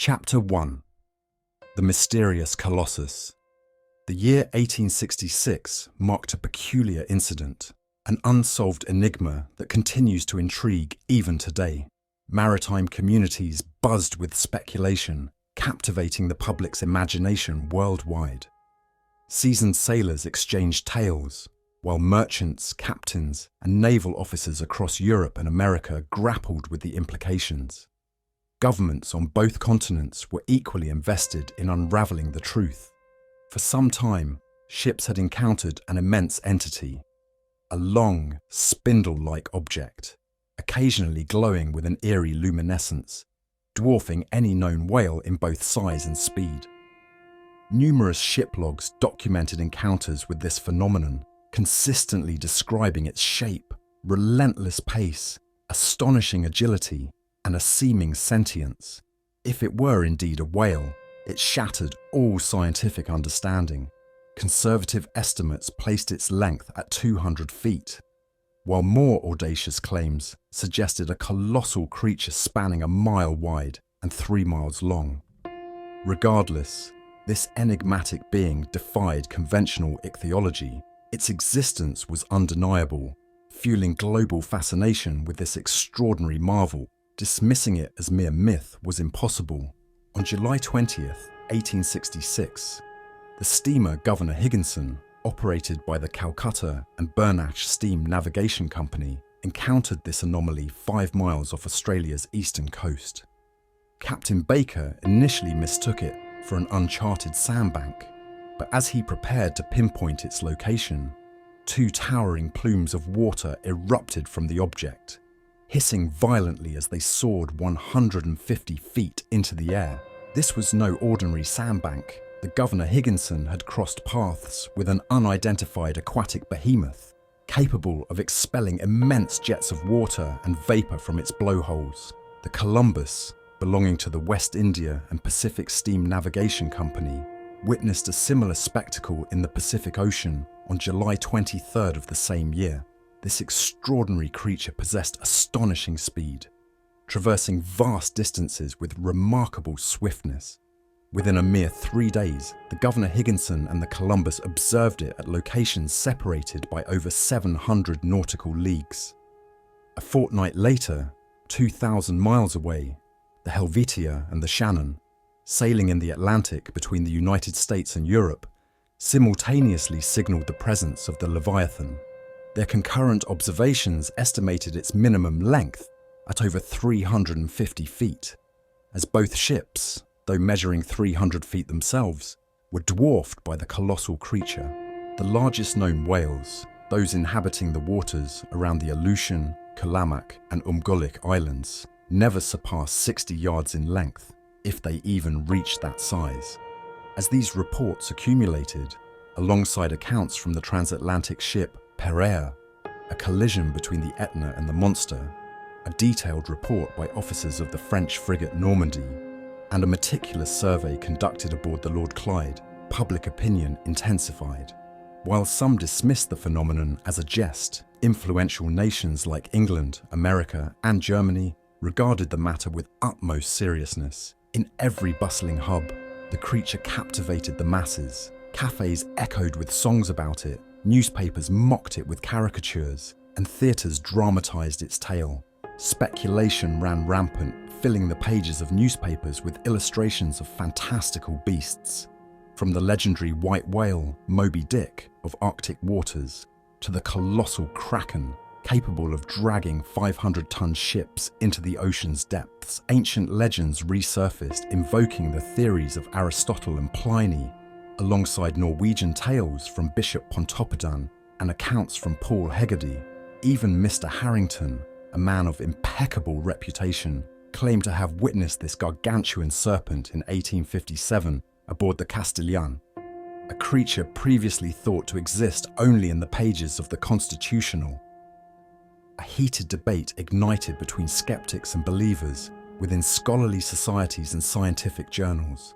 Chapter 1. The Mysterious Colossus. The year 1866 marked a peculiar incident, an unsolved enigma that continues to intrigue even today. Maritime communities buzzed with speculation, captivating the public's imagination worldwide. Seasoned sailors exchanged tales, while merchants, captains, and naval officers across Europe and America grappled with the implications. Governments on both continents were equally invested in unraveling the truth. For some time, ships had encountered an immense entity, a long, spindle-like object, occasionally glowing with an eerie luminescence, dwarfing any known whale in both size and speed. Numerous ship logs documented encounters with this phenomenon, consistently describing its shape, relentless pace, astonishing agility, and a seeming sentience. If it were indeed a whale, it shattered all scientific understanding. Conservative estimates placed its length at 200 feet, while more audacious claims suggested a colossal creature spanning a mile wide and 3 miles long. Regardless, this enigmatic being defied conventional ichthyology. Its existence was undeniable, fueling global fascination with this extraordinary marvel. Dismissing it as mere myth was impossible. On July 20th, 1866, the steamer Governor Higginson, operated by the Calcutta and Burnach Steam Navigation Company, encountered this anomaly 5 miles off Australia's eastern coast. Captain Baker initially mistook it for an uncharted sandbank, but as he prepared to pinpoint its location, 2 towering plumes of water erupted from the object, hissing violently as they soared 150 feet into the air. This was no ordinary sandbank. The Governor Higginson had crossed paths with an unidentified aquatic behemoth, capable of expelling immense jets of water and vapor from its blowholes. The Columbus, belonging to the West India and Pacific Steam Navigation Company, witnessed a similar spectacle in the Pacific Ocean on July 23rd of the same year. This extraordinary creature possessed astonishing speed, traversing vast distances with remarkable swiftness. Within a mere 3 days, the Governor Higginson and the Columbus observed it at locations separated by over 700 nautical leagues. A fortnight later, 2,000 miles away, the Helvetia and the Shannon, sailing in the Atlantic between the United States and Europe, simultaneously signaled the presence of the Leviathan. Their concurrent observations estimated its minimum length at over 350 feet, as both ships, though measuring 300 feet themselves, were dwarfed by the colossal creature. The largest known whales, those inhabiting the waters around the Aleutian, Kalamac and Umgulik Islands, never surpassed 60 yards in length, if they even reached that size. As these reports accumulated, alongside accounts from the transatlantic ship Perilous, a collision between the Etna and the monster, a detailed report by officers of the French frigate Normandy, and a meticulous survey conducted aboard the Lord Clyde, public opinion intensified. While some dismissed the phenomenon as a jest, influential nations like England, America, and Germany regarded the matter with utmost seriousness. In every bustling hub, the creature captivated the masses. Cafes echoed with songs about it, newspapers mocked it with caricatures, and theatres dramatized its tale. Speculation ran rampant, filling the pages of newspapers with illustrations of fantastical beasts, from the legendary white whale Moby Dick of Arctic waters to the colossal kraken capable of dragging 500-ton ships into the ocean's depths. Ancient legends resurfaced, invoking the theories of Aristotle and Pliny, alongside Norwegian tales from Bishop Pontoppidan and accounts from Paul Heggardy. Even Mr. Harrington, a man of impeccable reputation, claimed to have witnessed this gargantuan serpent in 1857 aboard the Castilian, a creature previously thought to exist only in the pages of the Constitutional. A heated debate ignited between skeptics and believers within scholarly societies and scientific journals.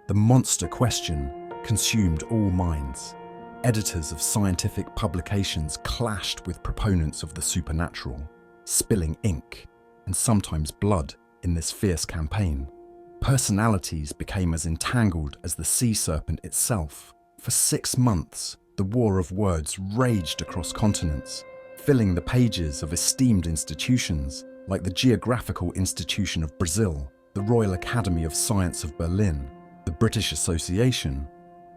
The monster question consumed all minds. Editors of scientific publications clashed with proponents of the supernatural, spilling ink and sometimes blood in this fierce campaign. Personalities became as entangled as the sea serpent itself. For 6 months, the war of words raged across continents, filling the pages of esteemed institutions like the Geographical Institution of Brazil, the Royal Academy of Science of Berlin, the British Association,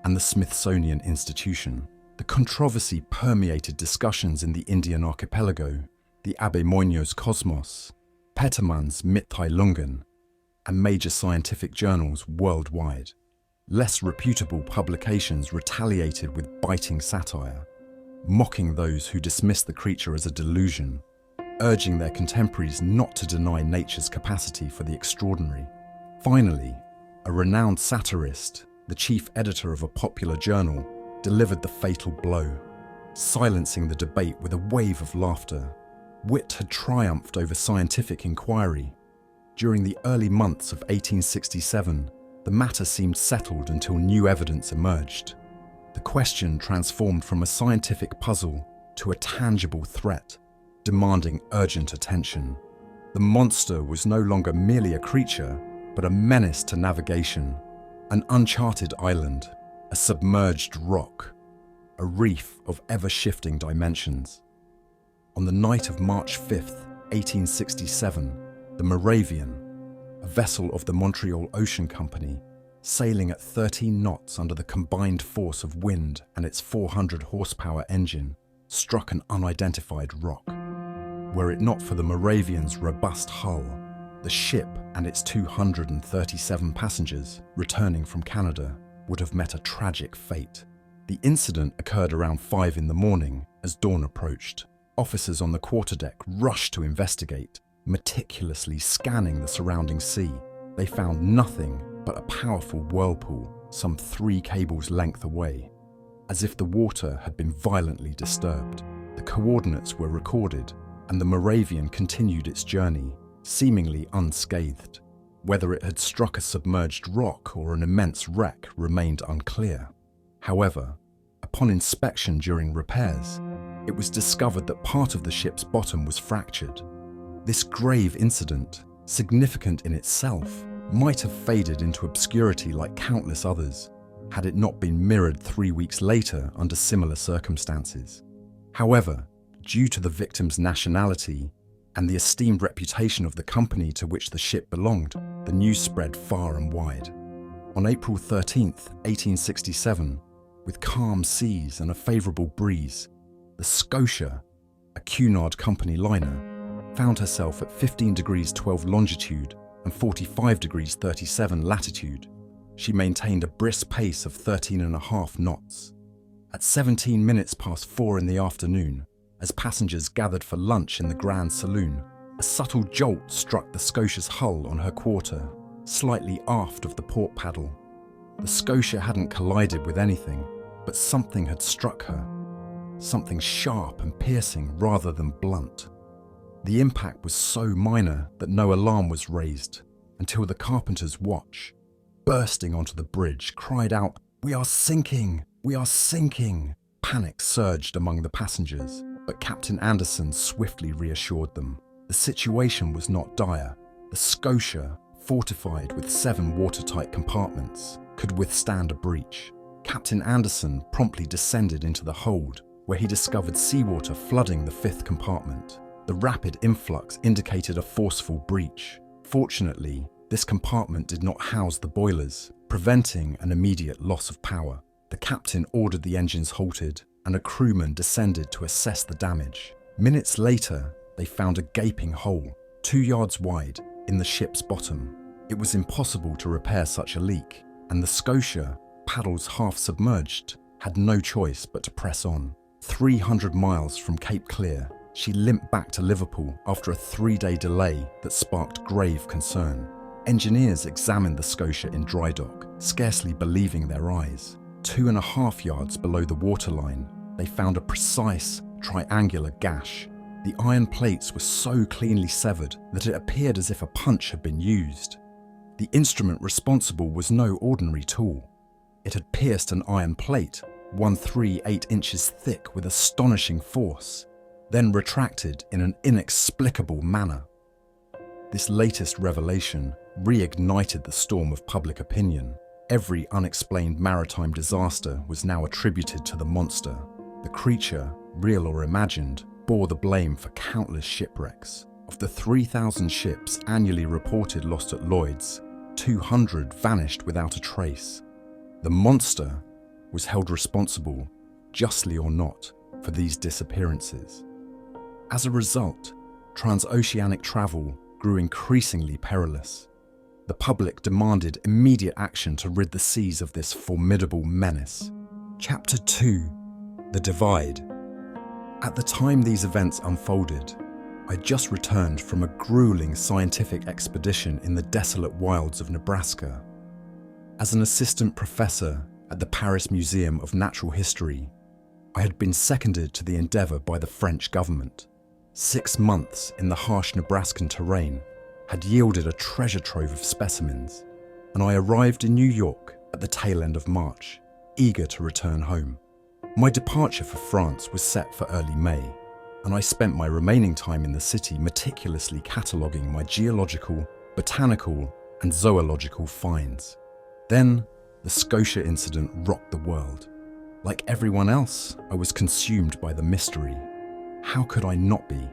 and the Smithsonian Institution. The controversy permeated discussions in the Indian archipelago, the Abe Moño's Cosmos, Petermann's Mitteilungen, and major scientific journals worldwide. Less reputable publications retaliated with biting satire, mocking those who dismissed the creature as a delusion, urging their contemporaries not to deny nature's capacity for the extraordinary. Finally, a renowned satirist, the chief editor of a popular journal, delivered the fatal blow, silencing the debate with a wave of laughter. Wit had triumphed over scientific inquiry. During the early months of 1867, the matter seemed settled until new evidence emerged. The question transformed from a scientific puzzle to a tangible threat, demanding urgent attention. The monster was no longer merely a creature, but a menace to navigation, an uncharted island, a submerged rock, a reef of ever-shifting dimensions. On the night of March 5th, 1867, the Moravian, a vessel of the Montreal Ocean Company, sailing at 13 knots under the combined force of wind and its 400 horsepower engine, struck an unidentified rock. Were it not for the Moravian's robust hull, the ship and its 237 passengers returning from Canada would have met a tragic fate. The incident occurred around 5 in the morning as dawn approached. Officers on the quarterdeck rushed to investigate, meticulously scanning the surrounding sea. They found nothing but a powerful whirlpool some 3 cables' length away. As if the water had been violently disturbed, the coordinates were recorded, and the Moravian continued its journey, seemingly unscathed. Whether it had struck a submerged rock or an immense wreck remained unclear. However, upon inspection during repairs, it was discovered that part of the ship's bottom was fractured. This grave incident, significant in itself, might have faded into obscurity like countless others, had it not been mirrored 3 weeks later under similar circumstances. However, due to the victim's nationality and the esteemed reputation of the company to which the ship belonged, the news spread far and wide. On April 13th, 1867, with calm seas and a favourable breeze, the Scotia, a Cunard Company liner, found herself at 15 degrees 12 longitude and 45 degrees 37 latitude. She maintained a brisk pace of 13.5 knots. At 17 minutes past 4 in the afternoon, as passengers gathered for lunch in the Grand Saloon, a subtle jolt struck the Scotia's hull on her quarter, slightly aft of the port paddle. The Scotia hadn't collided with anything, but something had struck her. Something sharp and piercing rather than blunt. The impact was so minor that no alarm was raised until the carpenter's watch, bursting onto the bridge, cried out, "We are sinking! We are sinking!" Panic surged among the passengers, but Captain Anderson swiftly reassured them. The situation was not dire. The Scotia, fortified with 7 watertight compartments, could withstand a breach. Captain Anderson promptly descended into the hold, where he discovered seawater flooding the 5th compartment. The rapid influx indicated a forceful breach. Fortunately, this compartment did not house the boilers, preventing an immediate loss of power. The captain ordered the engines halted, and a crewman descended to assess the damage. Minutes later, they found a gaping hole, 2 yards wide, in the ship's bottom. It was impossible to repair such a leak, and the Scotia, paddles half submerged, had no choice but to press on. 300 miles from Cape Clear, she limped back to Liverpool after a 3-day delay that sparked grave concern. Engineers examined the Scotia in dry dock, scarcely believing their eyes. 2.5 yards below the waterline, they found a precise, triangular gash. The iron plates were so cleanly severed that it appeared as if a punch had been used. The instrument responsible was no ordinary tool. It had pierced an iron plate, 1.38 inches thick, with astonishing force, then retracted in an inexplicable manner. This latest revelation reignited the storm of public opinion. Every unexplained maritime disaster was now attributed to the monster. The creature, real or imagined, bore the blame for countless shipwrecks. Of the 3,000 ships annually reported lost at Lloyd's, 200 vanished without a trace. The monster was held responsible, justly or not, for these disappearances. As a result, transoceanic travel grew increasingly perilous. The public demanded immediate action to rid the seas of this formidable menace. Chapter 2: The Divide. At the time these events unfolded, I just returned from a grueling scientific expedition in the desolate wilds of Nebraska. As an assistant professor at the Paris Museum of Natural History, I had been seconded to the endeavour by the French government. 6 months in the harsh Nebraskan terrain had yielded a treasure trove of specimens, and I arrived in New York at the tail end of March, eager to return home. My departure for France was set for early May, and I spent my remaining time in the city meticulously cataloguing my geological, botanical, and zoological finds. Then, the Scotia incident rocked the world. Like everyone else, I was consumed by the mystery. How could I not be?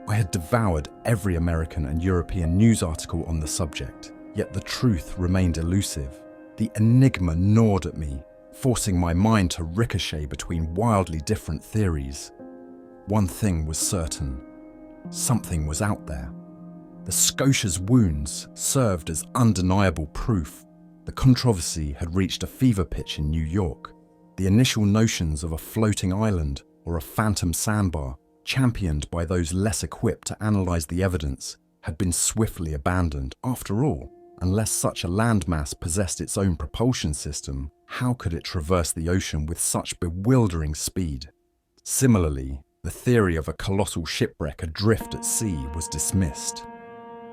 I had devoured every American and European news article on the subject, yet the truth remained elusive. The enigma gnawed at me, forcing my mind to ricochet between wildly different theories. One thing was certain: something was out there. The Scotia's wounds served as undeniable proof. The controversy had reached a fever pitch in New York. The initial notions of a floating island or a phantom sandbar, championed by those less equipped to analyse the evidence, had been swiftly abandoned. After all, unless such a landmass possessed its own propulsion system, how could it traverse the ocean with such bewildering speed? Similarly, the theory of a colossal shipwreck adrift at sea was dismissed.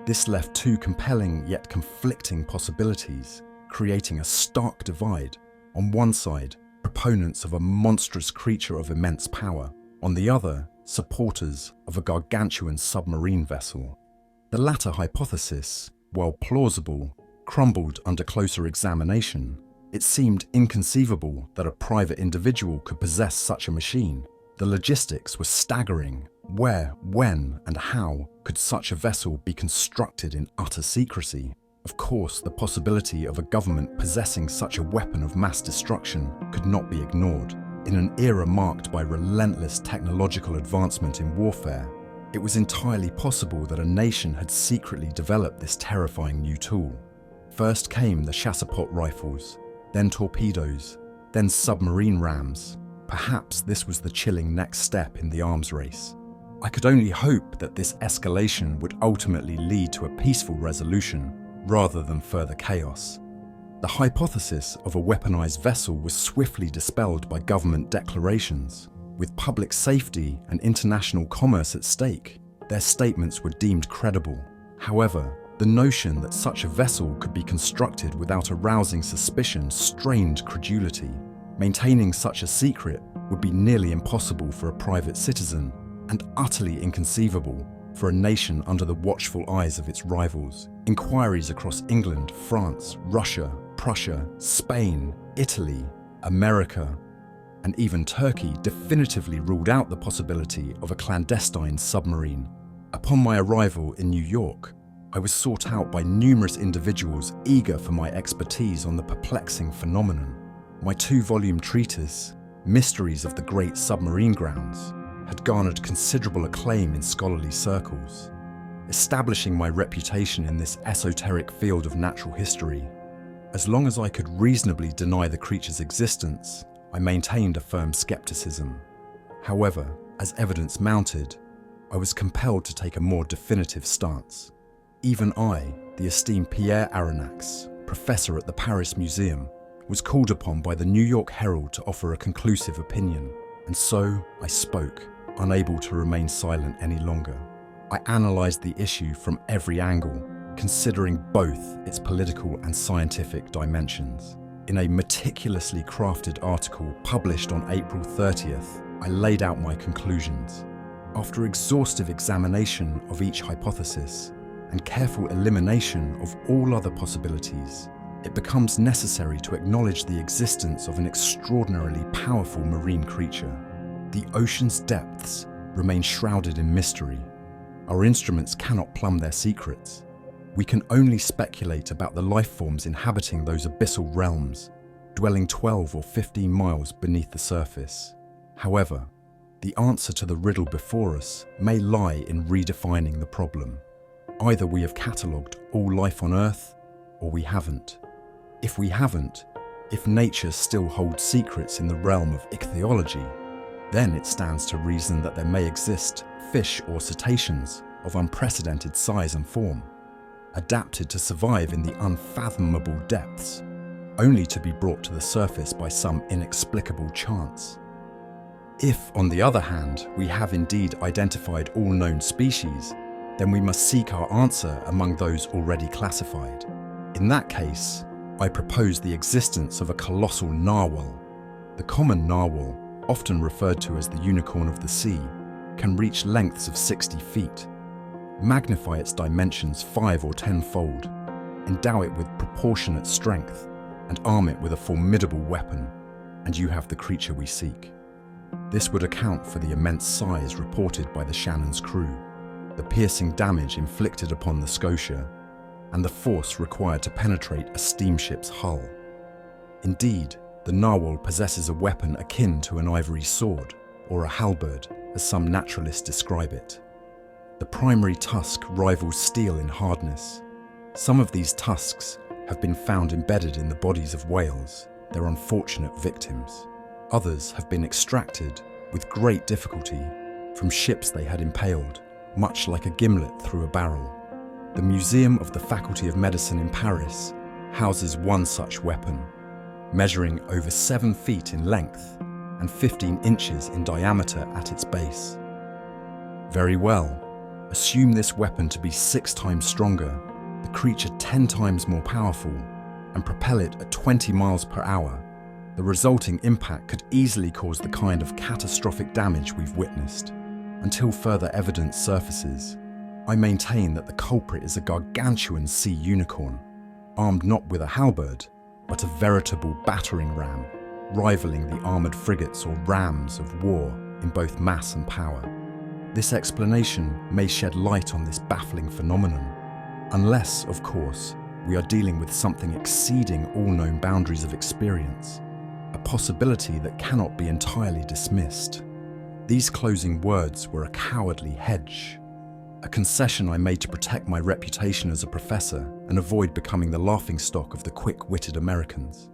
This left two compelling yet conflicting possibilities, creating a stark divide. On one side, proponents of a monstrous creature of immense power. On the other, supporters of a gargantuan submarine vessel. The latter hypothesis, while plausible, crumbled under closer examination. It seemed inconceivable that a private individual could possess such a machine. The logistics were staggering. Where, when, and how could such a vessel be constructed in utter secrecy? Of course, the possibility of a government possessing such a weapon of mass destruction could not be ignored. In an era marked by relentless technological advancement in warfare, it was entirely possible that a nation had secretly developed this terrifying new tool. First came the chassepot rifles, then torpedoes, then submarine rams. Perhaps this was the chilling next step in the arms race. I could only hope that this escalation would ultimately lead to a peaceful resolution rather than further chaos. The hypothesis of a weaponized vessel was swiftly dispelled by government declarations. With public safety and international commerce at stake, their statements were deemed credible. However, the notion that such a vessel could be constructed without arousing suspicion strained credulity. Maintaining such a secret would be nearly impossible for a private citizen, and utterly inconceivable for a nation under the watchful eyes of its rivals. Inquiries across England, France, Russia, Prussia, Spain, Italy, America, and even Turkey definitively ruled out the possibility of a clandestine submarine. Upon my arrival in New York, I was sought out by numerous individuals eager for my expertise on the perplexing phenomenon. My 2-volume treatise, Mysteries of the Great Submarine Grounds, had garnered considerable acclaim in scholarly circles. Establishing my reputation in this esoteric field of natural history, as long as I could reasonably deny the creature's existence, I maintained a firm skepticism. However, as evidence mounted, I was compelled to take a more definitive stance. Even I, the esteemed Professor Aronnax, professor at the Paris Museum, was called upon by the New York Herald to offer a conclusive opinion, and so I spoke, unable to remain silent any longer. I analysed the issue from every angle, considering both its political and scientific dimensions. In a meticulously crafted article published on April 30th, I laid out my conclusions. After exhaustive examination of each hypothesis, and careful elimination of all other possibilities, it becomes necessary to acknowledge the existence of an extraordinarily powerful marine creature. The ocean's depths remain shrouded in mystery. Our instruments cannot plumb their secrets. We can only speculate about the life forms inhabiting those abyssal realms, dwelling 12 or 15 miles beneath the surface. However, the answer to the riddle before us may lie in redefining the problem. Either we have catalogued all life on Earth, or we haven't. If we haven't, if nature still holds secrets in the realm of ichthyology, then it stands to reason that there may exist fish or cetaceans of unprecedented size and form, adapted to survive in the unfathomable depths, only to be brought to the surface by some inexplicable chance. If, on the other hand, we have indeed identified all known species, then we must seek our answer among those already classified. In that case, I propose the existence of a colossal narwhal. The common narwhal, often referred to as the unicorn of the sea, can reach lengths of 60 feet. Magnify its dimensions 5 or 10-fold, endow it with proportionate strength, and arm it with a formidable weapon, and you have the creature we seek. This would account for the immense size reported by the Shannon's crew, the piercing damage inflicted upon the Scotia, and the force required to penetrate a steamship's hull. Indeed, the narwhal possesses a weapon akin to an ivory sword, or a halberd, as some naturalists describe it. The primary tusk rivals steel in hardness. Some of these tusks have been found embedded in the bodies of whales, their unfortunate victims. Others have been extracted, with great difficulty, from ships they had impaled, much like a gimlet through a barrel. The Museum of the Faculty of Medicine in Paris houses one such weapon, measuring over 7 feet in length and 15 inches in diameter at its base. Very well, assume this weapon to be 6 times stronger, the creature 10 times more powerful, and propel it at 20 miles per hour. The resulting impact could easily cause the kind of catastrophic damage we've witnessed. Until further evidence surfaces, I maintain that the culprit is a gargantuan sea unicorn, armed not with a halberd, but a veritable battering ram, rivaling the armoured frigates or rams of war in both mass and power. This explanation may shed light on this baffling phenomenon, unless, of course, we are dealing with something exceeding all known boundaries of experience, a possibility that cannot be entirely dismissed. These closing words were a cowardly hedge, a concession I made to protect my reputation as a professor and avoid becoming the laughingstock of the quick-witted Americans.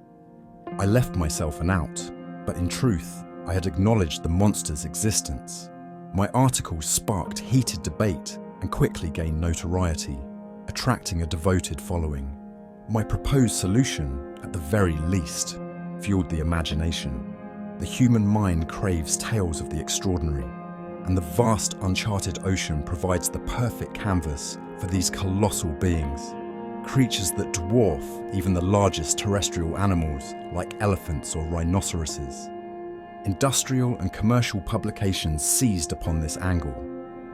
I left myself an out, but in truth, I had acknowledged the monster's existence. My articles sparked heated debate and quickly gained notoriety, attracting a devoted following. My proposed solution, at the very least, fueled the imagination. The human mind craves tales of the extraordinary, and the vast uncharted ocean provides the perfect canvas for these colossal beings, creatures that dwarf even the largest terrestrial animals like elephants or rhinoceroses. Industrial and commercial publications seized upon this angle.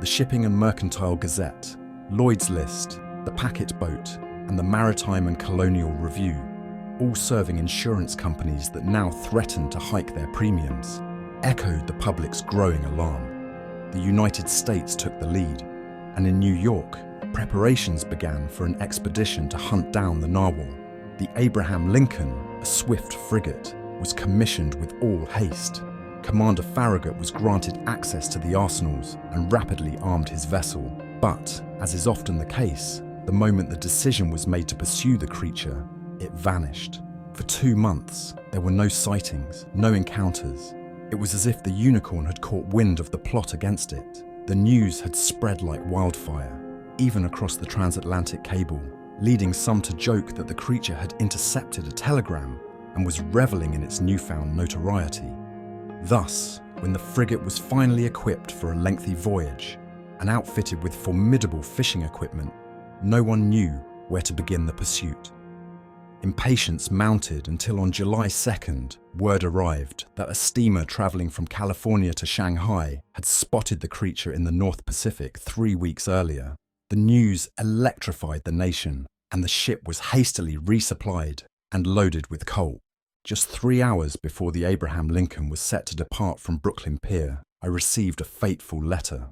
The Shipping and Mercantile Gazette, Lloyd's List, the Packet Boat, and the Maritime and Colonial Review, all serving insurance companies that now threaten to hike their premiums, echoed the public's growing alarm. The United States took the lead, and in New York, preparations began for an expedition to hunt down the narwhal. The Abraham Lincoln, a swift frigate, was commissioned with all haste. Commander Farragut was granted access to the arsenals and rapidly armed his vessel. But, as is often the case, the moment the decision was made to pursue the creature, it vanished. For 2 months, there were no sightings, no encounters. It was as if the unicorn had caught wind of the plot against it. The news had spread like wildfire, even across the transatlantic cable, leading some to joke that the creature had intercepted a telegram and was reveling in its newfound notoriety. Thus, when the frigate was finally equipped for a lengthy voyage and outfitted with formidable fishing equipment, no one knew where to begin the pursuit. Impatience mounted until on July 2nd, word arrived that a steamer travelling from California to Shanghai had spotted the creature in the North Pacific 3 weeks earlier. The news electrified the nation, and the ship was hastily resupplied and loaded with coal. Just 3 hours before the Abraham Lincoln was set to depart from Brooklyn Pier, I received a fateful letter.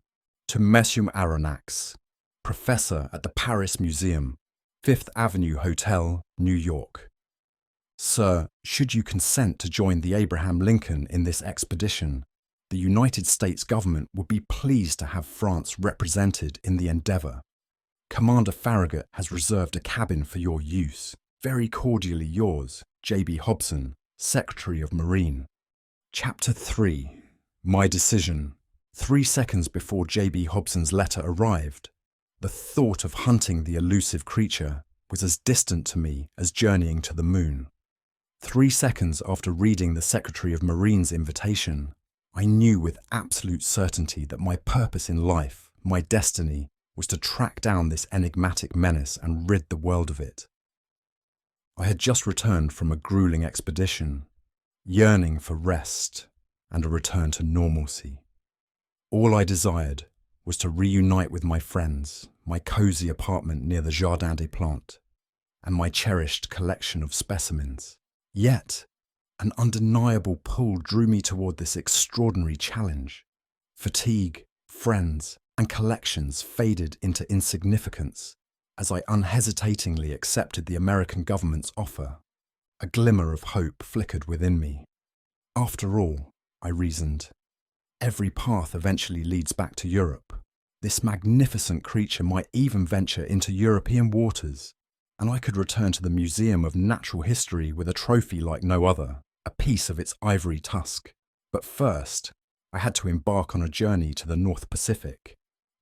To Monsieur Aronnax, Professor at the Paris Museum, 5th Avenue Hotel, New York. Sir, should you consent to join the Abraham Lincoln in this expedition, the United States government would be pleased to have France represented in the endeavour. Commander Farragut has reserved a cabin for your use. Very cordially yours, J.B. Hobson, Secretary of Marine. Chapter 3. My decision. 3 seconds before J.B. Hobson's letter arrived, the thought of hunting the elusive creature was as distant to me as journeying to the moon. 3 seconds after reading the Secretary of Marine's invitation, I knew with absolute certainty that my purpose in life, my destiny, was to track down this enigmatic menace and rid the world of it. I had just returned from a grueling expedition, yearning for rest and a return to normalcy. All I desired was to reunite with my friends, my cosy apartment near the Jardin des Plantes, and my cherished collection of specimens. Yet, an undeniable pull drew me toward this extraordinary challenge. Fatigue, friends, and collections faded into insignificance as I unhesitatingly accepted the American government's offer. A glimmer of hope flickered within me. After all, I reasoned, every path eventually leads back to Europe. This magnificent creature might even venture into European waters, and I could return to the Museum of Natural History with a trophy like no other, a piece of its ivory tusk. But first, I had to embark on a journey to the North Pacific,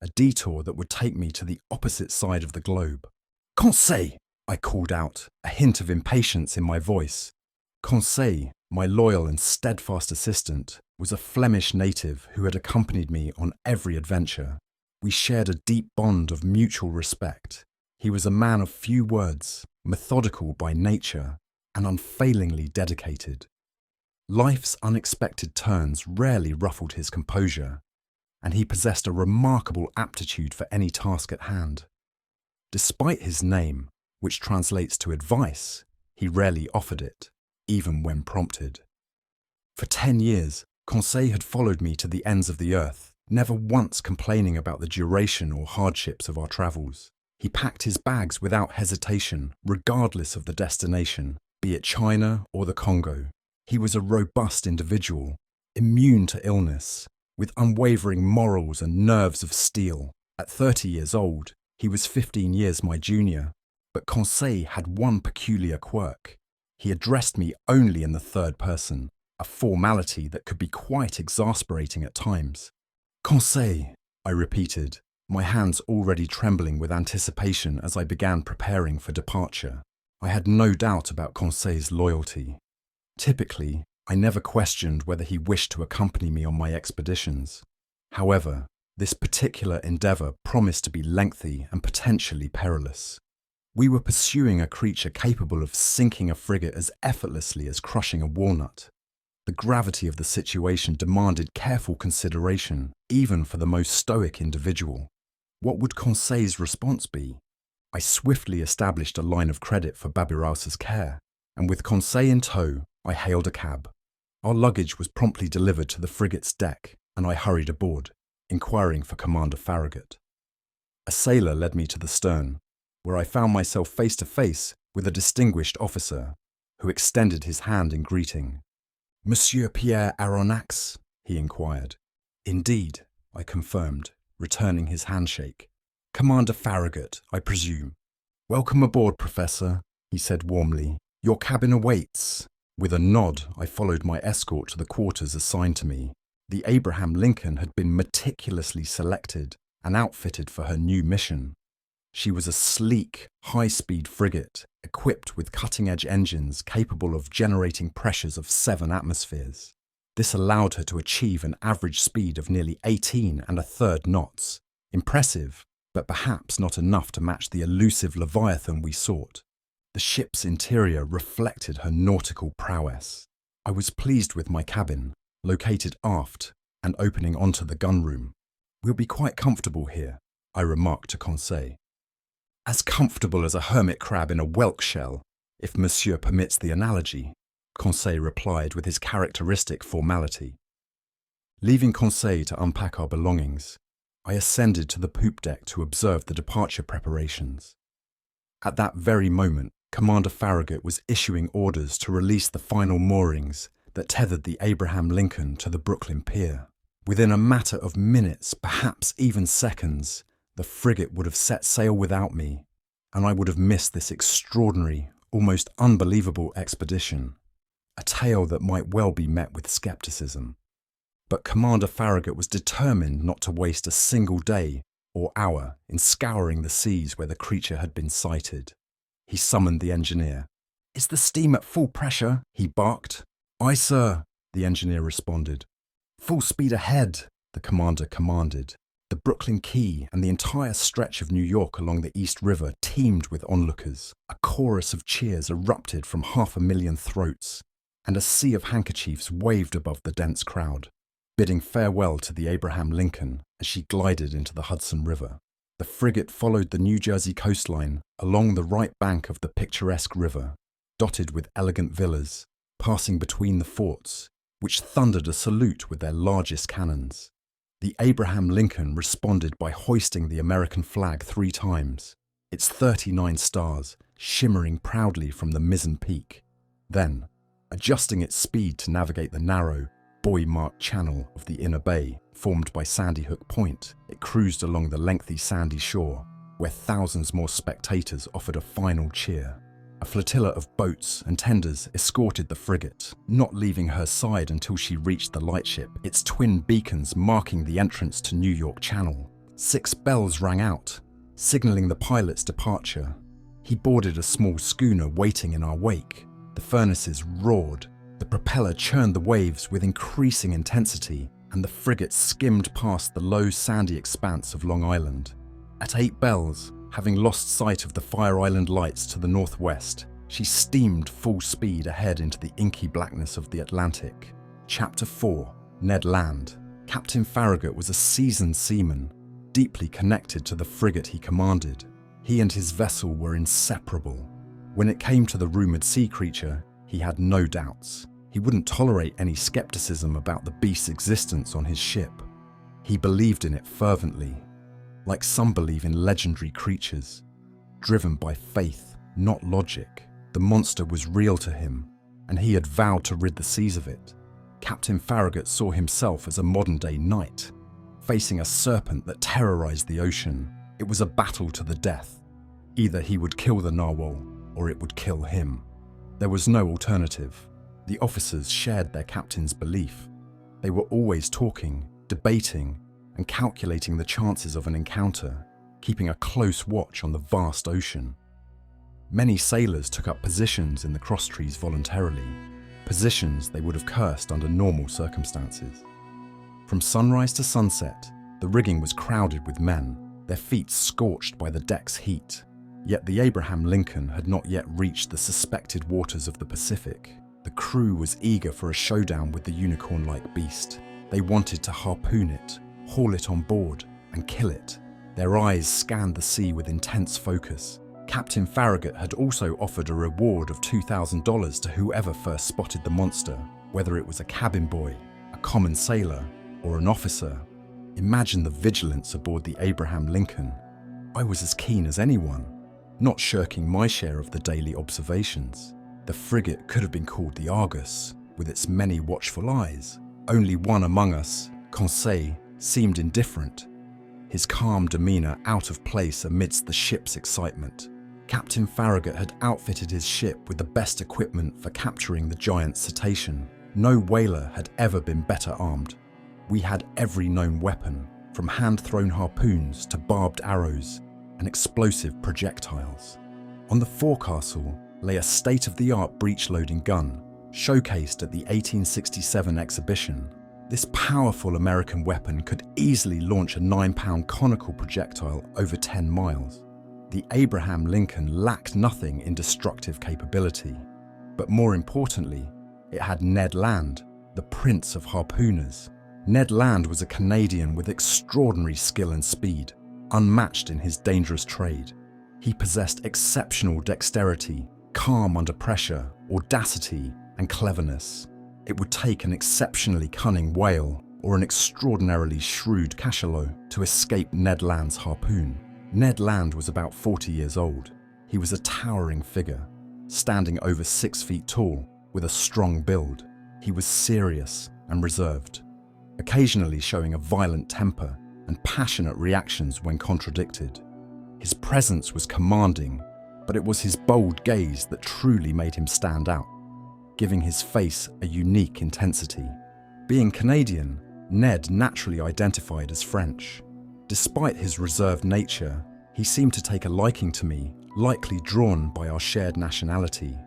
a detour that would take me to the opposite side of the globe. Conseil! I called out, a hint of impatience in my voice. Conseil, my loyal and steadfast assistant, was a Flemish native who had accompanied me on every adventure. We shared a deep bond of mutual respect. He was a man of few words, methodical by nature, and unfailingly dedicated. Life's unexpected turns rarely ruffled his composure, and he possessed a remarkable aptitude for any task at hand. Despite his name, which translates to advice, he rarely offered it, even when prompted. For 10 years, Conseil had followed me to the ends of the earth, never once complaining about the duration or hardships of our travels. He packed his bags without hesitation, regardless of the destination, be it China or the Congo. He was a robust individual, immune to illness, with unwavering morals and nerves of steel. At 30 years old, he was 15 years my junior, but Conseil had one peculiar quirk. He addressed me only in the third person, a formality that could be quite exasperating at times. Conseil, I repeated, my hands already trembling with anticipation as I began preparing for departure. I had no doubt about Conseil's loyalty. Typically, I never questioned whether he wished to accompany me on my expeditions. However, this particular endeavour promised to be lengthy and potentially perilous. We were pursuing a creature capable of sinking a frigate as effortlessly as crushing a walnut. The gravity of the situation demanded careful consideration, even for the most stoic individual. What would Conseil's response be? I swiftly established a line of credit for Babirausa's care, and with Conseil in tow, I hailed a cab. Our luggage was promptly delivered to the frigate's deck, and I hurried aboard, inquiring for Commander Farragut. A sailor led me to the stern, where I found myself face to face with a distinguished officer, who extended his hand in greeting. Monsieur Pierre Aronnax? He inquired. Indeed, I confirmed, returning his handshake. Commander Farragut, I presume. Welcome aboard, Professor, he said warmly. Your cabin awaits. With a nod, I followed my escort to the quarters assigned to me. The Abraham Lincoln had been meticulously selected and outfitted for her new mission. She was a sleek, high-speed frigate, equipped with cutting-edge engines capable of generating pressures of 7 atmospheres. This allowed her to achieve an average speed of nearly 18 1/3 knots. Impressive, but perhaps not enough to match the elusive Leviathan we sought. The ship's interior reflected her nautical prowess. I was pleased with my cabin, located aft and opening onto the gunroom. We'll be quite comfortable here, I remarked to Conseil. As comfortable as a hermit crab in a whelk shell, if Monsieur permits the analogy, Conseil replied with his characteristic formality. Leaving Conseil to unpack our belongings, I ascended to the poop deck to observe the departure preparations. At that very moment, Commander Farragut was issuing orders to release the final moorings that tethered the Abraham Lincoln to the Brooklyn Pier. Within a matter of minutes, perhaps even seconds, the frigate would have set sail without me, and I would have missed this extraordinary, almost unbelievable expedition, a tale that might well be met with skepticism. But Commander Farragut was determined not to waste a single day or hour in scouring the seas where the creature had been sighted. He summoned the engineer. "Is the steam at full pressure?" he barked. "Aye, sir," the engineer responded. "Full speed ahead," the commander commanded. The Brooklyn Quay and the entire stretch of New York along the East River teemed with onlookers. A chorus of cheers erupted from 500,000 throats, and a sea of handkerchiefs waved above the dense crowd, bidding farewell to the Abraham Lincoln as she glided into the Hudson River. The frigate followed the New Jersey coastline along the right bank of the picturesque river, dotted with elegant villas, passing between the forts, which thundered a salute with their largest cannons. The Abraham Lincoln responded by hoisting the American flag 3 times, its 39 stars shimmering proudly from the mizzen peak. Then, adjusting its speed to navigate the narrow, buoy-marked channel of the inner bay formed by Sandy Hook Point, it cruised along the lengthy sandy shore, where thousands more spectators offered a final cheer. A flotilla of boats and tenders escorted the frigate, not leaving her side until she reached the lightship, its twin beacons marking the entrance to New York Channel. 6 bells rang out, signaling the pilot's departure. He boarded a small schooner waiting in our wake. The furnaces roared, the propeller churned the waves with increasing intensity, and the frigate skimmed past the low sandy expanse of Long Island. At 8 bells, having lost sight of the Fire Island lights to the northwest, she steamed full speed ahead into the inky blackness of the Atlantic. Chapter 4. Ned Land. Captain Farragut was a seasoned seaman, deeply connected to the frigate he commanded. He and his vessel were inseparable. When it came to the rumoured sea creature, he had no doubts. He wouldn't tolerate any skepticism about the beast's existence on his ship. He believed in it fervently, like some believe in legendary creatures. Driven by faith, not logic, the monster was real to him, and he had vowed to rid the seas of it. Captain Farragut saw himself as a modern-day knight, facing a serpent that terrorized the ocean. It was a battle to the death. Either he would kill the narwhal, or it would kill him. There was no alternative. The officers shared their captain's belief. They were always talking, debating, and calculating the chances of an encounter, keeping a close watch on the vast ocean. Many sailors took up positions in the crosstrees voluntarily, positions they would have cursed under normal circumstances. From sunrise to sunset, the rigging was crowded with men, their feet scorched by the deck's heat. Yet the Abraham Lincoln had not yet reached the suspected waters of the Pacific. The crew was eager for a showdown with the unicorn-like beast. They wanted to harpoon it, haul it on board, and kill it. Their eyes scanned the sea with intense focus. Captain Farragut had also offered a reward of $2,000 to whoever first spotted the monster, whether it was a cabin boy, a common sailor, or an officer. Imagine the vigilance aboard the Abraham Lincoln. I was as keen as anyone, not shirking my share of the daily observations. The frigate could have been called the Argus, with its many watchful eyes. Only one among us, Conseil, seemed indifferent, his calm demeanour out of place amidst the ship's excitement. Captain Farragut had outfitted his ship with the best equipment for capturing the giant cetacean. No whaler had ever been better armed. We had every known weapon, from hand-thrown harpoons to barbed arrows and explosive projectiles. On the forecastle lay a state-of-the-art breech-loading gun, showcased at the 1867 exhibition. This powerful American weapon could easily launch a 9-pound conical projectile over 10 miles. The Abraham Lincoln lacked nothing in destructive capability, but more importantly, it had Ned Land, the prince of harpooners. Ned Land was a Canadian with extraordinary skill and speed. unmatched in his dangerous trade. He possessed exceptional dexterity, calm under pressure, audacity, and cleverness. It would take an exceptionally cunning whale or an extraordinarily shrewd cachalot to escape Ned Land's harpoon. Ned Land was about 40 years old. He was a towering figure, standing over 6 feet tall with a strong build. He was serious and reserved, occasionally showing a violent temper and passionate reactions when contradicted. His presence was commanding, but it was his bold gaze that truly made him stand out, giving his face a unique intensity. Being Canadian, Ned naturally identified as French. Despite his reserved nature, he seemed to take a liking to me, likely drawn by our shared nationality.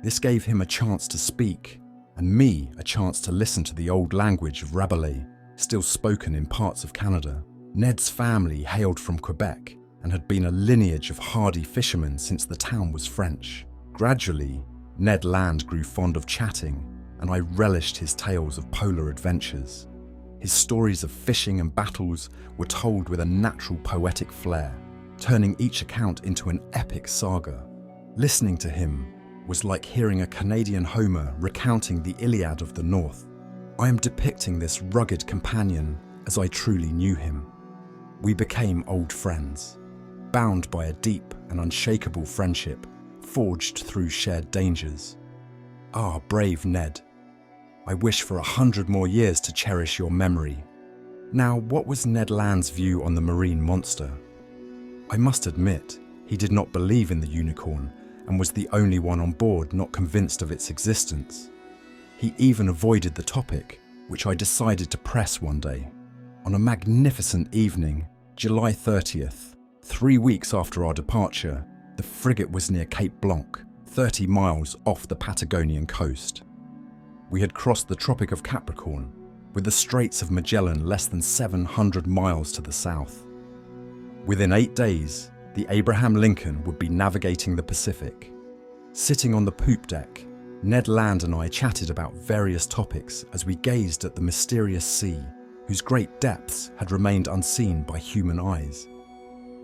This gave him a chance to speak, and me a chance to listen to the old language of Rabelais, still spoken in parts of Canada. Ned's family hailed from Quebec and had been a lineage of hardy fishermen since the town was French. Gradually, Ned Land grew fond of chatting, and I relished his tales of polar adventures. His stories of fishing and battles were told with a natural poetic flair, turning each account into an epic saga. Listening to him was like hearing a Canadian Homer recounting the Iliad of the North. I am depicting this rugged companion as I truly knew him. We became old friends, bound by a deep and unshakable friendship forged through shared dangers. Ah, brave Ned. I wish for 100 more years to cherish your memory. Now, what was Ned Land's view on the marine monster? I must admit, he did not believe in the unicorn and was the only one on board not convinced of its existence. He even avoided the topic, which I decided to press one day. On a magnificent evening, July 30th, 3 weeks after our departure, the frigate was near Cape Blanc, 30 miles off the Patagonian coast. We had crossed the Tropic of Capricorn, with the Straits of Magellan less than 700 miles to the south. Within 8 days, the Abraham Lincoln would be navigating the Pacific. Sitting on the poop deck, Ned Land and I chatted about various topics as we gazed at the mysterious sea, whose great depths had remained unseen by human eyes.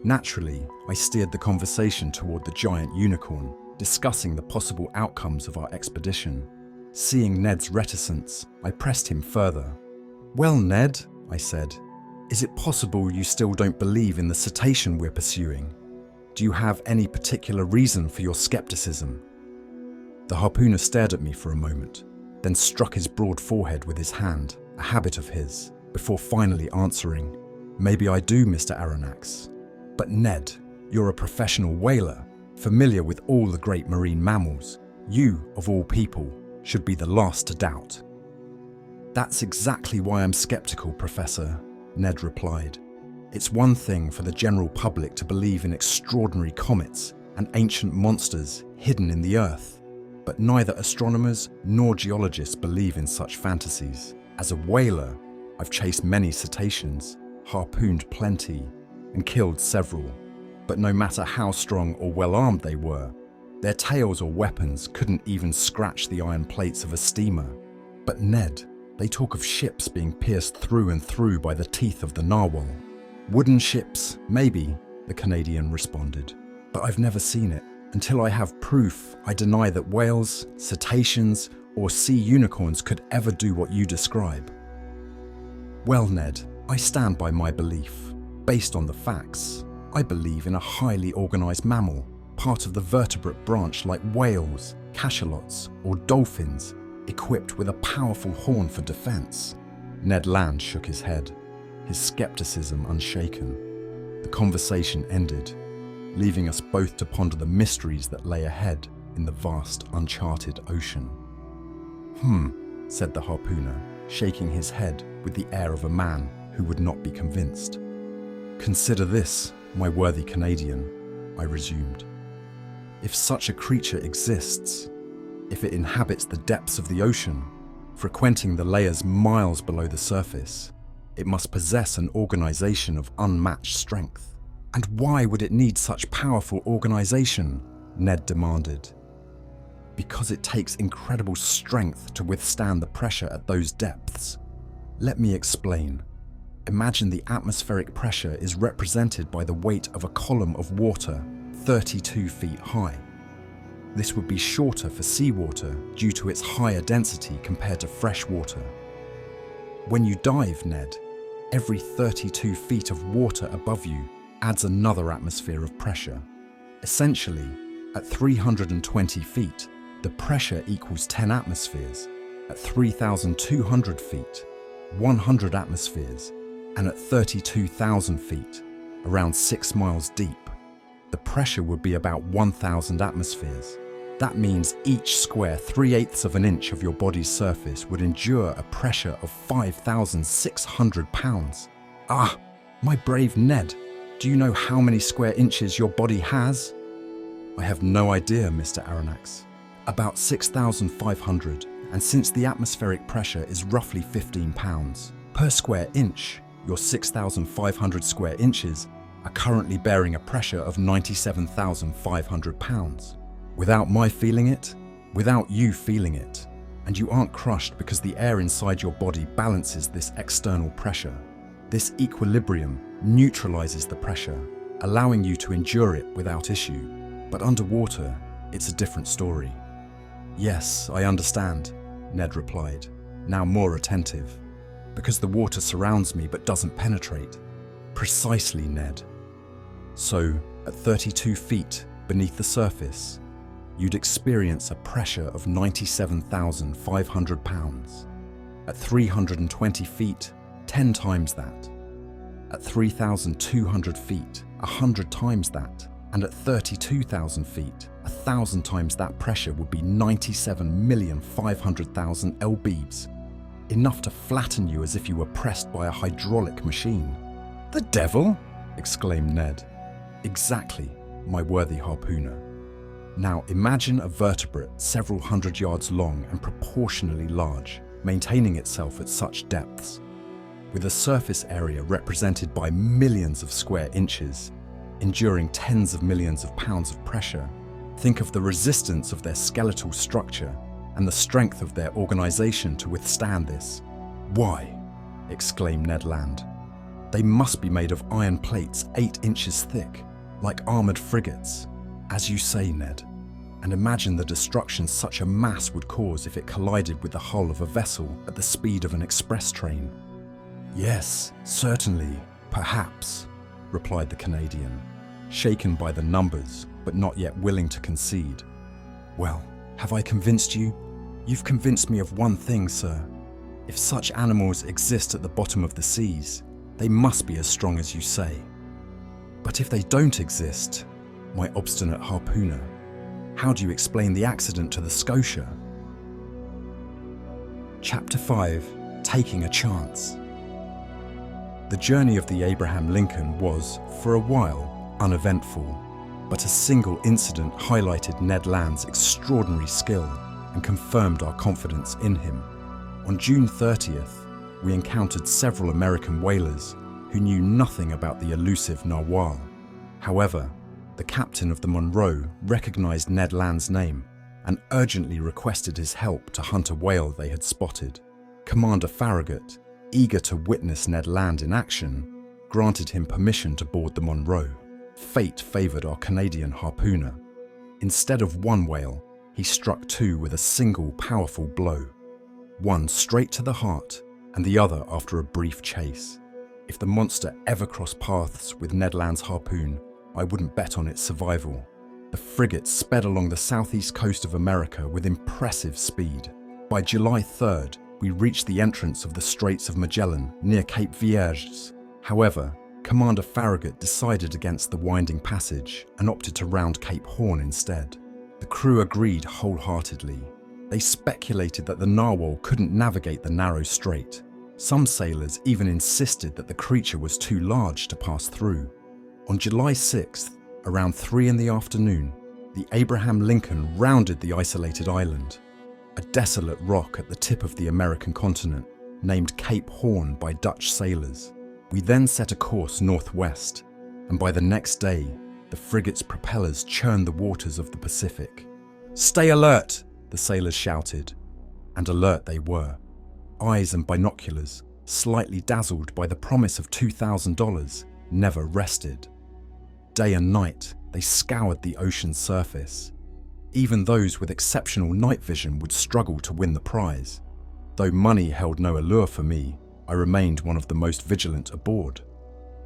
Naturally, I steered the conversation toward the giant unicorn, discussing the possible outcomes of our expedition. Seeing Ned's reticence, I pressed him further. "Well, Ned," I said, "is it possible you still don't believe in the cetacean we're pursuing? Do you have any particular reason for your skepticism?" The harpooner stared at me for a moment, then struck his broad forehead with his hand, a habit of his, before finally answering, "Maybe I do, Mr. Aronnax. But Ned, you're a professional whaler, familiar with all the great marine mammals. You, of all people, should be the last to doubt." "That's exactly why I'm skeptical, Professor," Ned replied. "It's one thing for the general public to believe in extraordinary comets and ancient monsters hidden in the earth, but neither astronomers nor geologists believe in such fantasies. As a whaler, I've chased many cetaceans, harpooned plenty, and killed several. But no matter how strong or well-armed they were, their tails or weapons couldn't even scratch the iron plates of a steamer. But Ned, they talk of ships being pierced through and through by the teeth of the narwhal." "Wooden ships, maybe," the Canadian responded. "But I've never seen it. Until I have proof, I deny that whales, cetaceans, or sea unicorns could ever do what you describe." "Well, Ned, I stand by my belief. Based on the facts, I believe in a highly organised mammal, part of the vertebrate branch like whales, cachalots, or dolphins, equipped with a powerful horn for defence." Ned Land shook his head, his scepticism unshaken. The conversation ended, leaving us both to ponder the mysteries that lay ahead in the vast, uncharted ocean. Said the harpooner, shaking his head with the air of a man who would not be convinced. "Consider this, my worthy Canadian," I resumed. "If such a creature exists, if it inhabits the depths of the ocean, frequenting the layers miles below the surface, it must possess an organisation of unmatched strength." "And why would it need such powerful organisation?" Ned demanded. "Because it takes incredible strength to withstand the pressure at those depths. Let me explain. Imagine the atmospheric pressure is represented by the weight of a column of water 32 feet high. This would be shorter for seawater due to its higher density compared to fresh water. When you dive, Ned, every 32 feet of water above you adds another atmosphere of pressure. Essentially, at 320 feet, the pressure equals 10 atmospheres. At 3,200 feet, 100 atmospheres, and at 32,000 feet, around 6 miles deep, the pressure would be about 1,000 atmospheres. That means each square 3/8 of an inch of your body's surface would endure a pressure of 5,600 pounds. Ah, my brave Ned, do you know how many square inches your body has? I have no idea, Mr. Aronnax. About 6,500, and since the atmospheric pressure is roughly 15 pounds per square inch, your 6,500 square inches are currently bearing a pressure of 97,500 pounds. Without my feeling it, without you feeling it, and you aren't crushed because the air inside your body balances this external pressure. This equilibrium neutralizes the pressure, allowing you to endure it without issue. But underwater, it's a different story. Yes, I understand, Ned replied, now more attentive. Because the water surrounds me but doesn't penetrate. Precisely, Ned. So, at 32 feet beneath the surface, you'd experience a pressure of 97,500 pounds. At 320 feet, 10 times that. At 3,200 feet, 100 times that. And at 32,000 feet, 1,000 times that pressure would be 97,500,000 lbs. Enough to flatten you as if you were pressed by a hydraulic machine. The devil? Exclaimed Ned. Exactly, my worthy harpooner. Now imagine a vertebrate several hundred yards long and proportionally large, maintaining itself at such depths. With a surface area represented by millions of square inches, enduring tens of millions of pounds of pressure, think of the resistance of their skeletal structure and the strength of their organization to withstand this. Why? Exclaimed Ned Land. They must be made of iron plates 8 inches thick, like armored frigates. As you say, Ned, and imagine the destruction such a mass would cause if it collided with the hull of a vessel at the speed of an express train. Yes, certainly, perhaps, replied the Canadian, shaken by the numbers, but not yet willing to concede. Well, have I convinced you? You've convinced me of one thing, sir. If such animals exist at the bottom of the seas, they must be as strong as you say. But if they don't exist, my obstinate harpooner, how do you explain the accident to the Scotia? Chapter 5, Taking a Chance. The journey of the Abraham Lincoln was, for a while, uneventful, but a single incident highlighted Ned Land's extraordinary skill and confirmed our confidence in him. On June 30th, we encountered several American whalers who knew nothing about the elusive narwhal. However, the captain of the Monroe recognized Ned Land's name and urgently requested his help to hunt a whale they had spotted. Commander Farragut, eager to witness Ned Land in action, granted him permission to board the Monroe. Fate favored our Canadian harpooner. Instead of one whale, he struck two with a single powerful blow, one straight to the heart and the other after a brief chase. If the monster ever crossed paths with Ned Land's harpoon, I wouldn't bet on its survival. The frigate sped along the southeast coast of America with impressive speed. By July 3rd, we reached the entrance of the Straits of Magellan near Cape Vierges. However, Commander Farragut decided against the winding passage and opted to round Cape Horn instead. The crew agreed wholeheartedly. They speculated that the narwhal couldn't navigate the narrow strait. Some sailors even insisted that the creature was too large to pass through. On July 6th, around 3 in the afternoon, the Abraham Lincoln rounded the isolated island, a desolate rock at the tip of the American continent, named Cape Horn by Dutch sailors. We then set a course northwest, and by the next day, the frigate's propellers churned the waters of the Pacific. "Stay alert!" the sailors shouted, and alert they were. Eyes and binoculars, slightly dazzled by the promise of $2,000, never rested. Day and night, they scoured the ocean's surface. Even those with exceptional night vision would struggle to win the prize. Though money held no allure for me, I remained one of the most vigilant aboard.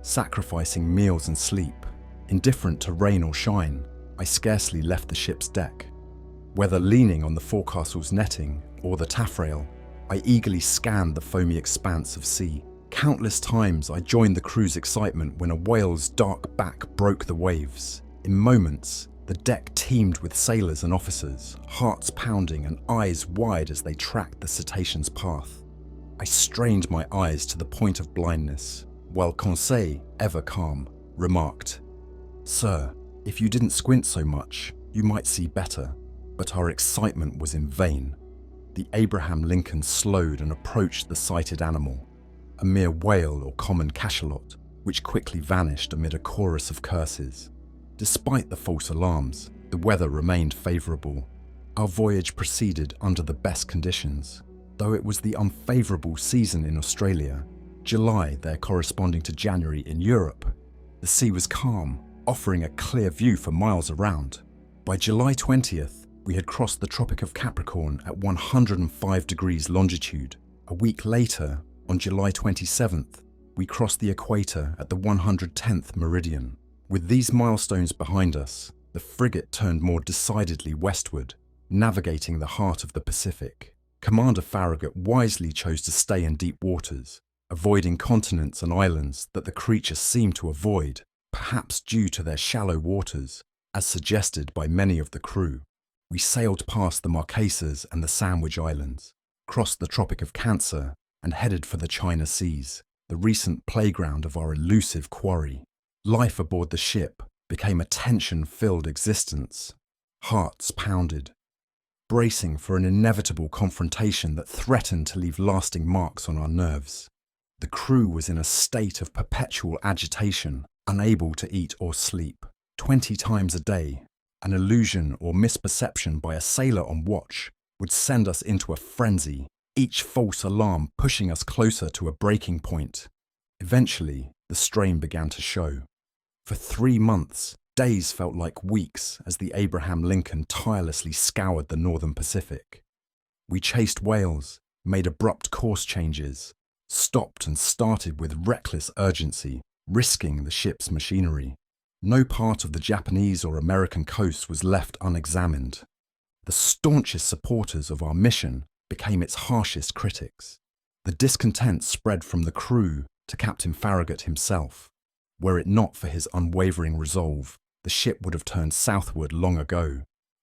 Sacrificing meals and sleep, indifferent to rain or shine, I scarcely left the ship's deck. Whether leaning on the forecastle's netting or the taffrail, I eagerly scanned the foamy expanse of sea. Countless times I joined the crew's excitement when a whale's dark back broke the waves. In moments, the deck teemed with sailors and officers, hearts pounding and eyes wide as they tracked the cetacean's path. I strained my eyes to the point of blindness, while Conseil, ever calm, remarked, "Sir, if you didn't squint so much, you might see better." But our excitement was in vain. The Abraham Lincoln slowed and approached the sighted animal, a mere whale or common cachalot, which quickly vanished amid a chorus of curses. Despite the false alarms, the weather remained favourable. Our voyage proceeded under the best conditions, though it was the unfavourable season in Australia, July there corresponding to January in Europe. The sea was calm, offering a clear view for miles around. By July 20th, we had crossed the Tropic of Capricorn at 105 degrees longitude. A week later, on July 27th, we crossed the equator at the 110th meridian. With these milestones behind us, the frigate turned more decidedly westward, navigating the heart of the Pacific. Commander Farragut wisely chose to stay in deep waters, avoiding continents and islands that the creature seemed to avoid, perhaps due to their shallow waters, as suggested by many of the crew. We sailed past the Marquesas and the Sandwich Islands, crossed the Tropic of Cancer, and headed for the China Seas, the recent playground of our elusive quarry. Life aboard the ship became a tension-filled existence. Hearts pounded, bracing for an inevitable confrontation that threatened to leave lasting marks on our nerves. The crew was in a state of perpetual agitation, unable to eat or sleep. 20 times a day, an illusion or misperception by a sailor on watch would send us into a frenzy, each false alarm pushing us closer to a breaking point. Eventually, the strain began to show. For 3 months, days felt like weeks as the Abraham Lincoln tirelessly scoured the northern Pacific. We chased whales, made abrupt course changes, stopped and started with reckless urgency, risking the ship's machinery. No part of the Japanese or American coast was left unexamined. The staunchest supporters of our mission became its harshest critics. The discontent spread from the crew to Captain Farragut himself. Were it not for his unwavering resolve, the ship would have turned southward long ago.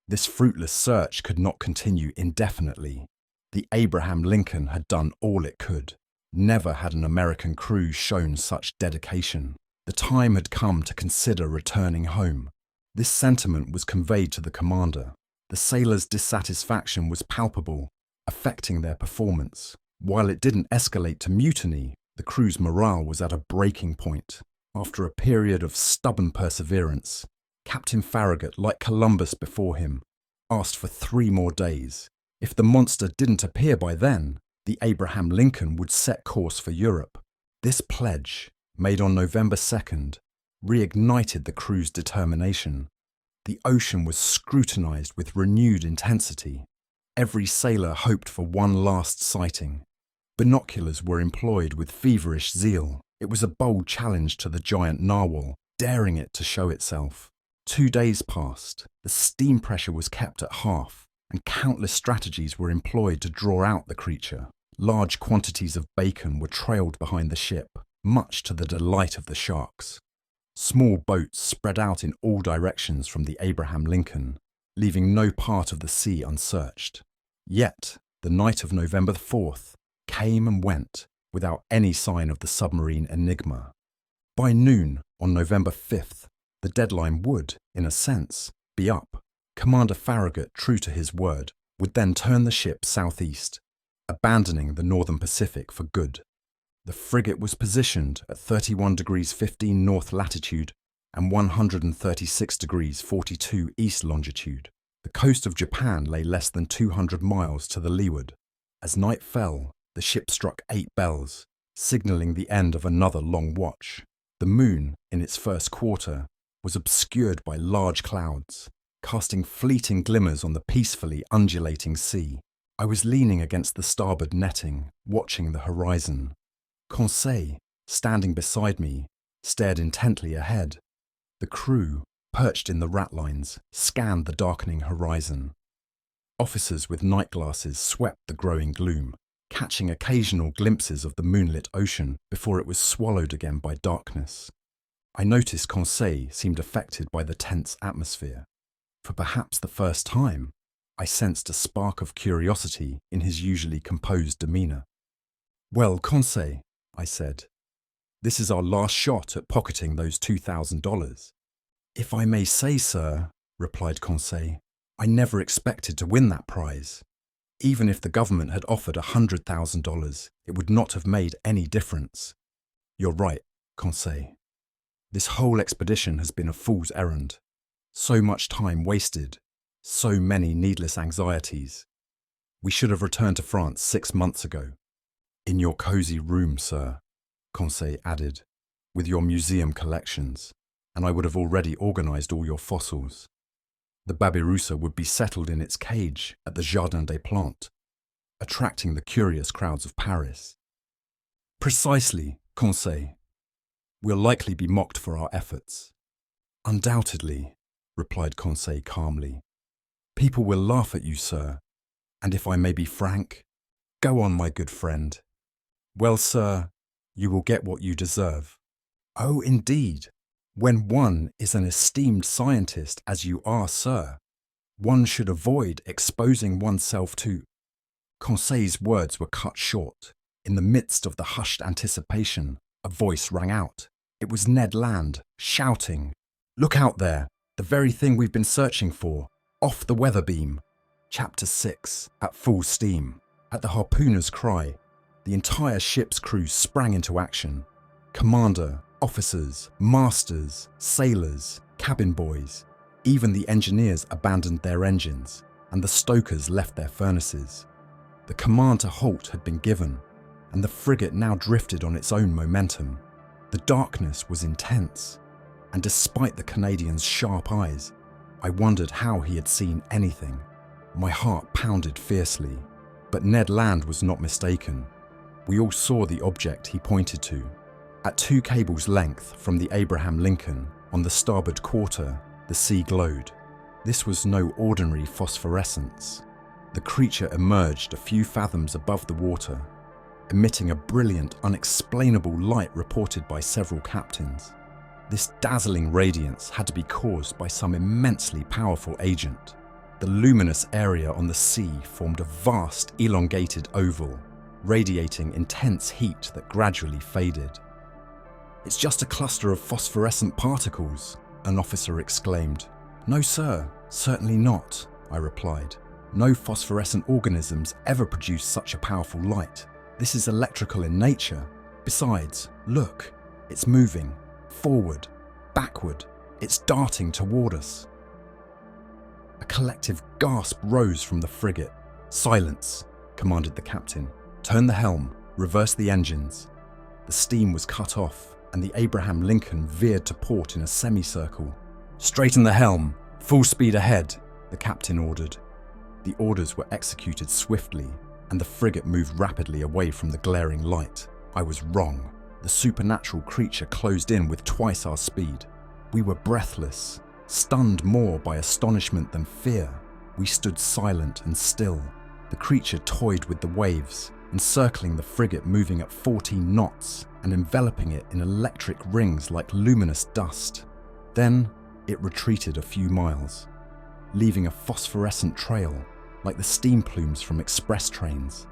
This fruitless search could not continue indefinitely. The Abraham Lincoln had done all it could. Never had an American crew shown such dedication. The time had come to consider returning home. This sentiment was conveyed to the commander. The sailors' dissatisfaction was palpable, affecting their performance. While it didn't escalate to mutiny, the crew's morale was at a breaking point. After a period of stubborn perseverance, Captain Farragut, like Columbus before him, asked for 3 more days. If the monster didn't appear by then, the Abraham Lincoln would set course for Europe. This pledge, made on November 2nd, reignited the crew's determination. The ocean was scrutinized with renewed intensity. Every sailor hoped for one last sighting. Binoculars were employed with feverish zeal. It was a bold challenge to the giant narwhal, daring it to show itself. 2 days passed, the steam pressure was kept at half, and countless strategies were employed to draw out the creature. Large quantities of bacon were trailed behind the ship, much to the delight of the sharks. Small boats spread out in all directions from the Abraham Lincoln, leaving no part of the sea unsearched. Yet, the night of November 4th came and went without any sign of the submarine Enigma. By noon on November 5th, the deadline would, in a sense, be up. Commander Farragut, true to his word, would then turn the ship southeast, abandoning the northern Pacific for good. The frigate was positioned at 31 degrees 15 north latitude and 136 degrees 42 east longitude. The coast of Japan lay less than 200 miles to the leeward. As night fell, the ship struck 8 bells, signaling the end of another long watch. The moon, in its first quarter, was obscured by large clouds, casting fleeting glimmers on the peacefully undulating sea. I was leaning against the starboard netting, watching the horizon. Conseil, standing beside me, stared intently ahead. The crew, perched in the ratlines, scanned the darkening horizon. Officers with night glasses swept the growing gloom, catching occasional glimpses of the moonlit ocean before it was swallowed again by darkness. I noticed Conseil seemed affected by the tense atmosphere. For perhaps the first time, I sensed a spark of curiosity in his usually composed demeanour. "Well, Conseil," I said, "this is our last shot at pocketing those $2,000. "If I may say, sir," replied Conseil, "I never expected to win that prize. Even if the government had offered $100,000, it would not have made any difference." "You're right, Conseil. This whole expedition has been a fool's errand. So much time wasted, so many needless anxieties. We should have returned to France 6 months ago." "In your cosy room, sir," Conseil added, "with your museum collections, and I would have already organised all your fossils. The Babirusa would be settled in its cage at the Jardin des Plantes, attracting the curious crowds of Paris." "Precisely, Conseil. We'll likely be mocked for our efforts." "Undoubtedly," replied Conseil calmly. "People will laugh at you, sir, and if I may be frank, go on, my good friend." "Well, sir, you will get what you deserve." "Oh, indeed. When one is an esteemed scientist, as you are, sir, one should avoid exposing oneself to—" Conseil's words were cut short. In the midst of the hushed anticipation, a voice rang out. It was Ned Land, shouting, "Look out there! The very thing we've been searching for! Off the weather beam!" Chapter 6. At full steam. At the harpooner's cry, the entire ship's crew sprang into action. Commander, officers, masters, sailors, cabin boys. Even the engineers abandoned their engines, and the stokers left their furnaces. The command to halt had been given, and the frigate now drifted on its own momentum. The darkness was intense, and despite the Canadian's sharp eyes, I wondered how he had seen anything. My heart pounded fiercely, but Ned Land was not mistaken. We all saw the object he pointed to. At 2 cables' length from the Abraham Lincoln, on the starboard quarter, the sea glowed. This was no ordinary phosphorescence. The creature emerged a few fathoms above the water, emitting a brilliant, unexplainable light reported by several captains. This dazzling radiance had to be caused by some immensely powerful agent. The luminous area on the sea formed a vast, elongated oval, radiating intense heat that gradually faded. "It's just a cluster of phosphorescent particles," an officer exclaimed. "No, sir, certainly not," I replied. "No phosphorescent organisms ever produce such a powerful light. This is electrical in nature. Besides, look, it's moving. Forward, backward, it's darting toward us." A collective gasp rose from the frigate. "Silence," commanded the captain. "Turn the helm, reverse the engines." The steam was cut off, and the Abraham Lincoln veered to port in a semicircle. "Straighten the helm, full speed ahead," the captain ordered. The orders were executed swiftly, and the frigate moved rapidly away from the glaring light. I was wrong. The supernatural creature closed in with twice our speed. We were breathless, stunned more by astonishment than fear. We stood silent and still. The creature toyed with the waves, encircling the frigate, moving at 14 knots and enveloping it in electric rings like luminous dust. Then it retreated a few miles, leaving a phosphorescent trail like the steam plumes from express trains.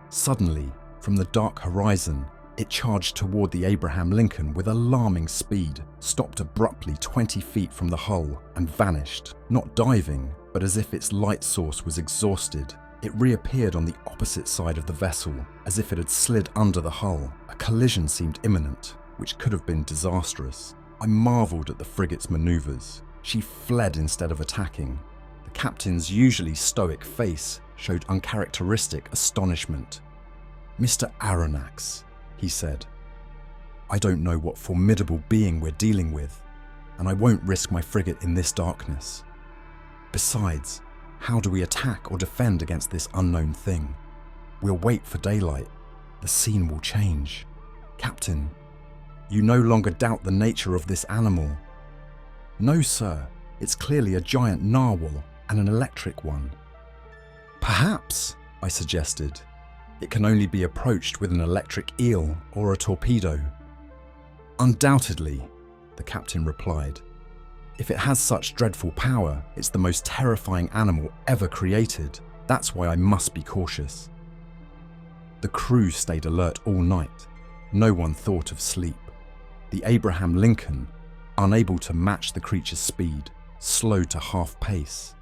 Suddenly, from the dark horizon, it charged toward the Abraham Lincoln with alarming speed, stopped abruptly 20 feet from the hull, and vanished, not diving, but as if its light source was exhausted. It reappeared on the opposite side of the vessel, as if it had slid under the hull. A collision seemed imminent, which could have been disastrous. I marveled at the frigate's maneuvers. She fled instead of attacking. The captain's usually stoic face showed uncharacteristic astonishment. "Mr. Aronnax," he said. "I don't know what formidable being we're dealing with, and I won't risk my frigate in this darkness. Besides, how do we attack or defend against this unknown thing? We'll wait for daylight. The scene will change. Captain, you no longer doubt the nature of this animal." "No, sir. It's clearly a giant narwhal, and an electric one." "Perhaps," I suggested, "it can only be approached with an electric eel or a torpedo." "Undoubtedly," the captain replied. "If it has such dreadful power, it's the most terrifying animal ever created. That's why I must be cautious." The crew stayed alert all night. No one thought of sleep. The Abraham Lincoln, unable to match the creature's speed, slowed to half pace.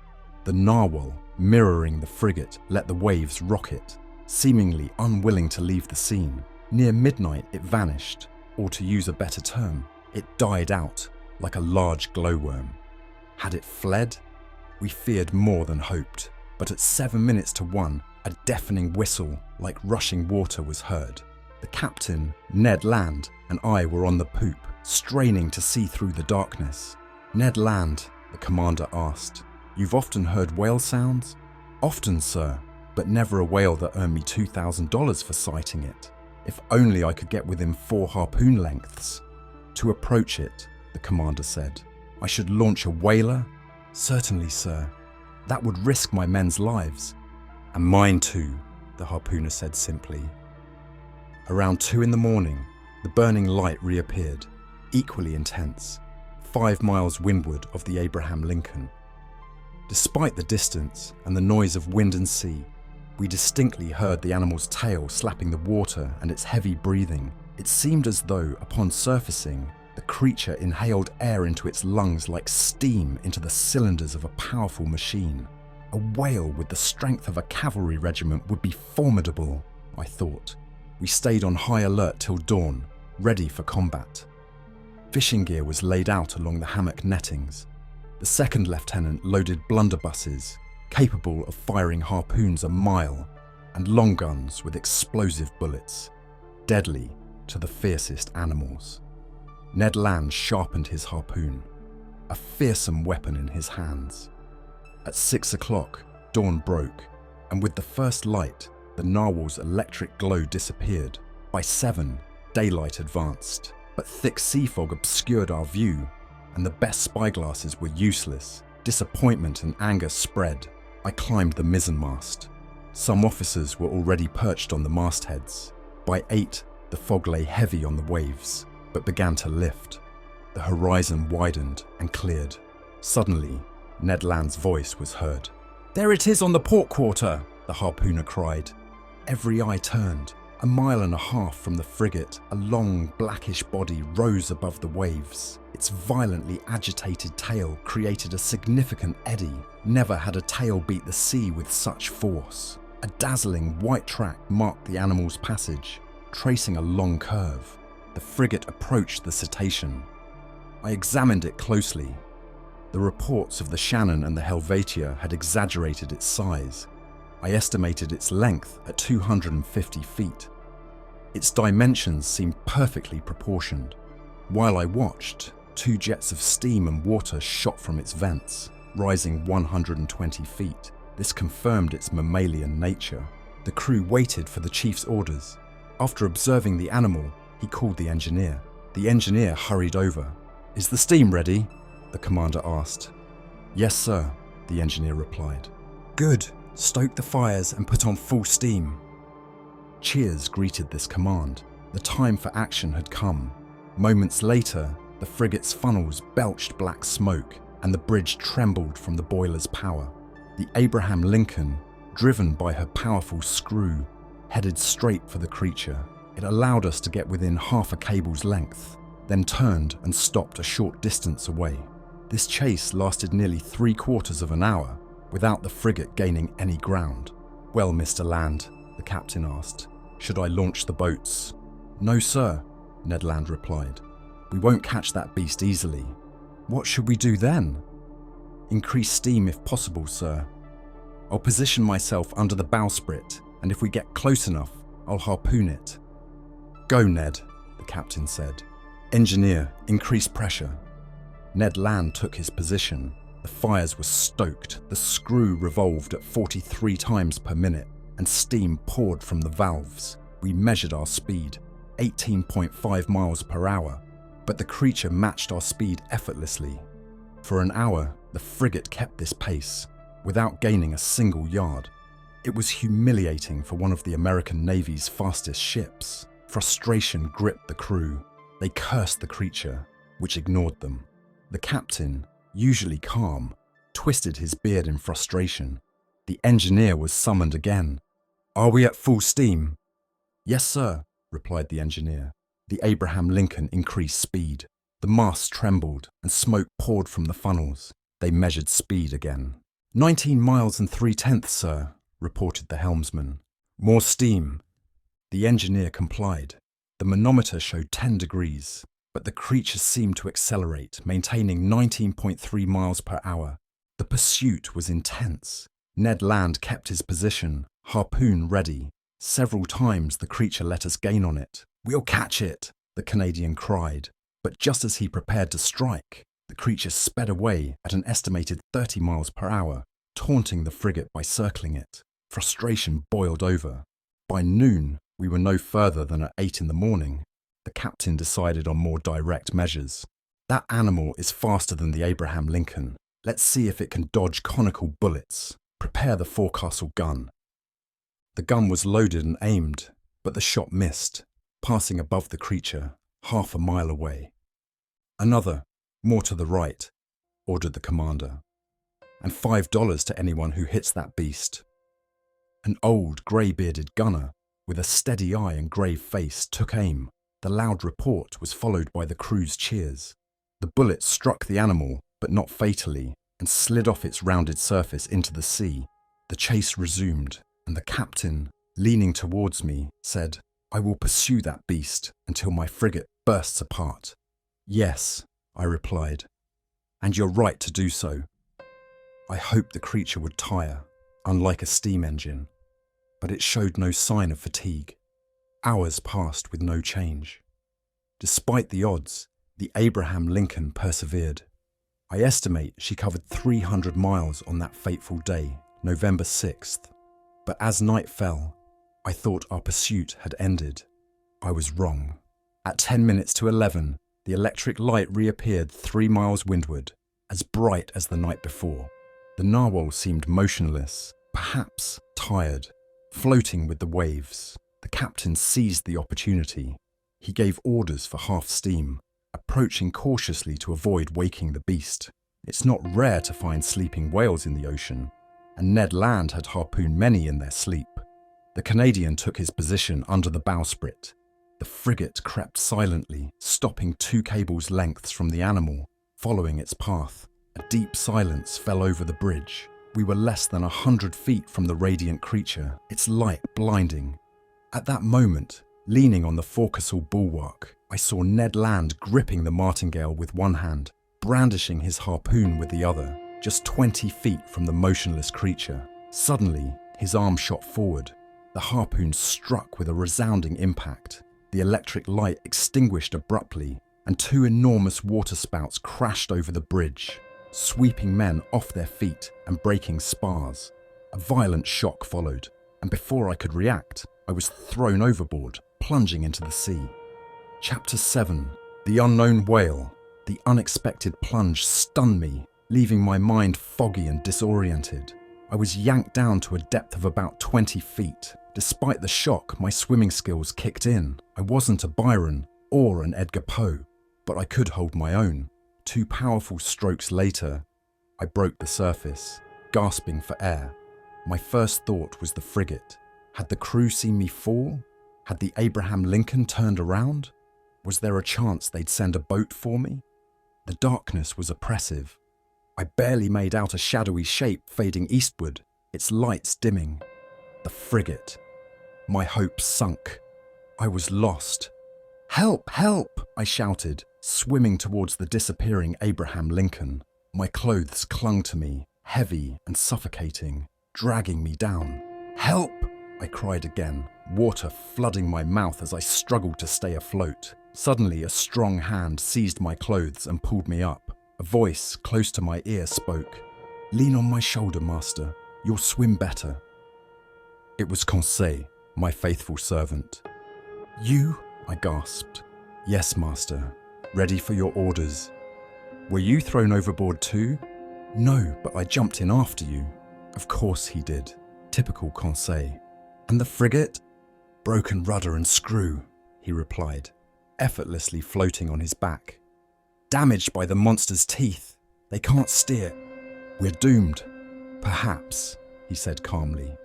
The narwhal, mirroring the frigate, let the waves rock it, seemingly unwilling to leave the scene. Near midnight it vanished, or to use a better term, it died out like a large glowworm. Had it fled? We feared more than hoped, but at 7 minutes to 1, a deafening whistle like rushing water was heard. The captain, Ned Land, and I were on the poop, straining to see through the darkness. "Ned Land," the commander asked, "you've often heard whale sounds?" "Often, sir, but never a whale that earned me $2,000 for sighting it. If only I could get within 4 harpoon lengths." "To approach it," the commander said, "I should launch a whaler?" "Certainly, sir. That would risk my men's lives." "And mine too," the harpooner said simply. Around 2 in the morning, the burning light reappeared, equally intense, 5 miles windward of the Abraham Lincoln. Despite the distance and the noise of wind and sea, we distinctly heard the animal's tail slapping the water and its heavy breathing. It seemed as though, upon surfacing, the creature inhaled air into its lungs like steam into the cylinders of a powerful machine. A whale with the strength of a cavalry regiment would be formidable, I thought. We stayed on high alert till dawn, ready for combat. Fishing gear was laid out along the hammock nettings. The second lieutenant loaded blunderbusses, capable of firing harpoons a mile, and long guns with explosive bullets, deadly to the fiercest animals. Ned Land sharpened his harpoon, a fearsome weapon in his hands. At 6 o'clock, dawn broke, and with the first light, the narwhal's electric glow disappeared. By 7, daylight advanced, but thick sea fog obscured our view, and the best spyglasses were useless. Disappointment and anger spread. I climbed the mizzenmast. Some officers were already perched on the mastheads. By 8, the fog lay heavy on the waves, but began to lift. The horizon widened and cleared. Suddenly, Ned Land's voice was heard. "There it is on the port quarter," the harpooner cried. Every eye turned. 1.5 miles from the frigate, a long, blackish body rose above the waves. Its violently agitated tail created a significant eddy. Never had a tail beat the sea with such force. A dazzling white track marked the animal's passage, tracing a long curve. The frigate approached the cetacean. I examined it closely. The reports of the Shannon and the Helvetia had exaggerated its size. I estimated its length at 250 feet. Its dimensions seemed perfectly proportioned. While I watched, 2 jets of steam and water shot from its vents, rising 120 feet. This confirmed its mammalian nature. The crew waited for the chief's orders. After observing the animal, he called the engineer. The engineer hurried over. "Is the steam ready?" the commander asked. "Yes, sir," the engineer replied. "Good. Stoke the fires and put on full steam." Cheers greeted this command. The time for action had come. Moments later, the frigate's funnels belched black smoke, and the bridge trembled from the boiler's power. The Abraham Lincoln, driven by her powerful screw, headed straight for the creature. It allowed us to get within half a cable's length, then turned and stopped a short distance away. This chase lasted nearly 3/4 of an hour, without the frigate gaining any ground. "Well, Mr. Land," the captain asked, "should I launch the boats?" "No, sir," Ned Land replied. "We won't catch that beast easily." "What should we do then?" "Increase steam if possible, sir. I'll position myself under the bowsprit, and if we get close enough, I'll harpoon it." "Go, Ned," the captain said. "Engineer, increase pressure." Ned Land took his position. The fires were stoked, the screw revolved at 43 times per minute, and steam poured from the valves. We measured our speed, 18.5 miles per hour, but the creature matched our speed effortlessly. For an hour, the frigate kept this pace, without gaining a single yard. It was humiliating for one of the American Navy's fastest ships. Frustration gripped the crew. They cursed the creature, which ignored them. The captain, usually calm, twisted his beard in frustration. The engineer was summoned again. "Are we at full steam?" "Yes, sir," replied the engineer. The Abraham Lincoln increased speed. The masts trembled and smoke poured from the funnels. They measured speed again. 19 miles and 3/10, sir," reported the helmsman. "More steam." The engineer complied. The manometer showed 10 degrees. But the creature seemed to accelerate, maintaining 19.3 miles per hour. The pursuit was intense. Ned Land kept his position, harpoon ready. Several times the creature let us gain on it. "We'll catch it," the Canadian cried. But just as he prepared to strike, the creature sped away at an estimated 30 miles per hour, taunting the frigate by circling it. Frustration boiled over. By noon, we were no further than at 8 in the morning. The captain decided on more direct measures. "That animal is faster than the Abraham Lincoln. Let's see if it can dodge conical bullets. Prepare the forecastle gun." The gun was loaded and aimed, but the shot missed, passing above the creature, half a mile away. "Another, more to the right," ordered the commander. "And $5 to anyone who hits that beast." An old, grey-bearded gunner, with a steady eye and grave face, took aim. The loud report was followed by the crew's cheers. The bullet struck the animal, but not fatally, and slid off its rounded surface into the sea. The chase resumed, and the captain, leaning towards me, said, "I will pursue that beast until my frigate bursts apart." "Yes," I replied, "and you're right to do so." I hoped the creature would tire, unlike a steam engine, but it showed no sign of fatigue. Hours passed with no change. Despite the odds, the Abraham Lincoln persevered. I estimate she covered 300 miles on that fateful day, November 6th. But as night fell, I thought our pursuit had ended. I was wrong. At 10 minutes to 11, the electric light reappeared 3 miles windward, as bright as the night before. The narwhal seemed motionless, perhaps tired, floating with the waves. The captain seized the opportunity. He gave orders for half steam, approaching cautiously to avoid waking the beast. It's not rare to find sleeping whales in the ocean, and Ned Land had harpooned many in their sleep. The Canadian took his position under the bowsprit. The frigate crept silently, stopping 2 cables' lengths from the animal, following its path. A deep silence fell over the bridge. We were less than 100 feet from the radiant creature, its light blinding. At that moment, leaning on the forecastle bulwark, I saw Ned Land gripping the martingale with one hand, brandishing his harpoon with the other, just 20 feet from the motionless creature. Suddenly, his arm shot forward. The harpoon struck with a resounding impact. The electric light extinguished abruptly, and 2 enormous waterspouts crashed over the bridge, sweeping men off their feet and breaking spars. A violent shock followed, and before I could react, I was thrown overboard, plunging into the sea. Chapter 7. The Unknown Whale. The unexpected plunge stunned me, leaving my mind foggy and disoriented. I was yanked down to a depth of about 20 feet. Despite the shock, my swimming skills kicked in. I wasn't a Byron or an Edgar Poe, but I could hold my own. 2 powerful strokes later, I broke the surface, gasping for air. My first thought was the frigate. Had the crew seen me fall? Had the Abraham Lincoln turned around? Was there a chance they'd send a boat for me? The darkness was oppressive. I barely made out a shadowy shape fading eastward, its lights dimming. The frigate. My hopes sunk. I was lost. "Help! Help!" I shouted, swimming towards the disappearing Abraham Lincoln. My clothes clung to me, heavy and suffocating, dragging me down. "Help!" I cried again, water flooding my mouth as I struggled to stay afloat. Suddenly, a strong hand seized my clothes and pulled me up. A voice close to my ear spoke. "Lean on my shoulder, master. You'll swim better." It was Conseil, my faithful servant. "You?" I gasped. "Yes, master. Ready for your orders." "Were you thrown overboard too?" "No, but I jumped in after you." "Of course he did. Typical Conseil." "And the frigate?" "Broken rudder and screw," he replied, effortlessly floating on his back. "Damaged by the monster's teeth. They can't steer." "We're doomed." "Perhaps," he said calmly.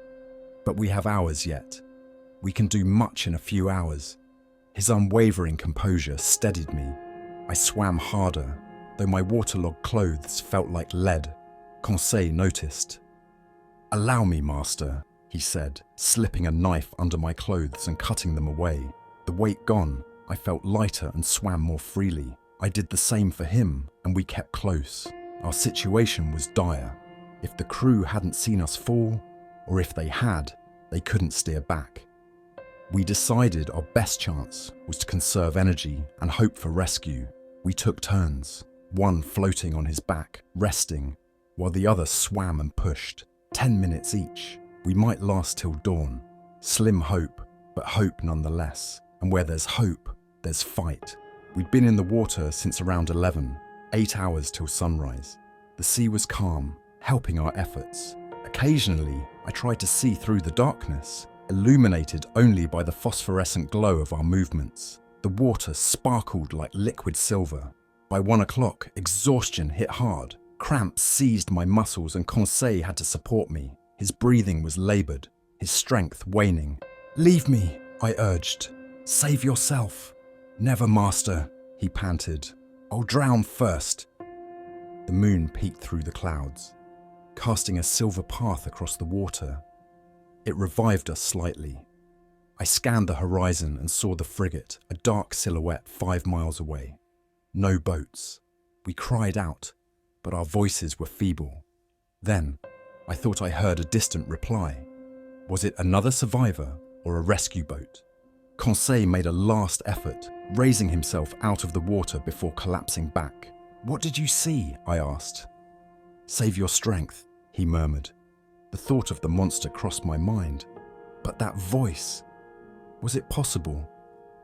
"But we have hours yet. We can do much in a few hours." His unwavering composure steadied me. I swam harder, though my waterlogged clothes felt like lead. Conseil noticed. "Allow me, master," he said, slipping a knife under my clothes and cutting them away. The weight gone, I felt lighter and swam more freely. I did the same for him, and we kept close. Our situation was dire. If the crew hadn't seen us fall, or if they had, they couldn't steer back. We decided our best chance was to conserve energy and hope for rescue. We took turns, one floating on his back, resting, while the other swam and pushed. 10 minutes each. We might last till dawn. Slim hope, but hope nonetheless. And where there's hope, there's fight. We'd been in the water since around 11, 8 hours till sunrise. The sea was calm, helping our efforts. Occasionally, I tried to see through the darkness, illuminated only by the phosphorescent glow of our movements. The water sparkled like liquid silver. By 1 o'clock, exhaustion hit hard. Cramps seized my muscles and Conseil had to support me. His breathing was laboured, his strength waning. "Leave me," I urged. "Save yourself." "Never, master," he panted. "I'll drown first." The moon peeked through the clouds, casting a silver path across the water. It revived us slightly. I scanned the horizon and saw the frigate, a dark silhouette 5 miles away. No boats. We cried out, but our voices were feeble. Then, I thought I heard a distant reply. Was it another survivor or a rescue boat? Conseil made a last effort, raising himself out of the water before collapsing back. "What did you see?" I asked. "Save your strength," he murmured. The thought of the monster crossed my mind. But that voice, was it possible?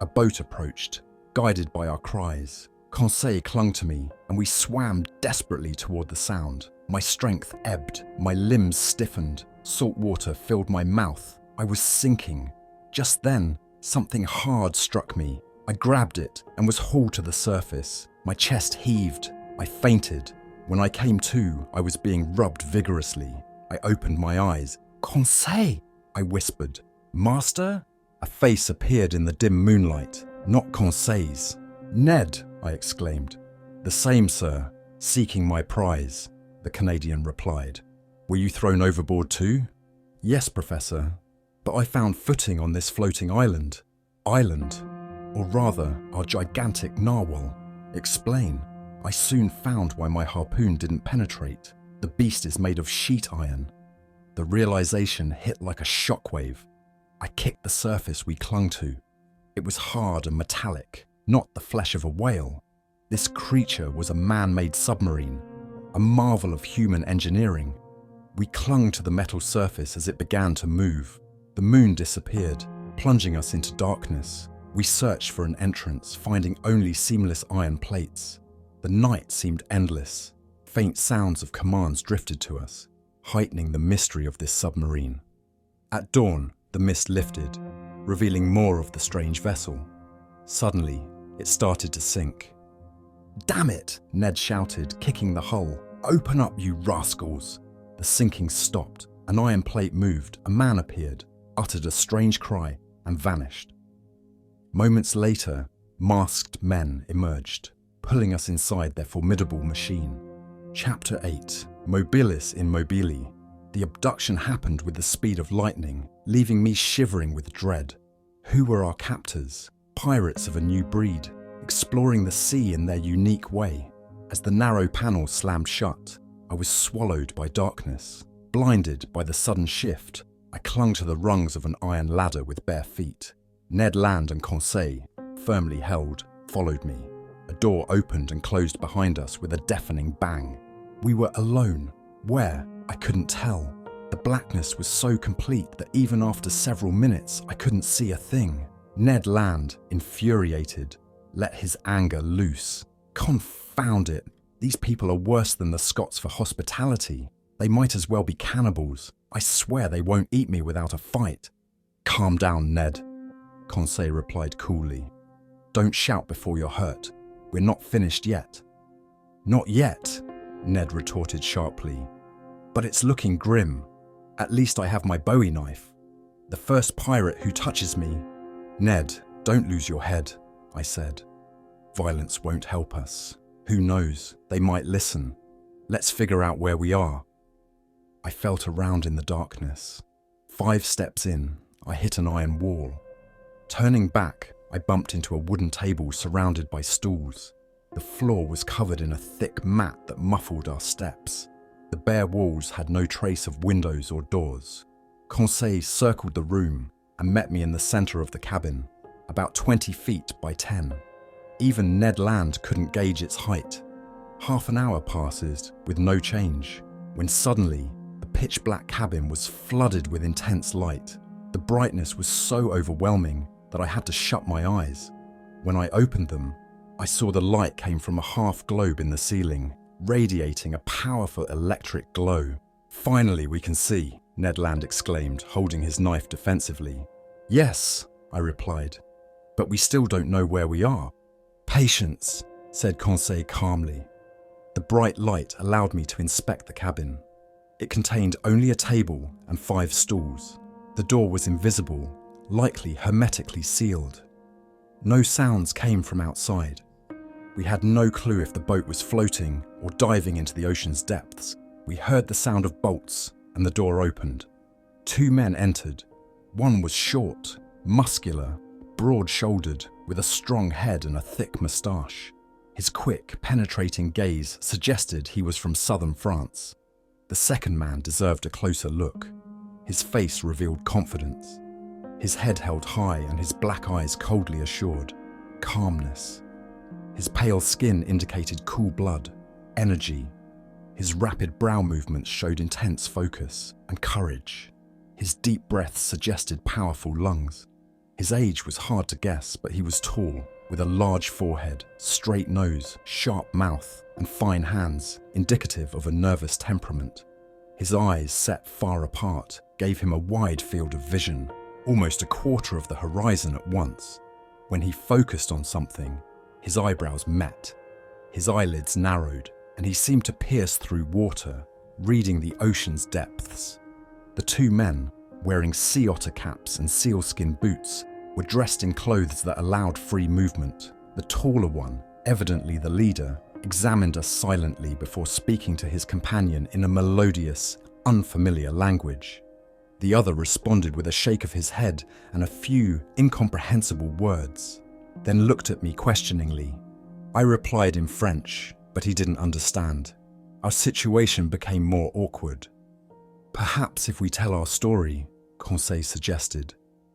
A boat approached, guided by our cries. Conseil clung to me, and we swam desperately toward the sound. My strength ebbed, my limbs stiffened, salt water filled my mouth. I was sinking. Just then, something hard struck me. I grabbed it and was hauled to the surface. My chest heaved. I fainted. When I came to, I was being rubbed vigorously. I opened my eyes. "Conseil!" I whispered. "Master?" A face appeared in the dim moonlight, not Conseil's. "Ned!" I exclaimed. "The same, sir, seeking my prize," the Canadian replied. "Were you thrown overboard too?" "Yes, Professor, but I found footing on this floating island." "Island? Or rather, our gigantic narwhal." "Explain." "I soon found why my harpoon didn't penetrate. The beast is made of sheet iron." The realization hit like a shockwave. I kicked the surface we clung to. It was hard and metallic, not the flesh of a whale. This creature was a man-made submarine, a marvel of human engineering. We clung to the metal surface as it began to move. The moon disappeared, plunging us into darkness. We searched for an entrance, finding only seamless iron plates. The night seemed endless. Faint sounds of commands drifted to us, heightening the mystery of this submarine. At dawn, the mist lifted, revealing more of the strange vessel. Suddenly, it started to sink. "Damn it!" Ned shouted, kicking the hull. "Open up, you rascals!" The sinking stopped. An iron plate moved. A man appeared, uttered a strange cry, and vanished. Moments later, masked men emerged, pulling us inside their formidable machine. Chapter 8. Mobilis in Mobili. The abduction happened with the speed of lightning, leaving me shivering with dread. Who were our captors? Pirates of a new breed, exploring the sea in their unique way. As the narrow panel slammed shut, I was swallowed by darkness. Blinded by the sudden shift, I clung to the rungs of an iron ladder with bare feet. Ned Land and Conseil, firmly held, followed me. A door opened and closed behind us with a deafening bang. We were alone. Where? I couldn't tell. The blackness was so complete that even after several minutes, I couldn't see a thing. Ned Land, infuriated, let his anger loose. Confound it! These people are worse than the Scots for hospitality. They might as well be cannibals. I swear they won't eat me without a fight. Calm down, Ned, Conseil replied coolly. Don't shout before you're hurt. We're not finished yet. Not yet, Ned retorted sharply. But it's looking grim. At least I have my Bowie knife. The first pirate who touches me... Ned, don't lose your head, I said. Violence won't help us. Who knows, they might listen. Let's figure out where we are. I felt around in the darkness. 5 steps in, I hit an iron wall. Turning back, I bumped into a wooden table surrounded by stools. The floor was covered in a thick mat that muffled our steps. The bare walls had no trace of windows or doors. Conseil circled the room and met me in the center of the cabin, about 20 feet by 10. Even Ned Land couldn't gauge its height. Half an hour passes with no change, when suddenly the pitch-black cabin was flooded with intense light. The brightness was so overwhelming that I had to shut my eyes. When I opened them, I saw the light came from a half globe in the ceiling, radiating a powerful electric glow. Finally, we can see, Ned Land exclaimed, holding his knife defensively. Yes, I replied, but we still don't know where we are. Patience, said Conseil calmly. The bright light allowed me to inspect the cabin. It contained only a table and 5 stools. The door was invisible, likely hermetically sealed. No sounds came from outside. We had no clue if the boat was floating or diving into the ocean's depths. We heard the sound of bolts and the door opened. 2 men entered. One was short, muscular, broad-shouldered, with a strong head and a thick moustache. His quick, penetrating gaze suggested he was from southern France. The second man deserved a closer look. His face revealed confidence. His head held high and his black eyes coldly assured. Calmness. His pale skin indicated cool blood, energy. His rapid brow movements showed intense focus and courage. His deep breaths suggested powerful lungs. His age was hard to guess, but he was tall, with a large forehead, straight nose, sharp mouth, and fine hands, indicative of a nervous temperament. His eyes, set far apart, gave him a wide field of vision, almost a quarter of the horizon at once. When he focused on something, his eyebrows met, his eyelids narrowed, and he seemed to pierce through water, reading the ocean's depths. The 2 men, wearing sea otter caps and sealskin boots, were dressed in clothes that allowed free movement. The taller one, evidently the leader, examined us silently before speaking to his companion in a melodious, unfamiliar language. The other responded with a shake of his head and a few incomprehensible words, then looked at me questioningly. I replied in French, but he didn't understand. Our situation became more awkward. Perhaps if we tell our story, Conseil suggested,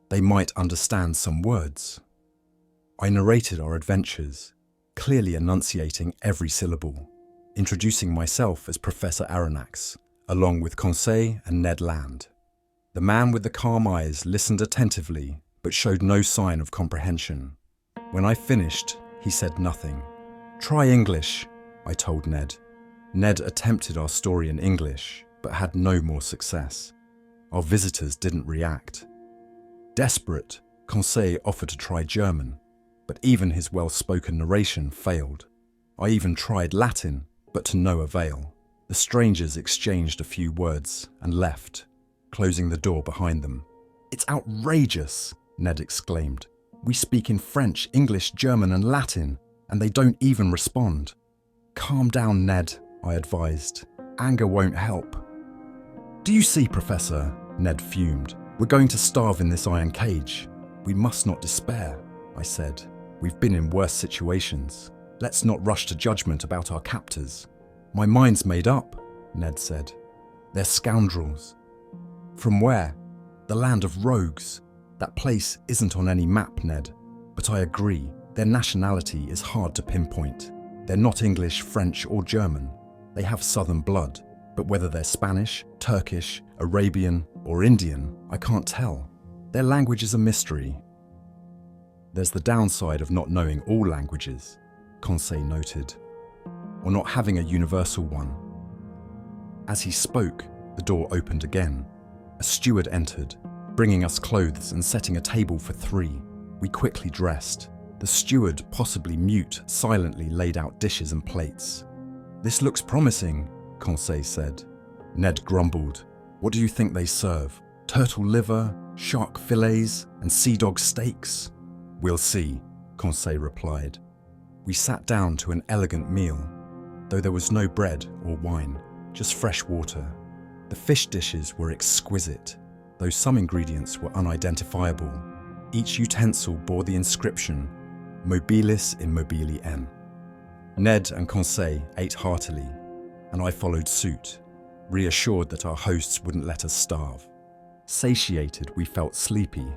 they might understand some words. I narrated our adventures, clearly enunciating every syllable, introducing myself as Professor Aronnax, along with Conseil and Ned Land. The man with the calm eyes listened attentively, but showed no sign of comprehension. When I finished, he said nothing. Try English, I told Ned. Ned attempted our story in English, but had no more success. Our visitors didn't react. Desperate, Conseil offered to try German, but even his well-spoken narration failed. I even tried Latin, but to no avail. The strangers exchanged a few words and left, closing the door behind them. It's outrageous, Ned exclaimed. We speak in French, English, German, and Latin, and they don't even respond. Calm down, Ned, I advised. Anger won't help. Do you see, Professor? Ned fumed. We're going to starve in this iron cage. We must not despair, I said. We've been in worse situations. Let's not rush to judgment about our captors. My mind's made up, Ned said. They're scoundrels. From where? The land of rogues. That place isn't on any map, Ned. But I agree, their nationality is hard to pinpoint. They're not English, French, or German. They have southern blood, but whether they're Spanish, Turkish, Arabian, or Indian, I can't tell. Their language is a mystery. There's the downside of not knowing all languages, Conseil noted, or not having a universal one. As he spoke, the door opened again. A steward entered, bringing us clothes and setting a table for 3. We quickly dressed. The steward, possibly mute, silently laid out dishes and plates. "This looks promising," Conseil said. Ned grumbled. "What do you think they serve? Turtle liver, shark fillets, and sea dog steaks?" "We'll see," Conseil replied. We sat down to an elegant meal, though there was no bread or wine, just fresh water. The fish dishes were exquisite, though some ingredients were unidentifiable. Each utensil bore the inscription, Mobilis in mobili N. Ned and Conseil ate heartily, and I followed suit, reassured that our hosts wouldn't let us starve. Satiated, we felt sleepy.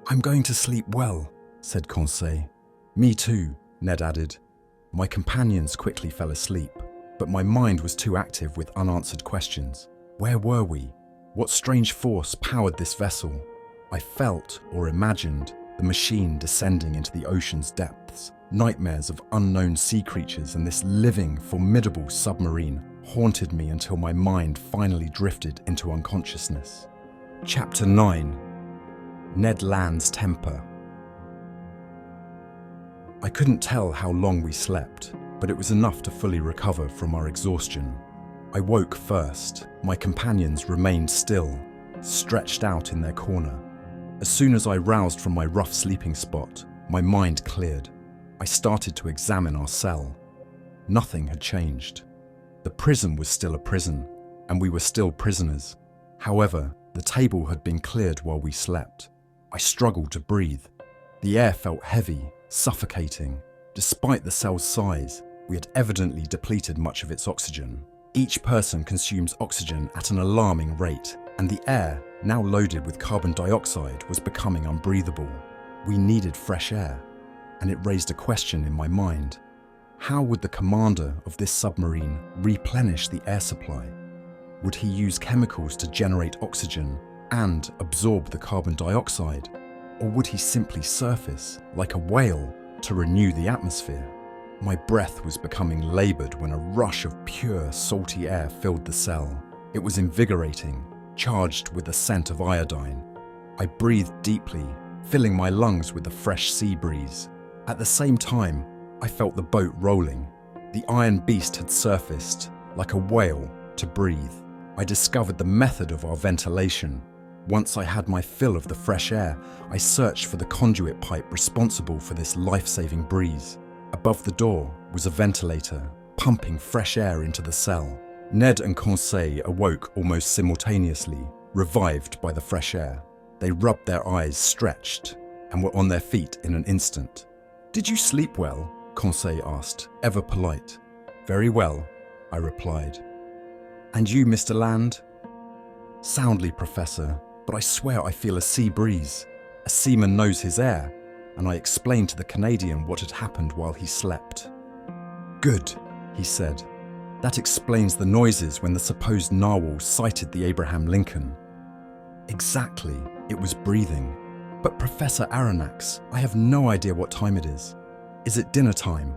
"I'm going to sleep well," said Conseil. "Me too," Ned added. My companions quickly fell asleep, but my mind was too active with unanswered questions. Where were we? What strange force powered this vessel? I felt, or imagined, the machine descending into the ocean's depths. Nightmares of unknown sea creatures and this living, formidable submarine haunted me until my mind finally drifted into unconsciousness. Chapter 9. Ned Land's Temper. I couldn't tell how long we slept, but it was enough to fully recover from our exhaustion. I woke first. My companions remained still, stretched out in their corner. As soon as I roused from my rough sleeping spot, my mind cleared. I started to examine our cell. Nothing had changed. The prison was still a prison, and we were still prisoners. However, the table had been cleared while we slept. I struggled to breathe. The air felt heavy, suffocating. Despite the cell's size, we had evidently depleted much of its oxygen. Each person consumes oxygen at an alarming rate, and the air, now loaded with carbon dioxide, was becoming unbreathable. We needed fresh air, and it raised a question in my mind. How would the commander of this submarine replenish the air supply? Would he use chemicals to generate oxygen and absorb the carbon dioxide? Or would he simply surface, like a whale, to renew the atmosphere? My breath was becoming laboured when a rush of pure, salty air filled the cell. It was invigorating, charged with the scent of iodine. I breathed deeply, filling my lungs with the fresh sea breeze. At the same time, I felt the boat rolling. The iron beast had surfaced, like a whale, to breathe. I discovered the method of our ventilation. Once I had my fill of the fresh air, I searched for the conduit pipe responsible for this life-saving breeze. Above the door was a ventilator, pumping fresh air into the cell. Ned and Conseil awoke almost simultaneously, revived by the fresh air. They rubbed their eyes, stretched, and were on their feet in an instant. "Did you sleep well?" Conseil asked, ever polite. "Very well," I replied. "And you, Mr. Land?" "Soundly, Professor, but I swear I feel a sea breeze. A seaman knows his air," and I explained to the Canadian what had happened while he slept. "Good," he said. "That explains the noises when the supposed narwhal sighted the Abraham Lincoln." "Exactly, it was breathing. But Professor Aronnax, I have no idea what time it is. Is it dinner time?"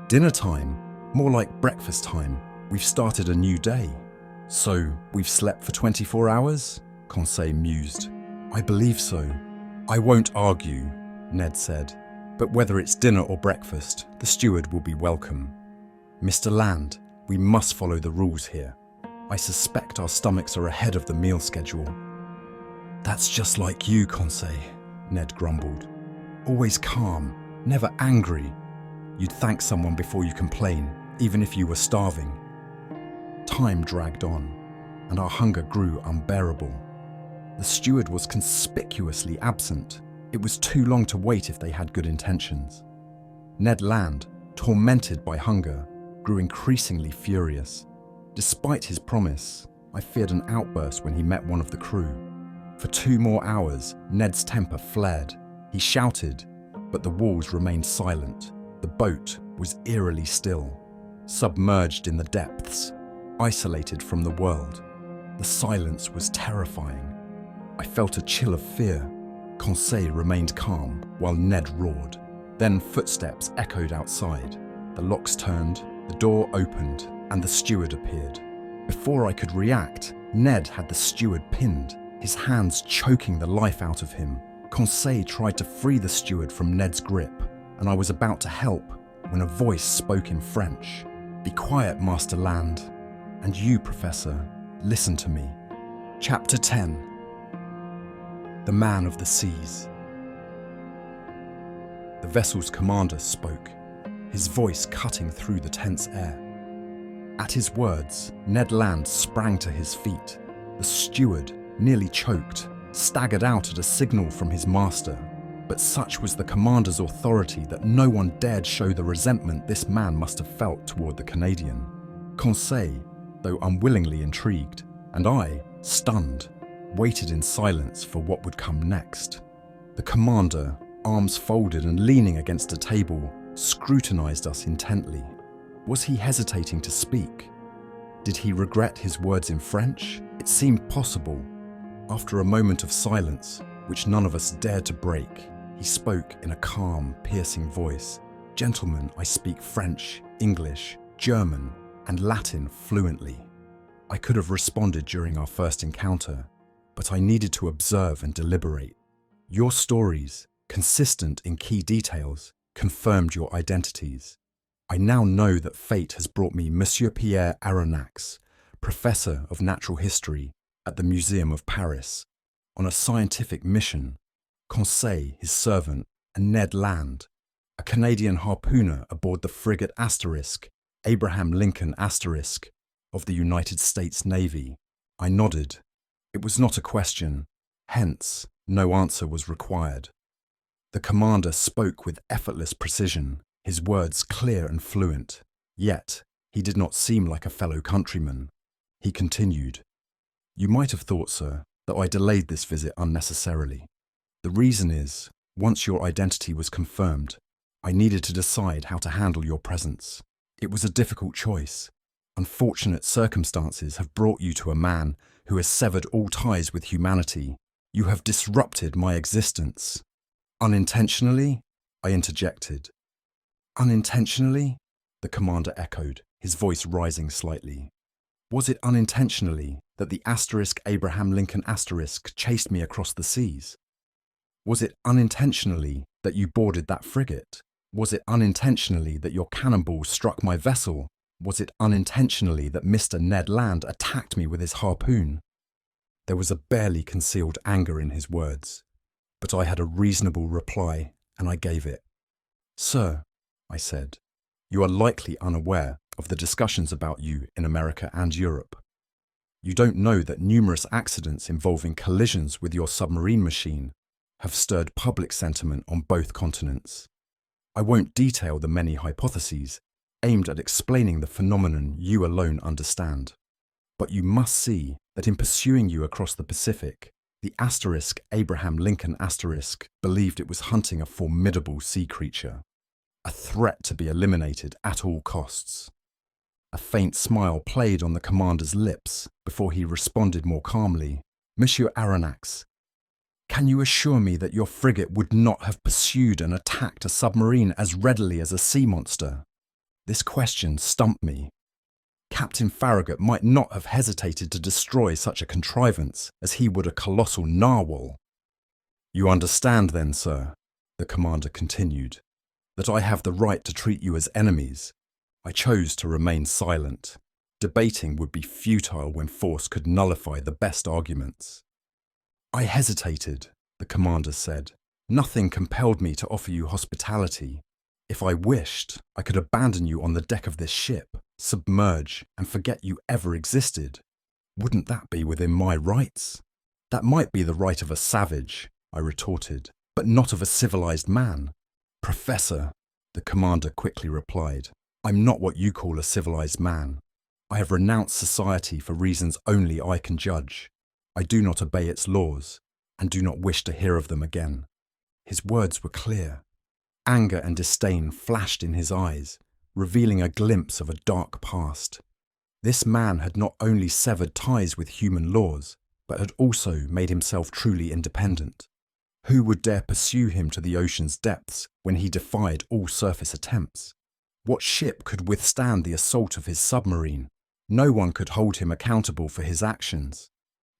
"Dinner time? More like breakfast time. We've started a new day." "So, we've slept for 24 hours? Conseil mused. "I believe so." "I won't argue," Ned said. "But whether it's dinner or breakfast, the steward will be welcome. Mr. Land, we must follow the rules here. I suspect our stomachs are ahead of the meal schedule." "That's just like you, Conseil," Ned grumbled. "Always calm, never angry. You'd thank someone before you complain, even if you were starving." Time dragged on, and our hunger grew unbearable. The steward was conspicuously absent. It was too long to wait if they had good intentions. Ned Land, tormented by hunger, grew increasingly furious. Despite his promise, I feared an outburst when he met one of the crew. For 2 more hours, Ned's temper flared. He shouted, but the walls remained silent. The boat was eerily still, submerged in the depths, isolated from the world. The silence was terrifying. I felt a chill of fear. Conseil remained calm while Ned roared. Then footsteps echoed outside. The locks turned, the door opened, and the steward appeared. Before I could react, Ned had the steward pinned, his hands choking the life out of him. Conseil tried to free the steward from Ned's grip, and I was about to help when a voice spoke in French. "Be quiet, Master Land. And you, Professor, listen to me." Chapter 10. The Man of the Seas. The vessel's commander spoke, his voice cutting through the tense air. At his words, Ned Land sprang to his feet. The steward, nearly choked, staggered out at a signal from his master. But such was the commander's authority that no one dared show the resentment this man must have felt toward the Canadian. Conseil, though unwillingly intrigued, and I, stunned, waited in silence for what would come next. The commander, arms folded and leaning against a table, scrutinized us intently. Was he hesitating to speak? Did he regret his words in French? It seemed possible. After a moment of silence, which none of us dared to break, he spoke in a calm, piercing voice. "Gentlemen, I speak French, English, German, and Latin fluently." I could have responded during our first encounter, but I needed to observe and deliberate. Your stories, consistent in key details, confirmed your identities. I now know that fate has brought me Monsieur Professor Aronnax, Professor of Natural History at the Museum of Paris, on a scientific mission, Conseil, his servant, and Ned Land, a Canadian harpooner aboard the frigate Asterisk, Abraham Lincoln Asterisk, of the United States Navy. I nodded. It was not a question, hence no answer was required. The commander spoke with effortless precision, his words clear and fluent, yet he did not seem like a fellow countryman. He continued, "You might have thought, sir, that I delayed this visit unnecessarily. The reason is, once your identity was confirmed, I needed to decide how to handle your presence. It was a difficult choice. Unfortunate circumstances have brought you to a man who has severed all ties with humanity. You have disrupted my existence." "Unintentionally?" I interjected. "Unintentionally?" the commander echoed, his voice rising slightly. "Was it unintentionally that the Asterisk Abraham Lincoln Asterisk chased me across the seas? Was it unintentionally that you boarded that frigate? Was it unintentionally that your cannonball struck my vessel? Was it unintentionally that Mr. Ned Land attacked me with his harpoon?" There was a barely concealed anger in his words, but I had a reasonable reply, and I gave it. "Sir," I said, "you are likely unaware of the discussions about you in America and Europe. You don't know that numerous accidents involving collisions with your submarine machine have stirred public sentiment on both continents. I won't detail the many hypotheses aimed at explaining the phenomenon you alone understand. But you must see that in pursuing you across the Pacific, the Asterisk Abraham Lincoln Asterisk believed it was hunting a formidable sea creature, a threat to be eliminated at all costs." A faint smile played on the commander's lips before he responded more calmly. "Monsieur Aronnax, can you assure me that your frigate would not have pursued and attacked a submarine as readily as a sea monster?" This question stumped me. Captain Farragut might not have hesitated to destroy such a contrivance as he would a colossal narwhal. "You understand then, sir," the commander continued, "that I have the right to treat you as enemies. I chose to remain silent. Debating would be futile when force could nullify the best arguments." "I hesitated," the commander said. "Nothing compelled me to offer you hospitality. If I wished, I could abandon you on the deck of this ship, submerge, and forget you ever existed. Wouldn't that be within my rights?" "That might be the right of a savage," I retorted, "but not of a civilized man." "Professor," the commander quickly replied, "I'm not what you call a civilized man. I have renounced society for reasons only I can judge. I do not obey its laws, and do not wish to hear of them again. His words were clear. Anger and disdain flashed in his eyes, revealing a glimpse of a dark past. This man had not only severed ties with human laws, but had also made himself truly independent. Who would dare pursue him to the ocean's depths when he defied all surface attempts? What ship could withstand the assault of his submarine? No one could hold him accountable for his actions.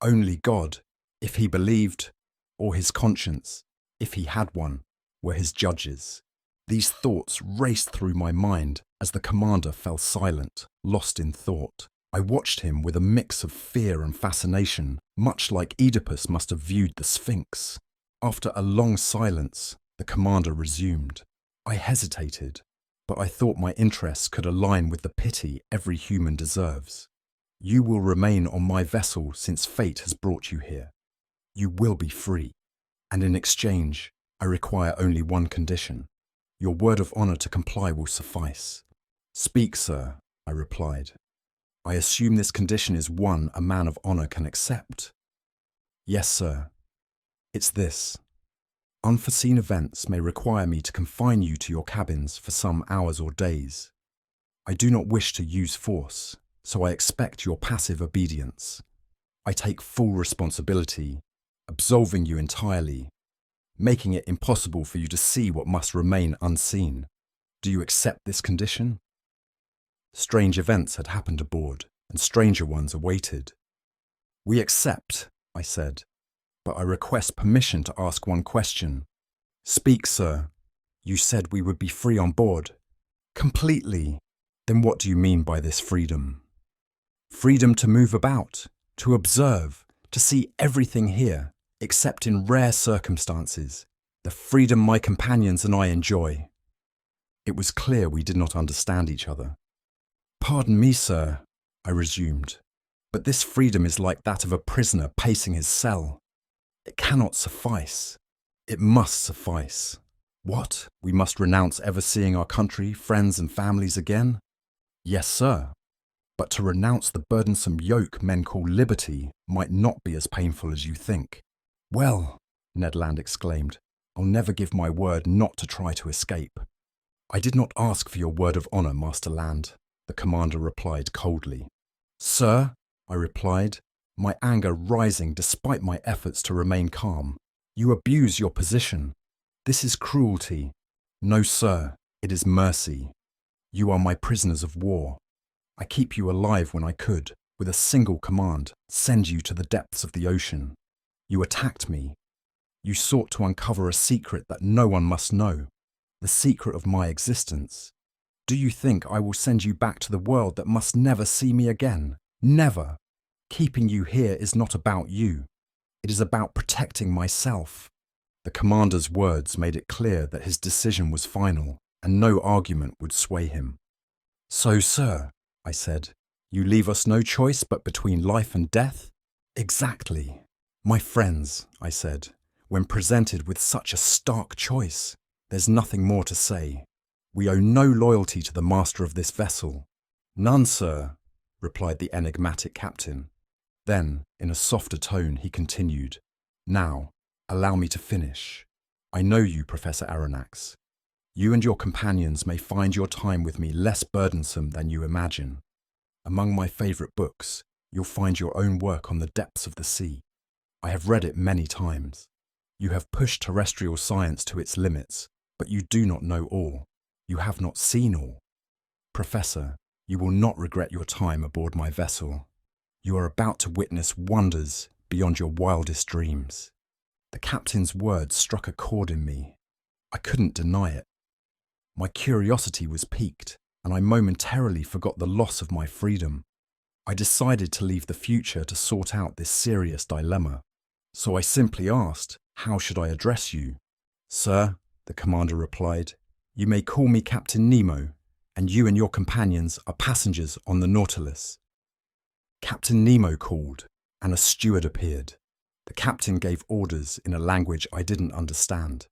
Only God, if he believed, or his conscience, if he had one, were his judges. These thoughts raced through my mind as the commander fell silent, lost in thought. I watched him with a mix of fear and fascination, much like Oedipus must have viewed the Sphinx. After a long silence, the commander resumed. I hesitated, but I thought my interests could align with the pity every human deserves. You will remain on my vessel since fate has brought you here. You will be free, and in exchange, I require only one condition. Your word of honor to comply will suffice. Speak, sir, I replied. I assume this condition is one a man of honor can accept. Yes, sir. It's this. Unforeseen events may require me to confine you to your cabins for some hours or days. I do not wish to use force, so I expect your passive obedience. I take full responsibility, absolving you entirely, making it impossible for you to see what must remain unseen. Do you accept this condition? Strange events had happened aboard, and stranger ones awaited. We accept, I said, but I request permission to ask one question. Speak, sir. You said we would be free on board. Completely. Then what do you mean by this freedom? Freedom to move about, to observe, to see everything here, except in rare circumstances, the freedom my companions and I enjoy. It was clear we did not understand each other. Pardon me, sir, I resumed, but this freedom is like that of a prisoner pacing his cell. It cannot suffice. It must suffice. What? We must renounce ever seeing our country, friends and families again? Yes, sir. But to renounce the burdensome yoke men call liberty might not be as painful as you think. Well, Ned Land exclaimed, I'll never give my word not to try to escape. I did not ask for your word of honor, Master Land, the commander replied coldly. Sir, I replied, my anger rising despite my efforts to remain calm. You abuse your position. This is cruelty. No, sir, it is mercy. You are my prisoners of war. I keep you alive when I could, with a single command, send you to the depths of the ocean. You attacked me. You sought to uncover a secret that no one must know, the secret of my existence. Do you think I will send you back to the world that must never see me again? Never. Keeping you here is not about you. It is about protecting myself. The commander's words made it clear that his decision was final, and no argument would sway him. So, sir, I said, you leave us no choice but between life and death? Exactly. My friends, I said, when presented with such a stark choice, there's nothing more to say. We owe no loyalty to the master of this vessel. None, sir, replied the enigmatic captain. Then, in a softer tone, he continued, Now, allow me to finish. I know you, Professor Aronnax. You and your companions may find your time with me less burdensome than you imagine. Among my favourite books, you'll find your own work on the depths of the sea. I have read it many times. You have pushed terrestrial science to its limits, but you do not know all. You have not seen all. Professor, you will not regret your time aboard my vessel. You are about to witness wonders beyond your wildest dreams. The captain's words struck a chord in me. I couldn't deny it. My curiosity was piqued, and I momentarily forgot the loss of my freedom. I decided to leave the future to sort out this serious dilemma. So I simply asked, how should I address you? Sir, the commander replied, you may call me Captain Nemo, and you and your companions are passengers on the Nautilus. Captain Nemo called, and a steward appeared. The captain gave orders in a language I didn't understand.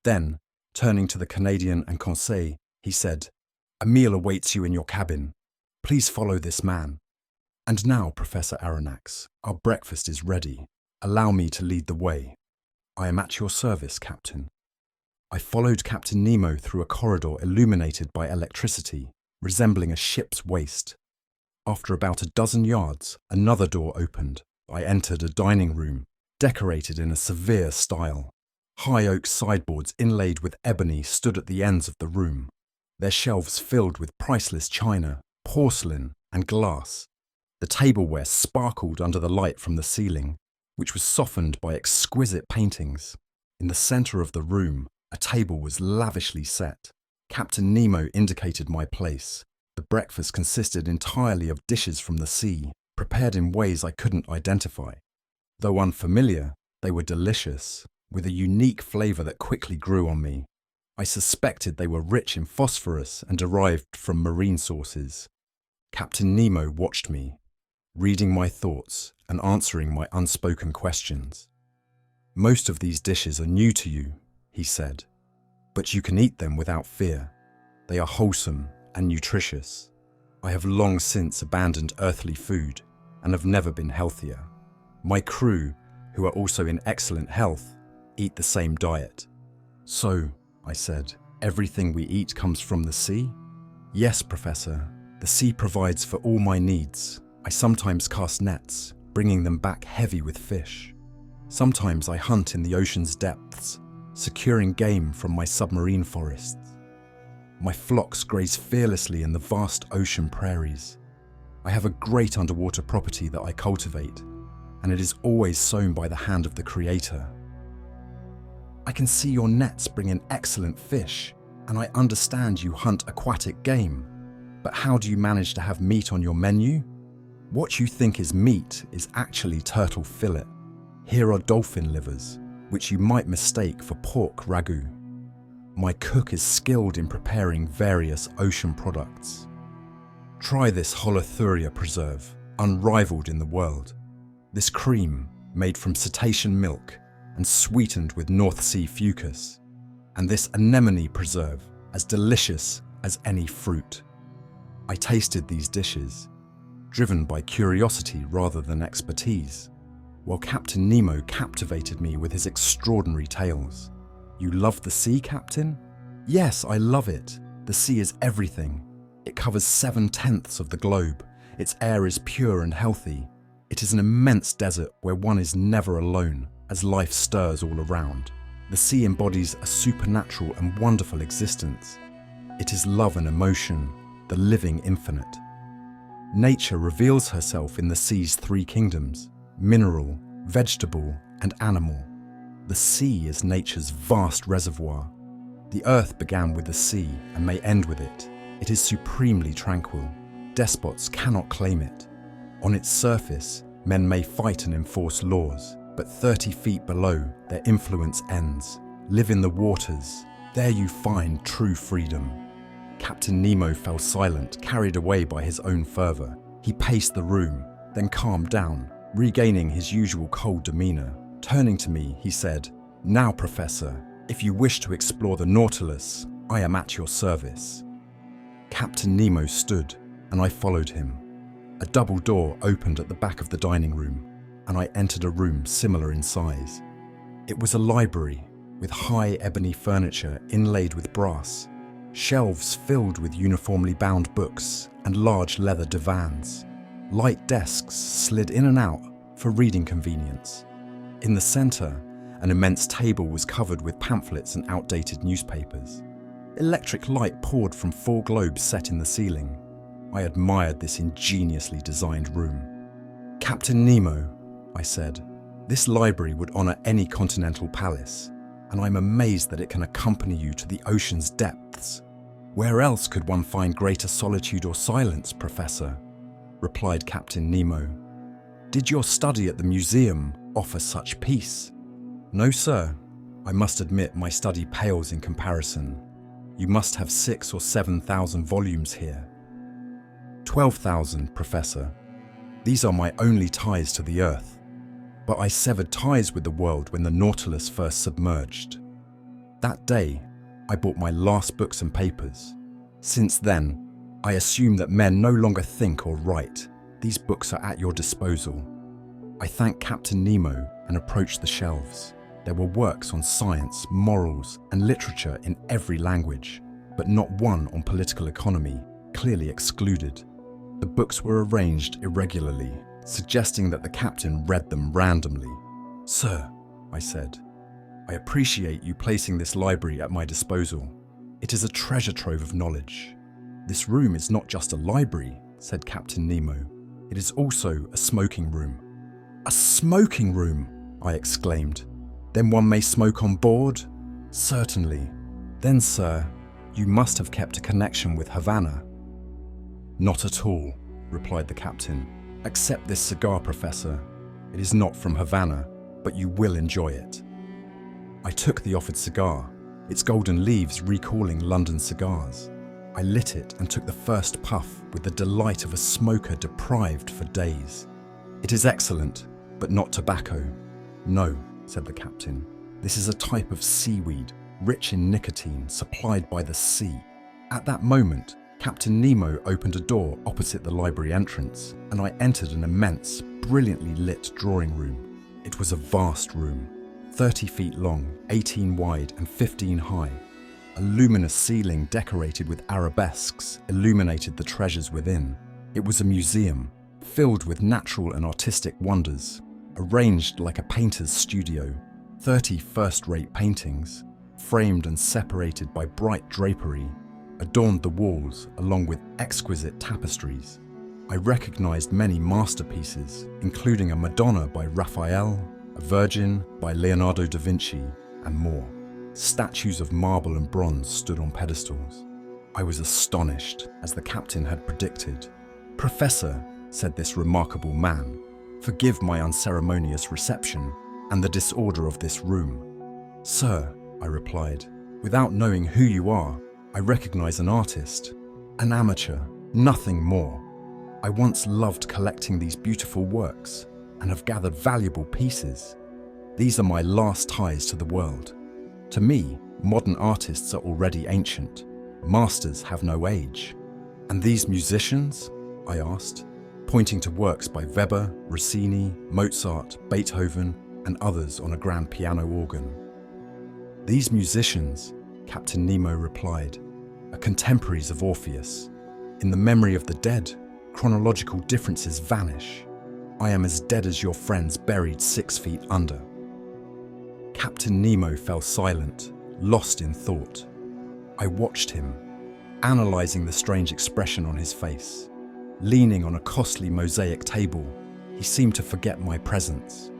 Then, turning to the Canadian and Conseil, he said, A meal awaits you in your cabin. Please follow this man. And now, Professor Aronnax, our breakfast is ready. Allow me to lead the way. "I am at your service, Captain." I followed Captain Nemo through a corridor illuminated by electricity, resembling a ship's waist. After about a dozen yards, another door opened. I entered a dining room, decorated in a severe style. High oak sideboards inlaid with ebony stood at the ends of the room, their shelves filled with priceless china, porcelain, and glass. The tableware sparkled under the light from the ceiling, which was softened by exquisite paintings. In the centre of the room, a table was lavishly set. Captain Nemo indicated my place. The breakfast consisted entirely of dishes from the sea, prepared in ways I couldn't identify. Though unfamiliar, they were delicious, with a unique flavour that quickly grew on me. I suspected they were rich in phosphorus and derived from marine sources. Captain Nemo watched me, reading my thoughts and answering my unspoken questions. "Most of these dishes are new to you," he said, "but you can eat them without fear. They are wholesome and nutritious. I have long since abandoned earthly food and have never been healthier. My crew, who are also in excellent health, eat the same diet." "So," I said, "everything we eat comes from the sea?" "Yes, Professor. The sea provides for all my needs. I sometimes cast nets, bringing them back heavy with fish. Sometimes I hunt in the ocean's depths, securing game from my submarine forests. My flocks graze fearlessly in the vast ocean prairies. I have a great underwater property that I cultivate, and it is always sown by the hand of the Creator. I can see your nets bring in excellent fish, and I understand you hunt aquatic game. But how do you manage to have meat on your menu? What you think is meat is actually turtle fillet. Here are dolphin livers, which you might mistake for pork ragu. My cook is skilled in preparing various ocean products. Try this Holothuria preserve, unrivaled in the world. This cream, made from cetacean milk and sweetened with North Sea fucus. And this anemone preserve, as delicious as any fruit." I tasted these dishes, driven by curiosity rather than expertise, while Captain Nemo captivated me with his extraordinary tales. "You love the sea, Captain?" "Yes, I love it. The sea is everything. It covers 7/10 of the globe. Its air is pure and healthy. It is an immense desert where one is never alone, as life stirs all around. The sea embodies a supernatural and wonderful existence. It is love and emotion, the living infinite. Nature reveals herself in the sea's three kingdoms: mineral, vegetable, and animal. The sea is nature's vast reservoir. The earth began with the sea and may end with it. It is supremely tranquil. Despots cannot claim it. On its surface, men may fight and enforce laws, but 30 feet below, their influence ends. Live in the waters. There you find true freedom." Captain Nemo fell silent, carried away by his own fervour. He paced the room, then calmed down, regaining his usual cold demeanour. Turning to me, he said, "Now, Professor, if you wish to explore the Nautilus, I am at your service." Captain Nemo stood, and I followed him. A double door opened at the back of the dining room, and I entered a room similar in size. It was a library, with high ebony furniture inlaid with brass, shelves filled with uniformly bound books, and large leather divans. Light desks slid in and out for reading convenience. In the centre, an immense table was covered with pamphlets and outdated newspapers. Electric light poured from 4 globes set in the ceiling. I admired this ingeniously designed room. "Captain Nemo," I said, "this library would honour any continental palace, and I'm amazed that it can accompany you to the ocean's depths." "Where else could one find greater solitude or silence, Professor?" replied Captain Nemo. "Did your study at the museum offer such peace?" "No, sir. I must admit my study pales in comparison. You must have 6,000 or 7,000 volumes here." 12,000, Professor. These are my only ties to the Earth. But I severed ties with the world when the Nautilus first submerged. That day, I bought my last books and papers. Since then, I assume that men no longer think or write. These books are at your disposal. I thanked Captain Nemo and approached the shelves. There were works on science, morals, and literature in every language, but not one on political economy, clearly excluded. The books were arranged irregularly, suggesting that the captain read them randomly. "Sir," I said, "I appreciate you placing this library at my disposal. It is a treasure trove of knowledge." "This room is not just a library," said Captain Nemo. "It is also a smoking room." "A smoking room!" I exclaimed. "Then one may smoke on board?" "Certainly." "Then, sir, you must have kept a connection with Havana." "Not at all," replied the captain. "Accept this cigar, Professor. It is not from Havana, but you will enjoy it." I took the offered cigar, its golden leaves recalling London cigars. I lit it and took the first puff with the delight of a smoker deprived for days. "It is excellent, but not tobacco." "No," said the captain. "This is a type of seaweed, rich in nicotine, supplied by the sea." At that moment, Captain Nemo opened a door opposite the library entrance, and I entered an immense, brilliantly lit drawing room. It was a vast room, 30 feet long, 18 wide, and 15 high. A luminous ceiling decorated with arabesques illuminated the treasures within. It was a museum, filled with natural and artistic wonders, arranged like a painter's studio. 30 first-rate paintings, framed and separated by bright drapery, adorned the walls along with exquisite tapestries. I recognized many masterpieces, including a Madonna by Raphael, a Virgin by Leonardo da Vinci, and more. Statues of marble and bronze stood on pedestals. I was astonished, as the captain had predicted. "Professor," said this remarkable man, "forgive my unceremonious reception and the disorder of this room." "Sir," I replied, "without knowing who you are, I recognize an artist, an amateur, nothing more. I once loved collecting these beautiful works and have gathered valuable pieces. These are my last ties to the world. To me, modern artists are already ancient. Masters have no age." "And these musicians?" I asked, pointing to works by Weber, Rossini, Mozart, Beethoven, and others on a grand piano organ. "These musicians," Captain Nemo replied, "are contemporaries of Orpheus. In the memory of the dead, chronological differences vanish. I am as dead as your friends buried 6 feet under." Captain Nemo fell silent, lost in thought. I watched him, analyzing the strange expression on his face. Leaning on a costly mosaic table, he seemed to forget my presence.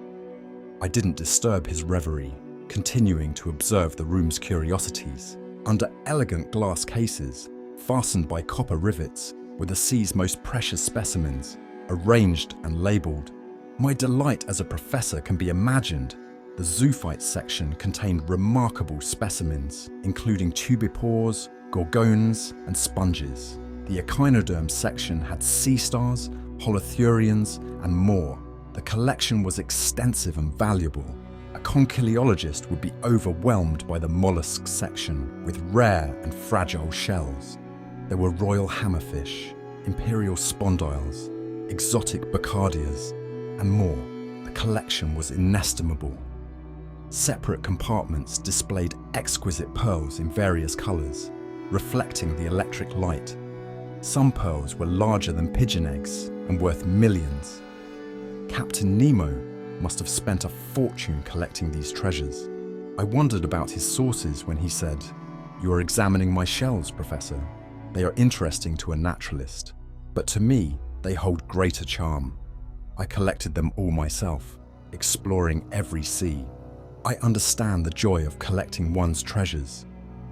I didn't disturb his reverie, continuing to observe the room's curiosities. Under elegant glass cases, fastened by copper rivets, were the sea's most precious specimens, arranged and labelled. My delight as a professor can be imagined. The zoophyte section contained remarkable specimens, including tubipores, gorgones, and sponges. The echinoderm section had sea stars, holothurians, and more. The collection was extensive and valuable. A conchiliologist would be overwhelmed by the mollusk section, with rare and fragile shells. There were royal hammerfish, imperial spondyles, exotic bacardias, and more. The collection was inestimable. Separate compartments displayed exquisite pearls in various colours, reflecting the electric light. Some pearls were larger than pigeon eggs and worth millions. Captain Nemo must have spent a fortune collecting these treasures. I wondered about his sources when he said, "You are examining my shells, Professor. They are interesting to a naturalist, but to me, they hold greater charm. I collected them all myself, exploring every sea. I understand the joy of collecting one's treasures.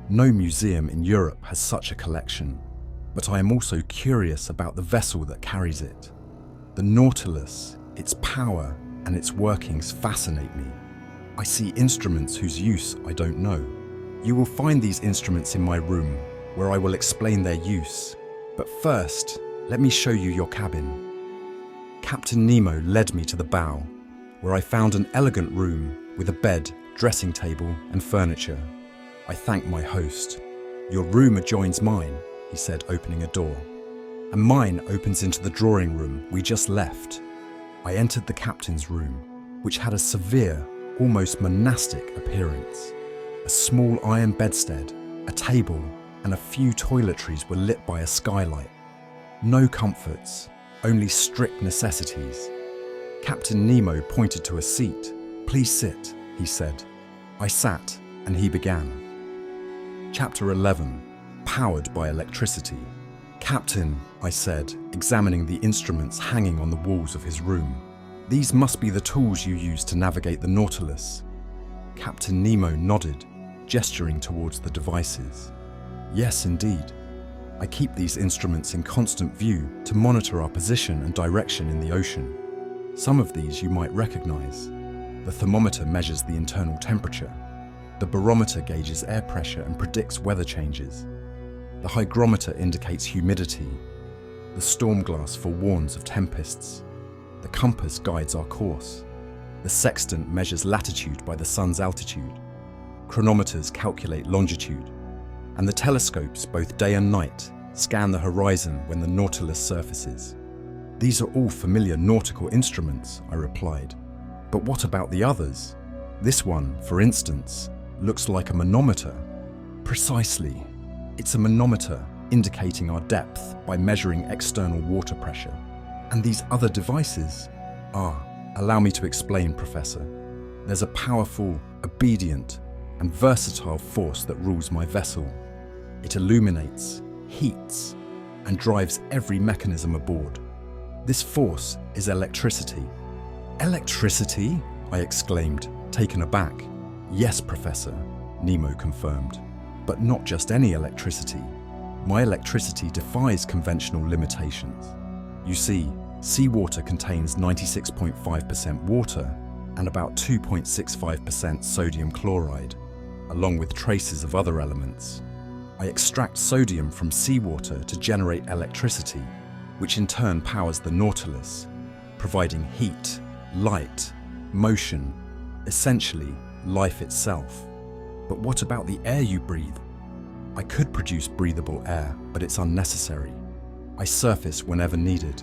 No museum in Europe has such a collection, but I am also curious about the vessel that carries it. The Nautilus, its power, and its workings fascinate me. I see instruments whose use I don't know. You will find these instruments in my room, where I will explain their use. But first, let me show you your cabin." Captain Nemo led me to the bow, where I found an elegant room with a bed, dressing table, and furniture. I thanked my host. "Your room adjoins mine," he said, opening a door. "And mine opens into the drawing room we just left." I entered the captain's room, which had a severe, almost monastic appearance. A small iron bedstead, a table, and a few toiletries were lit by a skylight. No comforts, only strict necessities. Captain Nemo pointed to a seat. "Please sit," he said. I sat, and he began. Chapter 11. Powered by electricity. "Captain," I said, examining the instruments hanging on the walls of his room. "These must be the tools you use to navigate the Nautilus." Captain Nemo nodded, gesturing towards the devices. "Yes, indeed. I keep these instruments in constant view to monitor our position and direction in the ocean. Some of these you might recognize. The thermometer measures the internal temperature. The barometer gauges air pressure and predicts weather changes. The hygrometer indicates humidity. The storm glass forewarns of tempests. The compass guides our course. The sextant measures latitude by the sun's altitude. Chronometers calculate longitude. And the telescopes, both day and night, scan the horizon when the Nautilus surfaces." "These are all familiar nautical instruments," I replied. "But what about the others? This one, for instance, looks like a manometer." "Precisely. It's a manometer indicating our depth by measuring external water pressure. And these other devices? Allow me to explain, Professor. There's a powerful, obedient, and versatile force that rules my vessel. It illuminates, heats, and drives every mechanism aboard. This force is electricity." "Electricity?" I exclaimed, taken aback. "Yes, Professor," Nemo confirmed. "But not just any electricity. My electricity defies conventional limitations. You see, seawater contains 96.5% water and about 2.65% sodium chloride, along with traces of other elements. I extract sodium from seawater to generate electricity, which in turn powers the Nautilus, providing heat, light, motion, essentially life itself. But what about the air you breathe? I could produce breathable air, but it's unnecessary. I surface whenever needed.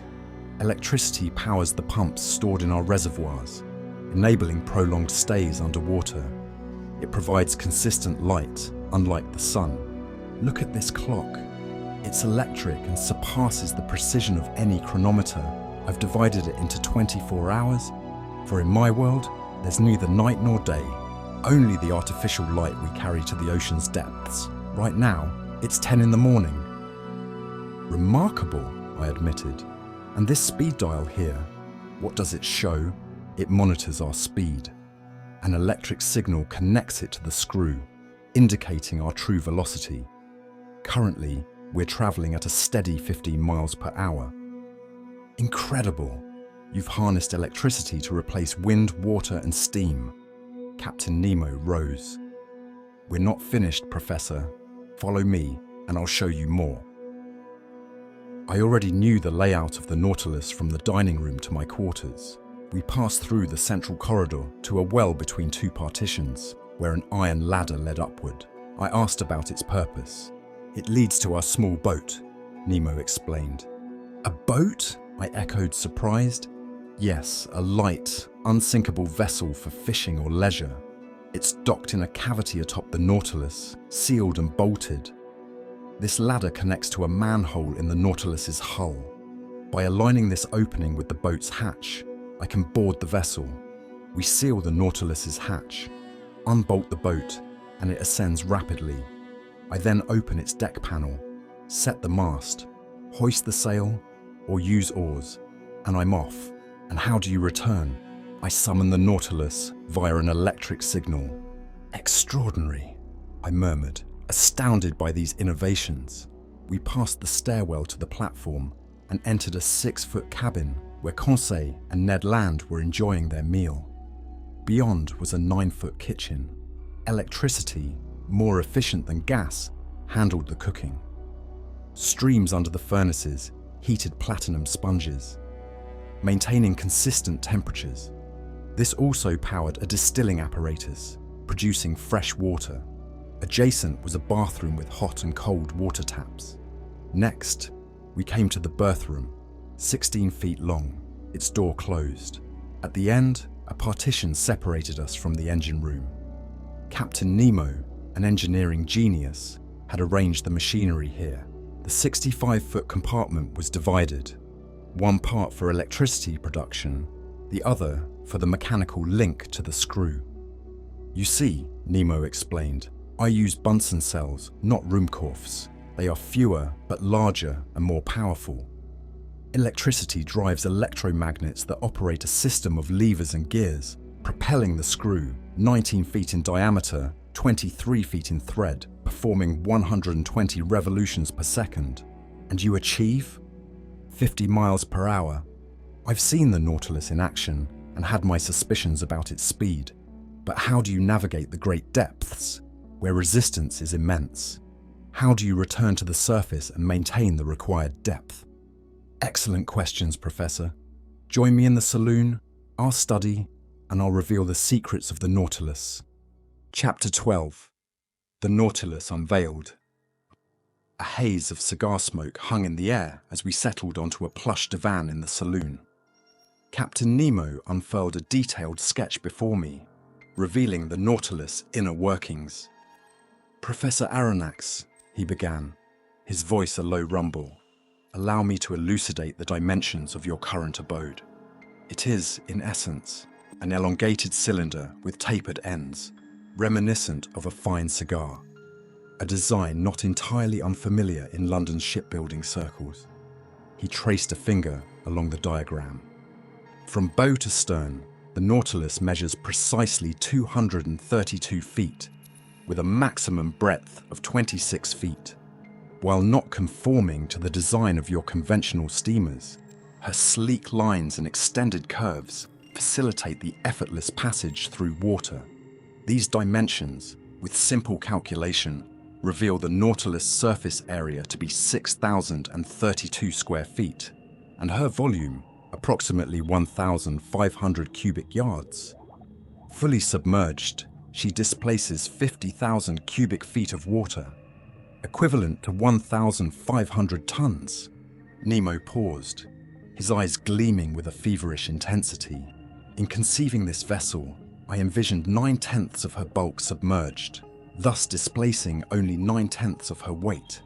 Electricity powers the pumps stored in our reservoirs, enabling prolonged stays underwater. It provides consistent light, unlike the sun. Look at this clock. It's electric and surpasses the precision of any chronometer. I've divided it into 24 hours, for in my world, there's neither night nor day, only the artificial light we carry to the ocean's depths. Right now, it's 10 in the morning. Remarkable, I admitted. And this speed dial here, what does it show? It monitors our speed. An electric signal connects it to the screw, indicating our true velocity. Currently, we're traveling at a steady 15 miles per hour. Incredible! You've harnessed electricity to replace wind, water, and steam. Captain Nemo rose. We're not finished, Professor. Follow me, and I'll show you more. I already knew the layout of the Nautilus from the dining room to my quarters. We passed through the central corridor to a well between two partitions, where an iron ladder led upward. I asked about its purpose. It leads to our small boat, Nemo explained. A boat? I echoed, surprised. Yes, a light, unsinkable vessel for fishing or leisure. It's docked in a cavity atop the Nautilus, sealed and bolted. This ladder connects to a manhole in the Nautilus's hull. By aligning this opening with the boat's hatch, I can board the vessel. We seal the Nautilus's hatch, unbolt the boat, and it ascends rapidly. I then open its deck panel, set the mast, hoist the sail, or use oars, and I'm off. And how do you return? I summon the Nautilus via an electric signal. Extraordinary, I murmured, astounded by these innovations. We passed the stairwell to the platform and entered a 6-foot cabin where Conseil and Ned Land were enjoying their meal. Beyond was a 9-foot kitchen. Electricity, more efficient than gas, handled the cooking. Streams under the furnaces heated platinum sponges, maintaining consistent temperatures. This also powered a distilling apparatus, producing fresh water. Adjacent was a bathroom with hot and cold water taps. Next, we came to the berth room, 16 feet long, its door closed. At the end A partition separated us from the engine room. Captain Nemo, an engineering genius, had arranged the machinery here. The 65-foot compartment was divided, one part for electricity production, the other for the mechanical link to the screw. You see, Nemo explained, I use Bunsen cells, not Ruhmkorffs. They are fewer but larger and more powerful. Electricity drives electromagnets that operate a system of levers and gears, propelling the screw, 19 feet in diameter, 23 feet in thread, performing 120 revolutions per second. And you achieve 50 miles per hour. I've seen the Nautilus in action and had my suspicions about its speed. But how do you navigate the great depths, where resistance is immense? How do you return to the surface and maintain the required depth? Excellent questions, Professor. Join me in the saloon, I'll study, and I'll reveal the secrets of the Nautilus. Chapter 12. The Nautilus Unveiled. A haze of cigar smoke hung in the air as we settled onto a plush divan in the saloon. Captain Nemo unfurled a detailed sketch before me, revealing the Nautilus' inner workings. Professor Aronnax, he began, his voice a low rumble, allow me to elucidate the dimensions of your current abode. It is, in essence, an elongated cylinder with tapered ends, reminiscent of a fine cigar, a design not entirely unfamiliar in London's shipbuilding circles. He traced a finger along the diagram. From bow to stern, the Nautilus measures precisely 232 feet, with a maximum breadth of 26 feet. While not conforming to the design of your conventional steamers, her sleek lines and extended curves facilitate the effortless passage through water. These dimensions, with simple calculation, reveal the Nautilus' surface area to be 6,032 square feet, and her volume approximately 1,500 cubic yards. Fully submerged, she displaces 50,000 cubic feet of water, equivalent to 1,500 tons. Nemo paused, his eyes gleaming with a feverish intensity. In conceiving this vessel, I envisioned 9/10 of her bulk submerged, thus displacing only 9/10 of her weight.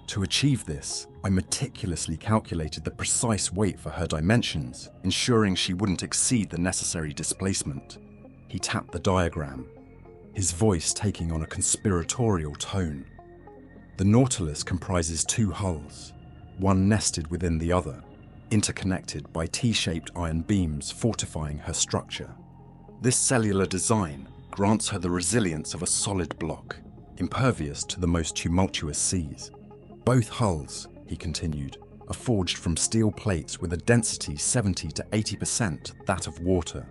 To achieve this, I meticulously calculated the precise weight for her dimensions, ensuring she wouldn't exceed the necessary displacement. He tapped the diagram, his voice taking on a conspiratorial tone. The Nautilus comprises two hulls, one nested within the other, interconnected by T-shaped iron beams fortifying her structure. This cellular design grants her the resilience of a solid block, impervious to the most tumultuous seas. Both hulls, he continued, are forged from steel plates with a density 70 to 80% that of water.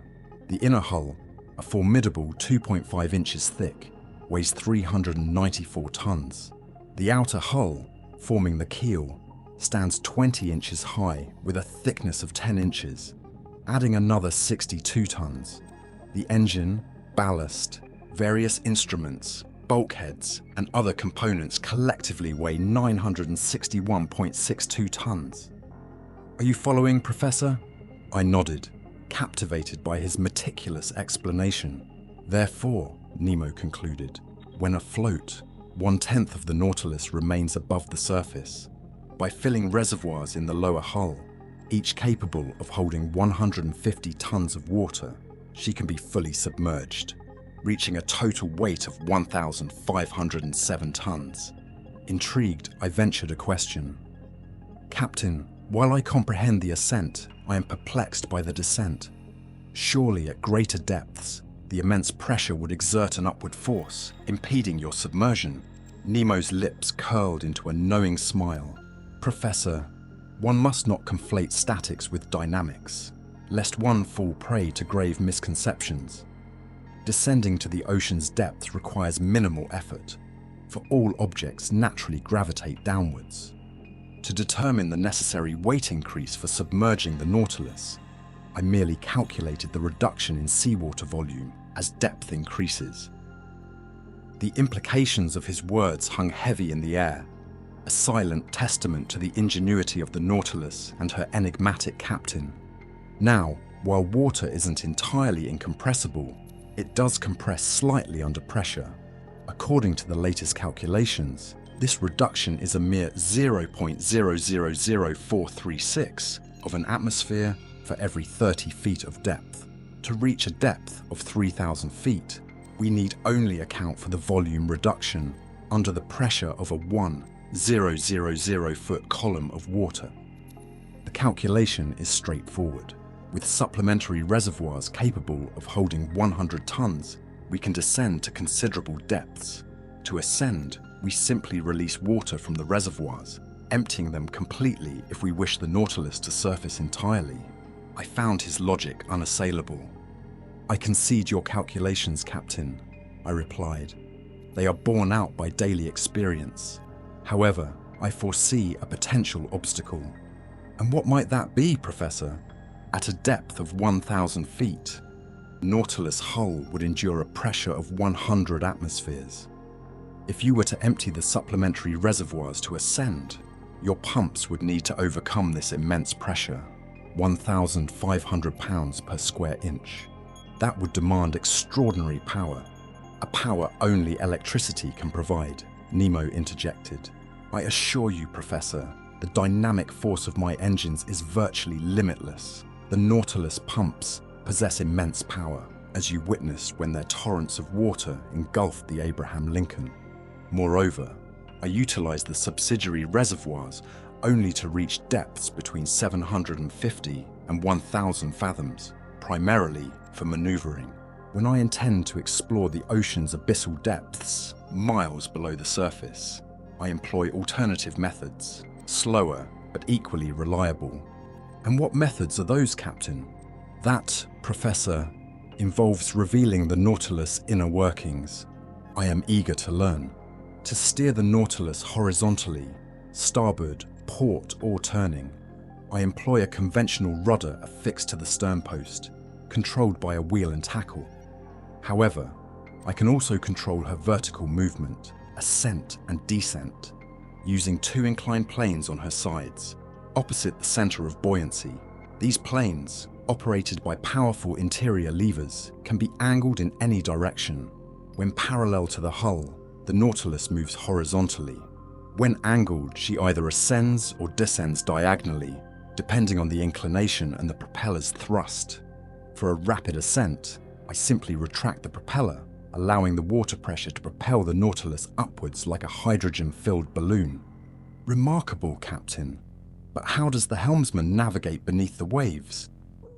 The inner hull, a formidable 2.5 inches thick, weighs 394 tons. The outer hull, forming the keel, stands 20 inches high with a thickness of 10 inches, adding another 62 tons. The engine, ballast, various instruments, bulkheads, and other components collectively weigh 961.62 tons. Are you following, Professor? I nodded, captivated by his meticulous explanation. Therefore, Nemo concluded, when afloat, 1/10 of the Nautilus remains above the surface. By filling reservoirs in the lower hull, each capable of holding 150 tons of water, she can be fully submerged, reaching a total weight of 1,507 tons. Intrigued, I ventured a question. Captain, while I comprehend the ascent, I am perplexed by the descent. Surely at greater depths, the immense pressure would exert an upward force, impeding your submersion. Nemo's lips curled into a knowing smile. Professor, one must not conflate statics with dynamics, lest one fall prey to grave misconceptions. Descending to the ocean's depths requires minimal effort, for all objects naturally gravitate downwards. To determine the necessary weight increase for submerging the Nautilus, I merely calculated the reduction in seawater volume as depth increases. The implications of his words hung heavy in the air, a silent testament to the ingenuity of the Nautilus and her enigmatic captain. Now, While water isn't entirely incompressible, it does compress slightly under pressure. According to the latest calculations, this reduction is a mere 0.000436 of an atmosphere for every 30 feet of depth. To reach a depth of 3,000 feet, we need only account for the volume reduction under the pressure of a 1,000 foot column of water. The calculation is straightforward. With supplementary reservoirs capable of holding 100 tons, we can descend to considerable depths. To ascend, we simply release water from the reservoirs, emptying them completely if we wish the Nautilus to surface entirely. I found his logic unassailable. "I concede your calculations, Captain," I replied. "They are borne out by daily experience. However, I foresee a potential obstacle." "And what might that be, Professor?" "At a depth of 1,000 feet, Nautilus hull would endure a pressure of 100 atmospheres. If you were to empty the supplementary reservoirs to ascend, your pumps would need to overcome this immense pressure, 1,500 pounds per square inch. That would demand extraordinary power, a power only electricity can provide," Nemo interjected. "I assure you, Professor, the dynamic force of my engines is virtually limitless. The Nautilus pumps possess immense power, as you witnessed when their torrents of water engulfed the Abraham Lincoln. Moreover, I utilized the subsidiary reservoirs only to reach depths between 750 and 1,000 fathoms, primarily for maneuvering. When I intend to explore the ocean's abyssal depths, miles below the surface, I employ alternative methods, slower but equally reliable." "And what methods are those, Captain?" "That, Professor, involves revealing the Nautilus' inner workings. I am eager to learn. To steer the Nautilus horizontally, starboard, port or turning, I employ a conventional rudder affixed to the sternpost, controlled by a wheel and tackle. However, I can also control her vertical movement, ascent and descent, using two inclined planes on her sides, opposite the center of buoyancy. These planes, operated by powerful interior levers, can be angled in any direction. When parallel to the hull, the Nautilus moves horizontally. When angled, she either ascends or descends diagonally, depending on the inclination and the propeller's thrust. For a rapid ascent, I simply retract the propeller, allowing the water pressure to propel the Nautilus upwards like a hydrogen-filled balloon." "Remarkable, Captain. But how does the helmsman navigate beneath the waves?"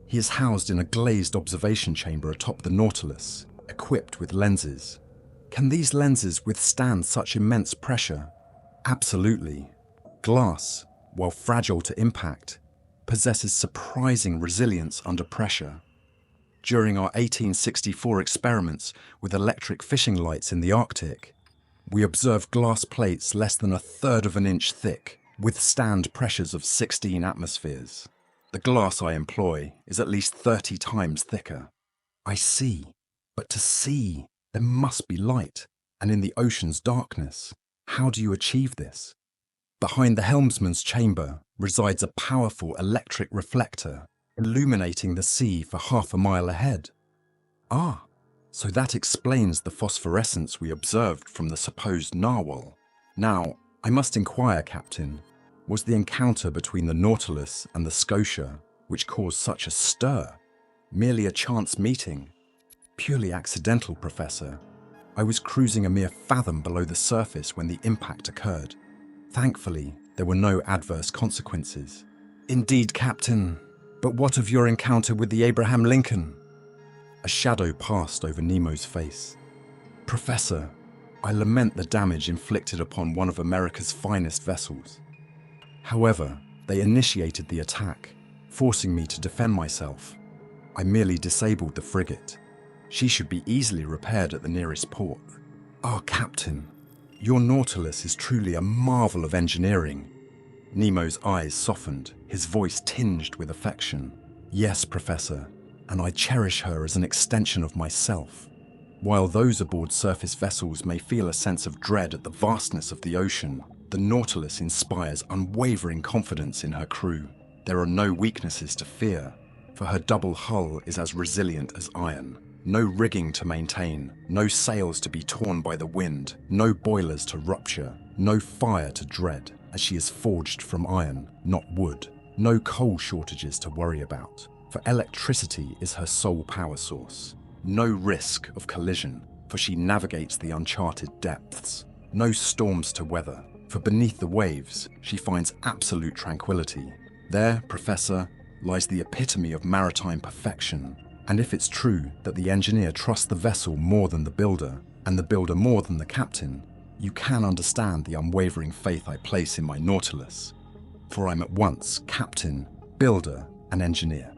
"He is housed in a glazed observation chamber atop the Nautilus, equipped with lenses." "Can these lenses withstand such immense pressure?" "Absolutely. Glass, while fragile to impact, possesses surprising resilience under pressure. During our 1864 experiments with electric fishing lights in the Arctic, we observed glass plates less than 1/3 of an inch thick withstand pressures of 16 atmospheres. The glass I employ is at least 30 times thicker." "I see. But to see, there must be light, and in the ocean's darkness, how do you achieve this?" "Behind the helmsman's chamber resides a powerful electric reflector, illuminating the sea for half a mile ahead." "Ah, so that explains the phosphorescence we observed from the supposed narwhal. Now, I must inquire, Captain, was the encounter between the Nautilus and the Scotia, which caused such a stir, merely a chance meeting?" "Purely accidental, Professor. I was cruising a mere fathom below the surface when the impact occurred. Thankfully, there were no adverse consequences." "Indeed, Captain. But what of your encounter with the Abraham Lincoln?" A shadow passed over Nemo's face. "Professor, I lament the damage inflicted upon one of America's finest vessels. However, they initiated the attack, forcing me to defend myself. I merely disabled the frigate. She should be easily repaired at the nearest port." "Ah, Captain, your Nautilus is truly a marvel of engineering." Nemo's eyes softened, his voice tinged with affection. "Yes, Professor, and I cherish her as an extension of myself. While those aboard surface vessels may feel a sense of dread at the vastness of the ocean, the Nautilus inspires unwavering confidence in her crew. There are no weaknesses to fear, for her double hull is as resilient as iron. No rigging to maintain, no sails to be torn by the wind, no boilers to rupture, no fire to dread, as she is forged from iron, not wood. No coal shortages to worry about, for electricity is her sole power source. No risk of collision, for she navigates the uncharted depths. No storms to weather, for beneath the waves she finds absolute tranquility. There, Professor, lies the epitome of maritime perfection. And if it's true that the engineer trusts the vessel more than the builder, and the builder more than the captain, you can understand the unwavering faith I place in my Nautilus. For I'm at once captain, builder, and engineer.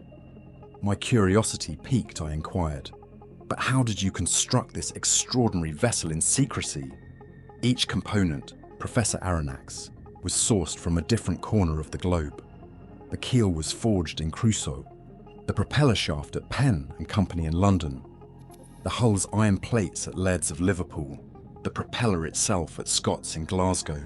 My curiosity piqued, I inquired. But how did you construct this extraordinary vessel in secrecy? Each component, Professor Aronnax, was sourced from a different corner of the globe. The keel was forged in Crusoe, the propeller shaft at Penn and Company in London, the hull's iron plates at Laird's of Liverpool, the propeller itself at Scott's in Glasgow.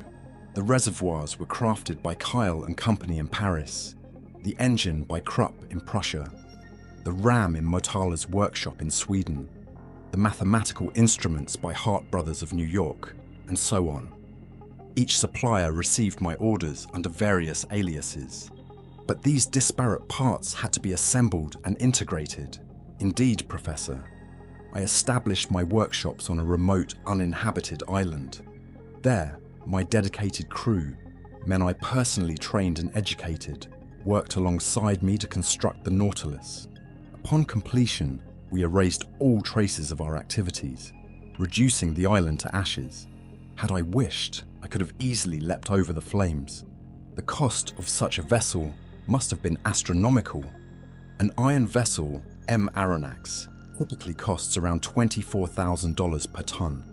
The reservoirs were crafted by Kyle and Company in Paris, the engine by Krupp in Prussia, the ram in Motala's workshop in Sweden, the mathematical instruments by Hart Brothers of New York, and so on. Each supplier received my orders under various aliases. But these disparate parts had to be assembled and integrated. Indeed, Professor, I established my workshops on a remote, uninhabited island. There, my dedicated crew, men I personally trained and educated, worked alongside me to construct the Nautilus. Upon completion, we erased all traces of our activities, reducing the island to ashes. Had I wished, I could have easily leapt over the flames. The cost of such a vessel must have been astronomical. An iron vessel, M. Aronnax, typically costs around $24,000 per ton.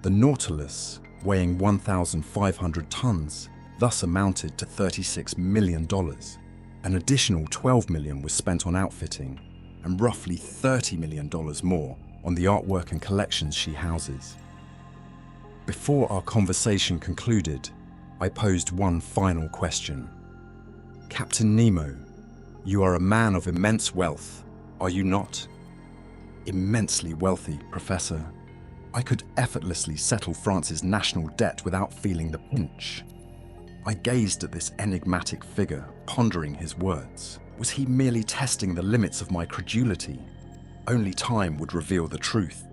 The Nautilus, weighing 1,500 tons, thus amounted to $36 million. An additional $12 million was spent on outfitting, and roughly $30 million more on the artwork and collections she houses. Before our conversation concluded, I posed one final question. Captain Nemo, you are a man of immense wealth, are you not? Immensely wealthy, Professor. I could effortlessly settle France's national debt without feeling the pinch. I gazed at this enigmatic figure, pondering his words. Was he merely testing the limits of my credulity? Only time would reveal the truth.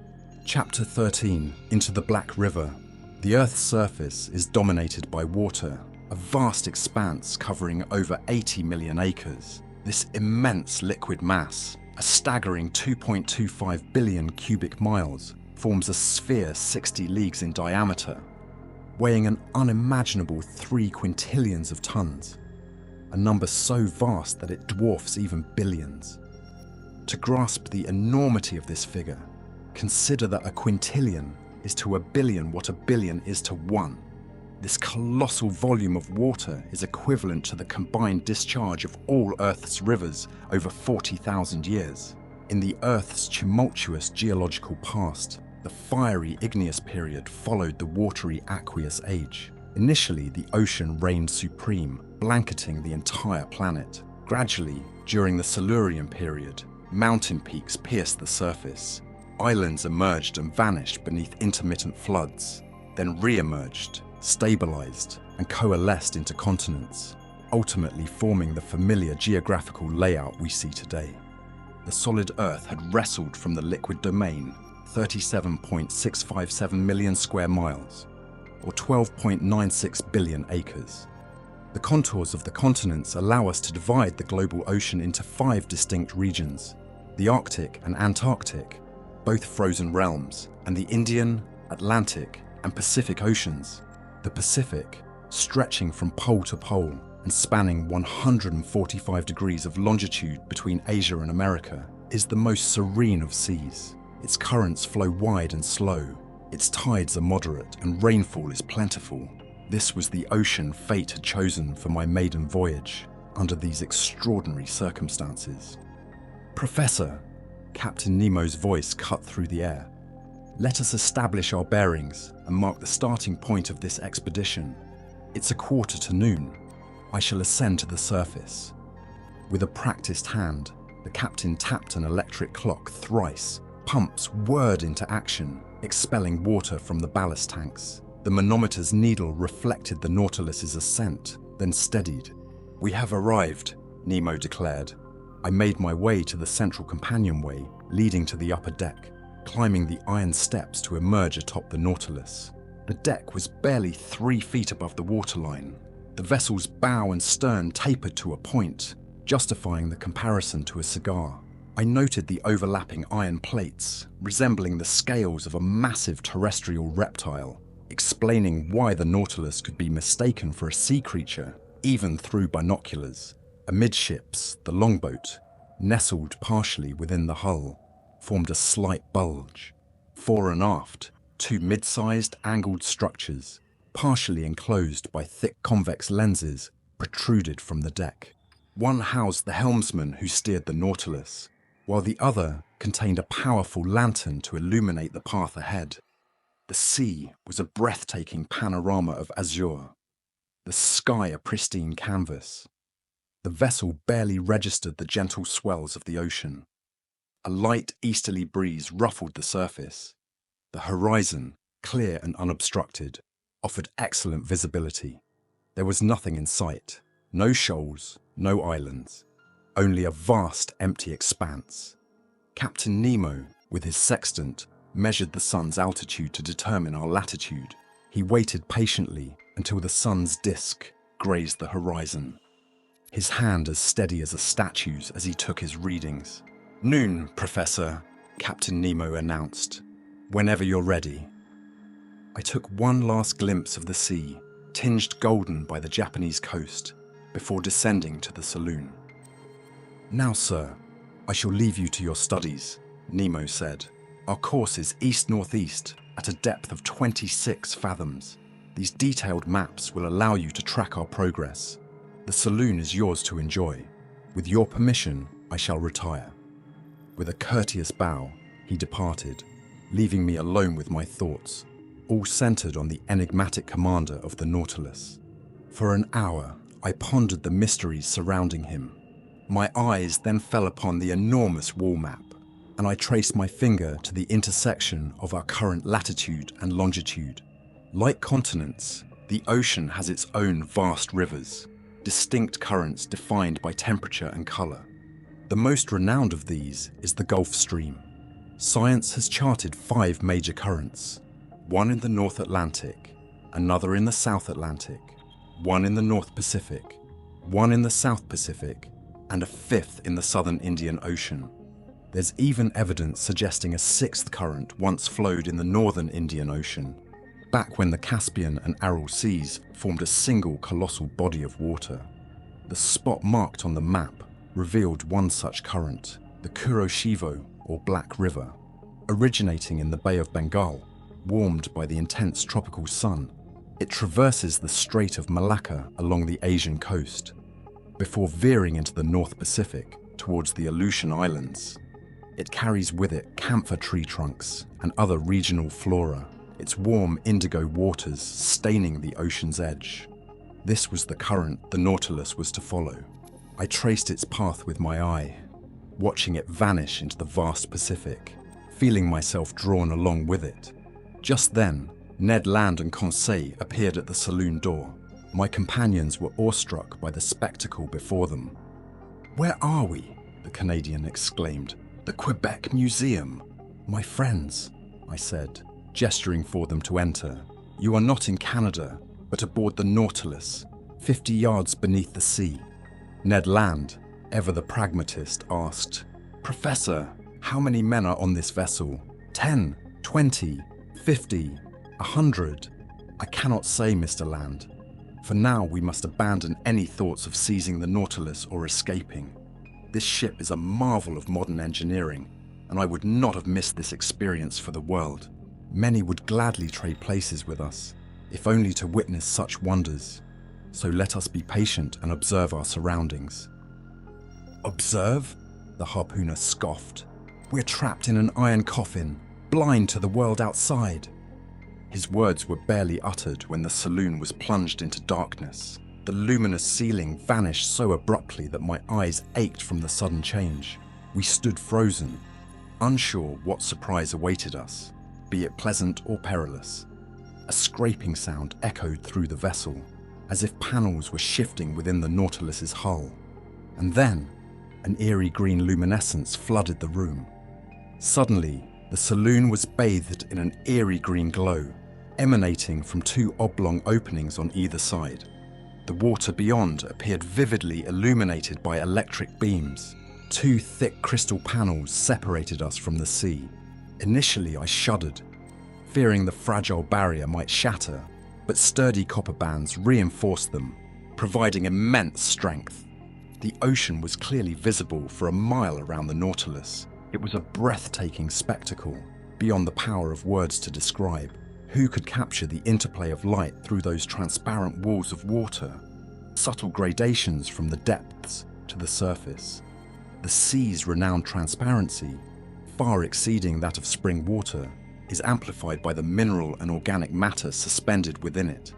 Chapter 13, Into the Black River. The Earth's surface is dominated by water, a vast expanse covering over 80 million acres. This immense liquid mass, a staggering 2.25 billion cubic miles, forms a sphere 60 leagues in diameter, weighing an unimaginable 3 quintillions of tons, a number so vast that it dwarfs even billions. To grasp the enormity of this figure, consider that a quintillion is to a billion what a billion is to one. This colossal volume of water is equivalent to the combined discharge of all Earth's rivers over 40,000 years. In the Earth's tumultuous geological past, the fiery igneous period followed the watery aqueous age. Initially, the ocean reigned supreme, blanketing the entire planet. Gradually, during the Silurian period, mountain peaks pierced the surface. Islands emerged and vanished beneath intermittent floods, then re-emerged, stabilized, and coalesced into continents, ultimately forming the familiar geographical layout we see today. The solid Earth had wrestled from the liquid domain 37.657 million square miles, or 12.96 billion acres. The contours of the continents allow us to divide the global ocean into 5 distinct regions: the Arctic and Antarctic, both frozen realms, and the Indian, Atlantic, and Pacific Oceans. The Pacific, stretching from pole to pole and spanning 145 degrees of longitude between Asia and America, is the most serene of seas. Its currents flow wide and slow, its tides are moderate, and rainfall is plentiful. This was the ocean fate had chosen for my maiden voyage, under these extraordinary circumstances. Professor, Captain Nemo's voice cut through the air. Let us establish our bearings and mark the starting point of this expedition. It's 1:15 noon. I shall ascend to the surface. With a practiced hand, the The captain tapped an electric clock thrice. Pumps whirred into action, expelling water from the ballast tanks. The manometer's needle reflected the Nautilus's ascent, then steadied. "We have arrived," Nemo declared. I made my way to the central companionway leading to the upper deck, climbing the iron steps to emerge atop the Nautilus. The deck was barely 3 feet above the waterline. The vessel's bow and stern tapered to a point, justifying the comparison to a cigar. I noted the overlapping iron plates, resembling the scales of a massive terrestrial reptile, explaining why the Nautilus could be mistaken for a sea creature, even through binoculars. Amidships, the longboat, nestled partially within the hull, formed a slight bulge. Fore and aft, 2 mid-sized angled structures, partially enclosed by thick convex lenses, protruded from the deck. One housed the helmsman who steered the Nautilus, while the other contained a powerful lantern to illuminate the path ahead. The sea was a breathtaking panorama of azure, the sky a pristine canvas. The vessel barely registered the gentle swells of the ocean. A light easterly breeze ruffled the surface. The horizon, clear and unobstructed, offered excellent visibility. There was nothing in sight, no shoals, no islands, only a vast empty expanse. Captain Nemo, with his sextant, measured the sun's altitude to determine our latitude. He waited patiently until the sun's disk grazed the horizon, his hand as steady as a statue's as he took his readings. "Noon, Professor," Captain Nemo announced. "Whenever you're ready." I took one last glimpse of the sea, tinged golden by the Japanese coast, before descending to the saloon. "Now, sir, I shall leave you to your studies," Nemo said. "Our course is east-northeast at a depth of 26 fathoms. These detailed maps will allow you to track our progress. The saloon is yours to enjoy. With your permission, I shall retire." With a courteous bow, he departed, leaving me alone with my thoughts, all centered on the enigmatic commander of the Nautilus. For an hour, I pondered the mysteries surrounding him. My eyes then fell upon the enormous wall map, and I traced my finger to the intersection of our current latitude and longitude. Like continents, the ocean has its own vast rivers, distinct currents defined by temperature and color. The most renowned of these is the Gulf Stream. Science has charted 5 major currents, one in the North Atlantic, another in the South Atlantic, one in the North Pacific, one in the South Pacific, and a 5th in the Southern Indian Ocean. There's even evidence suggesting a 6th current once flowed in the Northern Indian Ocean, back when the Caspian and Aral Seas formed a single colossal body of water. The spot marked on the map revealed one such current, the Kuroshivo, or Black River. Originating in the Bay of Bengal, warmed by the intense tropical sun, it traverses the Strait of Malacca along the Asian coast, before veering into the North Pacific towards the Aleutian Islands. It carries with it camphor tree trunks and other regional flora, its warm indigo waters staining the ocean's edge. This was the current the Nautilus was to follow. I traced its path with my eye, watching it vanish into the vast Pacific, feeling myself drawn along with it. Just then, Ned Land and Conseil appeared at the saloon door. My companions were awestruck by the spectacle before them. "Where are we?" the Canadian exclaimed. "The Quebec Museum." "My friends," I said, gesturing for them to enter. "You are not in Canada, but aboard the Nautilus, 50 yards beneath the sea." Ned Land, ever the pragmatist, asked, "Professor, how many men are on this vessel? 10, 20, 50, 100? "I cannot say, Mr. Land. For now, we must abandon any thoughts of seizing the Nautilus or escaping. This ship is a marvel of modern engineering, and I would not have missed this experience for the world. Many would gladly trade places with us, if only to witness such wonders. So let us be patient and observe our surroundings." "Observe?" the harpooner scoffed. "We're trapped in an iron coffin, blind to the world outside." His words were barely uttered when the saloon was plunged into darkness. The luminous ceiling vanished so abruptly that my eyes ached from the sudden change. We stood frozen, unsure what surprise awaited us, be it pleasant or perilous. A scraping sound echoed through the vessel, as if panels were shifting within the Nautilus's hull. And then, an eerie green luminescence flooded the room. Suddenly, the saloon was bathed in an eerie green glow, emanating from two oblong openings on either side. The water beyond appeared vividly illuminated by electric beams. Two thick crystal panels separated us from the sea. Initially, I shuddered, fearing the fragile barrier might shatter, but sturdy copper bands reinforced them, providing immense strength. The ocean was clearly visible for a mile around the Nautilus. It was a breathtaking spectacle, beyond the power of words to describe. Who could capture the interplay of light through those transparent walls of water? Subtle gradations from the depths to the surface. The sea's renowned transparency, far exceeding that of spring water, is amplified by the mineral and organic matter suspended within it.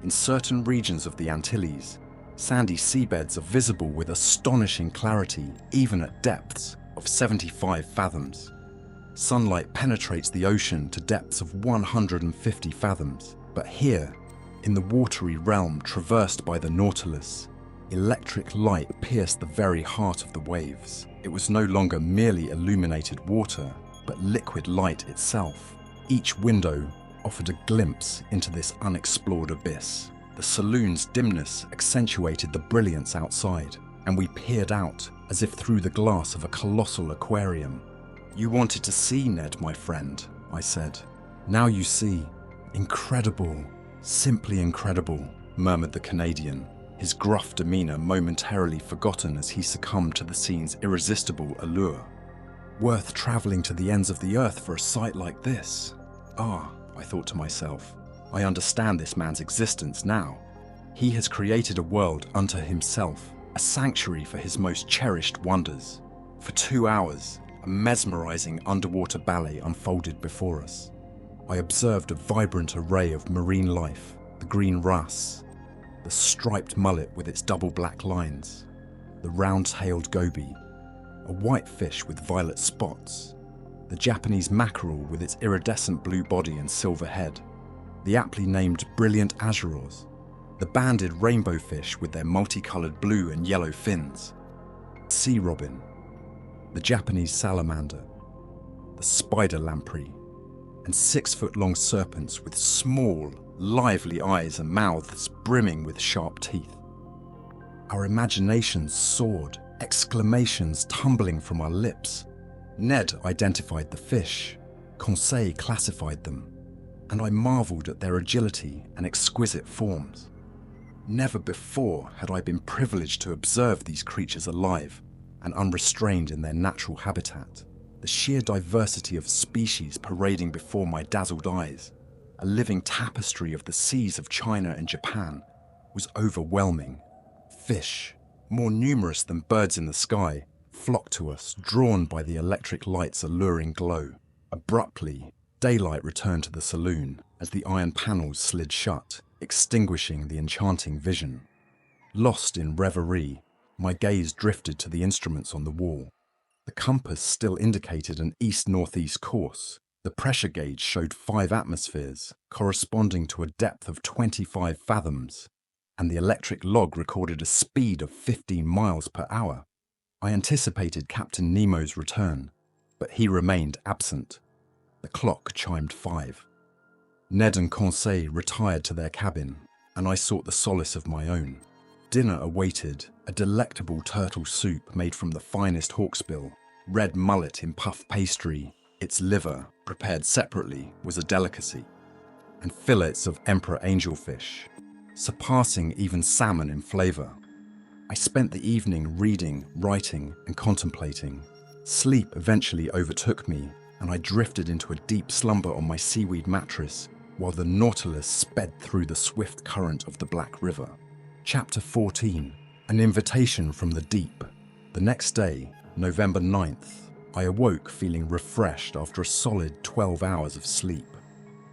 In certain regions of the Antilles, sandy seabeds are visible with astonishing clarity, even at depths of 75 fathoms. Sunlight penetrates the ocean to depths of 150 fathoms, but here, in the watery realm traversed by the Nautilus, electric light pierced the very heart of the waves. It was no longer merely illuminated water, but liquid light itself. Each window offered a glimpse into this unexplored abyss. The saloon's dimness accentuated the brilliance outside, and we peered out as if through the glass of a colossal aquarium. "You wanted to see, Ned, my friend," I said. "Now you see. Incredible, simply incredible," murmured the Canadian, his gruff demeanor momentarily forgotten as he succumbed to the scene's irresistible allure. "Worth traveling to the ends of the earth for a sight like this. Ah," I thought to myself, "I understand this man's existence now. He has created a world unto himself, a sanctuary for his most cherished wonders." For 2 hours, a mesmerizing underwater ballet unfolded before us. I observed a vibrant array of marine life: the green wrasse, the striped mullet with its double black lines, the round-tailed goby, a white fish with violet spots, the Japanese mackerel with its iridescent blue body and silver head, the aptly named brilliant azures, the banded rainbow fish with their multicolored blue and yellow fins, sea robin, the Japanese salamander, the spider lamprey, and 6-foot-long serpents with small, lively eyes and mouths brimming with sharp teeth. Our imaginations soared, exclamations tumbling from our lips. Ned identified the fish, Conseil classified them, and I marveled at their agility and exquisite forms. Never before had I been privileged to observe these creatures alive and unrestrained in their natural habitat. The sheer diversity of species parading before my dazzled eyes, a living tapestry of the seas of China and Japan, was overwhelming. Fish, more numerous than birds in the sky, flocked to us, drawn by the electric light's alluring glow. Abruptly, daylight returned to the saloon as the iron panels slid shut, extinguishing the enchanting vision. Lost in reverie, my gaze drifted to the instruments on the wall. The compass still indicated an east-northeast course. The pressure gauge showed 5 atmospheres, corresponding to a depth of 25 fathoms, and the electric log recorded a speed of 15 miles per hour. I anticipated Captain Nemo's return, but he remained absent. The clock chimed 5. Ned and Conseil retired to their cabin, and I sought the solace of my own. Dinner awaited, a delectable turtle soup made from the finest hawksbill, red mullet in puff pastry. Its liver, prepared separately, was a delicacy, and fillets of emperor angelfish, surpassing even salmon in flavor. I spent the evening reading, writing, and contemplating. Sleep eventually overtook me, and I drifted into a deep slumber on my seaweed mattress while the Nautilus sped through the swift current of the Black River. Chapter 14. An Invitation from the Deep. The next day, November 9th, I awoke feeling refreshed after a solid 12 hours of sleep.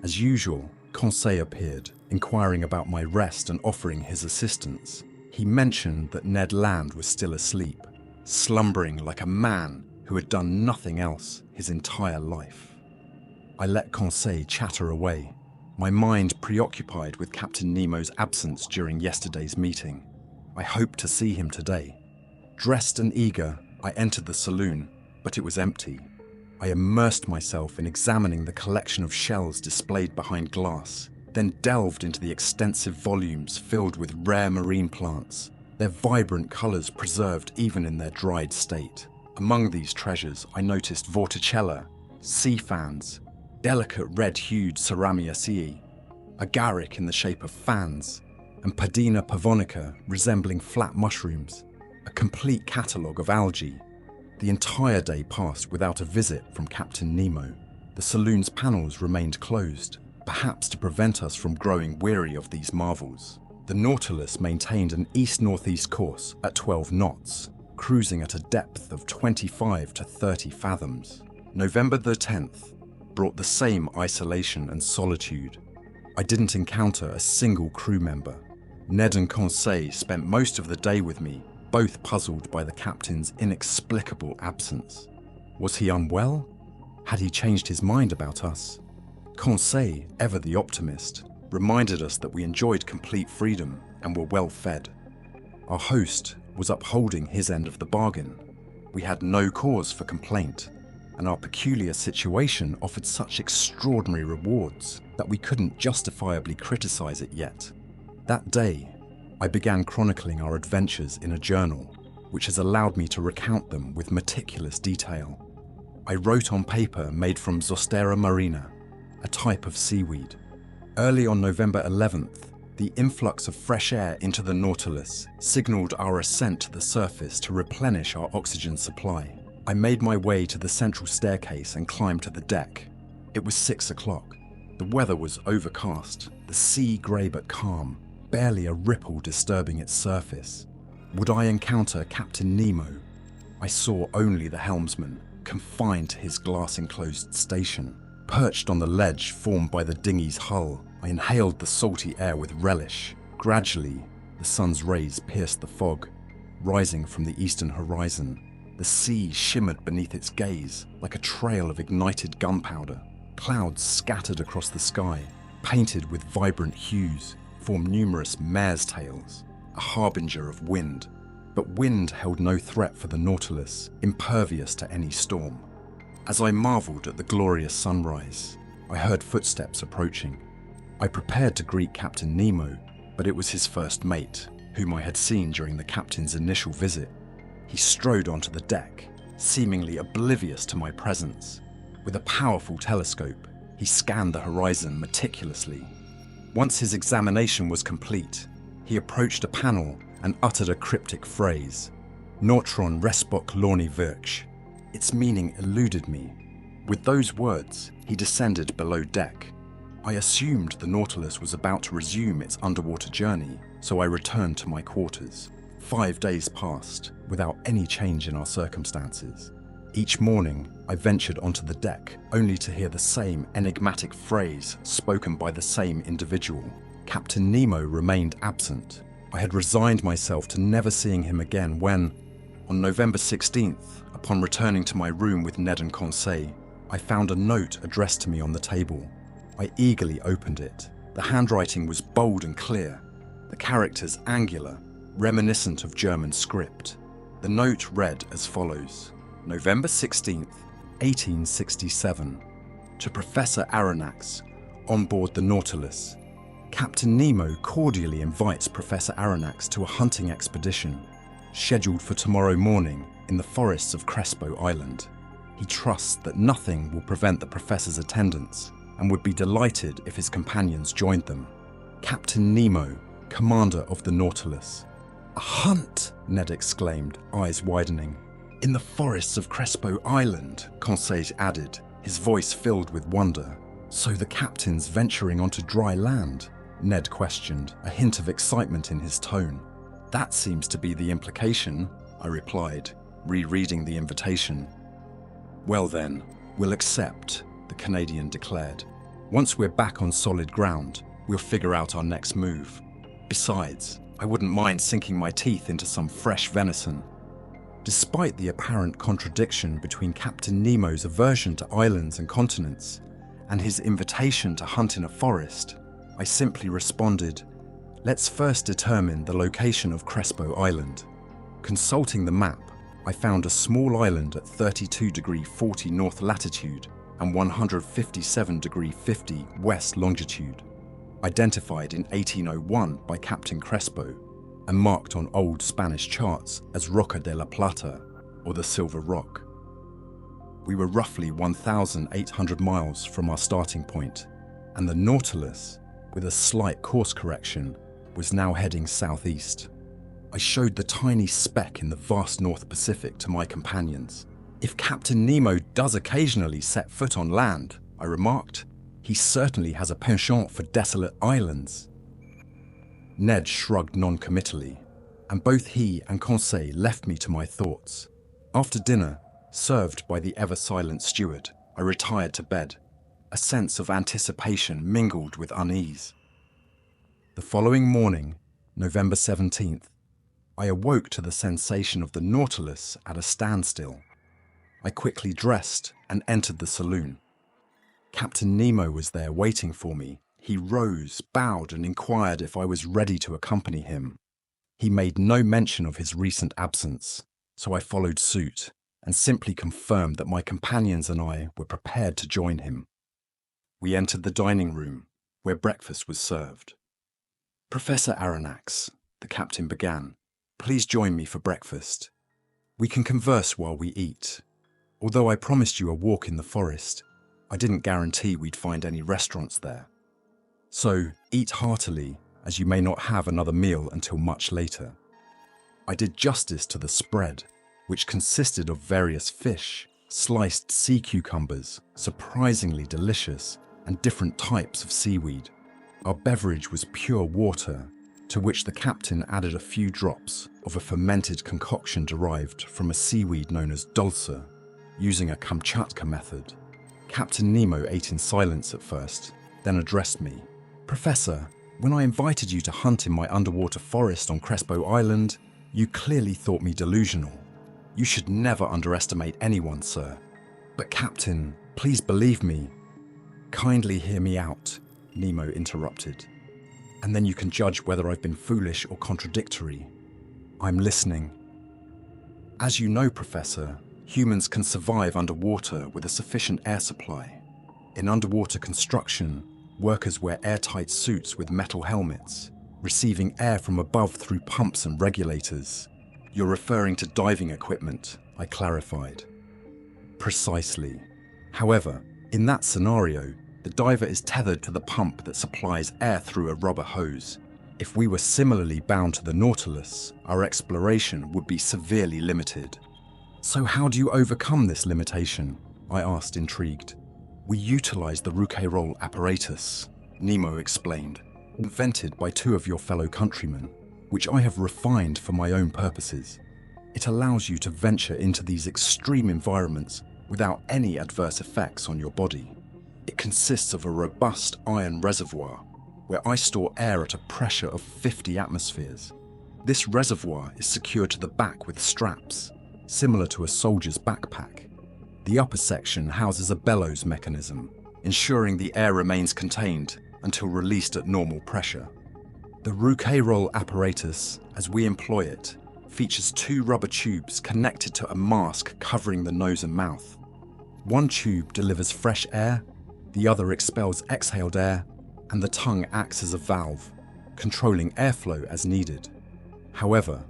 As usual, Conseil appeared, inquiring about my rest and offering his assistance. He mentioned that Ned Land was still asleep, slumbering like a man who had done nothing else his entire life. I let Conseil chatter away, my mind preoccupied with Captain Nemo's absence during yesterday's meeting. I hoped to see him today. Dressed and eager, I entered the saloon, but it was empty. I immersed myself in examining the collection of shells displayed behind glass, then delved into the extensive volumes filled with rare marine plants, their vibrant colours preserved even in their dried state. Among these treasures, I noticed vorticella, sea fans, delicate red-hued Ceramiaceae, agaric in the shape of fans, and Padina pavonica resembling flat mushrooms, a complete catalogue of algae. The entire day passed without a visit from Captain Nemo. The saloon's panels remained closed, perhaps to prevent us from growing weary of these marvels. The Nautilus maintained an east-northeast course at 12 knots, cruising at a depth of 25 to 30 fathoms. November the 10th brought the same isolation and solitude. I didn't encounter a single crew member. Ned and Conseil spent most of the day with me, both puzzled by the captain's inexplicable absence. Was he unwell? Had he changed his mind about us? Conseil, ever the optimist, reminded us that we enjoyed complete freedom and were well fed. Our host was upholding his end of the bargain. We had no cause for complaint, and our peculiar situation offered such extraordinary rewards that we couldn't justifiably criticize it yet. That day, I began chronicling our adventures in a journal, which has allowed me to recount them with meticulous detail. I wrote on paper made from Zostera marina, a type of seaweed. Early on November 11th, the influx of fresh air into the Nautilus signaled our ascent to the surface to replenish our oxygen supply. I made my way to the central staircase and climbed to the deck. It was 6 o'clock. The weather was overcast, the sea grey but calm, barely a ripple disturbing its surface. Would I encounter Captain Nemo? I saw only the helmsman, confined to his glass-enclosed station. Perched on the ledge formed by the dinghy's hull, I inhaled the salty air with relish. Gradually, the sun's rays pierced the fog. Rising from the eastern horizon, the sea shimmered beneath its gaze like a trail of ignited gunpowder. Clouds scattered across the sky, painted with vibrant hues, formed numerous mare's tails, a harbinger of wind. But wind held no threat for the Nautilus, impervious to any storm. As I marveled at the glorious sunrise, I heard footsteps approaching. I prepared to greet Captain Nemo, but it was his first mate, whom I had seen during the captain's initial visit. He strode onto the deck, seemingly oblivious to my presence. With a powerful telescope, he scanned the horizon meticulously. Once his examination was complete, he approached a panel and uttered a cryptic phrase, "Nautron respok lorni virch." Its meaning eluded me. With those words, he descended below deck. I assumed the Nautilus was about to resume its underwater journey, so I returned to my quarters. 5 days passed without any change in our circumstances. Each morning, I ventured onto the deck, only to hear the same enigmatic phrase spoken by the same individual. Captain Nemo remained absent. I had resigned myself to never seeing him again when, on November 16th, upon returning to my room with Ned and Conseil, I found a note addressed to me on the table. I eagerly opened it. The handwriting was bold and clear, the characters angular, reminiscent of German script. The note read as follows: November 16th, 1867. To Professor Aronnax, on board the Nautilus. Captain Nemo cordially invites Professor Aronnax to a hunting expedition, scheduled for tomorrow morning in the forests of Crespo Island. He trusts that nothing will prevent the professor's attendance and would be delighted if his companions joined them. Captain Nemo, commander of the Nautilus. "A hunt!" Ned exclaimed, eyes widening. "In the forests of Crespo Island," Conseil added, his voice filled with wonder. "So the captain's venturing onto dry land?" Ned questioned, a hint of excitement in his tone. "That seems to be the implication," I replied, rereading the invitation. "Well then, we'll accept," the Canadian declared. "Once we're back on solid ground, we'll figure out our next move. Besides, I wouldn't mind sinking my teeth into some fresh venison." Despite the apparent contradiction between Captain Nemo's aversion to islands and continents and his invitation to hunt in a forest, I simply responded, "Let's first determine the location of Crespo Island." Consulting the map, I found a small island at 32°40 north latitude and 157°50 west longitude, identified in 1801 by Captain Crespo and marked on old Spanish charts as Roca de la Plata, or the Silver Rock. We were roughly 1,800 miles from our starting point, and the Nautilus, with a slight course correction, was now heading southeast. I showed the tiny speck in the vast North Pacific to my companions. "If Captain Nemo does occasionally set foot on land," I remarked, "he certainly has a penchant for desolate islands." Ned shrugged non-committally, and both he and Conseil left me to my thoughts. After dinner, served by the ever-silent steward, I retired to bed, a sense of anticipation mingled with unease. The following morning, November 17th, I awoke to the sensation of the Nautilus at a standstill. I quickly dressed and entered the saloon. Captain Nemo was there waiting for me. He rose, bowed, and inquired if I was ready to accompany him. He made no mention of his recent absence, so I followed suit and simply confirmed that my companions and I were prepared to join him. We entered the dining room, where breakfast was served. "Professor Aronnax," the captain began, "please join me for breakfast. We can converse while we eat. Although I promised you a walk in the forest, I didn't guarantee we'd find any restaurants there. So eat heartily, as you may not have another meal until much later." I did justice to the spread, which consisted of various fish, sliced sea cucumbers, surprisingly delicious, and different types of seaweed. Our beverage was pure water, to which the captain added a few drops of a fermented concoction derived from a seaweed known as dulce, using a Kamchatka method. Captain Nemo ate in silence at first, then addressed me. "Professor, when I invited you to hunt in my underwater forest on Crespo Island, you clearly thought me delusional. You should never underestimate anyone, sir. But Captain, please believe me." "Kindly hear me out," Nemo interrupted, "and then you can judge whether I've been foolish or contradictory. I'm listening. As you know, Professor, humans can survive underwater with a sufficient air supply. In underwater construction, workers wear airtight suits with metal helmets, receiving air from above through pumps and regulators. You're referring to diving equipment, I clarified. Precisely. However, in that scenario, the diver is tethered to the pump that supplies air through a rubber hose. If we were similarly bound to the Nautilus, our exploration would be severely limited. "So how do you overcome this limitation?" I asked, intrigued. "We utilize the Rouquayrol apparatus," Nemo explained, "invented by two of your fellow countrymen, which I have refined for my own purposes. It allows you to venture into these extreme environments without any adverse effects on your body. It consists of a robust iron reservoir, where I store air at a pressure of 50 atmospheres. This reservoir is secured to the back with straps, similar to a soldier's backpack. The upper section houses a bellows mechanism, ensuring the air remains contained until released at normal pressure. The Rouquayrol apparatus, as we employ it, features two rubber tubes connected to a mask covering the nose and mouth. One tube delivers fresh air, the other expels exhaled air, and the tongue acts as a valve, controlling airflow as needed. However,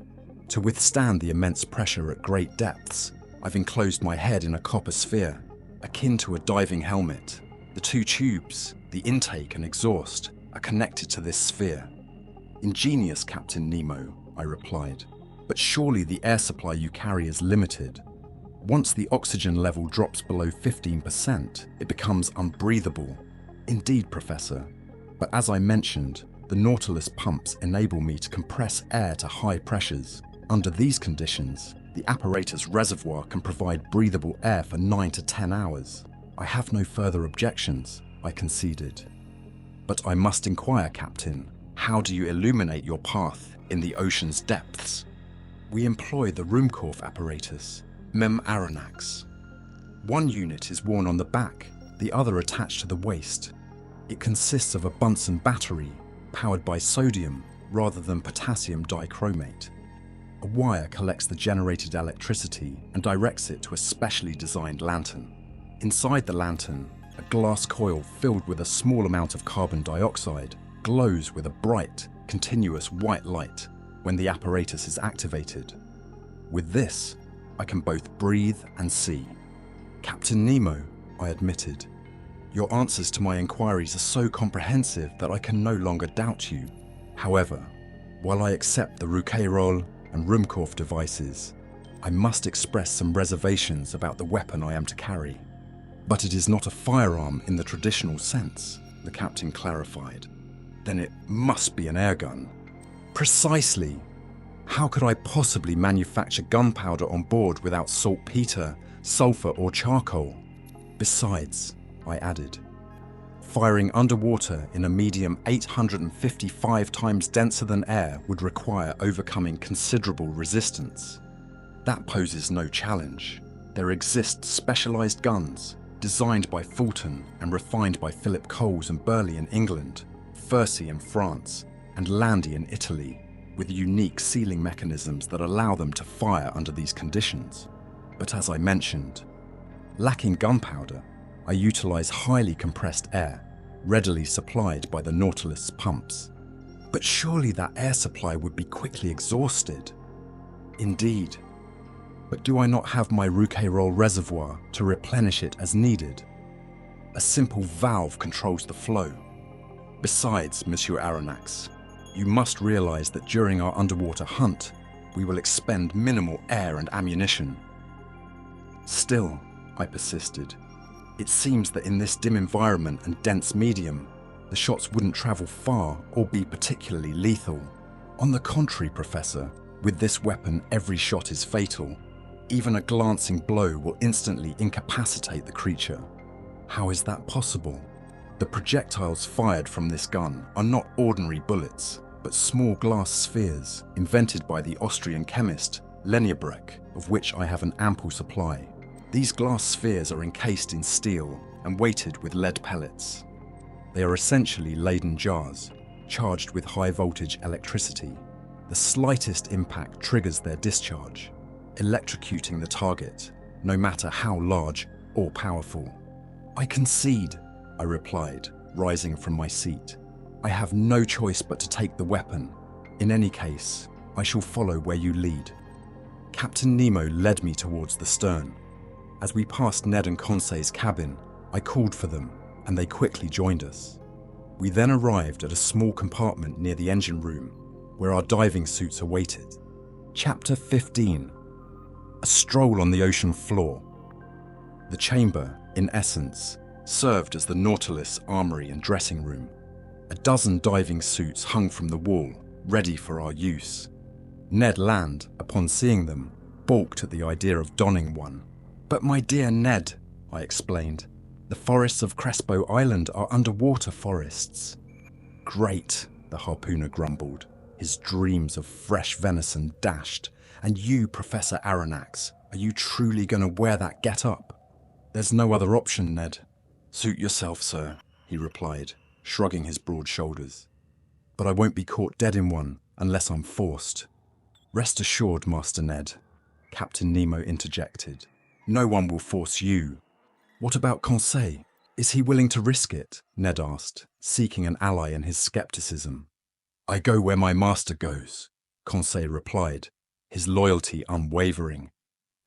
to withstand the immense pressure at great depths, I've enclosed my head in a copper sphere, akin to a diving helmet. The two tubes, the intake and exhaust, are connected to this sphere." "Ingenious, Captain Nemo," I replied. "But surely the air supply you carry is limited. Once the oxygen level drops below 15%, it becomes unbreathable." "Indeed, Professor. But as I mentioned, the Nautilus pumps enable me to compress air to high pressures. Under these conditions, the apparatus reservoir can provide breathable air for 9 to 10 hours. I have no further objections," I conceded. "But I must inquire, Captain, how do you illuminate your path in the ocean's depths?" We employ the Ruhmkorff apparatus, Professor Aronnax. One unit is worn on the back, the other attached to the waist. It consists of a Bunsen battery, powered by sodium rather than potassium dichromate. A wire collects the generated electricity and directs it to a specially designed lantern. Inside the lantern, a glass coil filled with a small amount of carbon dioxide glows with a bright, continuous white light when the apparatus is activated. With this, I can both breathe and see. Captain Nemo, I admitted. Your answers to my inquiries are so comprehensive that I can no longer doubt you. However, while I accept the Rouquayrol and Ruhmkorff devices, I must express some reservations about the weapon I am to carry. But it is not a firearm in the traditional sense, the captain clarified. Then it must be an airgun. Precisely. How could I possibly manufacture gunpowder on board without saltpeter, sulfur, or charcoal? Besides, I added, firing underwater in a medium 855 times denser than air would require overcoming considerable resistance. That poses no challenge. There exist specialized guns, designed by Fulton and refined by Philip Coles and Burley in England, Furcy in France, and Landi in Italy, with unique sealing mechanisms that allow them to fire under these conditions. But as I mentioned, lacking gunpowder, I utilize highly compressed air, readily supplied by the Nautilus pumps. But surely that air supply would be quickly exhausted. Indeed. But do I not have my Rouquayrol reservoir to replenish it as needed? A simple valve controls the flow. Besides, Monsieur Aronnax, you must realize that during our underwater hunt, we will expend minimal air and ammunition. Still, I persisted, it seems that in this dim environment and dense medium, the shots wouldn't travel far or be particularly lethal. On the contrary, Professor, with this weapon every shot is fatal. Even a glancing blow will instantly incapacitate the creature. How is that possible? The projectiles fired from this gun are not ordinary bullets, but small glass spheres invented by the Austrian chemist Leniebreck, of which I have an ample supply. These glass spheres are encased in steel and weighted with lead pellets. They are essentially Leyden jars, charged with high-voltage electricity. The slightest impact triggers their discharge, electrocuting the target, no matter how large or powerful. I concede, I replied, rising from my seat. I have no choice but to take the weapon. In any case, I shall follow where you lead. Captain Nemo led me towards the stern. As we passed Ned and Conseil's cabin, I called for them, and they quickly joined us. We then arrived at a small compartment near the engine room, where our diving suits awaited. Chapter 15. A stroll on the ocean floor. The chamber, in essence, served as the Nautilus armory and dressing room. A dozen diving suits hung from the wall, ready for our use. Ned Land, upon seeing them, balked at the idea of donning one. But my dear Ned, I explained, the forests of Crespo Island are underwater forests. Great, the harpooner grumbled, his dreams of fresh venison dashed. And you, Professor Aronnax, are you truly going to wear that get-up? There's no other option, Ned. Suit yourself, sir, he replied, shrugging his broad shoulders. But I won't be caught dead in one unless I'm forced. Rest assured, Master Ned, Captain Nemo interjected. No one will force you. What about Conseil? Is he willing to risk it? Ned asked, seeking an ally in his skepticism. I go where my master goes, Conseil replied, his loyalty unwavering.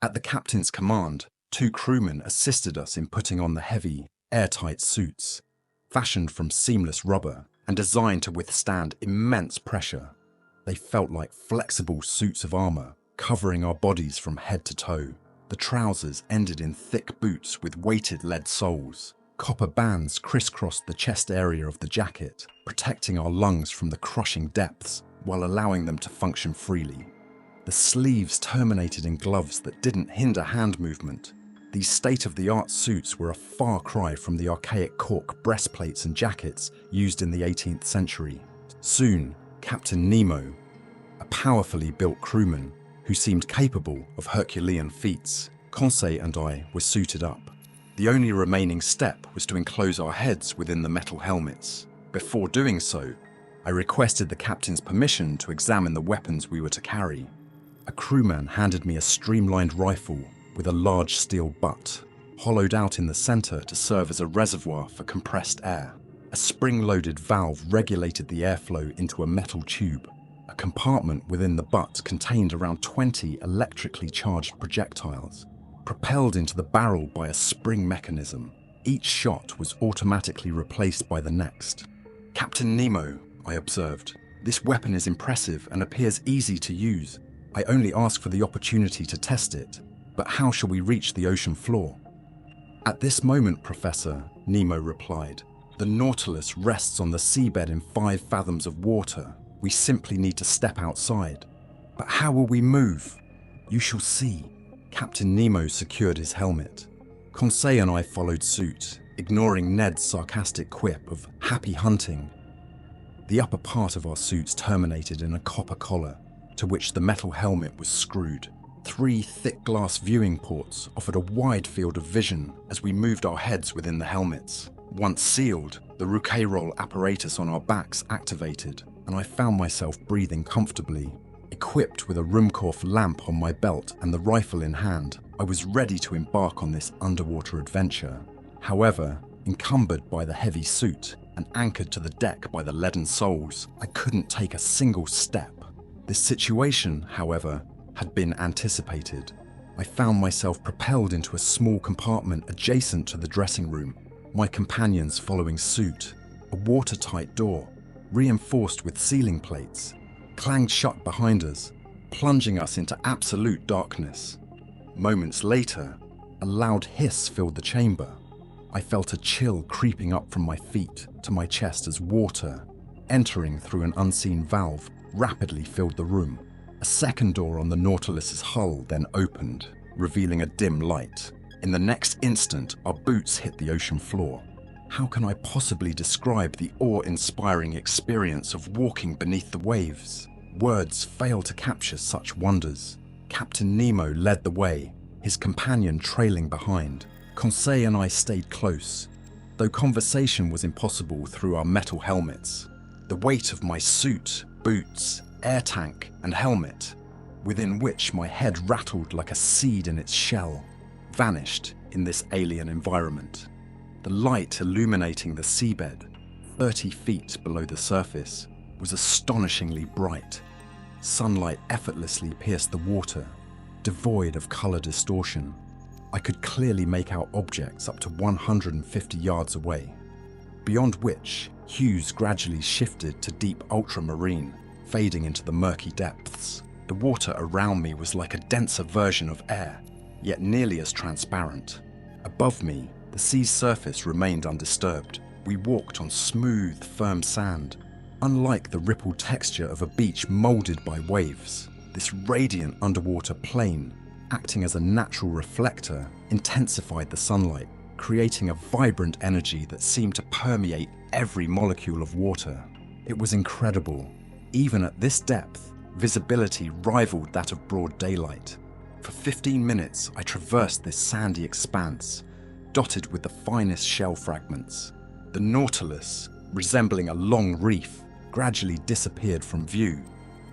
At the captain's command, 2 crewmen assisted us in putting on the heavy, airtight suits, fashioned from seamless rubber and designed to withstand immense pressure. They felt like flexible suits of armor, covering our bodies from head to toe. The trousers ended in thick boots with weighted lead soles. Copper bands crisscrossed the chest area of the jacket, protecting our lungs from the crushing depths while allowing them to function freely. The sleeves terminated in gloves that didn't hinder hand movement. These state-of-the-art suits were a far cry from the archaic cork breastplates and jackets used in the 18th century. Soon, Captain Nemo, a powerfully built crewman, who seemed capable of Herculean feats. Conseil and I were suited up. The only remaining step was to enclose our heads within the metal helmets. Before doing so, I requested the captain's permission to examine the weapons we were to carry. A crewman handed me a streamlined rifle with a large steel butt, hollowed out in the center to serve as a reservoir for compressed air. A spring-loaded valve regulated the airflow into a metal tube. A compartment within the butt contained around 20 electrically charged projectiles, propelled into the barrel by a spring mechanism. Each shot was automatically replaced by the next. "Captain Nemo," I observed, "this weapon is impressive and appears easy to use. I only ask for the opportunity to test it, but how shall we reach the ocean floor?" "At this moment, Professor," Nemo replied, "the Nautilus rests on the seabed in 5 fathoms of water. We simply need to step outside. But how will we move?" "You shall see." Captain Nemo secured his helmet. Conseil and I followed suit, ignoring Ned's sarcastic quip of "happy hunting." The upper part of our suits terminated in a copper collar, to which the metal helmet was screwed. 3 thick glass viewing ports offered a wide field of vision as we moved our heads within the helmets. Once sealed, the Rouquayrol apparatus on our backs activated, and I found myself breathing comfortably. Equipped with a Ruhmkorff lamp on my belt and the rifle in hand, I was ready to embark on this underwater adventure. However, encumbered by the heavy suit and anchored to the deck by the leaden soles, I couldn't take a single step. This situation, however, had been anticipated. I found myself propelled into a small compartment adjacent to the dressing room, my companions following suit. A watertight door, reinforced with ceiling plates, clanged shut behind us, plunging us into absolute darkness. Moments later, a loud hiss filled the chamber. I felt a chill creeping up from my feet to my chest as water, entering through an unseen valve, rapidly filled the room. A second door on the Nautilus's hull then opened, revealing a dim light. In the next instant, our boots hit the ocean floor. How can I possibly describe the awe-inspiring experience of walking beneath the waves? Words fail to capture such wonders. Captain Nemo led the way, his companion trailing behind. Conseil and I stayed close, though conversation was impossible through our metal helmets. The weight of my suit, boots, air tank, and helmet, within which my head rattled like a seed in its shell, vanished in this alien environment. The light illuminating the seabed, 30 feet below the surface, was astonishingly bright. Sunlight effortlessly pierced the water, devoid of color distortion. I could clearly make out objects up to 150 yards away, beyond which hues gradually shifted to deep ultramarine, fading into the murky depths. The water around me was like a denser version of air, yet nearly as transparent. Above me, the sea's surface remained undisturbed. We walked on smooth, firm sand. Unlike the rippled texture of a beach molded by waves, this radiant underwater plane, acting as a natural reflector, intensified the sunlight, creating a vibrant energy that seemed to permeate every molecule of water. It was incredible. Even at this depth, visibility rivaled that of broad daylight. For 15 minutes, I traversed this sandy expanse, dotted with the finest shell fragments. The Nautilus, resembling a long reef, gradually disappeared from view,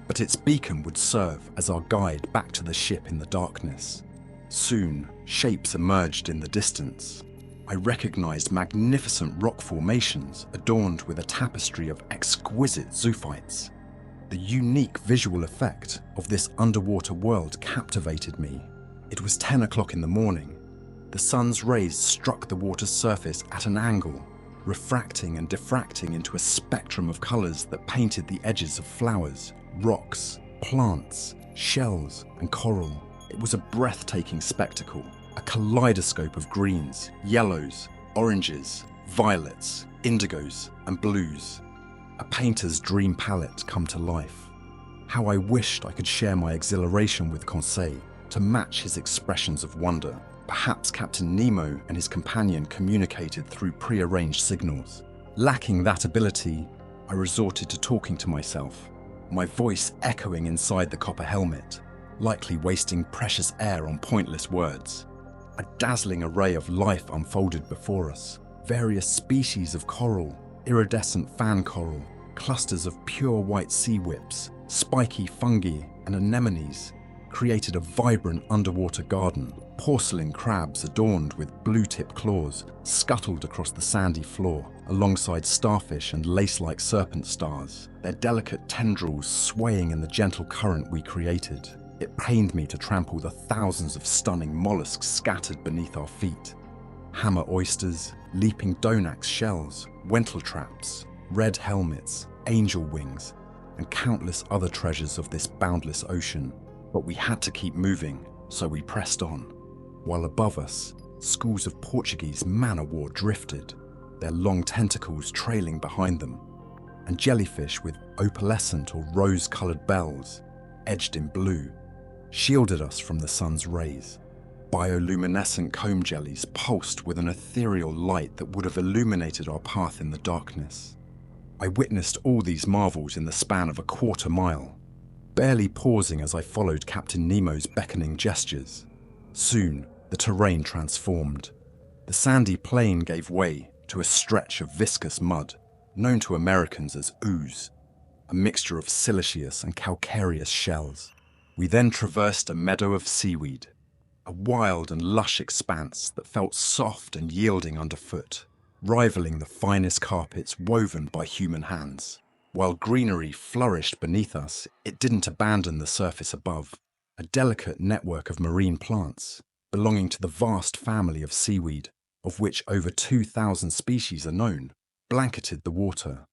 but its beacon would serve as our guide back to the ship in the darkness. Soon, shapes emerged in the distance. I recognized magnificent rock formations adorned with a tapestry of exquisite zoophytes. The unique visual effect of this underwater world captivated me. It was 10 o'clock in the morning. The sun's rays struck the water's surface at an angle, refracting and diffracting into a spectrum of colors that painted the edges of flowers, rocks, plants, shells, and coral. It was a breathtaking spectacle, a kaleidoscope of greens, yellows, oranges, violets, indigos, and blues. A painter's dream palette come to life. How I wished I could share my exhilaration with Conseil to match his expressions of wonder. Perhaps Captain Nemo and his companion communicated through prearranged signals. Lacking that ability, I resorted to talking to myself, my voice echoing inside the copper helmet. likely wasting precious air on pointless words. A dazzling array of life unfolded before us. Various species of coral, iridescent fan coral, clusters of pure white sea whips, spiky fungi and anemones created a vibrant underwater garden. Porcelain crabs adorned with blue-tip claws scuttled across the sandy floor, alongside starfish and lace-like serpent stars, their delicate tendrils swaying in the gentle current we created. It pained me to trample the thousands of stunning mollusks scattered beneath our feet. Hammer oysters, leaping donax shells, wentletraps, red helmets, angel wings, and countless other treasures of this boundless ocean. But we had to keep moving, so we pressed on. While above us, schools of Portuguese man-o-war drifted, their long tentacles trailing behind them, and jellyfish with opalescent or rose-coloured bells, edged in blue, shielded us from the sun's rays. Bioluminescent comb jellies pulsed with an ethereal light that would have illuminated our path in the darkness. I witnessed all these marvels in the span of a quarter mile, barely pausing as I followed Captain Nemo's beckoning gestures. Soon, the terrain transformed. The sandy plain gave way to a stretch of viscous mud, known to Americans as ooze, a mixture of siliceous and calcareous shells. We then traversed a meadow of seaweed, a wild and lush expanse that felt soft and yielding underfoot, rivaling the finest carpets woven by human hands. While greenery flourished beneath us, it didn't abandon the surface above. A delicate network of marine plants, belonging to the vast family of seaweed, of which over 2,000 species are known, blanketed the water.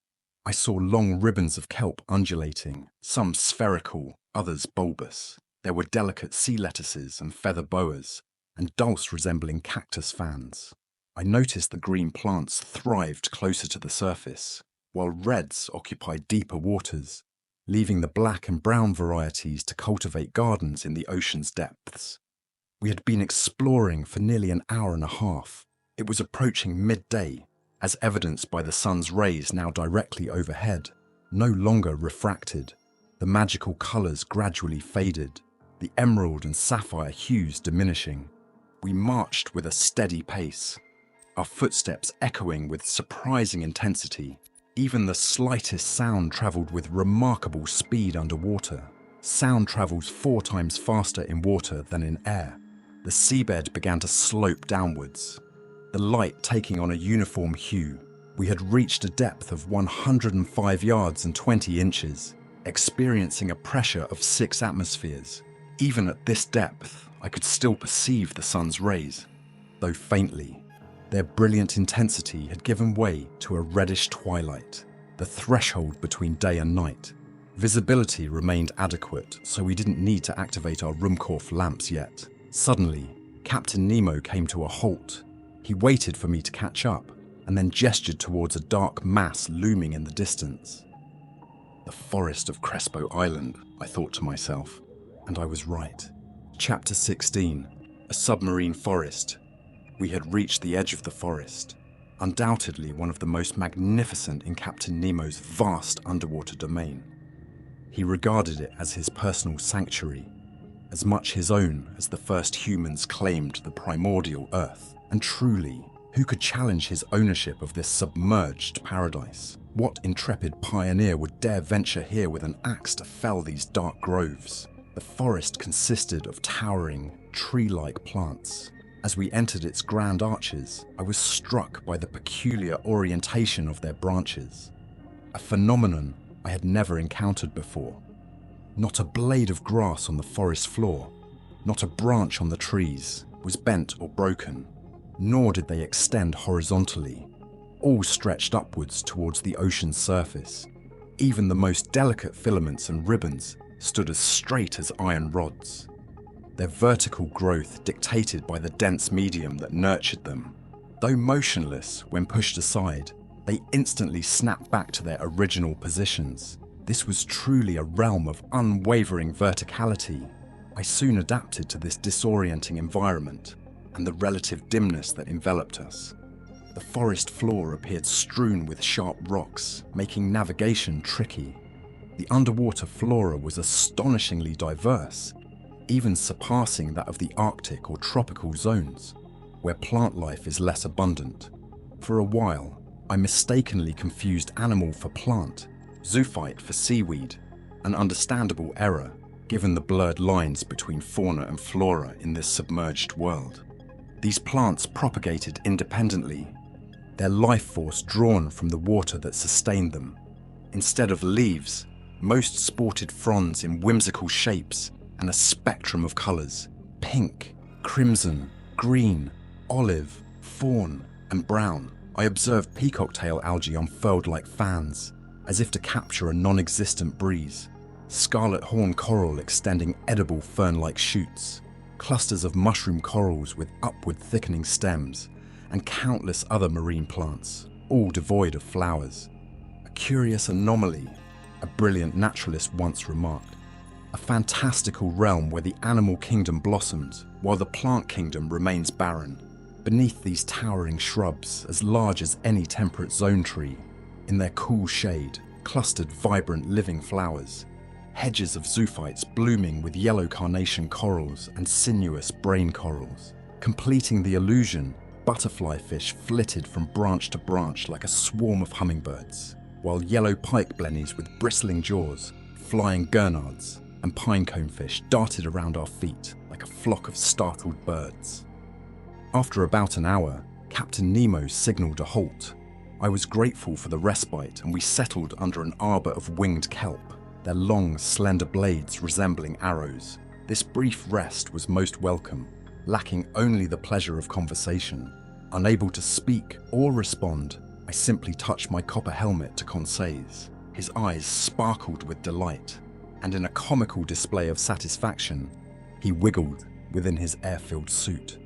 I saw long ribbons of kelp undulating, some spherical, others bulbous. There were delicate sea lettuces and feather boas, and dulse resembling cactus fans. I noticed the green plants thrived closer to the surface, while reds occupied deeper waters, leaving the black and brown varieties to cultivate gardens in the ocean's depths. We had been exploring for nearly an hour and a half. It was approaching midday, as evidenced by the sun's rays now directly overhead, no longer refracted. The magical colours gradually faded, the emerald and sapphire hues diminishing. We marched with a steady pace, our footsteps echoing with surprising intensity. Even the slightest sound travelled with remarkable speed underwater. Sound travels 4 times faster in water than in air. The seabed began to slope downwards, the light taking on a uniform hue. We had reached a depth of 105 yards and 20 inches, experiencing a pressure of 6 atmospheres. Even at this depth, I could still perceive the sun's rays, though faintly. Their brilliant intensity had given way to a reddish twilight, the threshold between day and night. Visibility remained adequate, so we didn't need to activate our Ruhmkorff lamps yet. Suddenly, Captain Nemo came to a halt. He waited for me to catch up, and then gestured towards a dark mass looming in the distance. The forest of Crespo Island, I thought to myself, and I was right. Chapter 16, A Submarine Forest. We had reached the edge of the forest, undoubtedly one of the most magnificent in Captain Nemo's vast underwater domain. He regarded it as his personal sanctuary, as much his own as the first humans claimed the primordial Earth. And truly, who could challenge his ownership of this submerged paradise? What intrepid pioneer would dare venture here with an axe to fell these dark groves? The forest consisted of towering, tree-like plants. As we entered its grand arches, I was struck by the peculiar orientation of their branches, a phenomenon I had never encountered before. Not a blade of grass on the forest floor, not a branch on the trees was bent or broken, nor did they extend horizontally. All stretched upwards towards the ocean's surface. Even the most delicate filaments and ribbons stood as straight as iron rods, their vertical growth dictated by the dense medium that nurtured them. Though motionless when pushed aside, they instantly snapped back to their original positions. This was truly a realm of unwavering verticality. I soon adapted to this disorienting environment and the relative dimness that enveloped us. The forest floor appeared strewn with sharp rocks, making navigation tricky. The underwater flora was astonishingly diverse. even surpassing that of the Arctic or tropical zones, where plant life is less abundant. For a while, I mistakenly confused animal for plant, zoophyte for seaweed, an understandable error given the blurred lines between fauna and flora in this submerged world. These plants propagated independently, their life force drawn from the water that sustained them. Instead of leaves, most sported fronds in whimsical shapes and a spectrum of colours: pink, crimson, green, olive, fawn, and brown. I observed peacock-tail algae unfurled like fans, as if to capture a non-existent breeze, scarlet horn coral extending edible fern-like shoots, clusters of mushroom corals with upward thickening stems, and countless other marine plants, all devoid of flowers. A curious anomaly, a brilliant naturalist once remarked. A fantastical realm where the animal kingdom blossoms, while the plant kingdom remains barren. Beneath these towering shrubs, as large as any temperate zone tree, in their cool shade, clustered vibrant living flowers, hedges of zoophytes blooming with yellow carnation corals and sinuous brain corals. Completing the illusion, butterfly fish flitted from branch to branch like a swarm of hummingbirds, while yellow pike blennies with bristling jaws, flying gurnards, and pinecone fish darted around our feet like a flock of startled birds. After about an hour, Captain Nemo signalled a halt. I was grateful for the respite, and we settled under an arbour of winged kelp, their long, slender blades resembling arrows. This brief rest was most welcome, lacking only the pleasure of conversation. Unable to speak or respond, I simply touched my copper helmet to Conseil's. His eyes sparkled with delight, and in a comical display of satisfaction, he wiggled within his air-filled suit.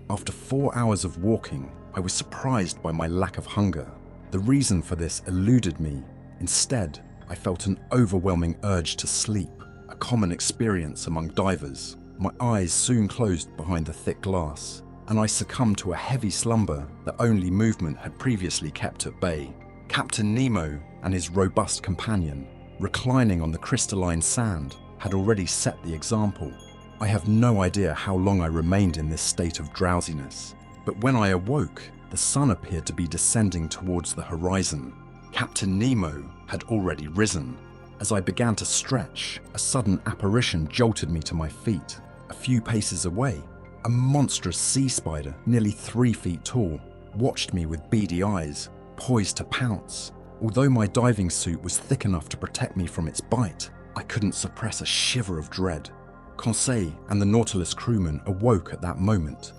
After 4 hours of walking, I was surprised by my lack of hunger. The reason for this eluded me. Instead, I felt an overwhelming urge to sleep, a common experience among divers. My eyes soon closed behind the thick glass, and I succumbed to a heavy slumber that only movement had previously kept at bay. Captain Nemo and his robust companion, reclining on the crystalline sand, had already set the example. I have no idea how long I remained in this state of drowsiness, but when I awoke, the sun appeared to be descending towards the horizon. Captain Nemo had already risen. As I began to stretch, a sudden apparition jolted me to my feet. A few paces away, a monstrous sea spider, nearly 3 feet tall, watched me with beady eyes, poised to pounce. Although my diving suit was thick enough to protect me from its bite, I couldn't suppress a shiver of dread. Conseil and the Nautilus crewman awoke at that moment.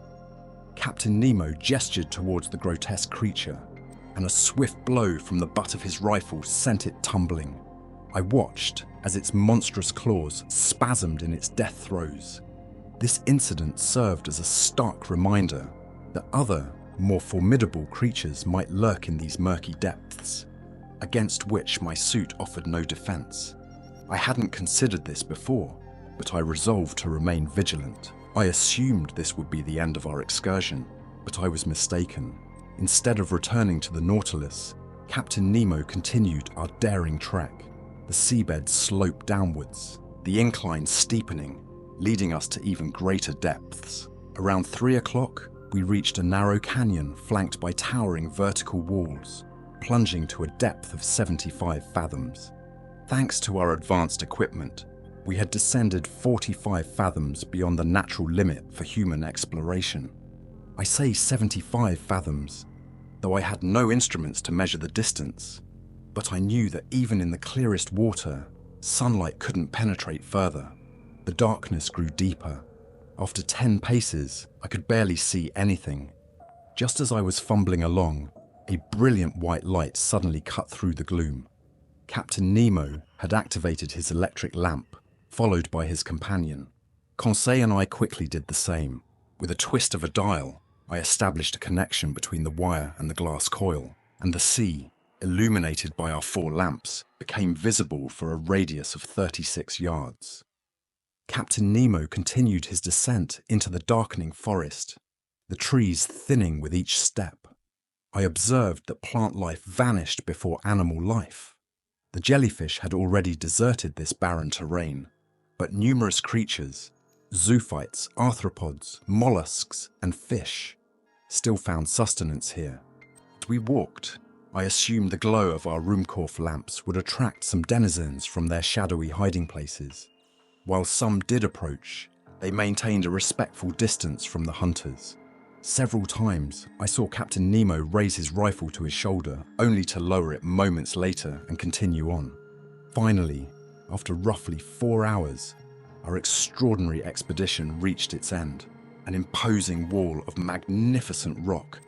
Captain Nemo gestured towards the grotesque creature, and a swift blow from the butt of his rifle sent it tumbling. I watched as its monstrous claws spasmed in its death throes. This incident served as a stark reminder that other, more formidable creatures might lurk in these murky depths, against which my suit offered no defense. I hadn't considered this before, but I resolved to remain vigilant. I assumed this would be the end of our excursion, but I was mistaken. Instead of returning to the Nautilus, Captain Nemo continued our daring trek. The seabed sloped downwards, the incline steepening, leading us to even greater depths. Around 3 o'clock, we reached a narrow canyon flanked by towering vertical walls, plunging to a depth of 75 fathoms. Thanks to our advanced equipment, we had descended 45 fathoms beyond the natural limit for human exploration. I say 75 fathoms, though I had no instruments to measure the distance, but I knew that even in the clearest water, sunlight couldn't penetrate further. The darkness grew deeper. After 10 paces, I could barely see anything. Just as I was fumbling along, a brilliant white light suddenly cut through the gloom. Captain Nemo had activated his electric lamp, followed by his companion. Conseil and I quickly did the same. With a twist of a dial, I established a connection between the wire and the glass coil, and the sea, illuminated by our 4 lamps, became visible for a radius of 36 yards. Captain Nemo continued his descent into the darkening forest, the trees thinning with each step. I observed that plant life vanished before animal life. The jellyfish had already deserted this barren terrain. But numerous creatures, zoophytes, arthropods, mollusks, and fish, still found sustenance here. As we walked, I assumed the glow of our Ruhmkorff lamps would attract some denizens from their shadowy hiding places. While some did approach, they maintained a respectful distance from the hunters. Several times, I saw Captain Nemo raise his rifle to his shoulder, only to lower it moments later and continue on. Finally, after roughly 4 hours, our extraordinary expedition reached its end. An imposing wall of magnificent rock,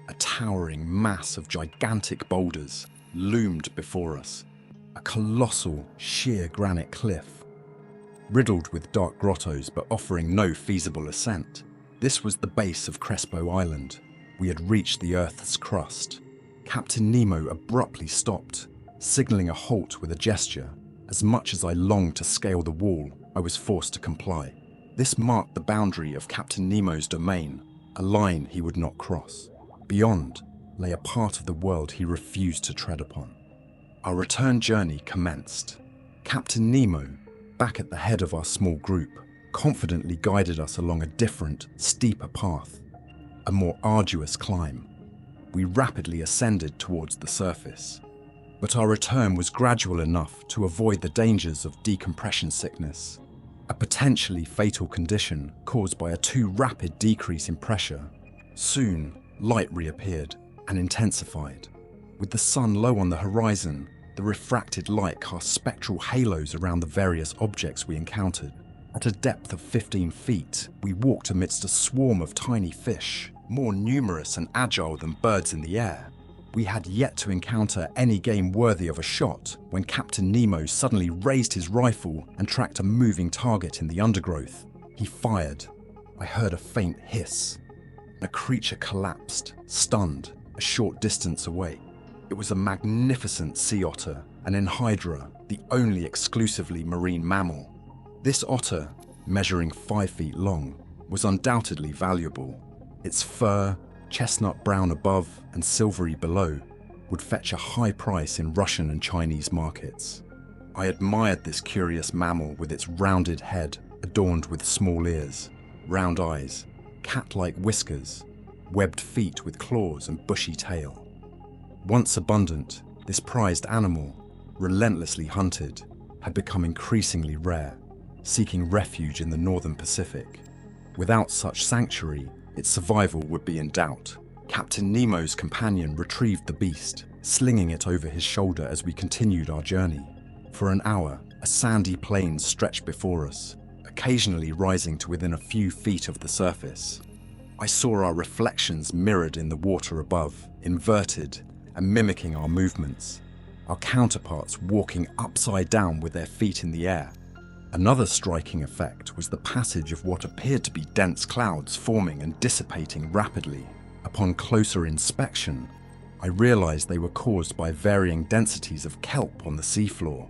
a towering mass of gigantic boulders, loomed before us. A colossal, sheer granite cliff, riddled with dark grottos but offering no feasible ascent. This was the base of Crespo Island. We had reached the Earth's crust. Captain Nemo abruptly stopped, signaling a halt with a gesture. As much as I longed to scale the wall, I was forced to comply. This marked the boundary of Captain Nemo's domain, a line he would not cross. Beyond lay a part of the world he refused to tread upon. Our return journey commenced. Captain Nemo, back at the head of our small group, confidently guided us along a different, steeper path, a more arduous climb. We rapidly ascended towards the surface, but our return was gradual enough to avoid the dangers of decompression sickness, a potentially fatal condition caused by a too rapid decrease in pressure. Soon, light reappeared and intensified. With the sun low on the horizon, the refracted light cast spectral halos around the various objects we encountered. At a depth of 15 feet, we walked amidst a swarm of tiny fish, more numerous and agile than birds in the air. We had yet to encounter any game worthy of a shot when Captain Nemo suddenly raised his rifle and tracked a moving target in the undergrowth. He fired. I heard a faint hiss. A creature collapsed, stunned, a short distance away. It was a magnificent sea otter, an enhydra, the only exclusively marine mammal. This otter, measuring 5 feet long, was undoubtedly valuable. Its fur, chestnut brown above and silvery below, would fetch a high price in Russian and Chinese markets. I admired this curious mammal with its rounded head adorned with small ears, round eyes, cat-like whiskers, webbed feet with claws and bushy tail. Once abundant, this prized animal, relentlessly hunted, had become increasingly rare, seeking refuge in the northern Pacific. Without such sanctuary, its survival would be in doubt. Captain Nemo's companion retrieved the beast, slinging it over his shoulder as we continued our journey. For an hour, a sandy plain stretched before us, occasionally rising to within a few feet of the surface. I saw our reflections mirrored in the water above, inverted and mimicking our movements, our counterparts walking upside down with their feet in the air. Another striking effect was the passage of what appeared to be dense clouds forming and dissipating rapidly. Upon closer inspection, I realized they were caused by varying densities of kelp on the seafloor.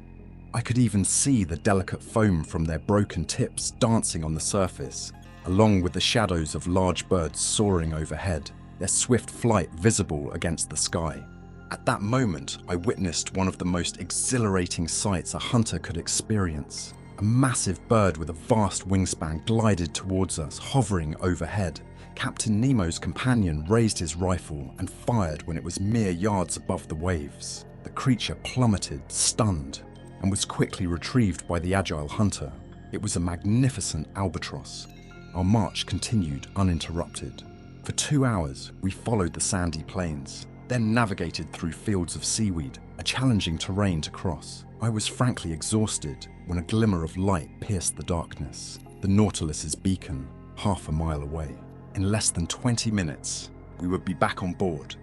I could even see the delicate foam from their broken tips dancing on the surface, along with the shadows of large birds soaring overhead, their swift flight visible against the sky. At that moment, I witnessed one of the most exhilarating sights a hunter could experience. A massive bird with a vast wingspan glided towards us, hovering overhead. Captain Nemo's companion raised his rifle and fired when it was mere yards above the waves. The creature plummeted, stunned, and was quickly retrieved by the agile hunter. It was a magnificent albatross. Our march continued uninterrupted. For 2 hours, we followed the sandy plains, then navigated through fields of seaweed, a challenging terrain to cross. I was frankly exhausted when a glimmer of light pierced the darkness, the Nautilus's beacon, half a mile away. In less than 20 minutes, we would be back on board,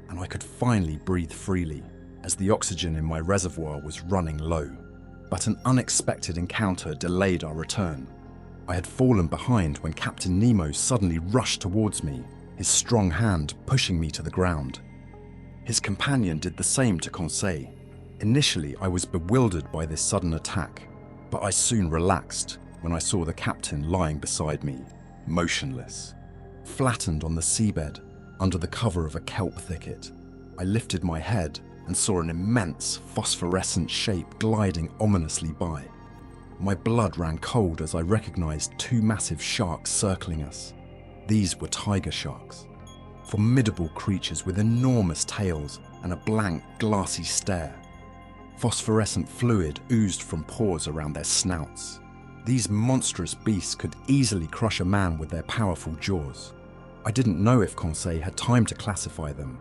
and I could finally breathe freely, as the oxygen in my reservoir was running low. But an unexpected encounter delayed our return. I had fallen behind when Captain Nemo suddenly rushed towards me, his strong hand pushing me to the ground. His companion did the same to Conseil. Initially, I was bewildered by this sudden attack, but I soon relaxed when I saw the captain lying beside me, motionless, flattened on the seabed under the cover of a kelp thicket. I lifted my head and saw an immense phosphorescent shape gliding ominously by. My blood ran cold as I recognized two massive sharks circling us. These were tiger sharks, formidable creatures with enormous tails and a blank, glassy stare. Phosphorescent fluid oozed from pores around their snouts. These monstrous beasts could easily crush a man with their powerful jaws. I didn't know if Conseil had time to classify them.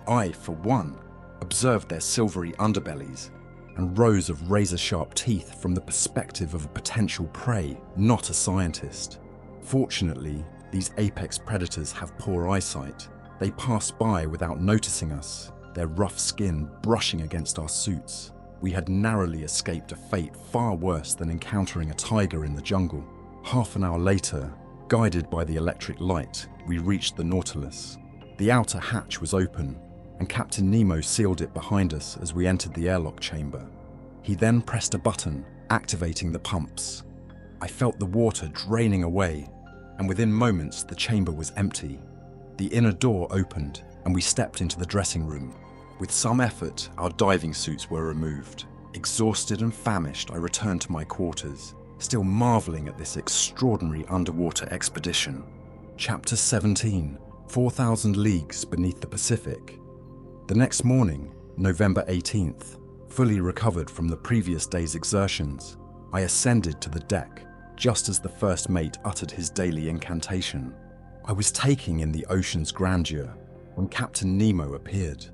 I, for one, observed their silvery underbellies and rows of razor-sharp teeth from the perspective of a potential prey, not a scientist. Fortunately, these apex predators have poor eyesight. They passed by without noticing us, their rough skin brushing against our suits. We had narrowly escaped a fate far worse than encountering a tiger in the jungle. Half an hour later, guided by the electric light, we reached the Nautilus. The outer hatch was open, and Captain Nemo sealed it behind us as we entered the airlock chamber. He then pressed a button, activating the pumps. I felt the water draining away, and within moments the chamber was empty. The inner door opened, and we stepped into the dressing room. With some effort, our diving suits were removed. Exhausted and famished, I returned to my quarters, still marveling at this extraordinary underwater expedition. Chapter 17, 4,000 Leagues Beneath the Pacific. The next morning, November 18th, fully recovered from the previous day's exertions, I ascended to the deck just as the first mate uttered his daily incantation. I was taking in the ocean's grandeur when Captain Nemo appeared.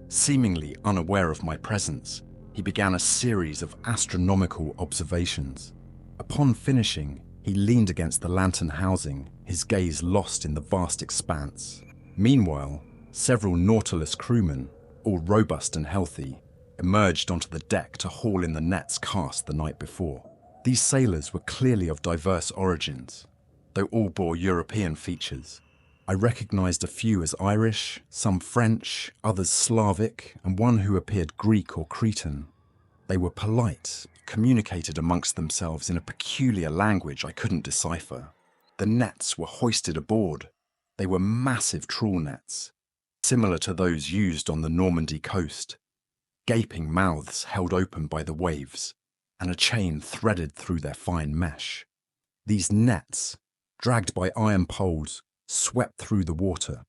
Seemingly unaware of my presence, he began a series of astronomical observations. Upon finishing, he leaned against the lantern housing, his gaze lost in the vast expanse. Meanwhile, several Nautilus crewmen, all robust and healthy, emerged onto the deck to haul in the nets cast the night before. These sailors were clearly of diverse origins, though all bore European features. I recognized a few as Irish, some French, others Slavic, and one who appeared Greek or Cretan. They were polite, communicated amongst themselves in a peculiar language I couldn't decipher. The nets were hoisted aboard. They were massive trawl nets, similar to those used on the Normandy coast. Gaping mouths held open by the waves, and a chain threaded through their fine mesh. These nets, dragged by iron poles, swept through the water,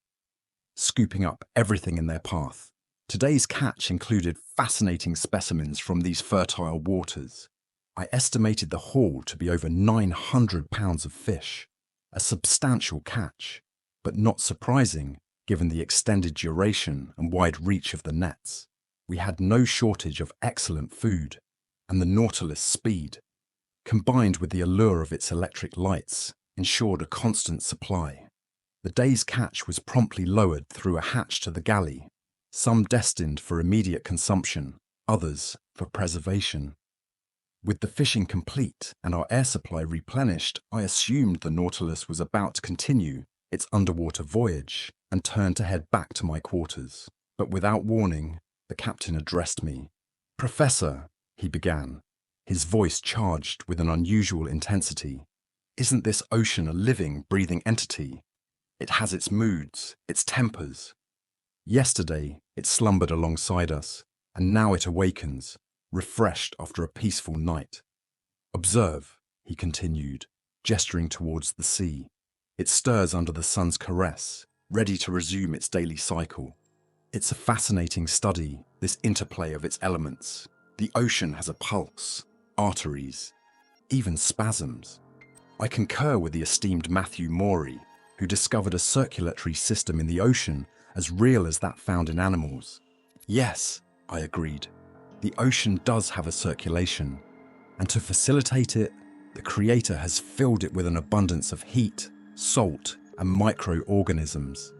scooping up everything in their path. Today's catch included fascinating specimens from these fertile waters. I estimated the haul to be over 900 pounds of fish, a substantial catch, but not surprising given the extended duration and wide reach of the nets. We had no shortage of excellent food, and the Nautilus' speed, combined with the allure of its electric lights, ensured a constant supply. The day's catch was promptly lowered through a hatch to the galley, some destined for immediate consumption, others for preservation. With the fishing complete and our air supply replenished, I assumed the Nautilus was about to continue its underwater voyage and turned to head back to my quarters. But without warning, the captain addressed me. "Professor," he began, his voice charged with an unusual intensity. "Isn't this ocean a living, breathing entity? It has its moods, its tempers. Yesterday, it slumbered alongside us, and now it awakens, refreshed after a peaceful night. Observe," he continued, gesturing towards the sea. "It stirs under the sun's caress, ready to resume its daily cycle. It's a fascinating study, this interplay of its elements. The ocean has a pulse, arteries, even spasms. I concur with the esteemed Matthew Morey, who discovered a circulatory system in the ocean as real as that found in animals." "Yes," I agreed, "the ocean does have a circulation, and to facilitate it, the Creator has filled it with an abundance of heat, salt, and microorganisms."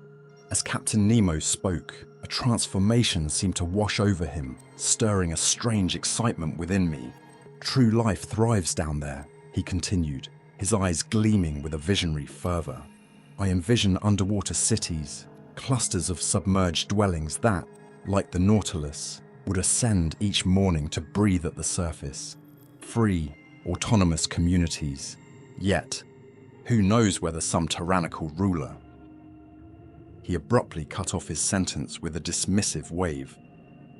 As Captain Nemo spoke, a transformation seemed to wash over him, stirring a strange excitement within me. "True life thrives down there," he continued, his eyes gleaming with a visionary fervor. "I envision underwater cities, clusters of submerged dwellings that, like the Nautilus, would ascend each morning to breathe at the surface. Free, autonomous communities. Yet, who knows whether some tyrannical ruler..." He abruptly cut off his sentence with a dismissive wave,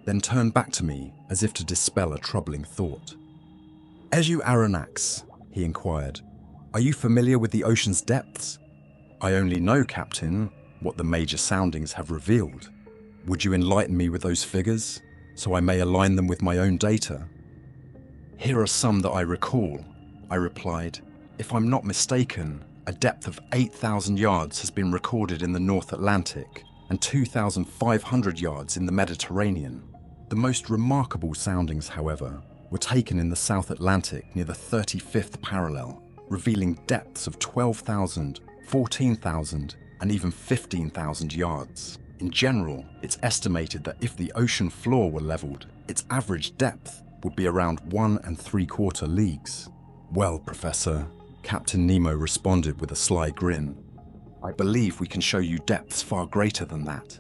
then turned back to me as if to dispel a troubling thought. Professor Aronnax, he inquired, are you familiar with the ocean's depths? I only know, Captain, what the major soundings have revealed. Would you enlighten me with those figures, so I may align them with my own data? Here are some that I recall, I replied. If I'm not mistaken, a depth of 8,000 yards has been recorded in the North Atlantic and 2,500 yards in the Mediterranean. The most remarkable soundings, however, were taken in the South Atlantic near the 35th parallel, revealing depths of 12,000, 14,000, and even 15,000 yards. In general, it's estimated that if the ocean floor were leveled, its average depth would be around 1 3/4 leagues. Well, Professor, Captain Nemo responded with a sly grin, I believe we can show you depths far greater than that.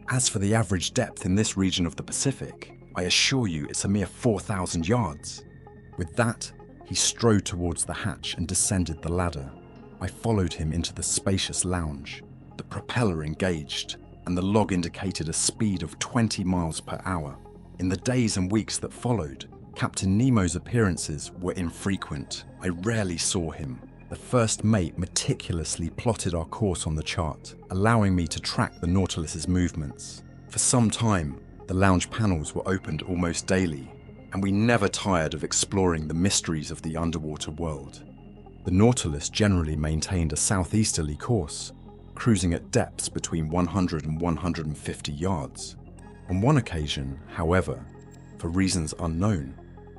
As for the average depth in this region of the Pacific, I assure you it's a mere 4,000 yards. With that, he strode towards the hatch and descended the ladder. I followed him into the spacious lounge. The propeller engaged, and the log indicated a speed of 20 miles per hour. In the days and weeks that followed, Captain Nemo's appearances were infrequent. I rarely saw him. The first mate meticulously plotted our course on the chart, allowing me to track the Nautilus's movements. For some time, the lounge panels were opened almost daily, and we never tired of exploring the mysteries of the underwater world. The Nautilus generally maintained a southeasterly course, cruising at depths between 100 and 150 yards. On one occasion, however, for reasons unknown,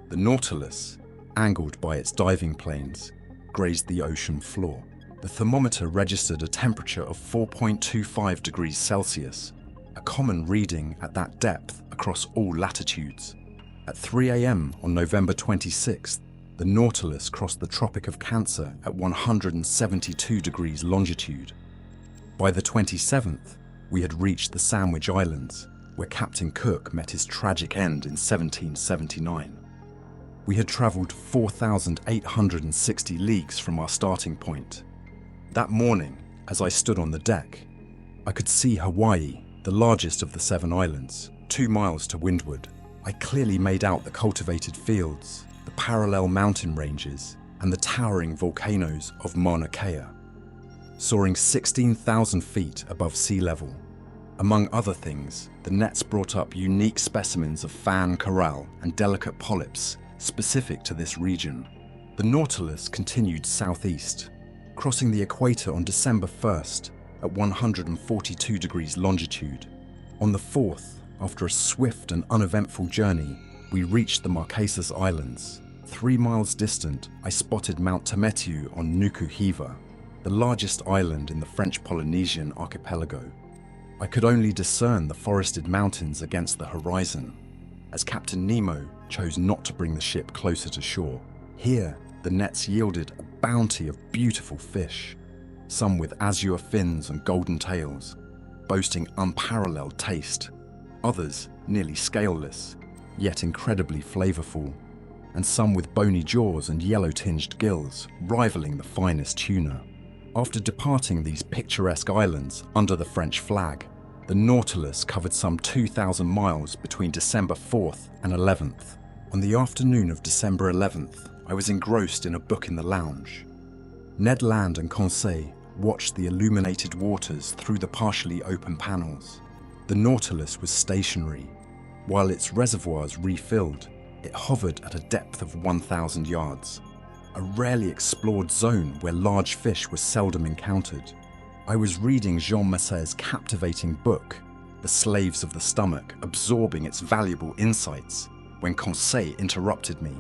the Nautilus, angled by its diving planes, grazed the ocean floor. The thermometer registered a temperature of 4.25 degrees Celsius, a common reading at that depth across all latitudes. At 3 a.m. on November 26th, the Nautilus crossed the Tropic of Cancer at 172 degrees longitude. By the 27th, we had reached the Sandwich Islands, where Captain Cook met his tragic end in 1779. We had travelled 4,860 leagues from our starting point. That morning, as I stood on the deck, I could see Hawaii, the largest of the 7 islands, 2 miles to windward. I clearly made out the cultivated fields, the parallel mountain ranges, and the towering volcanoes of Mauna Kea. Soaring 16,000 feet above sea level. Among other things, the nets brought up unique specimens of fan coral and delicate polyps specific to this region. The Nautilus continued southeast, crossing the equator on December 1st at 142 degrees longitude. On the 4th, after a swift and uneventful journey, we reached the Marquesas Islands. 3 miles distant, I spotted Mount Tametiu on Nuku Hiva, the largest island in the French Polynesian archipelago. I could only discern the forested mountains against the horizon, as Captain Nemo chose not to bring the ship closer to shore. Here, the nets yielded a bounty of beautiful fish, some with azure fins and golden tails, boasting unparalleled taste, others nearly scaleless, yet incredibly flavorful, and some with bony jaws and yellow-tinged gills, rivaling the finest tuna. After departing these picturesque islands under the French flag, the Nautilus covered some 2,000 miles between December 4th and 11th. On the afternoon of December 11th, I was engrossed in a book in the lounge. Ned Land and Conseil watched the illuminated waters through the partially open panels. The Nautilus was stationary. While its reservoirs refilled, it hovered at a depth of 1,000 yards, a rarely explored zone where large fish were seldom encountered. I was reading Jean Masset's captivating book, The Slaves of the Stomach, absorbing its valuable insights, when Conseil interrupted me.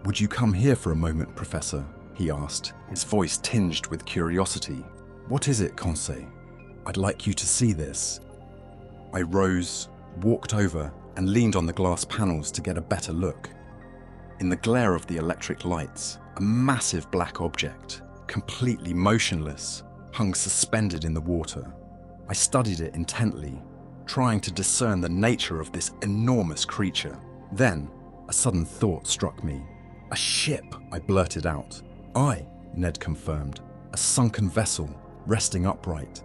"Would you come here for a moment, Professor?" he asked, his voice tinged with curiosity. "What is it, Conseil?" "I'd like you to see this." I rose, walked over, and leaned on the glass panels to get a better look. In the glare of the electric lights, a massive black object, completely motionless, hung suspended in the water. I studied it intently, trying to discern the nature of this enormous creature. Then, a sudden thought struck me. "A ship," I blurted out. "Aye," Ned confirmed. "A sunken vessel, resting upright."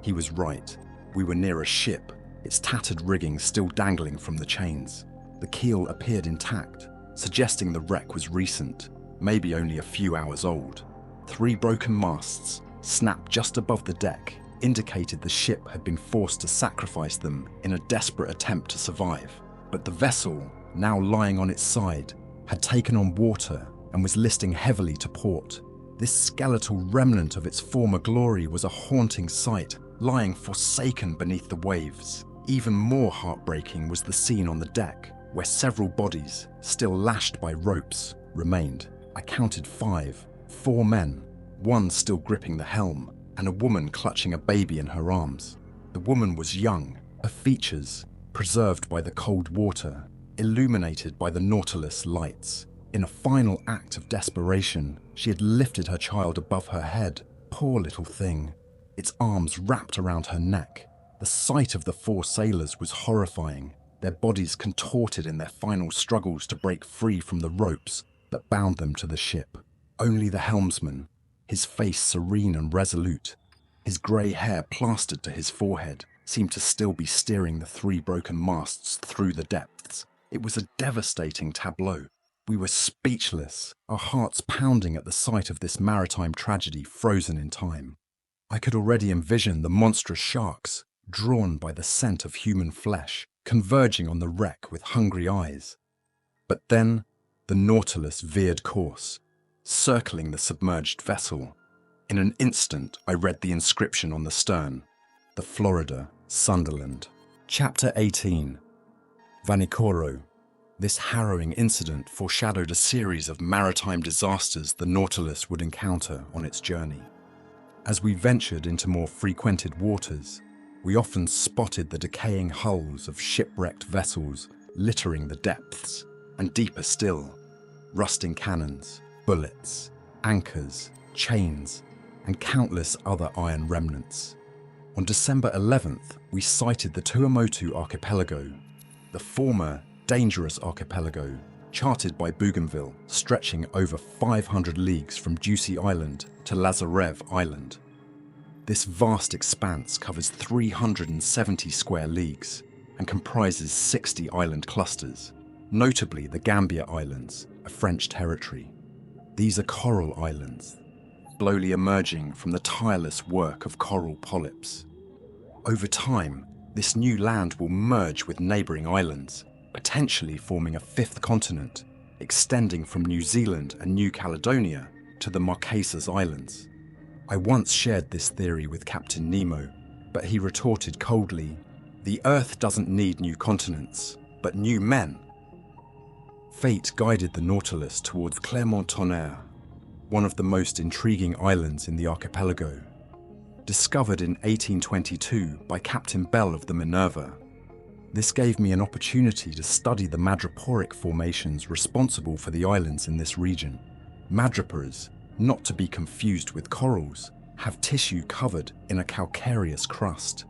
He was right. We were near a ship, its tattered rigging still dangling from the chains. The keel appeared intact, suggesting the wreck was recent, maybe only a few hours old. 3 broken masts, snapped just above the deck, indicated the ship had been forced to sacrifice them in a desperate attempt to survive. But the vessel, now lying on its side, had taken on water and was listing heavily to port. This skeletal remnant of its former glory was a haunting sight, lying forsaken beneath the waves. Even more heartbreaking was the scene on the deck, where several bodies, still lashed by ropes, remained. I counted 5, 4 men, one still gripping the helm, and a woman clutching a baby in her arms. The woman was young, her features preserved by the cold water, illuminated by the Nautilus lights. In a final act of desperation, she had lifted her child above her head. Poor little thing, its arms wrapped around her neck. The sight of the 4 sailors was horrifying, their bodies contorted in their final struggles to break free from the ropes that bound them to the ship. Only the helmsman, his face serene and resolute, his grey hair plastered to his forehead, seemed to still be steering the 3 broken masts through the depths. It was a devastating tableau. We were speechless, our hearts pounding at the sight of this maritime tragedy frozen in time. I could already envision the monstrous sharks, drawn by the scent of human flesh, converging on the wreck with hungry eyes. But then, the Nautilus veered course, circling the submerged vessel. In an instant, I read the inscription on the stern: the Florida, Sunderland. Chapter 18. Vanikoro. This harrowing incident foreshadowed a series of maritime disasters the Nautilus would encounter on its journey. As we ventured into more frequented waters, we often spotted the decaying hulls of shipwrecked vessels littering the depths, and deeper still, rusting cannons, bullets, anchors, chains, and countless other iron remnants. On December 11th, we sighted the Tuamotu archipelago, the former dangerous archipelago, charted by Bougainville, stretching over 500 leagues from Juicy Island to Lazarev Island. This vast expanse covers 370 square leagues and comprises 60 island clusters, notably the Gambia Islands, a French territory. These are coral islands, slowly emerging from the tireless work of coral polyps. Over time, this new land will merge with neighbouring islands, potentially forming a 5th continent, extending from New Zealand and New Caledonia to the Marquesas Islands. I once shared this theory with Captain Nemo, but he retorted coldly, "The Earth doesn't need new continents, but new men." Fate guided the Nautilus towards Clermont-Tonnerre, one of the most intriguing islands in the archipelago. Discovered in 1822 by Captain Bell of the Minerva, this gave me an opportunity to study the madreporic formations responsible for the islands in this region. Madrepores, not to be confused with corals, have tissue covered in a calcareous crust.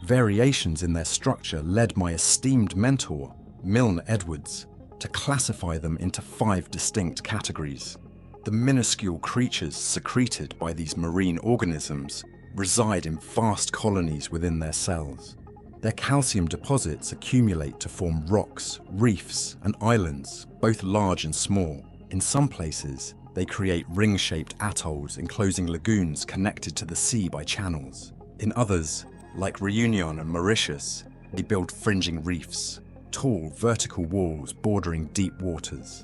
Variations in their structure led my esteemed mentor, Milne Edwards, to classify them into 5 distinct categories. The minuscule creatures secreted by these marine organisms reside in vast colonies within their cells. Their calcium deposits accumulate to form rocks, reefs, and islands, both large and small. In some places, they create ring-shaped atolls enclosing lagoons connected to the sea by channels. In others, like Réunion and Mauritius, they build fringing reefs, tall vertical walls bordering deep waters.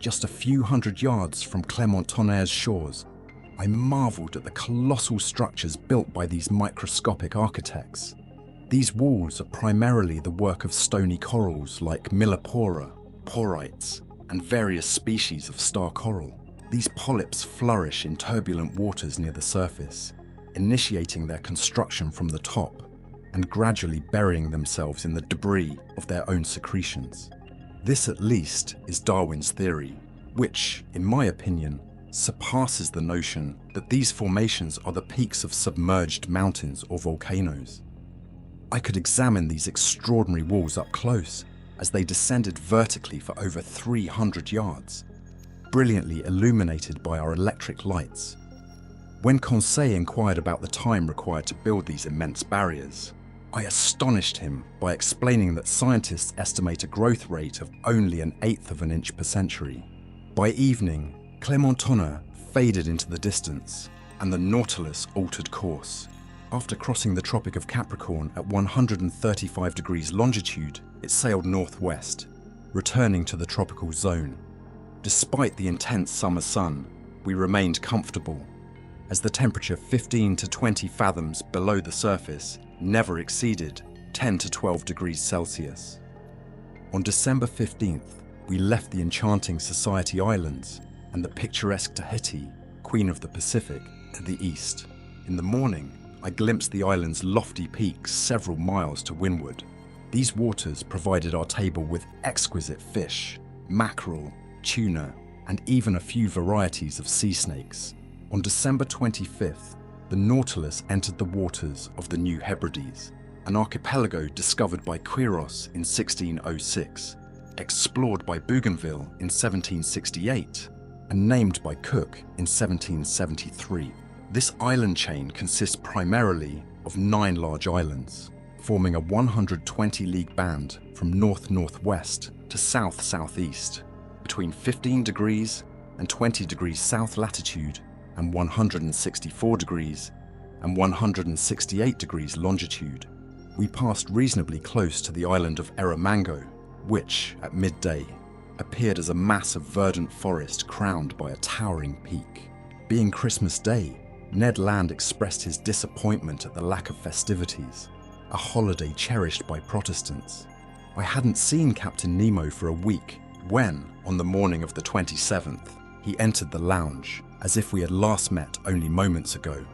Just a few hundred yards from Clermont-Tonnerre's shores, I marveled at the colossal structures built by these microscopic architects. These walls are primarily the work of stony corals like Millepora, porites, and various species of star coral. These polyps flourish in turbulent waters near the surface, initiating their construction from the top and gradually burying themselves in the debris of their own secretions. This, at least, is Darwin's theory, which, in my opinion, surpasses the notion that these formations are the peaks of submerged mountains or volcanoes. I could examine these extraordinary walls up close as they descended vertically for over 300 yards, brilliantly illuminated by our electric lights. When Conseil inquired about the time required to build these immense barriers, I astonished him by explaining that scientists estimate a growth rate of only 1/8 of an inch per century. By evening, Clermont-Tonnerre faded into the distance, and the Nautilus altered course. After crossing the Tropic of Capricorn at 135 degrees longitude, it sailed northwest, returning to the tropical zone. Despite the intense summer sun, we remained comfortable, as the temperature 15 to 20 fathoms below the surface never exceeded 10 to 12 degrees Celsius. On December 15th, we left the enchanting Society Islands and the picturesque Tahiti, Queen of the Pacific, to the east. In the morning, I glimpsed the island's lofty peaks several miles to windward. These waters provided our table with exquisite fish, mackerel, tuna, and even a few varieties of sea snakes. On December 25th, the Nautilus entered the waters of the New Hebrides, an archipelago discovered by Quiros in 1606, explored by Bougainville in 1768, and named by Cook in 1773. This island chain consists primarily of 9 large islands, forming a 120-league band from north-northwest to south-southeast, between 15 degrees and 20 degrees south latitude and 164 degrees and 168 degrees longitude. We passed reasonably close to the island of Erromango, which, at midday, appeared as a mass of verdant forest crowned by a towering peak. Being Christmas Day, Ned Land expressed his disappointment at the lack of festivities, a holiday cherished by Protestants. I hadn't seen Captain Nemo for a week when, on the morning of the 27th, he entered the lounge, as if we had last met only moments ago.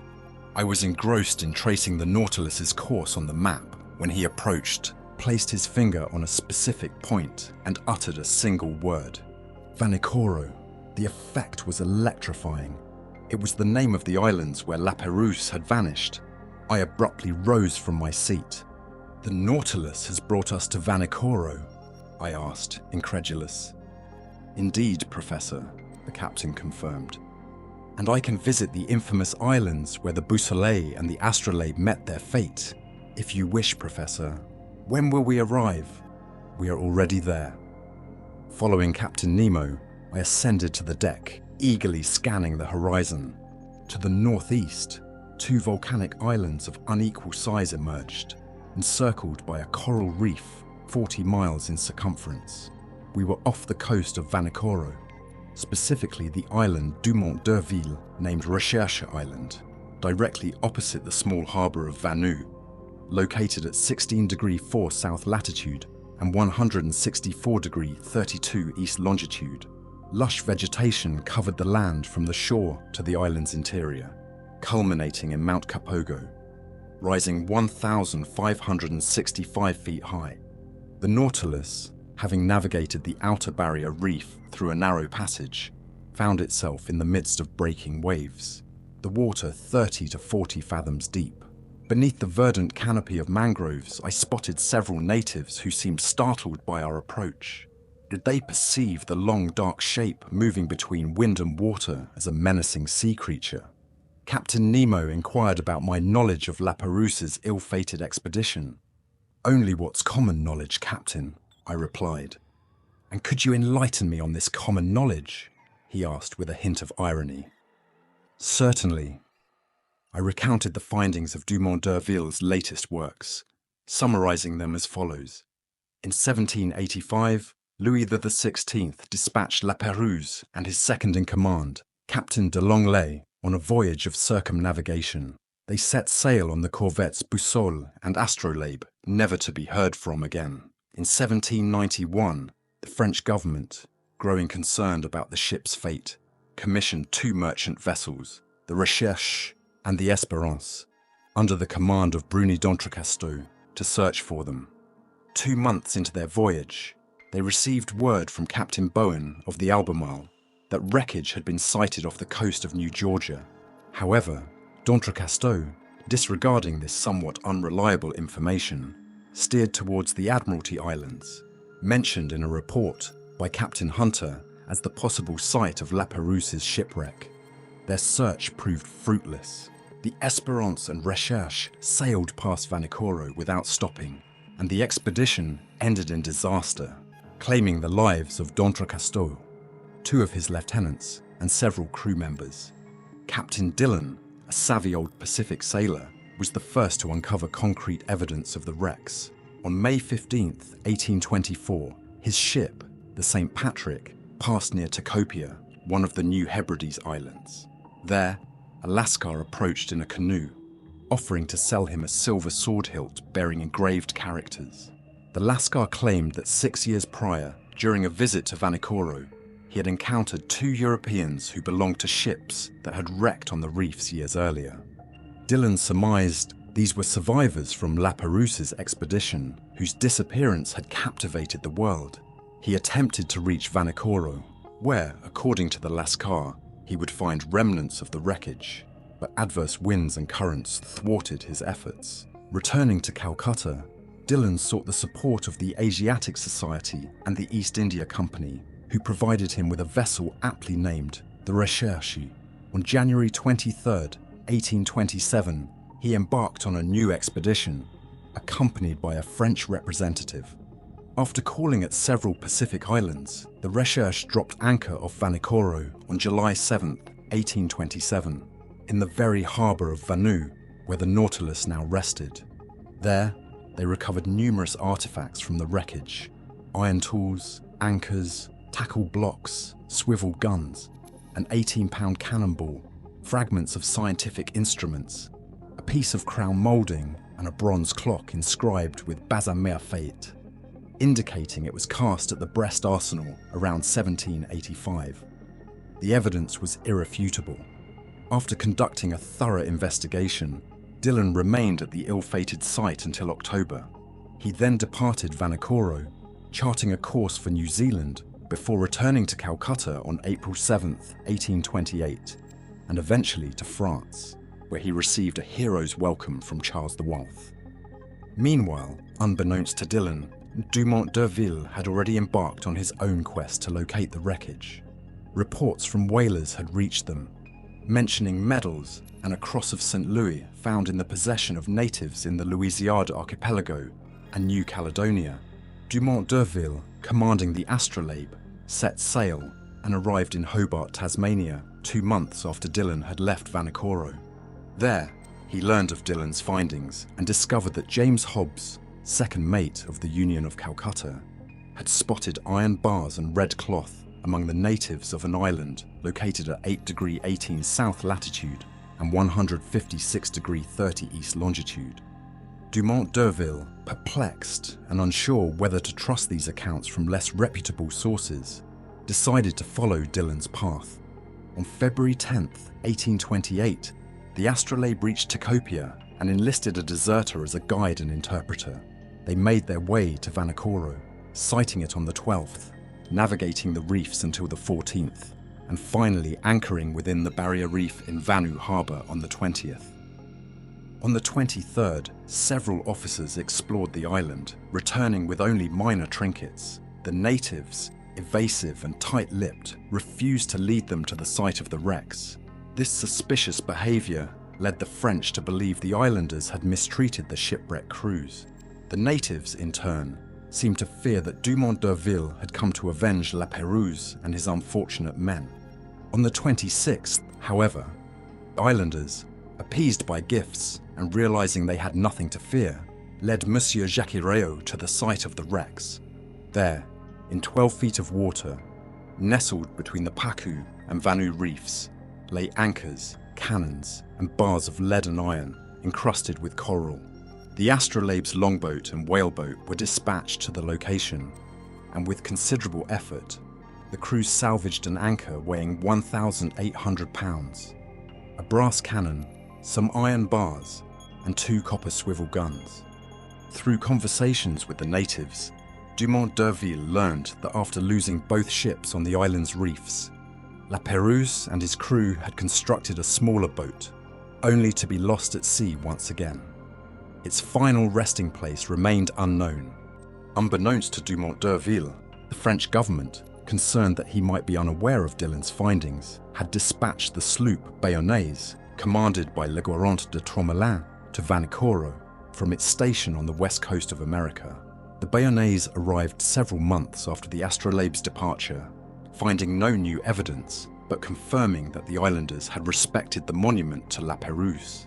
I was engrossed in tracing the Nautilus's course on the map when he approached, placed his finger on a specific point, and uttered a single word. Vanikoro. The effect was electrifying. It was the name of the islands where La Pérouse had vanished. I abruptly rose from my seat. "The Nautilus has brought us to Vanikoro?" I asked, incredulous. "Indeed, Professor," the captain confirmed. "And I can visit the infamous islands where the Beausoleil and the Astrolabe met their fate. If you wish, Professor. When will we arrive?" "We are already there." Following Captain Nemo, I ascended to the deck, eagerly scanning the horizon. To the northeast, 2 volcanic islands of unequal size emerged, encircled by a coral reef 40 miles in circumference. We were off the coast of Vanikoro, specifically the island Dumont d'Urville, named Recherche Island, directly opposite the small harbour of Vanu, located at 16°4 south latitude and 164°32 east longitude. Lush vegetation covered the land from the shore to the island's interior, culminating in Mount Kapogo, rising 1,565 feet high. The Nautilus, having navigated the outer barrier reef through a narrow passage, found itself in the midst of breaking waves, the water 30 to 40 fathoms deep. Beneath the verdant canopy of mangroves, I spotted several natives who seemed startled by our approach. Did they perceive the long, dark shape moving between wind and water as a menacing sea creature? Captain Nemo inquired about my knowledge of La Pérouse's ill-fated expedition. "Only what's common knowledge, Captain," I replied. "And could you enlighten me on this common knowledge?" he asked with a hint of irony. "Certainly." I recounted the findings of Dumont d'Urville's latest works, summarizing them as follows. In 1785, Louis XVI dispatched La Pérouse and his second-in-command, Captain de Langley, on a voyage of circumnavigation. They set sail on the corvettes Boussole and Astrolabe, never to be heard from again. In 1791, the French government, growing concerned about the ship's fate, commissioned 2 merchant vessels, the Recherche and the Espérance, under the command of Bruni d'Entrecasteaux, to search for them. 2 months into their voyage, they received word from Captain Bowen of the Albemarle that wreckage had been sighted off the coast of New Georgia. However, d'Entrecasteaux, disregarding this somewhat unreliable information, steered towards the Admiralty Islands, mentioned in a report by Captain Hunter as the possible site of La Pérouse's shipwreck. Their search proved fruitless. The Espérance and Recherche sailed past Vanikoro without stopping, and the expedition ended in disaster, claiming the lives of d'Entrecasteaux, 2 of his lieutenants, and several crew members. Captain Dillon, a savvy old Pacific sailor, was the first to uncover concrete evidence of the wrecks. On May 15, 1824, his ship, the St. Patrick, passed near Utopia, one of the New Hebrides Islands. There, a lascar approached in a canoe, offering to sell him a silver sword hilt bearing engraved characters. The lascar claimed that 6 years prior, during a visit to Vanikoro, he had encountered 2 Europeans who belonged to ships that had wrecked on the reefs years earlier. Dillon surmised these were survivors from La Pérouse's expedition, whose disappearance had captivated the world. He attempted to reach Vanikoro, where, according to the lascar, he would find remnants of the wreckage, but adverse winds and currents thwarted his efforts. Returning to Calcutta, Dillon sought the support of the Asiatic Society and the East India Company, who provided him with a vessel aptly named the Recherche. On January 23, 1827, he embarked on a new expedition, accompanied by a French representative. After calling at several Pacific islands, the Recherche dropped anchor off Vanikoro on July 7, 1827, in the very harbour of Vanu, where the Nautilus now rested. There, they recovered numerous artifacts from the wreckage: iron tools, anchors, tackle blocks, swivel guns, an 18-pound cannonball, fragments of scientific instruments, a piece of crown moulding, and a bronze clock inscribed with Basamea Fate, indicating it was cast at the Brest Arsenal around 1785. The evidence was irrefutable. After conducting a thorough investigation, Dillon remained at the ill-fated site until October. He then departed Vanikoro, charting a course for New Zealand before returning to Calcutta on April 7, 1828, and eventually to France, where he received a hero's welcome from Charles the Wealth. Meanwhile, unbeknownst to Dillon, Dumont d'Urville had already embarked on his own quest to locate the wreckage. Reports from whalers had reached them, mentioning medals and a cross of St. Louis found in the possession of natives in the Louisiade archipelago and New Caledonia. Dumont d'Urville, commanding the Astrolabe, set sail and arrived in Hobart, Tasmania, 2 months after Dillon had left Vanikoro. There, he learned of Dillon's findings and discovered that James Hobbs, second mate of the Union of Calcutta, had spotted iron bars and red cloth among the natives of an island located at 8° 18 south latitude and 156° 30 east longitude. Dumont d'Urville, perplexed and unsure whether to trust these accounts from less reputable sources, decided to follow Dillon's path. On February 10, 1828, the Astrolabe reached Utopia and enlisted a deserter as a guide and interpreter. They made their way to Vanikoro, sighting it on the 12th, navigating the reefs until the 14th, and finally anchoring within the barrier reef in Vanu harbour on the 20th. On the 23rd, several officers explored the island, returning with only minor trinkets. The natives, evasive and tight-lipped, refused to lead them to the site of the wrecks. This suspicious behaviour led the French to believe the islanders had mistreated the shipwreck crews. The natives, in turn, seemed to fear that Dumont d'Urville had come to avenge La Pérouse and his unfortunate men. On the 26th, however, islanders, appeased by gifts and realising they had nothing to fear, led Monsieur Jacquireo to the site of the wrecks. There, in 12 feet of water, nestled between the Pacu and Vanu reefs, lay anchors, cannons, and bars of lead and iron encrusted with coral. The Astrolabe's longboat and whaleboat were dispatched to the location, and with considerable effort, the crew salvaged an anchor weighing 1,800 pounds, a brass cannon, some iron bars, and 2 copper swivel guns. Through conversations with the natives, Dumont d'Urville learned that after losing both ships on the island's reefs, La Pérouse and his crew had constructed a smaller boat, only to be lost at sea once again. Its final resting place remained unknown. Unbeknownst to Dumont d'Urville, the French government, concerned that he might be unaware of Dillon's findings, had dispatched the sloop Bayonnaise, commanded by Le Guerrant de Tromelin, to Vanikoro from its station on the west coast of America. The Bayonnaise arrived several months after the astrolabe's departure, finding no new evidence, but confirming that the islanders had respected the monument to La Pérouse.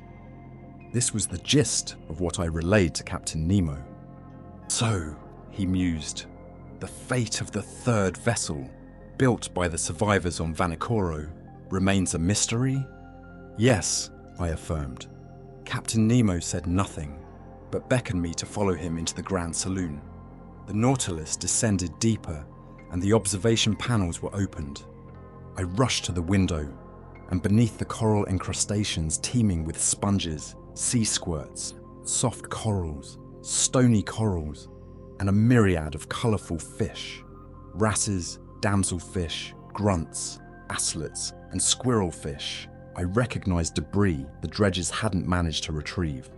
This was the gist of what I relayed to Captain Nemo. So, he mused, the fate of the third vessel, built by the survivors on Vanikoro, remains a mystery? Yes, I affirmed. Captain Nemo said nothing, but beckoned me to follow him into the Grand Saloon. The Nautilus descended deeper, and the observation panels were opened. I rushed to the window, and beneath the coral encrustations teeming with sponges, sea squirts, soft corals, stony corals, and a myriad of colourful fish, wrasses, damselfish, grunts, aslets, and squirrelfish, I recognised debris the dredgers hadn't managed to retrieve.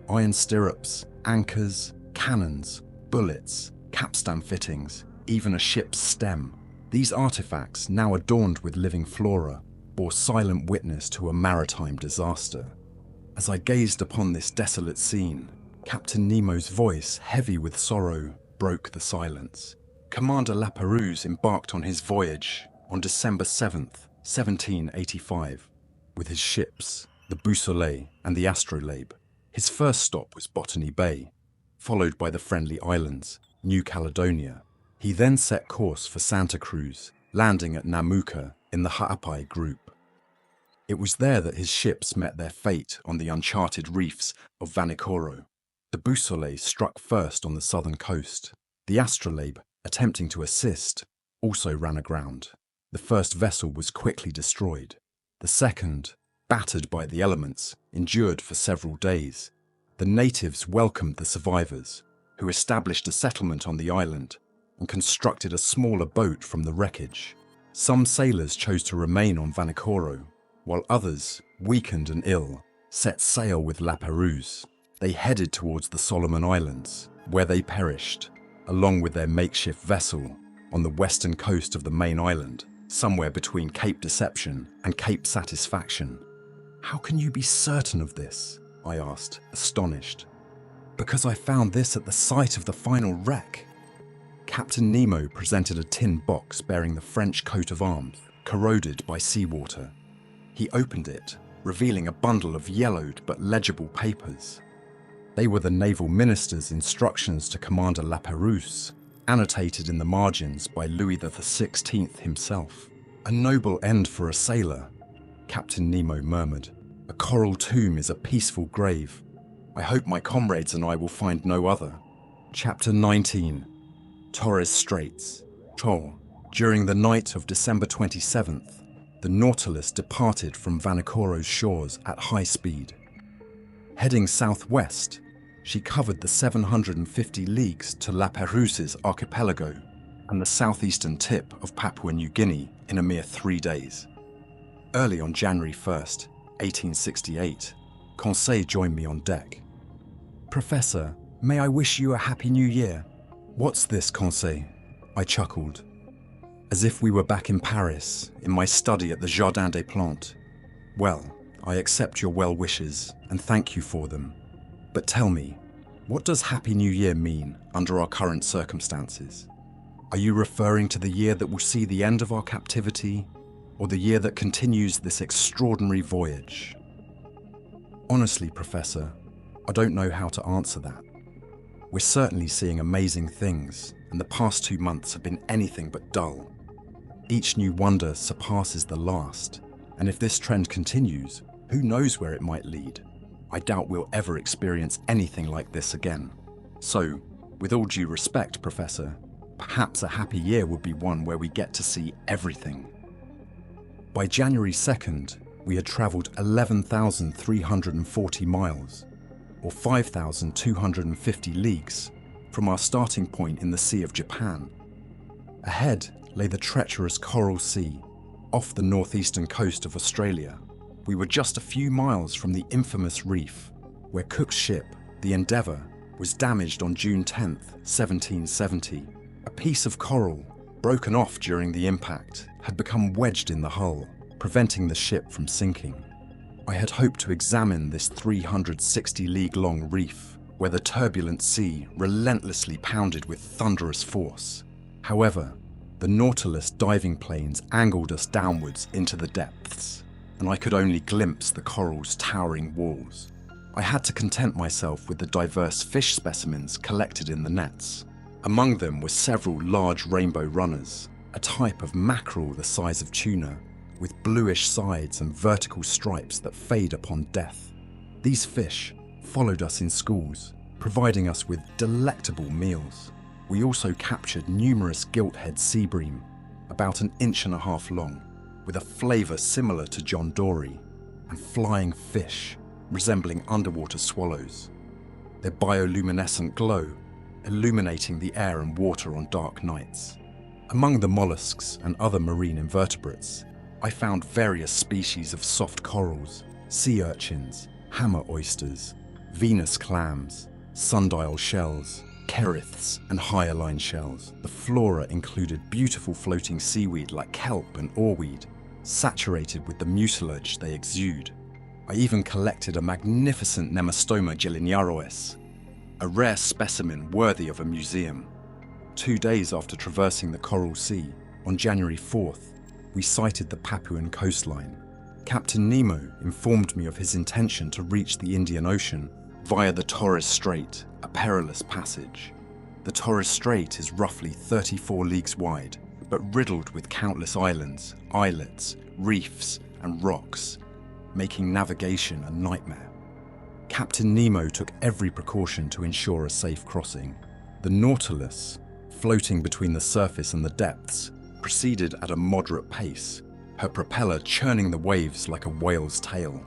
Iron stirrups, anchors, cannons, bullets, capstan fittings, even a ship's stem. These artefacts, now adorned with living flora, bore silent witness to a maritime disaster. As I gazed upon this desolate scene, Captain Nemo's voice, heavy with sorrow, broke the silence. Commander La Pérouse embarked on his voyage on December 7th, 1785, with his ships, the Beausoleil and the Astrolabe. His first stop was Botany Bay, followed by the Friendly Islands, New Caledonia. He then set course for Santa Cruz, landing at Namuka in the Ha'apai group. It was there that his ships met their fate on the uncharted reefs of Vanikoro. The Beausoleil struck first on the southern coast. The Astrolabe, attempting to assist, also ran aground. The first vessel was quickly destroyed. The second, battered by the elements, endured for several days. The natives welcomed the survivors, who established a settlement on the island and constructed a smaller boat from the wreckage. Some sailors chose to remain on Vanikoro, while others, weakened and ill, set sail with La Pérouse. They headed towards the Solomon Islands, where they perished, along with their makeshift vessel, on the western coast of the main island, somewhere between Cape Deception and Cape Satisfaction. How can you be certain of this? I asked, astonished. Because I found this at the site of the final wreck. Captain Nemo presented a tin box bearing the French coat of arms, corroded by seawater. He opened it, revealing a bundle of yellowed but legible papers. They were the naval minister's instructions to Commander La Pérouse, annotated in the margins by Louis XVI himself. A noble end for a sailor, Captain Nemo murmured. A coral tomb is a peaceful grave. I hope my comrades and I will find no other. Chapter 19. Torres Straits. During the night of December 27th, the Nautilus departed from Vanikoro's shores at high speed. Heading southwest, she covered the 750 leagues to La Pérouse's archipelago and the southeastern tip of Papua New Guinea in a mere 3 days. Early on January 1st, 1868, Conseil joined me on deck. Professor, may I wish you a happy new year? What's this, Conseil? I chuckled. As if we were back in Paris, in my study at the Jardin des Plantes. Well, I accept your well wishes and thank you for them. But tell me, what does Happy New Year mean under our current circumstances? Are you referring to the year that will see the end of our captivity, or the year that continues this extraordinary voyage? Honestly, Professor, I don't know how to answer that. We're certainly seeing amazing things, and the past 2 months have been anything but dull. Each new wonder surpasses the last, and if this trend continues, who knows where it might lead? I doubt we'll ever experience anything like this again. So, with all due respect, Professor, perhaps a happy year would be one where we get to see everything. By January 2nd, we had travelled 11,340 miles, or 5,250 leagues, from our starting point in the Sea of Japan. Ahead lay the treacherous Coral Sea, off the northeastern coast of Australia. We were just a few miles from the infamous reef, where Cook's ship, the Endeavour, was damaged on June 10th, 1770. A piece of coral, broken off during the impact, had become wedged in the hull, preventing the ship from sinking. I had hoped to examine this 360-league-long reef, where the turbulent sea relentlessly pounded with thunderous force. However, the Nautilus diving planes angled us downwards into the depths, and I could only glimpse the coral's towering walls. I had to content myself with the diverse fish specimens collected in the nets. Among them were several large rainbow runners, a type of mackerel the size of tuna, with bluish sides and vertical stripes that fade upon death. These fish followed us in schools, providing us with delectable meals. We also captured numerous gilt-head sea bream, about 1.5 inches long, with a flavour similar to John Dory, and flying fish resembling underwater swallows, their bioluminescent glow illuminating the air and water on dark nights. Among the mollusks and other marine invertebrates, I found various species of soft corals, sea urchins, hammer oysters, Venus clams, sundial shells, keriths and hyaline shells. The flora included beautiful floating seaweed like kelp and oarweed, saturated with the mucilage they exude. I even collected a magnificent Nemastoma gilliniarois, a rare specimen worthy of a museum. 2 days after traversing the Coral Sea, on January 4th, we sighted the Papuan coastline. Captain Nemo informed me of his intention to reach the Indian Ocean via the Torres Strait, a perilous passage. The Torres Strait is roughly 34 leagues wide, but riddled with countless islands, islets, reefs, and rocks, making navigation a nightmare. Captain Nemo took every precaution to ensure a safe crossing. The Nautilus, floating between the surface and the depths, proceeded at a moderate pace, her propeller churning the waves like a whale's tail.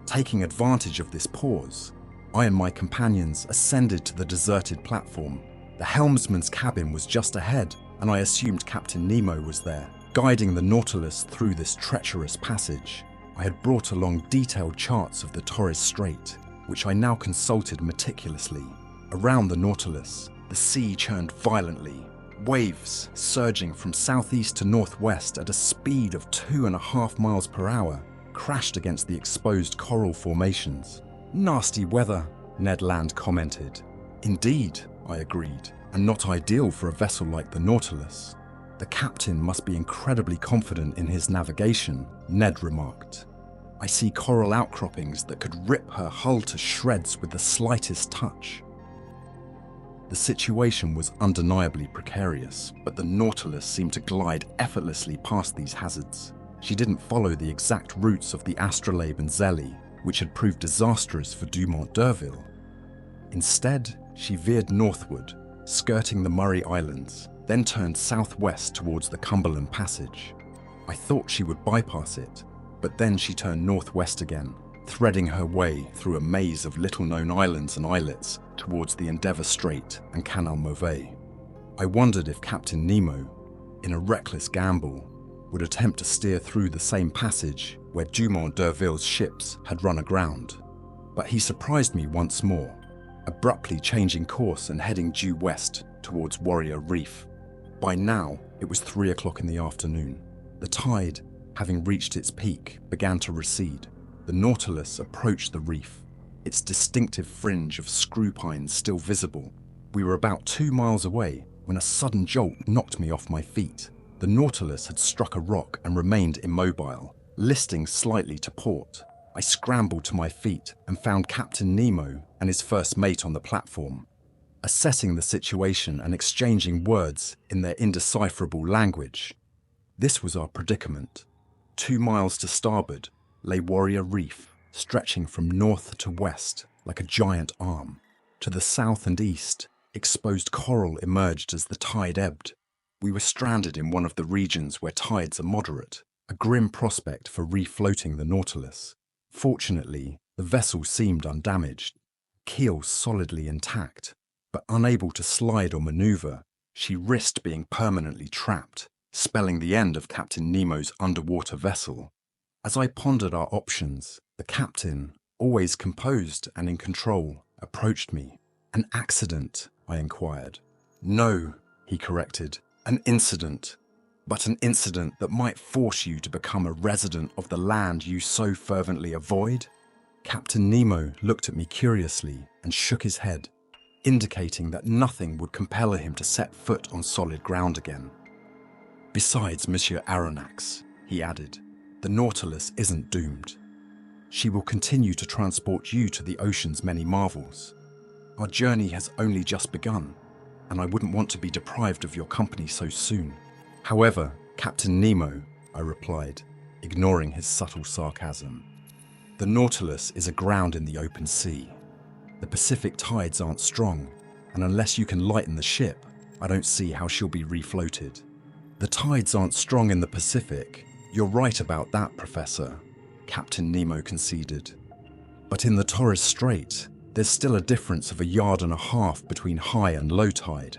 Taking advantage of this pause, I and my companions ascended to the deserted platform. The helmsman's cabin was just ahead, and I assumed Captain Nemo was there, guiding the Nautilus through this treacherous passage. I had brought along detailed charts of the Torres Strait, which I now consulted meticulously. Around the Nautilus, the sea churned violently, waves surging from southeast to northwest at a speed of 2.5 miles per hour crashed against the exposed coral formations. "Nasty weather," Ned Land commented. "Indeed," I agreed, "and not ideal for a vessel like the Nautilus." "The captain must be incredibly confident in his navigation," Ned remarked. "I see coral outcroppings that could rip her hull to shreds with the slightest touch." The situation was undeniably precarious, but the Nautilus seemed to glide effortlessly past these hazards. She didn't follow the exact routes of the Astrolabe and Zelly, which had proved disastrous for Dumont d'Urville. Instead, she veered northward, skirting the Murray Islands, then turned southwest towards the Cumberland Passage. I thought she would bypass it, but then she turned northwest again, threading her way through a maze of little-known islands and islets towards the Endeavour Strait and Canal Mauvais. I wondered if Captain Nemo, in a reckless gamble, would attempt to steer through the same passage where Dumont d'Urville's ships had run aground. But he surprised me once more, abruptly changing course and heading due west towards Warrior Reef. By now, it was 3 o'clock in the afternoon. The tide, having reached its peak, began to recede. The Nautilus approached the reef, its distinctive fringe of screw pines still visible. We were about 2 miles away when a sudden jolt knocked me off my feet. The Nautilus had struck a rock and remained immobile, listing slightly to port. I scrambled to my feet and found Captain Nemo and his first mate on the platform, assessing the situation and exchanging words in their indecipherable language. This was our predicament. 2 miles to starboard lay Warrior Reef, stretching from north to west like a giant arm. To the south and east, exposed coral emerged as the tide ebbed. We were stranded in one of the regions where tides are moderate, a grim prospect for refloating the Nautilus. Fortunately, the vessel seemed undamaged, keel solidly intact, but unable to slide or maneuver, she risked being permanently trapped, spelling the end of Captain Nemo's underwater vessel. As I pondered our options, the captain, always composed and in control, approached me. "An accident?" I inquired. "No," he corrected. "An incident. but an incident that might force you to become a resident of the land you so fervently avoid? Captain Nemo looked at me curiously and shook his head, indicating that nothing would compel him to set foot on solid ground again. Besides, Monsieur Aronnax, he added, the Nautilus isn't doomed. She will continue to transport you to the ocean's many marvels. Our journey has only just begun, and I wouldn't want to be deprived of your company so soon. However, Captain Nemo, I replied, ignoring his subtle sarcasm, the Nautilus is aground in the open sea. The Pacific tides aren't strong, and unless you can lighten the ship, I don't see how she'll be refloated. The tides aren't strong in the Pacific. You're right about that, Professor, Captain Nemo conceded. But in the Torres Strait, there's still a difference of 1.5 yards between high and low tide.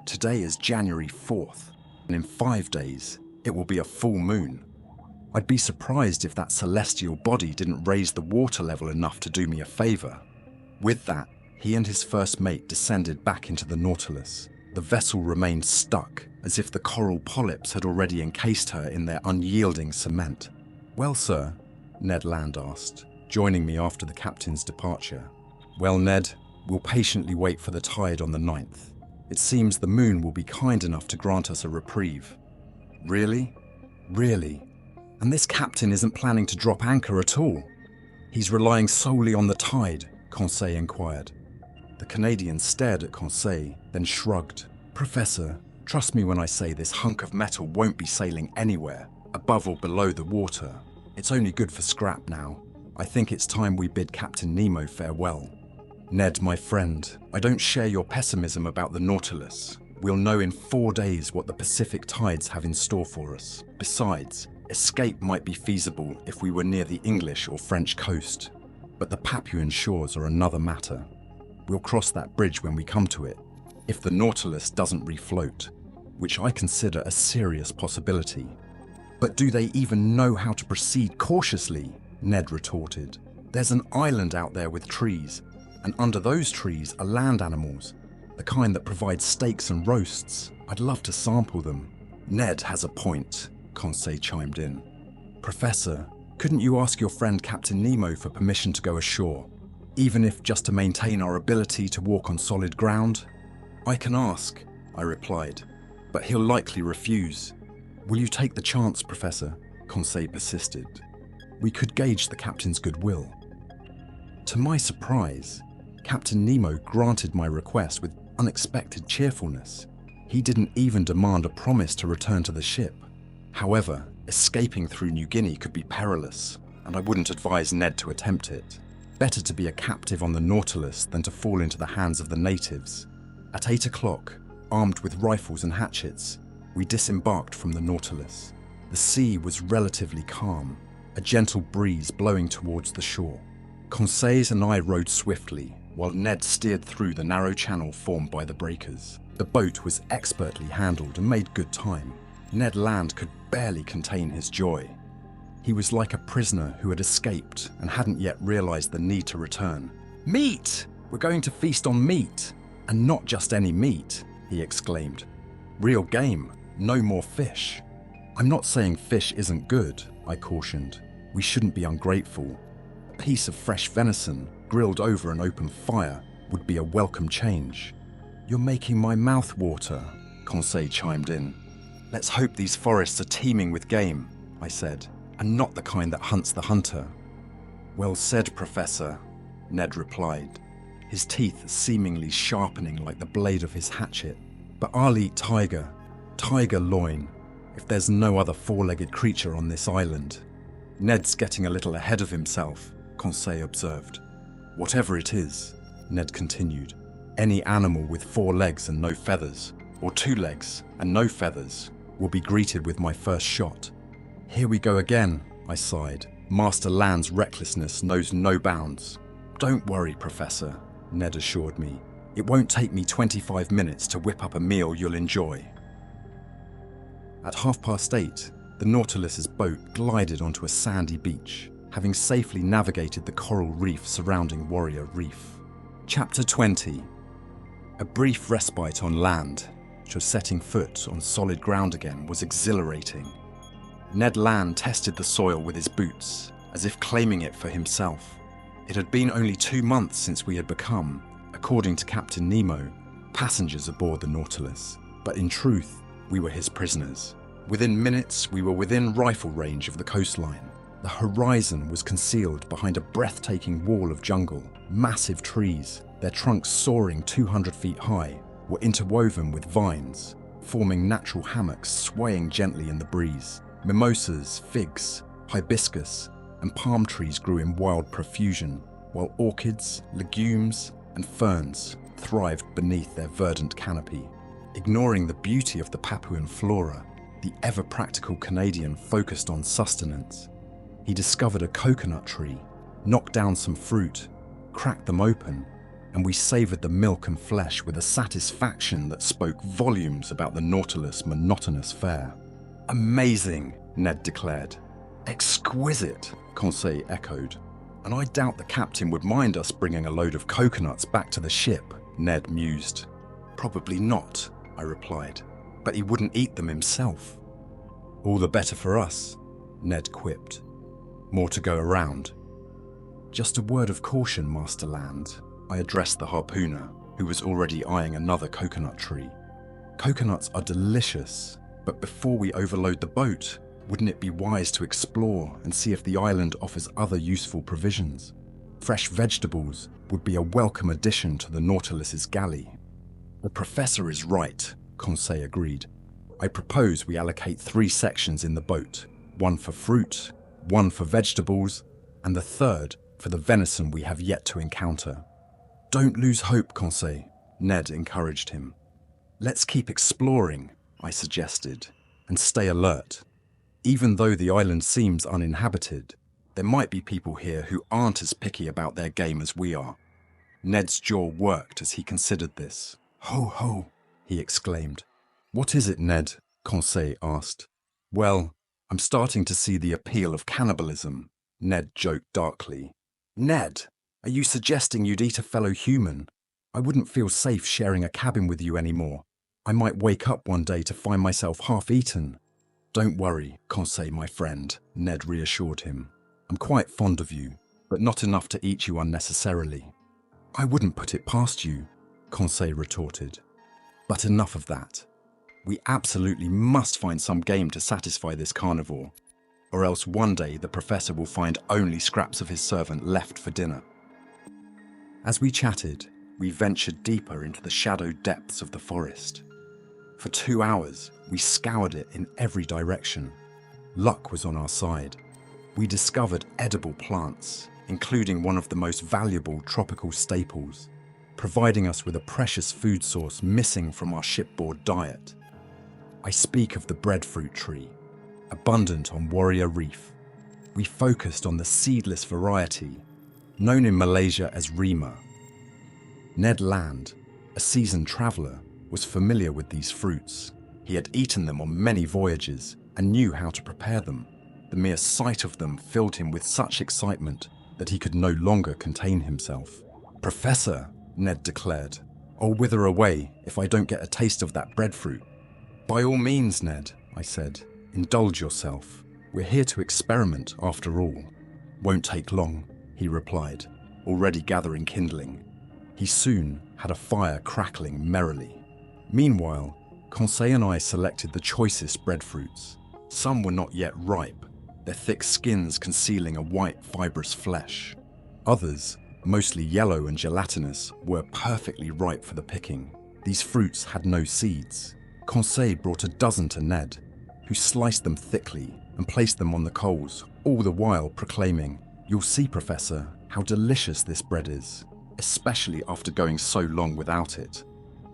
Today is January 4th, and in 5 days, it will be a full moon. I'd be surprised if that celestial body didn't raise the water level enough to do me a favor. With that, he and his first mate descended back into the Nautilus. The vessel remained stuck, as if the coral polyps had already encased her in their unyielding cement. Well, sir, Ned Land asked, joining me after the captain's departure. Well, Ned, we'll patiently wait for the tide on the 9th. It seems the moon will be kind enough to grant us a reprieve. Really? Really? And this captain isn't planning to drop anchor at all? He's relying solely on the tide, Conseil inquired. The Canadian stared at Conseil, then shrugged. Professor, trust me when I say this hunk of metal won't be sailing anywhere, above or below the water. It's only good for scrap now. I think it's time we bid Captain Nemo farewell. Ned, my friend, I don't share your pessimism about the Nautilus. We'll know in 4 days what the Pacific tides have in store for us. Besides, escape might be feasible if we were near the English or French coast. But the Papuan shores are another matter. We'll cross that bridge when we come to it, if the Nautilus doesn't refloat, which I consider a serious possibility. But do they even know how to proceed cautiously? Ned retorted. There's an island out there with trees, and under those trees are land animals, the kind that provide steaks and roasts. I'd love to sample them. Ned has a point, Conseil chimed in. Professor, couldn't you ask your friend Captain Nemo for permission to go ashore, even if just to maintain our ability to walk on solid ground? I can ask, I replied, but he'll likely refuse. Will you take the chance, Professor? Conseil persisted. We could gauge the captain's goodwill. To my surprise, Captain Nemo granted my request with unexpected cheerfulness. He didn't even demand a promise to return to the ship. However, escaping through New Guinea could be perilous, and I wouldn't advise Ned to attempt it. Better to be a captive on the Nautilus than to fall into the hands of the natives. At 8 o'clock, armed with rifles and hatchets, we disembarked from the Nautilus. The sea was relatively calm, a gentle breeze blowing towards the shore. Conseil and I rowed swiftly, while Ned steered through the narrow channel formed by the breakers. The boat was expertly handled and made good time. Ned Land could barely contain his joy. He was like a prisoner who had escaped and hadn't yet realized the need to return. Meat! We're going to feast on meat! And not just any meat, he exclaimed. Real game, no more fish. I'm not saying fish isn't good, I cautioned. We shouldn't be ungrateful. A piece of fresh venison, grilled over an open fire, would be a welcome change. You're making my mouth water, Conseil chimed in. Let's hope these forests are teeming with game, I said, and not the kind that hunts the hunter. Well said, Professor, Ned replied, his teeth seemingly sharpening like the blade of his hatchet. But I'll eat tiger loin, if there's no other four-legged creature on this island. Ned's getting a little ahead of himself, Conseil observed. Whatever it is, Ned continued, any animal with 4 legs and no feathers, or 2 legs and no feathers, will be greeted with my first shot. Here we go again, I sighed. Master Land's recklessness knows no bounds. Don't worry, Professor, Ned assured me. It won't take me 25 minutes to whip up a meal you'll enjoy. At 8:30, the Nautilus's boat glided onto a sandy beach, having safely navigated the coral reef surrounding Warrior Reef. Chapter 20. A brief respite on land, of setting foot on solid ground again was exhilarating. Ned Land tested the soil with his boots, as if claiming it for himself. It had been only 2 months since we had become, according to Captain Nemo, passengers aboard the Nautilus, but in truth, we were his prisoners. Within minutes, we were within rifle range of the coastline. The horizon was concealed behind a breathtaking wall of jungle. Massive trees, their trunks soaring 200 feet high, were interwoven with vines, forming natural hammocks swaying gently in the breeze. Mimosas, figs, hibiscus, and palm trees grew in wild profusion, while orchids, legumes, and ferns thrived beneath their verdant canopy. Ignoring the beauty of the Papuan flora, the ever-practical Canadian focused on sustenance. He discovered a coconut tree, knocked down some fruit, cracked them open, and we savoured the milk and flesh with a satisfaction that spoke volumes about the Nautilus' monotonous fare. "Amazing," Ned declared. "Exquisite," Conseil echoed. "And I doubt the captain would mind us bringing a load of coconuts back to the ship," Ned mused. "Probably not," I replied, "but he wouldn't eat them himself." "All the better for us," Ned quipped. "More to go around." "Just a word of caution, Master Land," I addressed the harpooner, who was already eyeing another coconut tree. "Coconuts are delicious, but before we overload the boat, wouldn't it be wise to explore and see if the island offers other useful provisions? Fresh vegetables would be a welcome addition to the Nautilus's galley." "The professor is right," Conseil agreed. "I propose we allocate 3 sections in the boat, one for fruit, one for vegetables, and the third for the venison we have yet to encounter." "Don't lose hope, Conseil," Ned encouraged him. "Let's keep exploring," I suggested, "and stay alert. Even though the island seems uninhabited, there might be people here who aren't as picky about their game as we are." Ned's jaw worked as he considered this. "Ho ho," he exclaimed. "What is it, Ned?" Conseil asked. "Well, I'm starting to see the appeal of cannibalism," Ned joked darkly. "Ned, are you suggesting you'd eat a fellow human? I wouldn't feel safe sharing a cabin with you anymore. I might wake up one day to find myself half-eaten." "Don't worry, Conseil, my friend," Ned reassured him. "I'm quite fond of you, but not enough to eat you unnecessarily." "I wouldn't put it past you," Conseil retorted. "But enough of that. We absolutely must find some game to satisfy this carnivore, or else one day the professor will find only scraps of his servant left for dinner." As we chatted, we ventured deeper into the shadowed depths of the forest. For 2 hours, we scoured it in every direction. Luck was on our side. We discovered edible plants, including one of the most valuable tropical staples, providing us with a precious food source missing from our shipboard diet. I speak of the breadfruit tree, abundant on Warrior Reef. We focused on the seedless variety, known in Malaysia as Rima. Ned Land, a seasoned traveller, was familiar with these fruits. He had eaten them on many voyages and knew how to prepare them. The mere sight of them filled him with such excitement that he could no longer contain himself. "Professor," Ned declared, "I'll wither away if I don't get a taste of that breadfruit." "By all means, Ned," I said. "Indulge yourself. We're here to experiment after all." "Won't take long," he replied, already gathering kindling. He soon had a fire crackling merrily. Meanwhile, Conseil and I selected the choicest breadfruits. Some were not yet ripe, their thick skins concealing a white, fibrous flesh. Others, mostly yellow and gelatinous, were perfectly ripe for the picking. These fruits had no seeds. Conseil brought a dozen to Ned, who sliced them thickly and placed them on the coals, all the while proclaiming, "You'll see, Professor, how delicious this bread is, especially after going so long without it.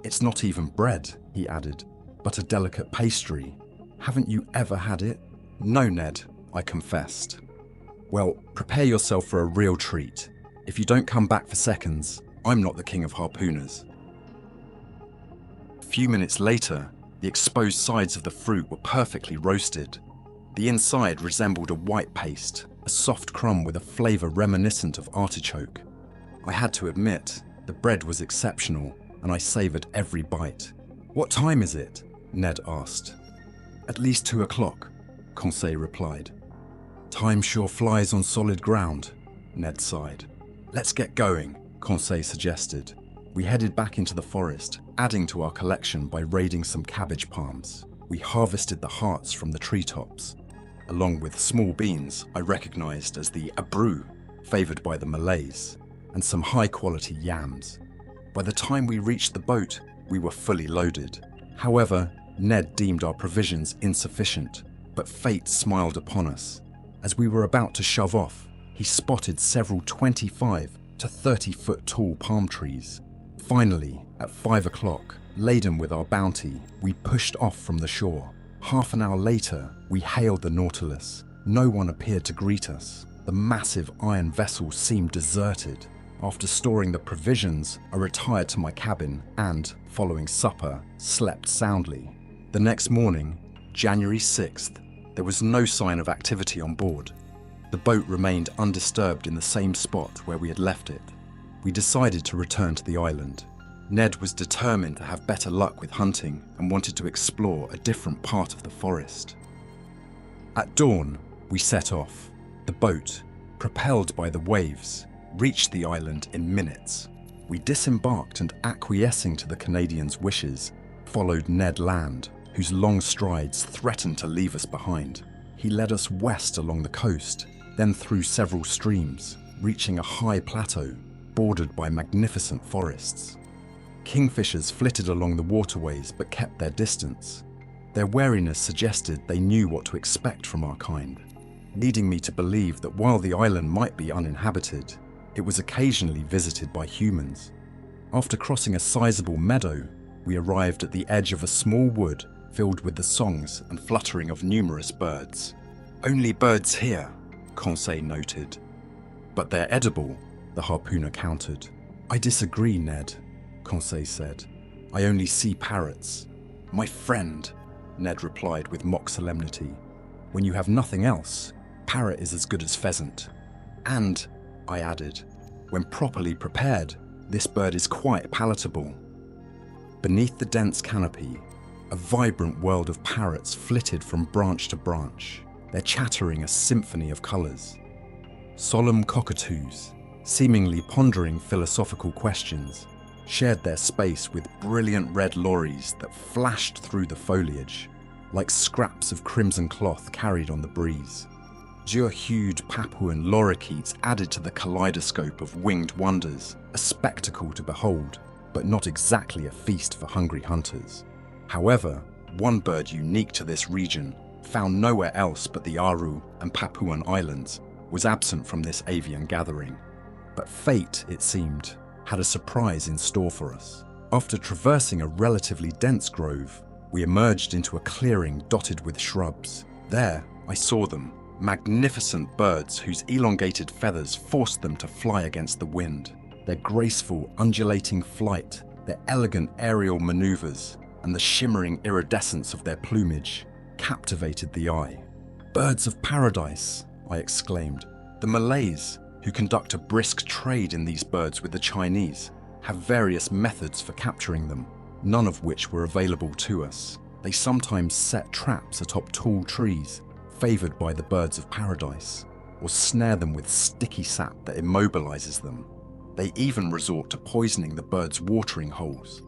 It's not even bread," he added, "but a delicate pastry. Haven't you ever had it?" "No, Ned," I confessed. "Well, prepare yourself for a real treat. If you don't come back for seconds, I'm not the king of harpooners." A few minutes later, the exposed sides of the fruit were perfectly roasted. The inside resembled a white paste, a soft crumb with a flavour reminiscent of artichoke. I had to admit, the bread was exceptional, and I savoured every bite. "What time is it?" Ned asked. "At least 2 o'clock," Conseil replied. "Time sure flies on solid ground," Ned sighed. "Let's get going," Conseil suggested. We headed back into the forest, adding to our collection by raiding some cabbage palms. We harvested the hearts from the treetops, along with small beans I recognized as the abridged, favored by the Malays, and some high-quality yams. By the time we reached the boat, we were fully loaded. However, Ned deemed our provisions insufficient, but fate smiled upon us. As we were about to shove off, he spotted several 25 to 30-foot tall palm trees. Finally, at 5 o'clock, laden with our bounty, we pushed off from the shore. Half an hour later, we hailed the Nautilus. No one appeared to greet us. The massive iron vessel seemed deserted. After storing the provisions, I retired to my cabin and, following supper, slept soundly. The next morning, January 6th, there was no sign of activity on board. The boat remained undisturbed in the same spot where we had left it. We decided to return to the island. Ned was determined to have better luck with hunting and wanted to explore a different part of the forest. At dawn, we set off. The boat, propelled by the waves, reached the island in minutes. We disembarked and, acquiescing to the Canadian's wishes, followed Ned Land, whose long strides threatened to leave us behind. He led us west along the coast, then through several streams, reaching a high plateau bordered by magnificent forests. Kingfishers flitted along the waterways but kept their distance. Their wariness suggested they knew what to expect from our kind, leading me to believe that while the island might be uninhabited, it was occasionally visited by humans. After crossing a sizable meadow, we arrived at the edge of a small wood filled with the songs and fluttering of numerous birds. "Only birds here," Conseil noted. "But they're edible," the harpooner countered. "I disagree, Ned," Conseil said. "I only see parrots." "My friend," Ned replied with mock solemnity, "when you have nothing else, parrot is as good as pheasant. And," I added, "when properly prepared, this bird is quite palatable." Beneath the dense canopy, a vibrant world of parrots flitted from branch to branch, their chattering a symphony of colours. Solemn cockatoos, seemingly pondering philosophical questions, shared their space with brilliant red lories that flashed through the foliage, like scraps of crimson cloth carried on the breeze. Dure-hued Papuan lorikeets added to the kaleidoscope of winged wonders, a spectacle to behold, but not exactly a feast for hungry hunters. However, one bird unique to this region, found nowhere else but the Aru and Papuan Islands, was absent from this avian gathering. But fate, it seemed, had a surprise in store for us. After traversing a relatively dense grove, we emerged into a clearing dotted with shrubs. There, I saw them, magnificent birds whose elongated feathers forced them to fly against the wind. Their graceful, undulating flight, their elegant aerial maneuvers, and the shimmering iridescence of their plumage captivated the eye. "Birds of paradise," I exclaimed. "The Malays, who conduct a brisk trade in these birds with the Chinese, have various methods for capturing them, none of which were available to us. They sometimes set traps atop tall trees, favoured by the birds of paradise, or snare them with sticky sap that immobilizes them. They even resort to poisoning the birds' watering holes.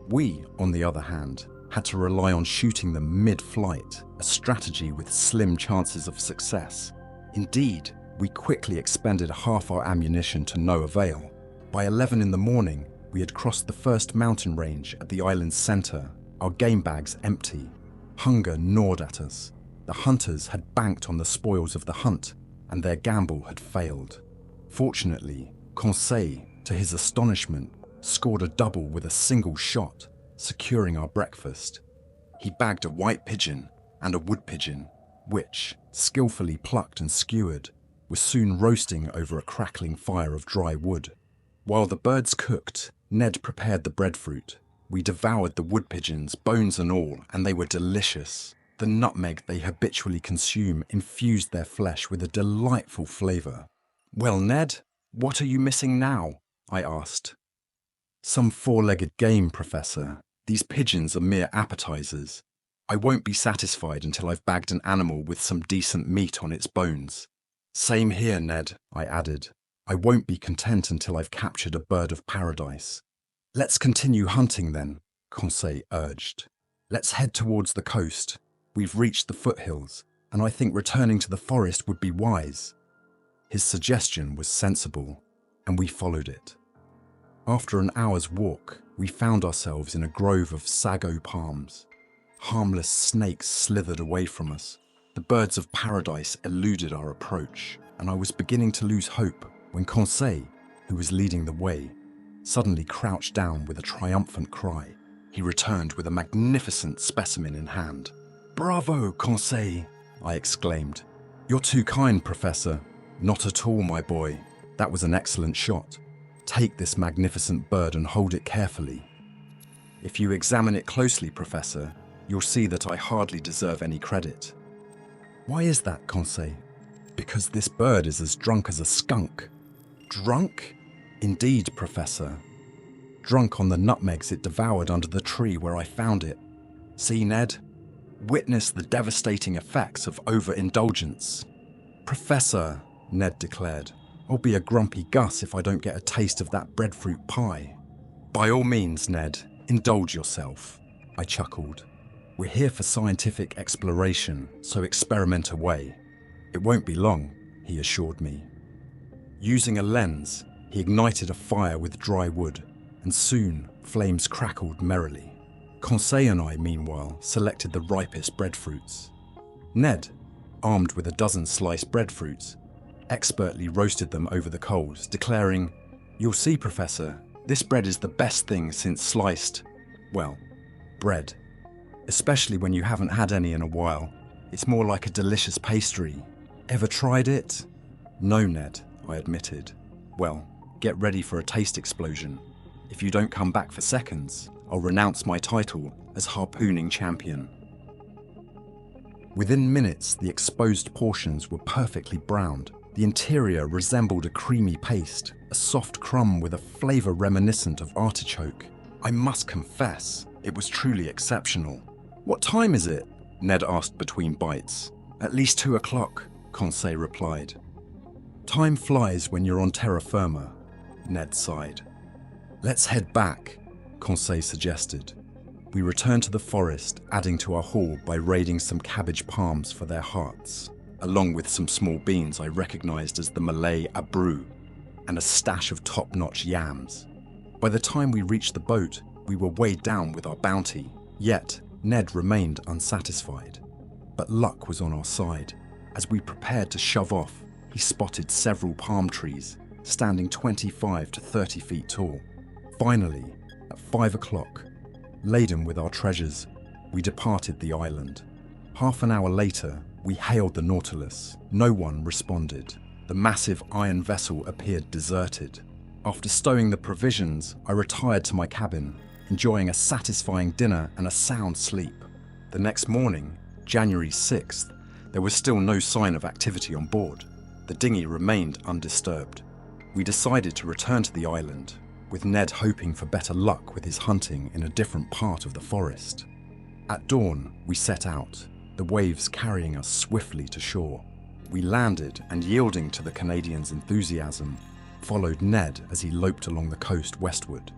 We, on the other hand, had to rely on shooting them mid-flight, a strategy with slim chances of success. Indeed, we quickly expended half our ammunition to no avail. By 11 in the morning, we had crossed the first mountain range at the island's centre, our game bags empty. Hunger gnawed at us. The hunters had banked on the spoils of the hunt, and their gamble had failed. Fortunately, Conseil, to his astonishment, scored a double with a single shot, securing our breakfast. He bagged a white pigeon and a wood pigeon, which, skillfully plucked and skewered, was soon roasting over a crackling fire of dry wood. While the birds cooked, Ned prepared the breadfruit. We devoured the wood pigeons, bones and all, and they were delicious. The nutmeg they habitually consume infused their flesh with a delightful flavour. "Well, Ned, what are you missing now?" I asked. "Some four-legged game, Professor. These pigeons are mere appetizers. I won't be satisfied until I've bagged an animal with some decent meat on its bones. Same here, Ned, I added. I won't be content until I've captured a bird of paradise. Let's continue hunting then, Conseil urged. Let's head towards the coast. We've reached the foothills, and I think returning to the forest would be wise. His suggestion was sensible, and we followed it. After an hour's walk, we found ourselves in a grove of sago palms. Harmless snakes slithered away from us. The birds of paradise eluded our approach, and I was beginning to lose hope when Conseil, who was leading the way, suddenly crouched down with a triumphant cry. He returned with a magnificent specimen in hand. "Bravo, Conseil!" I exclaimed. "You're too kind, Professor." "Not at all, my boy. That was an excellent shot. Take this magnificent bird and hold it carefully. If you examine it closely, Professor, you'll see that I hardly deserve any credit." "Why is that, Conseil?" "Because this bird is as drunk as a skunk." "Drunk?" "Indeed, Professor. Drunk on the nutmegs it devoured under the tree where I found it. See, Ned? Witness the devastating effects of overindulgence." "Professor," Ned declared, "I'll be a grumpy Gus if I don't get a taste of that breadfruit pie." "By all means, Ned, indulge yourself," I chuckled. "We're here for scientific exploration, so experiment away." "It won't be long," he assured me. Using a lens, he ignited a fire with dry wood, and soon flames crackled merrily. Conseil and I, meanwhile, selected the ripest breadfruits. Ned, armed with a dozen sliced breadfruits, expertly roasted them over the coals, declaring, "You'll see, Professor, this bread is the best thing since sliced, well, bread. Especially when you haven't had any in a while. It's more like a delicious pastry. Ever tried it?" "No, Ned," I admitted. "Well, get ready for a taste explosion. If you don't come back for seconds, I'll renounce my title as harpooning champion." Within minutes, the exposed portions were perfectly browned. The interior resembled a creamy paste, a soft crumb with a flavour reminiscent of artichoke. I must confess, it was truly exceptional. "What time is it?" Ned asked between bites. "At least 2 o'clock, Conseil replied. "Time flies when you're on terra firma," Ned sighed. "Let's head back," Conseil suggested. We returned to the forest, adding to our haul by raiding some cabbage palms for their hearts, along with some small beans I recognized as the Malay abru, and a stash of top-notch yams. By the time we reached the boat, we were weighed down with our bounty, yet Ned remained unsatisfied. But luck was on our side. As we prepared to shove off, he spotted several palm trees, standing 25 to 30 feet tall. Finally, at 5 o'clock, laden with our treasures, we departed the island. Half an hour later, we hailed the Nautilus. No one responded. The massive iron vessel appeared deserted. After stowing the provisions, I retired to my cabin, enjoying a satisfying dinner and a sound sleep. The next morning, January 6th, there was still no sign of activity on board. The dinghy remained undisturbed. We decided to return to the island, with Ned hoping for better luck with his hunting in a different part of the forest. At dawn, we set out, the waves carrying us swiftly to shore. We landed and, yielding to the Canadian's enthusiasm, followed Ned as he loped along the coast westward.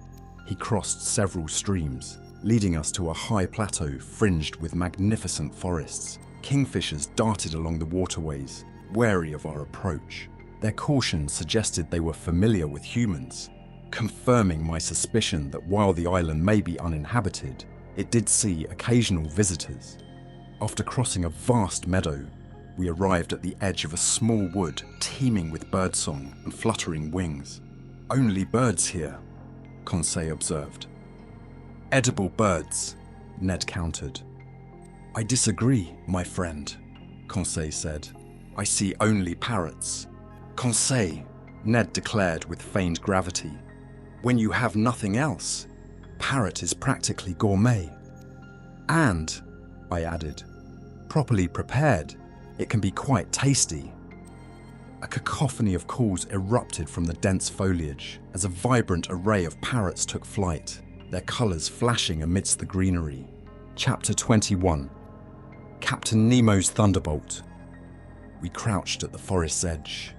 He crossed several streams, leading us to a high plateau fringed with magnificent forests. Kingfishers darted along the waterways, wary of our approach. Their caution suggested they were familiar with humans, confirming my suspicion that while the island may be uninhabited, it did see occasional visitors. After crossing a vast meadow, we arrived at the edge of a small wood teeming with birdsong and fluttering wings. "Only birds here," Conseil observed. "Edible birds," Ned countered. "I disagree, my friend," Conseil said. "I see only parrots." "Conseil," Ned declared with feigned gravity, "when you have nothing else, parrot is practically gourmet. And," I added, "properly prepared, it can be quite tasty." A cacophony of calls erupted from the dense foliage as a vibrant array of parrots took flight. their colours flashing amidst the greenery. Chapter 21. Captain Nemo's Thunderbolt. We crouched at the forest's edge,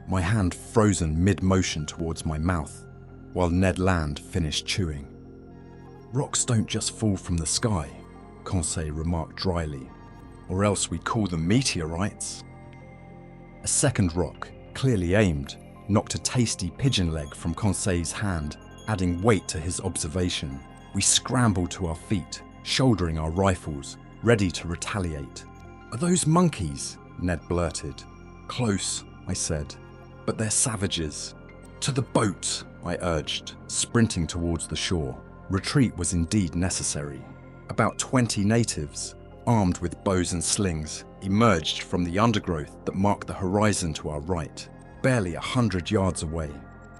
my hand frozen mid-motion towards my mouth, while Ned Land finished chewing. "Rocks don't just fall from the sky," Conseil remarked dryly, "or else we'd call them meteorites." A second rock, clearly aimed, knocked a tasty pigeon leg from Conseil's hand, adding weight to his observation. We scrambled to our feet, shouldering our rifles, ready to retaliate. "Are those monkeys?" Ned blurted. "Close," I said, "but they're savages." "To the boat," I urged, sprinting towards the shore. Retreat was indeed necessary. About 20 natives, armed with bows and slings, emerged from the undergrowth that marked the horizon to our right, barely 100 yards away.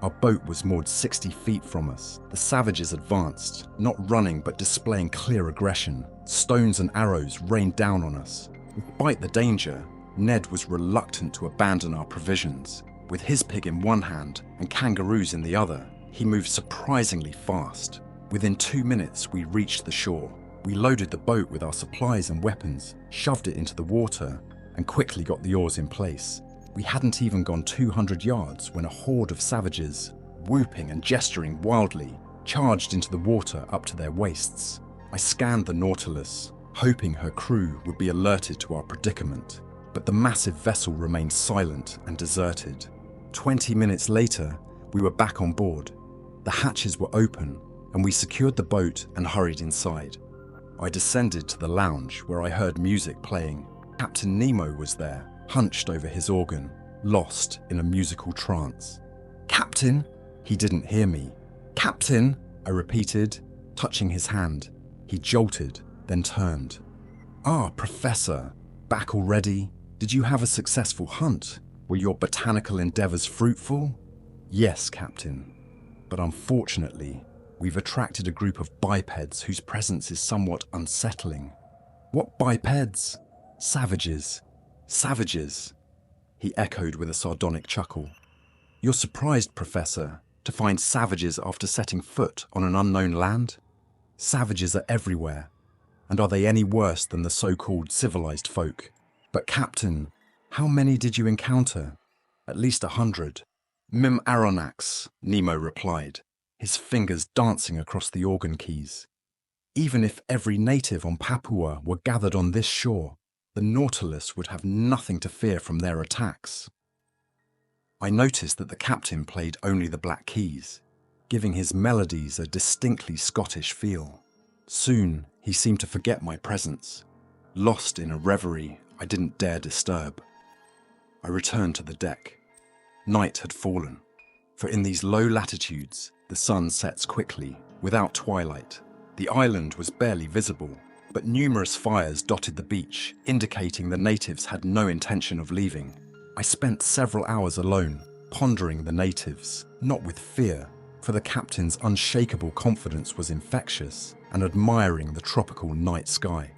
Our boat was moored 60 feet from us. The savages advanced, not running but displaying clear aggression. Stones and arrows rained down on us. Despite the danger, Ned was reluctant to abandon our provisions. With his pig in one hand and kangaroos in the other, he moved surprisingly fast. Within 2 minutes, we reached the shore. We loaded the boat with our supplies and weapons, shoved it into the water, and quickly got the oars in place. We hadn't even gone 200 yards when a horde of savages, whooping and gesturing wildly, charged into the water up to their waists. I scanned the Nautilus, hoping her crew would be alerted to our predicament, but the massive vessel remained silent and deserted. 20 minutes later, we were back on board. The hatches were open, and we secured the boat and hurried inside. I descended to the lounge where I heard music playing. Captain Nemo was there, hunched over his organ, lost in a musical trance. "Captain!" He didn't hear me. "Captain!" I repeated, touching his hand. He jolted, then turned. "Ah, Professor, back already? Did you have a successful hunt? Were your botanical endeavours fruitful?" "Yes, Captain, but unfortunately, we've attracted a group of bipeds whose presence is somewhat unsettling." "What bipeds?" "Savages. Savages," he echoed with a sardonic chuckle. "You're surprised, Professor, to find savages after setting foot on an unknown land? Savages are everywhere, and are they any worse than the so-called civilized folk? But Captain, how many did you encounter?" "At least 100. Mim Aronnax," Nemo replied, his fingers dancing across the organ keys. "Even if every native on Papua were gathered on this shore, the Nautilus would have nothing to fear from their attacks." I noticed that the captain played only the black keys, giving his melodies a distinctly Scottish feel. Soon, he seemed to forget my presence, lost in a reverie I didn't dare disturb. I returned to the deck. Night had fallen, for in these low latitudes, the sun sets quickly, without twilight. The island was barely visible, but numerous fires dotted the beach, indicating the natives had no intention of leaving. I spent several hours alone, pondering the natives, not with fear, for the captain's unshakable confidence was infectious, and admiring the tropical night sky.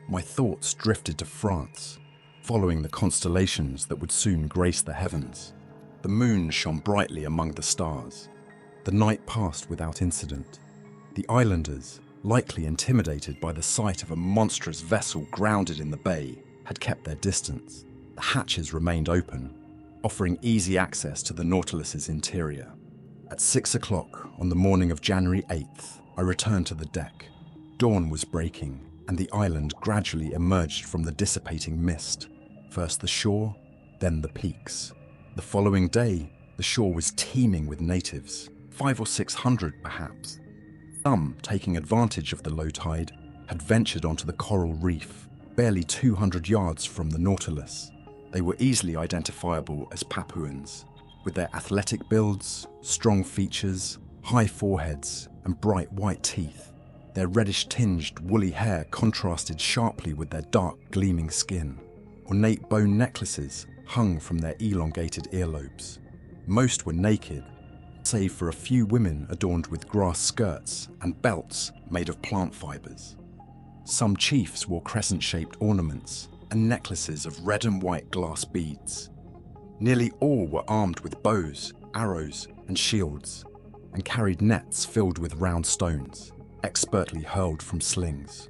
My thoughts drifted to France, following the constellations that would soon grace the heavens. The moon shone brightly among the stars. The night passed without incident. The islanders, likely intimidated by the sight of a monstrous vessel grounded in the bay, had kept their distance. The hatches remained open, offering easy access to the Nautilus's interior. At 6 o'clock on the morning of January 8th, I returned to the deck. Dawn was breaking, and the island gradually emerged from the dissipating mist. First the shore, then the peaks. The following day, the shore was teeming with natives, 500 or 600 perhaps. Some, taking advantage of the low tide, had ventured onto the coral reef, barely 200 yards from the Nautilus. They were easily identifiable as Papuans, with their athletic builds, strong features, high foreheads, and bright white teeth. Their reddish-tinged, woolly hair contrasted sharply with their dark, gleaming skin. Ornate bone necklaces hung from their elongated earlobes. Most were naked, save for a few women adorned with grass skirts and belts made of plant fibers. Some chiefs wore crescent-shaped ornaments and necklaces of red and white glass beads. Nearly all were armed with bows, arrows, and shields, and carried nets filled with round stones. expertly hurled from slings.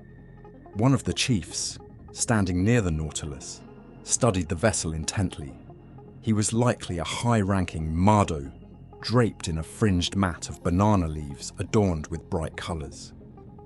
One of the chiefs, standing near the Nautilus, studied the vessel intently. He was likely a high-ranking Mado, draped in a fringed mat of banana leaves adorned with bright colours.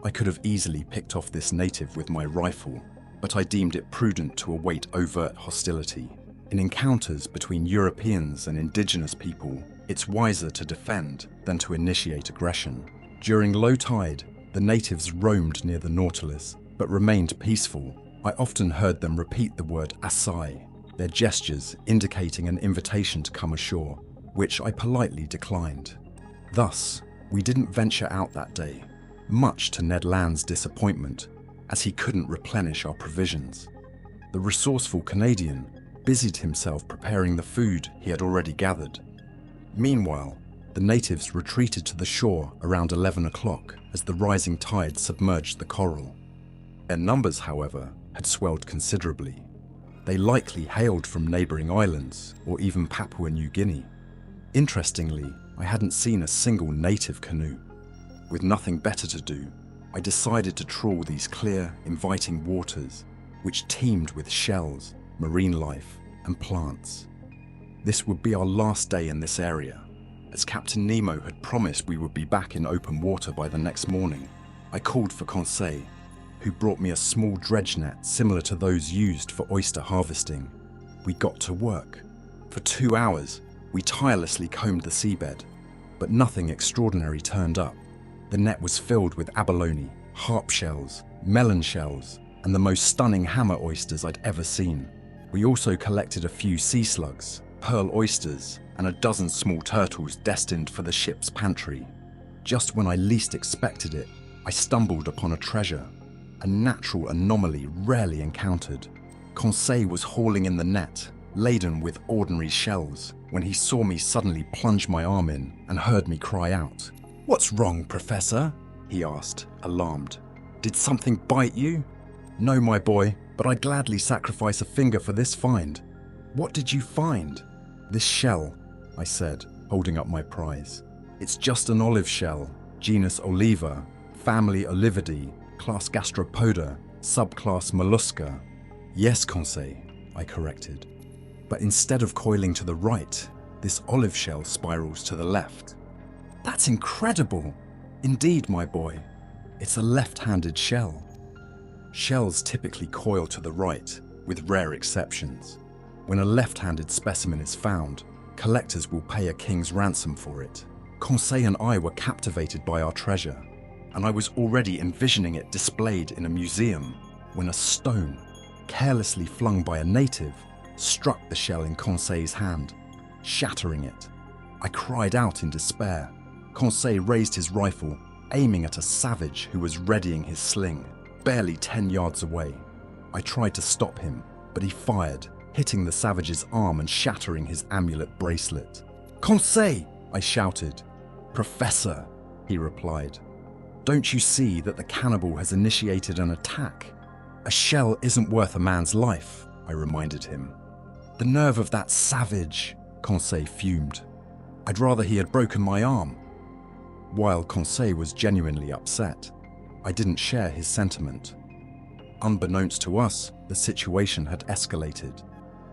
I could have easily picked off this native with my rifle, but I deemed it prudent to await overt hostility. In encounters between Europeans and indigenous people, it's wiser to defend than to initiate aggression. During low tide, the natives roamed near the Nautilus, but remained peaceful. I often heard them repeat the word "asai," their gestures indicating an invitation to come ashore, which I politely declined. Thus, we didn't venture out that day, much to Ned Land's disappointment, as he couldn't replenish our provisions. The resourceful Canadian busied himself preparing the food he had already gathered. Meanwhile, the natives retreated to the shore around 11 o'clock as the rising tide submerged the coral. Their numbers, however, had swelled considerably. They likely hailed from neighbouring islands or even Papua New Guinea. Interestingly, I hadn't seen a single native canoe. With nothing better to do, I decided to trawl these clear, inviting waters, which teemed with shells, marine life, and plants. This would be our last day in this area. As Captain Nemo had promised we would be back in open water by the next morning, I called for Conseil, who brought me a small dredge net similar to those used for oyster harvesting. We got to work. For 2 hours, we tirelessly combed the seabed, but nothing extraordinary turned up. The net was filled with abalone, harp shells, melon shells, and the most stunning hammer oysters I'd ever seen. We also collected a few sea slugs, pearl oysters, and a dozen small turtles destined for the ship's pantry. Just when I least expected it, I stumbled upon a treasure, a natural anomaly rarely encountered. Conseil was hauling in the net, laden with ordinary shells, when he saw me suddenly plunge my arm in and heard me cry out. "What's wrong, Professor?" he asked, alarmed. "Did something bite you?" "No, my boy, but I'd gladly sacrifice a finger for this find." "What did you find?" "This shell," I said, holding up my prize. "It's just an olive shell, genus Oliva, family Olividae, class Gastropoda, subclass Mollusca." "Yes, Conseil," I corrected. "But instead of coiling to the right, this olive shell spirals to the left." "That's incredible!" "Indeed, my boy. It's a left-handed shell." Shells typically coil to the right, with rare exceptions. When a left-handed specimen is found, collectors will pay a king's ransom for it. Conseil and I were captivated by our treasure, and I was already envisioning it displayed in a museum when a stone, carelessly flung by a native, struck the shell in Conseil's hand, shattering it. I cried out in despair. Conseil raised his rifle, aiming at a savage who was readying his sling, barely 10 yards away. I tried to stop him, but he fired, hitting the savage's arm and shattering his amulet bracelet. "Conseil!" I shouted. "Professor," he replied. "Don't you see that the cannibal has initiated an attack? A shell isn't worth a man's life," I reminded him. "The nerve of that savage," Conseil fumed. "I'd rather he had broken my arm." While Conseil was genuinely upset, I didn't share his sentiment. Unbeknownst to us, the situation had escalated.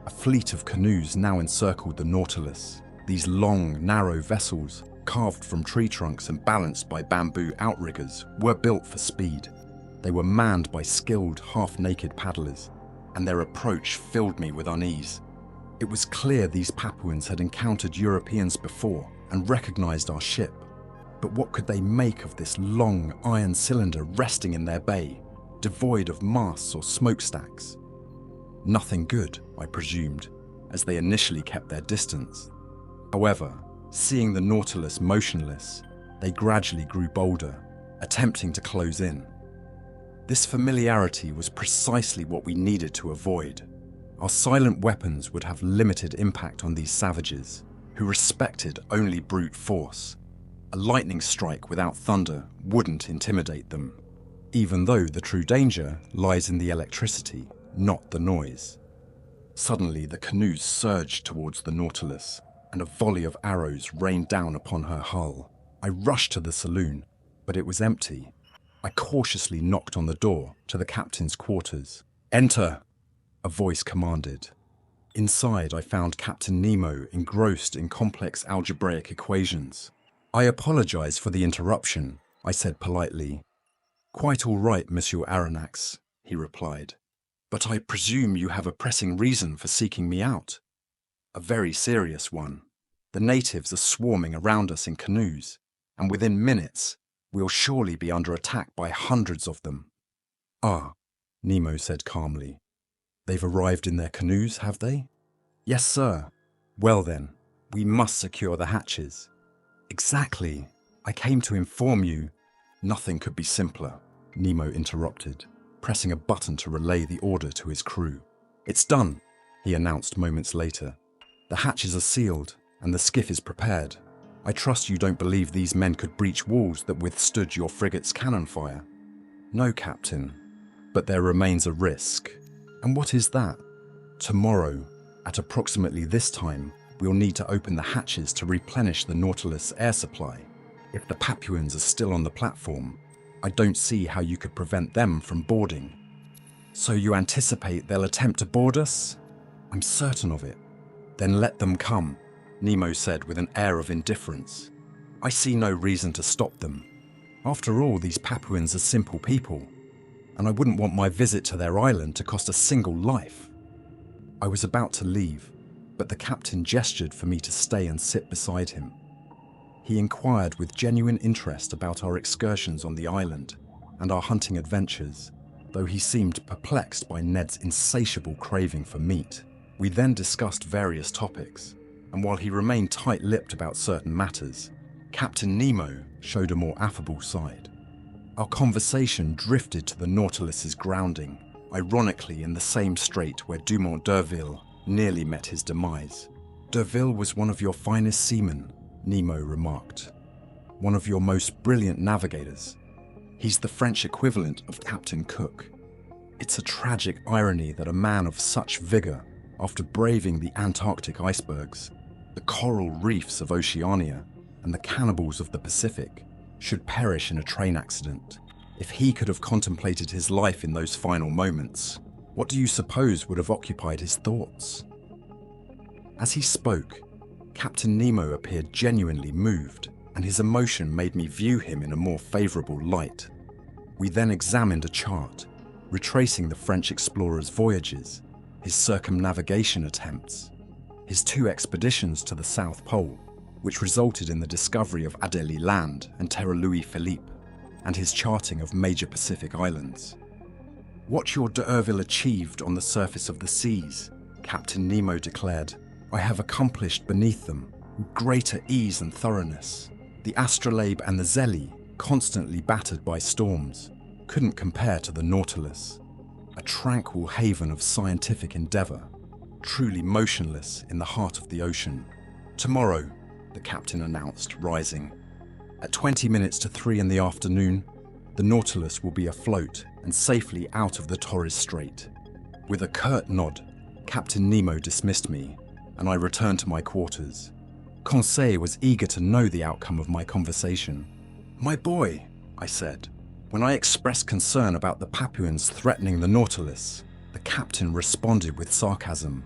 A fleet of canoes now encircled the Nautilus. These long, narrow vessels, carved from tree trunks and balanced by bamboo outriggers, were built for speed. They were manned by skilled, half-naked paddlers, and their approach filled me with unease. It was clear these Papuans had encountered Europeans before and recognized our ship. But what could they make of this long iron cylinder resting in their bay, devoid of masts or smokestacks? Nothing good, I presumed, as they initially kept their distance. However, seeing the Nautilus motionless, they gradually grew bolder, attempting to close in. This familiarity was precisely what we needed to avoid. Our silent weapons would have limited impact on these savages, who respected only brute force. A lightning strike without thunder wouldn't intimidate them, even though the true danger lies in the electricity, not the noise. Suddenly, the canoes surged towards the Nautilus, and a volley of arrows rained down upon her hull. I rushed to the saloon, but it was empty. I cautiously knocked on the door to the captain's quarters. "Enter," a voice commanded. Inside, I found Captain Nemo engrossed in complex algebraic equations. "I apologize for the interruption," I said politely. "Quite all right, Monsieur Aronnax," he replied. "But I presume you have a pressing reason for seeking me out." "A very serious one. The natives are swarming around us in canoes, and within minutes, we'll surely be under attack by hundreds of them." "Ah," Nemo said calmly. "They've arrived in their canoes, have they?" "Yes, sir." "Well then, we must secure the hatches." "Exactly. I came to inform you—" "Nothing could be simpler," Nemo interrupted, pressing a button to relay the order to his crew. "It's done," he announced moments later. "The hatches are sealed, and the skiff is prepared. I trust you don't believe these men could breach walls that withstood your frigate's cannon fire?" "No, Captain, but there remains a risk." "And what is that?" "Tomorrow, at approximately this time, we'll need to open the hatches to replenish the Nautilus air supply. If the Papuans are still on the platform, I don't see how you could prevent them from boarding." "So you anticipate they'll attempt to board us?" "I'm certain of it." "Then let them come," Nemo said with an air of indifference. "I see no reason to stop them. After all, these Papuans are simple people, and I wouldn't want my visit to their island to cost a single life." I was about to leave, but the captain gestured for me to stay and sit beside him. He inquired with genuine interest about our excursions on the island and our hunting adventures, though he seemed perplexed by Ned's insatiable craving for meat. We then discussed various topics, and while he remained tight-lipped about certain matters, Captain Nemo showed a more affable side. Our conversation drifted to the Nautilus's grounding, ironically in the same strait where Dumont d'Urville nearly met his demise. "D'Urville was one of your finest seamen," Nemo remarked. "One of your most brilliant navigators. He's the French equivalent of Captain Cook. It's a tragic irony that a man of such vigor, after braving the Antarctic icebergs, the coral reefs of Oceania, and the cannibals of the Pacific, should perish in a train accident. If he could have contemplated his life in those final moments, what do you suppose would have occupied his thoughts?" As he spoke, Captain Nemo appeared genuinely moved, and his emotion made me view him in a more favorable light. We then examined a chart, retracing the French explorer's voyages, his circumnavigation attempts, his 2 expeditions to the South Pole, which resulted in the discovery of Adélie Land and Terre Louis-Philippe, and his charting of major Pacific islands. "What your d'Urville achieved on the surface of the seas," Captain Nemo declared, "I have accomplished beneath them with greater ease and thoroughness. The Astrolabe and the Zélie, constantly battered by storms, couldn't compare to the Nautilus, a tranquil haven of scientific endeavor, truly motionless in the heart of the ocean. Tomorrow," the captain announced, rising, "at 20 minutes to 3 in the afternoon, the Nautilus will be afloat and safely out of the Torres Strait." With a curt nod, Captain Nemo dismissed me, and I returned to my quarters. Conseil was eager to know the outcome of my conversation. "My boy," I said, "when I expressed concern about the Papuans threatening the Nautilus, the captain responded with sarcasm.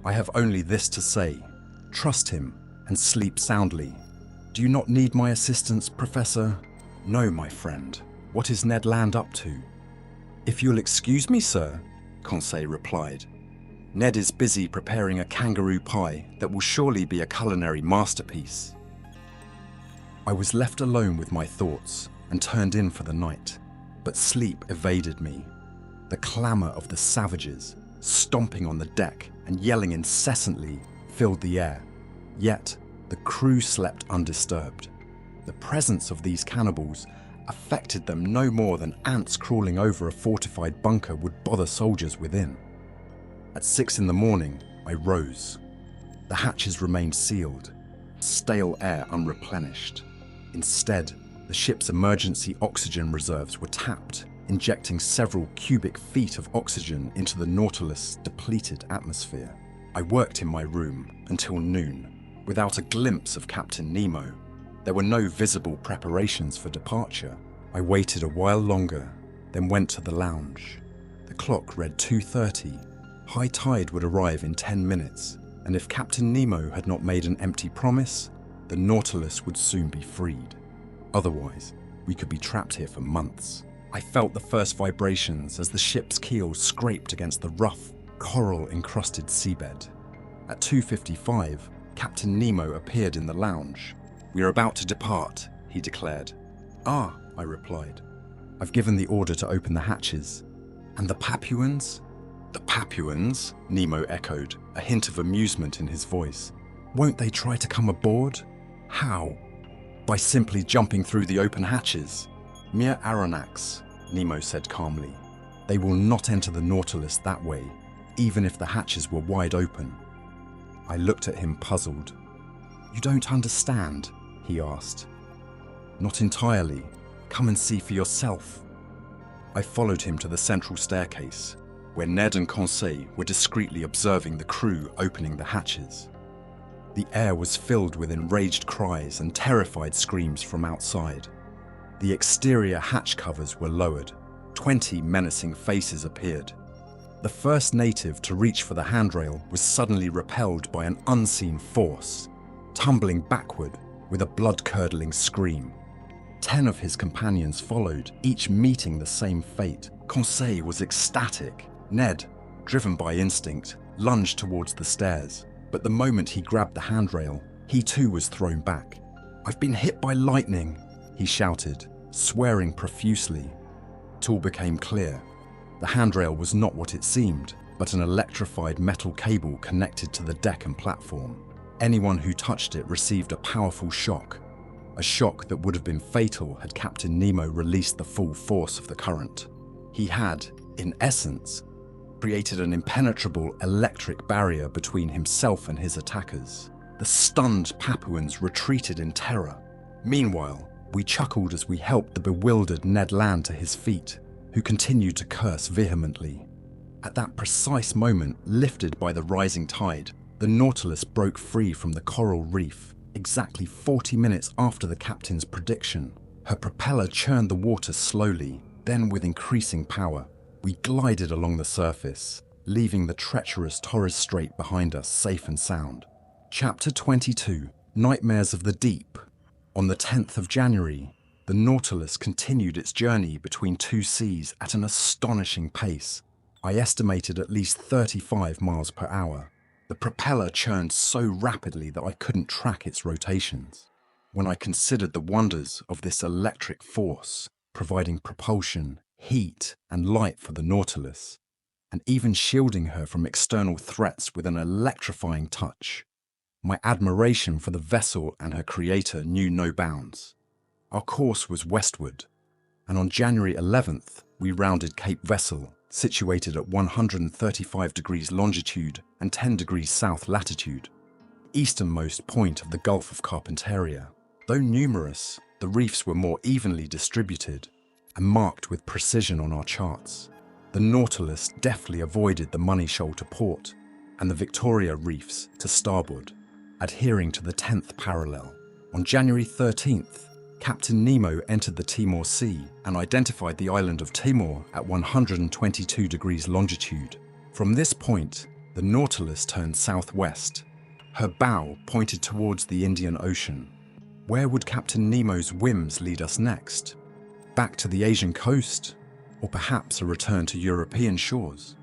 I have only this to say: trust him and sleep soundly. Do you not need my assistance, Professor?" "No, my friend. What is Ned Land up to?" "If you'll excuse me, sir," Conseil replied. "Ned is busy preparing a kangaroo pie that will surely be a culinary masterpiece." I was left alone with my thoughts and turned in for the night, but sleep evaded me. The clamour of the savages, stomping on the deck and yelling incessantly, filled the air. Yet, the crew slept undisturbed. The presence of these cannibals affected them no more than ants crawling over a fortified bunker would bother soldiers within. At 6 in the morning, I rose. The hatches remained sealed, stale air unreplenished. Instead, the ship's emergency oxygen reserves were tapped, injecting several cubic feet of oxygen into the Nautilus' depleted atmosphere. I worked in my room until noon, without a glimpse of Captain Nemo. There were no visible preparations for departure, I waited a while longer, then went to the lounge. The clock read 2:30. High tide would arrive in 10 minutes, and if Captain Nemo had not made an empty promise, the Nautilus would soon be freed. Otherwise, we could be trapped here for months. I felt the first vibrations as the ship's keel scraped against the rough, coral-encrusted seabed. At 2:55, Captain Nemo appeared in the lounge. "We are about to depart," he declared. "Ah," I replied. "I've given the order to open the hatches." "And the Papuans?" "The Papuans?" Nemo echoed, a hint of amusement in his voice. "Won't they try to come aboard?" "How?" "By simply jumping through the open hatches." "Mere Aronnax," Nemo said calmly. "They will not enter the Nautilus that way, even if the hatches were wide open." I looked at him puzzled. "You don't understand?" he asked. "Not entirely. Come and see for yourself." I followed him to the central staircase, where Ned and Conseil were discreetly observing the crew opening the hatches. The air was filled with enraged cries and terrified screams from outside. The exterior hatch covers were lowered. 20 menacing faces appeared. The first native to reach for the handrail was suddenly repelled by an unseen force, tumbling backward with a blood-curdling scream. 10 of his companions followed, each meeting the same fate. Conseil was ecstatic. Ned, driven by instinct, lunged towards the stairs, but the moment he grabbed the handrail, he too was thrown back. "I've been hit by lightning," he shouted, swearing profusely. It all became clear. The handrail was not what it seemed, but an electrified metal cable connected to the deck and platform. Anyone who touched it received a powerful shock, a shock that would have been fatal had Captain Nemo released the full force of the current. He had, in essence, created an impenetrable electric barrier between himself and his attackers. The stunned Papuans retreated in terror. Meanwhile, we chuckled as we helped the bewildered Ned Land to his feet, who continued to curse vehemently. At that precise moment, lifted by the rising tide, the Nautilus broke free from the coral reef, exactly 40 minutes after the captain's prediction. Her propeller churned the water slowly, then with increasing power. We glided along the surface, leaving the treacherous Torres Strait behind us safe and sound. Chapter 22, Nightmares of the Deep. On the 10th of January, the Nautilus continued its journey between two seas at an astonishing pace. I estimated at least 35 miles per hour. The propeller churned so rapidly that I couldn't track its rotations. When I considered the wonders of this electric force, providing propulsion, heat, and light for the Nautilus, and even shielding her from external threats with an electrifying touch, my admiration for the vessel and her creator knew no bounds. Our course was westward, and on January 11th, we rounded Cape Vessel, situated at 135 degrees longitude and 10 degrees south latitude, easternmost point of the Gulf of Carpentaria. Though numerous, the reefs were more evenly distributed and marked with precision on our charts. The Nautilus deftly avoided the Money Shoal to port and the Victoria Reefs to starboard, adhering to the 10th parallel. On January 13th, Captain Nemo entered the Timor Sea and identified the island of Timor at 122 degrees longitude. From this point, the Nautilus turned southwest. Her bow pointed towards the Indian Ocean. Where would Captain Nemo's whims lead us next? Back to the Asian coast, or perhaps a return to European shores?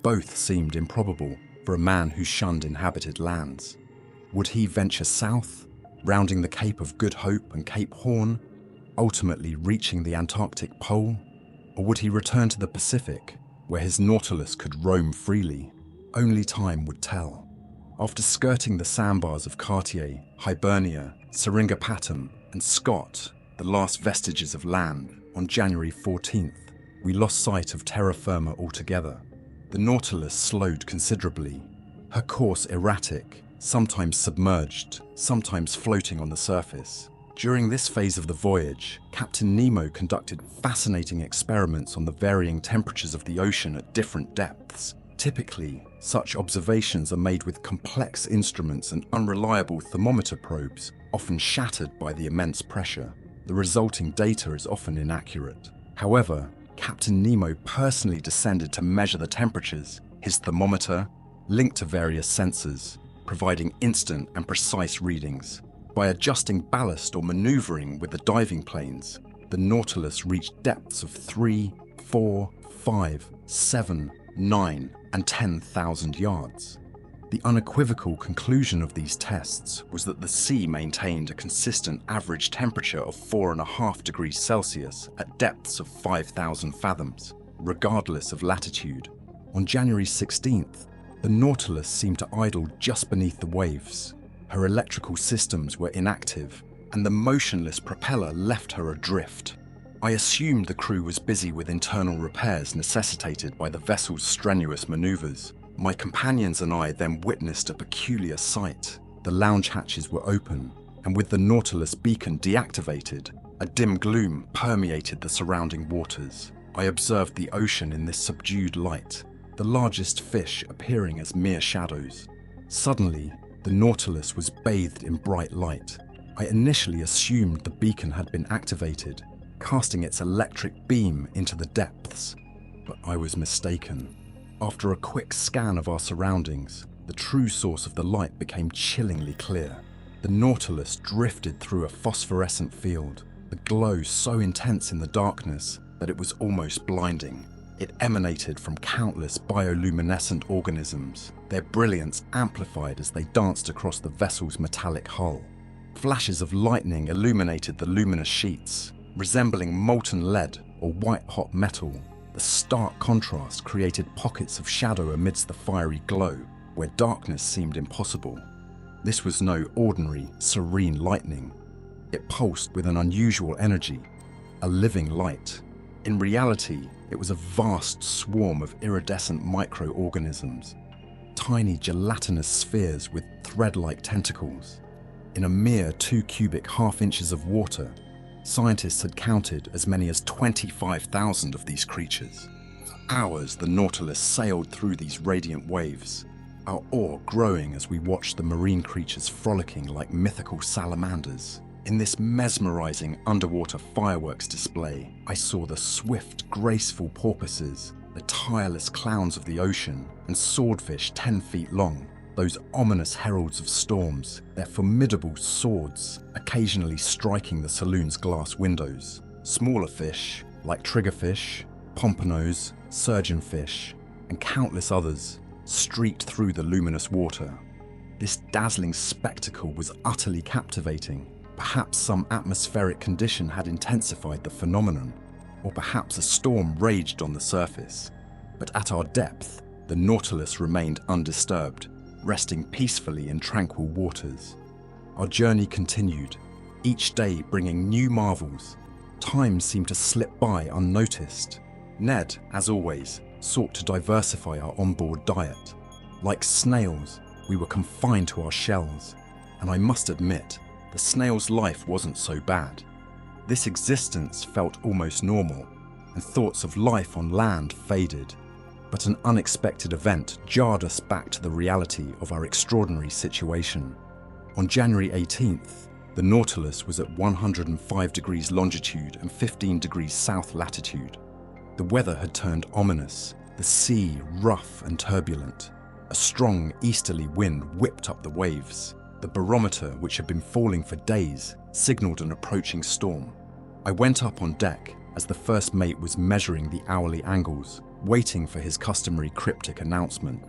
Both seemed improbable for a man who shunned inhabited lands. Would he venture south, rounding the Cape of Good Hope and Cape Horn, ultimately reaching the Antarctic pole? Or would he return to the Pacific, where his Nautilus could roam freely? Only time would tell. After skirting the sandbars of Cartier, Hibernia, Seringapatam, and Scott, the last vestiges of land, on January 14th, we lost sight of terra firma altogether. The Nautilus slowed considerably, her course erratic, sometimes submerged, sometimes floating on the surface. During this phase of the voyage, Captain Nemo conducted fascinating experiments on the varying temperatures of the ocean at different depths. Typically, such observations are made with complex instruments and unreliable thermometer probes, often shattered by the immense pressure. the resulting data is often inaccurate. However, Captain Nemo personally descended to measure the temperatures, his thermometer, linked to various sensors, providing instant and precise readings. By adjusting ballast or maneuvering with the diving planes, the Nautilus reached depths of 3, 4, 5, 7, 9, and 10,000 yards. The unequivocal conclusion of these tests was that the sea maintained a consistent average temperature of 4.5 degrees Celsius at depths of 5,000 fathoms, regardless of latitude. On January 16th, the Nautilus seemed to idle just beneath the waves. Her electrical systems were inactive, and the motionless propeller left her adrift. I assumed the crew was busy with internal repairs necessitated by the vessel's strenuous maneuvers. My companions and I then witnessed a peculiar sight. The lounge hatches were open, and with the Nautilus beacon deactivated, a dim gloom permeated the surrounding waters. I observed the ocean in this subdued light, the largest fish appearing as mere shadows. Suddenly, the Nautilus was bathed in bright light. I initially assumed the beacon had been activated, casting its electric beam into the depths, but I was mistaken. After a quick scan of our surroundings, the true source of the light became chillingly clear. The Nautilus drifted through a phosphorescent field, the glow so intense in the darkness that it was almost blinding. It emanated from countless bioluminescent organisms, their brilliance amplified as they danced across the vessel's metallic hull. Flashes of lightning illuminated the luminous sheets, resembling molten lead or white-hot metal. The stark contrast created pockets of shadow amidst the fiery glow, where darkness seemed impossible. This was no ordinary, serene lightning. It pulsed with an unusual energy, a living light. In reality, it was a vast swarm of iridescent microorganisms, tiny gelatinous spheres with thread-like tentacles. In a mere 2 cubic half-inches of water, scientists had counted as many as 25,000 of these creatures. For hours, the Nautilus sailed through these radiant waves, our awe growing as we watched the marine creatures frolicking like mythical salamanders. In this mesmerizing underwater fireworks display, I saw the swift, graceful porpoises, the tireless clowns of the ocean, and swordfish 10 feet long, those ominous heralds of storms, their formidable swords occasionally striking the saloon's glass windows. Smaller fish, like triggerfish, pompanos, surgeonfish, and countless others, streaked through the luminous water. This dazzling spectacle was utterly captivating. Perhaps some atmospheric condition had intensified the phenomenon, or perhaps a storm raged on the surface. But at our depth, the Nautilus remained undisturbed, resting peacefully in tranquil waters. Our journey continued, each day bringing new marvels. Time seemed to slip by unnoticed. Ned, as always, sought to diversify our onboard diet. Like snails, we were confined to our shells, and I must admit, the snail's life wasn't so bad. This existence felt almost normal, and thoughts of life on land faded. But an unexpected event jarred us back to the reality of our extraordinary situation. On January 18th, the Nautilus was at 105 degrees longitude and 15 degrees south latitude. The weather had turned ominous, the sea rough and turbulent. A strong easterly wind whipped up the waves. The barometer, which had been falling for days, signaled an approaching storm. I went up on deck as the first mate was measuring the hourly angles, waiting for his customary cryptic announcement.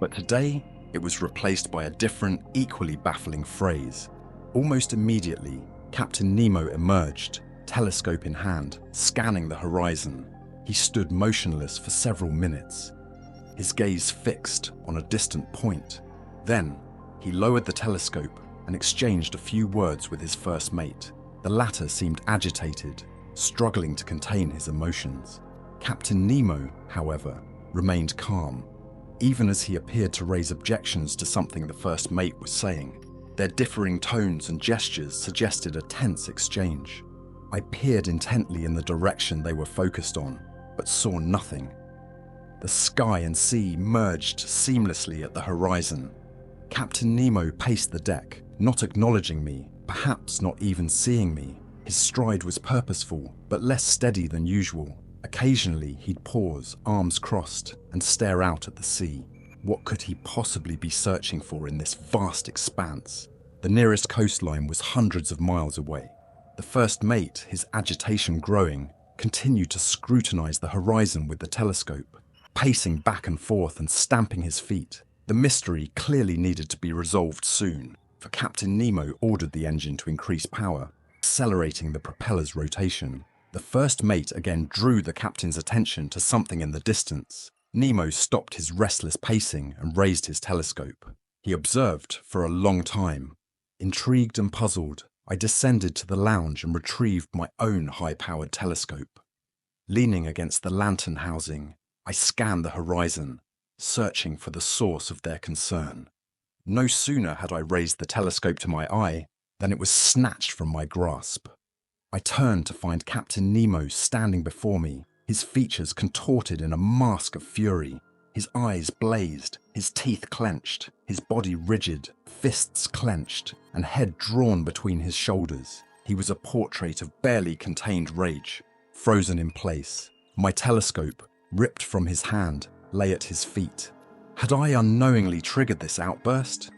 But today, it was replaced by a different, equally baffling phrase. Almost immediately, Captain Nemo emerged, telescope in hand, scanning the horizon. He stood motionless for several minutes, his gaze fixed on a distant point. Then, he lowered the telescope and exchanged a few words with his first mate. The latter seemed agitated, struggling to contain his emotions. Captain Nemo, however, remained calm, even as he appeared to raise objections to something the first mate was saying. Their differing tones and gestures suggested a tense exchange. I peered intently in the direction they were focused on, but saw nothing. The sky and sea merged seamlessly at the horizon. Captain Nemo paced the deck, not acknowledging me, perhaps not even seeing me. His stride was purposeful, but less steady than usual. Occasionally, he'd pause, arms crossed, and stare out at the sea. What could he possibly be searching for in this vast expanse? The nearest coastline was hundreds of miles away. The first mate, his agitation growing, continued to scrutinize the horizon with the telescope, pacing back and forth and stamping his feet. The mystery clearly needed to be resolved soon, for Captain Nemo ordered the engine to increase power, accelerating the propeller's rotation. The first mate again drew the captain's attention to something in the distance. Nemo stopped his restless pacing and raised his telescope. He observed for a long time. Intrigued and puzzled, I descended to the lounge and retrieved my own high-powered telescope. Leaning against the lantern housing, I scanned the horizon, searching for the source of their concern. No sooner had I raised the telescope to my eye than it was snatched from my grasp. I turned to find Captain Nemo standing before me, his features contorted in a mask of fury. His eyes blazed, his teeth clenched, his body rigid, fists clenched, and head drawn between his shoulders. He was a portrait of barely contained rage, frozen in place. My telescope, ripped from his hand, lay at his feet. Had I unknowingly triggered this outburst?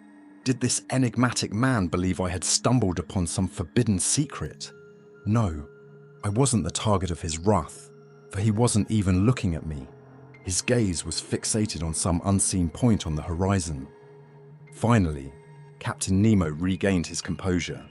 Did this enigmatic man believe I had stumbled upon some forbidden secret? No, I wasn't the target of his wrath, for he wasn't even looking at me. His gaze was fixated on some unseen point on the horizon. Finally, Captain Nemo regained his composure.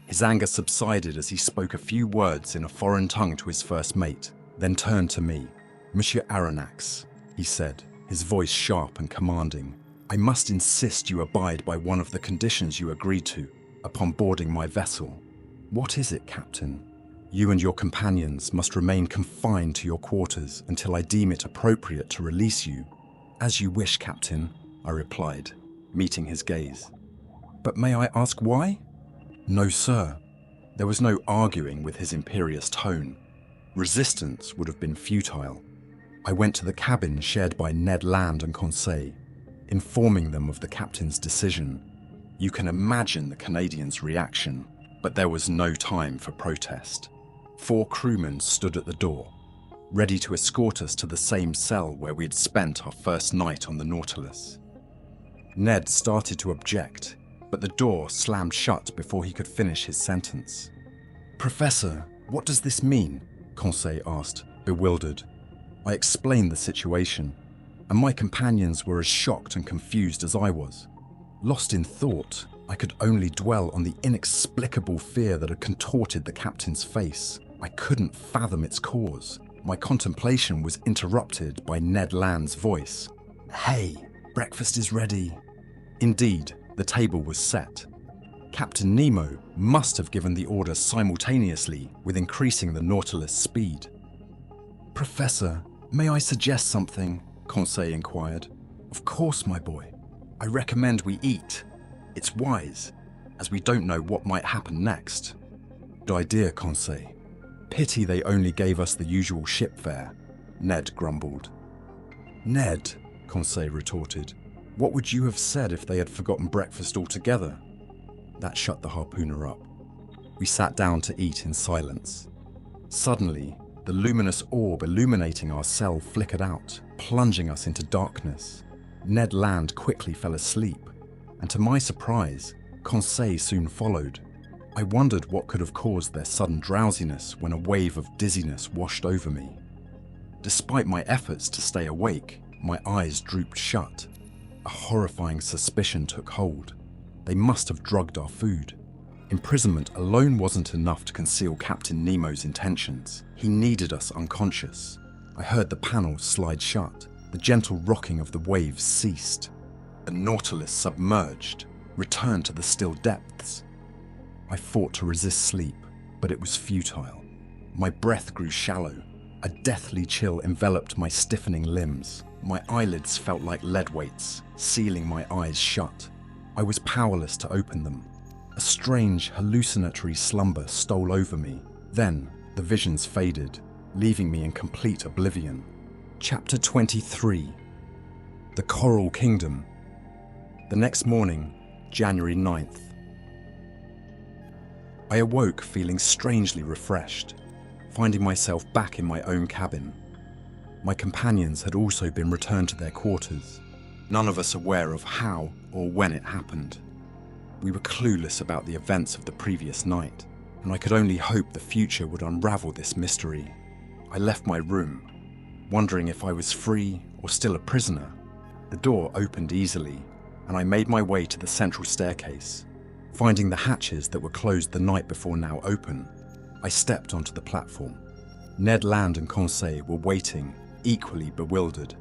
His anger subsided as he spoke a few words in a foreign tongue to his first mate, then turned to me. "Monsieur Aronnax," he said, his voice sharp and commanding, "I must insist you abide by one of the conditions you agreed to upon boarding my vessel." "What is it, Captain?" "You and your companions must remain confined to your quarters until I deem it appropriate to release you." "As you wish, Captain," I replied, meeting his gaze. "But may I ask why?" "No, sir." There was no arguing with his imperious tone. Resistance would have been futile. I went to the cabin shared by Ned Land and Conseil, informing them of the captain's decision. You can imagine the Canadians' reaction, but there was no time for protest. 4 crewmen stood at the door, ready to escort us to the same cell where we had spent our first night on the Nautilus. Ned started to object, but the door slammed shut before he could finish his sentence. "Professor, what does this mean?" Conseil asked, bewildered. I explained the situation, and my companions were as shocked and confused as I was. Lost in thought, I could only dwell on the inexplicable fear that had contorted the captain's face. I couldn't fathom its cause. My contemplation was interrupted by Ned Land's voice. "Hey, breakfast is ready." Indeed, the table was set. Captain Nemo must have given the order simultaneously with increasing the Nautilus' speed. "Professor, may I suggest something?" Conseil inquired. "Of course, my boy. I recommend we eat. It's wise, as we don't know what might happen next." "Good idea, Conseil. Pity they only gave us the usual ship fare," Ned grumbled. "Ned," Conseil retorted, "what would you have said if they had forgotten breakfast altogether?" That shut the harpooner up. We sat down to eat in silence. Suddenly, the luminous orb illuminating our cell flickered out, plunging us into darkness. Ned Land quickly fell asleep, and to my surprise, Conseil soon followed. I wondered what could have caused their sudden drowsiness when a wave of dizziness washed over me. Despite my efforts to stay awake, my eyes drooped shut. A horrifying suspicion took hold. They must have drugged our food. Imprisonment alone wasn't enough to conceal Captain Nemo's intentions. He needed us unconscious. I heard the panel slide shut. The gentle rocking of the waves ceased. The Nautilus submerged, returned to the still depths. I fought to resist sleep, but it was futile. My breath grew shallow. A deathly chill enveloped my stiffening limbs. My eyelids felt like lead weights, sealing my eyes shut. I was powerless to open them. A strange, hallucinatory slumber stole over me. Then, the visions faded, leaving me in complete oblivion. Chapter 23. The Coral Kingdom. The next morning, January 9th. I awoke feeling strangely refreshed, finding myself back in my own cabin. My companions had also been returned to their quarters, none of us aware of how or when it happened. We were clueless about the events of the previous night, and I could only hope the future would unravel this mystery. I left my room, wondering if I was free or still a prisoner. The door opened easily, and I made my way to the central staircase. Finding the hatches that were closed the night before now open, I stepped onto the platform. Ned Land and Conseil were waiting, equally bewildered.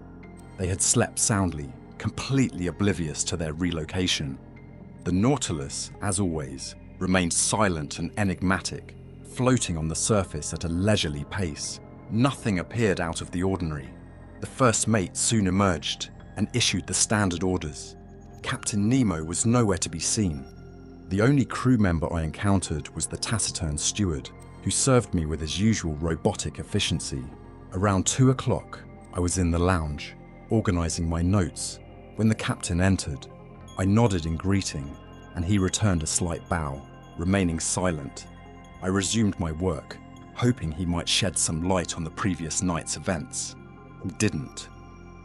They had slept soundly, completely oblivious to their relocation. The Nautilus, as always, remained silent and enigmatic, floating on the surface at a leisurely pace. Nothing appeared out of the ordinary. The first mate soon emerged and issued the standard orders. Captain Nemo was nowhere to be seen. The only crew member I encountered was the taciturn steward, who served me with his usual robotic efficiency. Around 2 o'clock, I was in the lounge, organizing my notes, when the captain entered. I nodded in greeting, and he returned a slight bow, remaining silent. I resumed my work, hoping he might shed some light on the previous night's events. He didn't.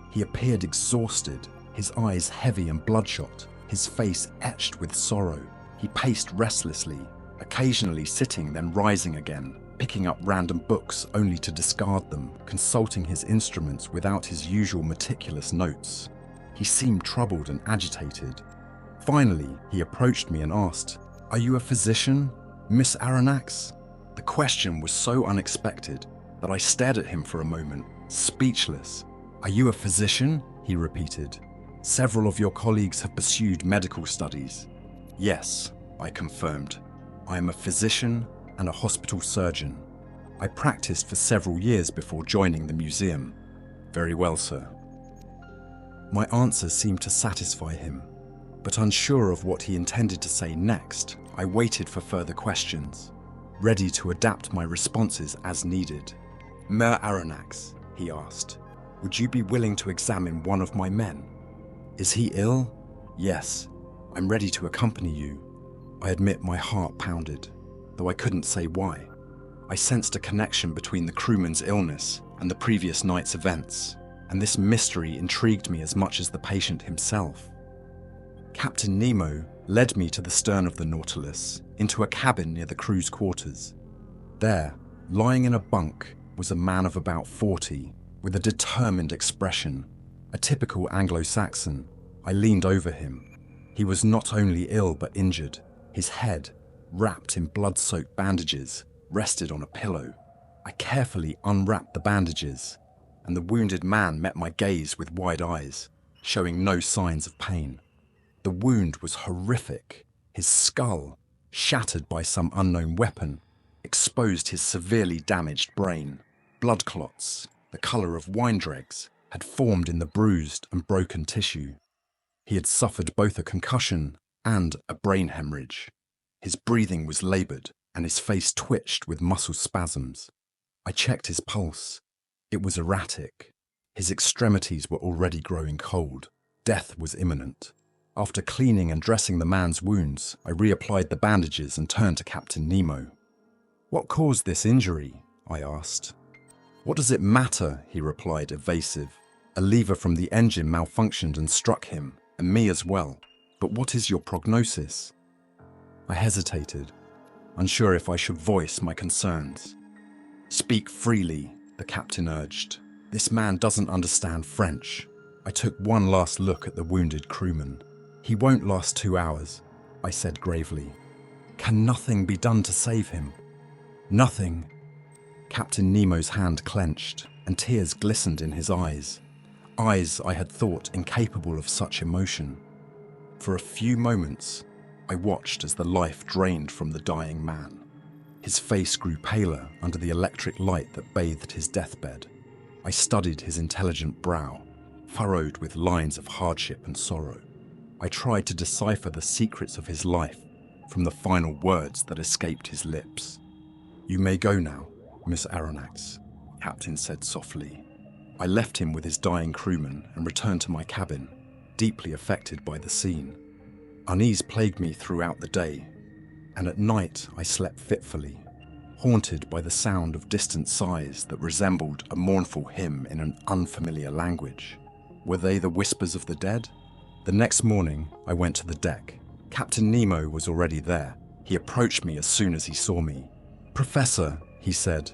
He appeared exhausted, his eyes heavy and bloodshot, his face etched with sorrow. He paced restlessly, occasionally sitting then rising again, picking up random books only to discard them, consulting his instruments without his usual meticulous notes. He seemed troubled and agitated. Finally, he approached me and asked, "Are you a physician, Miss Aronnax?" The question was so unexpected that I stared at him for a moment, speechless. "Are you a physician?" he repeated. "Several of your colleagues have pursued medical studies." "Yes," I confirmed. "I am a physician and a hospital surgeon. I practiced for several years before joining the museum." "Very well, sir." My answer seemed to satisfy him, but unsure of what he intended to say next, I waited for further questions, ready to adapt my responses as needed. "Mer Aronnax," he asked, "would you be willing to examine one of my men?" "Is he ill?" "Yes. I'm ready to accompany you." I admit my heart pounded, though I couldn't say why. I sensed a connection between the crewman's illness and the previous night's events, and this mystery intrigued me as much as the patient himself. Captain Nemo led me to the stern of the Nautilus, into a cabin near the crew's quarters. There, lying in a bunk, was a man of about 40, with a determined expression, a typical Anglo-Saxon. I leaned over him. He was not only ill but injured. His head, wrapped in blood-soaked bandages, rested on a pillow. I carefully unwrapped the bandages, and the wounded man met my gaze with wide eyes, showing no signs of pain. The wound was horrific. His skull, shattered by some unknown weapon, exposed his severely damaged brain. Blood clots, the colour of wine dregs, had formed in the bruised and broken tissue. He had suffered both a concussion and a brain hemorrhage. His breathing was laboured, and his face twitched with muscle spasms. I checked his pulse. It was erratic. His extremities were already growing cold. Death was imminent. After cleaning and dressing the man's wounds, I reapplied the bandages and turned to Captain Nemo. "What caused this injury?" I asked. "What does it matter?" he replied, evasive. "A lever from the engine malfunctioned and struck him, and me as well. But what is your prognosis?" I hesitated, unsure if I should voice my concerns. "Speak freely," the captain urged. "This man doesn't understand French." I took one last look at the wounded crewman. "He won't last 2 hours," I said gravely. "Can nothing be done to save him?" "Nothing." Captain Nemo's hand clenched, and tears glistened in his eyes. Eyes I had thought incapable of such emotion. For a few moments, I watched as the life drained from the dying man. His face grew paler under the electric light that bathed his deathbed. I studied his intelligent brow, furrowed with lines of hardship and sorrow. I tried to decipher the secrets of his life from the final words that escaped his lips. "You may go now, Miss Aronnax," the captain said softly. I left him with his dying crewman and returned to my cabin, deeply affected by the scene. Unease plagued me throughout the day. and at night I slept fitfully, haunted by the sound of distant sighs that resembled a mournful hymn in an unfamiliar language. Were they the whispers of the dead? The next morning, I went to the deck. Captain Nemo was already there. He approached me as soon as he saw me. "Professor," he said,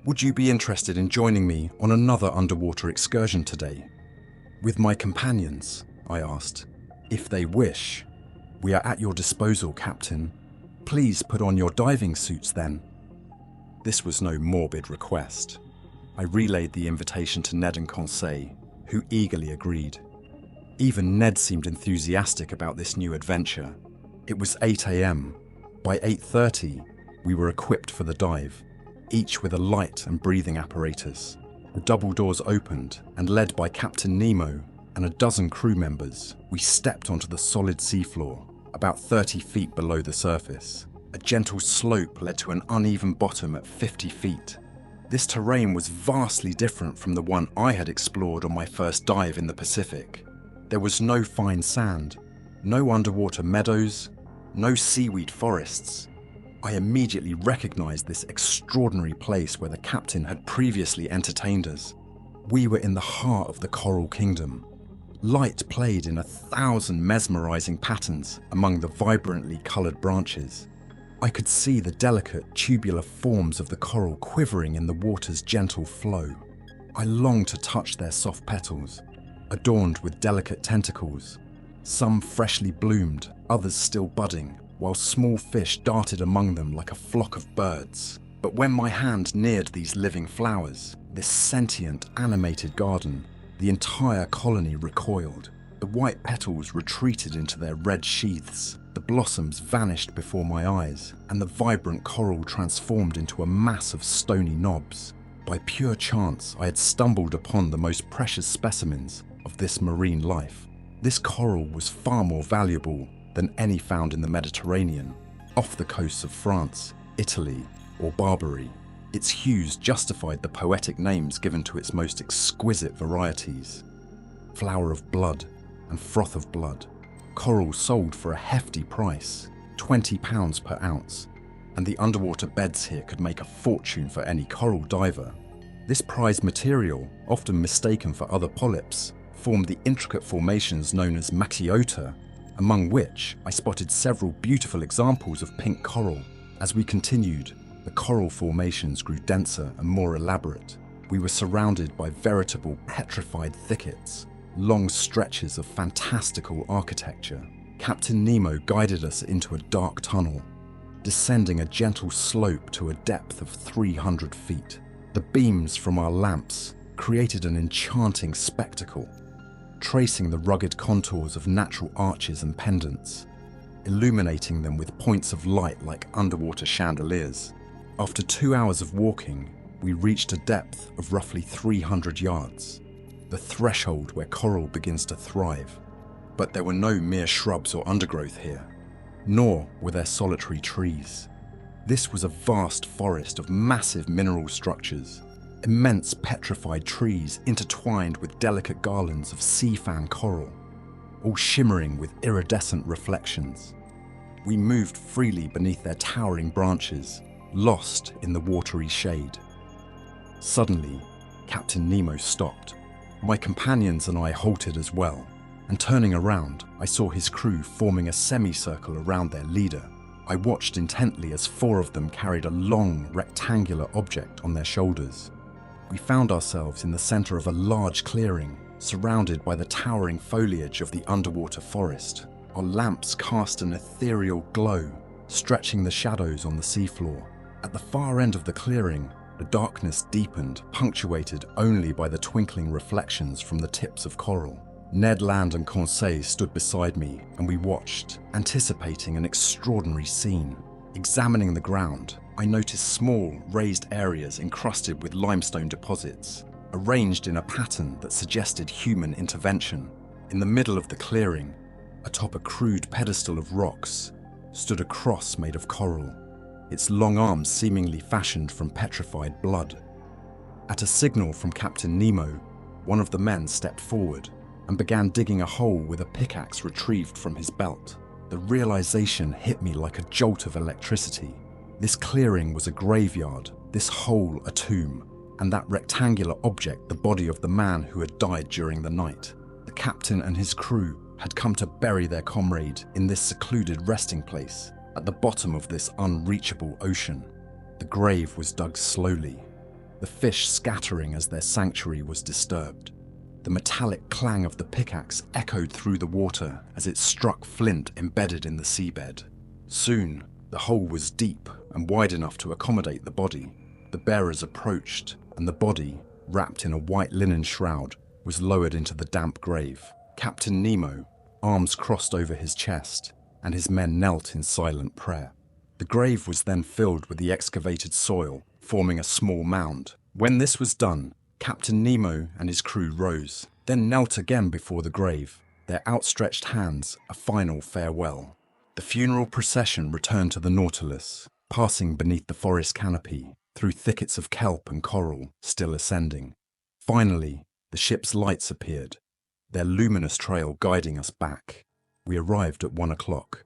"would you be interested in joining me on another underwater excursion today?" "With my companions?" I asked. "If they wish." "We are at your disposal, Captain. Please put on your diving suits then." This was no morbid request. I relayed the invitation to Ned and Conseil, who eagerly agreed. Even Ned seemed enthusiastic about this new adventure. It was 8 a.m. By 8:30, we were equipped for the dive, each with a light and breathing apparatus. The double doors opened, and led by Captain Nemo and a dozen crew members, we stepped onto the solid seafloor, about 30 feet below the surface. A gentle slope led to an uneven bottom at 50 feet. This terrain was vastly different from the one I had explored on my first dive in the Pacific. There was no fine sand, no underwater meadows, no seaweed forests. I immediately recognized this extraordinary place where the captain had previously entertained us. We were in the heart of the Coral Kingdom. Light played in 1,000 mesmerizing patterns among the vibrantly colored branches. I could see the delicate tubular forms of the coral quivering in the water's gentle flow. I longed to touch their soft petals, adorned with delicate tentacles, some freshly bloomed, others still budding, while small fish darted among them like a flock of birds. But when my hand neared these living flowers, this sentient, animated garden, the entire colony recoiled. The white petals retreated into their red sheaths, the blossoms vanished before my eyes, and the vibrant coral transformed into a mass of stony knobs. By pure chance, I had stumbled upon the most precious specimens of this marine life. This coral was far more valuable than any found in the Mediterranean, off the coasts of France, Italy, or Barbary. Its hues justified the poetic names given to its most exquisite varieties. Flower of blood and froth of blood. Coral sold for a hefty price, £20 per ounce, and the underwater beds here could make a fortune for any coral diver. This prized material, often mistaken for other polyps, formed the intricate formations known as machiota, among which I spotted several beautiful examples of pink coral. As we continued, the coral formations grew denser and more elaborate. We were surrounded by veritable petrified thickets, long stretches of fantastical architecture. Captain Nemo guided us into a dark tunnel, descending a gentle slope to a depth of 300 feet. The beams from our lamps created an enchanting spectacle, tracing the rugged contours of natural arches and pendants, illuminating them with points of light like underwater chandeliers. After 2 hours of walking, we reached a depth of roughly 300 yards, the threshold where coral begins to thrive. But there were no mere shrubs or undergrowth here, nor were there solitary trees. This was a vast forest of massive mineral structures, immense petrified trees intertwined with delicate garlands of sea fan coral, all shimmering with iridescent reflections. We moved freely beneath their towering branches, lost in the watery shade. Suddenly, Captain Nemo stopped. My companions and I halted as well, and turning around, I saw his crew forming a semicircle around their leader. I watched intently as 4 of them carried a long, rectangular object on their shoulders. We found ourselves in the center of a large clearing, surrounded by the towering foliage of the underwater forest. Our lamps cast an ethereal glow, stretching the shadows on the seafloor. At the far end of the clearing, the darkness deepened, punctuated only by the twinkling reflections from the tips of coral. Ned Land and Conseil stood beside me, and we watched, anticipating an extraordinary scene. Examining the ground, I noticed small, raised areas encrusted with limestone deposits, arranged in a pattern that suggested human intervention. In the middle of the clearing, atop a crude pedestal of rocks, stood a cross made of coral, its long arms seemingly fashioned from petrified blood. At a signal from Captain Nemo, one of the men stepped forward and began digging a hole with a pickaxe retrieved from his belt. The realization hit me like a jolt of electricity. This clearing was a graveyard, this hole a tomb, and that rectangular object the body of the man who had died during the night. The captain and his crew had come to bury their comrade in this secluded resting place at the bottom of this unreachable ocean. The grave was dug slowly, the fish scattering as their sanctuary was disturbed. The metallic clang of the pickaxe echoed through the water as it struck flint embedded in the seabed. Soon, the hole was deep and wide enough to accommodate the body. The bearers approached, and the body, wrapped in a white linen shroud, was lowered into the damp grave. Captain Nemo, arms crossed over his chest, and his men knelt in silent prayer. The grave was then filled with the excavated soil, forming a small mound. When this was done, Captain Nemo and his crew rose, then knelt again before the grave, their outstretched hands a final farewell. The funeral procession returned to the Nautilus, passing beneath the forest canopy, through thickets of kelp and coral, still ascending. Finally, the ship's lights appeared, their luminous trail guiding us back. We arrived at 1 o'clock.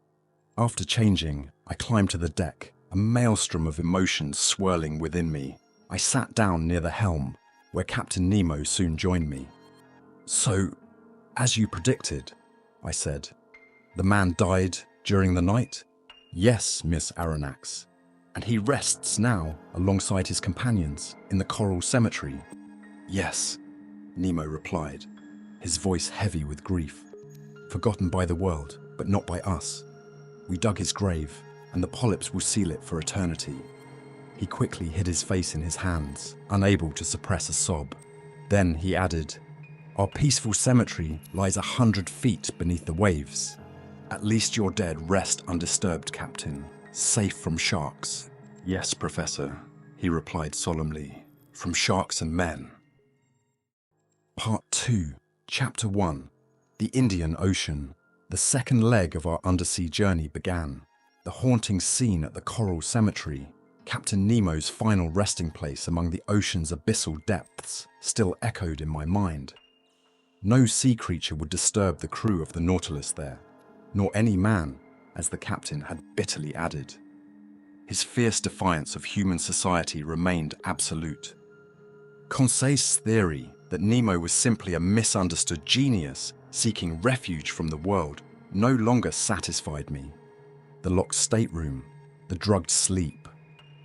After changing, I climbed to the deck, a maelstrom of emotions swirling within me. I sat down near the helm, where Captain Nemo soon joined me. "So, as you predicted," I said, "the man died during the night?" "Yes, Miss Aronnax. And he rests now alongside his companions in the coral cemetery." "Yes," Nemo replied, his voice heavy with grief. "Forgotten by the world, but not by us. We dug his grave, and the polyps will seal it for eternity." He quickly hid his face in his hands, unable to suppress a sob. Then he added, "Our peaceful cemetery lies 100 feet beneath the waves. At least your dead rest undisturbed, Captain, safe from sharks." "Yes, Professor," he replied solemnly, "from sharks and men." Part 2, Chapter 1, The Indian Ocean. The second leg of our undersea journey began. The haunting scene at the coral cemetery, Captain Nemo's final resting place among the ocean's abyssal depths, still echoed in my mind. No sea creature would disturb the crew of the Nautilus there, nor any man, as the captain had bitterly added. His fierce defiance of human society remained absolute. Conseil's theory that Nemo was simply a misunderstood genius seeking refuge from the world no longer satisfied me. The locked stateroom, the drugged sleep,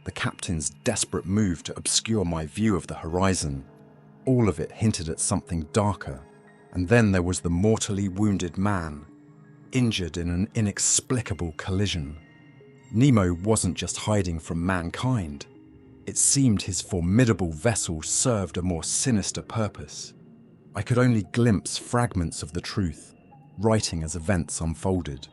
the captain's desperate move to obscure my view of the horizon, all of it hinted at something darker. And then there was the mortally wounded man, injured in an inexplicable collision. Nemo wasn't just hiding from mankind. It seemed his formidable vessel served a more sinister purpose. I could only glimpse fragments of the truth, writing as events unfolded.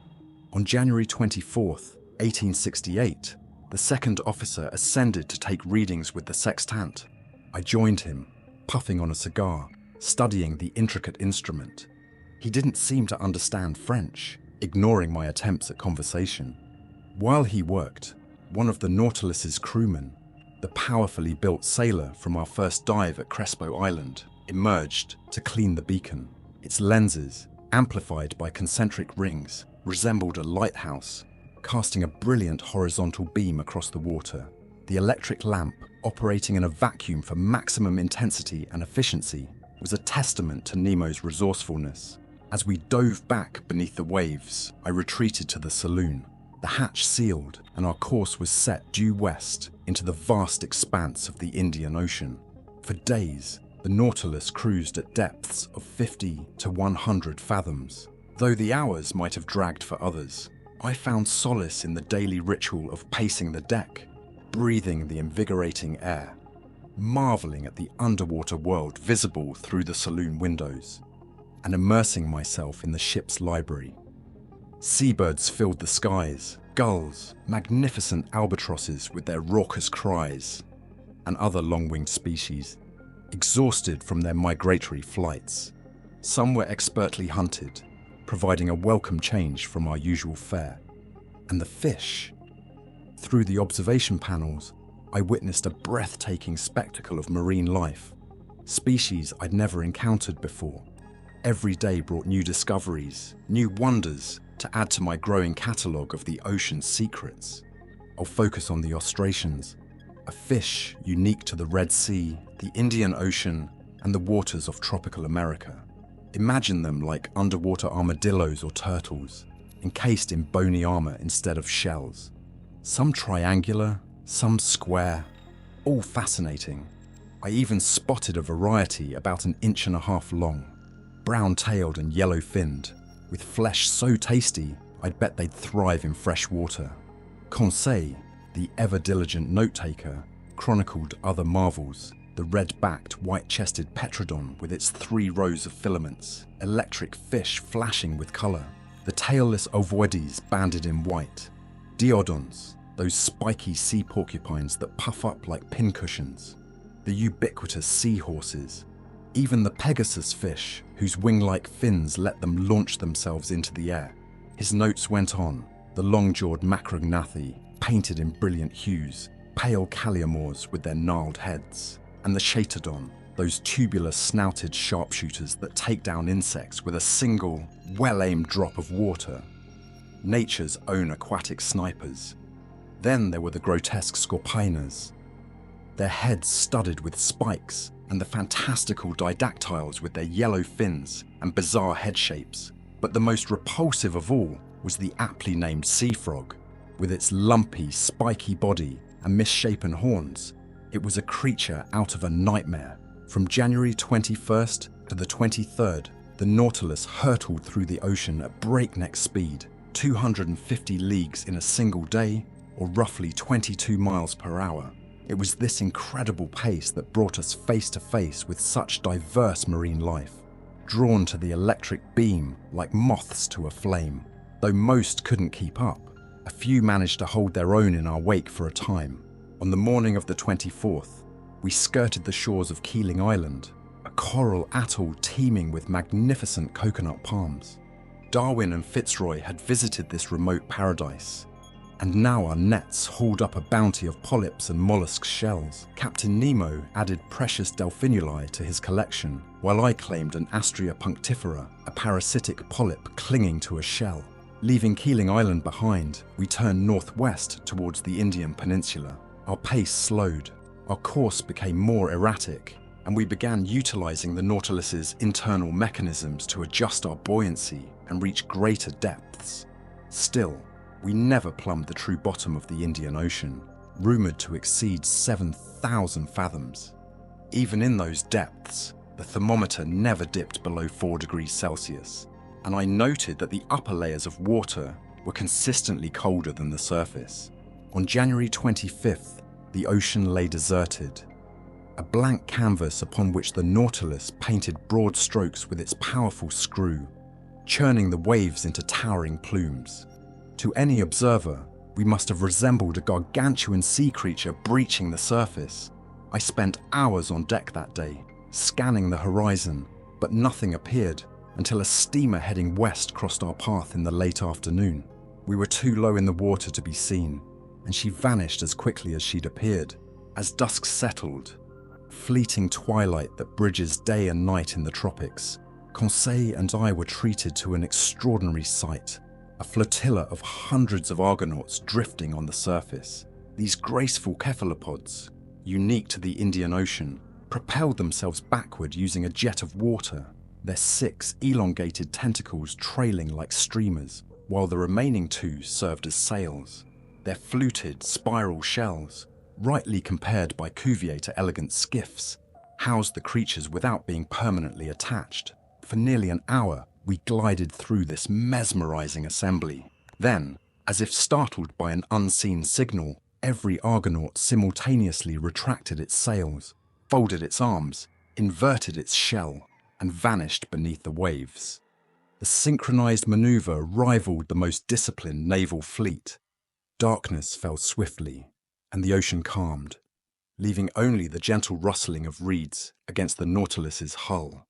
On January 24th, 1868, the second officer ascended to take readings with the sextant. I joined him, puffing on a cigar, studying the intricate instrument. He didn't seem to understand French, ignoring my attempts at conversation. While he worked, one of the Nautilus's crewmen, the powerfully built sailor from our first dive at Crespo Island, emerged to clean the beacon. Its lenses, amplified by concentric rings, resembled a lighthouse, casting a brilliant horizontal beam across the water. The electric lamp, operating in a vacuum for maximum intensity and efficiency, was a testament to Nemo's resourcefulness. As we dove back beneath the waves, I retreated to the saloon. The hatch sealed, and our course was set due west into the vast expanse of the Indian Ocean. For days, the Nautilus cruised at depths of 50 to 100 fathoms. Though the hours might have dragged for others, I found solace in the daily ritual of pacing the deck, breathing the invigorating air, marveling at the underwater world visible through the saloon windows, and immersing myself in the ship's library. Seabirds filled the skies, gulls, magnificent albatrosses with their raucous cries, and other long-winged species, exhausted from their migratory flights. Some were expertly hunted, providing a welcome change from our usual fare. And the fish. Through the observation panels, I witnessed a breathtaking spectacle of marine life, species I'd never encountered before. Every day brought new discoveries, new wonders, To add to my growing catalogue of the ocean's secrets, I'll focus on the ostracions, a fish unique to the Red Sea, the Indian Ocean, and the waters of tropical America. Imagine them like underwater armadillos or turtles, encased in bony armor instead of shells. Some triangular, some square, all fascinating. I even spotted a variety about 1.5 inches long, brown-tailed and yellow-finned, with flesh so tasty I'd bet they'd thrive in fresh water. Conseil, the ever-diligent note-taker, chronicled other marvels: the red-backed, white-chested petrodon with its 3 rows of filaments, electric fish flashing with colour, the tailless ovoides banded in white, diodons, those spiky sea porcupines that puff up like pincushions, the ubiquitous seahorses, even the Pegasus fish whose wing-like fins let them launch themselves into the air. His notes went on: the long-jawed macrognathi, painted in brilliant hues, pale calliamores with their gnarled heads, and the chaetodon, those tubular snouted sharpshooters that take down insects with a single, well-aimed drop of water. Nature's own aquatic snipers. Then there were the grotesque scorpinas, their heads studded with spikes, and the fantastical didactyls with their yellow fins and bizarre head shapes. But the most repulsive of all was the aptly named sea frog, with its lumpy, spiky body and misshapen horns. It was a creature out of a nightmare. From January 21st to the 23rd, the Nautilus hurtled through the ocean at breakneck speed, 250 leagues in a single day, or roughly 22 miles per hour. It was this incredible pace that brought us face to face with such diverse marine life, drawn to the electric beam like moths to a flame. Though most couldn't keep up, a few managed to hold their own in our wake for a time. On the morning of the 24th, we skirted the shores of Keeling Island, a coral atoll teeming with magnificent coconut palms. Darwin and Fitzroy had visited this remote paradise, and now our nets hauled up a bounty of polyps and mollusk shells. Captain Nemo added precious delphinuli to his collection, while I claimed an Astrea punctifera, a parasitic polyp clinging to a shell. Leaving Keeling Island behind, we turned northwest towards the Indian Peninsula. Our pace slowed, our course became more erratic, and we began utilizing the Nautilus's internal mechanisms to adjust our buoyancy and reach greater depths. Still, we never plumbed the true bottom of the Indian Ocean, rumored to exceed 7,000 fathoms. Even in those depths, the thermometer never dipped below 4 degrees Celsius, and I noted that the upper layers of water were consistently colder than the surface. On January 25th, the ocean lay deserted, a blank canvas upon which the Nautilus painted broad strokes with its powerful screw, churning the waves into towering plumes. To any observer, we must have resembled a gargantuan sea creature breaching the surface. I spent hours on deck that day, scanning the horizon, but nothing appeared until a steamer heading west crossed our path in the late afternoon. We were too low in the water to be seen, and she vanished as quickly as she'd appeared. As dusk settled, fleeting twilight that bridges day and night in the tropics, Conseil and I were treated to an extraordinary sight. A flotilla of hundreds of Argonauts drifting on the surface. These graceful cephalopods, unique to the Indian Ocean, propelled themselves backward using a jet of water, their 6 elongated tentacles trailing like streamers, while the remaining 2 served as sails. Their fluted, spiral shells, rightly compared by Cuvier to elegant skiffs, housed the creatures without being permanently attached. For nearly an hour, we glided through this mesmerizing assembly. Then, as if startled by an unseen signal, every Argonaut simultaneously retracted its sails, folded its arms, inverted its shell, and vanished beneath the waves. The synchronized maneuver rivaled the most disciplined naval fleet. Darkness fell swiftly, and the ocean calmed, leaving only the gentle rustling of reeds against the Nautilus's hull.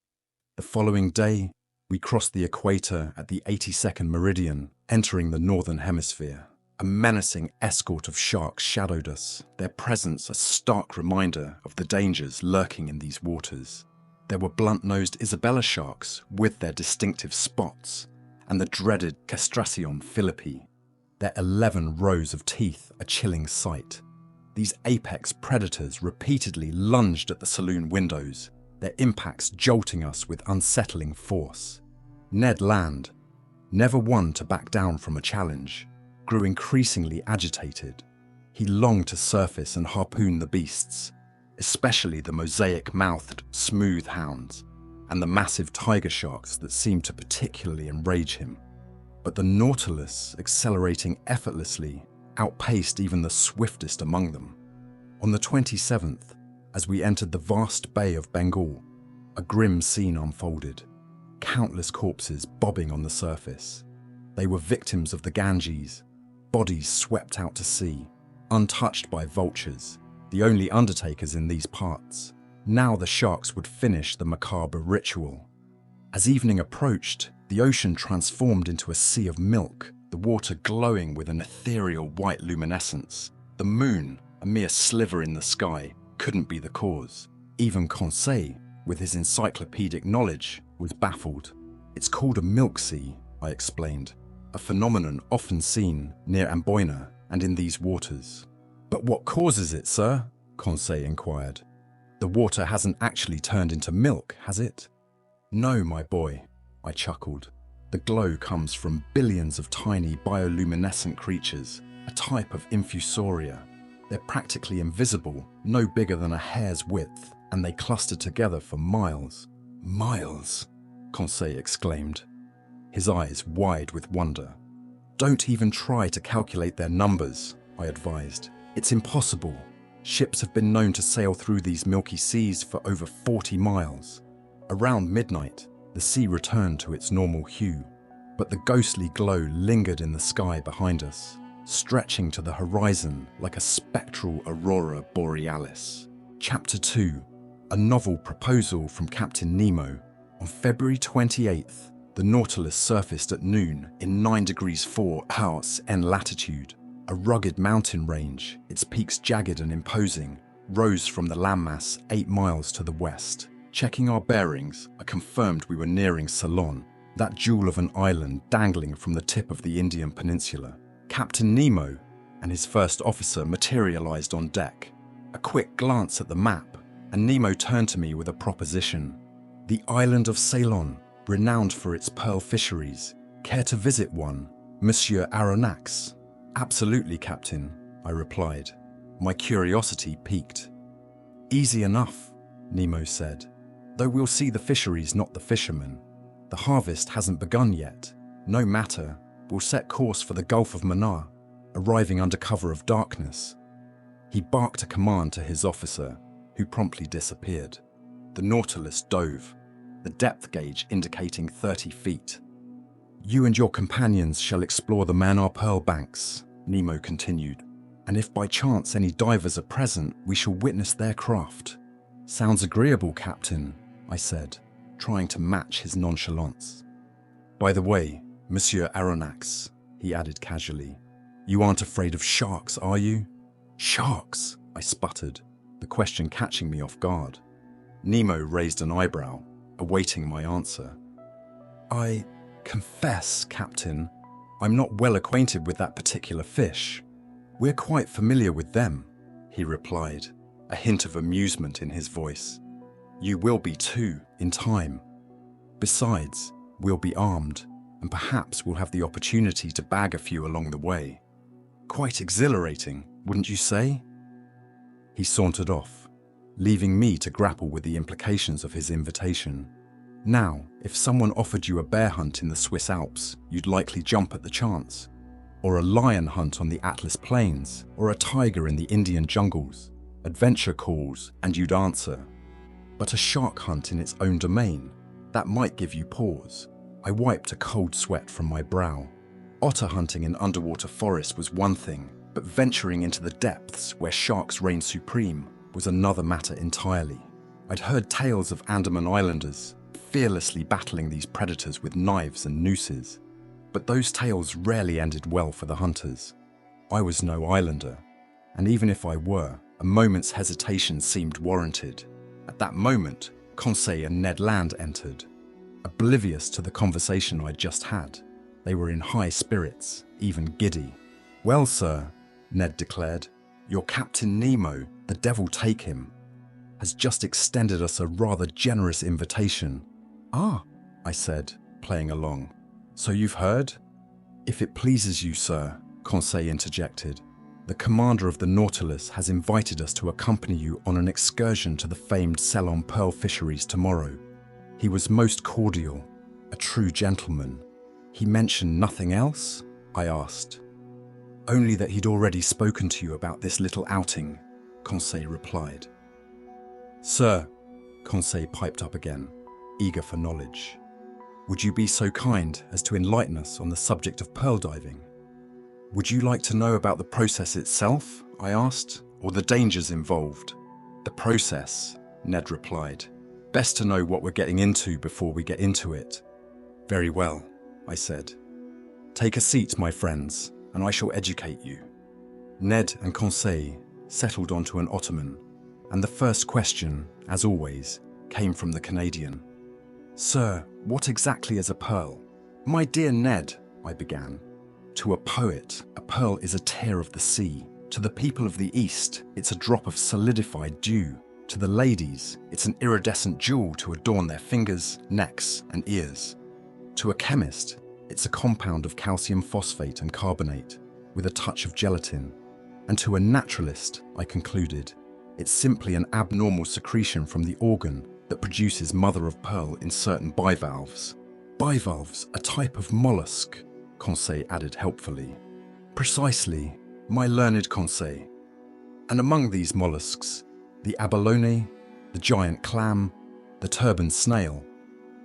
The following day, we crossed the equator at the 82nd meridian, entering the northern hemisphere. A menacing escort of sharks shadowed us, their presence a stark reminder of the dangers lurking in these waters. There were blunt-nosed Isabella sharks with their distinctive spots, and the dreaded Castracion philippi. Their 11 rows of teeth a chilling sight. These apex predators repeatedly lunged at the saloon windows, their impacts jolting us with unsettling force. Ned Land, never one to back down from a challenge, grew increasingly agitated. He longed to surface and harpoon the beasts, especially the mosaic-mouthed smooth hounds and the massive tiger sharks that seemed to particularly enrage him. But the Nautilus, accelerating effortlessly, outpaced even the swiftest among them. On the 27th, as we entered the vast Bay of Bengal, a grim scene unfolded. Countless corpses bobbing on the surface. They were victims of the Ganges, bodies swept out to sea, untouched by vultures, the only undertakers in these parts. Now the sharks would finish the macabre ritual. As evening approached, the ocean transformed into a sea of milk, the water glowing with an ethereal white luminescence. The moon, a mere sliver in the sky, couldn't be the cause. Even Conseil, with his encyclopedic knowledge, was baffled. It's called a milk sea, I explained, a phenomenon often seen near Amboina and in these waters. But what causes it, sir? Conseil inquired. The water hasn't actually turned into milk, has it? No, my boy, I chuckled. The glow comes from billions of tiny bioluminescent creatures, a type of infusoria. They're practically invisible, no bigger than a hair's width, and they cluster together for miles. Miles, Conseil exclaimed, his eyes wide with wonder. Don't even try to calculate their numbers, I advised. It's impossible. Ships have been known to sail through these milky seas for over 40 miles. Around midnight, the sea returned to its normal hue, but the ghostly glow lingered in the sky behind us, stretching to the horizon like a spectral aurora borealis. Chapter 2, a novel proposal from Captain Nemo. On February 28th, the Nautilus surfaced at noon in 9 degrees 4 hours N latitude. A rugged mountain range, its peaks jagged and imposing, rose from the landmass 8 miles to the west. Checking our bearings, I confirmed we were nearing Ceylon, that jewel of an island dangling from the tip of the Indian peninsula. Captain Nemo and his first officer materialized on deck. A quick glance at the map, and Nemo turned to me with a proposition. The island of Ceylon, renowned for its pearl fisheries. Care to visit one, Monsieur Aronnax? Absolutely, Captain, I replied, my curiosity piqued. Easy enough, Nemo said, though we'll see the fisheries, not the fishermen. The harvest hasn't begun yet. No matter, we'll set course for the Gulf of Mannar, arriving under cover of darkness. He barked a command to his officer, who promptly disappeared. The Nautilus dove, the depth gauge indicating 30 feet. You and your companions shall explore the Mannar Pearl banks, Nemo continued, and if by chance any divers are present, we shall witness their craft. Sounds agreeable, Captain, I said, trying to match his nonchalance. By the way, Monsieur Aronnax, he added casually, you aren't afraid of sharks, are you? Sharks, I sputtered, the question catching me off guard. Nemo raised an eyebrow, awaiting my answer. I confess, Captain, I'm not well acquainted with that particular fish. We're quite familiar with them, he replied, a hint of amusement in his voice. You will be too, in time. Besides, we'll be armed, and perhaps we'll have the opportunity to bag a few along the way. Quite exhilarating, wouldn't you say? He sauntered off, leaving me to grapple with the implications of his invitation. Now, if someone offered you a bear hunt in the Swiss Alps, you'd likely jump at the chance. Or a lion hunt on the Atlas Plains, or a tiger in the Indian jungles. Adventure calls, and you'd answer. But a shark hunt in its own domain, that might give you pause. I wiped a cold sweat from my brow. Otter hunting in underwater forests was one thing, but venturing into the depths where sharks reign supreme was another matter entirely. I'd heard tales of Andaman Islanders fearlessly battling these predators with knives and nooses, but those tales rarely ended well for the hunters. I was no islander, and even if I were, a moment's hesitation seemed warranted. At that moment, Conseil and Ned Land entered, oblivious to the conversation I'd just had. They were in high spirits, even giddy. "Well, sir," Ned declared, "your Captain Nemo, the devil take him, has just extended us a rather generous invitation." "Ah," I said, playing along. "So you've heard?" "If it pleases you, sir," Conseil interjected, "the commander of the Nautilus has invited us to accompany you on an excursion to the famed Ceylon pearl fisheries tomorrow. He was most cordial, a true gentleman." "He mentioned nothing else?" I asked. "Only that he'd already spoken to you about this little outing," Conseil replied. "Sir," Conseil piped up again, eager for knowledge, "would you be so kind as to enlighten us on the subject of pearl diving?" "Would you like to know about the process itself?" I asked, "or the dangers involved?" "The process," Ned replied. "Best to know what we're getting into before we get into it." "Very well," I said. "Take a seat, my friends, and I shall educate you." Ned and Conseil settled onto an ottoman, and the first question, as always, came from the Canadian. "Sir, what exactly is a pearl?" "My dear Ned," I began, "to a poet, a pearl is a tear of the sea. To the people of the East, it's a drop of solidified dew. To the ladies, it's an iridescent jewel to adorn their fingers, necks, and ears. To a chemist, it's a compound of calcium phosphate and carbonate, with a touch of gelatin. And to a naturalist," I concluded, "it's simply an abnormal secretion from the organ that produces mother of pearl in certain bivalves." "Bivalves, a type of mollusk," Conseil added helpfully. "Precisely, my learned Conseil. And among these mollusks, the abalone, the giant clam, the turban snail,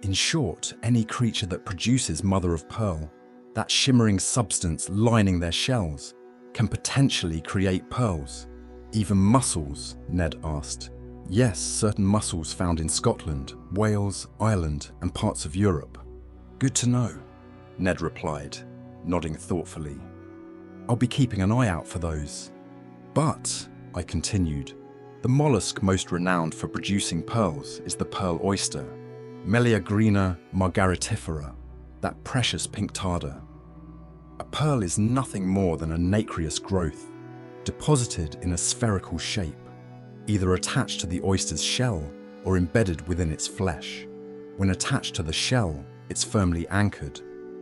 in short, any creature that produces mother of pearl, that shimmering substance lining their shells, can potentially create pearls." "Even mussels?" Ned asked. "Yes, certain mussels found in Scotland, Wales, Ireland, and parts of Europe." "Good to know," Ned replied, nodding thoughtfully. "I'll be keeping an eye out for those." "But," I continued, "the mollusk most renowned for producing pearls is the pearl oyster, Meleagrina margaritifera, that precious pink tartar. A pearl is nothing more than a nacreous growth, deposited in a spherical shape, either attached to the oyster's shell or embedded within its flesh. When attached to the shell, it's firmly anchored.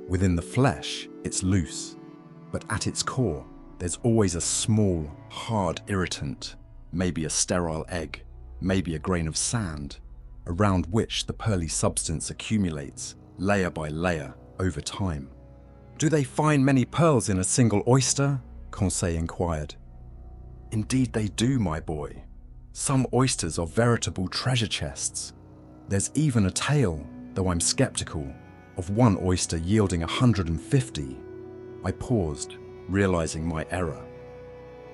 Within the flesh, it's loose. But at its core, there's always a small, hard irritant, maybe a sterile egg, maybe a grain of sand, around which the pearly substance accumulates, layer by layer, over time." "Do they find many pearls in a single oyster?" Conseil inquired. "Indeed they do, my boy. Some oysters are veritable treasure chests. There's even a tale, though I'm skeptical, of one oyster yielding 150. I paused, realizing my error.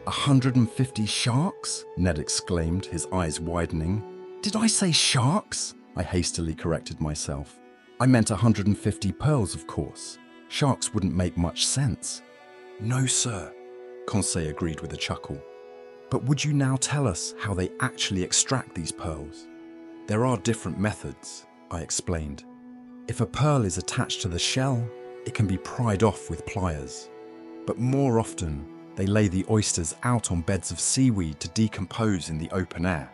150 sharks? Ned exclaimed, his eyes widening. Did I say sharks? I hastily corrected myself. I meant 150 pearls, of course. Sharks wouldn't make much sense. No, sir, Conseil agreed with a chuckle. But would you now tell us how they actually extract these pearls? There are different methods, I explained. If a pearl is attached to the shell, it can be pried off with pliers. But more often, they lay the oysters out on beds of seaweed to decompose in the open air.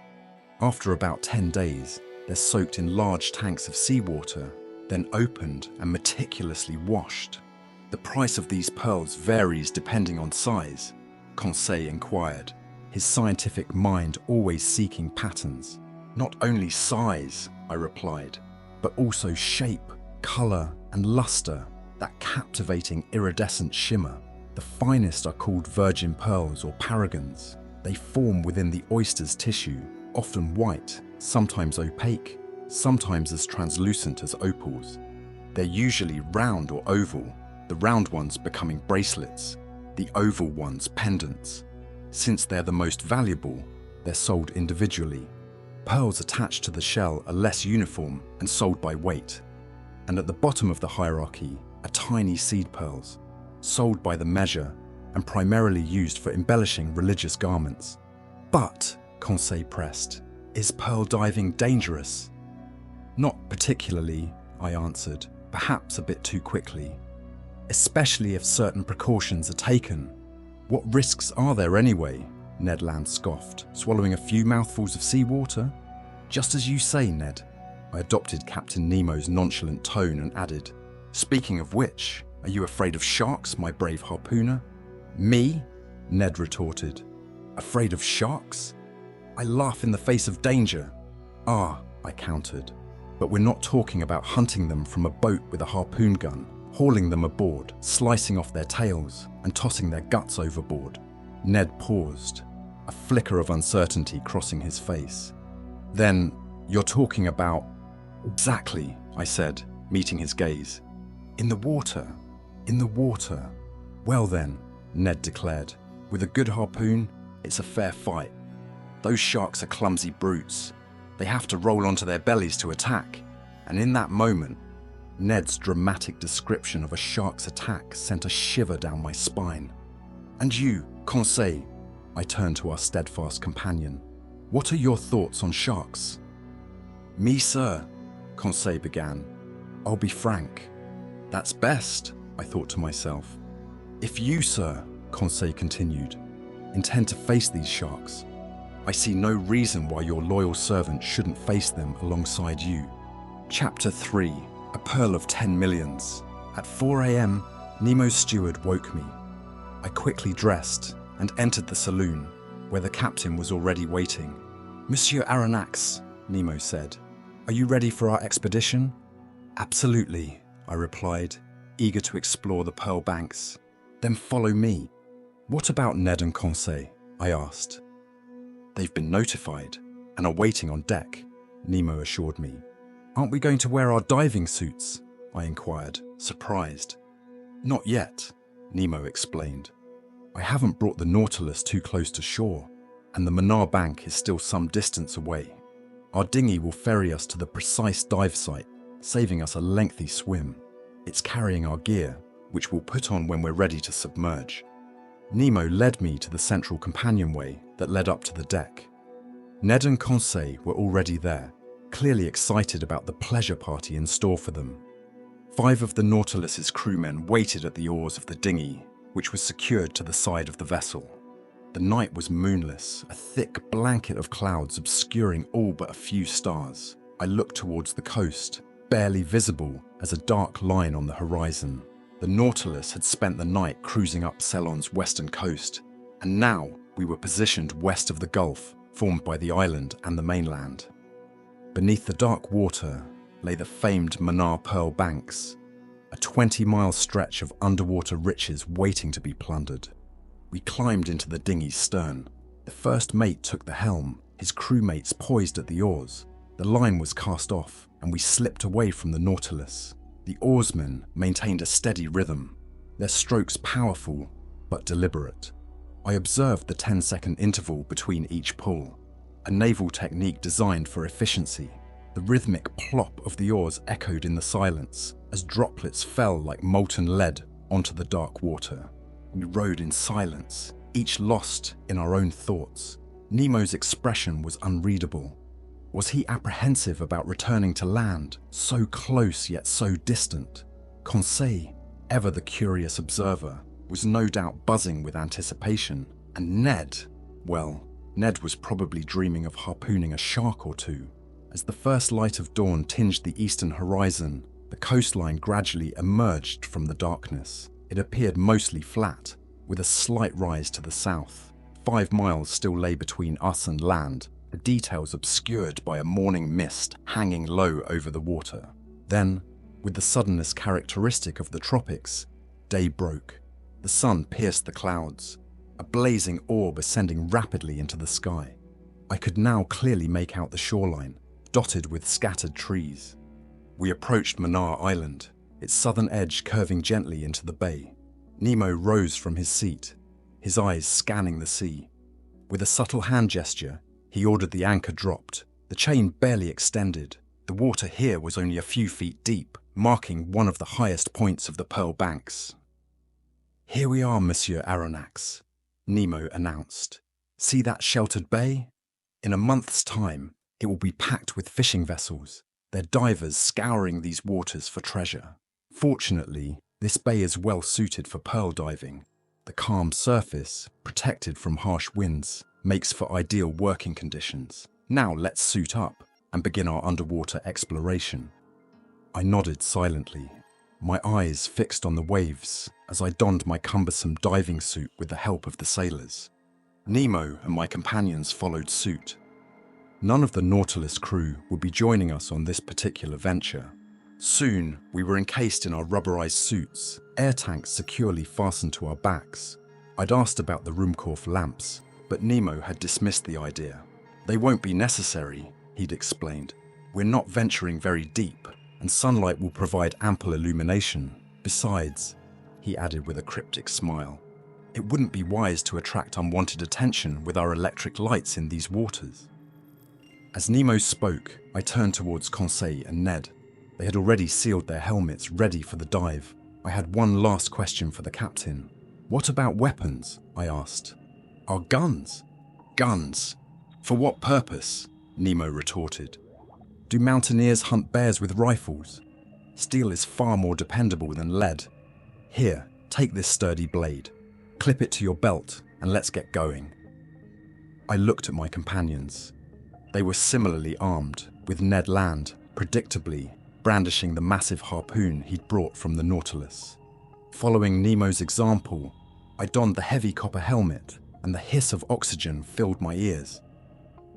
After about 10 days, they're soaked in large tanks of seawater, then opened and meticulously washed. The price of these pearls varies depending on size, Conseil inquired, his scientific mind always seeking patterns. Not only size, I replied, but also shape, colour and lustre, that captivating iridescent shimmer. The finest are called virgin pearls or paragons. They form within the oyster's tissue, often white, sometimes opaque, sometimes as translucent as opals. They're usually round or oval, the round ones becoming bracelets, the oval ones pendants. Since they're the most valuable, they're sold individually. Pearls attached to the shell are less uniform and sold by weight. And at the bottom of the hierarchy are tiny seed pearls, sold by the measure and primarily used for embellishing religious garments. But, Conseil pressed, is pearl diving dangerous? Not particularly, I answered, perhaps a bit too quickly. especially if certain precautions are taken. What risks are there anyway? Ned Land scoffed, swallowing a few mouthfuls of seawater. Just as you say, Ned. I adopted Captain Nemo's nonchalant tone and added, speaking of which, are you afraid of sharks, my brave harpooner? Me? Ned retorted. Afraid of sharks? I laugh in the face of danger. Ah, I countered. But we're not talking about hunting them from a boat with a harpoon gun, hauling them aboard, slicing off their tails, and tossing their guts overboard. Ned paused, a flicker of uncertainty crossing his face. Then, you're talking about... Exactly, I said, meeting his gaze. In the water. In the water. Well then, Ned declared, with a good harpoon, it's a fair fight. Those sharks are clumsy brutes. They have to roll onto their bellies to attack. And in that moment, Ned's dramatic description of a shark's attack sent a shiver down my spine. And you, Conseil, I turned to our steadfast companion. What are your thoughts on sharks? Me, sir, Conseil began. I'll be frank. That's best, I thought to myself. If you, sir, Conseil continued, intend to face these sharks, I see no reason why your loyal servant shouldn't face them alongside you. Chapter 3, A Pearl of 10 Millions. At 4 a.m, Nemo's steward woke me. I quickly dressed and entered the saloon, where the captain was already waiting. Monsieur Aronnax, Nemo said, are you ready for our expedition? Absolutely, I replied, eager to explore the Pearl Banks. Then follow me. What about Ned and Conseil? I asked. They've been notified and are waiting on deck, Nemo assured me. Aren't we going to wear our diving suits? I inquired, surprised. Not yet, Nemo explained. I haven't brought the Nautilus too close to shore, and the Manar Bank is still some distance away. Our dinghy will ferry us to the precise dive site, saving us a lengthy swim. It's carrying our gear, which we'll put on when we're ready to submerge. Nemo led me to the central companionway that led up to the deck. Ned and Conseil were already there, clearly excited about the pleasure party in store for them. 5 of the Nautilus's crewmen waited at the oars of the dinghy, which was secured to the side of the vessel. The night was moonless, a thick blanket of clouds obscuring all but a few stars. I looked towards the coast, barely visible as a dark line on the horizon. The Nautilus had spent the night cruising up Ceylon's western coast, and now we were positioned west of the gulf formed by the island and the mainland. Beneath the dark water lay the famed Manar Pearl Banks, a 20-mile stretch of underwater riches waiting to be plundered. We climbed into the dinghy's stern. The first mate took the helm, his crewmates poised at the oars. The line was cast off, and we slipped away from the Nautilus. The oarsmen maintained a steady rhythm, their strokes powerful but deliberate. I observed the 10-second interval between each pull, a naval technique designed for efficiency. The rhythmic plop of the oars echoed in the silence as droplets fell like molten lead onto the dark water. We rowed in silence, each lost in our own thoughts. Nemo's expression was unreadable. Was he apprehensive about returning to land, so close yet so distant? Conseil, ever the curious observer, was no doubt buzzing with anticipation. And Ned, well, Ned was probably dreaming of harpooning a shark or two. As the first light of dawn tinged the eastern horizon, the coastline gradually emerged from the darkness. It appeared mostly flat, with a slight rise to the south. 5 miles still lay between us and land, the details obscured by a morning mist hanging low over the water. Then, with the suddenness characteristic of the tropics, day broke. The sun pierced the clouds, a blazing orb ascending rapidly into the sky. I could now clearly make out the shoreline, dotted with scattered trees. We approached Manar Island, its southern edge curving gently into the bay. Nemo rose from his seat, his eyes scanning the sea. With a subtle hand gesture, he ordered the anchor dropped. The chain barely extended. The water here was only a few feet deep, marking one of the highest points of the Pearl Banks. Here we are, Monsieur Aronnax, Nemo announced. See that sheltered bay? In a month's time, it will be packed with fishing vessels, their divers scouring these waters for treasure. Fortunately, This bay is well suited for pearl diving. The calm surface, protected from harsh winds, makes for ideal working conditions. Now let's suit up and begin our underwater exploration. I nodded silently, my eyes fixed on the waves as I donned my cumbersome diving suit with the help of the sailors. Nemo and my companions followed suit. None of the Nautilus crew would be joining us on this particular venture. Soon, we were encased in our rubberized suits, air tanks securely fastened to our backs. I'd asked about the Ruhmkorff lamps, but Nemo had dismissed the idea. "They won't be necessary," he'd explained. "We're not venturing very deep, and sunlight will provide ample illumination. Besides," he added with a cryptic smile, "it wouldn't be wise to attract unwanted attention with our electric lights in these waters." As Nemo spoke, I turned towards Conseil and Ned. They had already sealed their helmets, ready for the dive. I had one last question for the captain. "What about weapons?" I asked. "Our guns." "Guns? For what purpose?" Nemo retorted. "Do mountaineers hunt bears with rifles? Steel is far more dependable than lead. Here, take this sturdy blade. Clip it to your belt, and let's get going." I looked at my companions. They were similarly armed, with Ned Land, predictably, brandishing the massive harpoon he'd brought from the Nautilus. Following Nemo's example, I donned the heavy copper helmet, and the hiss of oxygen filled my ears.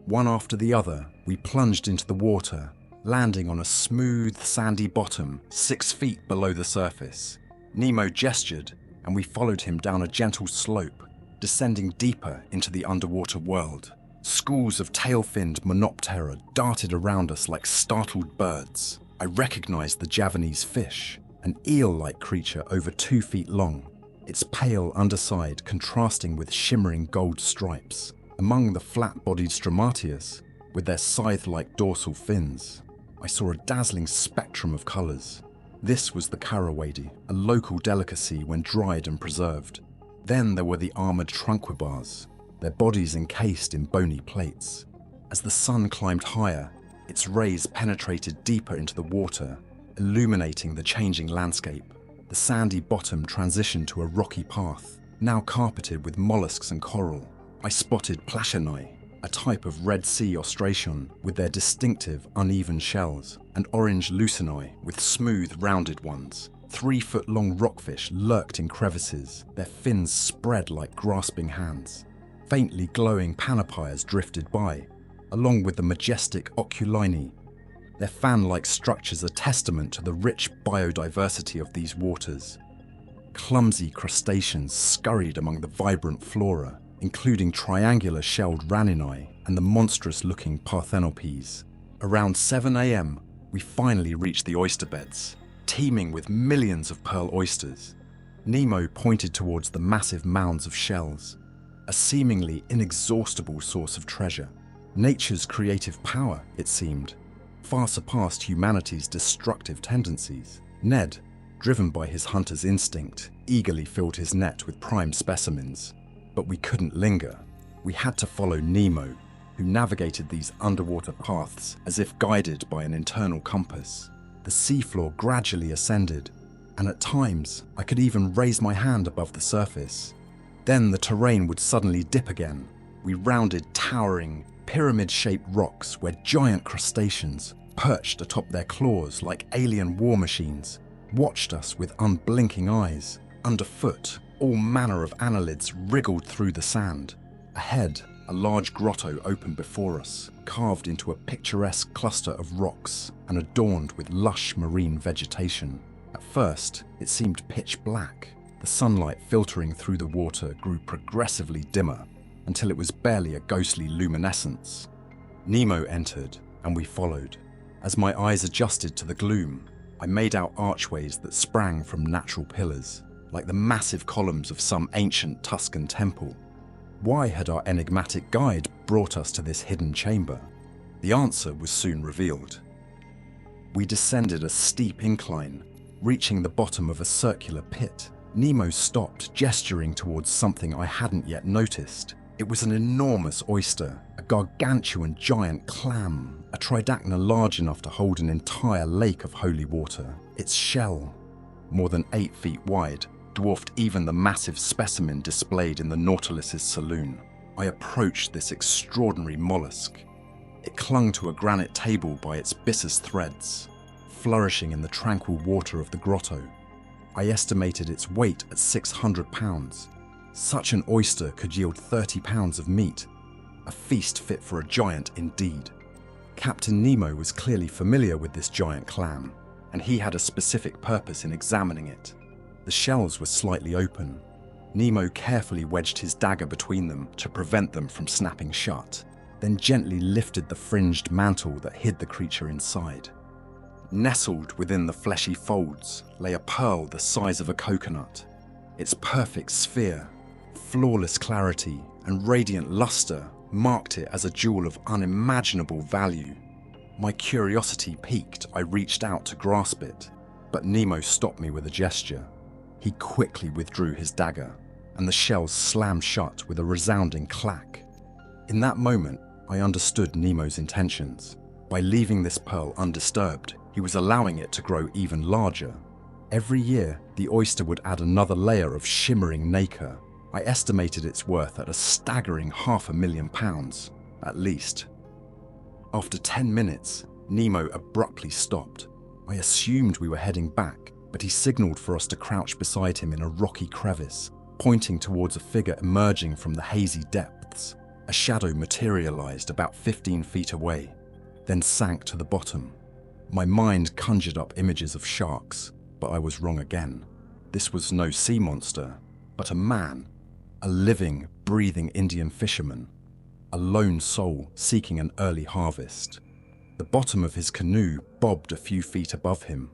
One after the other, we plunged into the water, landing on a smooth, sandy bottom 6 feet below the surface. Nemo gestured, and we followed him down a gentle slope, descending deeper into the underwater world. Schools of tail-finned monoptera darted around us like startled birds. I recognized the Javanese fish, an eel-like creature over 2 feet long, its pale underside contrasting with shimmering gold stripes. Among the flat-bodied Stromatius, with their scythe-like dorsal fins, I saw a dazzling spectrum of colors. This was the carawady, a local delicacy when dried and preserved. Then there were the armored trunquibars, their bodies encased in bony plates. As the sun climbed higher, its rays penetrated deeper into the water, illuminating the changing landscape. The sandy bottom transitioned to a rocky path, now carpeted with mollusks and coral. I spotted Plachinae, a type of Red Sea ostration with their distinctive uneven shells, and orange lucinae with smooth, rounded ones. 3-foot-long rockfish lurked in crevices, their fins spread like grasping hands. Faintly glowing panopyres drifted by, along with the majestic oculini. Their fan-like structures a testament to the rich biodiversity of these waters. Clumsy crustaceans scurried among the vibrant flora, including triangular shelled raninae and the monstrous-looking parthenopes. Around 7 a.m., we finally reached the oyster beds, teeming with millions of pearl oysters. Nemo pointed towards the massive mounds of shells, a seemingly inexhaustible source of treasure. Nature's creative power, it seemed, far surpassed humanity's destructive tendencies. Ned, driven by his hunter's instinct, eagerly filled his net with prime specimens. But we couldn't linger. We had to follow Nemo, who navigated these underwater paths as if guided by an internal compass. The seafloor gradually ascended, and at times I could even raise my hand above the surface. Then the terrain would suddenly dip again. We rounded towering, pyramid-shaped rocks where giant crustaceans, perched atop their claws like alien war machines, watched us with unblinking eyes. Underfoot, all manner of annelids wriggled through the sand. Ahead, a large grotto opened before us, carved into a picturesque cluster of rocks and adorned with lush marine vegetation. At first, it seemed pitch black. The sunlight filtering through the water grew progressively dimmer until it was barely a ghostly luminescence. Nemo entered, and we followed. As my eyes adjusted to the gloom, I made out archways that sprang from natural pillars, like the massive columns of some ancient Tuscan temple. Why had our enigmatic guide brought us to this hidden chamber? The answer was soon revealed. We descended a steep incline, reaching the bottom of a circular pit. Nemo stopped, gesturing towards something I hadn't yet noticed. It was an enormous oyster, a gargantuan giant clam, a tridacna large enough to hold an entire lake of holy water. Its shell, more than 8 feet wide, dwarfed even the massive specimen displayed in the Nautilus's saloon. I approached this extraordinary mollusk. It clung to a granite table by its byssus threads, flourishing in the tranquil water of the grotto. I estimated its weight at 600 pounds. Such an oyster could yield 30 pounds of meat, a feast fit for a giant indeed. Captain Nemo was clearly familiar with this giant clam, and he had a specific purpose in examining it. The shells were slightly open. Nemo carefully wedged his dagger between them to prevent them from snapping shut, then gently lifted the fringed mantle that hid the creature inside. Nestled within the fleshy folds lay a pearl the size of a coconut. Its perfect sphere, flawless clarity, and radiant luster marked it as a jewel of unimaginable value. My curiosity piqued, I reached out to grasp it, but Nemo stopped me with a gesture. He quickly withdrew his dagger, and the shells slammed shut with a resounding clack. In that moment, I understood Nemo's intentions. By leaving this pearl undisturbed, he was allowing it to grow even larger. Every year, the oyster would add another layer of shimmering nacre. I estimated its worth at a staggering £500,000, at least. After 10 minutes, Nemo abruptly stopped. I assumed we were heading back, but he signaled for us to crouch beside him in a rocky crevice, pointing towards a figure emerging from the hazy depths. A shadow materialized about 15 feet away, then sank to the bottom. My mind conjured up images of sharks, but I was wrong again. This was no sea monster, but a man, a living, breathing Indian fisherman, a lone soul seeking an early harvest. The bottom of his canoe bobbed a few feet above him,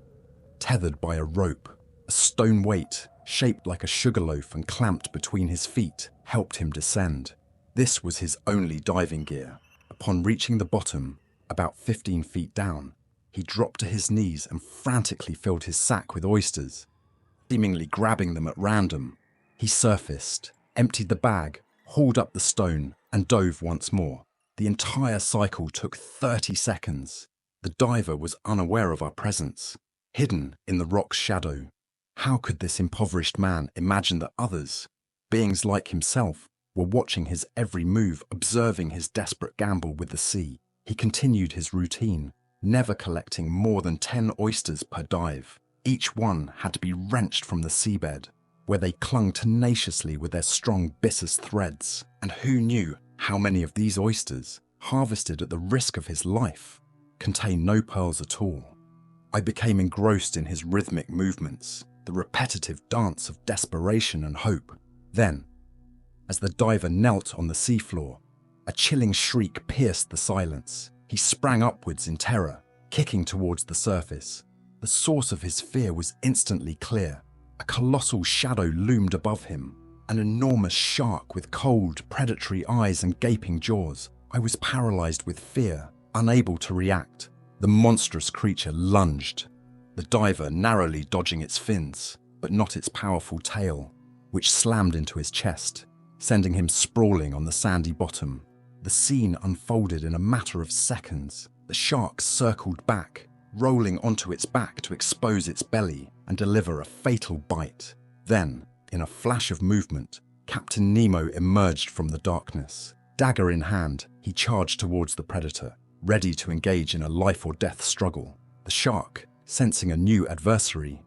tethered by a rope. A stone weight, shaped like a sugar loaf and clamped between his feet, helped him descend. This was his only diving gear. Upon reaching the bottom, about 15 feet down, he dropped to his knees and frantically filled his sack with oysters. Seemingly grabbing them at random, he surfaced, emptied the bag, hauled up the stone, and dove once more. The entire cycle took 30 seconds. The diver was unaware of our presence, hidden in the rock's shadow. How could this impoverished man imagine that others, beings like himself, were watching his every move, observing his desperate gamble with the sea? He continued his routine, never collecting more than 10 oysters per dive. Each one had to be wrenched from the seabed, where they clung tenaciously with their strong byssus threads. And who knew how many of these oysters, harvested at the risk of his life, contained no pearls at all? I became engrossed in his rhythmic movements, the repetitive dance of desperation and hope. Then, as the diver knelt on the seafloor, a chilling shriek pierced the silence. He sprang upwards in terror, kicking towards the surface. The source of his fear was instantly clear. A colossal shadow loomed above him, an enormous shark with cold, predatory eyes and gaping jaws. I was paralyzed with fear, unable to react. The monstrous creature lunged, the diver narrowly dodging its fins, but not its powerful tail, which slammed into his chest, sending him sprawling on the sandy bottom. The scene unfolded in a matter of seconds. The shark circled back, rolling onto its back to expose its belly and deliver a fatal bite. Then, in a flash of movement, Captain Nemo emerged from the darkness. Dagger in hand, he charged towards the predator, ready to engage in a life-or-death struggle. The shark, sensing a new adversary,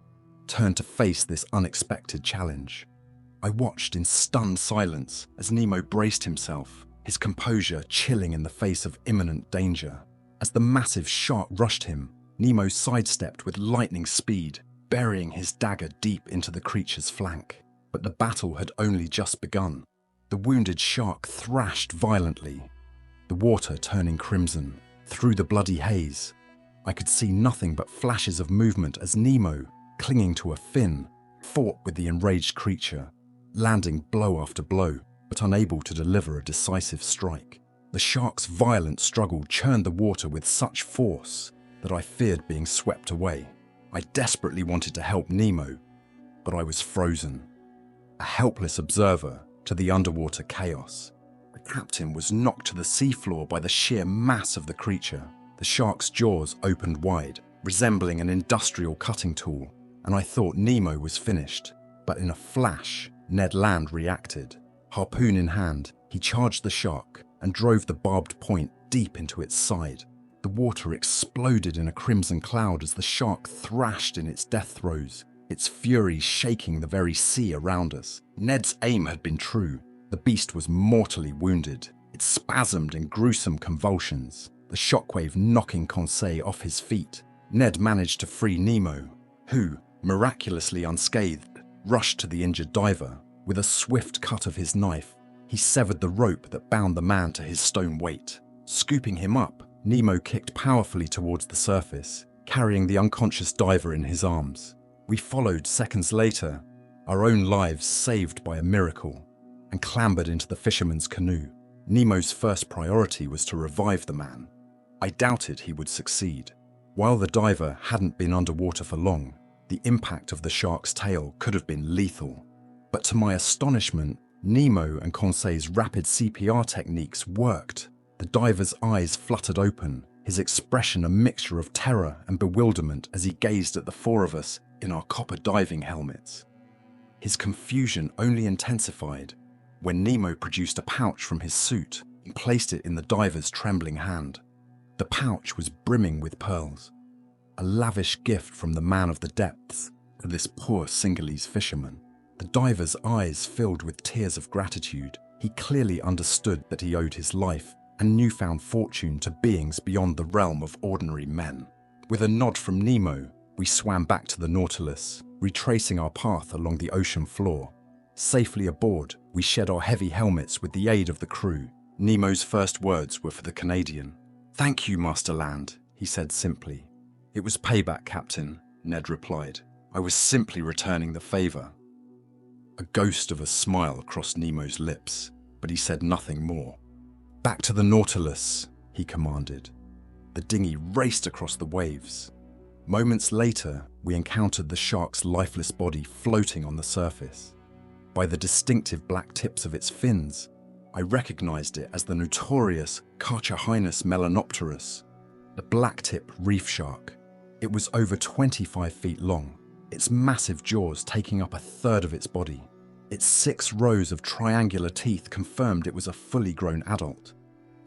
turned to face this unexpected challenge. I watched in stunned silence as Nemo braced himself, his composure chilling in the face of imminent danger. As the massive shark rushed him, Nemo sidestepped with lightning speed, burying his dagger deep into the creature's flank. But the battle had only just begun. The wounded shark thrashed violently, the water turning crimson. Through the bloody haze, I could see nothing but flashes of movement as Nemo, clinging to a fin, fought with the enraged creature, landing blow after blow, but unable to deliver a decisive strike. The shark's violent struggle churned the water with such force that I feared being swept away. I desperately wanted to help Nemo, but I was frozen, a helpless observer to the underwater chaos. The captain was knocked to the seafloor by the sheer mass of the creature. The shark's jaws opened wide, resembling an industrial cutting tool. and I thought Nemo was finished. But in a flash, Ned Land reacted. Harpoon in hand, he charged the shark and drove the barbed point deep into its side. The water exploded in a crimson cloud as the shark thrashed in its death throes, its fury shaking the very sea around us. Ned's aim had been true. The beast was mortally wounded. It spasmed in gruesome convulsions, the shockwave knocking Conseil off his feet. Ned managed to free Nemo, who, miraculously unscathed, rushed to the injured diver. With a swift cut of his knife, he severed the rope that bound the man to his stone weight. Scooping him up, Nemo kicked powerfully towards the surface, carrying the unconscious diver in his arms. We followed seconds later, our own lives saved by a miracle, and clambered into the fisherman's canoe. Nemo's first priority was to revive the man. I doubted he would succeed. While the diver hadn't been underwater for long, the impact of the shark's tail could have been lethal. But to my astonishment, Nemo and Conseil's rapid CPR techniques worked. The diver's eyes fluttered open, his expression a mixture of terror and bewilderment as he gazed at the four of us in our copper diving helmets. His confusion only intensified when Nemo produced a pouch from his suit and placed it in the diver's trembling hand. The pouch was brimming with pearls, a lavish gift from the man of the depths to this poor Singhalese fisherman. The diver's eyes filled with tears of gratitude. He clearly understood that he owed his life and newfound fortune to beings beyond the realm of ordinary men. With a nod from Nemo, we swam back to the Nautilus, retracing our path along the ocean floor. Safely aboard, we shed our heavy helmets with the aid of the crew. Nemo's first words were for the Canadian. "Thank you, Master Land," he said simply. "It was payback, Captain," Ned replied. "I was simply returning the favor." A ghost of a smile crossed Nemo's lips, but he said nothing more. "Back to the Nautilus," he commanded. The dinghy raced across the waves. Moments later, we encountered the shark's lifeless body floating on the surface. By the distinctive black tips of its fins, I recognized it as the notorious Carchahinus melanopterus, the blacktip reef shark. It was over 25 feet long, its massive jaws taking up a third of its body. Its 6 rows of triangular teeth confirmed it was a fully grown adult.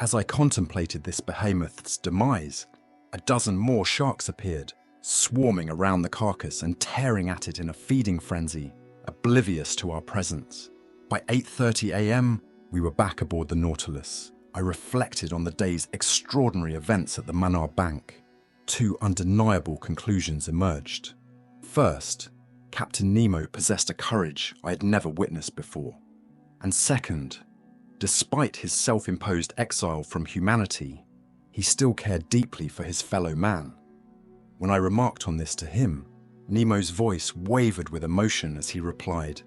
As I contemplated this behemoth's demise, a dozen more sharks appeared, swarming around the carcass and tearing at it in a feeding frenzy, oblivious to our presence. By 8:30 a.m., we were back aboard the Nautilus. I reflected on the day's extraordinary events at the Manar Bank. 2 undeniable conclusions emerged. First, Captain Nemo possessed a courage I had never witnessed before. And second, despite his self-imposed exile from humanity, he still cared deeply for his fellow man. When I remarked on this to him, Nemo's voice wavered with emotion as he replied,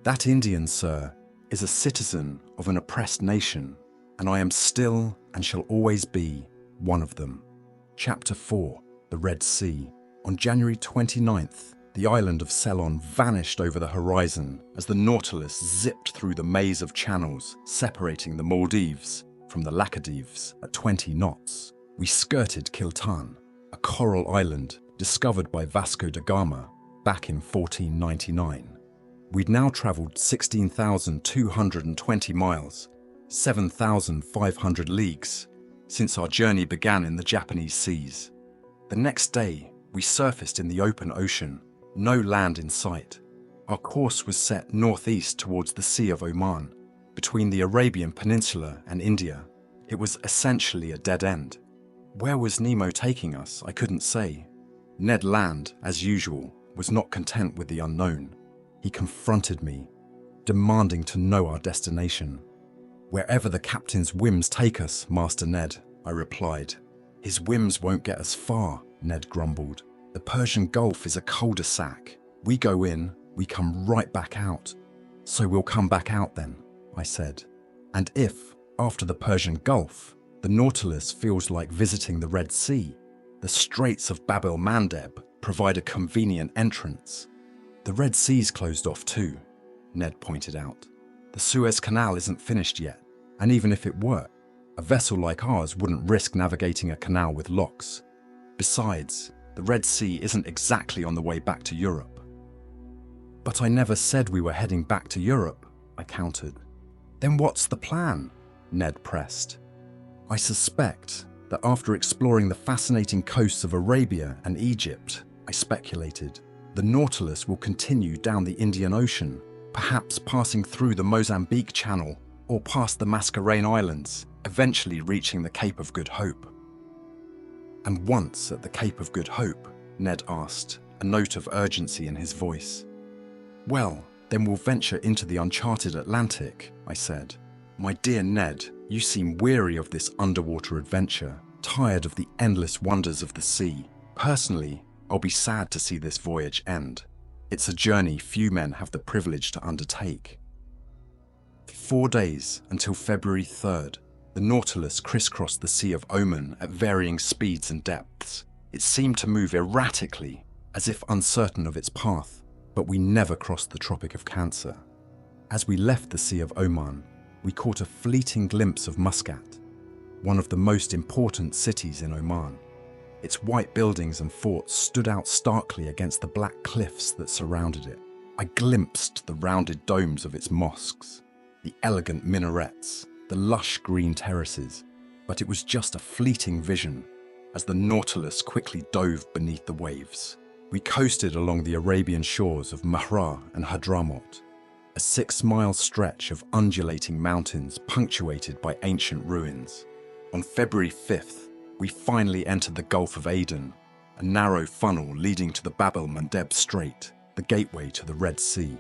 "That Indian, sir, is a citizen of an oppressed nation, and I am still and shall always be one of them." Chapter 4, The Red Sea. On January 29th, the island of Ceylon vanished over the horizon as the Nautilus zipped through the maze of channels separating the Maldives from the Laccadives at 20 knots. We skirted Kiltan, a coral island discovered by Vasco da Gama back in 1499. We'd now travelled 16,220 miles, 7,500 leagues, since our journey began in the Japanese seas. The next day, we surfaced in the open ocean, no land in sight. Our course was set northeast towards the Sea of Oman, between the Arabian Peninsula and India. It was essentially a dead end. Where was Nemo taking us, I couldn't say. Ned Land, as usual, was not content with the unknown. He confronted me, demanding to know our destination. "Wherever the captain's whims take us, Master Ned," I replied. "His whims won't get us far," Ned grumbled. "The Persian Gulf is a cul-de-sac. We go in, we come right back out." "So we'll come back out then," I said. "And if, after the Persian Gulf, the Nautilus feels like visiting the Red Sea, the Straits of Bab el-Mandeb provide a convenient entrance." "The Red Sea's closed off too," Ned pointed out. "The Suez Canal isn't finished yet, and even if it were, a vessel like ours wouldn't risk navigating a canal with locks. Besides, The Red Sea isn't exactly on the way back to Europe." "But I never said we were heading back to Europe," I countered. "Then what's the plan?" Ned pressed. "I suspect that after exploring the fascinating coasts of Arabia and Egypt," I speculated, "the Nautilus will continue down the Indian Ocean, perhaps passing through the Mozambique Channel or past the Mascarene Islands, eventually reaching the Cape of Good Hope." "And once at the Cape of Good Hope," Ned asked, a note of urgency in his voice. "Well, then we'll venture into the uncharted Atlantic," I said. "My dear Ned, you seem weary of this underwater adventure, tired of the endless wonders of the sea. Personally, I'll be sad to see this voyage end. It's a journey few men have the privilege to undertake." For 4 days, until February 3rd, the Nautilus crisscrossed the Sea of Oman at varying speeds and depths. It seemed to move erratically, as if uncertain of its path, but we never crossed the Tropic of Cancer. As we left the Sea of Oman, we caught a fleeting glimpse of Muscat, one of the most important cities in Oman. Its white buildings and forts stood out starkly against the black cliffs that surrounded it. I glimpsed the rounded domes of its mosques, the elegant minarets, the lush green terraces, but it was just a fleeting vision as the Nautilus quickly dove beneath the waves. We coasted along the Arabian shores of Mahra and Hadramaut, a 6-mile stretch of undulating mountains punctuated by ancient ruins. On February 5th, we finally entered the Gulf of Aden, a narrow funnel leading to the Bab el-Mandeb Strait, the gateway to the Red Sea.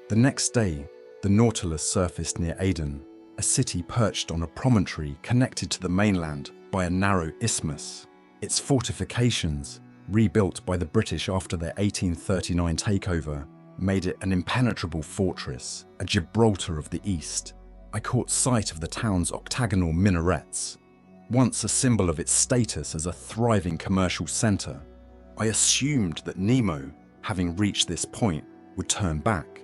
The next day, the Nautilus surfaced near Aden, a city perched on a promontory connected to the mainland by a narrow isthmus. Its fortifications, rebuilt by the British after their 1839 takeover, made it an impenetrable fortress, a Gibraltar of the East. I caught sight of the town's octagonal minarets, once a symbol of its status as a thriving commercial centre. I assumed that Nemo, having reached this point, would turn back,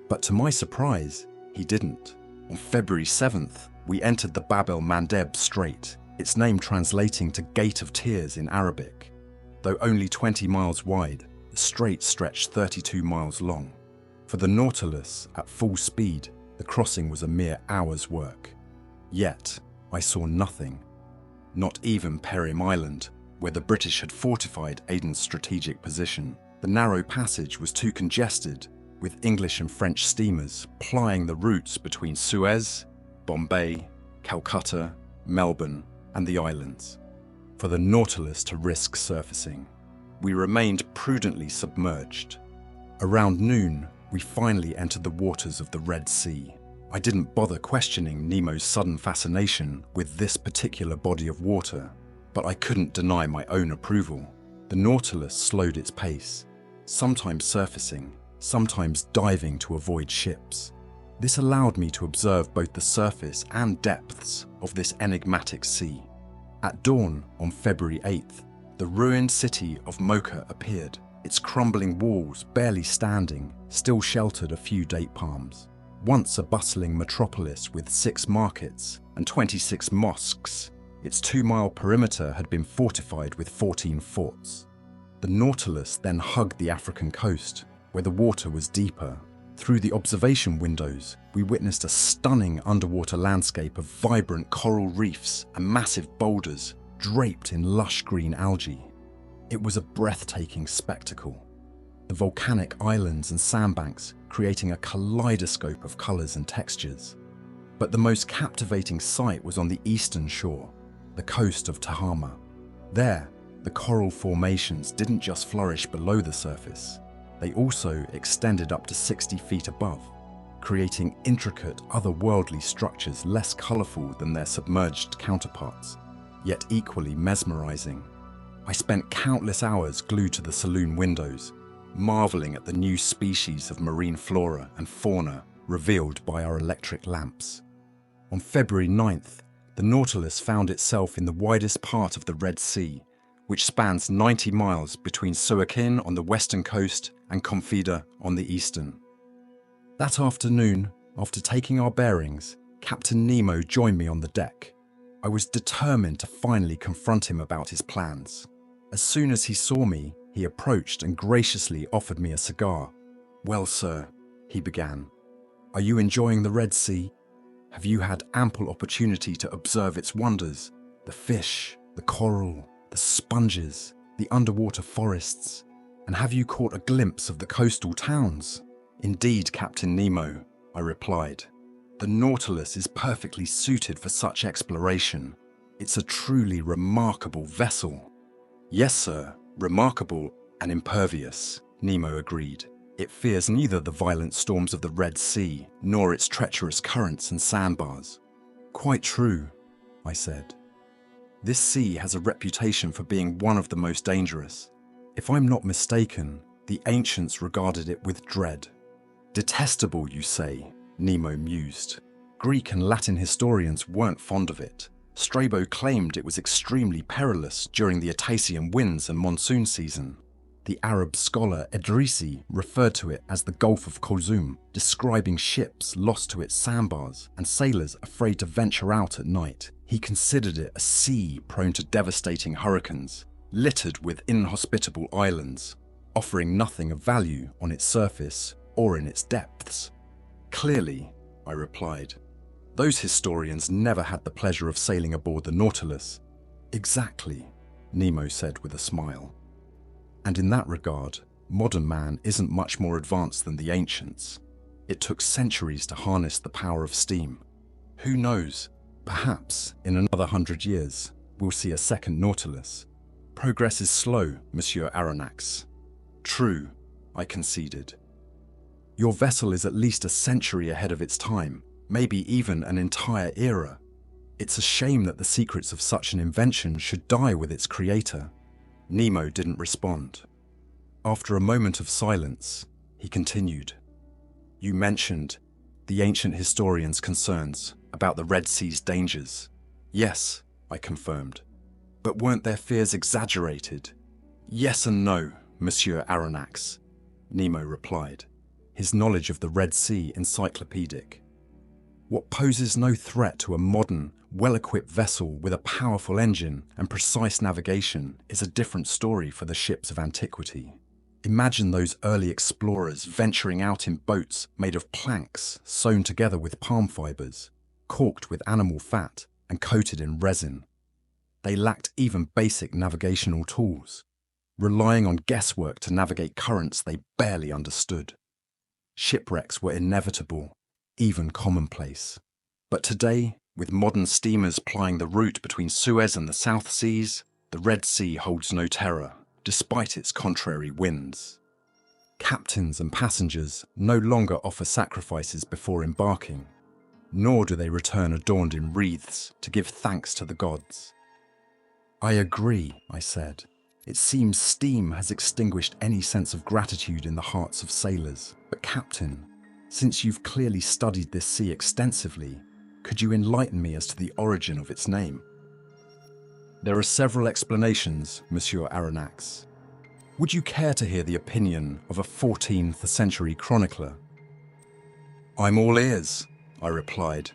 but to my surprise, he didn't. On February 7th, we entered the Bab el-Mandeb Strait, its name translating to Gate of Tears in Arabic. Though only 20 miles wide, the strait stretched 32 miles long. For the Nautilus, at full speed, the crossing was a mere hour's work. Yet, I saw nothing. Not even Perim Island, where the British had fortified Aden's strategic position. The narrow passage was too congested, with English and French steamers plying the routes between Suez, Bombay, Calcutta, Melbourne, and the islands. For the Nautilus to risk surfacing, we remained prudently submerged. Around noon, we finally entered the waters of the Red Sea. I didn't bother questioning Nemo's sudden fascination with this particular body of water, but I couldn't deny my own approval. The Nautilus slowed its pace, sometimes surfacing, sometimes diving to avoid ships. This allowed me to observe both the surface and depths of this enigmatic sea. At dawn on February 8th, the ruined city of Mocha appeared, its crumbling walls barely standing, still sheltered a few date palms. Once a bustling metropolis with 6 markets and 26 mosques, its 2-mile perimeter had been fortified with 14 forts. The Nautilus then hugged the African coast, where the water was deeper. Through the observation windows, we witnessed a stunning underwater landscape of vibrant coral reefs and massive boulders draped in lush green algae. It was a breathtaking spectacle, the volcanic islands and sandbanks creating a kaleidoscope of colours and textures. But the most captivating sight was on the eastern shore, the coast of Tahama. There, the coral formations didn't just flourish below the surface, they also extended up to 60 feet above, creating intricate, otherworldly structures less colourful than their submerged counterparts, yet equally mesmerising. I spent countless hours glued to the saloon windows, marvelling at the new species of marine flora and fauna revealed by our electric lamps. On February 9th, the Nautilus found itself in the widest part of the Red Sea, which spans 90 miles between Suakin on the western coast and Confida on the eastern. That afternoon, after taking our bearings, Captain Nemo joined me on the deck. I was determined to finally confront him about his plans. As soon as he saw me, He approached and graciously offered me a cigar. "Well, sir," he began, "are you enjoying the Red Sea? Have you had ample opportunity to observe its wonders? The fish, the coral, the sponges, the underwater forests? And have you caught a glimpse of the coastal towns?" "Indeed, Captain Nemo," I replied. "The Nautilus is perfectly suited for such exploration. It's a truly remarkable vessel." "Yes, sir, remarkable and impervious," Nemo agreed. "It fears neither the violent storms of the Red Sea nor its treacherous currents and sandbars." "Quite true," I said. "This sea has a reputation for being one of the most dangerous. If I'm not mistaken, the ancients regarded it with dread." "Detestable, you say?" Nemo mused. "Greek and Latin historians weren't fond of it. Strabo claimed it was extremely perilous during the Atassian winds and monsoon season. The Arab scholar Edrisi referred to it as the Gulf of Kulzum, describing ships lost to its sandbars and sailors afraid to venture out at night. He considered it a sea prone to devastating hurricanes, littered with inhospitable islands, offering nothing of value on its surface or in its depths. "Clearly," I replied, "those historians never had the pleasure of sailing aboard the Nautilus." "Exactly," Nemo said with a smile. "And in that regard, modern man isn't much more advanced than the ancients. It took centuries to harness the power of steam. Who knows, perhaps in another 100 years, we'll see a second Nautilus. Progress is slow, Monsieur Aronnax." "True," I conceded. "Your vessel is at least a century ahead of its time, maybe even an entire era. It's a shame that the secrets of such an invention should die with its creator." Nemo didn't respond. After a moment of silence, he continued. "You mentioned the ancient historians' concerns about the Red Sea's dangers." "Yes," I confirmed. "But weren't their fears exaggerated?" "Yes and no, Monsieur Aronnax," Nemo replied, his knowledge of the Red Sea encyclopedic. "What poses no threat to a modern, well-equipped vessel with a powerful engine and precise navigation is a different story for the ships of antiquity. Imagine those early explorers venturing out in boats made of planks sewn together with palm fibers, corked with animal fat and coated in resin. They lacked even basic navigational tools, relying on guesswork to navigate currents they barely understood. Shipwrecks were inevitable, even commonplace. But today, with modern steamers plying the route between Suez and the South Seas, the Red Sea holds no terror, despite its contrary winds. Captains and passengers no longer offer sacrifices before embarking, nor do they return adorned in wreaths to give thanks to the gods." "I agree," I said. "It seems steam has extinguished any sense of gratitude in the hearts of sailors. But Captain, since you've clearly studied this sea extensively, could you enlighten me as to the origin of its name?" "There are several explanations, Monsieur Aronnax. Would you care to hear the opinion of a 14th century chronicler?" "I'm all ears," I replied.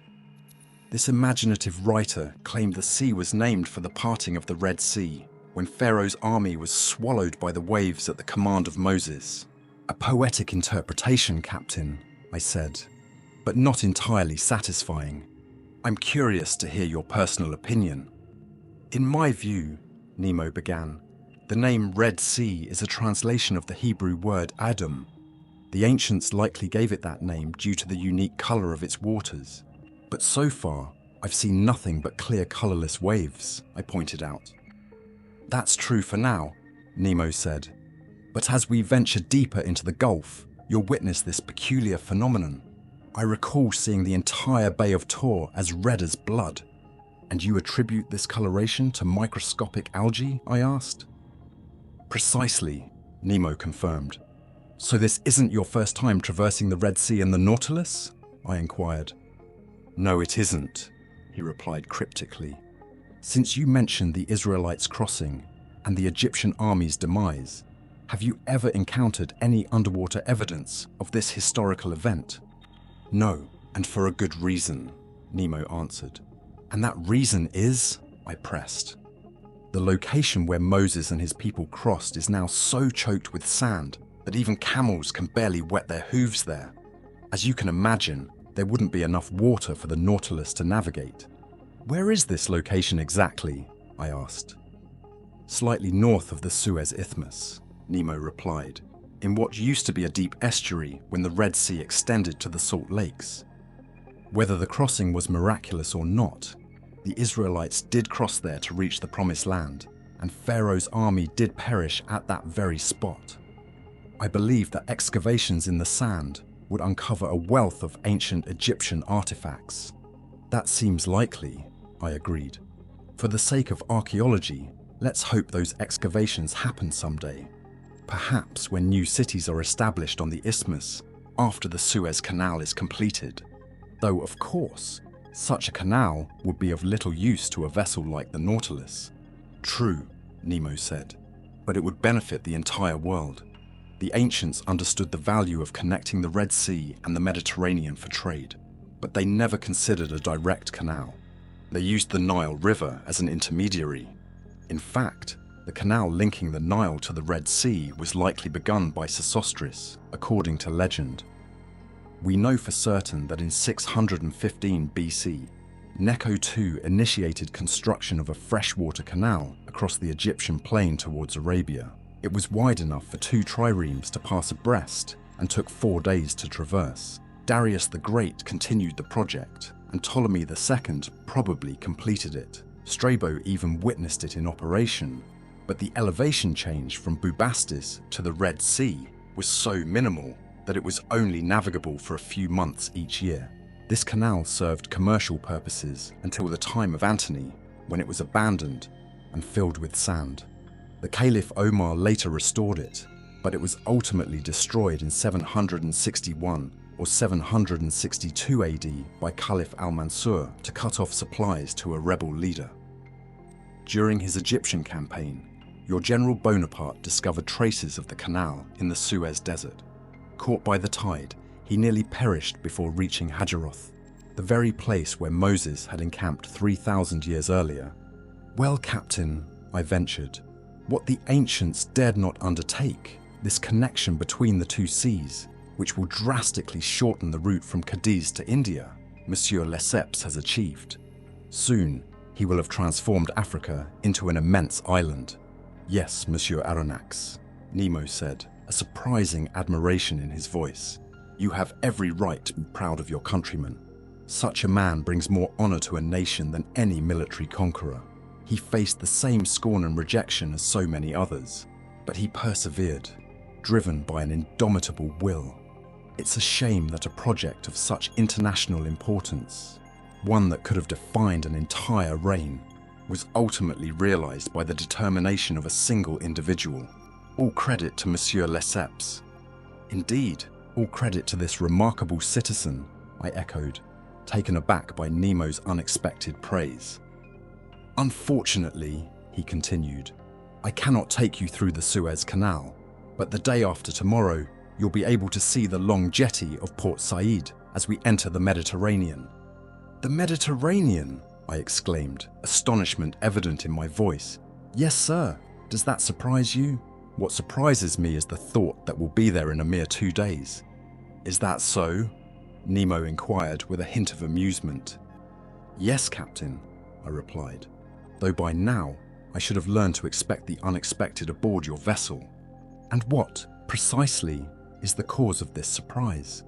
This imaginative writer claimed the sea was named for the parting of the Red Sea, when Pharaoh's army was swallowed by the waves at the command of Moses. "A poetic interpretation, Captain," I said, "but not entirely satisfying. I'm curious to hear your personal opinion." "In my view," Nemo began, "the name Red Sea is a translation of the Hebrew word Adam. The ancients likely gave it that name due to the unique color of its waters. But so far, I've seen nothing but clear colorless waves," I pointed out. "That's true for now," Nemo said. "But as we venture deeper into the Gulf, you'll witness this peculiar phenomenon. I recall seeing the entire Bay of Tor as red as blood." "And you attribute this coloration to microscopic algae?" I asked. "Precisely," Nemo confirmed. "So this isn't your first time traversing the Red Sea in the Nautilus?" I inquired. "No, it isn't," he replied cryptically. "Since you mentioned the Israelites crossing and the Egyptian army's demise, have you ever encountered any underwater evidence of this historical event?" "No, and for a good reason," Nemo answered. "And that reason is?" I pressed. The location where Moses and his people crossed is now so choked with sand that even camels can barely wet their hooves there. As you can imagine, there wouldn't be enough water for the Nautilus to navigate. Where is this location exactly? I asked. Slightly north of the Suez Isthmus, Nemo replied, in what used to be a deep estuary when the Red Sea extended to the Salt Lakes. Whether the crossing was miraculous or not, the Israelites did cross there to reach the Promised Land, and Pharaoh's army did perish at that very spot. I believe that excavations in the sand would uncover a wealth of ancient Egyptian artifacts. That seems likely, I agreed. For the sake of archaeology, let's hope those excavations happen someday. Perhaps when new cities are established on the isthmus after the Suez Canal is completed. Though, of course, such a canal would be of little use to a vessel like the Nautilus. True, Nemo said, but it would benefit the entire world. The ancients understood the value of connecting the Red Sea and the Mediterranean for trade, but they never considered a direct canal. They used the Nile River as an intermediary. In fact, the canal linking the Nile to the Red Sea was likely begun by Sesostris, according to legend. We know for certain that in 615 BC, Necho II initiated construction of a freshwater canal across the Egyptian plain towards Arabia. It was wide enough for 2 triremes to pass abreast and took 4 days to traverse. Darius the Great continued the project, and Ptolemy II probably completed it. Strabo even witnessed it in operation, but the elevation change from Bubastis to the Red Sea was so minimal that it was only navigable for a few months each year. This canal served commercial purposes until the time of Antony, when it was abandoned and filled with sand. The Caliph Omar later restored it, but it was ultimately destroyed in 761 or 762 AD by Caliph al-Mansur to cut off supplies to a rebel leader. During his Egyptian campaign, your General Bonaparte discovered traces of the canal in the Suez Desert. Caught by the tide, he nearly perished before reaching Hajaroth, the very place where Moses had encamped 3,000 years earlier. Well, Captain, I ventured, what the ancients dared not undertake, this connection between the two seas, which will drastically shorten the route from Cadiz to India, Monsieur Lesseps has achieved. Soon, he will have transformed Africa into an immense island. Yes, Monsieur Aronnax, Nemo said, a surprising admiration in his voice. You have every right to be proud of your countrymen. Such a man brings more honor to a nation than any military conqueror. He faced the same scorn and rejection as so many others, but he persevered, driven by an indomitable will. It's a shame that a project of such international importance, one that could have defined an entire reign, was ultimately realized by the determination of a single individual. All credit to Monsieur Lesseps. Indeed, all credit to this remarkable citizen, I echoed, taken aback by Nemo's unexpected praise. Unfortunately, he continued, I cannot take you through the Suez Canal, but the day after tomorrow, you'll be able to see the long jetty of Port Said as we enter the Mediterranean. The Mediterranean, I exclaimed, astonishment evident in my voice. Yes, sir. Does that surprise you? What surprises me is the thought that we'll be there in a mere 2 days. Is that so? Nemo inquired with a hint of amusement. Yes, Captain, I replied, though by now I should have learned to expect the unexpected aboard your vessel. And what, precisely, is the cause of this surprise?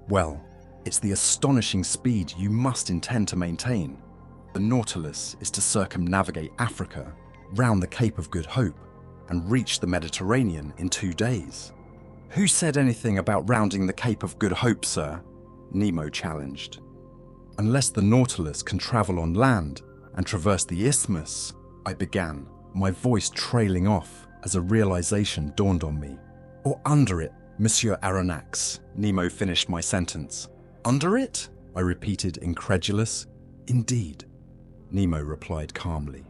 Well, it's the astonishing speed you must intend to maintain. The Nautilus is to circumnavigate Africa, round the Cape of Good Hope, and reach the Mediterranean in 2 days. Who said anything about rounding the Cape of Good Hope, sir? Nemo challenged. Unless the Nautilus can travel on land and traverse the isthmus, I began, my voice trailing off as a realization dawned on me. Or under it, Monsieur Aronnax, Nemo finished my sentence. Under it? I repeated, incredulous. Indeed, Nemo replied calmly.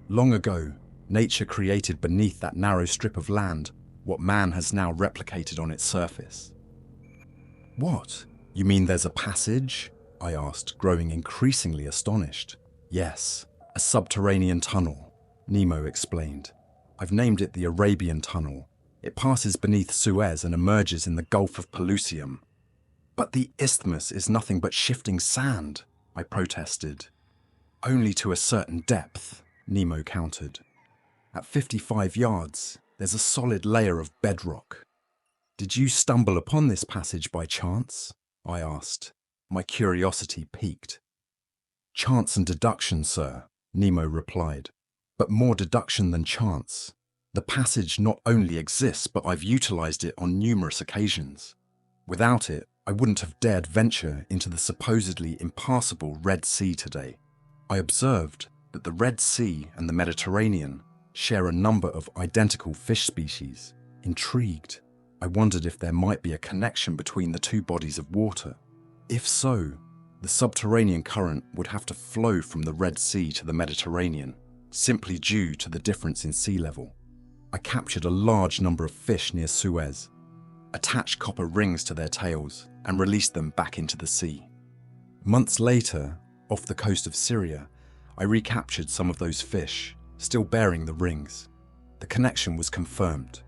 Long ago, nature created beneath that narrow strip of land what man has now replicated on its surface. What? You mean there's a passage? I asked, growing increasingly astonished. Yes, a subterranean tunnel. Nemo explained. "I've named it the Arabian Tunnel. It passes beneath Suez and emerges in the Gulf of Pelusium." "But the isthmus is nothing but shifting sand," I protested. "Only to a certain depth," Nemo countered. "At 55 yards, there's a solid layer of bedrock." "Did you stumble upon this passage by chance?" I asked, my curiosity piqued. "Chance and deduction, sir," Nemo replied. "But more deduction than chance. The passage not only exists, but I've utilized it on numerous occasions. Without it, I wouldn't have dared venture into the supposedly impassable Red Sea today. I observed that the Red Sea and the Mediterranean share a number of identical fish species. Intrigued, I wondered if there might be a connection between the two bodies of water. If so, the subterranean current would have to flow from the Red Sea to the Mediterranean, simply due to the difference in sea level. I captured a large number of fish near Suez, attached copper rings to their tails, and released them back into the sea. Months later, off the coast of Syria, I recaptured some of those fish, still bearing the rings. The connection was confirmed.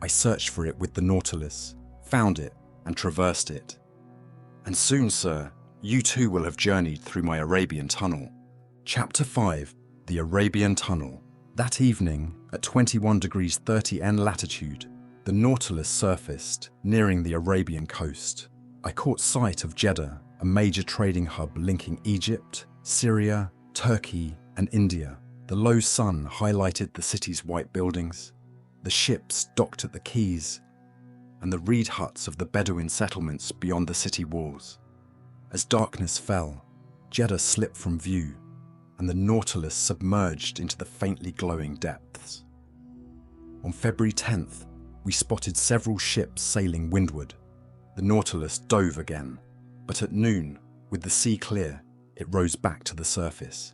I searched for it with the Nautilus, found it, and traversed it. And soon, sir, you too will have journeyed through my Arabian Tunnel. Chapter 5, The Arabian Tunnel. That evening, at 21 degrees 30 N latitude, the Nautilus surfaced, nearing the Arabian coast. I caught sight of Jeddah, a major trading hub linking Egypt, Syria, Turkey, and India. The low sun highlighted the city's white buildings, the ships docked at the quays, and the reed huts of the Bedouin settlements beyond the city walls. As darkness fell, Jeddah slipped from view, and the Nautilus submerged into the faintly glowing depths. On February 10th, we spotted several ships sailing windward. The Nautilus dove again, but at noon, with the sea clear, it rose back to the surface.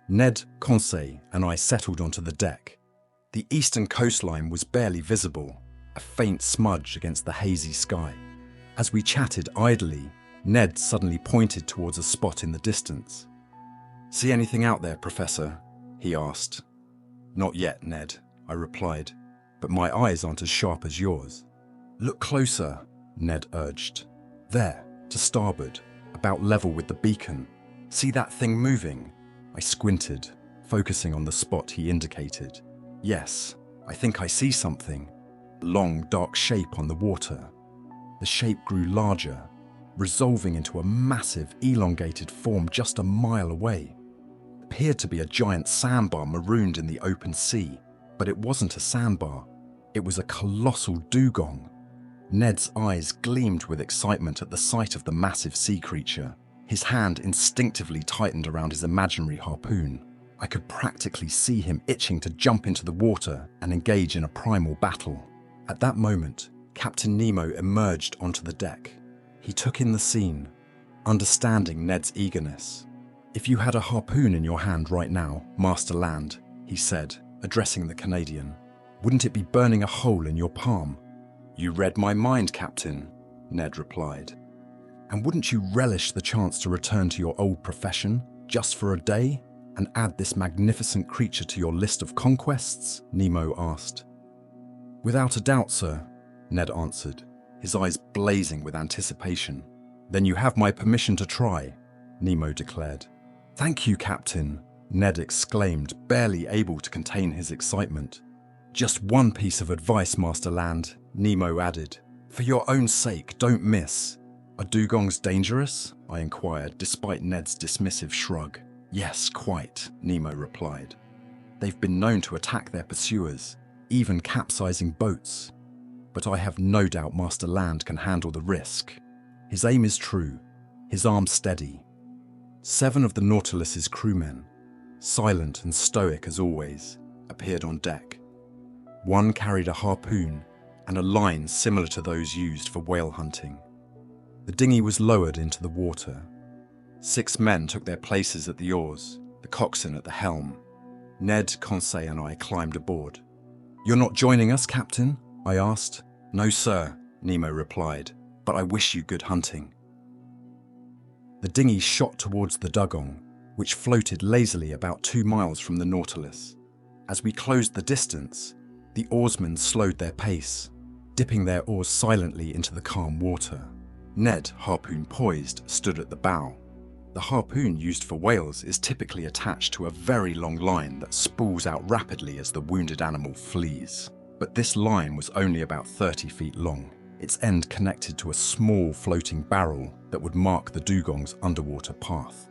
Ned, Conseil, and I settled onto the deck. The eastern coastline was barely visible, a faint smudge against the hazy sky. As we chatted idly, Ned suddenly pointed towards a spot in the distance. "See anything out there, Professor?" he asked. "Not yet, Ned," I replied, "but my eyes aren't as sharp as yours." "Look closer," Ned urged. "There, to starboard, about level with the beacon. See that thing moving?" I squinted, focusing on the spot he indicated. "Yes, I think I see something. A long, dark shape on the water." The shape grew larger, resolving into a massive, elongated form just a mile away. It appeared to be a giant sandbar marooned in the open sea, but it wasn't a sandbar. It was a colossal dugong. Ned's eyes gleamed with excitement at the sight of the massive sea creature. His hand instinctively tightened around his imaginary harpoon. I could practically see him itching to jump into the water and engage in a primal battle. At that moment, Captain Nemo emerged onto the deck. He took in the scene, understanding Ned's eagerness. "If you had a harpoon in your hand right now, Master Land," he said, addressing the Canadian, "wouldn't it be burning a hole in your palm?" "You read my mind, Captain," Ned replied. "And wouldn't you relish the chance to return to your old profession, just for a day, and add this magnificent creature to your list of conquests?" Nemo asked. "Without a doubt, sir," Ned answered, his eyes blazing with anticipation. "Then you have my permission to try," Nemo declared. "Thank you, Captain," Ned exclaimed, barely able to contain his excitement. "Just one piece of advice, Master Land," Nemo added. "For your own sake, don't miss." "Are dugongs dangerous?" I inquired, despite Ned's dismissive shrug. "Yes, quite," Nemo replied. "They've been known to attack their pursuers, even capsizing boats. But I have no doubt Master Land can handle the risk." His aim is true, his arm steady. 7 of the Nautilus's crewmen, silent and stoic as always, appeared on deck. One carried a harpoon and a line similar to those used for whale hunting. The dinghy was lowered into the water. 6 men took their places at the oars, the coxswain at the helm. Ned, Conseil, and I climbed aboard. "You're not joining us, Captain?" I asked. "No, sir," Nemo replied, "but I wish you good hunting." The dinghy shot towards the dugong, which floated lazily about 2 miles from the Nautilus. As we closed the distance, the oarsmen slowed their pace, dipping their oars silently into the calm water. Ned, harpoon poised, stood at the bow. The harpoon used for whales is typically attached to a very long line that spools out rapidly as the wounded animal flees. But this line was only about 30 feet long, its end connected to a small floating barrel that would mark the dugong's underwater path.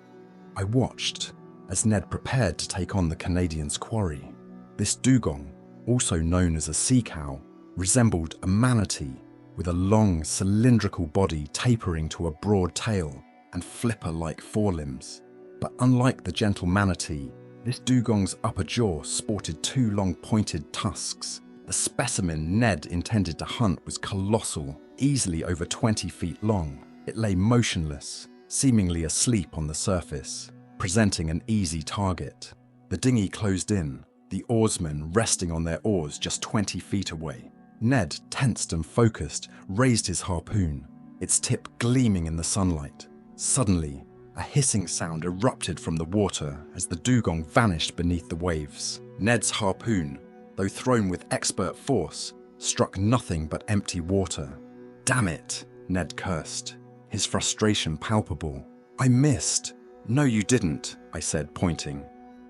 I watched as Ned prepared to take on the Canadian's quarry. This dugong, also known as a sea cow, resembled a manatee with a long cylindrical body tapering to a broad tail and flipper-like forelimbs. But unlike the gentle manatee, this dugong's upper jaw sported two long pointed tusks. The specimen Ned intended to hunt was colossal, easily over 20 feet long. It lay motionless, seemingly asleep on the surface, presenting an easy target. The dinghy closed in, the oarsmen resting on their oars just 20 feet away. Ned, tensed and focused, raised his harpoon, its tip gleaming in the sunlight. Suddenly, a hissing sound erupted from the water as the dugong vanished beneath the waves. Ned's harpoon, though thrown with expert force, struck nothing but empty water. "Damn it," Ned cursed, his frustration palpable. "I missed." "No, you didn't," I said, pointing.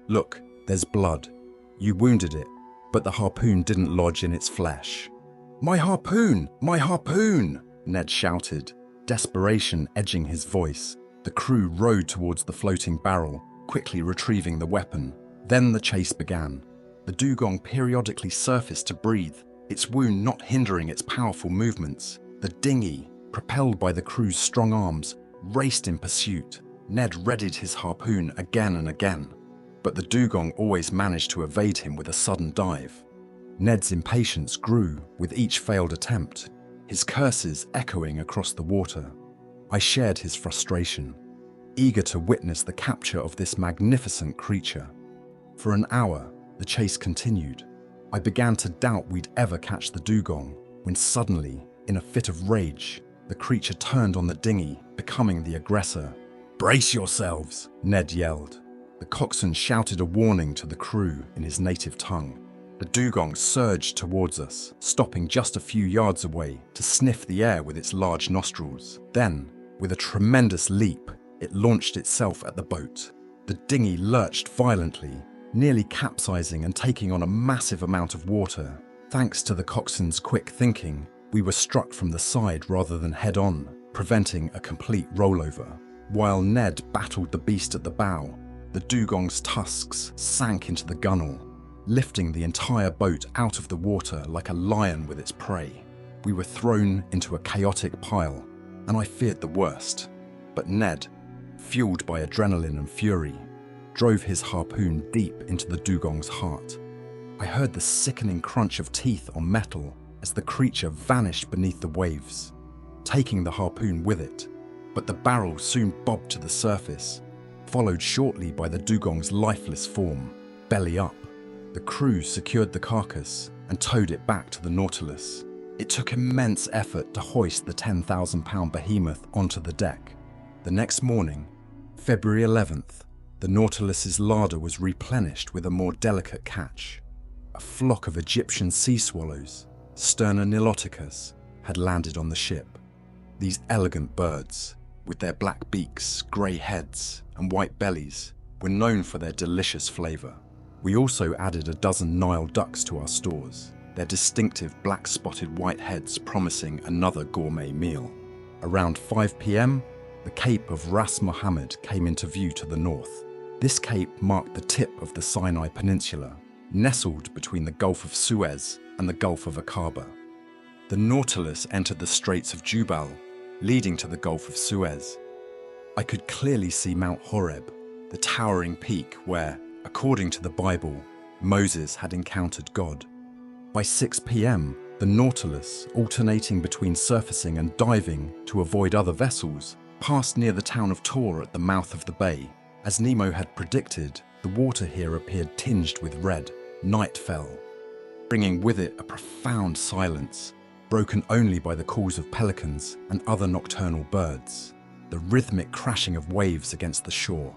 "Look, there's blood. You wounded it, but the harpoon didn't lodge in its flesh." "My harpoon! My harpoon!" Ned shouted, desperation edging his voice. The crew rowed towards the floating barrel, quickly retrieving the weapon. Then the chase began. The dugong periodically surfaced to breathe, its wound not hindering its powerful movements. The dinghy, propelled by the crew's strong arms, raced in pursuit. Ned readied his harpoon again and again, but the dugong always managed to evade him with a sudden dive. Ned's impatience grew with each failed attempt, his curses echoing across the water. I shared his frustration, eager to witness the capture of this magnificent creature. For an hour, the chase continued. I began to doubt we'd ever catch the dugong, when suddenly, in a fit of rage, the creature turned on the dinghy, becoming the aggressor. "Brace yourselves," Ned yelled. The coxswain shouted a warning to the crew in his native tongue. The dugong surged towards us, stopping just a few yards away to sniff the air with its large nostrils. Then, with a tremendous leap, it launched itself at the boat. The dinghy lurched violently, nearly capsizing and taking on a massive amount of water. Thanks to the coxswain's quick thinking, we were struck from the side rather than head-on, preventing a complete rollover. While Ned battled the beast at the bow, the dugong's tusks sank into the gunwale, lifting the entire boat out of the water like a lion with its prey. We were thrown into a chaotic pile, and I feared the worst. But Ned, fueled by adrenaline and fury, drove his harpoon deep into the dugong's heart. I heard the sickening crunch of teeth on metal as the creature vanished beneath the waves, taking the harpoon with it. But the barrel soon bobbed to the surface, followed shortly by the dugong's lifeless form, belly up. The crew secured the carcass and towed it back to the Nautilus. It took immense effort to hoist the 10,000-pound behemoth onto the deck. The next morning, February 11th, the Nautilus's larder was replenished with a more delicate catch. A flock of Egyptian sea swallows, Sterna niloticus, had landed on the ship. These elegant birds, with their black beaks, grey heads, and white bellies, were known for their delicious flavour. We also added a dozen Nile ducks to our stores, their distinctive black-spotted white heads promising another gourmet meal. Around 5 p.m, the Cape of Ras Mohammed came into view to the north. This cape marked the tip of the Sinai Peninsula, nestled between the Gulf of Suez and the Gulf of Aqaba. The Nautilus entered the Straits of Jubal, leading to the Gulf of Suez. I could clearly see Mount Horeb, the towering peak where, according to the Bible, Moses had encountered God. By 6 p.m, the Nautilus, alternating between surfacing and diving to avoid other vessels, passed near the town of Tor at the mouth of the bay. As Nemo had predicted, the water here appeared tinged with red. Night fell, bringing with it a profound silence, broken only by the calls of pelicans and other nocturnal birds, the rhythmic crashing of waves against the shore,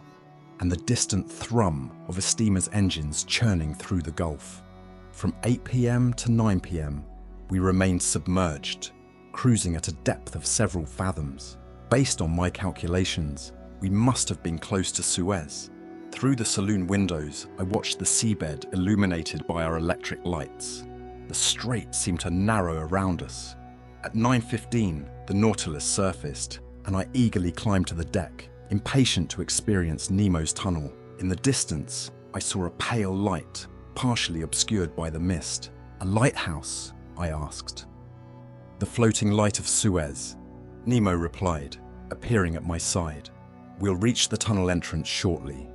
and the distant thrum of a steamer's engines churning through the Gulf. From 8 p.m. to 9 p.m, we remained submerged, cruising at a depth of several fathoms. Based on my calculations, we must have been close to Suez. Through the saloon windows, I watched the seabed illuminated by our electric lights. The strait seemed to narrow around us. At 9:15, the Nautilus surfaced, and I eagerly climbed to the deck, impatient to experience Nemo's tunnel. In the distance, I saw a pale light, partially obscured by the mist. "A lighthouse?" I asked. "The floating light of Suez," Nemo replied, appearing at my side. "We'll reach the tunnel entrance shortly."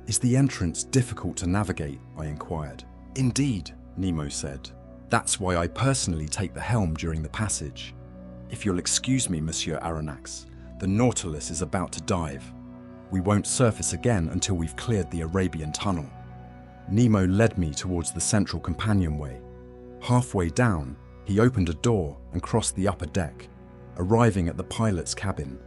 "Is the entrance difficult to navigate?" I inquired. "Indeed," Nemo said. "That's why I personally take the helm during the passage. If you'll excuse me, Monsieur Aronnax, the Nautilus is about to dive. We won't surface again until we've cleared the Arabian Tunnel." Nemo led me towards the central companionway. Halfway down, he opened a door and crossed the upper deck, arriving at the pilot's cabin,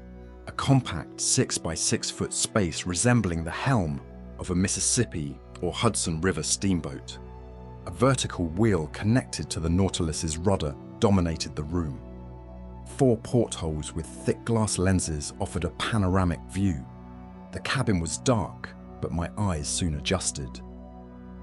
a compact 6 by 6 foot space resembling the helm of a Mississippi or Hudson River steamboat. A vertical wheel connected to the Nautilus's rudder dominated the room. 4 portholes with thick glass lenses offered a panoramic view. The cabin was dark, but my eyes soon adjusted.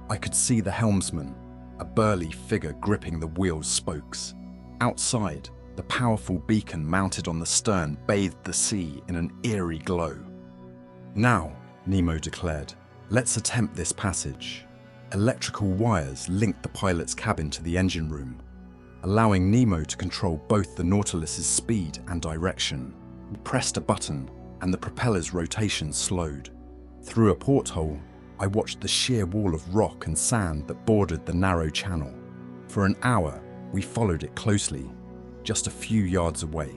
I could see the helmsman, a burly figure gripping the wheel's spokes. Outside, the powerful beacon mounted on the stern bathed the sea in an eerie glow. "Now," Nemo declared, "let's attempt this passage." Electrical wires linked the pilot's cabin to the engine room, allowing Nemo to control both the Nautilus's speed and direction. He pressed a button, and the propeller's rotation slowed. Through a porthole, I watched the sheer wall of rock and sand that bordered the narrow channel. For an hour, we followed it closely, just a few yards away.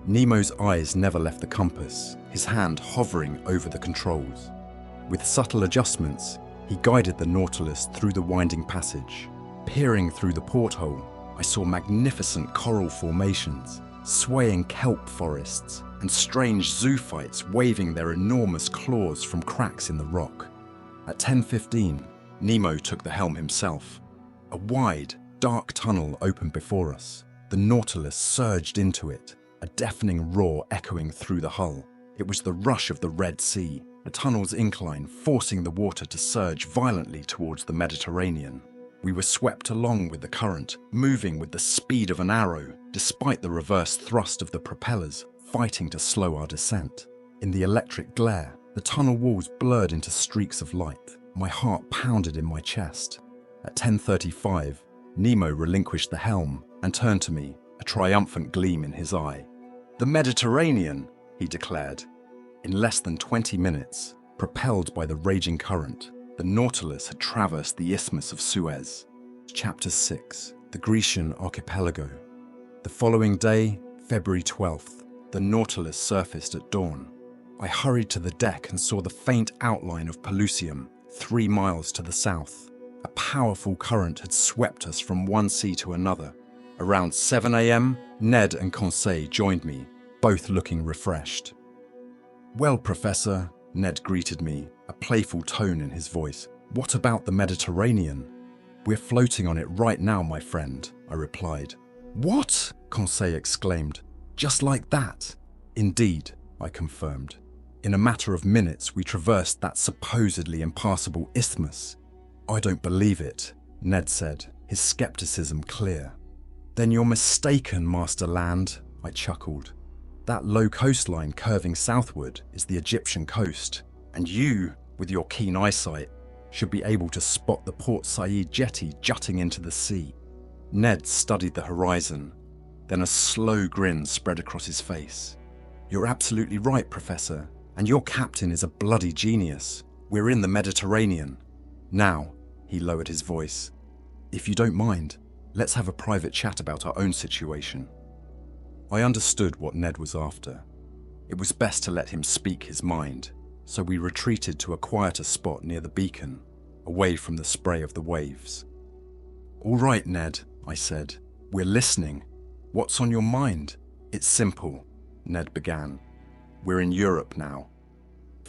Nemo's eyes never left the compass, his hand hovering over the controls. With subtle adjustments, he guided the Nautilus through the winding passage. Peering through the porthole, I saw magnificent coral formations, swaying kelp forests, and strange zoophytes waving their enormous claws from cracks in the rock. At 10:15, Nemo took the helm himself. A wide, dark tunnel opened before us. The Nautilus surged into it, a deafening roar echoing through the hull. It was the rush of the Red Sea, the tunnel's incline forcing the water to surge violently towards the Mediterranean. We were swept along with the current, moving with the speed of an arrow, despite the reverse thrust of the propellers fighting to slow our descent. In the electric glare, the tunnel walls blurred into streaks of light. My heart pounded in my chest. At 10:35, Nemo relinquished the helm and turned to me, a triumphant gleam in his eye. "The Mediterranean," he declared. In less than 20 minutes, propelled by the raging current, the Nautilus had traversed the Isthmus of Suez. Chapter 6. The Grecian Archipelago. The following day, February 12th, the Nautilus surfaced at dawn. I hurried to the deck and saw the faint outline of Pelusium, 3 miles to the south. A powerful current had swept us from one sea to another. Around 7 a.m, Ned and Conseil joined me, both looking refreshed. "Well, Professor," Ned greeted me, a playful tone in his voice. "What about the Mediterranean?" "We're floating on it right now, my friend," I replied. "What?" Conseil exclaimed. "Just like that?" "Indeed," I confirmed. "In a matter of minutes, we traversed that supposedly impassable isthmus." "I don't believe it," Ned said, his skepticism clear. "Then you're mistaken, Master Land," I chuckled. "That low coastline curving southward is the Egyptian coast, and you, with your keen eyesight, should be able to spot the Port Said jetty jutting into the sea." Ned studied the horizon, then a slow grin spread across his face. "You're absolutely right, Professor, and your captain is a bloody genius. We're in the Mediterranean. Now," he lowered his voice, "if you don't mind, let's have a private chat about our own situation." I understood what Ned was after. It was best to let him speak his mind, so we retreated to a quieter spot near the beacon, away from the spray of the waves. "All right, Ned," I said. "We're listening. What's on your mind?" "It's simple," Ned began. "We're in Europe now."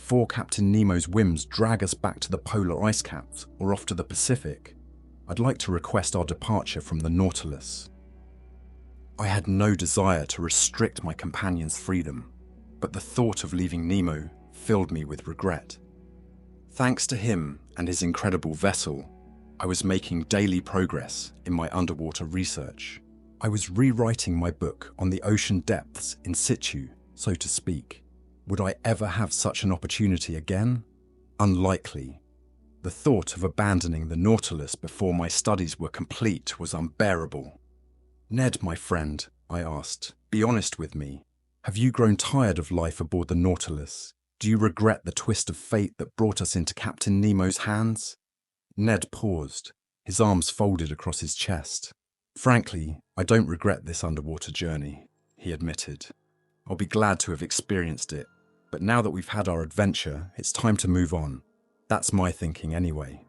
before Captain Nemo's whims drag us back to the polar ice caps or off to the Pacific, I'd like to request our departure from the Nautilus. I had no desire to restrict my companion's freedom, but the thought of leaving Nemo filled me with regret. Thanks to him and his incredible vessel, I was making daily progress in my underwater research. I was rewriting my book on the ocean depths in situ, so to speak. Would I ever have such an opportunity again? Unlikely. The thought of abandoning the Nautilus before my studies were complete was unbearable. Ned, my friend, I asked, be honest with me. Have you grown tired of life aboard the Nautilus? Do you regret the twist of fate that brought us into Captain Nemo's hands? Ned paused, his arms folded across his chest. Frankly, I don't regret this underwater journey, he admitted. I'll be glad to have experienced it, but now that we've had our adventure, it's time to move on. That's my thinking anyway.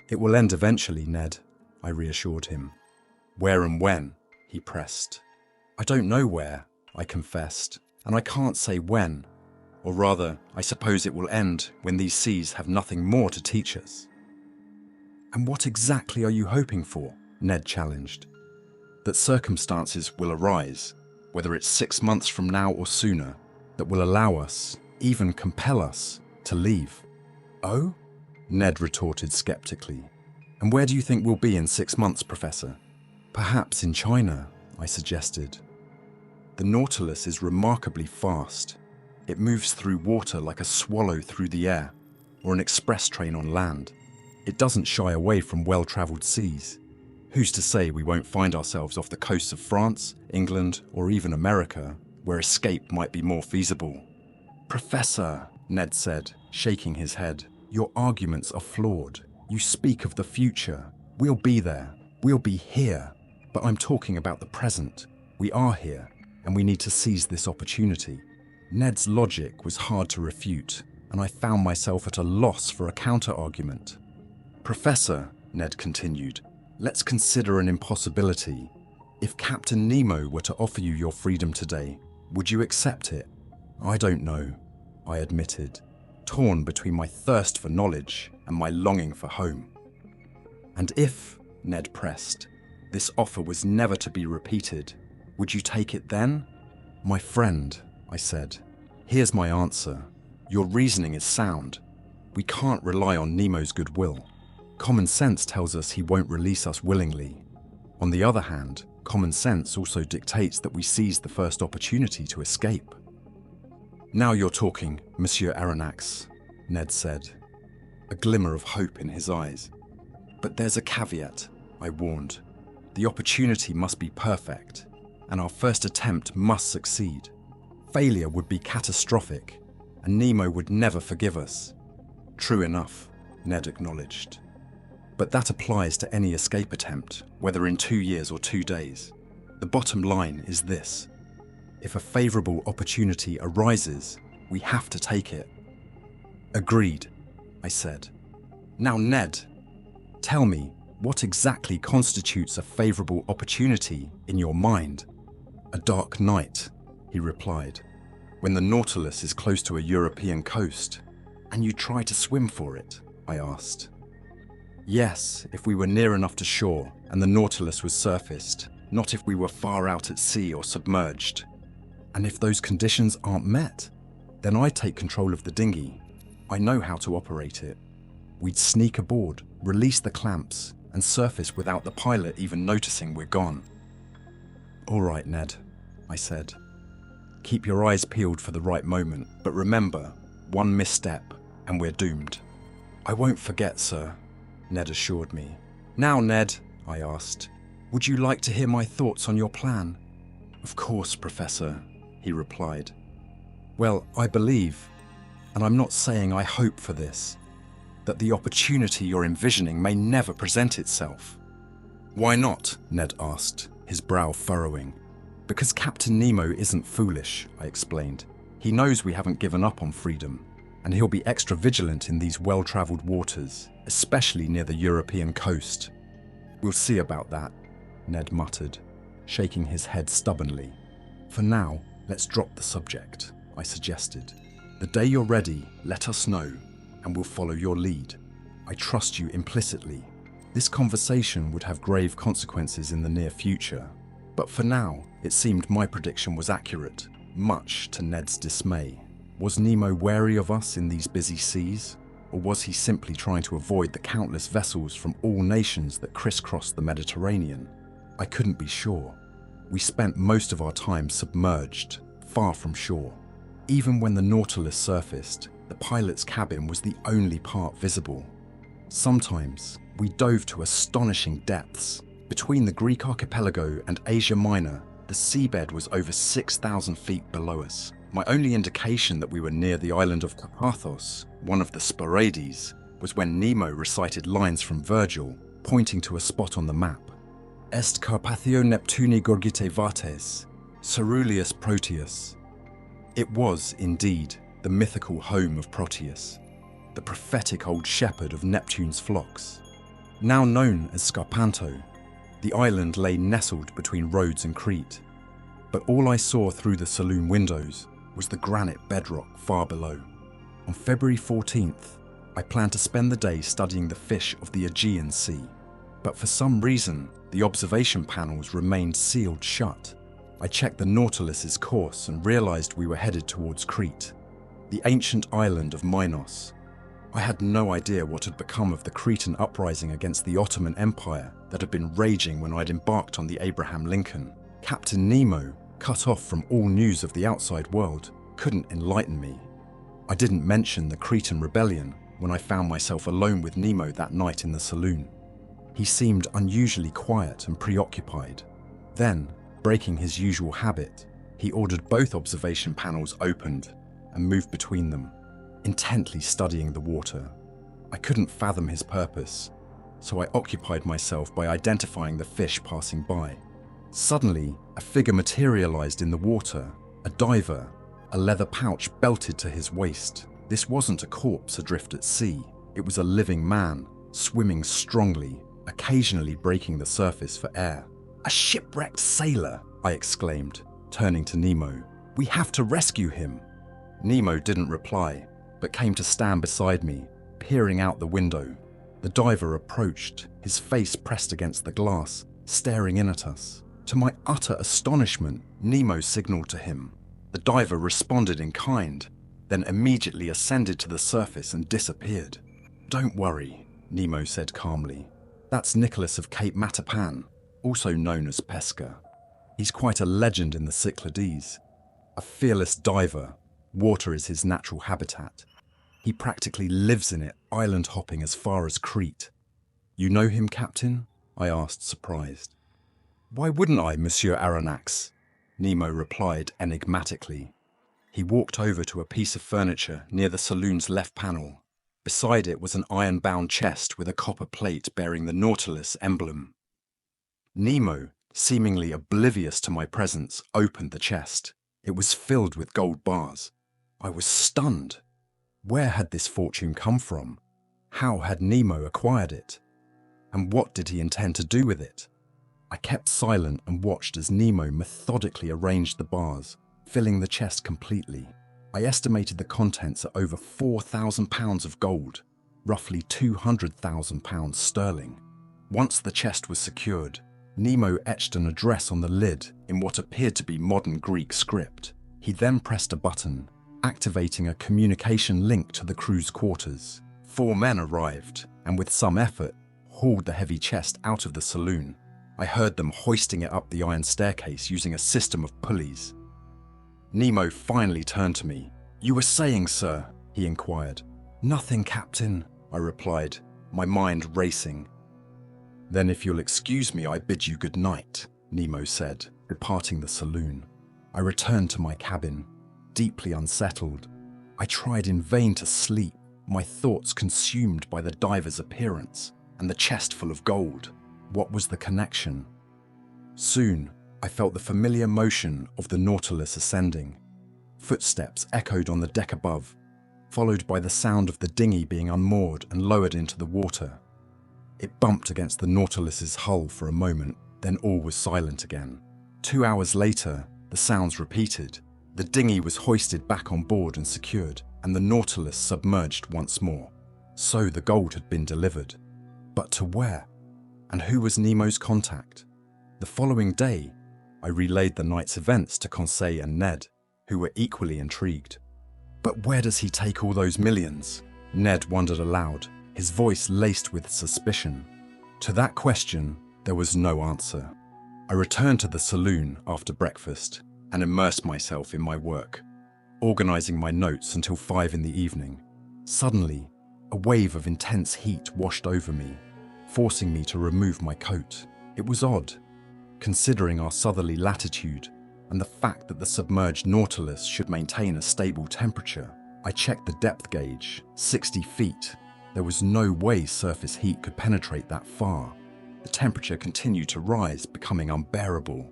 It will end eventually, Ned, I reassured him. Where and when? He pressed. I don't know where, I confessed, and I can't say when. Or rather, I suppose it will end when these seas have nothing more to teach us. And what exactly are you hoping for? Ned challenged. That circumstances will arise, whether it's 6 months from now or sooner, that will allow us, even compel us, to leave. Oh? Ned retorted skeptically. And where do you think we'll be in 6 months, Professor? Perhaps in China, I suggested. The Nautilus is remarkably fast. It moves through water like a swallow through the air, or an express train on land. It doesn't shy away from well-travelled seas. Who's to say we won't find ourselves off the coasts of France, England, or even America, where escape might be more feasible? Professor, Ned said, shaking his head, your arguments are flawed. You speak of the future. We'll be there. We'll be here. But I'm talking about the present. We are here, and we need to seize this opportunity. Ned's logic was hard to refute, and I found myself at a loss for a counter-argument. Professor, Ned continued, let's consider an impossibility. If Captain Nemo were to offer you your freedom today, would you accept it? I don't know, I admitted, torn between my thirst for knowledge and my longing for home. And if, Ned pressed, this offer was never to be repeated, would you take it then? My friend, I said, here's my answer. Your reasoning is sound. We can't rely on Nemo's goodwill. Common sense tells us he won't release us willingly. On the other hand, common sense also dictates that we seize the first opportunity to escape. Now you're talking, Monsieur Aronnax, Ned said, a glimmer of hope in his eyes. But there's a caveat, I warned. The opportunity must be perfect, and our first attempt must succeed. Failure would be catastrophic, and Nemo would never forgive us. True enough, Ned acknowledged. But that applies to any escape attempt, whether in 2 years or 2 days. The bottom line is this. If a favourable opportunity arises, we have to take it. Agreed, I said. Now, Ned, tell me, what exactly constitutes a favourable opportunity in your mind? A dark night, he replied, when the Nautilus is close to a European coast, and you try to swim for it, I asked. Yes, if we were near enough to shore and the Nautilus was surfaced, not if we were far out at sea or submerged. And if those conditions aren't met, then I take control of the dinghy. I know how to operate it. We'd sneak aboard, release the clamps, and surface without the pilot even noticing we're gone. All right, Ned, I said. Keep your eyes peeled for the right moment, but remember, one misstep and we're doomed. I won't forget, sir, Ned assured me. Now, Ned, I asked, would you like to hear my thoughts on your plan? Of course, Professor, he replied. Well, I believe, and I'm not saying I hope for this, that the opportunity you're envisioning may never present itself. Why not? Ned asked, his brow furrowing. Because Captain Nemo isn't foolish, I explained. He knows we haven't given up on freedom, and he'll be extra vigilant in these well-travelled waters, especially near the European coast. We'll see about that, Ned muttered, shaking his head stubbornly. For now, let's drop the subject, I suggested. The day you're ready, let us know, and we'll follow your lead. I trust you implicitly. This conversation would have grave consequences in the near future, but for now, it seemed my prediction was accurate, much to Ned's dismay. Was Nemo wary of us in these busy seas, or was he simply trying to avoid the countless vessels from all nations that crisscrossed the Mediterranean? I couldn't be sure. We spent most of our time submerged, far from shore. Even when the Nautilus surfaced, the pilot's cabin was the only part visible. Sometimes, we dove to astonishing depths. Between the Greek archipelago and Asia Minor, the seabed was over 6,000 feet below us. My only indication that we were near the island of Carpathos, one of the Sporades, was when Nemo recited lines from Virgil, pointing to a spot on the map. Est Carpathio Neptuni gorgite vates, ceruleus Proteus. It was, indeed, the mythical home of Proteus, the prophetic old shepherd of Neptune's flocks. Now known as Scarpanto, the island lay nestled between Rhodes and Crete, but all I saw through the saloon windows was the granite bedrock far below. On February 14th, I planned to spend the day studying the fish of the Aegean Sea, but for some reason, the observation panels remained sealed shut. I checked the Nautilus's course and realized we were headed towards Crete, the ancient island of Minos. I had no idea what had become of the Cretan uprising against the Ottoman Empire that had been raging when I'd embarked on the Abraham Lincoln. Captain Nemo, cut off from all news of the outside world, couldn't enlighten me. I didn't mention the Cretan rebellion when I found myself alone with Nemo that night in the saloon. He seemed unusually quiet and preoccupied. Then, breaking his usual habit, he ordered both observation panels opened and moved between them, intently studying the water. I couldn't fathom his purpose, so I occupied myself by identifying the fish passing by. Suddenly, a figure materialized in the water, a diver, a leather pouch belted to his waist. This wasn't a corpse adrift at sea, it was a living man, swimming strongly, occasionally breaking the surface for air. "A shipwrecked sailor!" I exclaimed, turning to Nemo. "We have to rescue him!" Nemo didn't reply, but came to stand beside me, peering out the window. The diver approached, his face pressed against the glass, staring in at us. To my utter astonishment, Nemo signaled to him. The diver responded in kind, then immediately ascended to the surface and disappeared. "Don't worry," Nemo said calmly. "That's Nicholas of Cape Matapan, also known as Pesca. He's quite a legend in the Cyclades. A fearless diver, water is his natural habitat. He practically lives in it, island hopping as far as Crete." "You know him, Captain?" I asked, surprised. "Why wouldn't I, Monsieur Aronnax?" Nemo replied enigmatically. He walked over to a piece of furniture near the saloon's left panel. Beside it was an iron-bound chest with a copper plate bearing the Nautilus emblem. Nemo, seemingly oblivious to my presence, opened the chest. It was filled with gold bars. I was stunned. Where had this fortune come from? How had Nemo acquired it? And what did he intend to do with it? I kept silent and watched as Nemo methodically arranged the bars, filling the chest completely. I estimated the contents at over 4,000 pounds of gold, roughly 200,000 pounds sterling. Once the chest was secured, Nemo etched an address on the lid in what appeared to be modern Greek script. He then pressed a button, activating a communication link to the crew's quarters. 4 men arrived, and with some effort, hauled the heavy chest out of the saloon. I heard them hoisting it up the iron staircase using a system of pulleys. Nemo finally turned to me. "You were saying, sir?" he inquired. "Nothing, Captain," I replied, my mind racing. "Then if you'll excuse me, I bid you good night," Nemo said, departing the saloon. I returned to my cabin, deeply unsettled. I tried in vain to sleep, my thoughts consumed by the diver's appearance and the chest full of gold. What was the connection? Soon, I felt the familiar motion of the Nautilus ascending. Footsteps echoed on the deck above, followed by the sound of the dinghy being unmoored and lowered into the water. It bumped against the Nautilus's hull for a moment, then all was silent again. 2 hours later, the sounds repeated. The dinghy was hoisted back on board and secured. and the Nautilus submerged once more. So the gold had been delivered. But to where? And who was Nemo's contact? The following day, I relayed the night's events to Conseil and Ned, who were equally intrigued. But where does he take all those millions? Ned wondered aloud, his voice laced with suspicion. To that question, there was no answer. I returned to the saloon after breakfast and immersed myself in my work, organizing my notes until 5 in the evening. Suddenly, a wave of intense heat washed over me, forcing me to remove my coat. It was odd, considering our southerly latitude and the fact that the submerged Nautilus should maintain a stable temperature. I checked the depth gauge, 60 feet. There was no way surface heat could penetrate that far. The temperature continued to rise, becoming unbearable.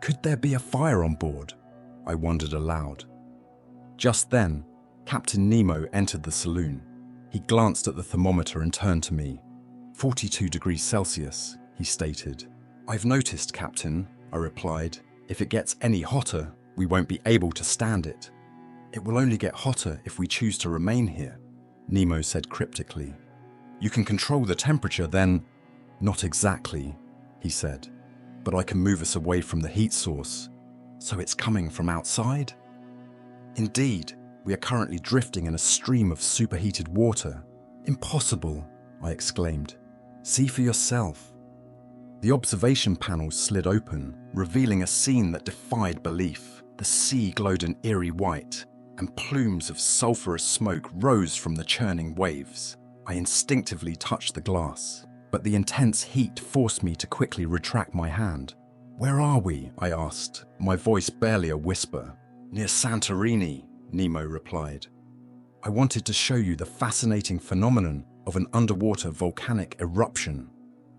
Could there be a fire on board? I wondered aloud. Just then, Captain Nemo entered the saloon. He glanced at the thermometer and turned to me. 42 degrees Celsius, he stated. I've noticed, Captain, I replied. If it gets any hotter, we won't be able to stand it. It will only get hotter if we choose to remain here, Nemo said cryptically. You can control the temperature then? Not exactly, he said, but I can move us away from the heat source. So it's coming from outside? Indeed, we are currently drifting in a stream of superheated water. Impossible, I exclaimed. See for yourself. The observation panels slid open, revealing a scene that defied belief. The sea glowed an eerie white, and plumes of sulphurous smoke rose from the churning waves. I instinctively touched the glass, but the intense heat forced me to quickly retract my hand. Where are we? I asked, my voice barely a whisper. Near Santorini, Nemo replied. I wanted to show you the fascinating phenomenon of an underwater volcanic eruption.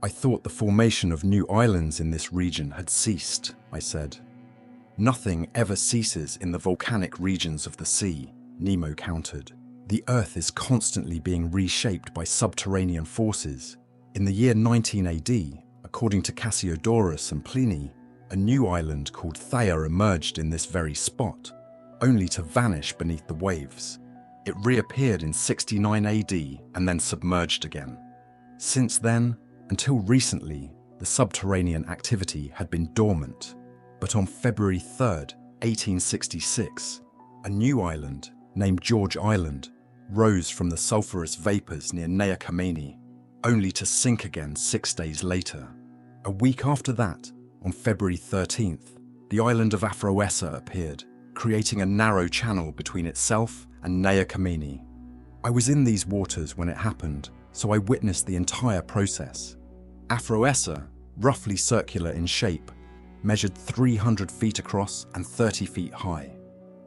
I thought the formation of new islands in this region had ceased, I said. Nothing ever ceases in the volcanic regions of the sea, Nemo countered. The Earth is constantly being reshaped by subterranean forces. In the year 19 AD, according to Cassiodorus and Pliny, a new island called Theia emerged in this very spot, only to vanish beneath the waves. It reappeared in 69 AD and then submerged again. Since then, until recently, the subterranean activity had been dormant. But on February 3rd, 1866, a new island, named George Island, rose from the sulphurous vapors near Nea Kamenni, only to sink again 6 days later. A week after that, on February 13th, the island of Aphroessa appeared, creating a narrow channel between itself and Nea Kamenni. I was in these waters when it happened, so I witnessed the entire process. Aphroessa, roughly circular in shape, measured 300 feet across and 30 feet high.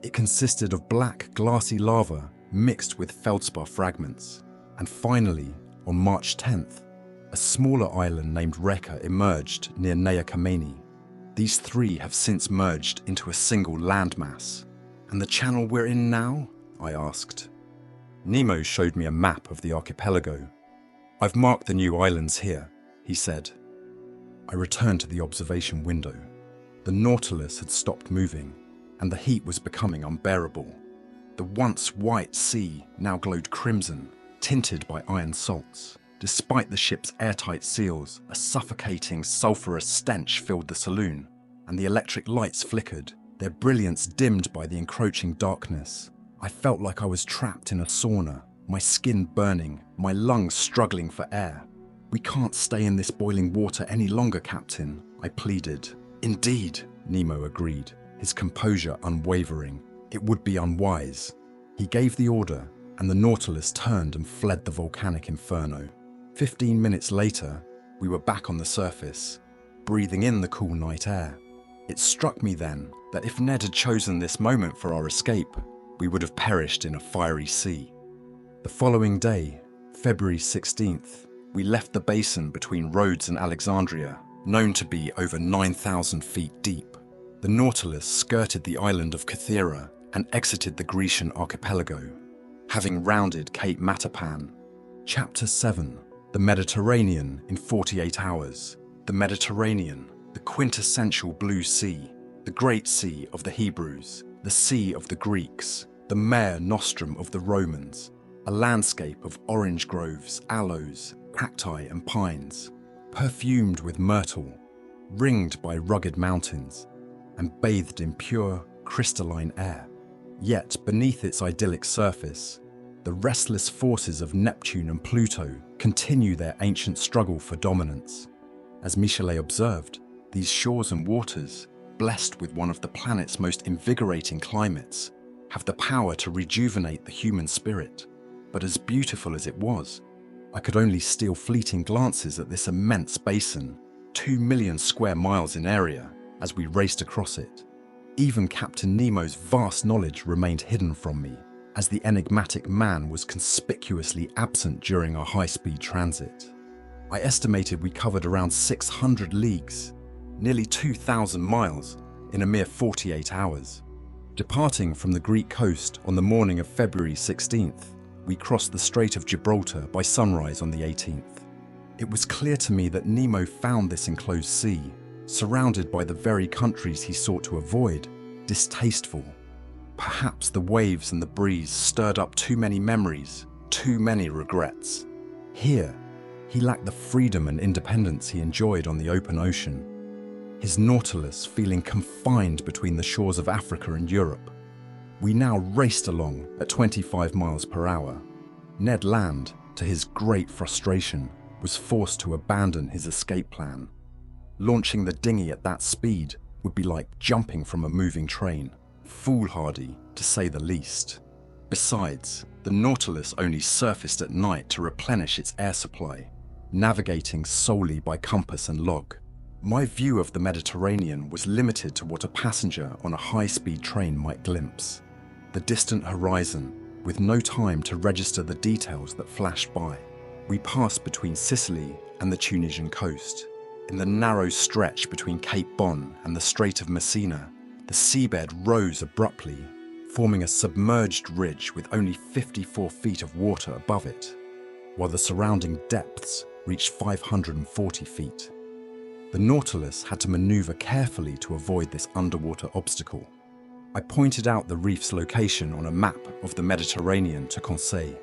It consisted of black, glassy lava mixed with feldspar fragments. And finally, on March 10th, a smaller island named Reka emerged near Nea Kamenni. These three have since merged into a single landmass. And the channel we're in now? I asked. Nemo showed me a map of the archipelago. I've marked the new islands here, he said. I returned to the observation window. The Nautilus had stopped moving, and the heat was becoming unbearable. The once white sea now glowed crimson, tinted by iron salts. Despite the ship's airtight seals, a suffocating sulphurous stench filled the saloon, and the electric lights flickered, their brilliance dimmed by the encroaching darkness. I felt like I was trapped in a sauna, my skin burning, my lungs struggling for air. We can't stay in this boiling water any longer, Captain, I pleaded. Indeed, Nemo agreed, his composure unwavering. It would be unwise. He gave the order, and the Nautilus turned and fled the volcanic inferno. 15 minutes later, we were back on the surface, breathing in the cool night air. It struck me then that if Ned had chosen this moment for our escape, we would have perished in a fiery sea. The following day, February 16th, we left the basin between Rhodes and Alexandria, known to be over 9,000 feet deep. The Nautilus skirted the island of Kythera and exited the Grecian archipelago, having rounded Cape Matapan. Chapter 7. The Mediterranean in 48 hours. The Mediterranean, the quintessential blue sea, the great sea of the Hebrews, the sea of the Greeks, the Mare Nostrum of the Romans, a landscape of orange groves, aloes, cacti and pines, perfumed with myrtle, ringed by rugged mountains, and bathed in pure, crystalline air. Yet beneath its idyllic surface, the restless forces of Neptune and Pluto continue their ancient struggle for dominance. As Michelet observed, these shores and waters, blessed with one of the planet's most invigorating climates, have the power to rejuvenate the human spirit. But as beautiful as it was, I could only steal fleeting glances at this immense basin, 2 million square miles in area, as we raced across it. Even Captain Nemo's vast knowledge remained hidden from me, as the enigmatic man was conspicuously absent during our high-speed transit. I estimated we covered around 600 leagues, nearly 2,000 miles, in a mere 48 hours. Departing from the Greek coast on the morning of February 16th, we crossed the Strait of Gibraltar by sunrise on the 18th. It was clear to me that Nemo found this enclosed sea, surrounded by the very countries he sought to avoid, distasteful. Perhaps the waves and the breeze stirred up too many memories, too many regrets. Here, he lacked the freedom and independence he enjoyed on the open ocean. His Nautilus feeling confined between the shores of Africa and Europe. We now raced along at 25 miles per hour. Ned Land, to his great frustration, was forced to abandon his escape plan. Launching the dinghy at that speed would be like jumping from a moving train, foolhardy to say the least. Besides, the Nautilus only surfaced at night to replenish its air supply, navigating solely by compass and log. My view of the Mediterranean was limited to what a passenger on a high-speed train might glimpse. The distant horizon, with no time to register the details that flashed by. We passed between Sicily and the Tunisian coast. In the narrow stretch between Cape Bon and the Strait of Messina, the seabed rose abruptly, forming a submerged ridge with only 54 feet of water above it, while the surrounding depths reached 540 feet. The Nautilus had to maneuver carefully to avoid this underwater obstacle. I pointed out the reef's location on a map of the Mediterranean to Conseil.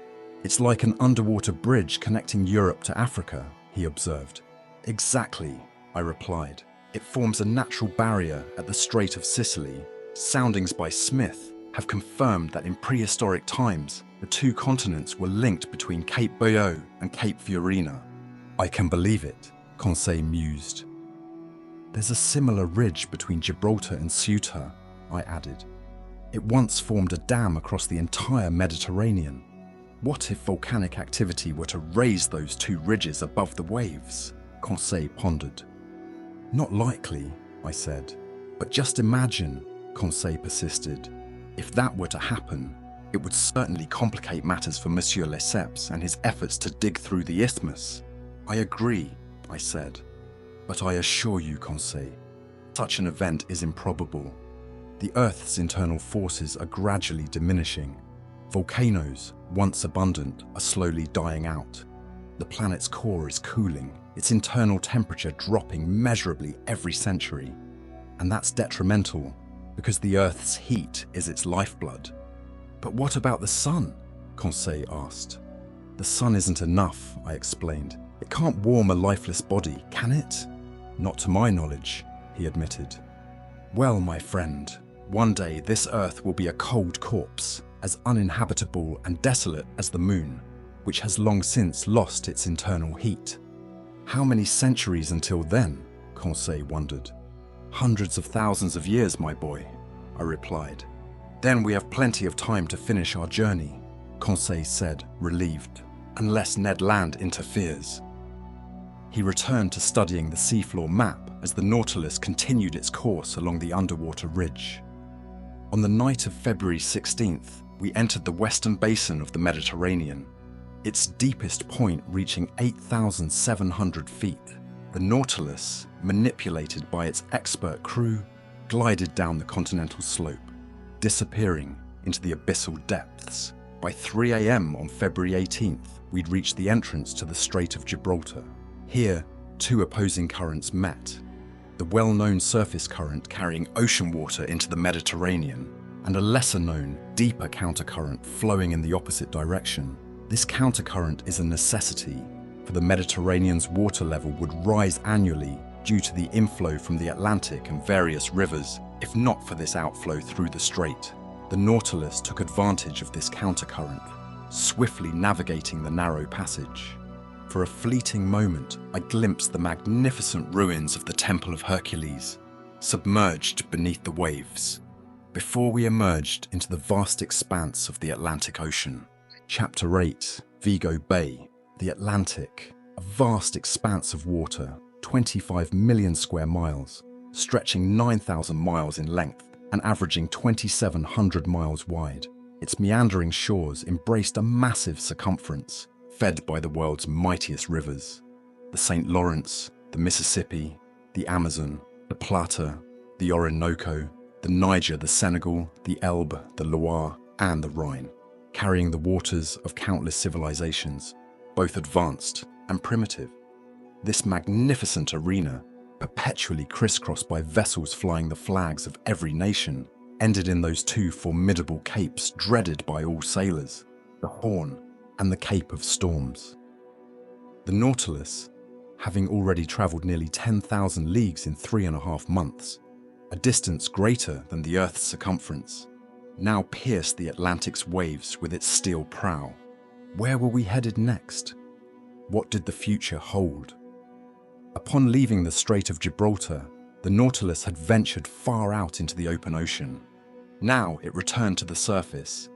"It's like an underwater bridge connecting Europe to Africa," he observed. "Exactly," I replied. "It forms a natural barrier at the Strait of Sicily. Soundings by Smith have confirmed that in prehistoric times, the two continents were linked between Cape Bayeux and Cape Fiorina." "I can believe it," Conseil mused. "There's a similar ridge between Gibraltar and Ceuta," I added. "It once formed a dam across the entire Mediterranean. What if volcanic activity were to raise those two ridges above the waves?" Conseil pondered. "Not likely," I said. "But just imagine," Conseil persisted. "If that were to happen, it would certainly complicate matters for Monsieur Lesseps and his efforts to dig through the isthmus." "I agree," I said. "But I assure you, Conseil, such an event is improbable. The Earth's internal forces are gradually diminishing. Volcanoes, once abundant, are slowly dying out. The planet's core is cooling, its internal temperature dropping measurably every century. And that's detrimental, because the Earth's heat is its lifeblood." "But what about the sun?" Conseil asked. "The sun isn't enough," I explained. "It can't warm a lifeless body, can it?" "Not to my knowledge," he admitted. "Well, my friend, one day this Earth will be a cold corpse, as uninhabitable and desolate as the moon, which has long since lost its internal heat." "How many centuries until then?" Conseil wondered. "Hundreds of thousands of years, my boy," I replied. "Then we have plenty of time to finish our journey," Conseil said, relieved, "unless Ned Land interferes." He returned to studying the seafloor map as the Nautilus continued its course along the underwater ridge. On the night of February 16th, we entered the western basin of the Mediterranean, its deepest point reaching 8,700 feet. The Nautilus, manipulated by its expert crew, glided down the continental slope, disappearing into the abyssal depths. By 3 a.m. on February 18th, we'd reached the entrance to the Strait of Gibraltar. Here, two opposing currents met. The well-known surface current carrying ocean water into the Mediterranean, and a lesser-known, deeper countercurrent flowing in the opposite direction. This countercurrent is a necessity, for the Mediterranean's water level would rise annually due to the inflow from the Atlantic and various rivers. If not for this outflow through the strait, the Nautilus took advantage of this countercurrent, swiftly navigating the narrow passage. For a fleeting moment, I glimpsed the magnificent ruins of the Temple of Hercules, submerged beneath the waves, before we emerged into the vast expanse of the Atlantic Ocean. Chapter 8, Vigo Bay, the Atlantic, a vast expanse of water, 25 million square miles, stretching 9,000 miles in length and averaging 2,700 miles wide. Its meandering shores embraced a massive circumference, fed by the world's mightiest rivers: the St. Lawrence, the Mississippi, the Amazon, the Plata, the Orinoco, the Niger, the Senegal, the Elbe, the Loire, and the Rhine, carrying the waters of countless civilizations, both advanced and primitive. This magnificent arena, perpetually crisscrossed by vessels flying the flags of every nation, ended in those two formidable capes dreaded by all sailors, the Horn and the Cape of Storms. The Nautilus, having already travelled nearly 10,000 leagues in 3.5 months, a distance greater than the Earth's circumference, now pierced the Atlantic's waves with its steel prow. Where were we headed next? What did the future hold? Upon leaving the Strait of Gibraltar, the Nautilus had ventured far out into the open ocean. Now it returned to the surface,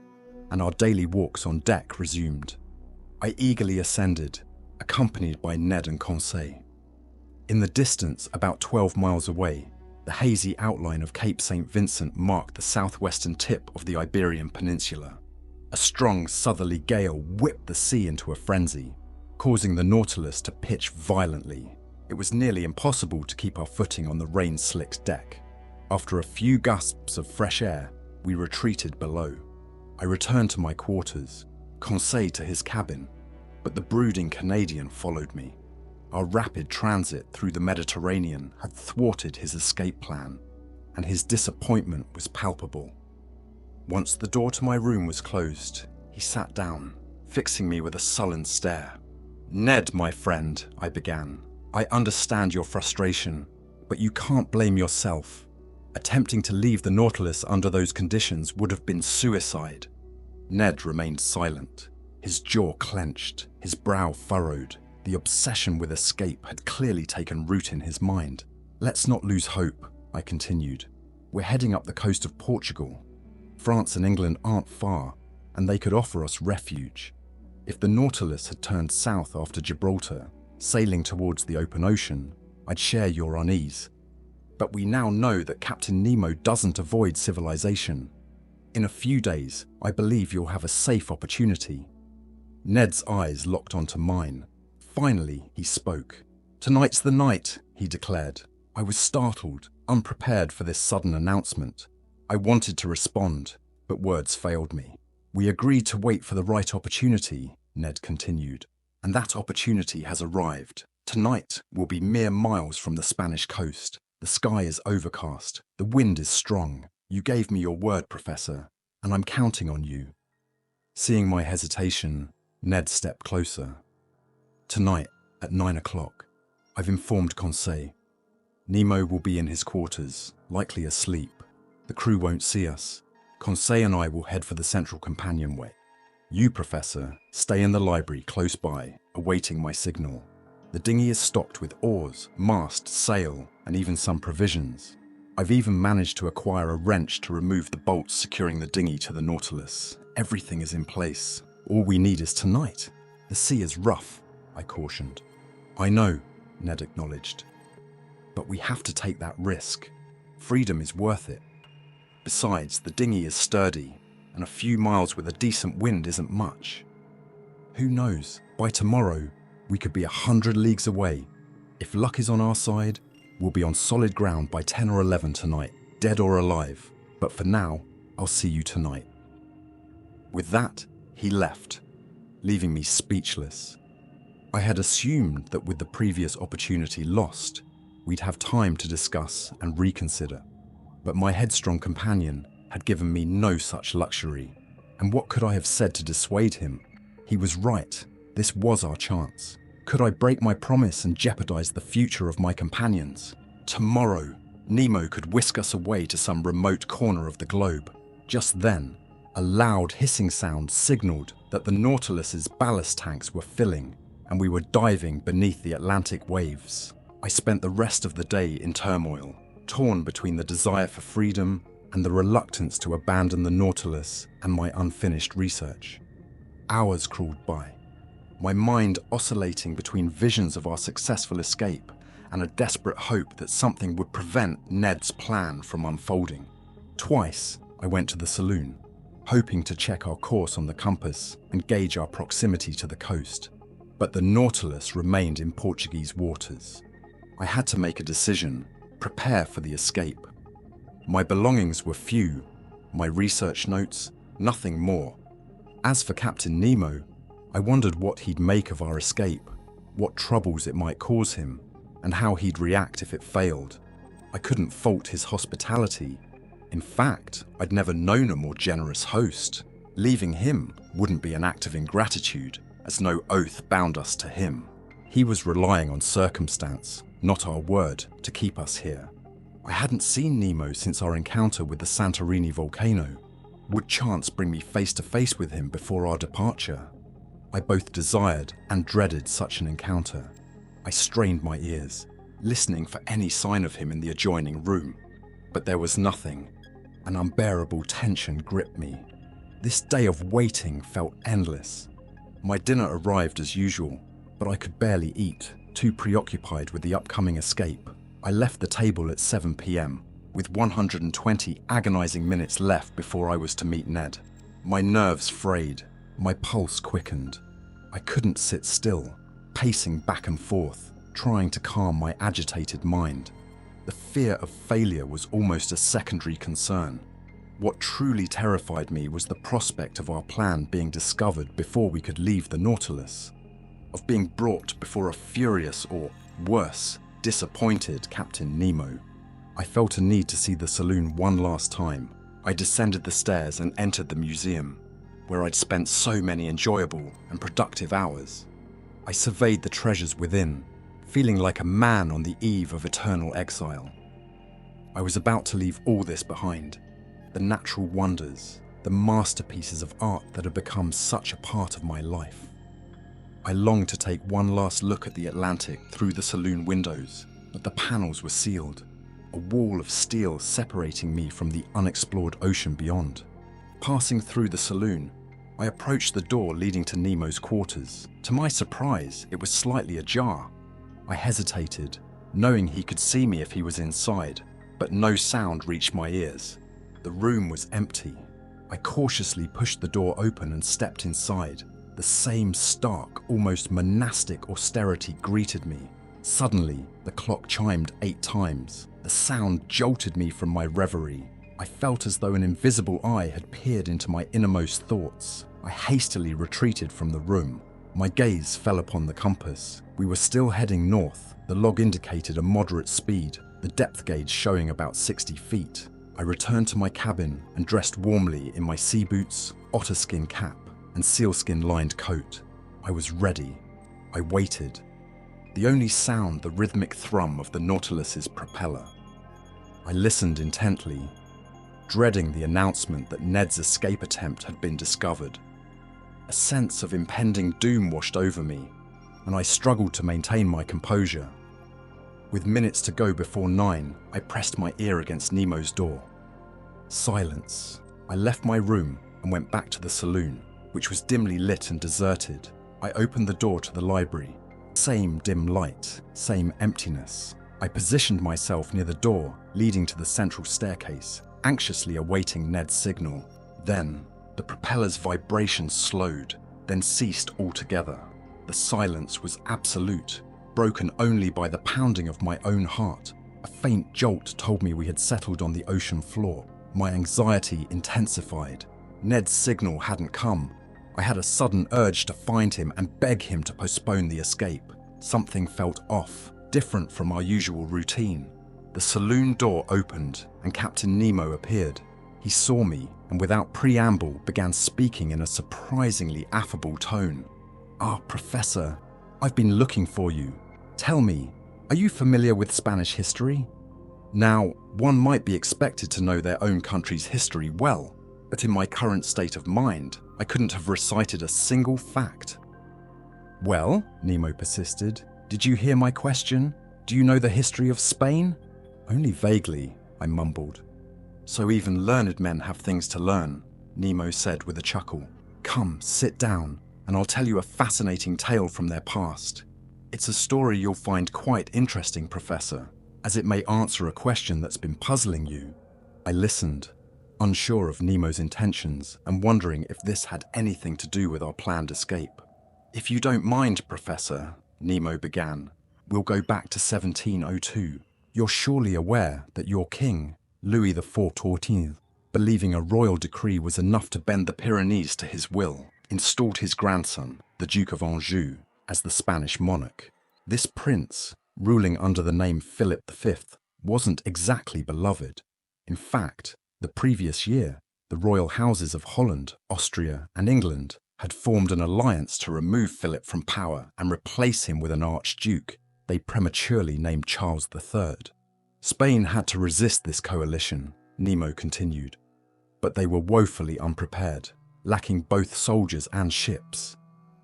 and our daily walks on deck resumed. I eagerly ascended, accompanied by Ned and Conseil. In the distance, about 12 miles away, the hazy outline of Cape St. Vincent marked the southwestern tip of the Iberian Peninsula. A strong southerly gale whipped the sea into a frenzy, causing the Nautilus to pitch violently. It was nearly impossible to keep our footing on the rain-slicked deck. After a few gasps of fresh air, we retreated below. I returned to my quarters, Conseil to his cabin, but the brooding Canadian followed me. Our rapid transit through the Mediterranean had thwarted his escape plan, and his disappointment was palpable. Once the door to my room was closed, he sat down, fixing me with a sullen stare. "Ned, my friend," I began, "I understand your frustration, but you can't blame yourself. Attempting to leave the Nautilus under those conditions would have been suicide." Ned remained silent, his jaw clenched, his brow furrowed. The obsession with escape had clearly taken root in his mind. "Let's not lose hope," I continued. "We're heading up the coast of Portugal. France and England aren't far, and they could offer us refuge. If the Nautilus had turned south after Gibraltar, sailing towards the open ocean, I'd share your unease. But we now know that Captain Nemo doesn't avoid civilization. In a few days, I believe you'll have a safe opportunity." Ned's eyes locked onto mine. Finally, he spoke. "Tonight's the night," he declared. I was startled, unprepared for this sudden announcement. I wanted to respond, but words failed me. "We agreed to wait for the right opportunity," Ned continued, "and that opportunity has arrived. Tonight we'll be mere miles from the Spanish coast. The sky is overcast. The wind is strong. You gave me your word, Professor, and I'm counting on you." Seeing my hesitation, Ned stepped closer. "Tonight, at 9 o'clock, I've informed Conseil. Nemo will be in his quarters, likely asleep. The crew won't see us. Conseil and I will head for the central companionway. You, Professor, stay in the library close by, awaiting my signal. The dinghy is stocked with oars, mast, sail, and even some provisions. I've even managed to acquire a wrench to remove the bolts securing the dinghy to the Nautilus. Everything is in place. All we need is tonight. The sea is rough," I cautioned. "I know," Ned acknowledged. "But we have to take that risk. Freedom is worth it. Besides, the dinghy is sturdy, and a few miles with a decent wind isn't much. Who knows, by tomorrow, we could be 100 leagues away. If luck is on our side, we'll be on solid ground by 10 or 11 tonight, dead or alive. But for now, I'll see you tonight." With that, he left, leaving me speechless. I had assumed that with the previous opportunity lost, we'd have time to discuss and reconsider. But my headstrong companion had given me no such luxury. And what could I have said to dissuade him? He was right. This was our chance. Could I break my promise and jeopardize the future of my companions? Tomorrow, Nemo could whisk us away to some remote corner of the globe. Just then, a loud hissing sound signaled that the Nautilus's ballast tanks were filling, and we were diving beneath the Atlantic waves. I spent the rest of the day in turmoil, torn between the desire for freedom and the reluctance to abandon the Nautilus and my unfinished research. Hours crawled by, my mind oscillating between visions of our successful escape and a desperate hope that something would prevent Ned's plan from unfolding. Twice, I went to the saloon, hoping to check our course on the compass and gauge our proximity to the coast. But the Nautilus remained in Portuguese waters. I had to make a decision, prepare for the escape. My belongings were few, my research notes, nothing more. As for Captain Nemo, I wondered what he'd make of our escape, what troubles it might cause him, and how he'd react if it failed. I couldn't fault his hospitality. In fact, I'd never known a more generous host. Leaving him wouldn't be an act of ingratitude, as no oath bound us to him. He was relying on circumstance, not our word, to keep us here. I hadn't seen Nemo since our encounter with the Santorini volcano. Would chance bring me face to face with him before our departure? I both desired and dreaded such an encounter. I strained my ears, listening for any sign of him in the adjoining room. But there was nothing. An unbearable tension gripped me. This day of waiting felt endless. My dinner arrived as usual, but I could barely eat, too preoccupied with the upcoming escape. I left the table at 7 p.m, with 120 agonizing minutes left before I was to meet Ned. My nerves frayed, my pulse quickened. I couldn't sit still, pacing back and forth, trying to calm my agitated mind. The fear of failure was almost a secondary concern. What truly terrified me was the prospect of our plan being discovered before we could leave the Nautilus, of being brought before a furious or, worse, disappointed Captain Nemo. I felt a need to see the saloon one last time. I descended the stairs and entered the museum, where I'd spent so many enjoyable and productive hours. I surveyed the treasures within, feeling like a man on the eve of eternal exile. I was about to leave all this behind, the natural wonders, the masterpieces of art that had become such a part of my life. I longed to take one last look at the Atlantic through the saloon windows, but the panels were sealed, a wall of steel separating me from the unexplored ocean beyond. Passing through the saloon, I approached the door leading to Nemo's quarters. To my surprise, it was slightly ajar. I hesitated, knowing he could see me if he was inside, but no sound reached my ears. The room was empty. I cautiously pushed the door open and stepped inside. The same stark, almost monastic austerity greeted me. Suddenly, the clock chimed 8 times. The sound jolted me from my reverie. I felt as though an invisible eye had peered into my innermost thoughts. I hastily retreated from the room. My gaze fell upon the compass. We were still heading north. The log indicated a moderate speed, the depth gauge showing about 60 feet. I returned to my cabin and dressed warmly in my sea boots, otterskin cap, and sealskin-lined coat. I was ready. I waited. The only sound the rhythmic thrum of the Nautilus's propeller. I listened intently, dreading the announcement that Ned's escape attempt had been discovered. A sense of impending doom washed over me, and I struggled to maintain my composure. With minutes to go before 9, I pressed my ear against Nemo's door. Silence. I left my room and went back to the saloon, which was dimly lit and deserted. I opened the door to the library. Same dim light, same emptiness. I positioned myself near the door leading to the central staircase, anxiously awaiting Ned's signal. Then, the propeller's vibration slowed, then ceased altogether. The silence was absolute, broken only by the pounding of my own heart. A faint jolt told me we had settled on the ocean floor. My anxiety intensified. Ned's signal hadn't come. I had a sudden urge to find him and beg him to postpone the escape. Something felt off, different from our usual routine. The saloon door opened and Captain Nemo appeared. He saw me and without preamble began speaking in a surprisingly affable tone. "Ah, Professor, I've been looking for you. Tell me, are you familiar with Spanish history?" Now, one might be expected to know their own country's history well, but in my current state of mind, I couldn't have recited a single fact. "Well," Nemo persisted, "did you hear my question? Do you know the history of Spain?" "Only vaguely," I mumbled. "So even learned men have things to learn," Nemo said with a chuckle. "Come, sit down, and I'll tell you a fascinating tale from their past. It's a story you'll find quite interesting, Professor, as it may answer a question that's been puzzling you." I listened, unsure of Nemo's intentions and wondering if this had anything to do with our planned escape. "If you don't mind, Professor," Nemo began, "we'll go back to 1702. You're surely aware that your king, Louis XIV, believing a royal decree was enough to bend the Pyrenees to his will, installed his grandson, the Duke of Anjou, as the Spanish monarch. This prince, ruling under the name Philip V, wasn't exactly beloved. In fact, the previous year, the royal houses of Holland, Austria, and England had formed an alliance to remove Philip from power and replace him with an archduke they prematurely named Charles III. Spain had to resist this coalition, Nemo continued, but they were woefully unprepared, lacking both soldiers and ships.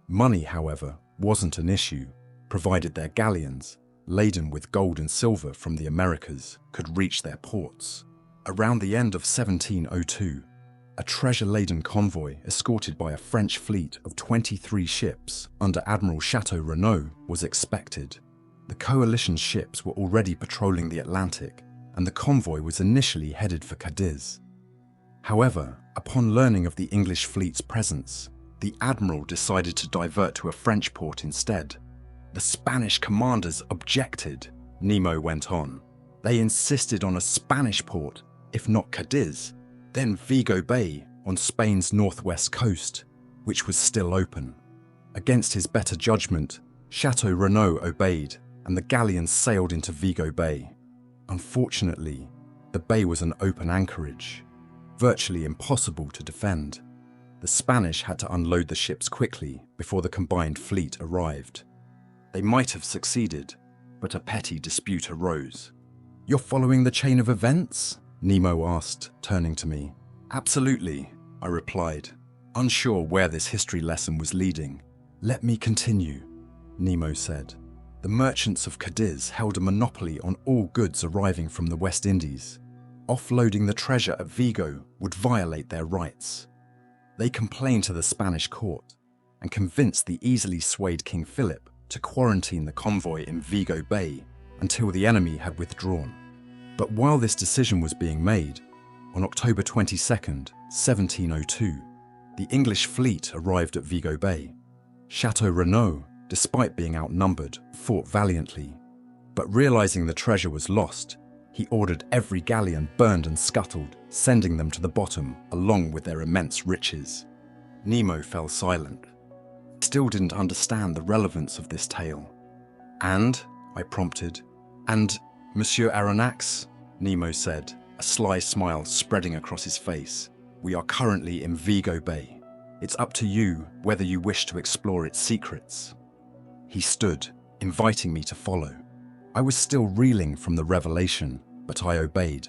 Money, however, wasn't an issue, provided their galleons, laden with gold and silver from the Americas, could reach their ports. Around the end of 1702, a treasure-laden convoy escorted by a French fleet of 23 ships under Admiral Chateau Renaud was expected. The coalition ships were already patrolling the Atlantic, and the convoy was initially headed for Cadiz. However, upon learning of the English fleet's presence, the admiral decided to divert to a French port instead. "The Spanish commanders objected," Nemo went on. "They insisted on a Spanish port, if not Cadiz, then Vigo Bay on Spain's northwest coast, which was still open. Against his better judgment, Chateau Renaud obeyed, and the galleons sailed into Vigo Bay. Unfortunately, the bay was an open anchorage, virtually impossible to defend. The Spanish had to unload the ships quickly before the combined fleet arrived. They might have succeeded, but a petty dispute arose." "You're following the chain of events?" Nemo asked, turning to me. "Absolutely," I replied, unsure where this history lesson was leading. "Let me continue," Nemo said. "The merchants of Cadiz held a monopoly on all goods arriving from the West Indies. Offloading the treasure at Vigo would violate their rights. They complained to the Spanish court and convinced the easily swayed King Philip to quarantine the convoy in Vigo Bay until the enemy had withdrawn. But while this decision was being made, on October 22nd, 1702, the English fleet arrived at Vigo Bay. Chateau Renaud, despite being outnumbered, fought valiantly, but realizing the treasure was lost, he ordered every galleon burned and scuttled, sending them to the bottom along with their immense riches." Nemo fell silent. Still didn't understand the relevance of this tale. "And," I prompted. "And Monsieur Aronnax," Nemo said, a sly smile spreading across his face. "We are currently in Vigo Bay. It's up to you whether you wish to explore its secrets." He stood, inviting me to follow. I was still reeling from the revelation, but I obeyed.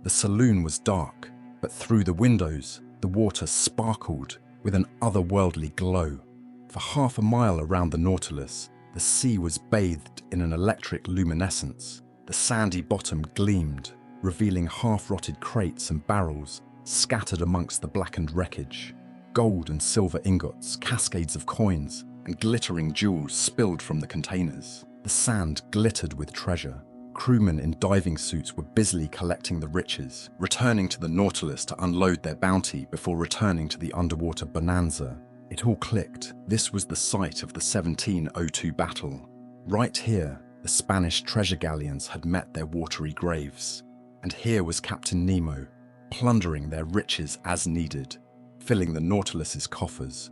The saloon was dark, but through the windows, the water sparkled with an otherworldly glow. For half a mile around the Nautilus, the sea was bathed in an electric luminescence. The sandy bottom gleamed, revealing half-rotted crates and barrels scattered amongst the blackened wreckage. Gold and silver ingots, cascades of coins, and glittering jewels spilled from the containers. The sand glittered with treasure. Crewmen in diving suits were busily collecting the riches, returning to the Nautilus to unload their bounty before returning to the underwater bonanza. It all clicked. This was the site of the 1702 battle. Right here, the Spanish treasure galleons had met their watery graves. And here was Captain Nemo, plundering their riches as needed, filling the Nautilus's coffers.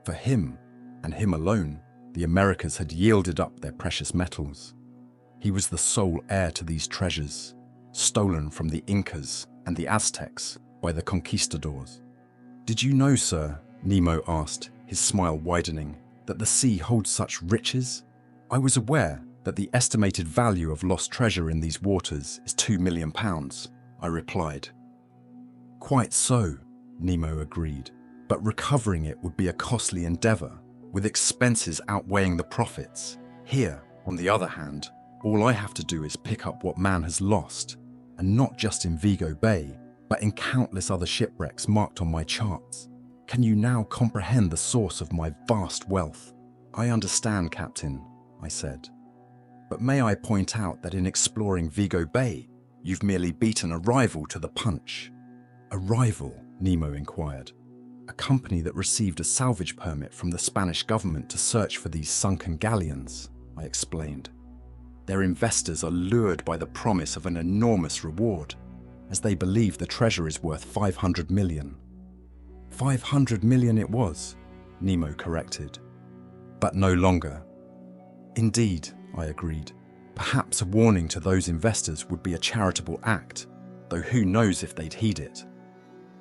For him, and him alone, the Americas had yielded up their precious metals. He was the sole heir to these treasures, stolen from the Incas and the Aztecs, by the conquistadors. "Did you know, sir," Nemo asked, his smile widening, "that the sea holds such riches? I was aware that the estimated value of lost treasure in these waters is £2 million, I replied. "Quite so," Nemo agreed, "but recovering it would be a costly endeavour, with expenses outweighing the profits. Here, on the other hand, all I have to do is pick up what man has lost, and not just in Vigo Bay, but in countless other shipwrecks marked on my charts. Can you now comprehend the source of my vast wealth?" "I understand, Captain," I said. "But may I point out that in exploring Vigo Bay, you've merely beaten a rival to the punch?" "A rival?" Nemo inquired. "A company that received a salvage permit from the Spanish government to search for these sunken galleons," I explained. "Their investors are lured by the promise of an enormous reward, as they believe the treasure is worth 500 million. 500 million it was," Nemo corrected. "But no longer." "Indeed," I agreed. "Perhaps a warning to those investors would be a charitable act, though who knows if they'd heed it.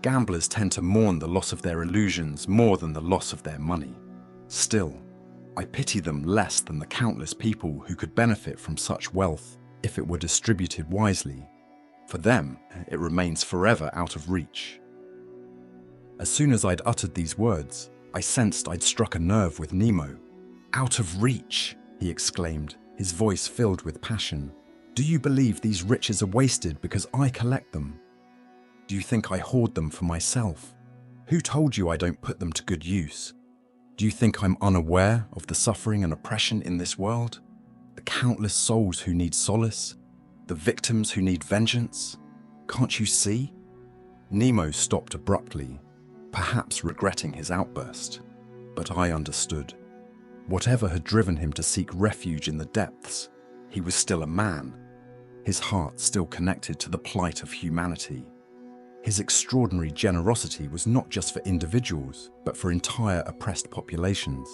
Gamblers tend to mourn the loss of their illusions more than the loss of their money. Still, I pity them less than the countless people who could benefit from such wealth if it were distributed wisely. For them, it remains forever out of reach." As soon as I'd uttered these words, I sensed I'd struck a nerve with Nemo. "Out of reach!" he exclaimed, his voice filled with passion. "Do you believe these riches are wasted because I collect them? Do you think I hoard them for myself? Who told you I don't put them to good use? Do you think I'm unaware of the suffering and oppression in this world? The countless souls who need solace? The victims who need vengeance? Can't you see?" Nemo stopped abruptly, perhaps regretting his outburst. But I understood. Whatever had driven him to seek refuge in the depths, he was still a man, his heart still connected to the plight of humanity. His extraordinary generosity was not just for individuals, but for entire oppressed populations.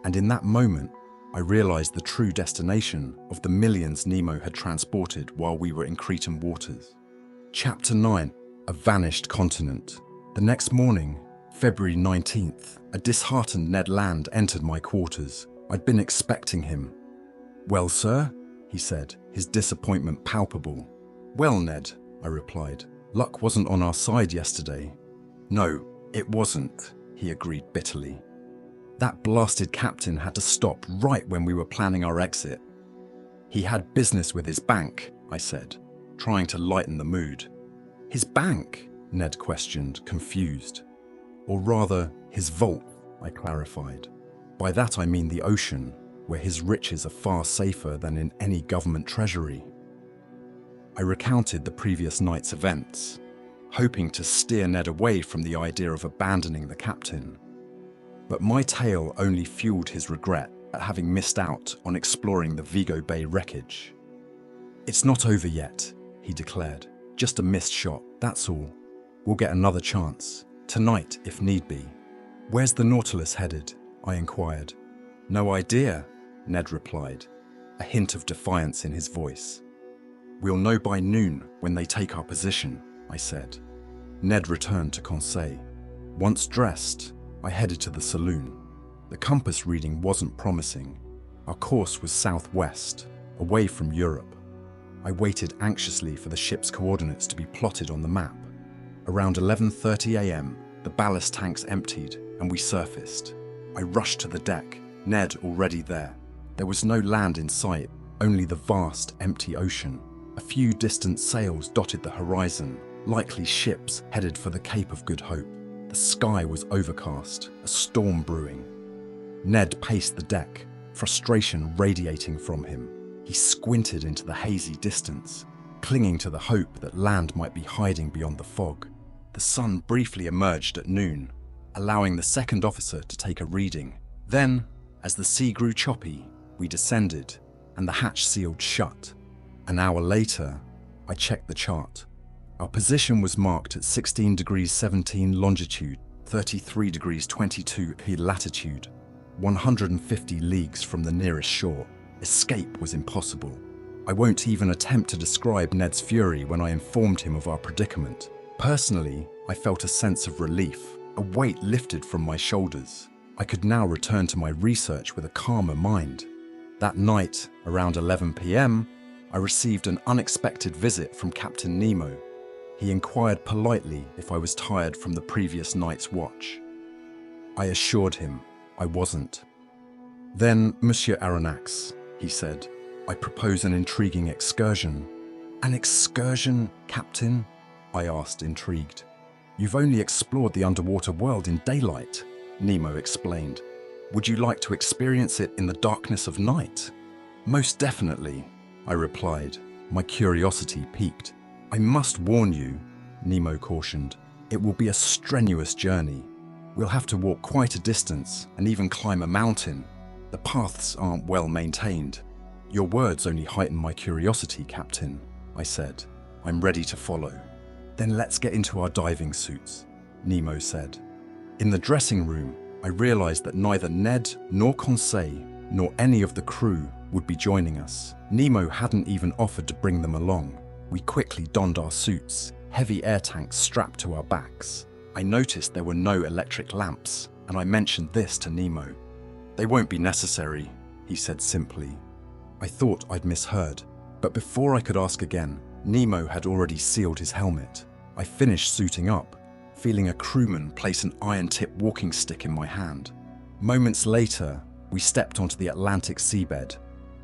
And in that moment, I realized the true destination of the millions Nemo had transported while we were in Cretan waters. Chapter 9. A Vanished Continent. The next morning, February 19th, a disheartened Ned Land entered my quarters. I'd been expecting him. "Well, sir?" he said, his disappointment palpable. "Well, Ned," I replied. "Luck wasn't on our side yesterday." "No, it wasn't," he agreed bitterly. "That blasted captain had to stop right when we were planning our exit." "He had business with his bank," I said, trying to lighten the mood. "His bank?" Ned questioned, confused. "Or rather, his vault," I clarified. "By that I mean the ocean, where his riches are far safer than in any government treasury." I recounted the previous night's events, hoping to steer Ned away from the idea of abandoning the captain. But my tale only fueled his regret at having missed out on exploring the Vigo Bay wreckage. "It's not over yet," he declared. "Just a missed shot, that's all. We'll get another chance, tonight if need be." "Where's the Nautilus headed?" I inquired. "No idea," Ned replied, a hint of defiance in his voice. "We'll know by noon when they take our position," I said. Ned returned to Conseil. Once dressed, I headed to the saloon. The compass reading wasn't promising. Our course was southwest, away from Europe. I waited anxiously for the ship's coordinates to be plotted on the map. Around 11:30 a.m., the ballast tanks emptied and we surfaced. I rushed to the deck, Ned already there. There was no land in sight, only the vast, empty ocean. A few distant sails dotted the horizon, likely ships headed for the Cape of Good Hope. The sky was overcast, a storm brewing. Ned paced the deck, frustration radiating from him. He squinted into the hazy distance, clinging to the hope that land might be hiding beyond the fog. The sun briefly emerged at noon, allowing the second officer to take a reading. Then, as the sea grew choppy, we descended, and the hatch sealed shut. An hour later, I checked the chart. Our position was marked at 16 degrees 17 longitude, 33 degrees 22 latitude, 150 leagues from the nearest shore. Escape was impossible. I won't even attempt to describe Ned's fury when I informed him of our predicament. Personally, I felt a sense of relief, a weight lifted from my shoulders. I could now return to my research with a calmer mind. That night, around 11 p.m, I received an unexpected visit from Captain Nemo. He inquired politely if I was tired from the previous night's watch. I assured him I wasn't. "Then, Monsieur Aronnax," he said, "I propose an intriguing excursion." "An excursion, Captain?" I asked, intrigued. "You've only explored the underwater world in daylight," Nemo explained. "Would you like to experience it in the darkness of night?" "Most definitely," I replied, my curiosity piqued. "I must warn you," Nemo cautioned, "it will be a strenuous journey. We'll have to walk quite a distance and even climb a mountain. The paths aren't well maintained." "Your words only heighten my curiosity, Captain," I said. "I'm ready to follow." "Then let's get into our diving suits," Nemo said. In the dressing room, I realized that neither Ned nor Conseil nor any of the crew would be joining us. Nemo hadn't even offered to bring them along. We quickly donned our suits, heavy air tanks strapped to our backs. I noticed there were no electric lamps, and I mentioned this to Nemo. "They won't be necessary," he said simply. I thought I'd misheard, but before I could ask again, Nemo had already sealed his helmet. I finished suiting up, feeling a crewman place an iron-tipped walking stick in my hand. Moments later, we stepped onto the Atlantic seabed,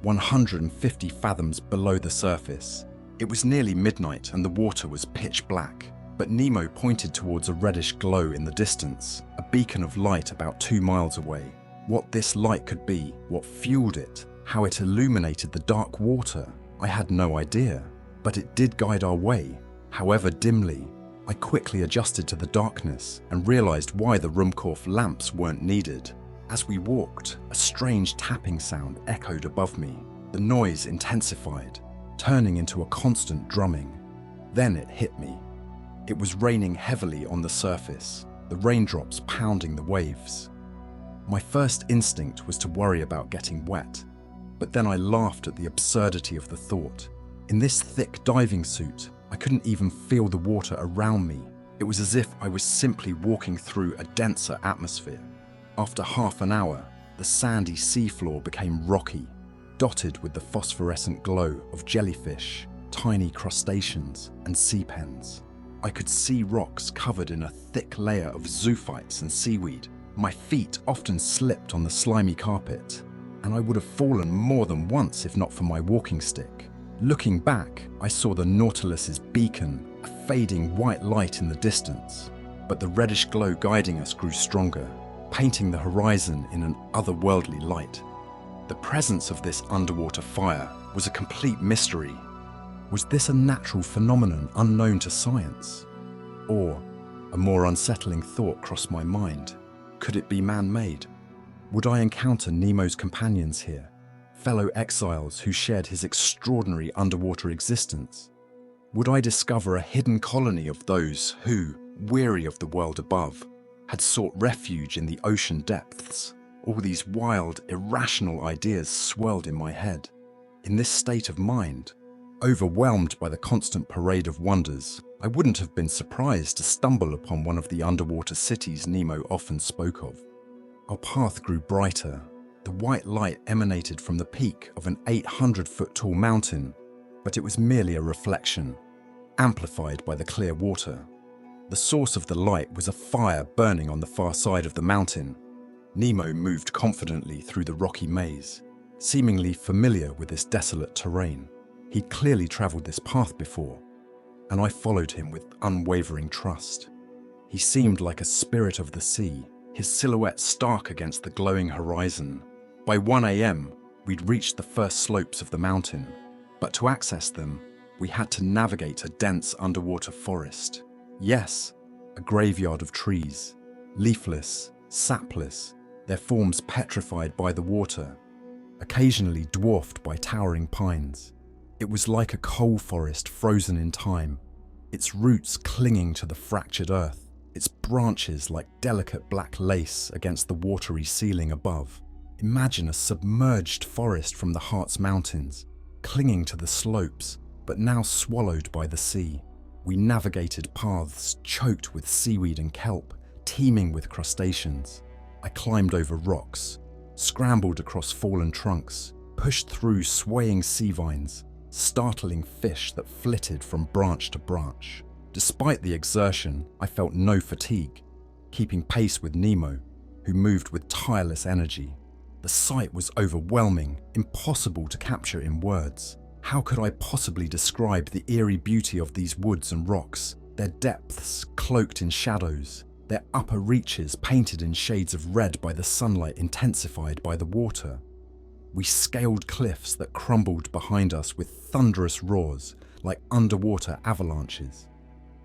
150 fathoms below the surface. It was nearly midnight and the water was pitch black, but Nemo pointed towards a reddish glow in the distance, a beacon of light about 2 miles away. What this light could be, what fueled it, how it illuminated the dark water, I had no idea, but it did guide our way, however dimly. I quickly adjusted to the darkness and realized why the Ruhmkorff lamps weren't needed. As we walked, a strange tapping sound echoed above me. The noise intensified, turning into a constant drumming. Then it hit me. It was raining heavily on the surface, the raindrops pounding the waves. My first instinct was to worry about getting wet, but then I laughed at the absurdity of the thought. In this thick diving suit, I couldn't even feel the water around me. It was as if I was simply walking through a denser atmosphere. After half an hour, the sandy seafloor became rocky, dotted with the phosphorescent glow of jellyfish, tiny crustaceans, and sea pens. I could see rocks covered in a thick layer of zoophytes and seaweed. My feet often slipped on the slimy carpet, and I would have fallen more than once if not for my walking stick. Looking back, I saw the Nautilus's beacon, a fading white light in the distance, but the reddish glow guiding us grew stronger, painting the horizon in an otherworldly light. The presence of this underwater fire was a complete mystery. Was this a natural phenomenon unknown to science? Or, a more unsettling thought crossed my mind, could it be man-made? Would I encounter Nemo's companions here? Fellow exiles who shared his extraordinary underwater existence? Would I discover a hidden colony of those who, weary of the world above, had sought refuge in the ocean depths? All these wild, irrational ideas swirled in my head. In this state of mind, overwhelmed by the constant parade of wonders, I wouldn't have been surprised to stumble upon one of the underwater cities Nemo often spoke of. Our path grew brighter. The white light emanated from the peak of an 800-foot-tall mountain, but it was merely a reflection, amplified by the clear water. The source of the light was a fire burning on the far side of the mountain. Nemo moved confidently through the rocky maze, seemingly familiar with this desolate terrain. He'd clearly traveled this path before, and I followed him with unwavering trust. He seemed like a spirit of the sea, his silhouette stark against the glowing horizon. By 1 a.m., we'd reached the first slopes of the mountain, but to access them, we had to navigate a dense underwater forest. Yes, a graveyard of trees, leafless, sapless, their forms petrified by the water, occasionally dwarfed by towering pines. It was like a coal forest frozen in time, its roots clinging to the fractured earth, its branches like delicate black lace against the watery ceiling above. Imagine a submerged forest from the Harz Mountains, clinging to the slopes, but now swallowed by the sea. We navigated paths choked with seaweed and kelp, teeming with crustaceans. I climbed over rocks, scrambled across fallen trunks, pushed through swaying sea vines, startling fish that flitted from branch to branch. Despite the exertion, I felt no fatigue, keeping pace with Nemo, who moved with tireless energy. The sight was overwhelming, impossible to capture in words. How could I possibly describe the eerie beauty of these woods and rocks, their depths cloaked in shadows, their upper reaches painted in shades of red by the sunlight intensified by the water? We scaled cliffs that crumbled behind us with thunderous roars like underwater avalanches.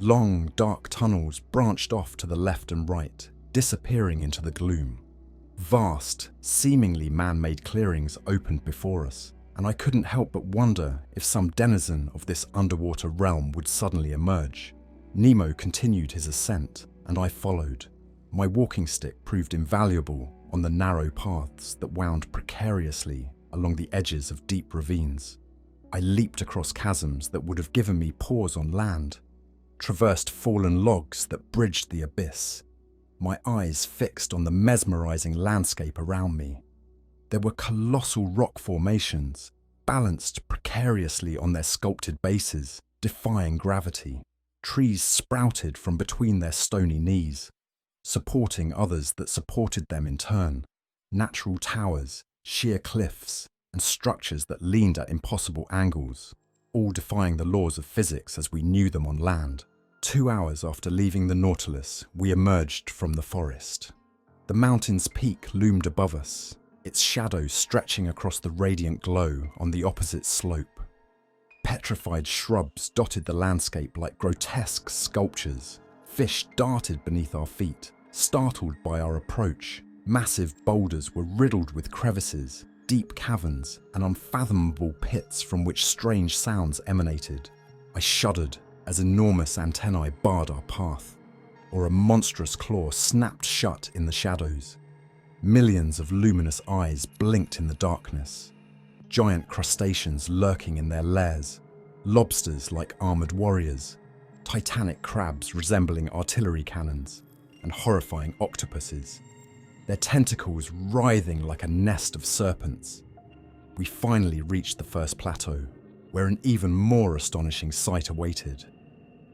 Long, dark tunnels branched off to the left and right, disappearing into the gloom. Vast, seemingly man-made clearings opened before us, and I couldn't help but wonder if some denizen of this underwater realm would suddenly emerge. Nemo continued his ascent, and I followed. My walking stick proved invaluable on the narrow paths that wound precariously along the edges of deep ravines. I leaped across chasms that would have given me pause on land, traversed fallen logs that bridged the abyss, my eyes fixed on the mesmerizing landscape around me. There were colossal rock formations, balanced precariously on their sculpted bases, defying gravity. Trees sprouted from between their stony knees, supporting others that supported them in turn. Natural towers, sheer cliffs, and structures that leaned at impossible angles, all defying the laws of physics as we knew them on land. 2 hours after leaving the Nautilus, we emerged from the forest. The mountain's peak loomed above us, its shadow stretching across the radiant glow on the opposite slope. Petrified shrubs dotted the landscape like grotesque sculptures. Fish darted beneath our feet, startled by our approach. Massive boulders were riddled with crevices, deep caverns, and unfathomable pits from which strange sounds emanated. I shuddered as enormous antennae barred our path, or a monstrous claw snapped shut in the shadows. Millions of luminous eyes blinked in the darkness. Giant crustaceans lurking in their lairs, lobsters like armored warriors, titanic crabs resembling artillery cannons, and horrifying octopuses, their tentacles writhing like a nest of serpents. We finally reached the first plateau, where an even more astonishing sight awaited.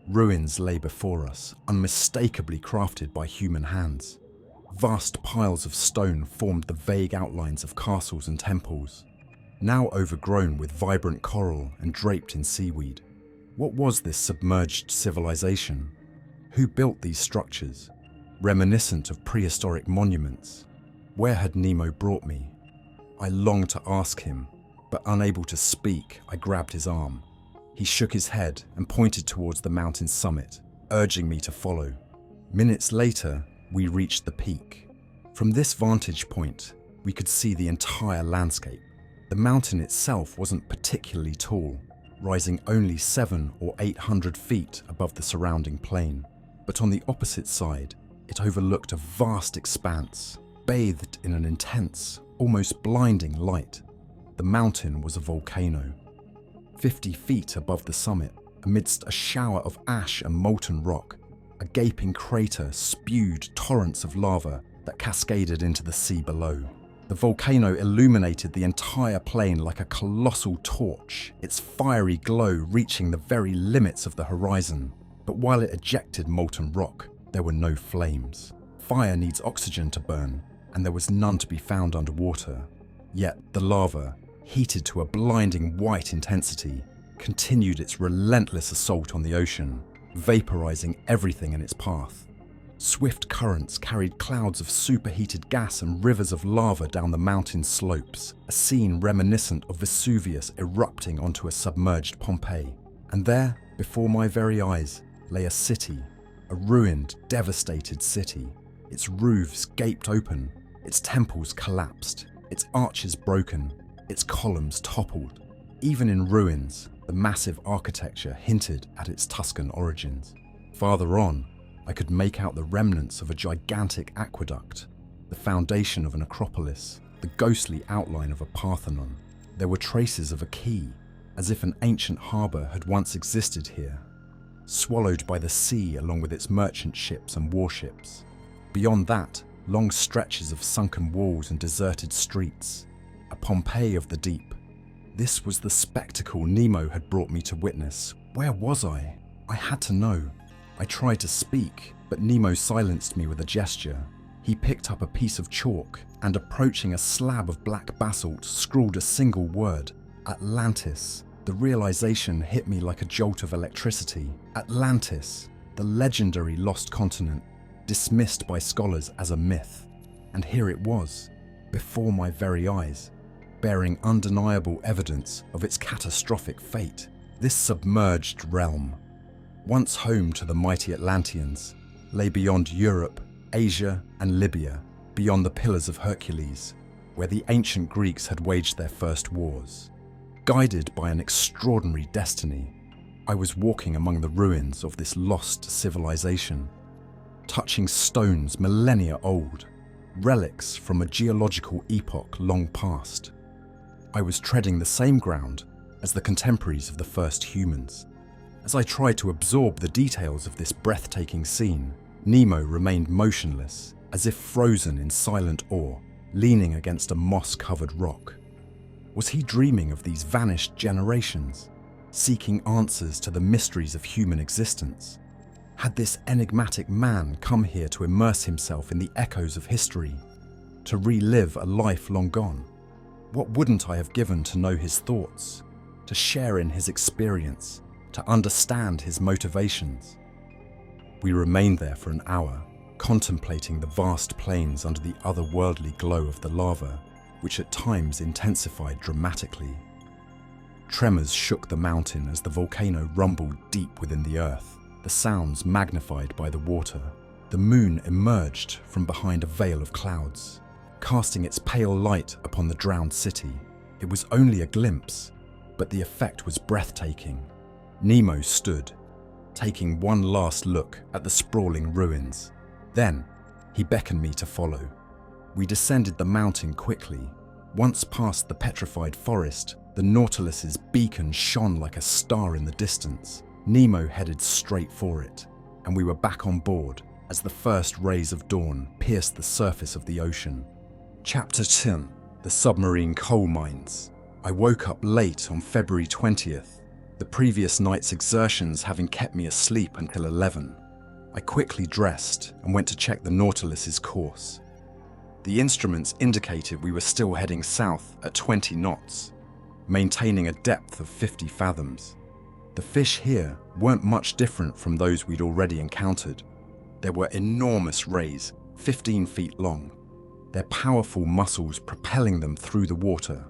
Ruins lay before us, unmistakably crafted by human hands. Vast piles of stone formed the vague outlines of castles and temples, now overgrown with vibrant coral and draped in seaweed. What was this submerged civilization? Who built these structures, reminiscent of prehistoric monuments? Where had Nemo brought me? I longed to ask him, but unable to speak, I grabbed his arm. He shook his head and pointed towards the mountain's summit, urging me to follow. Minutes later, we reached the peak. From this vantage point, we could see the entire landscape. The mountain itself wasn't particularly tall, rising only 700 or 800 feet above the surrounding plain. But on the opposite side, it overlooked a vast expanse, bathed in an intense, almost blinding light. The mountain was a volcano. 50 feet above the summit, amidst a shower of ash and molten rock, a gaping crater spewed torrents of lava that cascaded into the sea below. The volcano illuminated the entire plain like a colossal torch, its fiery glow reaching the very limits of the horizon. But while it ejected molten rock, there were no flames. Fire needs oxygen to burn, and there was none to be found underwater. Yet the lava, heated to a blinding white intensity, continued its relentless assault on the ocean, vaporizing everything in its path. Swift currents carried clouds of superheated gas and rivers of lava down the mountain slopes, a scene reminiscent of Vesuvius erupting onto a submerged Pompeii. And there, before my very eyes, lay a city, a ruined, devastated city. Its roofs gaped open, its temples collapsed, its arches broken, its columns toppled. Even in ruins, the massive architecture hinted at its Tuscan origins. Farther on, I could make out the remnants of a gigantic aqueduct, the foundation of an acropolis, the ghostly outline of a Parthenon. There were traces of a quay, as if an ancient harbour had once existed here. swallowed by the sea along with its merchant ships and warships. Beyond that, long stretches of sunken walls and deserted streets, a Pompeii of the deep. This was the spectacle Nemo had brought me to witness. Where was I? I had to know. I tried to speak, but Nemo silenced me with a gesture. He picked up a piece of chalk and, approaching a slab of black basalt, scrawled a single word: Atlantis. The realization hit me like a jolt of electricity. Atlantis, the legendary lost continent, dismissed by scholars as a myth. And here it was, before my very eyes, bearing undeniable evidence of its catastrophic fate. This submerged realm, once home to the mighty Atlanteans, lay beyond Europe, Asia, and Libya, beyond the Pillars of Hercules, where the ancient Greeks had waged their first wars. Guided by an extraordinary destiny, I was walking among the ruins of this lost civilization, touching stones millennia old, relics from a geological epoch long past. I was treading the same ground as the contemporaries of the first humans. As I tried to absorb the details of this breathtaking scene, Nemo remained motionless, as if frozen in silent awe, leaning against a moss-covered rock. Was he dreaming of these vanished generations, seeking answers to the mysteries of human existence? Had this enigmatic man come here to immerse himself in the echoes of history, to relive a life long gone? What wouldn't I have given to know his thoughts, to share in his experience, to understand his motivations? We remained there for an hour, contemplating the vast plains under the otherworldly glow of the lava, which at times intensified dramatically. Tremors shook the mountain as the volcano rumbled deep within the earth, the sounds magnified by the water. The moon emerged from behind a veil of clouds, casting its pale light upon the drowned city. It was only a glimpse, but the effect was breathtaking. Nemo stood, taking one last look at the sprawling ruins. Then, he beckoned me to follow. We descended the mountain quickly. Once past the petrified forest, the Nautilus's beacon shone like a star in the distance. Nemo headed straight for it, and we were back on board as the first rays of dawn pierced the surface of the ocean. Chapter 10: The Submarine Coal Mines. I woke up late on February 20th, the previous night's exertions having kept me asleep until 11. I quickly dressed and went to check the Nautilus's course. The instruments indicated we were still heading south at 20 knots, maintaining a depth of 50 fathoms. The fish here weren't much different from those we'd already encountered. There were enormous rays, 15 feet long, their powerful muscles propelling them through the water.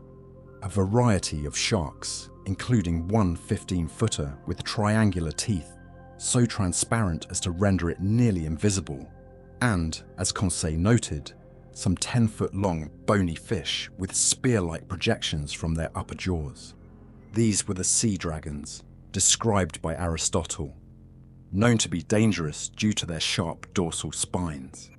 A variety of sharks, including one 15-footer with triangular teeth, so transparent as to render it nearly invisible, and, as Conseil noted, some 10-foot-long bony fish with spear-like projections from their upper jaws. These were the sea dragons, described by Aristotle, known to be dangerous due to their sharp dorsal spines.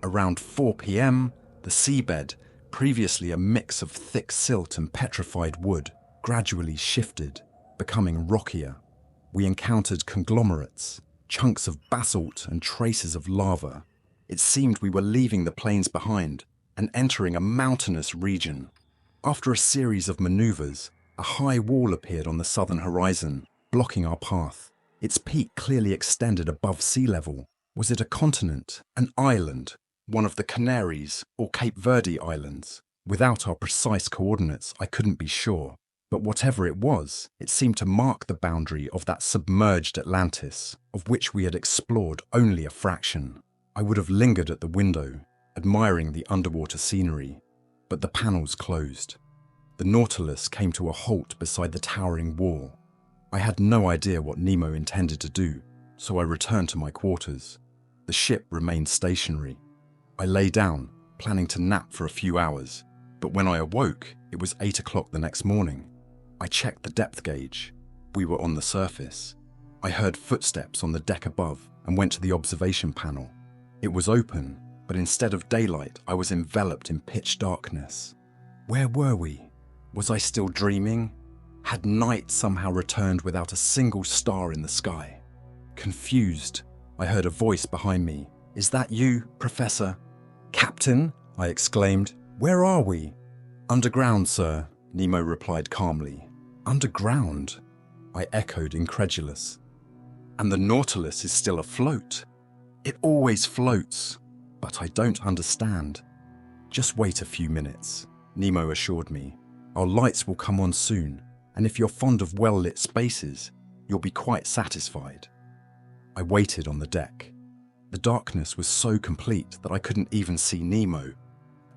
Around 4 p.m., the seabed, previously a mix of thick silt and petrified wood, gradually shifted, becoming rockier. We encountered conglomerates, chunks of basalt and traces of lava. It seemed we were leaving the plains behind and entering a mountainous region. After a series of maneuvers, a high wall appeared on the southern horizon, blocking our path. Its peak clearly extended above sea level. Was it a continent, an island, one of the Canaries or Cape Verde Islands? Without our precise coordinates, I couldn't be sure. But whatever it was, it seemed to mark the boundary of that submerged Atlantis, of which we had explored only a fraction. I would have lingered at the window, admiring the underwater scenery, but the panels closed. The Nautilus came to a halt beside the towering wall. I had no idea what Nemo intended to do, so I returned to my quarters. The ship remained stationary. I lay down, planning to nap for a few hours, but when I awoke, it was 8 o'clock the next morning. I checked the depth gauge. We were on the surface. I heard footsteps on the deck above and went to the observation panel. It was open, but instead of daylight, I was enveloped in pitch darkness. Where were we? Was I still dreaming? Had night somehow returned without a single star in the sky? Confused, I heard a voice behind me. "Is that you, Professor?" "Captain," I exclaimed. "Where are we?" "Underground, sir," Nemo replied calmly. "Underground?" I echoed, incredulous. "And the Nautilus is still afloat?" "It always floats, but I don't understand." "Just wait a few minutes," Nemo assured me. "Our lights will come on soon, and if you're fond of well-lit spaces, you'll be quite satisfied." I waited on the deck. The darkness was so complete that I couldn't even see Nemo.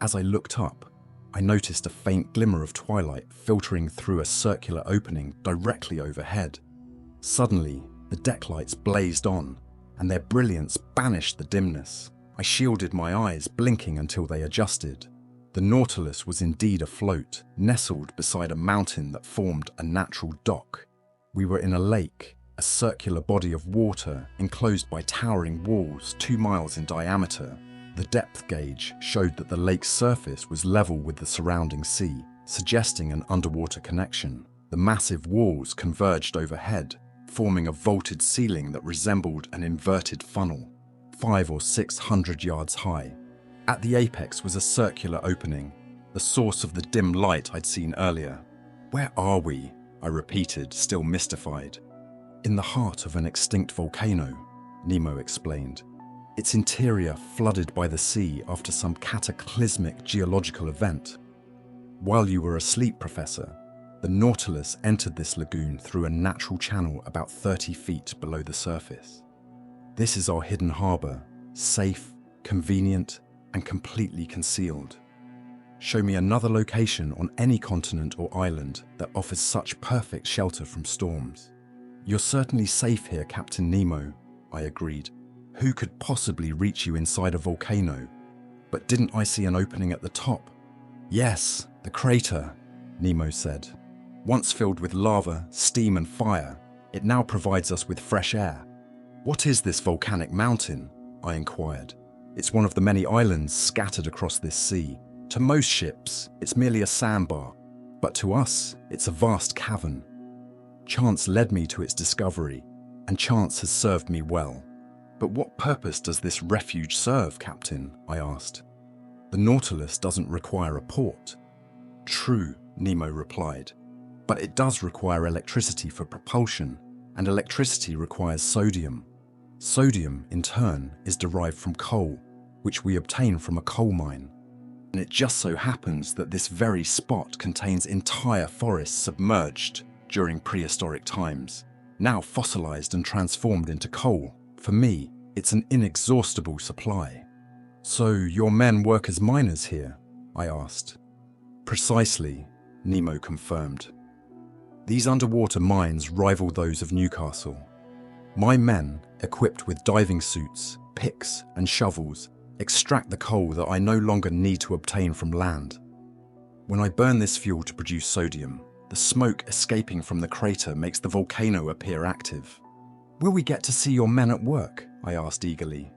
As I looked up, I noticed a faint glimmer of twilight filtering through a circular opening directly overhead. Suddenly, the deck lights blazed on, and their brilliance banished the dimness. I shielded my eyes, blinking until they adjusted. The Nautilus was indeed afloat, nestled beside a mountain that formed a natural dock. We were in a lake, a circular body of water enclosed by towering walls 2 miles in diameter. The depth gauge showed that the lake's surface was level with the surrounding sea, suggesting an underwater connection. The massive walls converged overhead, forming a vaulted ceiling that resembled an inverted funnel, 500 or 600 yards high. At the apex was a circular opening, the source of the dim light I'd seen earlier. "Where are we?" I repeated, still mystified. "In the heart of an extinct volcano," Nemo explained. Its interior flooded by the sea after some cataclysmic geological event. "While you were asleep, Professor, the Nautilus entered this lagoon through a natural channel about 30 feet below the surface. This is our hidden harbor, safe, convenient, and completely concealed. Show me another location on any continent or island that offers such perfect shelter from storms." "You're certainly safe here, Captain Nemo," I agreed. "Who could possibly reach you inside a volcano?" "But didn't I see an opening at the top?" "Yes, the crater," Nemo said. "Once filled with lava, steam and fire, it now provides us with fresh air." "What is this volcanic mountain?" I inquired. "It's one of the many islands scattered across this sea. To most ships, it's merely a sandbar, but to us, it's a vast cavern. Chance led me to its discovery, and chance has served me well." "But what purpose does this refuge serve, Captain?" I asked. "The Nautilus doesn't require a port." "True," Nemo replied, "but it does require electricity for propulsion, and electricity requires sodium. Sodium, in turn, is derived from coal, which we obtain from a coal mine. And it just so happens that this very spot contains entire forests submerged during prehistoric times, now fossilized and transformed into coal. For me, it's an inexhaustible supply." "So your men work as miners here?" I asked. "Precisely," Nemo confirmed. "These underwater mines rival those of Newcastle. My men, equipped with diving suits, picks, and shovels, extract the coal that I no longer need to obtain from land. When I burn this fuel to produce sodium, the smoke escaping from the crater makes the volcano appear active." "Will we get to see your men at work?" I asked eagerly.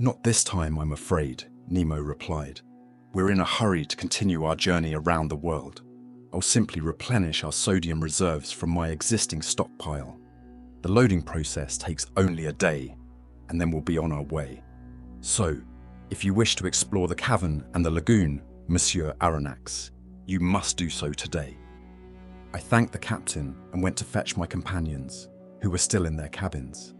"Not this time, I'm afraid," Nemo replied. "We're in a hurry to continue our journey around the world. I'll simply replenish our sodium reserves from my existing stockpile. The loading process takes only a day, and then we'll be on our way. So, if you wish to explore the cavern and the lagoon, Monsieur Aronnax, you must do so today." I thanked the captain and went to fetch my companions, who were still in their cabins.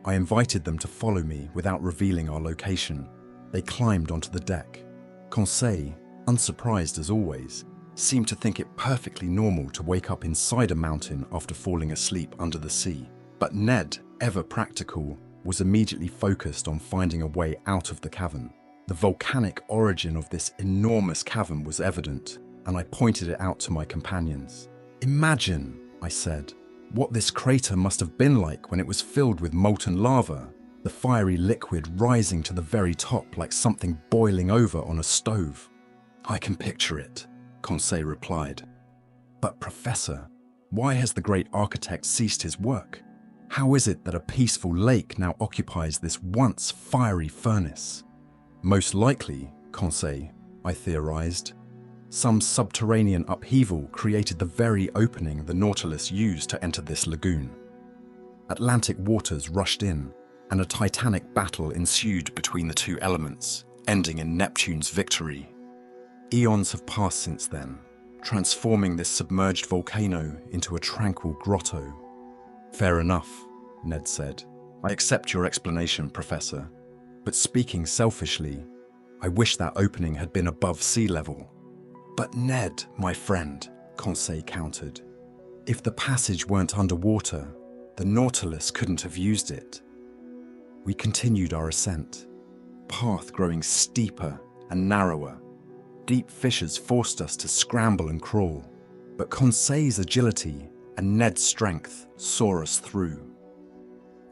I invited them to follow me without revealing our location. They climbed onto the deck. Conseil, unsurprised as always, seemed to think it perfectly normal to wake up inside a mountain after falling asleep under the sea. But Ned, ever practical, was immediately focused on finding a way out of the cavern. The volcanic origin of this enormous cavern was evident, and I pointed it out to my companions. "Imagine," I said, "what this crater must have been like when it was filled with molten lava, the fiery liquid rising to the very top like something boiling over on a stove." "I can picture it," Conseil replied. "But Professor, why has the great architect ceased his work? How is it that a peaceful lake now occupies this once fiery furnace?" "Most likely," Conseil, I theorized, Some subterranean upheaval created the very opening the Nautilus used to enter this lagoon. Atlantic waters rushed in, and a titanic battle ensued between the two elements, ending in Neptune's victory. Eons have passed since then, transforming this submerged volcano into a tranquil grotto. "Fair enough," Ned said. "I accept your explanation, Professor. But speaking selfishly, I wish that opening had been above sea level." "But Ned, my friend," Conseil countered, "if the passage weren't underwater, the Nautilus couldn't have used it." We continued our ascent, path growing steeper and narrower. Deep fissures forced us to scramble and crawl, but Conseil's agility and Ned's strength saw us through.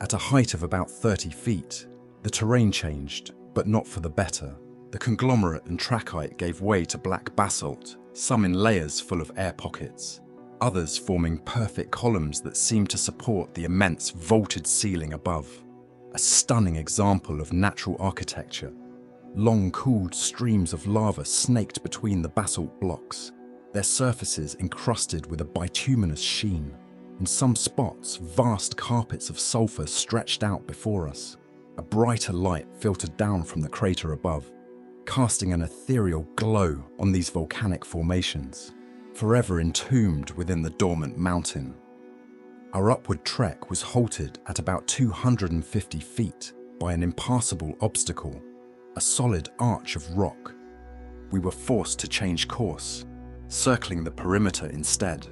At a height of about 30 feet, the terrain changed, but not for the better. The conglomerate and trachyte gave way to black basalt, some in layers full of air pockets, others forming perfect columns that seemed to support the immense vaulted ceiling above. A stunning example of natural architecture. Long cooled streams of lava snaked between the basalt blocks, their surfaces encrusted with a bituminous sheen. In some spots, vast carpets of sulfur stretched out before us. A brighter light filtered down from the crater above, casting an ethereal glow on these volcanic formations, forever entombed within the dormant mountain. Our upward trek was halted at about 250 feet by an impassable obstacle, a solid arch of rock. We were forced to change course, circling the perimeter instead.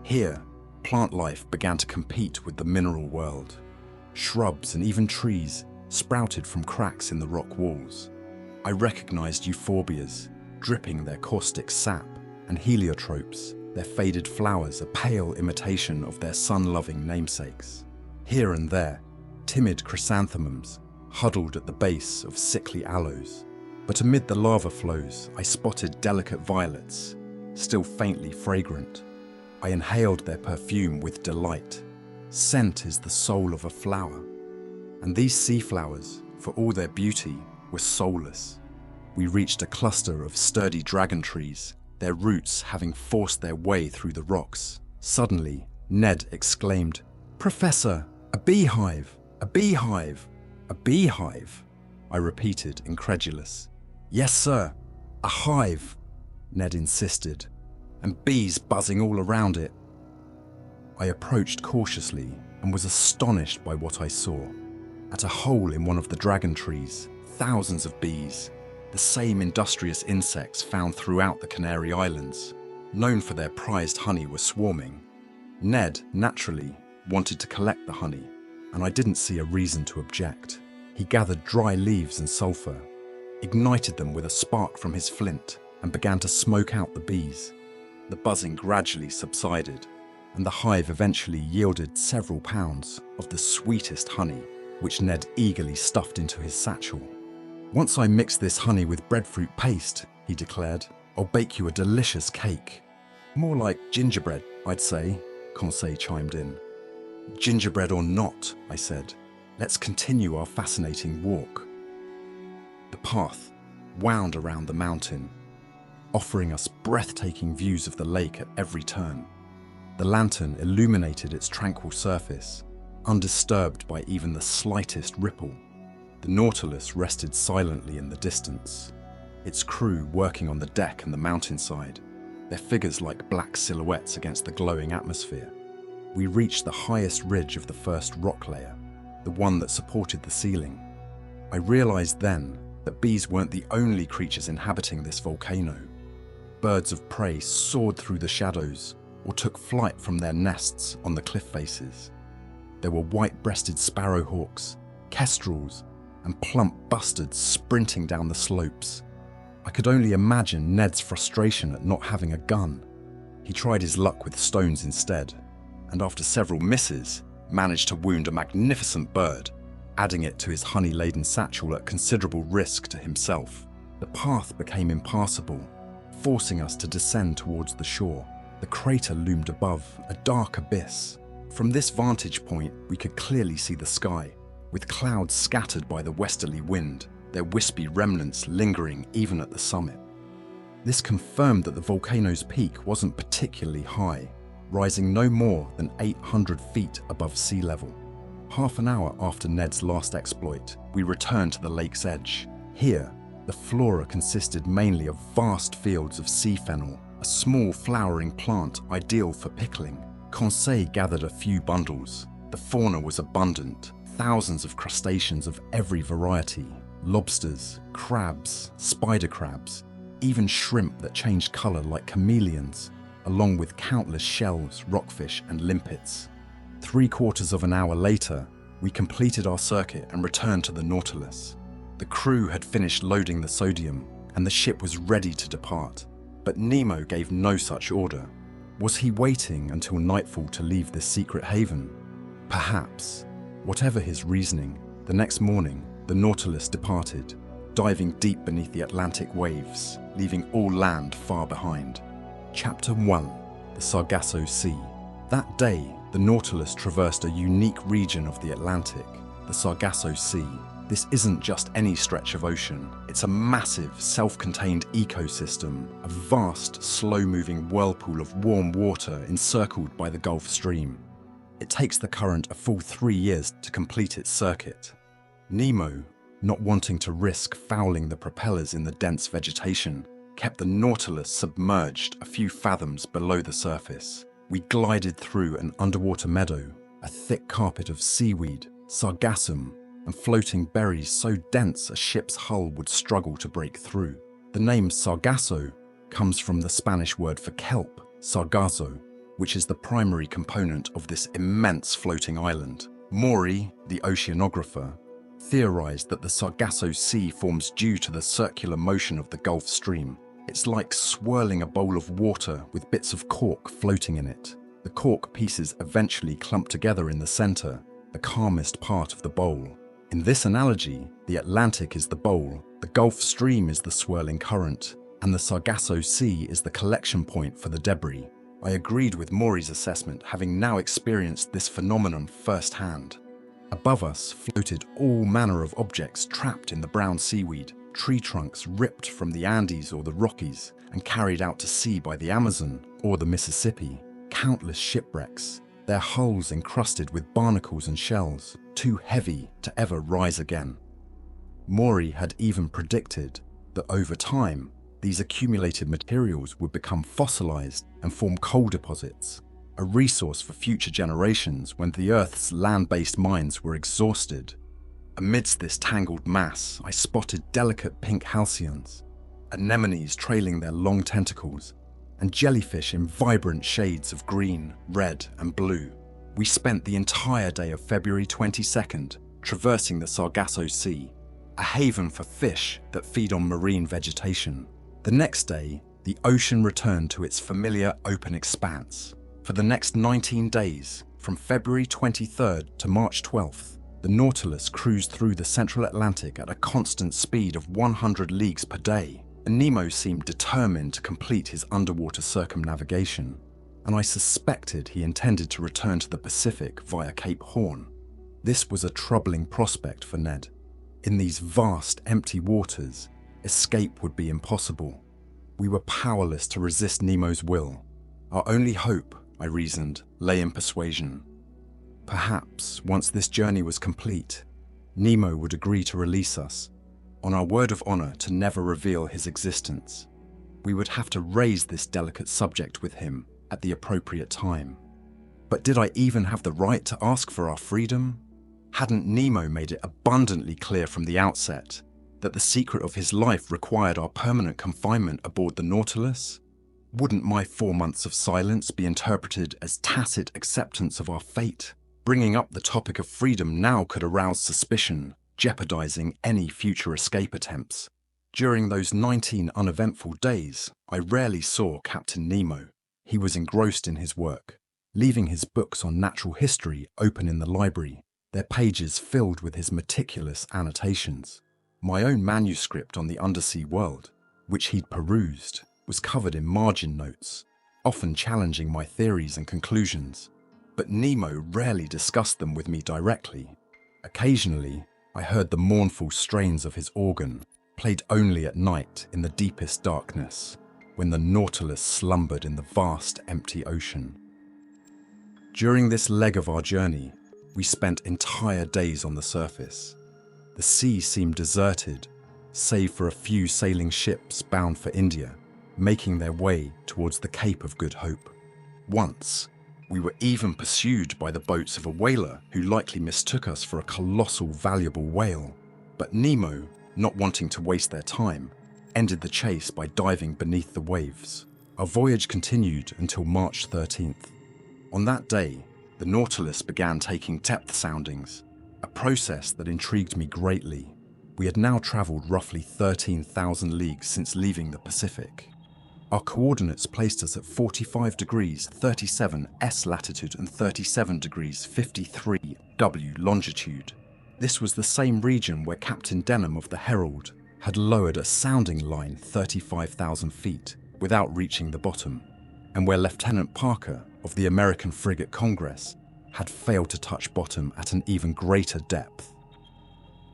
Here, plant life began to compete with the mineral world. Shrubs and even trees sprouted from cracks in the rock walls. I recognized euphorbias, dripping their caustic sap, and heliotropes, their faded flowers a pale imitation of their sun-loving namesakes. Here and there, timid chrysanthemums huddled at the base of sickly aloes. But amid the lava flows, I spotted delicate violets, still faintly fragrant. I inhaled their perfume with delight. Scent is the soul of a flower. And these sea flowers, for all their beauty, were soulless. We reached a cluster of sturdy dragon trees, their roots having forced their way through the rocks. Suddenly, Ned exclaimed, "Professor, a beehive! A beehive! A beehive!" I repeated, incredulous. "Yes, sir, a hive," Ned insisted, "and bees buzzing all around it." I approached cautiously and was astonished by what I saw. At a hole in one of the dragon trees, thousands of bees, the same industrious insects found throughout the Canary Islands, known for their prized honey, were swarming. Ned, naturally, wanted to collect the honey, and I didn't see a reason to object. He gathered dry leaves and sulfur, ignited them with a spark from his flint, and began to smoke out the bees. The buzzing gradually subsided, and the hive eventually yielded several pounds of the sweetest honey, which Ned eagerly stuffed into his satchel. "Once I mix this honey with breadfruit paste," he declared, "I'll bake you a delicious cake." "More like gingerbread, I'd say," Conseil chimed in. "Gingerbread or not," I said, "let's continue our fascinating walk." The path wound around the mountain, offering us breathtaking views of the lake at every turn. The lantern illuminated its tranquil surface, undisturbed by even the slightest ripple. The Nautilus rested silently in the distance, its crew working on the deck and the mountainside, their figures like black silhouettes against the glowing atmosphere. We reached the highest ridge of the first rock layer, the one that supported the ceiling. I realized then that bees weren't the only creatures inhabiting this volcano. Birds of prey soared through the shadows or took flight from their nests on the cliff faces. There were white-breasted sparrowhawks, kestrels, and plump bustards sprinting down the slopes. I could only imagine Ned's frustration at not having a gun. He tried his luck with stones instead, and after several misses, managed to wound a magnificent bird, adding it to his honey-laden satchel at considerable risk to himself. The path became impassable, forcing us to descend towards the shore. The crater loomed above, a dark abyss. From this vantage point, we could clearly see the sky, with clouds scattered by the westerly wind, their wispy remnants lingering even at the summit. This confirmed that the volcano's peak wasn't particularly high, rising no more than 800 feet above sea level. Half an hour after Ned's last exploit, we returned to the lake's edge. Here, the flora consisted mainly of vast fields of sea fennel, a small flowering plant ideal for pickling. Conseil gathered a few bundles. The fauna was abundant, thousands of crustaceans of every variety, lobsters, crabs, spider crabs, even shrimp that changed colour like chameleons, along with countless shells, rockfish and limpets. 3/4 of an hour later, we completed our circuit and returned to the Nautilus. The crew had finished loading the sodium, and the ship was ready to depart. But Nemo gave no such order. Was he waiting until nightfall to leave this secret haven? Perhaps. Whatever his reasoning, the next morning, the Nautilus departed, diving deep beneath the Atlantic waves, leaving all land far behind. Chapter 1: The Sargasso Sea. That day, the Nautilus traversed a unique region of the Atlantic, the Sargasso Sea. This isn't just any stretch of ocean. It's a massive, self-contained ecosystem, a vast, slow-moving whirlpool of warm water encircled by the Gulf Stream. It takes the current a full 3 years to complete its circuit. Nemo, not wanting to risk fouling the propellers in the dense vegetation, kept the Nautilus submerged a few fathoms below the surface. We glided through an underwater meadow, a thick carpet of seaweed, sargassum, and floating berries so dense a ship's hull would struggle to break through. The name Sargasso comes from the Spanish word for kelp, sargasso, which is the primary component of this immense floating island. Maury, the oceanographer, theorized that the Sargasso Sea forms due to the circular motion of the Gulf Stream. It's like swirling a bowl of water with bits of cork floating in it. The cork pieces eventually clump together in the center, the calmest part of the bowl. In this analogy, the Atlantic is the bowl, the Gulf Stream is the swirling current, and the Sargasso Sea is the collection point for the debris. I agreed with Maury's assessment, having now experienced this phenomenon firsthand. Above us floated all manner of objects trapped in the brown seaweed, tree trunks ripped from the Andes or the Rockies and carried out to sea by the Amazon or the Mississippi. Countless shipwrecks, their hulls encrusted with barnacles and shells, too heavy to ever rise again. Maury had even predicted that over time, these accumulated materials would become fossilized and form coal deposits, a resource for future generations when the Earth's land-based mines were exhausted. Amidst this tangled mass, I spotted delicate pink halcyons, anemones trailing their long tentacles, and jellyfish in vibrant shades of green, red, and blue. We spent the entire day of February 22nd traversing the Sargasso Sea, a haven for fish that feed on marine vegetation. The next day, the ocean returned to its familiar open expanse. For the next 19 days, from February 23rd to March 12th, the Nautilus cruised through the central Atlantic at a constant speed of 100 leagues per day, and Nemo seemed determined to complete his underwater circumnavigation, and I suspected he intended to return to the Pacific via Cape Horn. This was a troubling prospect for Ned. In these vast, empty waters, escape would be impossible. We were powerless to resist Nemo's will. Our only hope, I reasoned, lay in persuasion. Perhaps, once this journey was complete, Nemo would agree to release us, on our word of honor to never reveal his existence. We would have to raise this delicate subject with him at the appropriate time. But did I even have the right to ask for our freedom? Hadn't Nemo made it abundantly clear from the outset that the secret of his life required our permanent confinement aboard the Nautilus? Wouldn't my 4 months of silence be interpreted as tacit acceptance of our fate? Bringing up the topic of freedom now could arouse suspicion, jeopardizing any future escape attempts. During those 19 uneventful days, I rarely saw Captain Nemo. He was engrossed in his work, leaving his books on natural history open in the library, their pages filled with his meticulous annotations. My own manuscript on the undersea world, which he'd perused, was covered in margin notes, often challenging my theories and conclusions. But Nemo rarely discussed them with me directly. Occasionally, I heard the mournful strains of his organ, played only at night in the deepest darkness. when the Nautilus slumbered in the vast, empty ocean. During this leg of our journey, we spent entire days on the surface. The sea seemed deserted, save for a few sailing ships bound for India, making their way towards the Cape of Good Hope. Once, we were even pursued by the boats of a whaler who likely mistook us for a colossal, valuable whale. But Nemo, not wanting to waste their time, ended the chase by diving beneath the waves. Our voyage continued until March 13th. On that day, the Nautilus began taking depth soundings, a process that intrigued me greatly. We had now travelled roughly 13,000 leagues since leaving the Pacific. Our coordinates placed us at 45 degrees 37 S latitude and 37 degrees 53 W longitude. This was the same region where Captain Nemo of the Herald had lowered a sounding line 35,000 feet without reaching the bottom, and where Lieutenant Parker of the American frigate Congress had failed to touch bottom at an even greater depth.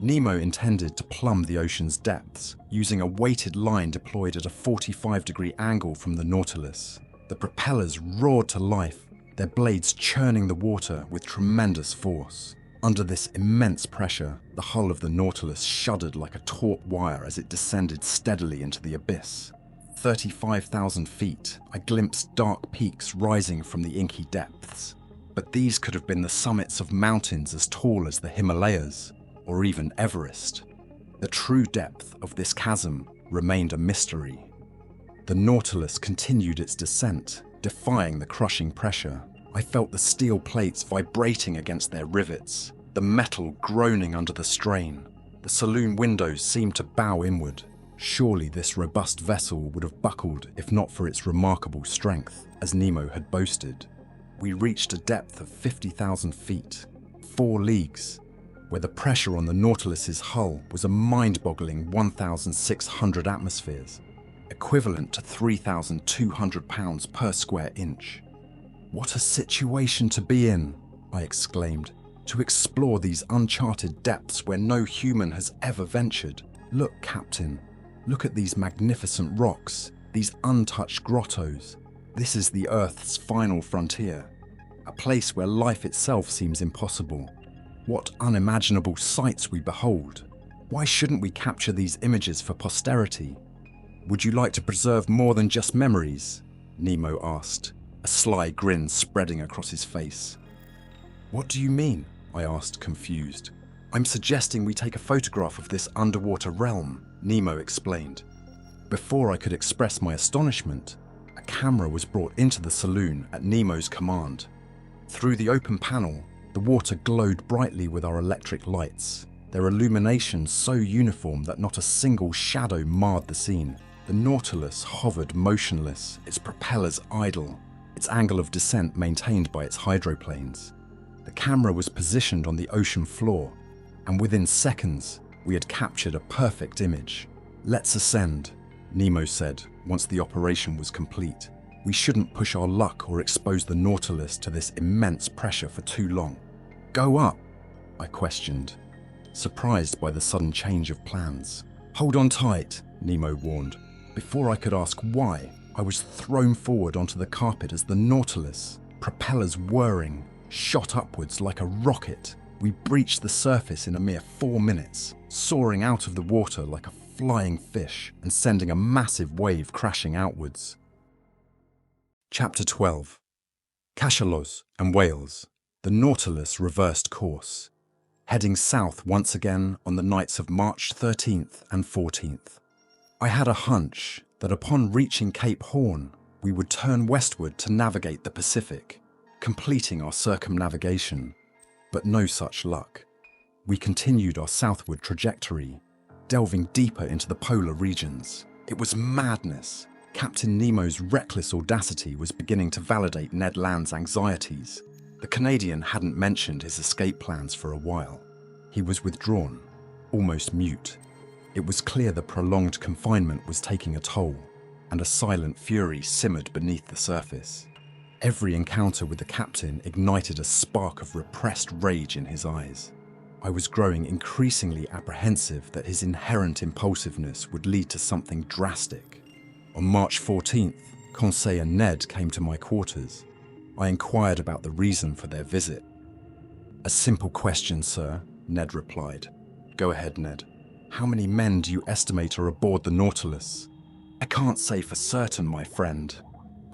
Nemo intended to plumb the ocean's depths using a weighted line deployed at a 45-degree angle from the Nautilus. The propellers roared to life, their blades churning the water with tremendous force. Under this immense pressure, the hull of the Nautilus shuddered like a taut wire as it descended steadily into the abyss. 35,000 feet, I glimpsed dark peaks rising from the inky depths. But these could have been the summits of mountains as tall as the Himalayas, or even Everest. The true depth of this chasm remained a mystery. The Nautilus continued its descent, defying the crushing pressure. I felt the steel plates vibrating against their rivets, the metal groaning under the strain. The saloon windows seemed to bow inward. Surely this robust vessel would have buckled if not for its remarkable strength, as Nemo had boasted. We reached a depth of 50,000 feet, 4 leagues, where the pressure on the Nautilus's hull was a mind-boggling 1,600 atmospheres, equivalent to 3,200 pounds per square inch. What a situation to be in, I exclaimed, to explore these uncharted depths where no human has ever ventured. Look, Captain, look at these magnificent rocks, these untouched grottos. This is the Earth's final frontier, a place where life itself seems impossible. What unimaginable sights we behold. Why shouldn't we capture these images for posterity? Would you like to preserve more than just memories? Nemo asked, a sly grin spreading across his face. What do you mean? I asked, confused. I'm suggesting we take a photograph of this underwater realm, Nemo explained. Before I could express my astonishment, a camera was brought into the saloon at Nemo's command. Through the open panel, the water glowed brightly with our electric lights, their illumination so uniform that not a single shadow marred the scene. The Nautilus hovered motionless, its propellers idle, its angle of descent maintained by its hydroplanes. The camera was positioned on the ocean floor, and within seconds, we had captured a perfect image. Let's ascend, Nemo said once the operation was complete. We shouldn't push our luck or expose the Nautilus to this immense pressure for too long. Go up, I questioned, surprised by the sudden change of plans. Hold on tight, Nemo warned. Before I could ask why, I was thrown forward onto the carpet as the Nautilus, propellers whirring, shot upwards like a rocket. We breached the surface in a mere 4 minutes, soaring out of the water like a flying fish and sending a massive wave crashing outwards. Chapter 12. Cachalots and whales. The Nautilus reversed course, heading south once again on the nights of March 13th and 14th. I had a hunch that upon reaching Cape Horn, we would turn westward to navigate the Pacific, completing our circumnavigation. But no such luck. We continued our southward trajectory, delving deeper into the polar regions. It was madness. Captain Nemo's reckless audacity was beginning to validate Ned Land's anxieties. The Canadian hadn't mentioned his escape plans for a while. He was withdrawn, almost mute. It was clear the prolonged confinement was taking a toll, and a silent fury simmered beneath the surface. Every encounter with the captain ignited a spark of repressed rage in his eyes. I was growing increasingly apprehensive that his inherent impulsiveness would lead to something drastic. On March 14th, Conseil and Ned came to my quarters. I inquired about the reason for their visit. "A simple question, sir," Ned replied. "Go ahead, Ned. How many men do you estimate are aboard the Nautilus?" "I can't say for certain, my friend.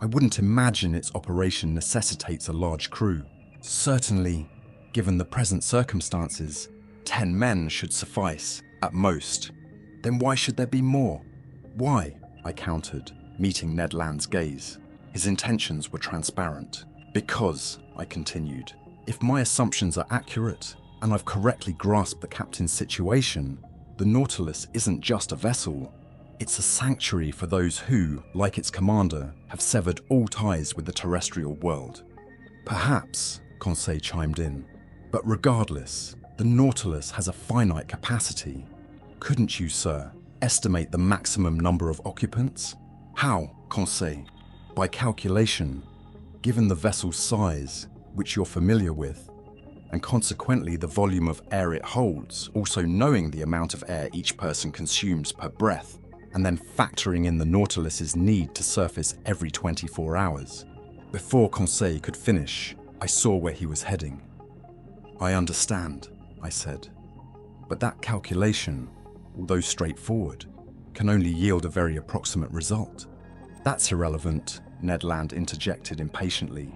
I wouldn't imagine its operation necessitates a large crew. Certainly, given the present circumstances, 10 men should suffice, at most. Then why should there be more?" "Why?" I countered, meeting Ned Land's gaze. His intentions were transparent. "Because," I continued, "if my assumptions are accurate, and I've correctly grasped the captain's situation, the Nautilus isn't just a vessel. It's a sanctuary for those who, like its commander, have severed all ties with the terrestrial world." "Perhaps," Conseil chimed in, "but regardless, the Nautilus has a finite capacity. Couldn't you, sir, estimate the maximum number of occupants?" "How, Conseil?" "By calculation. Given the vessel's size, which you're familiar with, and consequently the volume of air it holds, also knowing the amount of air each person consumes per breath, and then factoring in the Nautilus's need to surface every 24 hours. Before Conseil could finish, I saw where he was heading. "I understand," I said. "But that calculation, although straightforward, can only yield a very approximate result." "That's irrelevant," Ned Land interjected impatiently.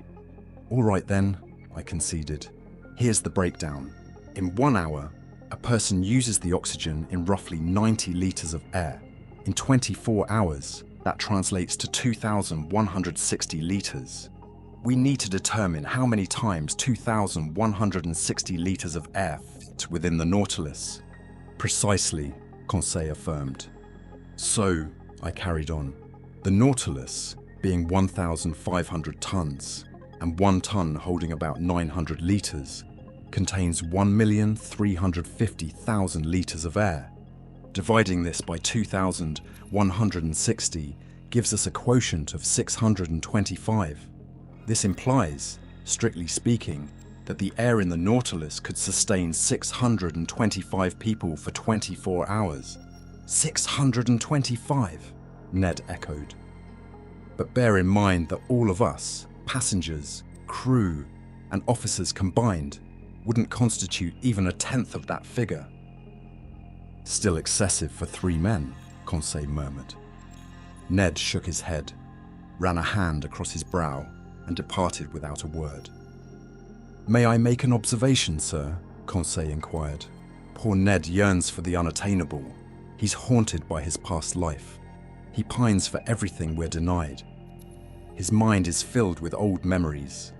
"All right then," I conceded. "Here's the breakdown. In 1 hour, a person uses the oxygen in roughly 90 litres of air. In 24 hours, that translates to 2,160 litres. We need to determine how many times 2,160 litres of air fit within the Nautilus." "Precisely," Conseil affirmed. "So," I carried on, "the Nautilus, being 1,500 tons, and 1 ton holding about 900 litres, contains 1,350,000 litres of air. Dividing this by 2,160 gives us a quotient of 625. This implies, strictly speaking, that the air in the Nautilus could sustain 625 people for 24 hours. 625, Ned echoed. "But bear in mind that all of us, passengers, crew, and officers combined, wouldn't constitute even a tenth of that figure." "Still excessive for 3 men, Conseil murmured. Ned shook his head, ran a hand across his brow, and departed without a word. "May I make an observation, sir?" Conseil inquired. "Poor Ned yearns for the unattainable. He's haunted by his past life. He pines for everything we're denied. His mind is filled with old memories.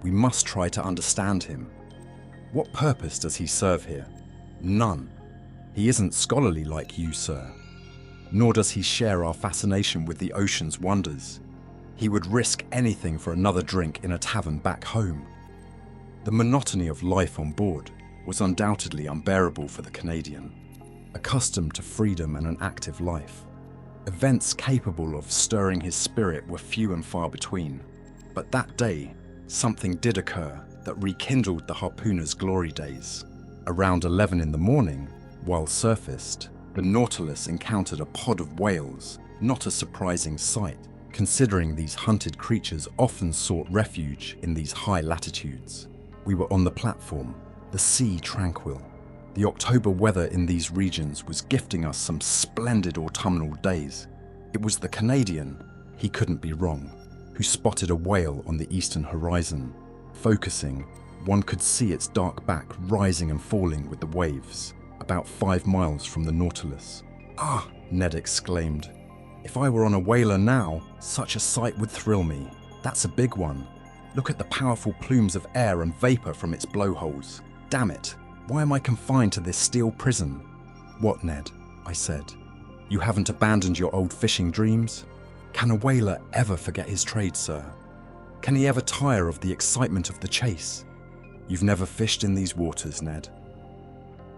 We must try to understand him. What purpose does he serve here? None. He isn't scholarly like you, sir. Nor does he share our fascination with the ocean's wonders. He would risk anything for another drink in a tavern back home." The monotony of life on board was undoubtedly unbearable for the Canadian, accustomed to freedom and an active life. Events capable of stirring his spirit were few and far between. But that day, something did occur that rekindled the harpooner's glory days. Around 11 in the morning, while surfaced, the Nautilus encountered a pod of whales, not a surprising sight, considering these hunted creatures often sought refuge in these high latitudes. We were on the platform, the sea tranquil. The October weather in these regions was gifting us some splendid autumnal days. It was the Canadian, he couldn't be wrong, who spotted a whale on the eastern horizon. Focusing, one could see its dark back rising and falling with the waves, about 5 miles from the Nautilus. "Ah!" Ned exclaimed. "If I were on a whaler now, such a sight would thrill me. That's a big one. Look at the powerful plumes of air and vapour from its blowholes. Damn it, why am I confined to this steel prison?" "What, Ned?" I said. "You haven't abandoned your old fishing dreams? Can a whaler ever forget his trade, sir? Can he ever tire of the excitement of the chase? You've never fished in these waters, Ned?"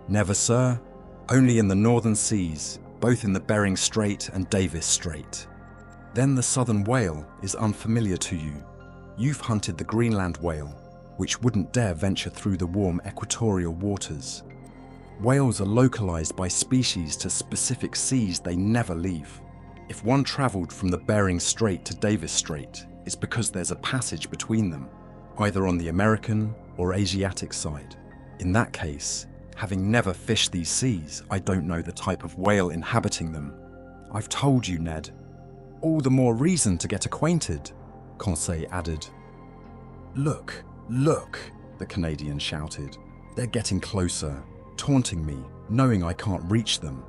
"Never, sir. Only in the northern seas, both in the Bering Strait and Davis Strait." "Then the southern whale is unfamiliar to you. You've hunted the Greenland whale, which wouldn't dare venture through the warm equatorial waters. Whales are localized by species to specific seas they never leave. If one travelled from the Bering Strait to Davis Strait, it's because there's a passage between them, either on the American or Asiatic side. In that case, having never fished these seas, I don't know the type of whale inhabiting them. I've told you, Ned. All the more reason to get acquainted, Conseil added. Look, look, the Canadian shouted. They're getting closer, taunting me, knowing I can't reach them.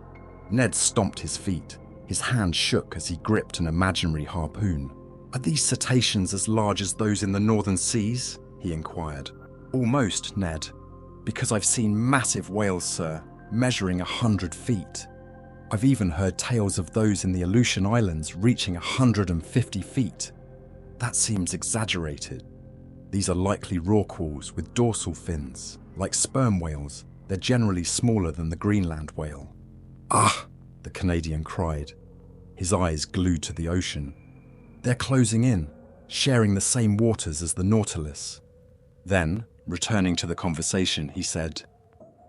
Ned stomped his feet. His hand shook as he gripped an imaginary harpoon. Are these cetaceans as large as those in the northern seas? He inquired. Almost, Ned, because I've seen massive whales, sir, measuring 100 feet. I've even heard tales of those in the Aleutian Islands reaching 150 feet. That seems exaggerated. These are likely rorquals with dorsal fins. Like sperm whales, they're generally smaller than the Greenland whale. Ah! The Canadian cried, his eyes glued to the ocean. They're closing in, sharing the same waters as the Nautilus. Then, returning to the conversation, he said,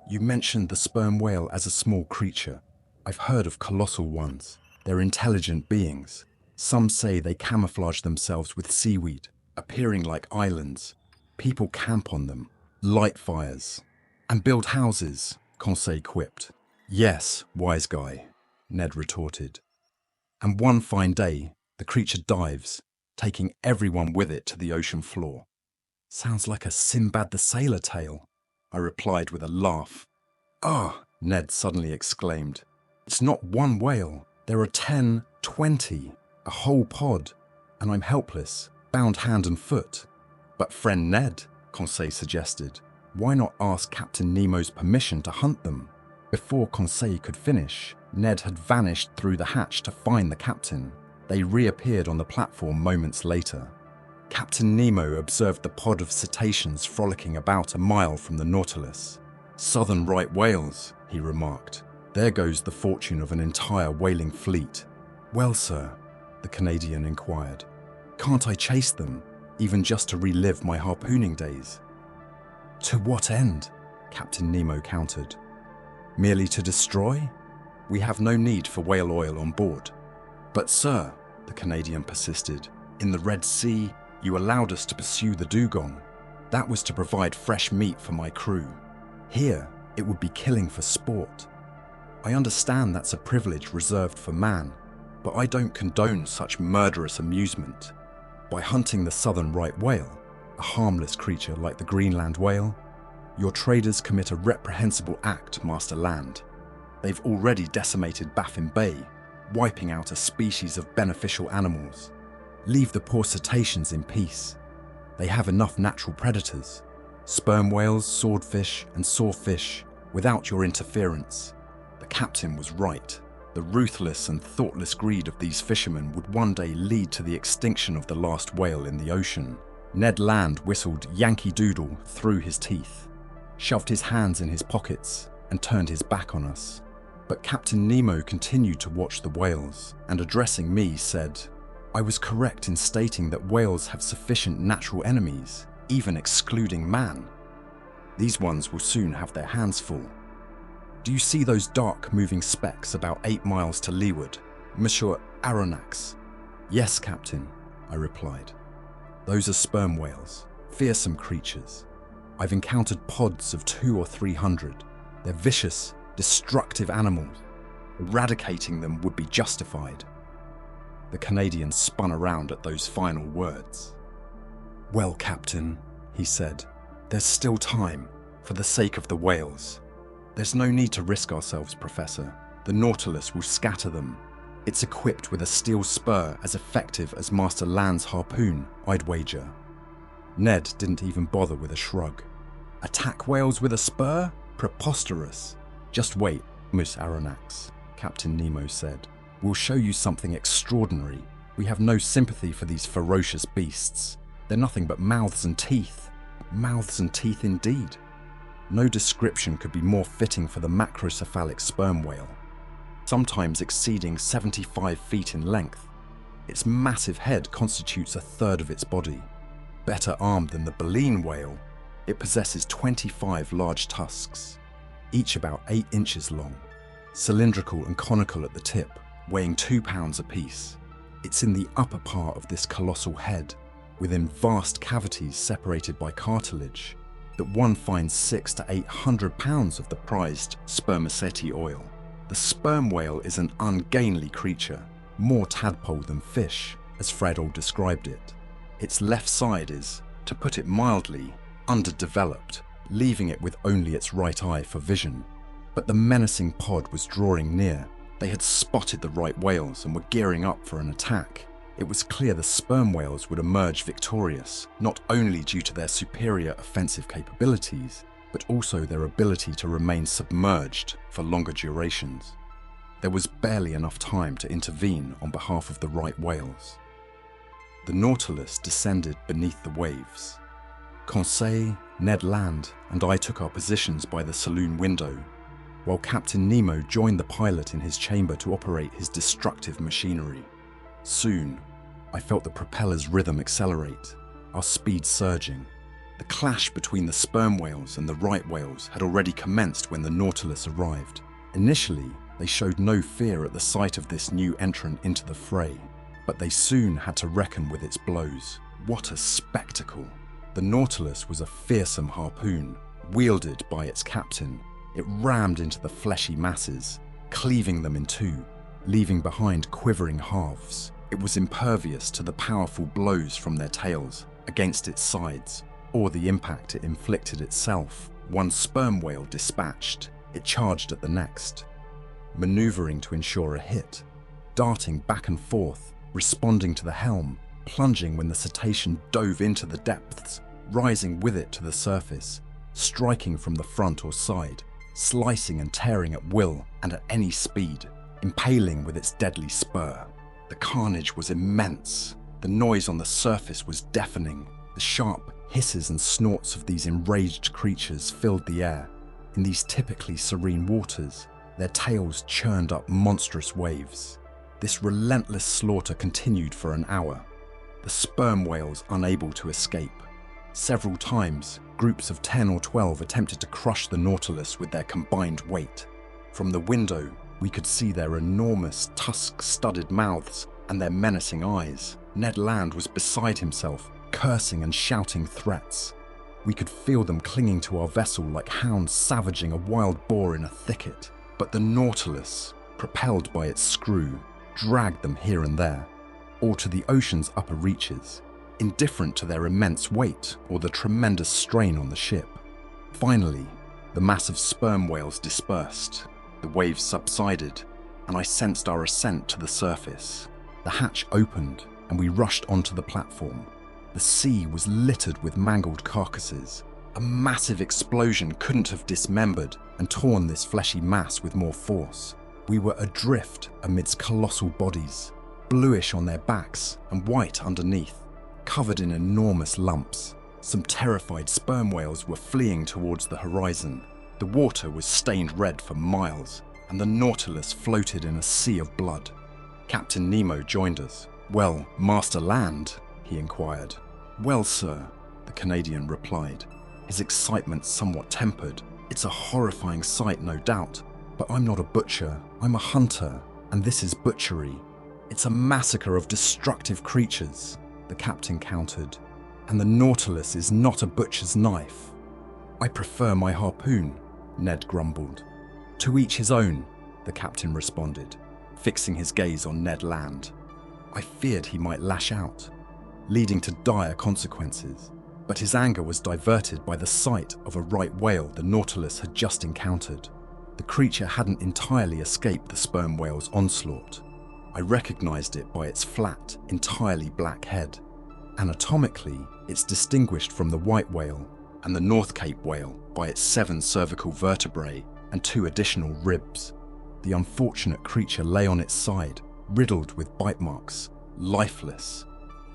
You mentioned the sperm whale as a small creature. I've heard of colossal ones. They're intelligent beings. Some say they camouflage themselves with seaweed, appearing like islands. People camp on them, light fires, and build houses, Conseil quipped. Yes, wise guy, Ned retorted. And one fine day, the creature dives, taking everyone with it to the ocean floor. Sounds like a Sinbad the Sailor tale, I replied with a laugh. Ah, Ned suddenly exclaimed. It's not one whale. There are 10, 20, a whole pod, and I'm helpless, bound hand and foot. But friend Ned, Conseil suggested, why not ask Captain Nemo's permission to hunt them? Before Conseil could finish, Ned had vanished through the hatch to find the captain. They reappeared on the platform moments later. Captain Nemo observed the pod of cetaceans frolicking about a mile from the Nautilus. Southern right whales, he remarked. There goes the fortune of an entire whaling fleet. Well, sir, the Canadian inquired, can't I chase them, even just to relive my harpooning days? To what end? Captain Nemo countered. Merely to destroy? We have no need for whale oil on board. But sir, the Canadian persisted, in the Red Sea, you allowed us to pursue the dugong. That was to provide fresh meat for my crew. Here, it would be killing for sport. I understand that's a privilege reserved for man, but I don't condone such murderous amusement. By hunting the southern right whale, a harmless creature like the Greenland whale, your traders commit a reprehensible act, Master Land. They've already decimated Baffin Bay, wiping out a species of beneficial animals. Leave the poor cetaceans in peace. They have enough natural predators, sperm whales, swordfish, and sawfish, without your interference. The captain was right. The ruthless and thoughtless greed of these fishermen would one day lead to the extinction of the last whale in the ocean. Ned Land whistled Yankee Doodle through his teeth, shoved his hands in his pockets, and turned his back on us. But Captain Nemo continued to watch the whales, and addressing me said, I was correct in stating that whales have sufficient natural enemies, even excluding man. These ones will soon have their hands full. Do you see those dark moving specks about 8 miles to leeward, Monsieur Aronnax? Yes, Captain, I replied. Those are sperm whales, fearsome creatures. I've encountered pods of 200 or 300. They're vicious, destructive animals. Eradicating them would be justified. The Canadian spun around at those final words. Well, Captain, he said, there's still time, for the sake of the whales. There's no need to risk ourselves, Professor. The Nautilus will scatter them. It's equipped with a steel spur as effective as Master Land's harpoon, I'd wager. Ned didn't even bother with a shrug. Attack whales with a spur? Preposterous. Just wait, Miss Aronnax, Captain Nemo said. We'll show you something extraordinary. We have no sympathy for these ferocious beasts. They're nothing but mouths and teeth. Mouths and teeth indeed. No description could be more fitting for the macrocephalic sperm whale, sometimes exceeding 75 feet in length. Its massive head constitutes a third of its body. Better armed than the baleen whale, it possesses 25 large tusks, each about 8 inches long, cylindrical and conical at the tip, weighing 2 pounds apiece. It's in the upper part of this colossal head, within vast cavities separated by cartilage, that one finds 600 to 800 pounds of the prized spermaceti oil. The sperm whale is an ungainly creature, more tadpole than fish, as Fredol described it. Its left side is, to put it mildly, underdeveloped, leaving it with only its right eye for vision. But the menacing pod was drawing near. They had spotted the right whales and were gearing up for an attack. It was clear the sperm whales would emerge victorious, not only due to their superior offensive capabilities, but also their ability to remain submerged for longer durations. There was barely enough time to intervene on behalf of the right whales. The Nautilus descended beneath the waves. Conseil, Ned Land, and I took our positions by the saloon window, while Captain Nemo joined the pilot in his chamber to operate his destructive machinery. Soon, I felt the propeller's rhythm accelerate, our speed surging. The clash between the sperm whales and the right whales had already commenced when the Nautilus arrived. Initially, they showed no fear at the sight of this new entrant into the fray, but they soon had to reckon with its blows. What a spectacle! The Nautilus was a fearsome harpoon, wielded by its captain. It rammed into the fleshy masses, cleaving them in two, leaving behind quivering halves. It was impervious to the powerful blows from their tails against its sides, or the impact it inflicted itself. One sperm whale dispatched, it charged at the next, maneuvering to ensure a hit, darting back and forth, responding to the helm, plunging when the cetacean dove into the depths, rising with it to the surface, striking from the front or side, slicing and tearing at will and at any speed, impaling with its deadly spur. The carnage was immense. The noise on the surface was deafening. The sharp hisses and snorts of these enraged creatures filled the air. In these typically serene waters, their tails churned up monstrous waves. This relentless slaughter continued for an hour, the sperm whales unable to escape. Several times, groups of 10 or 12 attempted to crush the Nautilus with their combined weight. From the window, we could see their enormous tusk-studded mouths and their menacing eyes. Ned Land was beside himself, cursing and shouting threats. We could feel them clinging to our vessel like hounds savaging a wild boar in a thicket. But the Nautilus, propelled by its screw, dragged them here and there, or to the ocean's upper reaches, indifferent to their immense weight or the tremendous strain on the ship. Finally, the mass of sperm whales dispersed, the waves subsided, and I sensed our ascent to the surface. The hatch opened, and we rushed onto the platform. The sea was littered with mangled carcasses. A massive explosion couldn't have dismembered and torn this fleshy mass with more force. We were adrift amidst colossal bodies, bluish on their backs and white underneath, covered in enormous lumps. Some terrified sperm whales were fleeing towards the horizon. The water was stained red for miles, and the Nautilus floated in a sea of blood. Captain Nemo joined us. "Well, Master Land?" he inquired. "Well, sir," the Canadian replied, his excitement somewhat tempered. "It's a horrifying sight, no doubt, but I'm not a butcher, I'm a hunter, and this is butchery. It's a massacre of destructive creatures," the captain countered, "and the Nautilus is not a butcher's knife." "I prefer my harpoon," Ned grumbled. "To each his own," the captain responded, fixing his gaze on Ned Land. I feared he might lash out, leading to dire consequences, but his anger was diverted by the sight of a right whale the Nautilus had just encountered. The creature hadn't entirely escaped the sperm whale's onslaught. I recognized it by its flat, entirely black head. Anatomically, it's distinguished from the white whale and the North Cape whale by its 7 cervical vertebrae and 2 additional ribs. The unfortunate creature lay on its side, riddled with bite marks, lifeless.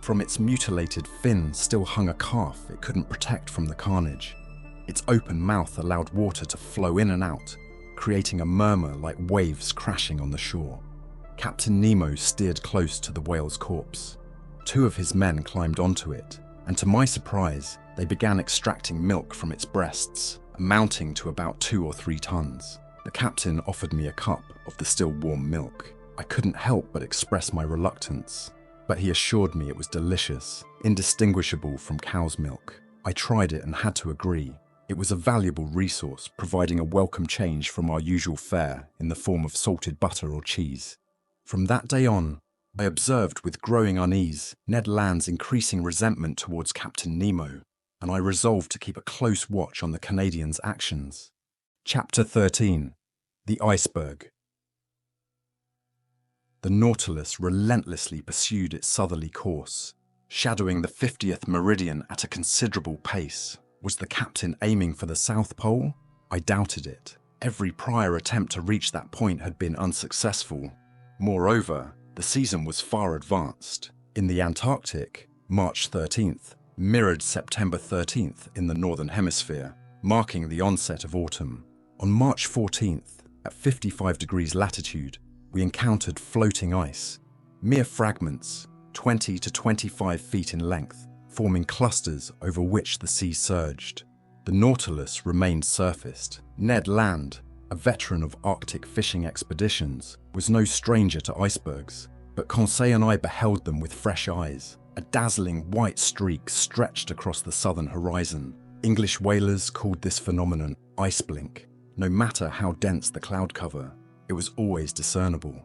From its mutilated fin still hung a calf it couldn't protect from the carnage. Its open mouth allowed water to flow in and out, creating a murmur like waves crashing on the shore. Captain Nemo steered close to the whale's corpse. 2 of his men climbed onto it, and to my surprise, they began extracting milk from its breasts, amounting to about 2 or 3 tons. The captain offered me a cup of the still warm milk. I couldn't help but express my reluctance, but he assured me it was delicious, indistinguishable from cow's milk. I tried it and had to agree. It was a valuable resource, providing a welcome change from our usual fare in the form of salted butter or cheese. From that day on, I observed with growing unease Ned Land's increasing resentment towards Captain Nemo, and I resolved to keep a close watch on the Canadian's actions. Chapter 13. The Iceberg. The Nautilus relentlessly pursued its southerly course. Shadowing the 50th meridian at a considerable pace. Was the captain aiming for the South Pole? I doubted it. Every prior attempt to reach that point had been unsuccessful. Moreover, the season was far advanced. In the Antarctic, March 13th mirrored September 13th in the Northern Hemisphere, marking the onset of autumn. On March 14th, at 55 degrees latitude, we encountered floating ice, mere fragments, 20 to 25 feet in length, forming clusters over which the sea surged. The Nautilus remained surfaced. Ned Land, a veteran of Arctic fishing expeditions, was no stranger to icebergs, but Conseil and I beheld them with fresh eyes. A dazzling white streak stretched across the southern horizon. English whalers called this phenomenon ice blink. No matter how dense the cloud cover, it was always discernible.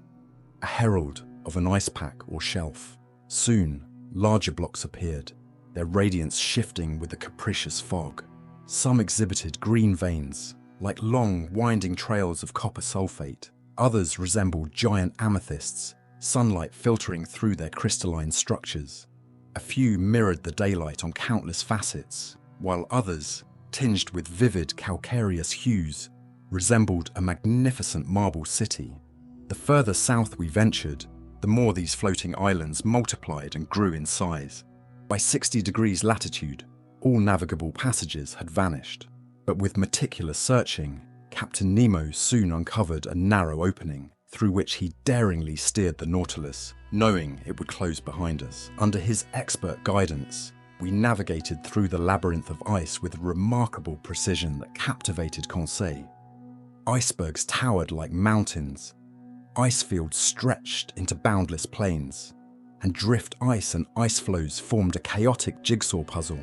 A herald of an ice pack or shelf. Soon, larger blocks appeared, their radiance shifting with the capricious fog. Some exhibited green veins, like long, winding trails of copper sulfate. Others resembled giant amethysts, sunlight filtering through their crystalline structures. A few mirrored the daylight on countless facets, while others, tinged with vivid calcareous hues, resembled a magnificent marble city. The further south we ventured, the more these floating islands multiplied and grew in size. By 60 degrees latitude, all navigable passages had vanished. But with meticulous searching, Captain Nemo soon uncovered a narrow opening, through which he daringly steered the Nautilus, knowing it would close behind us. Under his expert guidance, we navigated through the labyrinth of ice with remarkable precision that captivated Conseil. Icebergs towered like mountains, ice fields stretched into boundless plains, and drift ice and ice floes formed a chaotic jigsaw puzzle.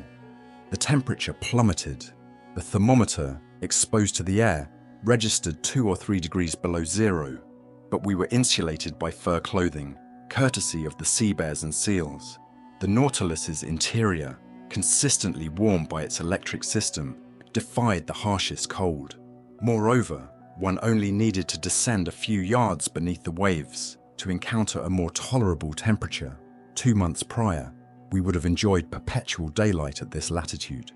The temperature plummeted. The thermometer, exposed to the air, registered 2 or 3 degrees below zero, but we were insulated by fur clothing, courtesy of the sea bears and seals. The Nautilus's interior, consistently warmed by its electric system, defied the harshest cold. Moreover, one only needed to descend a few yards beneath the waves to encounter a more tolerable temperature. 2 months prior, we would have enjoyed perpetual daylight at this latitude.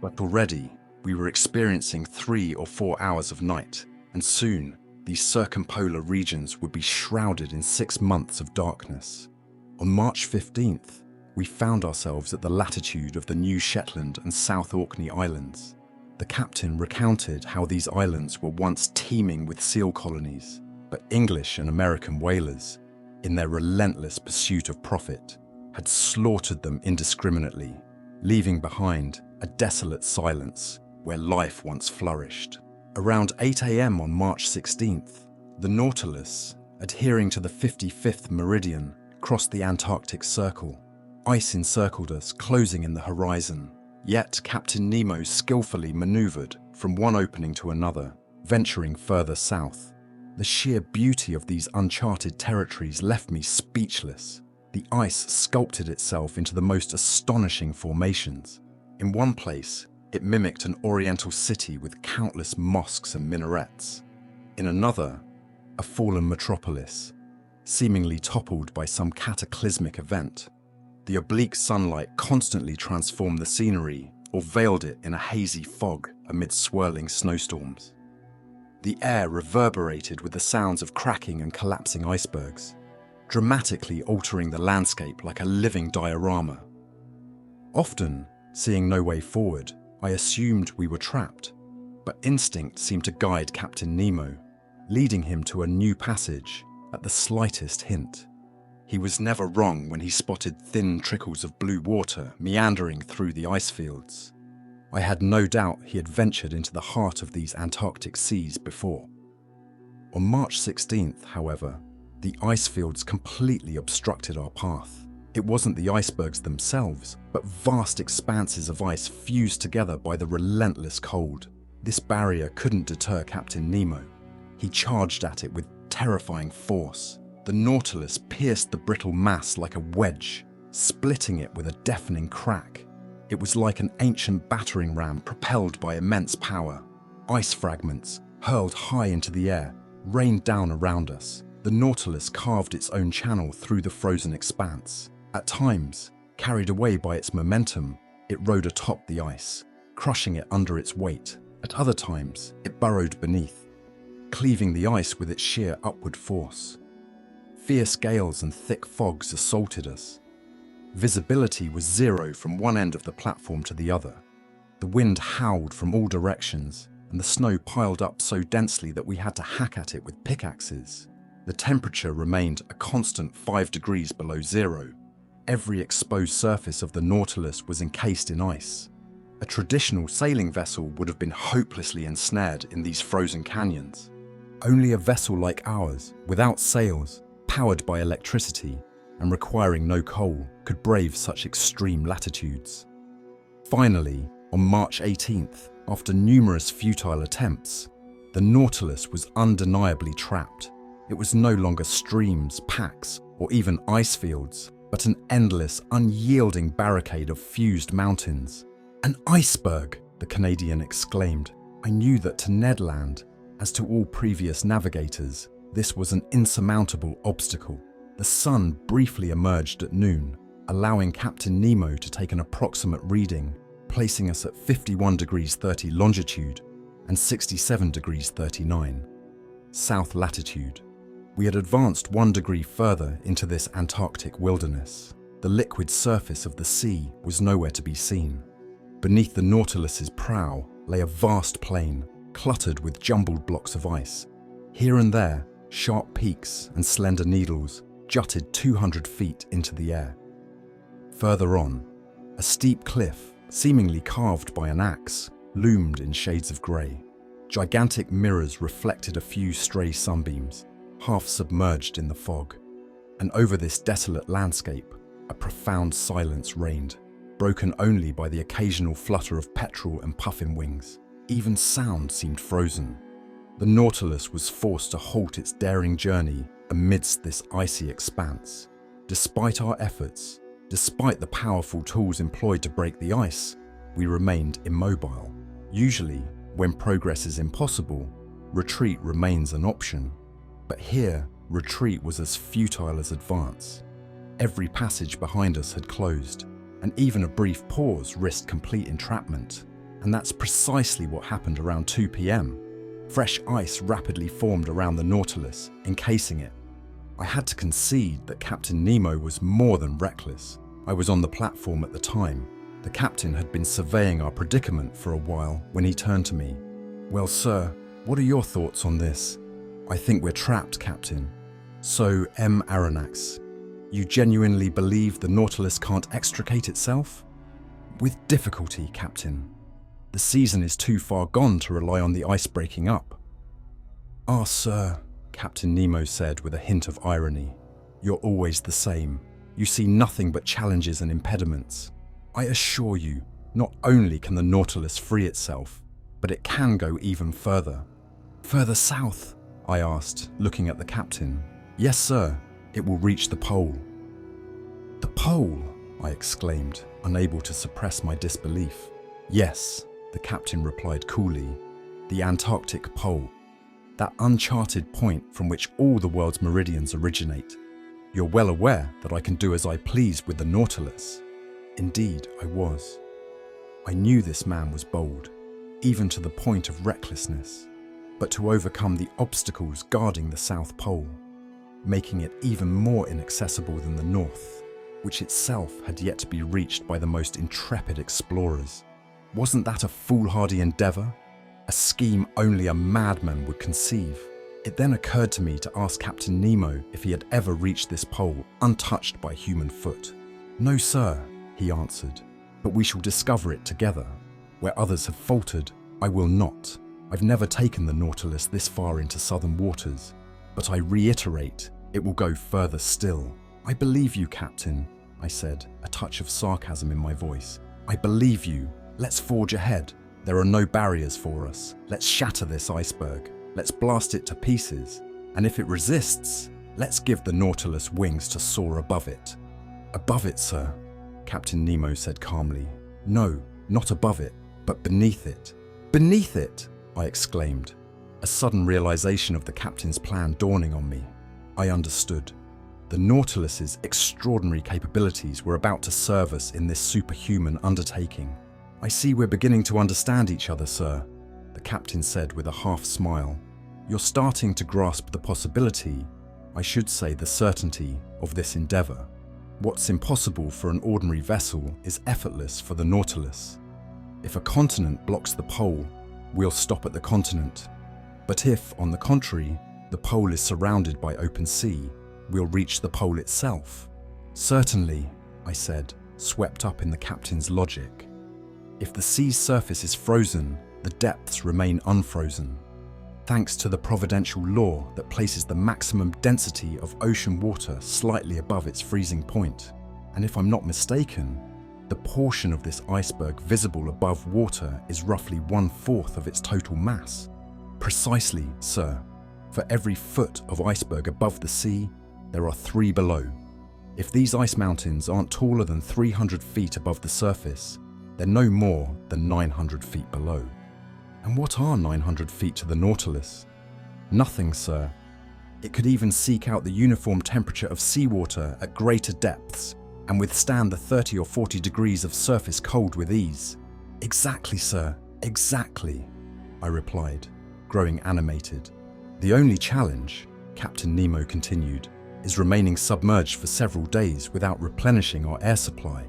But already, we were experiencing 3 or 4 hours of night, and soon, these circumpolar regions would be shrouded in 6 months of darkness. On March 15th, we found ourselves at the latitude of the New Shetland and South Orkney Islands. The captain recounted how these islands were once teeming with seal colonies, but English and American whalers, in their relentless pursuit of profit, had slaughtered them indiscriminately, leaving behind a desolate silence where life once flourished. Around 8 a.m. on March 16th, the Nautilus, adhering to the 55th meridian, crossed the Antarctic Circle. Ice encircled us, closing in the horizon. Yet Captain Nemo skillfully maneuvered from one opening to another, venturing further south. The sheer beauty of these uncharted territories left me speechless. The ice sculpted itself into the most astonishing formations. In one place, it mimicked an oriental city with countless mosques and minarets. In another, a fallen metropolis, seemingly toppled by some cataclysmic event. The oblique sunlight constantly transformed the scenery or veiled it in a hazy fog amid swirling snowstorms. The air reverberated with the sounds of cracking and collapsing icebergs, dramatically altering the landscape like a living diorama. Often, seeing no way forward, I assumed we were trapped, but instinct seemed to guide Captain Nemo, leading him to a new passage at the slightest hint. He was never wrong when he spotted thin trickles of blue water meandering through the ice fields. I had no doubt he had ventured into the heart of these Antarctic seas before. On March 16th, however, The ice fields completely obstructed our path. It wasn't the icebergs themselves, but vast expanses of ice fused together by the relentless cold. This barrier couldn't deter Captain Nemo. He charged at it with terrifying force. The Nautilus pierced the brittle mass like a wedge, splitting it with a deafening crack. It was like an ancient battering ram propelled by immense power. Ice fragments, hurled high into the air, rained down around us. The Nautilus carved its own channel through the frozen expanse. At times, carried away by its momentum, it rode atop the ice, crushing it under its weight. At other times, it burrowed beneath, cleaving the ice with its sheer upward force. Fierce gales and thick fogs assaulted us. Visibility was zero from one end of the platform to the other. The wind howled from all directions, and the snow piled up so densely that we had to hack at it with pickaxes. The temperature remained a constant 5 degrees below zero. Every exposed surface of the Nautilus was encased in ice. A traditional sailing vessel would have been hopelessly ensnared in these frozen canyons. Only a vessel like ours, without sails, powered by electricity, and requiring no coal, could brave such extreme latitudes. Finally, on March 18th, after numerous futile attempts, the Nautilus was undeniably trapped. It was no longer streams, packs, or even ice fields, but an endless, unyielding barricade of fused mountains. "An iceberg!" the Canadian exclaimed. I knew that to Ned Land, as to all previous navigators, this was an insurmountable obstacle. The sun briefly emerged at noon, allowing Captain Nemo to take an approximate reading, placing us at 51 degrees 30 longitude and 67 degrees 39 south latitude. We had advanced 1 degree further into this Antarctic wilderness. The liquid surface of the sea was nowhere to be seen. Beneath the Nautilus's prow lay a vast plain, cluttered with jumbled blocks of ice. Here and there, sharp peaks and slender needles jutted 200 feet into the air. Further on, a steep cliff, seemingly carved by an axe, loomed in shades of grey. Gigantic mirrors reflected a few stray sunbeams, half submerged in the fog. And over this desolate landscape, a profound silence reigned, broken only by the occasional flutter of petrel and puffin wings. Even sound seemed frozen. The Nautilus was forced to halt its daring journey amidst this icy expanse. Despite our efforts, despite the powerful tools employed to break the ice, we remained immobile. Usually, when progress is impossible, retreat remains an option. But here, retreat was as futile as advance. Every passage behind us had closed, and even a brief pause risked complete entrapment. And that's precisely what happened around 2 p.m. Fresh ice rapidly formed around the Nautilus, encasing it. I had to concede that Captain Nemo was more than reckless. I was on the platform at the time. The captain had been surveying our predicament for a while when he turned to me. "Well, sir, what are your thoughts on this?" "I think we're trapped, Captain." "So, Aronnax, you genuinely believe the Nautilus can't extricate itself?" "With difficulty, Captain. The season is too far gone to rely on the ice breaking up." "Ah, sir," Captain Nemo said with a hint of irony, "you're always the same. You see nothing but challenges and impediments. I assure you, not only can the Nautilus free itself, but it can go even further." "Further south?" I asked, looking at the captain. "Yes, sir. It will reach the pole." "The pole?" I exclaimed, unable to suppress my disbelief. "Yes," the captain replied coolly. "The Antarctic pole. That uncharted point from which all the world's meridians originate. You're well aware that I can do as I please with the Nautilus." Indeed, I was. I knew this man was bold, even to the point of recklessness, but to overcome the obstacles guarding the South Pole, making it even more inaccessible than the North, which itself had yet to be reached by the most intrepid explorers. Wasn't that a foolhardy endeavour? A scheme only a madman would conceive. It then occurred to me to ask Captain Nemo if he had ever reached this pole untouched by human foot. "No, sir," he answered, "but we shall discover it together. Where others have faltered, I will not. I've never taken the Nautilus this far into southern waters, but I reiterate, It will go further still. I believe you, Captain, I said, a touch of sarcasm in my voice. I believe you. Let's forge ahead. There are no barriers for us. Let's shatter this iceberg. Let's blast it to pieces. And if it resists, let's give the Nautilus wings to soar above it. Above it, sir, Captain Nemo said calmly. No, not above it, but beneath it. Beneath it, I exclaimed, a sudden realization of the captain's plan dawning on me. I understood. The Nautilus's extraordinary capabilities were about to serve us in this superhuman undertaking. I see we're beginning to understand each other, sir, the captain said with a half smile. You're starting to grasp the possibility, I should say the certainty, of this endeavor. What's impossible for an ordinary vessel is effortless for the Nautilus. If a continent blocks the pole, we'll stop at the continent. But if, on the contrary, the pole is surrounded by open sea, we'll reach the pole itself. Certainly, I said, swept up in the captain's logic. If the sea's surface is frozen, the depths remain unfrozen. Thanks to the providential law that places the maximum density of ocean water slightly above its freezing point. And if I'm not mistaken, the portion of this iceberg visible above water is roughly 1/4 of its total mass. Precisely, sir. For every foot of iceberg above the sea, there are 3 below. If these ice mountains aren't taller than 300 feet above the surface, they're no more than 900 feet below. And what are 900 feet to the Nautilus? Nothing, sir. It could even seek out the uniform temperature of seawater at greater depths and withstand the 30 or 40 degrees of surface cold with ease. Exactly, sir, exactly, I replied, growing animated. The only challenge, Captain Nemo continued, is remaining submerged for several days without replenishing our air supply.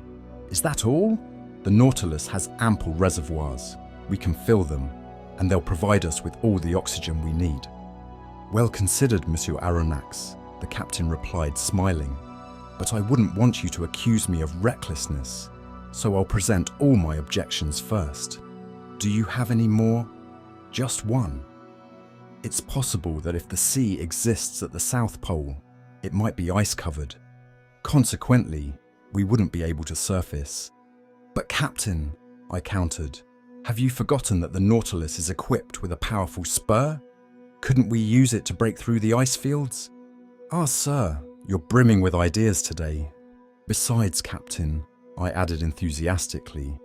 Is that all? The Nautilus has ample reservoirs. We can fill them, and they'll provide us with all the oxygen we need. Well considered, Monsieur Aronnax, the captain replied, smiling. But I wouldn't want you to accuse me of recklessness, so I'll present all my objections first. Do you have any more? Just one. It's possible that if the sea exists at the South Pole, it might be ice-covered. Consequently, we wouldn't be able to surface. But Captain, I countered, have you forgotten that the Nautilus is equipped with a powerful spur? Couldn't we use it to break through the ice fields? Ah, sir, you're brimming with ideas today. Besides, Captain, I added enthusiastically,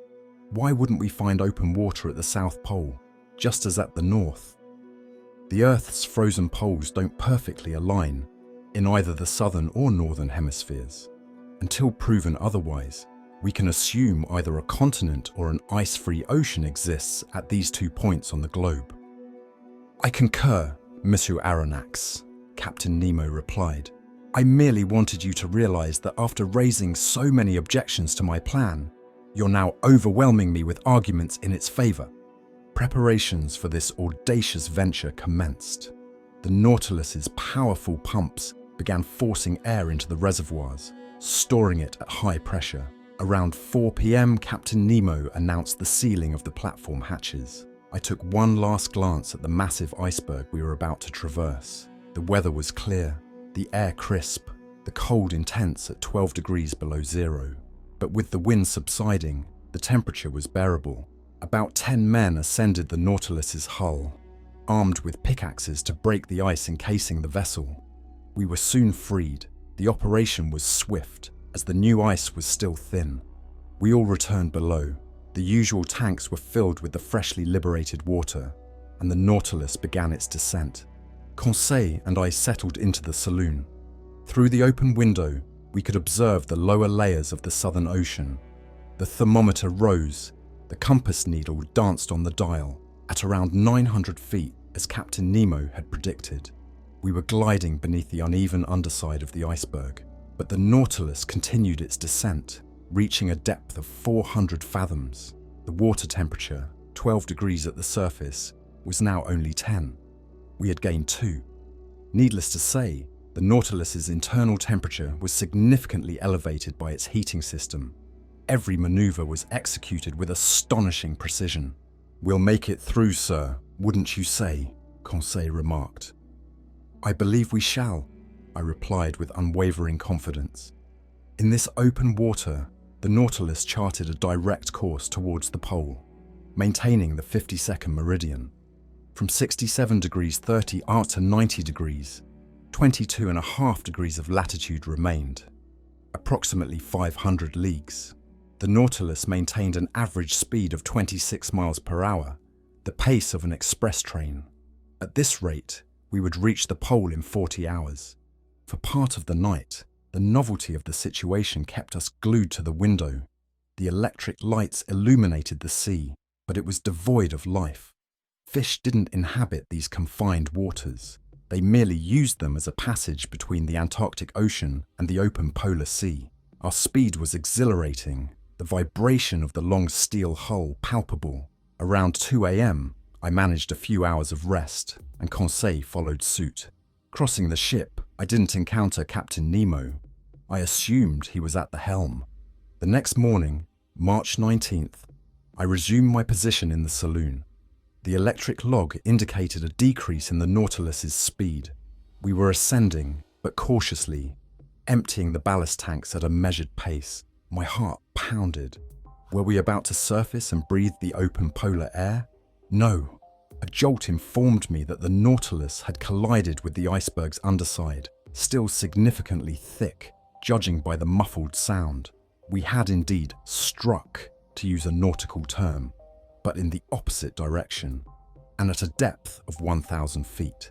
why wouldn't we find open water at the South Pole, just as at the North? The Earth's frozen poles don't perfectly align in either the southern or northern hemispheres. Until proven otherwise, we can assume either a continent or an ice-free ocean exists at these 2 points on the globe. I concur, Monsieur Aronnax, Captain Nemo replied. I merely wanted you to realize that after raising so many objections to my plan, you're now overwhelming me with arguments in its favor. Preparations for this audacious venture commenced. The Nautilus's powerful pumps began forcing air into the reservoirs, storing it at high pressure. Around 4 p.m, Captain Nemo announced the sealing of the platform hatches. I took one last glance at the massive iceberg we were about to traverse. The weather was clear, the air crisp, the cold intense at 12 degrees below zero. But with the wind subsiding, the temperature was bearable. About 10 men ascended the Nautilus's hull, armed with pickaxes to break the ice encasing the vessel. We were soon freed. The operation was swift, as the new ice was still thin. We all returned below. The usual tanks were filled with the freshly liberated water, and the Nautilus began its descent. Conseil and I settled into the saloon. Through the open window, we could observe the lower layers of the Southern Ocean. The thermometer rose, the compass needle danced on the dial, at around 900 feet, as Captain Nemo had predicted. We were gliding beneath the uneven underside of the iceberg, but the Nautilus continued its descent, reaching a depth of 400 fathoms. The water temperature, 12 degrees at the surface, was now only 10. We had gained 2. Needless to say, the Nautilus's internal temperature was significantly elevated by its heating system. Every maneuver was executed with astonishing precision. "We'll make it through, sir, wouldn't you say?" Conseil remarked. "I believe we shall," I replied with unwavering confidence. In this open water, the Nautilus charted a direct course towards the pole, maintaining the 52nd meridian. From 67 degrees 30 out to 90 degrees, 22.5 degrees of latitude remained, approximately 500 leagues. The Nautilus maintained an average speed of 26 miles per hour, the pace of an express train. At this rate, we would reach the pole in 40 hours. For part of the night, the novelty of the situation kept us glued to the window. The electric lights illuminated the sea, but it was devoid of life. Fish didn't inhabit these confined waters. They merely used them as a passage between the Antarctic Ocean and the open polar sea. Our speed was exhilarating, the vibration of the long steel hull palpable. Around 2 a.m., I managed a few hours of rest, and Conseil followed suit. Crossing the ship, I didn't encounter Captain Nemo. I assumed he was at the helm. The next morning, March 19th, I resumed my position in the saloon. The electric log indicated a decrease in the Nautilus's speed. We were ascending, but cautiously, emptying the ballast tanks at a measured pace. My heart pounded. Were we about to surface and breathe the open polar air? No. A jolt informed me that the Nautilus had collided with the iceberg's underside, still significantly thick, judging by the muffled sound. We had indeed struck, to use a nautical term, but in the opposite direction, and at a depth of 1,000 feet.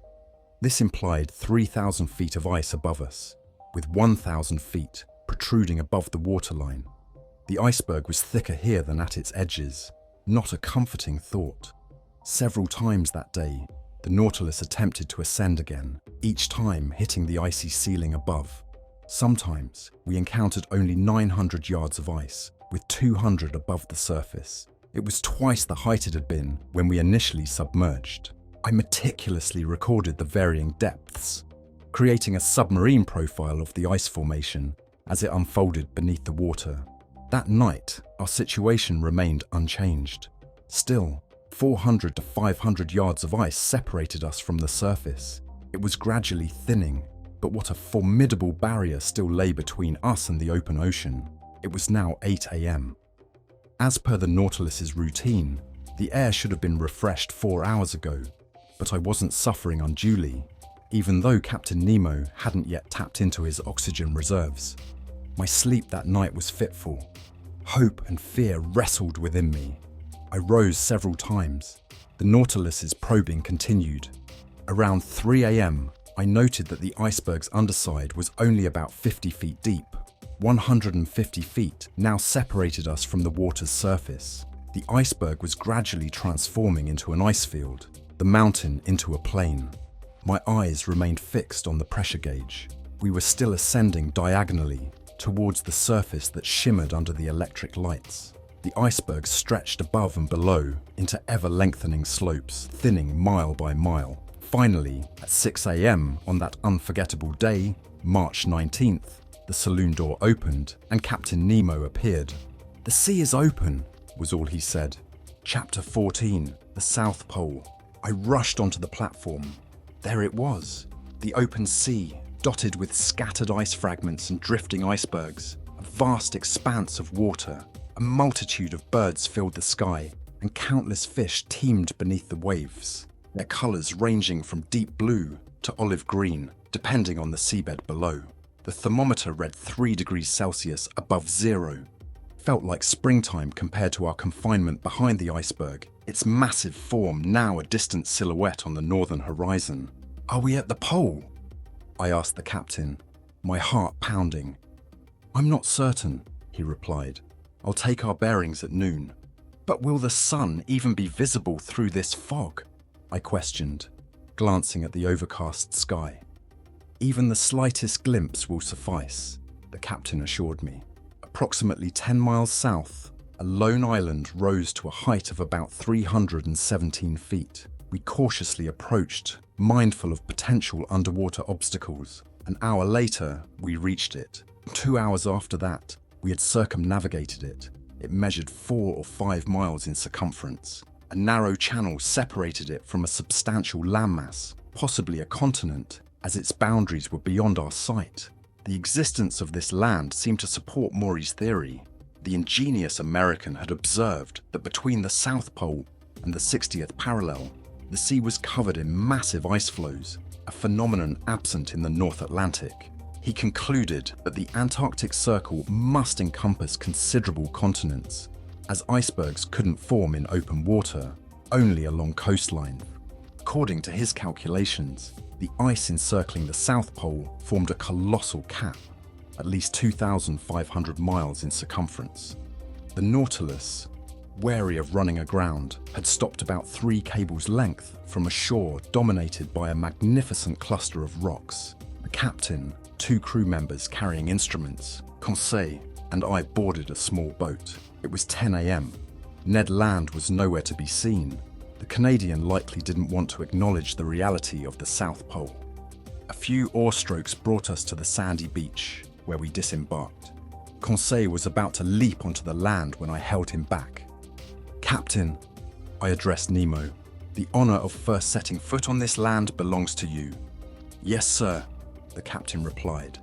This implied 3,000 feet of ice above us, with 1,000 feet protruding above the waterline. The iceberg was thicker here than at its edges, not a comforting thought. Several times that day, the Nautilus attempted to ascend again, each time hitting the icy ceiling above. Sometimes we encountered only 900 yards of ice, with 200 above the surface. It was twice the height it had been when we initially submerged. I meticulously recorded the varying depths, creating a submarine profile of the ice formation as it unfolded beneath the water. That night, our situation remained unchanged. Still, 400 to 500 yards of ice separated us from the surface. It was gradually thinning, but what a formidable barrier still lay between us and the open ocean. It was now 8 a.m. As per the Nautilus's routine, the air should have been refreshed 4 hours ago, but I wasn't suffering unduly, even though Captain Nemo hadn't yet tapped into his oxygen reserves. My sleep that night was fitful. Hope and fear wrestled within me. I rose several times. The Nautilus's probing continued. Around 3 a.m., I noted that the iceberg's underside was only about 50 feet deep. 150 feet now separated us from the water's surface. The iceberg was gradually transforming into an ice field, the mountain into a plain. My eyes remained fixed on the pressure gauge. We were still ascending diagonally towards the surface that shimmered under the electric lights. The iceberg stretched above and below into ever-lengthening slopes, thinning mile by mile. Finally, at 6 a.m. on that unforgettable day, March 19th, the saloon door opened and Captain Nemo appeared. "The sea is open," was all he said. Chapter 14, The South Pole. I rushed onto the platform. There it was, the open sea, dotted with scattered ice fragments and drifting icebergs, a vast expanse of water. A multitude of birds filled the sky, and countless fish teemed beneath the waves, their colours ranging from deep blue to olive green, depending on the seabed below. The thermometer read 3 degrees Celsius above zero. Felt like springtime compared to our confinement behind the iceberg, its massive form now a distant silhouette on the northern horizon. "Are we at the pole?" I asked the captain, my heart pounding. "I'm not certain," he replied. "I'll take our bearings at noon." "But will the sun even be visible through this fog?" I questioned, glancing at the overcast sky. "Even the slightest glimpse will suffice," the captain assured me. Approximately 10 miles south, a lone island rose to a height of about 317 feet. We cautiously approached, mindful of potential underwater obstacles. An hour later, we reached it. 2 hours after that, we had circumnavigated it. It measured 4 or 5 miles in circumference. A narrow channel separated it from a substantial landmass, possibly a continent, as its boundaries were beyond our sight. The existence of this land seemed to support Maury's theory. The ingenious American had observed that between the South Pole and the 60th parallel, the sea was covered in massive ice floes, a phenomenon absent in the North Atlantic. He concluded that the Antarctic Circle must encompass considerable continents, as icebergs couldn't form in open water, only along coastlines. According to his calculations, the ice encircling the South Pole formed a colossal cap, at least 2,500 miles in circumference. The Nautilus, wary of running aground, had stopped about 3 cables' length from a shore dominated by a magnificent cluster of rocks. The captain, 2 crew members carrying instruments, Conseil, and I boarded a small boat. It was 10 a.m. Ned Land was nowhere to be seen. The Canadian likely didn't want to acknowledge the reality of the South Pole. A few oar strokes brought us to the sandy beach, where we disembarked. Conseil was about to leap onto the land when I held him back. "Captain," I addressed Nemo, "the honor of first setting foot on this land belongs to you." "Yes, sir," the captain replied.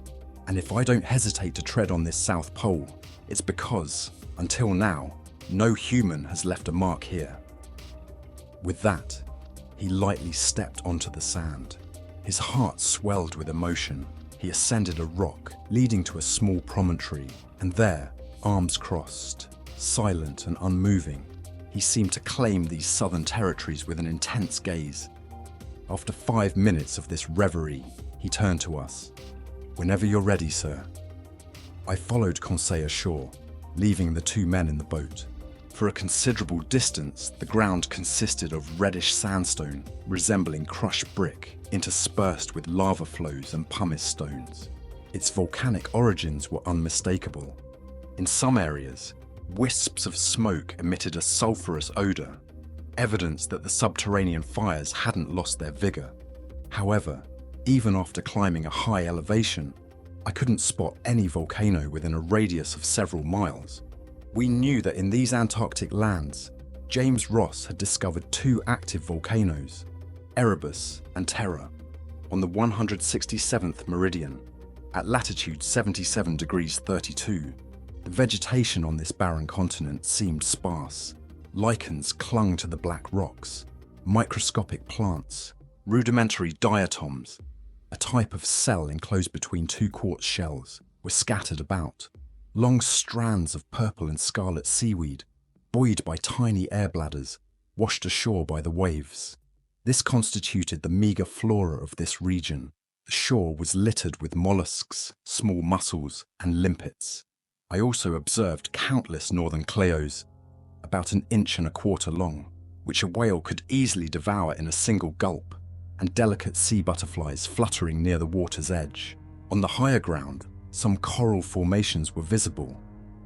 "And if I don't hesitate to tread on this South Pole, it's because, until now, no human has left a mark here." With that, he lightly stepped onto the sand. His heart swelled with emotion. He ascended a rock, leading to a small promontory, and there, arms crossed, silent and unmoving, he seemed to claim these southern territories with an intense gaze. After 5 minutes of this reverie, he turned to us. "Whenever you're ready, sir." I followed Conseil ashore, leaving the 2 men in the boat. For a considerable distance, the ground consisted of reddish sandstone resembling crushed brick, interspersed with lava flows and pumice stones. Its volcanic origins were unmistakable. In some areas, wisps of smoke emitted a sulfurous odor, evidence that the subterranean fires hadn't lost their vigor. However, even after climbing a high elevation, I couldn't spot any volcano within a radius of several miles. We knew that in these Antarctic lands, James Ross had discovered 2 active volcanoes, Erebus and Terror, on the 167th meridian, at latitude 77 degrees 32. The vegetation on this barren continent seemed sparse. Lichens clung to the black rocks. Microscopic plants, rudimentary diatoms, a type of cell enclosed between 2 quartz shells, were scattered about. Long strands of purple and scarlet seaweed, buoyed by tiny air bladders, washed ashore by the waves. This constituted the meager flora of this region. The shore was littered with mollusks, small mussels, and limpets. I also observed countless northern cleos, about 1.25 inches long, which a whale could easily devour in a single gulp, and delicate sea butterflies fluttering near the water's edge. On the higher ground, some coral formations were visible,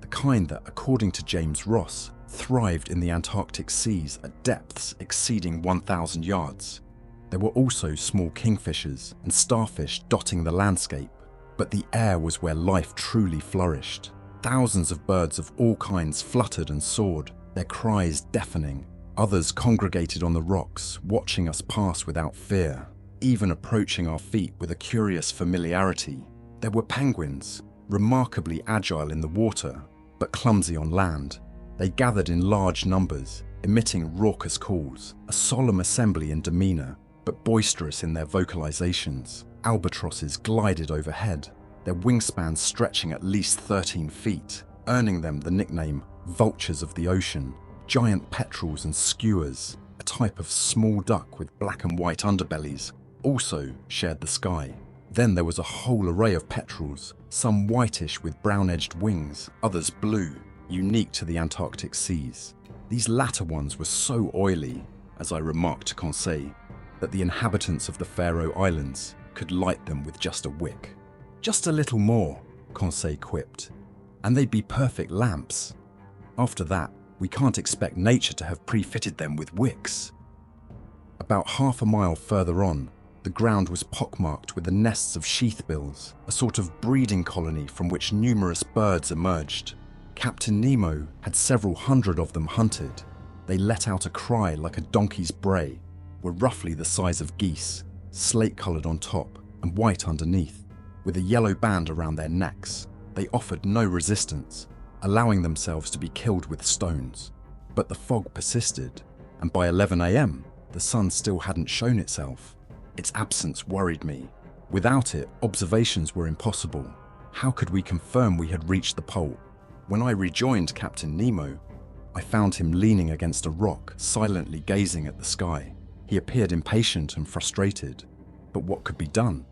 the kind that, according to James Ross, thrived in the Antarctic seas at depths exceeding 1,000 yards. There were also small kingfishers and starfish dotting the landscape, but the air was where life truly flourished. Thousands of birds of all kinds fluttered and soared, their cries deafening. Others congregated on the rocks, watching us pass without fear, even approaching our feet with a curious familiarity. There were penguins, remarkably agile in the water, but clumsy on land. They gathered in large numbers, emitting raucous calls, a solemn assembly in demeanor, but boisterous in their vocalizations. Albatrosses glided overhead, their wingspans stretching at least 13 feet, earning them the nickname vultures of the ocean. Giant petrels and skuas, a type of small duck with black and white underbellies, also shared the sky. Then there was a whole array of petrels, some whitish with brown-edged wings, others blue, unique to the Antarctic seas. These latter ones were so oily, as I remarked to Conseil, that the inhabitants of the Faroe Islands could light them with just a wick. "Just a little more," Conseil quipped, "and they'd be perfect lamps. After that, we can't expect nature to have pre-fitted them with wicks." About half a mile further on, the ground was pockmarked with the nests of sheathbills, a sort of breeding colony from which numerous birds emerged. Captain Nemo had several hundred of them hunted. They let out a cry like a donkey's bray, were roughly the size of geese, slate-coloured on top, and white underneath, with a yellow band around their necks. They offered no resistance, allowing themselves to be killed with stones. But the fog persisted, and by 11 a.m., the sun still hadn't shown itself. Its absence worried me. Without it, observations were impossible. How could we confirm we had reached the pole? When I rejoined Captain Nemo, I found him leaning against a rock, silently gazing at the sky. He appeared impatient and frustrated. But what could be done?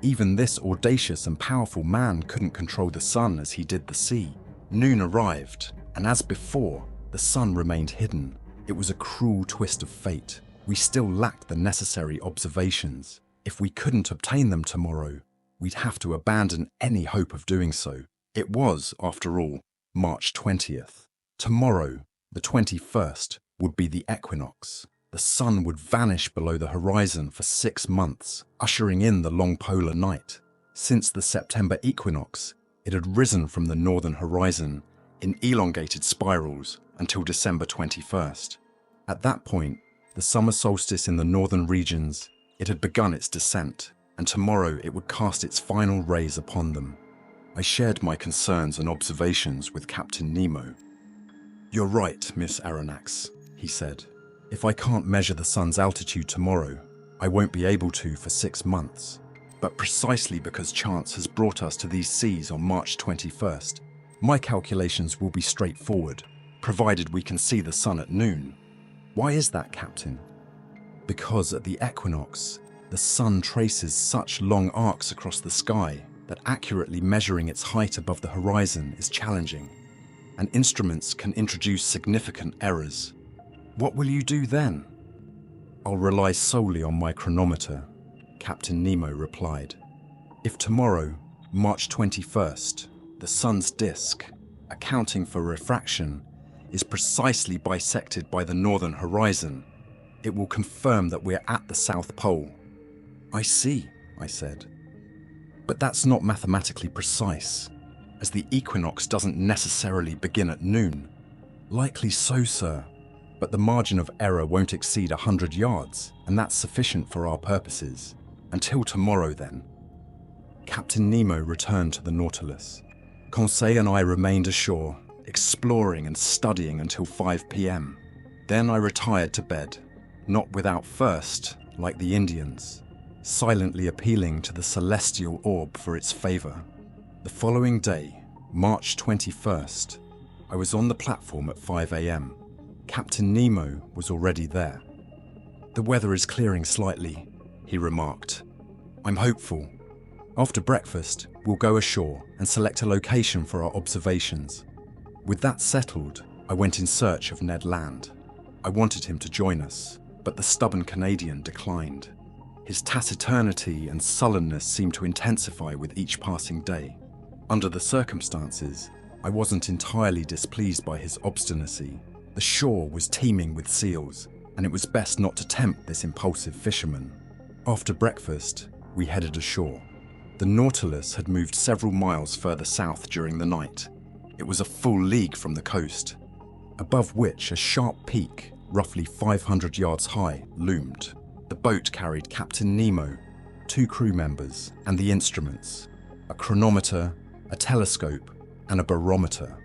Even this audacious and powerful man couldn't control the sun as he did the sea. Noon arrived, and as before, the sun remained hidden. It was a cruel twist of fate. We still lacked the necessary observations. If we couldn't obtain them tomorrow, we'd have to abandon any hope of doing so. It was, after all, March 20th. Tomorrow, the 21st, would be the equinox. The sun would vanish below the horizon for 6 months, ushering in the long polar night. Since the September equinox, it had risen from the northern horizon in elongated spirals until December 21st. At that point, the summer solstice in the northern regions, it had begun its descent, and tomorrow it would cast its final rays upon them. I shared my concerns and observations with Captain Nemo. "You're right, Miss Aronnax," he said. "If I can't measure the sun's altitude tomorrow, I won't be able to for 6 months. But precisely because chance has brought us to these seas on March 21st, my calculations will be straightforward, provided we can see the sun at noon." "Why is that, Captain?" "Because at the equinox, the sun traces such long arcs across the sky that accurately measuring its height above the horizon is challenging, and instruments can introduce significant errors." "What will you do then?" "I'll rely solely on my chronometer," Captain Nemo replied. "If tomorrow, March 21st, the sun's disk, accounting for refraction, is precisely bisected by the northern horizon, it will confirm that we're at the South Pole." "I see," I said. "But that's not mathematically precise, as the equinox doesn't necessarily begin at noon." "Likely so, sir. But the margin of error won't exceed 100 yards, and that's sufficient for our purposes. Until tomorrow, then." Captain Nemo returned to the Nautilus. Conseil and I remained ashore, exploring and studying until 5 p.m. Then I retired to bed, not without first, like the Indians, silently appealing to the celestial orb for its favor. The following day, March 21st, I was on the platform at 5 a.m. Captain Nemo was already there. "The weather is clearing slightly," he remarked. "I'm hopeful. After breakfast, we'll go ashore and select a location for our observations." With that settled, I went in search of Ned Land. I wanted him to join us, but the stubborn Canadian declined. His taciturnity and sullenness seemed to intensify with each passing day. Under the circumstances, I wasn't entirely displeased by his obstinacy. The shore was teeming with seals, and it was best not to tempt this impulsive fisherman. After breakfast, we headed ashore. The Nautilus had moved several miles further south during the night. It was a full league from the coast, above which a sharp peak, roughly 500 yards high, loomed. The boat carried Captain Nemo, 2 crew members, and the instruments: a chronometer, a telescope, and a barometer.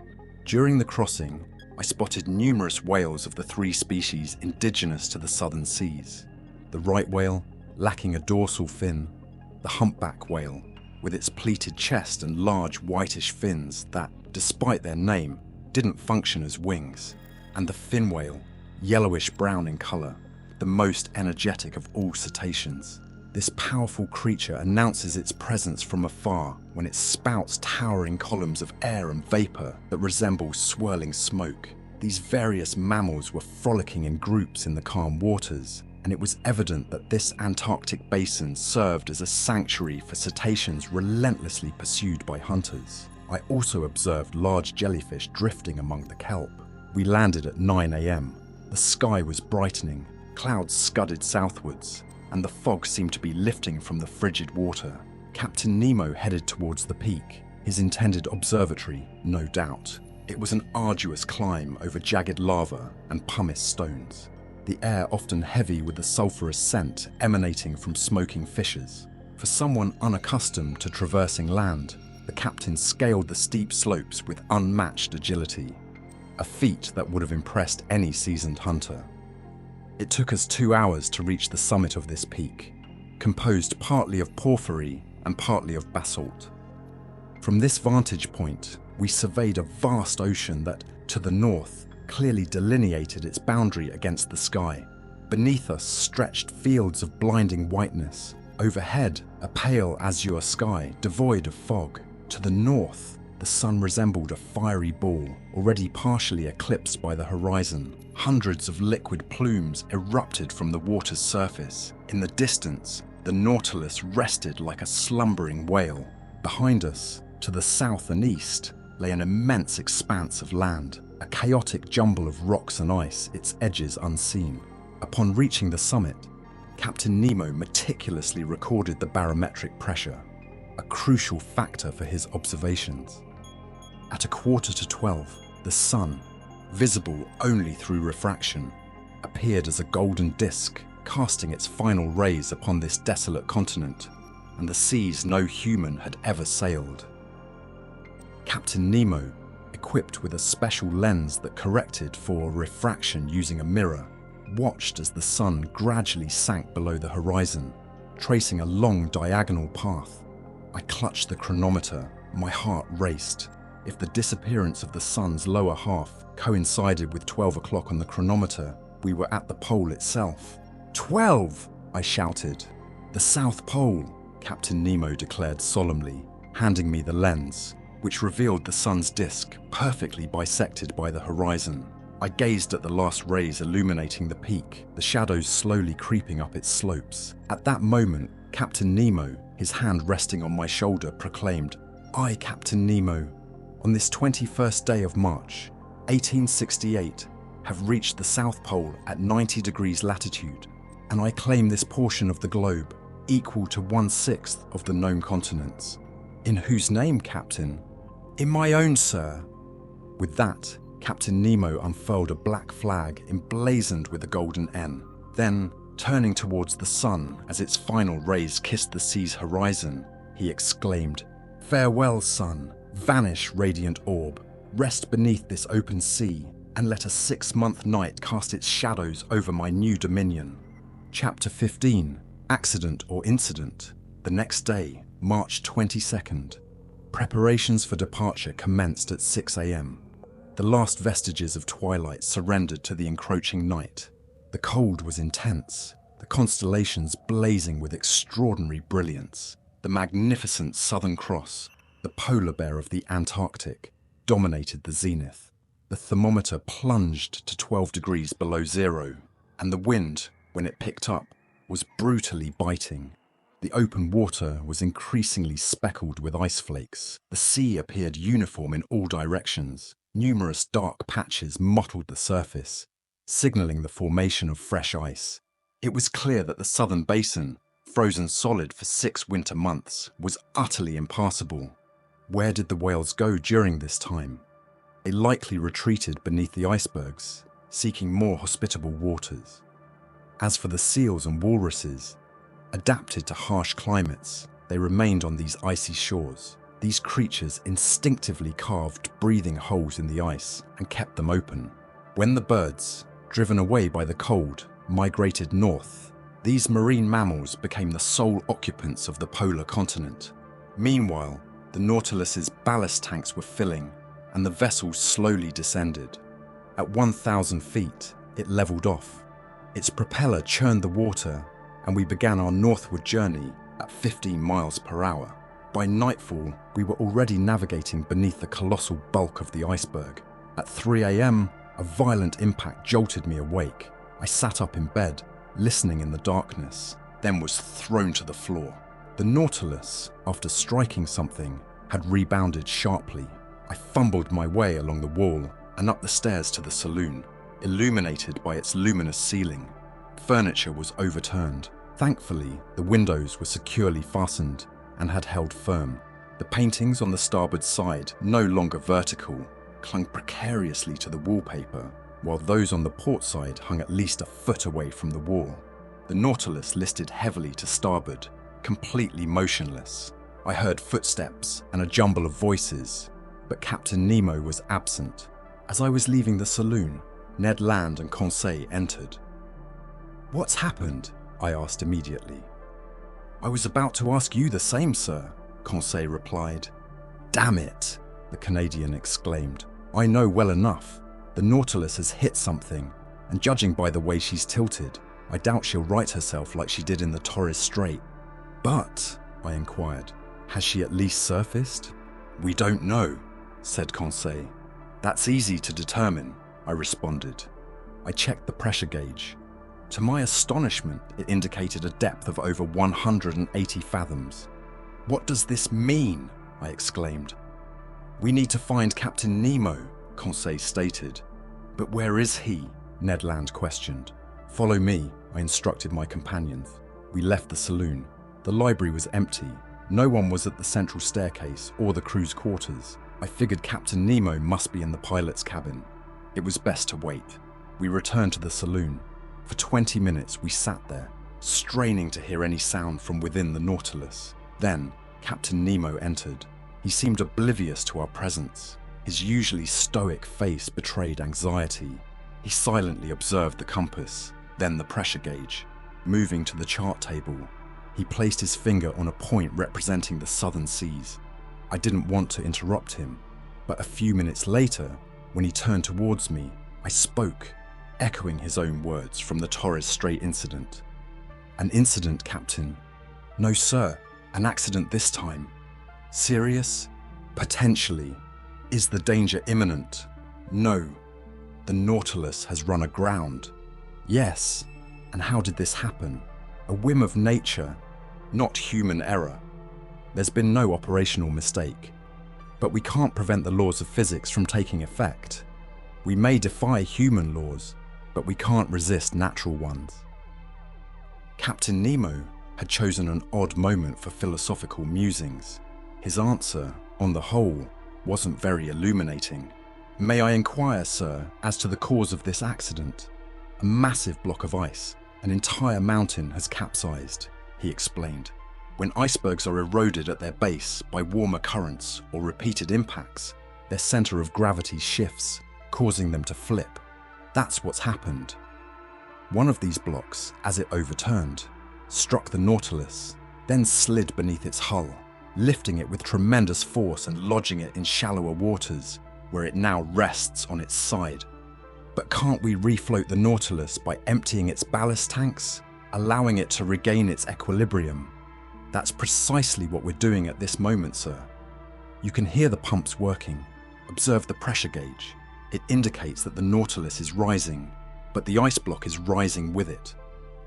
During the crossing, I spotted numerous whales of the 3 species indigenous to the southern seas. The right whale, lacking a dorsal fin, the humpback whale, with its pleated chest and large whitish fins that, despite their name, didn't function as wings, and the fin whale, yellowish-brown in color, the most energetic of all cetaceans. This powerful creature announces its presence from afar when it spouts towering columns of air and vapor that resemble swirling smoke. These various mammals were frolicking in groups in the calm waters, and it was evident that this Antarctic basin served as a sanctuary for cetaceans relentlessly pursued by hunters. I also observed large jellyfish drifting among the kelp. We landed at 9 a.m. The sky was brightening, clouds scudded southwards, and the fog seemed to be lifting from the frigid water. Captain Nemo headed towards the peak, his intended observatory, no doubt. It was an arduous climb over jagged lava and pumice stones, the air often heavy with the sulphurous scent emanating from smoking fissures. For someone unaccustomed to traversing land, the captain scaled the steep slopes with unmatched agility, a feat that would have impressed any seasoned hunter. It took us 2 hours to reach the summit of this peak, composed partly of porphyry and partly of basalt. From this vantage point, we surveyed a vast ocean that, to the north, clearly delineated its boundary against the sky. Beneath us stretched fields of blinding whiteness. Overhead, a pale azure sky, devoid of fog. To the north, the sun resembled a fiery ball, already partially eclipsed by the horizon. Hundreds of liquid plumes erupted from the water's surface. In the distance, the Nautilus rested like a slumbering whale. Behind us, to the south and east, lay an immense expanse of land, a chaotic jumble of rocks and ice, its edges unseen. Upon reaching the summit, Captain Nemo meticulously recorded the barometric pressure, a crucial factor for his observations. At 11:45, the sun, visible only through refraction, appeared as a golden disk, casting its final rays upon this desolate continent and the seas no human had ever sailed. Captain Nemo, equipped with a special lens that corrected for refraction using a mirror, watched as the sun gradually sank below the horizon, tracing a long diagonal path. I clutched the chronometer, my heart raced. If the disappearance of the sun's lower half coincided with 12 o'clock on the chronometer, we were at the pole itself. 12! I shouted. The South Pole, Captain Nemo declared solemnly, handing me the lens, which revealed the sun's disk, perfectly bisected by the horizon. I gazed at the last rays illuminating the peak, the shadows slowly creeping up its slopes. At that moment, Captain Nemo, his hand resting on my shoulder, proclaimed, "I, Captain Nemo, on this 21st day of March, 1868, have reached the South Pole at 90 degrees latitude, and I claim this portion of the globe, equal to 1/6 of the known continents." "In whose name, Captain?" "In my own, sir." With that, Captain Nemo unfurled a black flag emblazoned with a golden N. Then, turning towards the sun as its final rays kissed the sea's horizon, he exclaimed, "Farewell, sun. Vanish, radiant orb. Rest beneath this open sea, and let a 6-month night cast its shadows over my new dominion." Chapter 15. Accident or Incident. The next day, March 22nd. Preparations for departure commenced at 6 a.m. The last vestiges of twilight surrendered to the encroaching night. The cold was intense, the constellations blazing with extraordinary brilliance. The magnificent Southern Cross, the polar bear of the Antarctic, dominated the zenith. The thermometer plunged to 12 degrees below zero, and the wind, when it picked up, was brutally biting. The open water was increasingly speckled with ice flakes. The sea appeared uniform in all directions. Numerous dark patches mottled the surface, signaling the formation of fresh ice. It was clear that the southern basin, frozen solid for 6 winter months, was utterly impassable. Where did the whales go during this time? They likely retreated beneath the icebergs, seeking more hospitable waters. As for the seals and walruses, adapted to harsh climates, they remained on these icy shores. These creatures instinctively carved breathing holes in the ice and kept them open. When the birds, driven away by the cold, migrated north, these marine mammals became the sole occupants of the polar continent. Meanwhile, the Nautilus's ballast tanks were filling, and the vessel slowly descended. At 1,000 feet, it leveled off. Its propeller churned the water, and we began our northward journey at 15 miles per hour. By nightfall, we were already navigating beneath the colossal bulk of the iceberg. At 3 a.m., a violent impact jolted me awake. I sat up in bed, listening in the darkness, then was thrown to the floor. The Nautilus, after striking something, had rebounded sharply. I fumbled my way along the wall and up the stairs to the saloon, illuminated by its luminous ceiling. Furniture was overturned. Thankfully, the windows were securely fastened and had held firm. The paintings on the starboard side, no longer vertical, clung precariously to the wallpaper, while those on the port side hung at least a foot away from the wall. The Nautilus listed heavily to starboard, completely motionless. I heard footsteps and a jumble of voices, but Captain Nemo was absent. As I was leaving the saloon, Ned Land and Conseil entered. "What's happened?" I asked immediately. "I was about to ask you the same, sir," Conseil replied. "Damn it," the Canadian exclaimed. "I know well enough. The Nautilus has hit something, and judging by the way she's tilted, I doubt she'll right herself like she did in the Torres Strait." "But," I inquired, "has she at least surfaced?" "We don't know," said Conseil. "That's easy to determine," I responded. I checked the pressure gauge. To my astonishment, it indicated a depth of over 180 fathoms. "What does this mean?" I exclaimed. "We need to find Captain Nemo," Conseil stated. "But where is he?" Ned Land questioned. "Follow me," I instructed my companions. We left the saloon. The library was empty. No one was at the central staircase or the crew's quarters. I figured Captain Nemo must be in the pilot's cabin. It was best to wait. We returned to the saloon. For 20 minutes we sat there, straining to hear any sound from within the Nautilus. Then, Captain Nemo entered. He seemed oblivious to our presence. His usually stoic face betrayed anxiety. He silently observed the compass, then the pressure gauge. Moving to the chart table, he placed his finger on a point representing the southern seas. I didn't want to interrupt him, but a few minutes later, when he turned towards me, I spoke, echoing his own words from the Torres Strait incident. "An incident, Captain?" "No, sir. An accident this time." "Serious?" "Potentially." "Is the danger imminent?" "No." "The Nautilus has run aground." "Yes." "And how did this happen?" "A whim of nature, not human error. There's been no operational mistake. But we can't prevent the laws of physics from taking effect. We may defy human laws, but we can't resist natural ones." Captain Nemo had chosen an odd moment for philosophical musings. His answer, on the whole, wasn't very illuminating. "May I inquire, sir, as to the cause of this accident?" "A massive block of ice, an entire mountain, has capsized," he explained. "When icebergs are eroded at their base by warmer currents or repeated impacts, their center of gravity shifts, causing them to flip. That's what's happened. One of these blocks, as it overturned, struck the Nautilus, then slid beneath its hull, lifting it with tremendous force and lodging it in shallower waters, where it now rests on its side. But can't we refloat the Nautilus by emptying its ballast tanks, allowing it to regain its equilibrium?" "That's precisely what we're doing at this moment, sir. You can hear the pumps working. Observe the pressure gauge. It indicates that the Nautilus is rising, but the ice block is rising with it.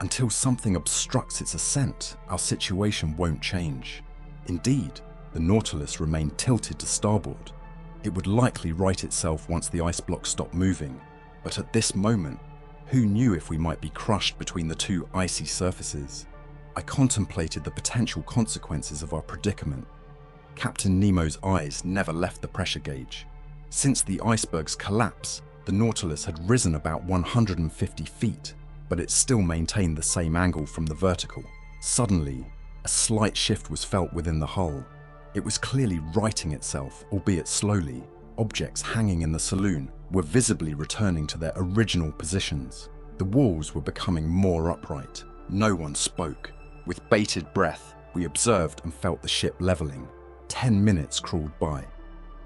Until something obstructs its ascent, our situation won't change. Indeed, the Nautilus remained tilted to starboard. It would likely right itself once the ice block stopped moving, but at this moment, who knew if we might be crushed between the two icy surfaces? I contemplated the potential consequences of our predicament. Captain Nemo's eyes never left the pressure gauge. Since the iceberg's collapse, the Nautilus had risen about 150 feet, but it still maintained the same angle from the vertical. Suddenly, a slight shift was felt within the hull. It was clearly righting itself, albeit slowly. Objects hanging in the saloon were visibly returning to their original positions. The walls were becoming more upright. No one spoke. With bated breath, we observed and felt the ship leveling. 10 minutes crawled by.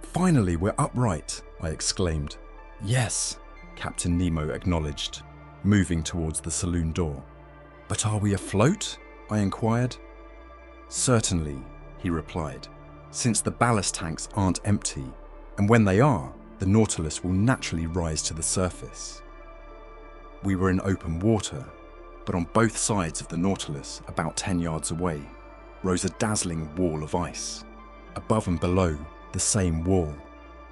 "Finally, we're upright," I exclaimed. "Yes," Captain Nemo acknowledged, moving towards the saloon door. "But are we afloat?" I inquired. "Certainly," he replied, "since the ballast tanks aren't empty, and when they are, the Nautilus will naturally rise to the surface." We were in open water, but on both sides of the Nautilus, about 10 yards away, rose a dazzling wall of ice. Above and below, the same wall.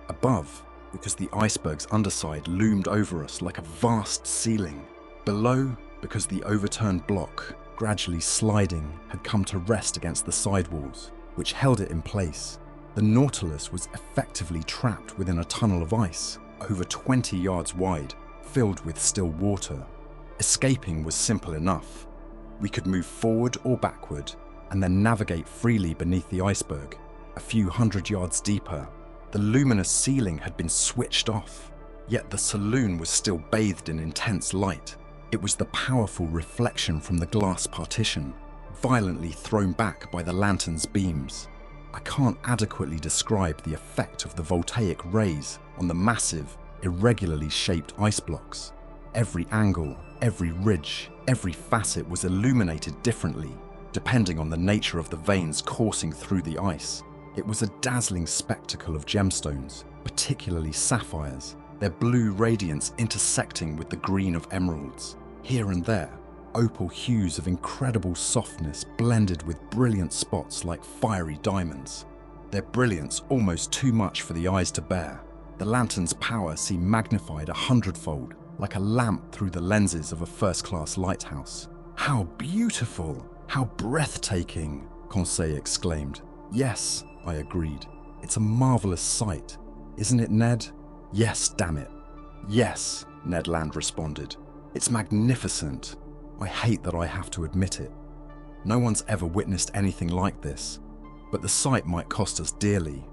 Above, because the iceberg's underside loomed over us like a vast ceiling. Below, because the overturned block, gradually sliding, had come to rest against the sidewalls, which held it in place. The Nautilus was effectively trapped within a tunnel of ice, over 20 yards wide, filled with still water. Escaping was simple enough. We could move forward or backward, and then navigate freely beneath the iceberg. A few hundred yards deeper, the luminous ceiling had been switched off, yet the saloon was still bathed in intense light. It was the powerful reflection from the glass partition, violently thrown back by the lantern's beams. I can't adequately describe the effect of the voltaic rays on the massive, irregularly shaped ice blocks. Every angle, every ridge, every facet was illuminated differently, depending on the nature of the veins coursing through the ice. It was a dazzling spectacle of gemstones, particularly sapphires, their blue radiance intersecting with the green of emeralds. Here and there, opal hues of incredible softness blended with brilliant spots like fiery diamonds. Their brilliance almost too much for the eyes to bear. The lantern's power seemed magnified 100-fold, like a lamp through the lenses of a first-class lighthouse. "How beautiful! How breathtaking!" Conseil exclaimed. "Yes," I agreed. "It's a marvelous sight. Isn't it, Ned?" "Yes, damn it." "Yes," Ned Land responded. "It's magnificent. I hate that I have to admit it. No one's ever witnessed anything like this, but the sight might cost us dearly.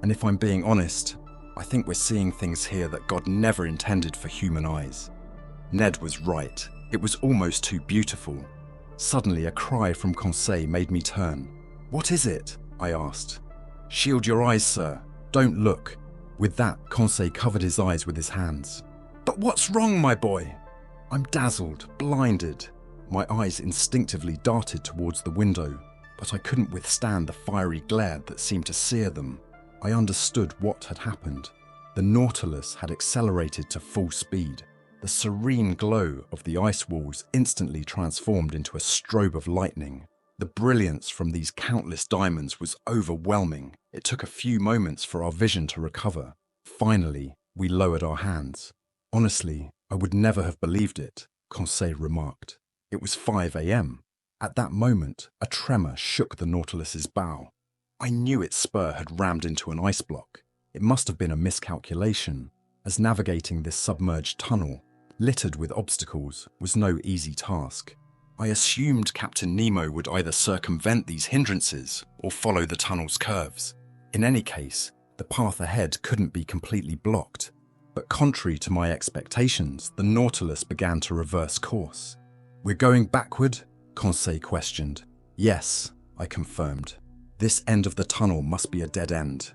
And if I'm being honest, I think we're seeing things here that God never intended for human eyes." Ned was right. It was almost too beautiful. Suddenly, a cry from Conseil made me turn. "What is it?" I asked. "Shield your eyes, sir. Don't look." With that, Conseil covered his eyes with his hands. "But what's wrong, my boy?" "I'm dazzled, blinded." My eyes instinctively darted towards the window, but I couldn't withstand the fiery glare that seemed to sear them. I understood what had happened. The Nautilus had accelerated to full speed. The serene glow of the ice walls instantly transformed into a strobe of lightning. The brilliance from these countless diamonds was overwhelming. It took a few moments for our vision to recover. Finally, we lowered our hands. "Honestly, I would never have believed it," Conseil remarked. It was 5 a.m. At that moment, a tremor shook the Nautilus's bow. I knew its spur had rammed into an ice block. It must have been a miscalculation, as navigating this submerged tunnel, littered with obstacles, was no easy task. I assumed Captain Nemo would either circumvent these hindrances or follow the tunnel's curves. In any case, the path ahead couldn't be completely blocked. But contrary to my expectations, the Nautilus began to reverse course. "We're going backward?" Conseil questioned. "Yes," I confirmed. "This end of the tunnel must be a dead end."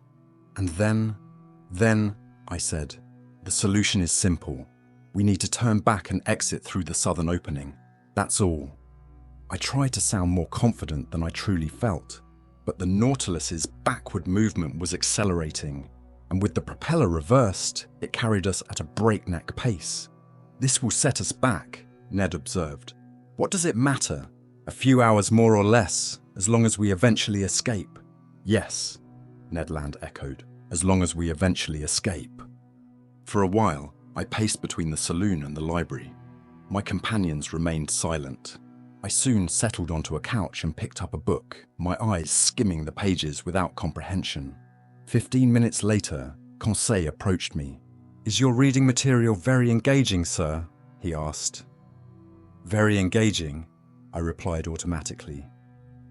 "And then," I said, "the solution is simple. We need to turn back and exit through the southern opening. That's all." I tried to sound more confident than I truly felt, but the Nautilus's backward movement was accelerating, and with the propeller reversed, it carried us at a breakneck pace. "This will set us back," Ned observed. "What does it matter? A few hours more or less, as long as we eventually escape." "Yes," Ned Land echoed, "as long as we eventually escape." For a while, I paced between the saloon and the library. My companions remained silent. I soon settled onto a couch and picked up a book, my eyes skimming the pages without comprehension. 15 minutes later, Conseil approached me. "Is your reading material very engaging, sir?" he asked. "Very engaging," I replied automatically.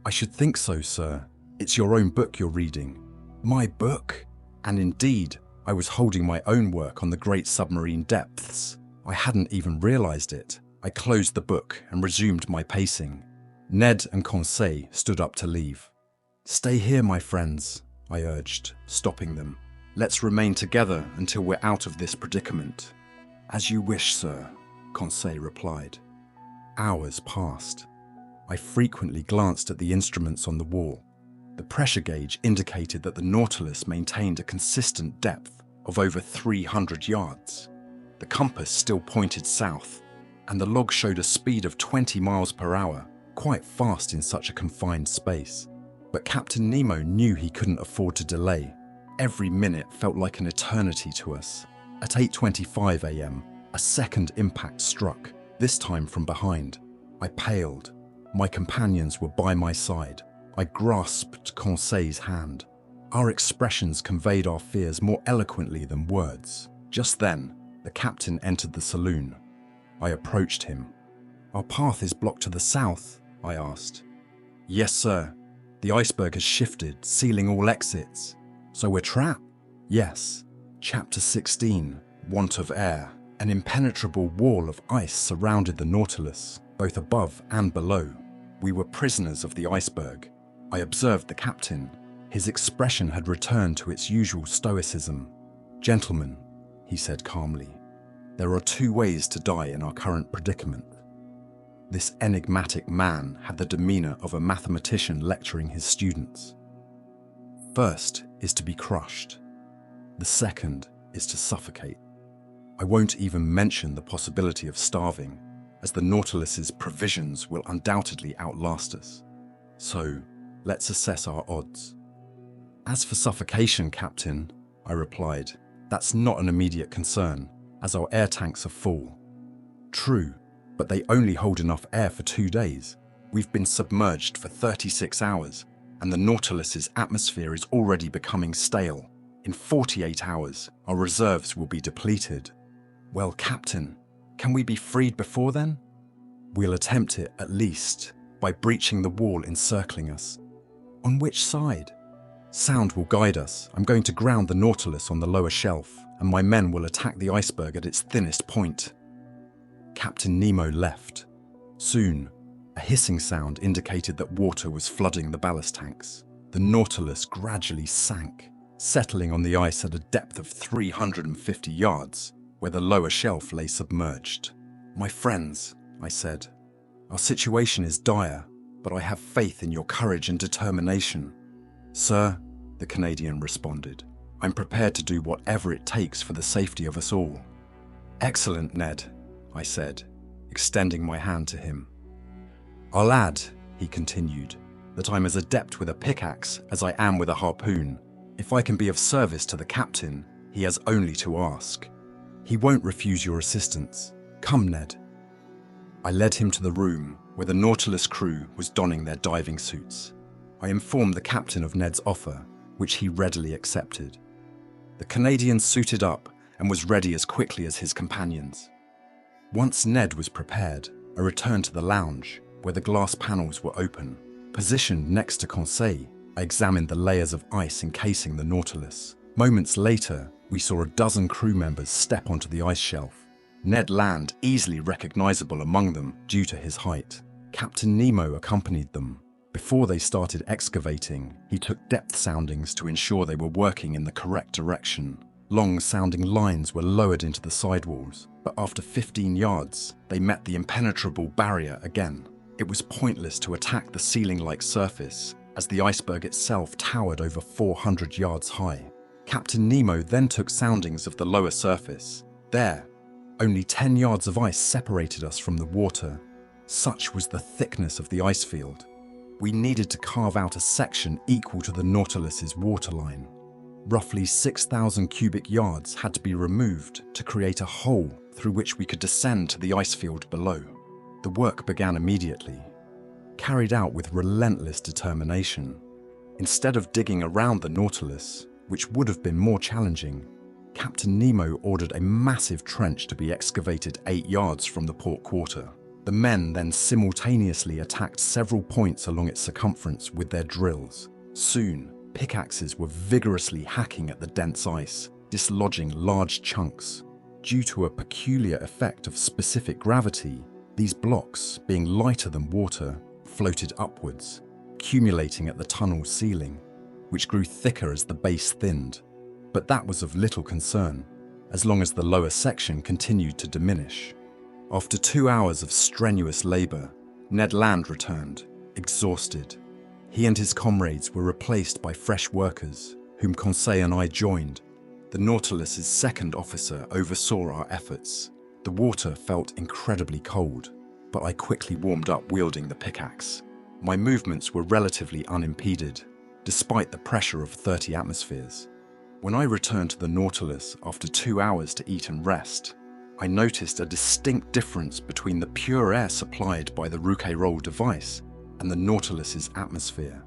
"I should think so, sir. It's your own book you're reading." "My book?" And indeed, I was holding my own work on the great submarine depths. I hadn't even realized it. I closed the book and resumed my pacing. Ned and Conseil stood up to leave. "Stay here, my friends," I urged, stopping them. "Let's remain together until we're out of this predicament." "As you wish, sir," Conseil replied. Hours passed. I frequently glanced at the instruments on the wall. The pressure gauge indicated that the Nautilus maintained a consistent depth of over 300 yards. The compass still pointed south, and the log showed a speed of 20 miles per hour, quite fast in such a confined space. But Captain Nemo knew he couldn't afford to delay. Every minute felt like an eternity to us. At 8:25 a.m., a second impact struck, this time from behind. I paled. My companions were by my side. I grasped Conseil's hand. Our expressions conveyed our fears more eloquently than words. Just then, the captain entered the saloon. I approached him. "Our path is blocked to the south," I asked. Yes, sir. The iceberg has shifted, sealing all exits. So we're trapped? Yes. Chapter 16, Want of Air. An impenetrable wall of ice surrounded the Nautilus, both above and below. We were prisoners of the iceberg. I observed the captain. His expression had returned to its usual stoicism. Gentlemen, he said calmly, there are two ways to die in our current predicament. This enigmatic man had the demeanor of a mathematician lecturing his students. First is to be crushed. The second is to suffocate. I won't even mention the possibility of starving, as the Nautilus's provisions will undoubtedly outlast us. So, let's assess our odds. As for suffocation, Captain, I replied, that's not an immediate concern, as our air tanks are full. True, but they only hold enough air for 2 days. We've been submerged for 36 hours, and the Nautilus's atmosphere is already becoming stale. In 48 hours, our reserves will be depleted. Well, Captain, can we be freed before then? We'll attempt it, at least, by breaching the wall encircling us. On which side? Sound will guide us. I'm going to ground the Nautilus on the lower shelf, and my men will attack the iceberg at its thinnest point. Captain Nemo left. Soon, a hissing sound indicated that water was flooding the ballast tanks. The Nautilus gradually sank, settling on the ice at a depth of 350 yards, where the lower shelf lay submerged. My friends, I said, our situation is dire, but I have faith in your courage and determination. Sir, the Canadian responded, I'm prepared to do whatever it takes for the safety of us all. Excellent, Ned, I said, extending my hand to him. I'll add, he continued, that I'm as adept with a pickaxe as I am with a harpoon. If I can be of service to the captain, he has only to ask. He won't refuse your assistance. Come, Ned. I led him to the room where the Nautilus crew was donning their diving suits. I informed the captain of Ned's offer, which he readily accepted. The Canadian suited up and was ready as quickly as his companions. Once Ned was prepared, I returned to the lounge, where the glass panels were open. Positioned next to Conseil, I examined the layers of ice encasing the Nautilus. Moments later, we saw a dozen crew members step onto the ice shelf. Ned Land, easily recognizable among them due to his height. Captain Nemo accompanied them. Before they started excavating, he took depth soundings to ensure they were working in the correct direction. Long-sounding lines were lowered into the sidewalls, but after 15 yards, they met the impenetrable barrier again. It was pointless to attack the ceiling-like surface, as the iceberg itself towered over 400 yards high. Captain Nemo then took soundings of the lower surface. There, only 10 yards of ice separated us from the water. Such was the thickness of the ice field. We needed to carve out a section equal to the Nautilus's waterline. Roughly 6,000 cubic yards had to be removed to create a hole through which we could descend to the ice field below. The work began immediately, carried out with relentless determination. Instead of digging around the Nautilus, which would have been more challenging, Captain Nemo ordered a massive trench to be excavated 8 yards from the port quarter. The men then simultaneously attacked several points along its circumference with their drills. Soon, pickaxes were vigorously hacking at the dense ice, dislodging large chunks. Due to a peculiar effect of specific gravity, these blocks, being lighter than water, floated upwards, accumulating at the tunnel's ceiling, which grew thicker as the base thinned. But that was of little concern, as long as the lower section continued to diminish. After 2 hours of strenuous labor, Ned Land returned, exhausted. He and his comrades were replaced by fresh workers, whom Conseil and I joined. The Nautilus's second officer oversaw our efforts. The water felt incredibly cold, but I quickly warmed up wielding the pickaxe. My movements were relatively unimpeded, despite the pressure of 30 atmospheres. When I returned to the Nautilus after 2 hours to eat and rest, I noticed a distinct difference between the pure air supplied by the Rouquayrol device and the Nautilus's atmosphere.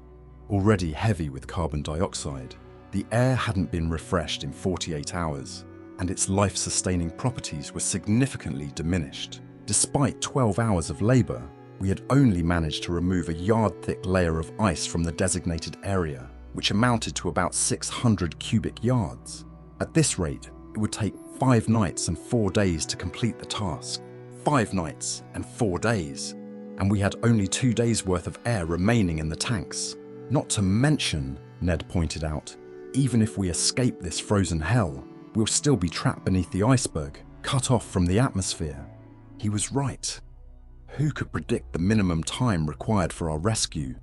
Already heavy with carbon dioxide, the air hadn't been refreshed in 48 hours, and its life-sustaining properties were significantly diminished. Despite 12 hours of labor, We had only managed to remove a yard-thick layer of ice from the designated area, which amounted to about 600 cubic yards. At this rate, it would take 5 nights and 4 days to complete the task. 5 nights and 4 days. And we had only 2 days' worth of air remaining in the tanks. Not to mention, Ned pointed out, even if we escape this frozen hell, we'll still be trapped beneath the iceberg, cut off from the atmosphere. He was right. Who could predict the minimum time required for our rescue?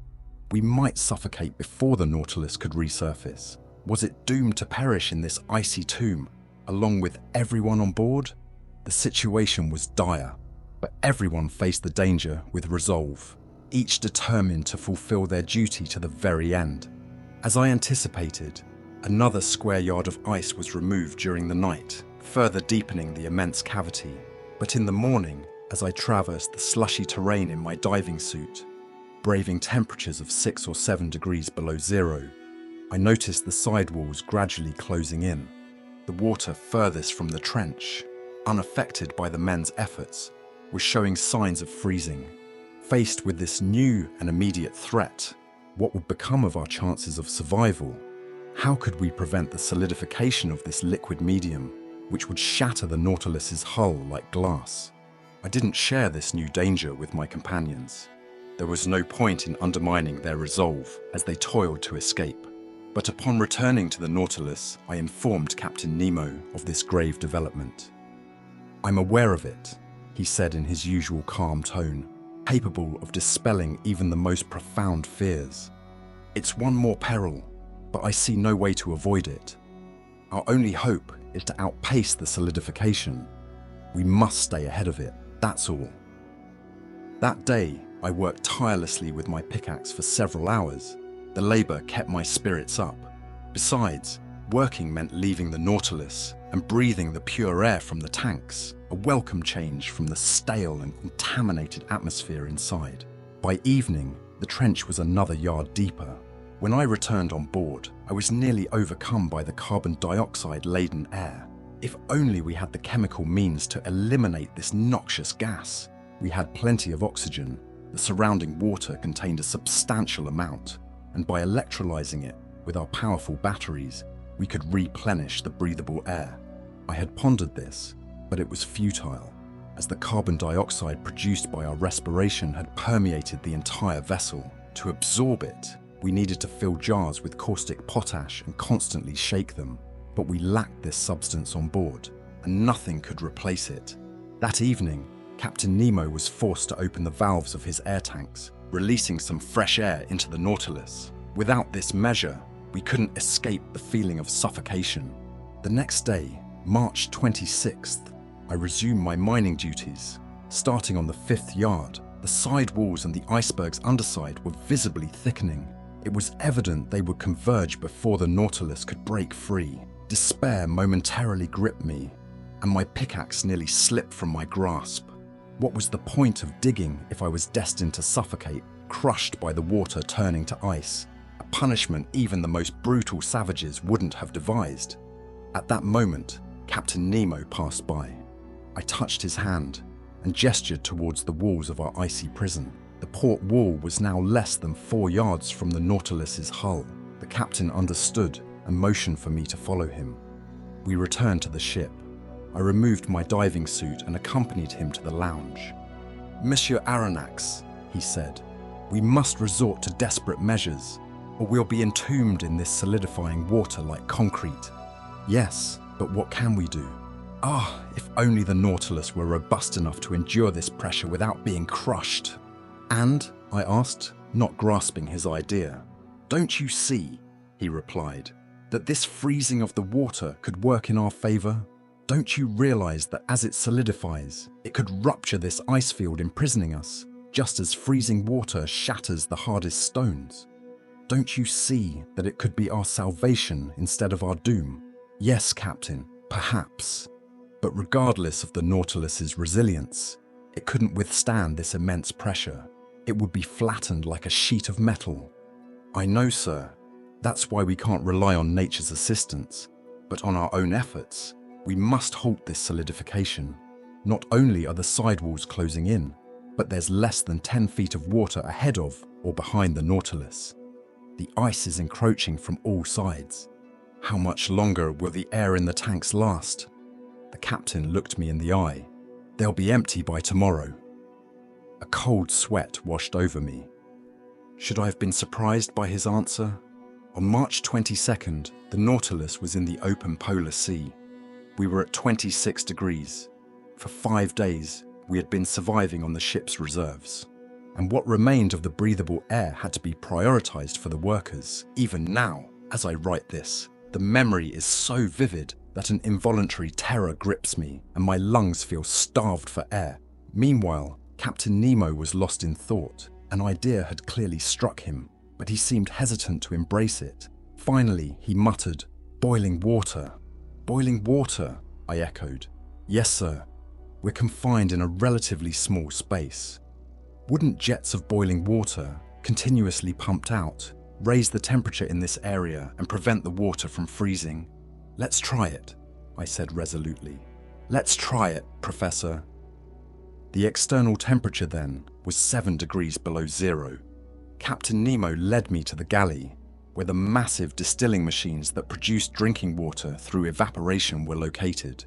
We might suffocate before the Nautilus could resurface. Was it doomed to perish in this icy tomb, along with everyone on board? The situation was dire, but everyone faced the danger with resolve, each determined to fulfill their duty to the very end. As I anticipated, another square yard of ice was removed during the night, further deepening the immense cavity. But in the morning, as I traversed the slushy terrain in my diving suit, braving temperatures of 6 or 7 degrees below zero, I noticed the sidewalls gradually closing in. The water furthest from the trench, unaffected by the men's efforts, was showing signs of freezing. Faced with this new and immediate threat, what would become of our chances of survival? How could we prevent the solidification of this liquid medium, which would shatter the Nautilus's hull like glass? I didn't share this new danger with my companions. There was no point in undermining their resolve as they toiled to escape. But upon returning to the Nautilus, I informed Captain Nemo of this grave development. "I'm aware of it," he said in his usual calm tone, capable of dispelling even the most profound fears. "It's one more peril, but I see no way to avoid it. Our only hope is to outpace the solidification. We must stay ahead of it, that's all." That day, I worked tirelessly with my pickaxe for several hours. The labor kept my spirits up. Besides, working meant leaving the Nautilus and breathing the pure air from the tanks, a welcome change from the stale and contaminated atmosphere inside. By evening, the trench was another yard deeper. When I returned on board, I was nearly overcome by the carbon dioxide-laden air. If only we had the chemical means to eliminate this noxious gas. We had plenty of oxygen. The surrounding water contained a substantial amount, and by electrolyzing it with our powerful batteries, we could replenish the breathable air. I had pondered this, but it was futile, as the carbon dioxide produced by our respiration had permeated the entire vessel. To absorb it, we needed to fill jars with caustic potash and constantly shake them, but we lacked this substance on board, and nothing could replace it. That evening, Captain Nemo was forced to open the valves of his air tanks, releasing some fresh air into the Nautilus. Without this measure, we couldn't escape the feeling of suffocation. The next day, March 26th, I resumed my mining duties. Starting on the 5th yard, the side walls and the iceberg's underside were visibly thickening. It was evident they would converge before the Nautilus could break free. Despair momentarily gripped me, and my pickaxe nearly slipped from my grasp. What was the point of digging if I was destined to suffocate, crushed by the water turning to ice? A punishment even the most brutal savages wouldn't have devised. At that moment, Captain Nemo passed by. I touched his hand and gestured towards the walls of our icy prison. The port wall was now less than 4 yards from the Nautilus's hull. The captain understood and motioned for me to follow him. We returned to the ship. I removed my diving suit and accompanied him to the lounge. "Monsieur Aronnax," he said, "we must resort to desperate measures, or we'll be entombed in this solidifying water like concrete." "Yes, but what can we do?" If only the Nautilus were robust enough to endure this pressure without being crushed." "And?" I asked, not grasping his idea. "Don't you see," he replied, "that this freezing of the water could work in our favor? Don't you realize that as it solidifies, it could rupture this ice field imprisoning us, just as freezing water shatters the hardest stones? Don't you see that it could be our salvation instead of our doom?" "Yes, Captain, perhaps. But regardless of the Nautilus's resilience, it couldn't withstand this immense pressure. It would be flattened like a sheet of metal." "I know, sir. That's why we can't rely on nature's assistance, but on our own efforts. We must halt this solidification. Not only are the sidewalls closing in, but there's less than 10 feet of water ahead of or behind the Nautilus. The ice is encroaching from all sides. How much longer will the air in the tanks last? The captain looked me in the eye. They'll be empty by tomorrow. A cold sweat washed over me. Should I have been surprised by his answer? On March 22nd, the Nautilus was in the open polar sea. We were at 26 degrees. For 5 days, we had been surviving on the ship's reserves. And what remained of the breathable air had to be prioritized for the workers. Even now, as I write this, the memory is so vivid that an involuntary terror grips me and my lungs feel starved for air. Meanwhile, Captain Nemo was lost in thought. An idea had clearly struck him, but he seemed hesitant to embrace it. Finally, he muttered, "Boiling water." "Boiling water," I echoed. "Yes, sir. We're confined in a relatively small space. Wouldn't jets of boiling water, continuously pumped out, raise the temperature in this area and prevent the water from freezing?" "Let's try it," I said resolutely. "Let's try it, Professor." The external temperature then was 7 degrees below zero. Captain Nemo led me to the galley, where the massive distilling machines that produced drinking water through evaporation were located.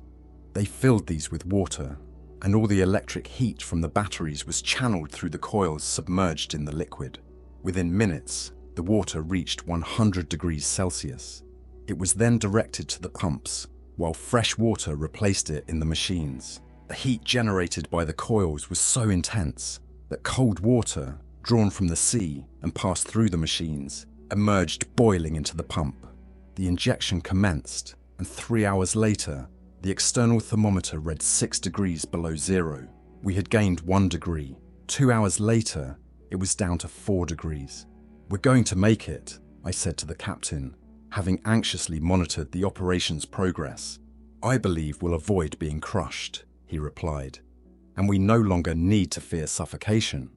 They filled these with water, and all the electric heat from the batteries was channeled through the coils submerged in the liquid. Within minutes, the water reached 100 degrees Celsius. It was then directed to the pumps, while fresh water replaced it in the machines. The heat generated by the coils was so intense that cold water, drawn from the sea and passed through the machines, emerged boiling into the pump. The injection commenced, and 3 hours later, the external thermometer read 6 degrees below zero. We had gained 1 degree. 2 hours later, it was down to 4 degrees. "We're going to make it," I said to the captain, having anxiously monitored the operation's progress. "I believe we'll avoid being crushed," he replied, "and we no longer need to fear suffocation."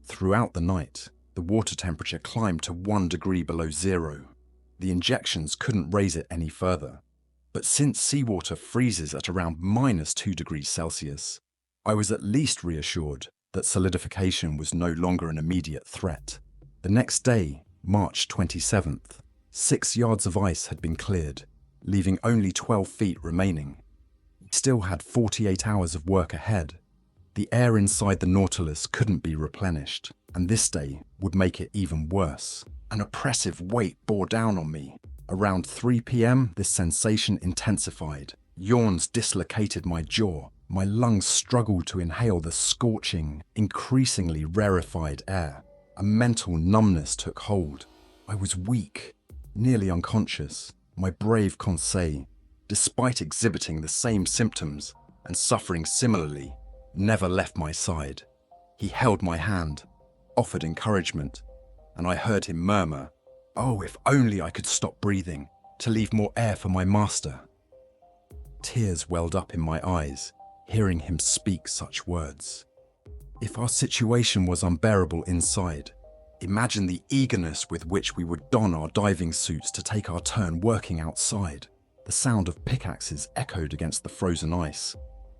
Throughout the night, the water temperature climbed to 1 degree below zero. The injections couldn't raise it any further. But since seawater freezes at around -2 degrees Celsius, I was at least reassured that solidification was no longer an immediate threat. The next day, March 27th, 6 yards of ice had been cleared, leaving only 12 feet remaining. We still had 48 hours of work ahead. The air inside the Nautilus couldn't be replenished, and this day would make it even worse. An oppressive weight bore down on me. Around 3 p.m., this sensation intensified. Yawns dislocated my jaw. My lungs struggled to inhale the scorching, increasingly rarefied air. A mental numbness took hold. I was weak, nearly unconscious. My brave Conseil, despite exhibiting the same symptoms and suffering similarly, never left my side. He held my hand, offered encouragement, and I heard him murmur, "Oh, if only I could stop breathing, to leave more air for my master." Tears welled up in my eyes, hearing him speak such words. If our situation was unbearable inside, imagine the eagerness with which we would don our diving suits to take our turn working outside. The sound of pickaxes echoed against the frozen ice.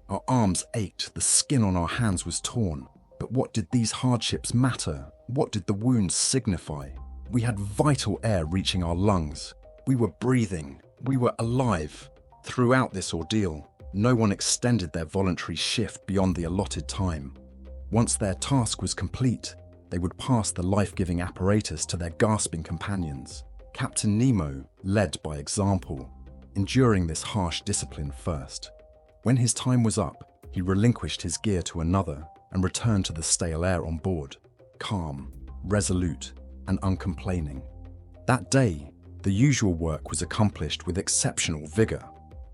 Our arms ached, the skin on our hands was torn. But what did these hardships matter? What did the wounds signify? We had vital air reaching our lungs. We were breathing. We were alive. Throughout this ordeal, no one extended their voluntary shift beyond the allotted time. Once their task was complete, they would pass the life-giving apparatus to their gasping companions. Captain Nemo led by example, enduring this harsh discipline first. When his time was up, he relinquished his gear to another and returned to the stale air on board, calm, resolute, and uncomplaining. That day, the usual work was accomplished with exceptional vigor.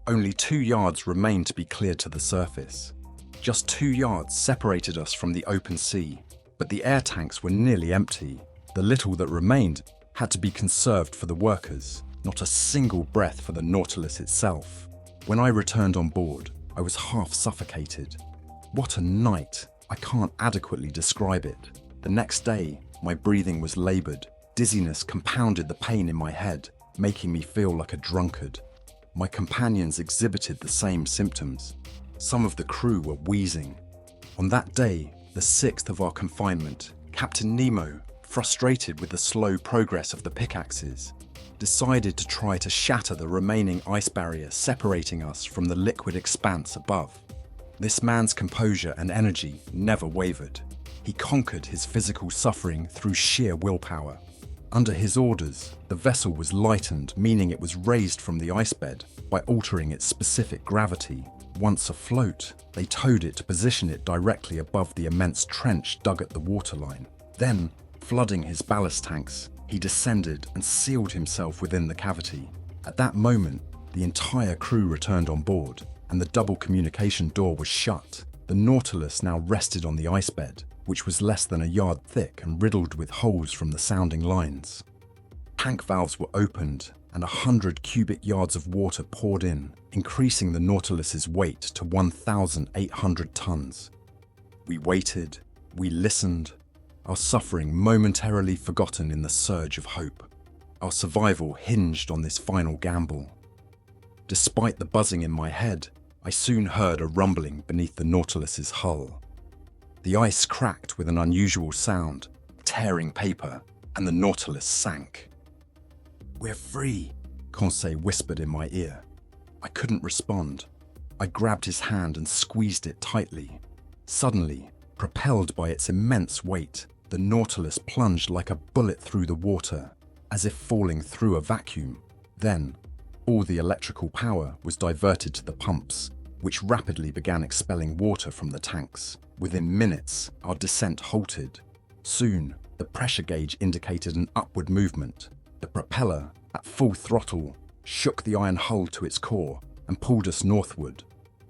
Only 2 yards remained to be cleared to the surface. Just 2 yards separated us from the open sea, but the air tanks were nearly empty. The little that remained had to be conserved for the workers, not a single breath for the Nautilus itself. When I returned on board, I was half suffocated. What a night! I can't adequately describe it. The next day, my breathing was labored. Dizziness compounded the pain in my head, making me feel like a drunkard. My companions exhibited the same symptoms. Some of the crew were wheezing. On that day, the 6th of our confinement, Captain Nemo, frustrated with the slow progress of the pickaxes, decided to try to shatter the remaining ice barrier separating us from the liquid expanse above. This man's composure and energy never wavered. He conquered his physical suffering through sheer willpower. Under his orders, the vessel was lightened, meaning it was raised from the icebed by altering its specific gravity. Once afloat, they towed it to position it directly above the immense trench dug at the waterline. Then, flooding his ballast tanks, he descended and sealed himself within the cavity. At that moment, the entire crew returned on board, and the double communication door was shut. The Nautilus now rested on the icebed, which was less than a yard thick and riddled with holes from the sounding lines. Tank valves were opened, and 100 cubic yards of water poured in, increasing the Nautilus's weight to 1,800 tons. We waited, we listened, our suffering momentarily forgotten in the surge of hope. Our survival hinged on this final gamble. Despite the buzzing in my head, I soon heard a rumbling beneath the Nautilus's hull. The ice cracked with an unusual sound, tearing paper, and the Nautilus sank. "We're free," Conseil whispered in my ear. I couldn't respond. I grabbed his hand and squeezed it tightly. Suddenly, propelled by its immense weight, the Nautilus plunged like a bullet through the water, as if falling through a vacuum. Then, all the electrical power was diverted to the pumps, which rapidly began expelling water from the tanks. Within minutes, our descent halted. Soon, the pressure gauge indicated an upward movement. The propeller, at full throttle, shook the iron hull to its core and pulled us northward.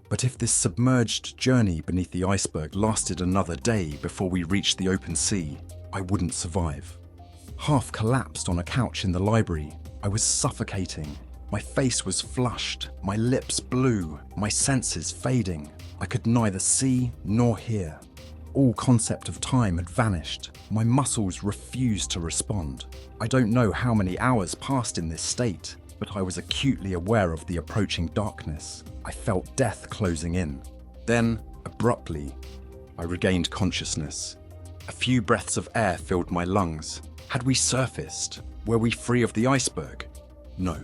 But if this submerged journey beneath the iceberg lasted another day before we reached the open sea, I wouldn't survive. Half collapsed on a couch in the library, I was suffocating. My face was flushed, my lips blue, my senses fading. I could neither see nor hear. All concept of time had vanished. My muscles refused to respond. I don't know how many hours passed in this state, but I was acutely aware of the approaching darkness. I felt death closing in. Then, abruptly, I regained consciousness. A few breaths of air filled my lungs. Had we surfaced? Were we free of the iceberg? No.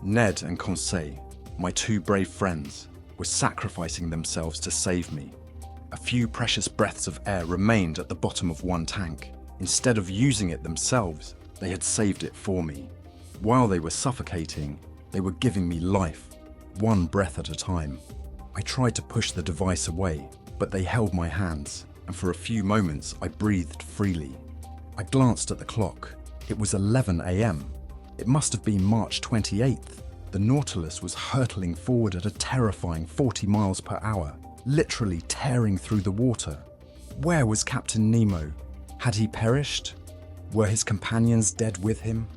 Ned and Conseil, my two brave friends, were sacrificing themselves to save me. A few precious breaths of air remained at the bottom of one tank. Instead of using it themselves, they had saved it for me. While they were suffocating, they were giving me life, one breath at a time. I tried to push the device away, but they held my hands, and for a few moments I breathed freely. I glanced at the clock. It was 11 a.m. It must have been March 28th. The Nautilus was hurtling forward at a terrifying 40 miles per hour, literally tearing through the water. Where was Captain Nemo? Had he perished? Were his companions dead with him?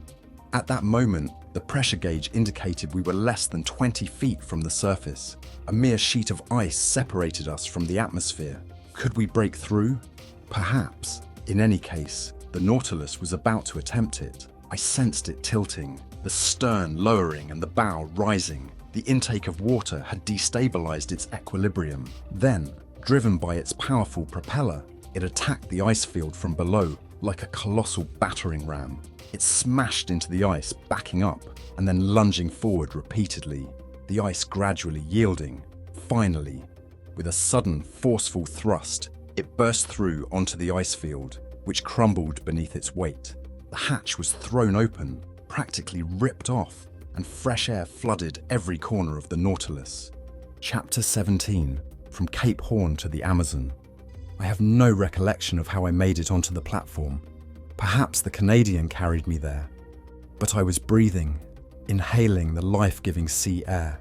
At that moment, the pressure gauge indicated we were less than 20 feet from the surface. A mere sheet of ice separated us from the atmosphere. Could we break through? Perhaps. In any case, the Nautilus was about to attempt it. I sensed it tilting, the stern lowering and the bow rising. The intake of water had destabilized its equilibrium. Then, driven by its powerful propeller, it attacked the ice field from below like a colossal battering ram. It smashed into the ice, backing up, and then lunging forward repeatedly, the ice gradually yielding. Finally, with a sudden, forceful thrust, it burst through onto the ice field, which crumbled beneath its weight. The hatch was thrown open, practically ripped off, and fresh air flooded every corner of the Nautilus. Chapter 17, From Cape Horn to the Amazon. I have no recollection of how I made it onto the platform. Perhaps the Canadian carried me there. But I was breathing, inhaling the life-giving sea air.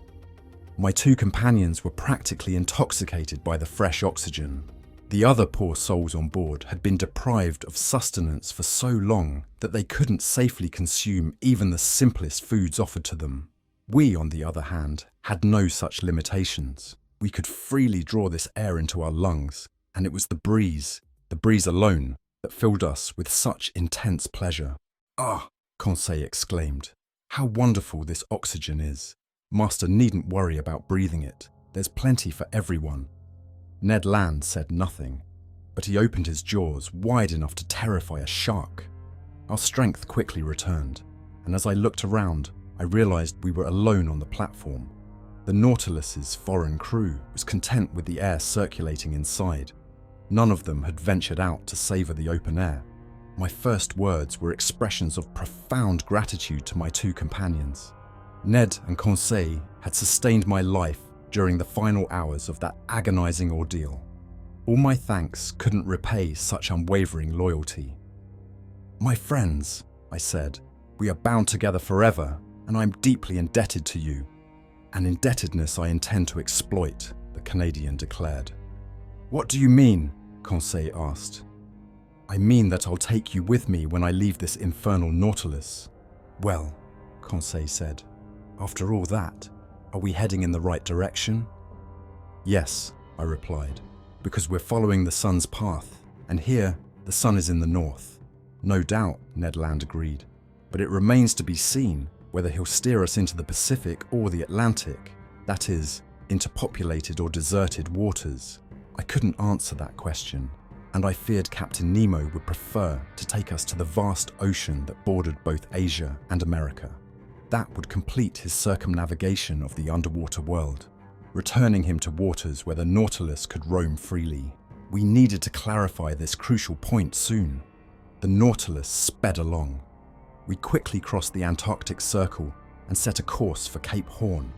My two companions were practically intoxicated by the fresh oxygen. The other poor souls on board had been deprived of sustenance for so long that they couldn't safely consume even the simplest foods offered to them. We, on the other hand, had no such limitations. We could freely draw this air into our lungs, and it was the breeze alone, that filled us with such intense pleasure. "Ah," Conseil exclaimed, "how wonderful this oxygen is. Master needn't worry about breathing it. There's plenty for everyone." Ned Land said nothing, but he opened his jaws wide enough to terrify a shark. Our strength quickly returned, and as I looked around, I realized we were alone on the platform. The Nautilus's foreign crew was content with the air circulating inside. None of them had ventured out to savor the open air. My first words were expressions of profound gratitude to my two companions. Ned and Conseil had sustained my life during the final hours of that agonizing ordeal. All my thanks couldn't repay such unwavering loyalty. "My friends," I said, "we are bound together forever, and I'm deeply indebted to you." "An indebtedness I intend to exploit," the Canadian declared. "What do you mean?" Conseil asked. "I mean that I'll take you with me when I leave this infernal Nautilus." "Well," Conseil said, "after all that, are we heading in the right direction?" "Yes," I replied, "because we're following the sun's path, and here the sun is in the north." "No doubt," Ned Land agreed, "but it remains to be seen whether he'll steer us into the Pacific or the Atlantic, that is, into populated or deserted waters." I couldn't answer that question, and I feared Captain Nemo would prefer to take us to the vast ocean that bordered both Asia and America. That would complete his circumnavigation of the underwater world, returning him to waters where the Nautilus could roam freely. We needed to clarify this crucial point soon. The Nautilus sped along. We quickly crossed the Antarctic Circle and set a course for Cape Horn.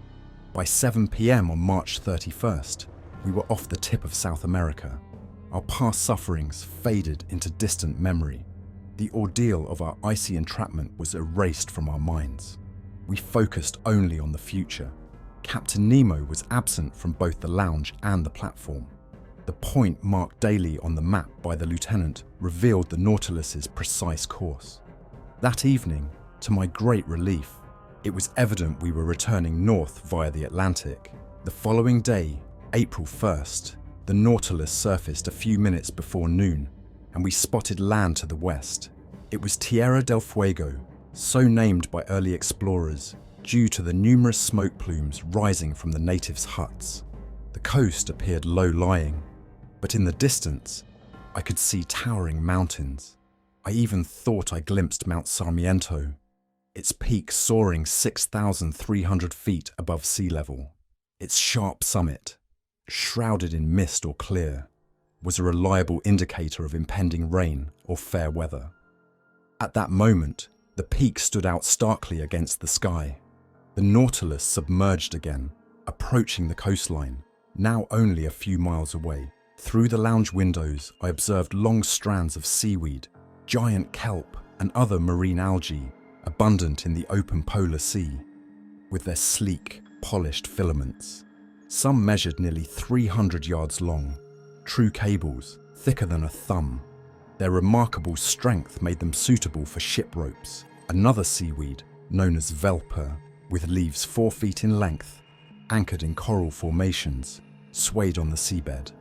By 7 p.m. on March 31st, we were off the tip of South America. Our past sufferings faded into distant memory. The ordeal of our icy entrapment was erased from our minds. We focused only on the future. Captain Nemo was absent from both the lounge and the platform. The point marked daily on the map by the lieutenant revealed the Nautilus's precise course. That evening, to my great relief, it was evident we were returning north via the Atlantic. The following day, April 1st, the Nautilus surfaced a few minutes before noon, and we spotted land to the west. It was Tierra del Fuego, so named by early explorers due to the numerous smoke plumes rising from the natives' huts. The coast appeared low-lying, but in the distance, I could see towering mountains. I even thought I glimpsed Mount Sarmiento, its peak soaring 6,300 feet above sea level. Its sharp summit, shrouded in mist or clear, was a reliable indicator of impending rain or fair weather. At that moment, the peak stood out starkly against the sky. The Nautilus submerged again, approaching the coastline, now only a few miles away. Through the lounge windows, I observed long strands of seaweed, giant kelp, and other marine algae, abundant in the open polar sea, with their sleek, polished filaments. Some measured nearly 300 yards long, true cables, thicker than a thumb. Their remarkable strength made them suitable for ship ropes. Another seaweed, known as velper, with leaves 4 feet in length, anchored in coral formations, swayed on the seabed.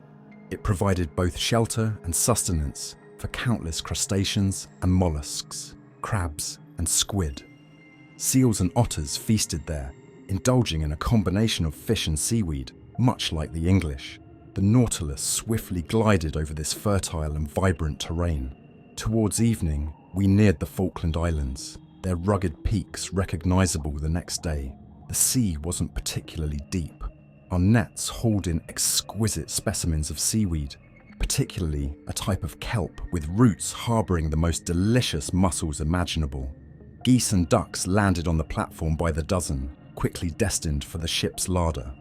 It provided both shelter and sustenance for countless crustaceans and mollusks, crabs and squid. Seals and otters feasted there, indulging in a combination of fish and seaweed, much like the English. The Nautilus swiftly glided over this fertile and vibrant terrain. Towards evening, we neared the Falkland Islands, their rugged peaks recognizable the next day. The sea wasn't particularly deep. Our nets hauled in exquisite specimens of seaweed, particularly a type of kelp with roots harboring the most delicious mussels imaginable. Geese and ducks landed on the platform by the dozen, quickly destined for the ship's larder.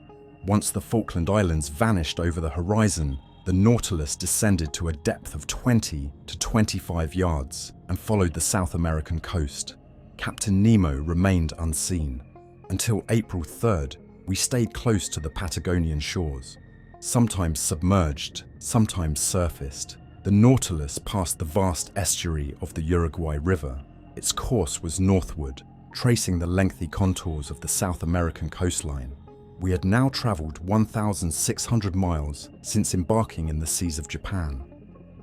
Once the Falkland Islands vanished over the horizon, the Nautilus descended to a depth of 20 to 25 yards and followed the South American coast. Captain Nemo remained unseen. Until April 3rd, we stayed close to the Patagonian shores. Sometimes submerged, sometimes surfaced, the Nautilus passed the vast estuary of the Uruguay River. Its course was northward, tracing the lengthy contours of the South American coastline. We had now traveled 1,600 miles since embarking in the seas of Japan.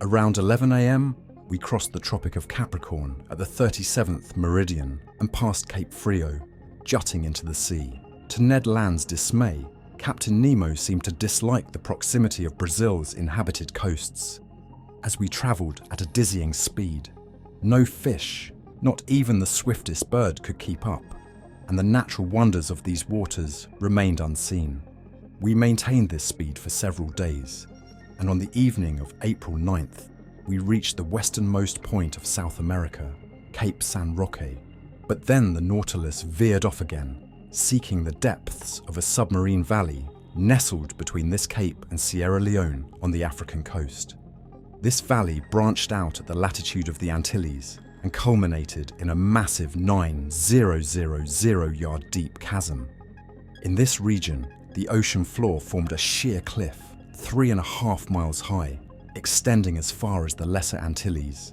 Around 11 a.m., we crossed the Tropic of Capricorn at the 37th meridian and passed Cape Frio, jutting into the sea. To Ned Land's dismay, Captain Nemo seemed to dislike the proximity of Brazil's inhabited coasts. As we travelled at a dizzying speed, no fish, not even the swiftest bird, could keep up, and the natural wonders of these waters remained unseen. We maintained this speed for several days, and on the evening of April 9th, we reached the westernmost point of South America, Cape San Roque. But then the Nautilus veered off again, seeking the depths of a submarine valley nestled between this cape and Sierra Leone on the African coast. This valley branched out at the latitude of the Antilles and culminated in a massive 9,000-yard deep chasm. In this region, the ocean floor formed a sheer cliff, 3.5 miles high, extending as far as the Lesser Antilles.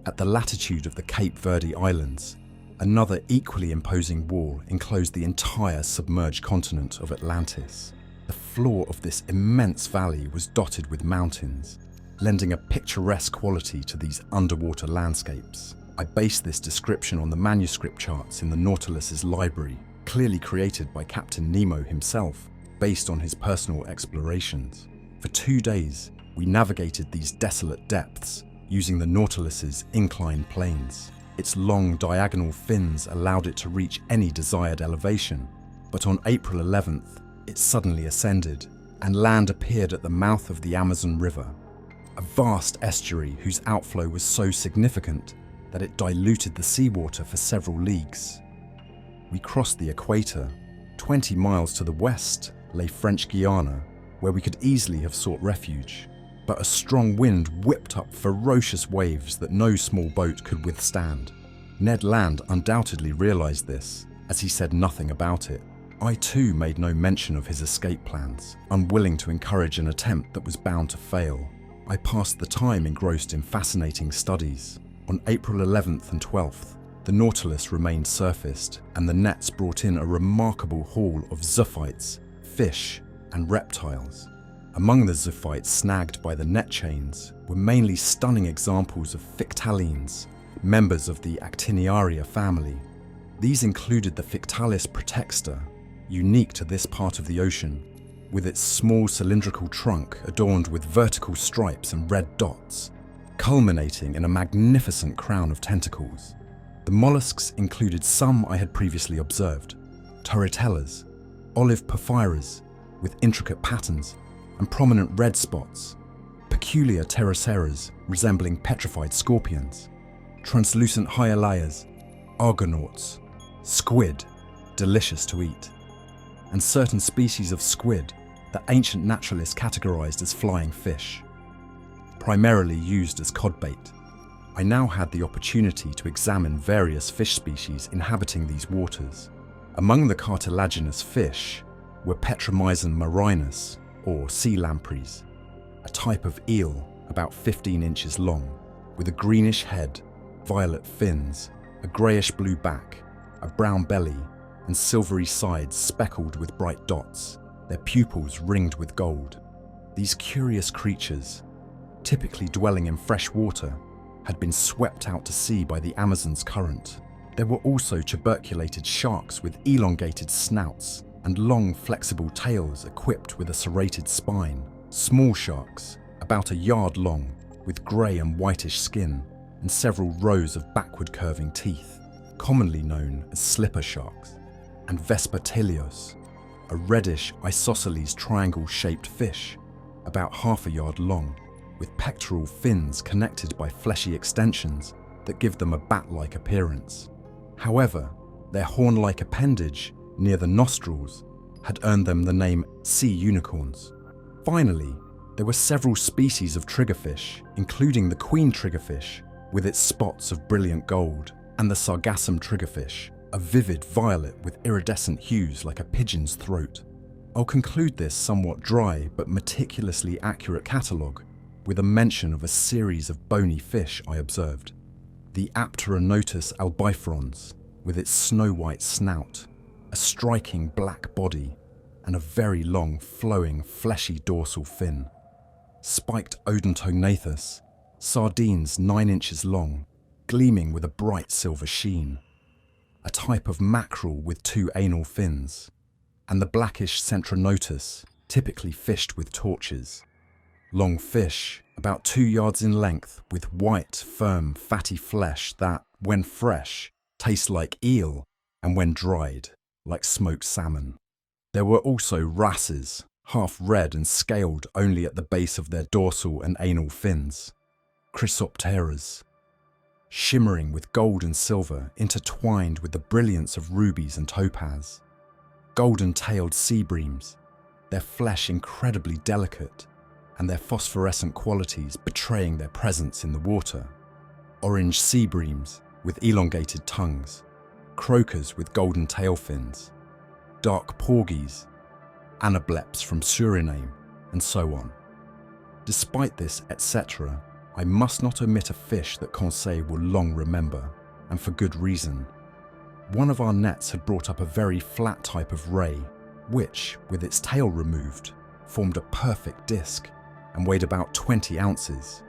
At the latitude of the Cape Verde Islands, another equally imposing wall enclosed the entire submerged continent of Atlantis. The floor of this immense valley was dotted with mountains, lending a picturesque quality to these underwater landscapes. I based this description on the manuscript charts in the Nautilus's library, clearly created by Captain Nemo himself, based on his personal explorations. For 2 days, we navigated these desolate depths using the Nautilus's inclined planes. Its long diagonal fins allowed it to reach any desired elevation, but on April 11th, it suddenly ascended, and land appeared at the mouth of the Amazon River, a vast estuary whose outflow was so significant that it diluted the seawater for several leagues. We crossed the equator. 20 miles to the west lay French Guiana, where we could easily have sought refuge, but a strong wind whipped up ferocious waves that no small boat could withstand. Ned Land undoubtedly realized this, as he said nothing about it. I too made no mention of his escape plans, unwilling to encourage an attempt that was bound to fail. I passed the time engrossed in fascinating studies. On April 11th and 12th, the Nautilus remained surfaced, and the nets brought in a remarkable haul of zoophytes, fish, and reptiles. Among the zoophytes snagged by the net chains were mainly stunning examples of fictalines, members of the Actiniaria family. These included the Fictalis protexta, unique to this part of the ocean, with its small cylindrical trunk adorned with vertical stripes and red dots, culminating in a magnificent crown of tentacles. The mollusks included some I had previously observed: turritellas, olive porphyras with intricate patterns and prominent red spots, peculiar pteroceras resembling petrified scorpions, translucent hyalaias, argonauts, squid, delicious to eat, and certain species of squid that ancient naturalists categorized as flying fish, primarily used as cod bait. I now had the opportunity to examine various fish species inhabiting these waters. Among the cartilaginous fish were Petromyzon marinus, or sea lampreys, a type of eel about 15 inches long, with a greenish head, violet fins, a greyish-blue back, a brown belly, and silvery sides speckled with bright dots, their pupils ringed with gold. These curious creatures, typically dwelling in fresh water, had been swept out to sea by the Amazon's current. There were also tuberculated sharks with elongated snouts and long, flexible tails equipped with a serrated spine, small sharks, about a yard long, with grey and whitish skin, and several rows of backward curving teeth, commonly known as slipper sharks, and Vespertilios, a reddish isosceles triangle-shaped fish, about half a yard long, with pectoral fins connected by fleshy extensions that give them a bat-like appearance. However, their horn-like appendage near the nostrils had earned them the name sea unicorns. Finally, there were several species of triggerfish, including the queen triggerfish with its spots of brilliant gold, and the sargassum triggerfish, a vivid violet with iridescent hues like a pigeon's throat. I'll conclude this somewhat dry but meticulously accurate catalogue with a mention of a series of bony fish I observed. The Apteronotus albifrons, with its snow-white snout, a striking black body, and a very long, flowing, fleshy dorsal fin. Spiked Odontognathus, sardines 9 inches long, gleaming with a bright silver sheen. A type of mackerel with 2 anal fins. and the blackish centronotus, typically fished with torches. Long fish, about 2 yards in length, with white, firm, fatty flesh that, when fresh, tastes like eel, and when dried, like smoked salmon. There were also wrasses, half red and scaled only at the base of their dorsal and anal fins. Chrysopteras, shimmering with gold and silver, intertwined with the brilliance of rubies and topaz. Golden-tailed sea breams, their flesh incredibly delicate, and their phosphorescent qualities betraying their presence in the water. Orange sea breams with elongated tongues, croakers with golden tail fins, dark porgies, anableps from Suriname, and so on. Despite this, etc., I must not omit a fish that Conseil will long remember, and for good reason. One of our nets had brought up a very flat type of ray, which, with its tail removed, formed a perfect disc and weighed about 20 ounces.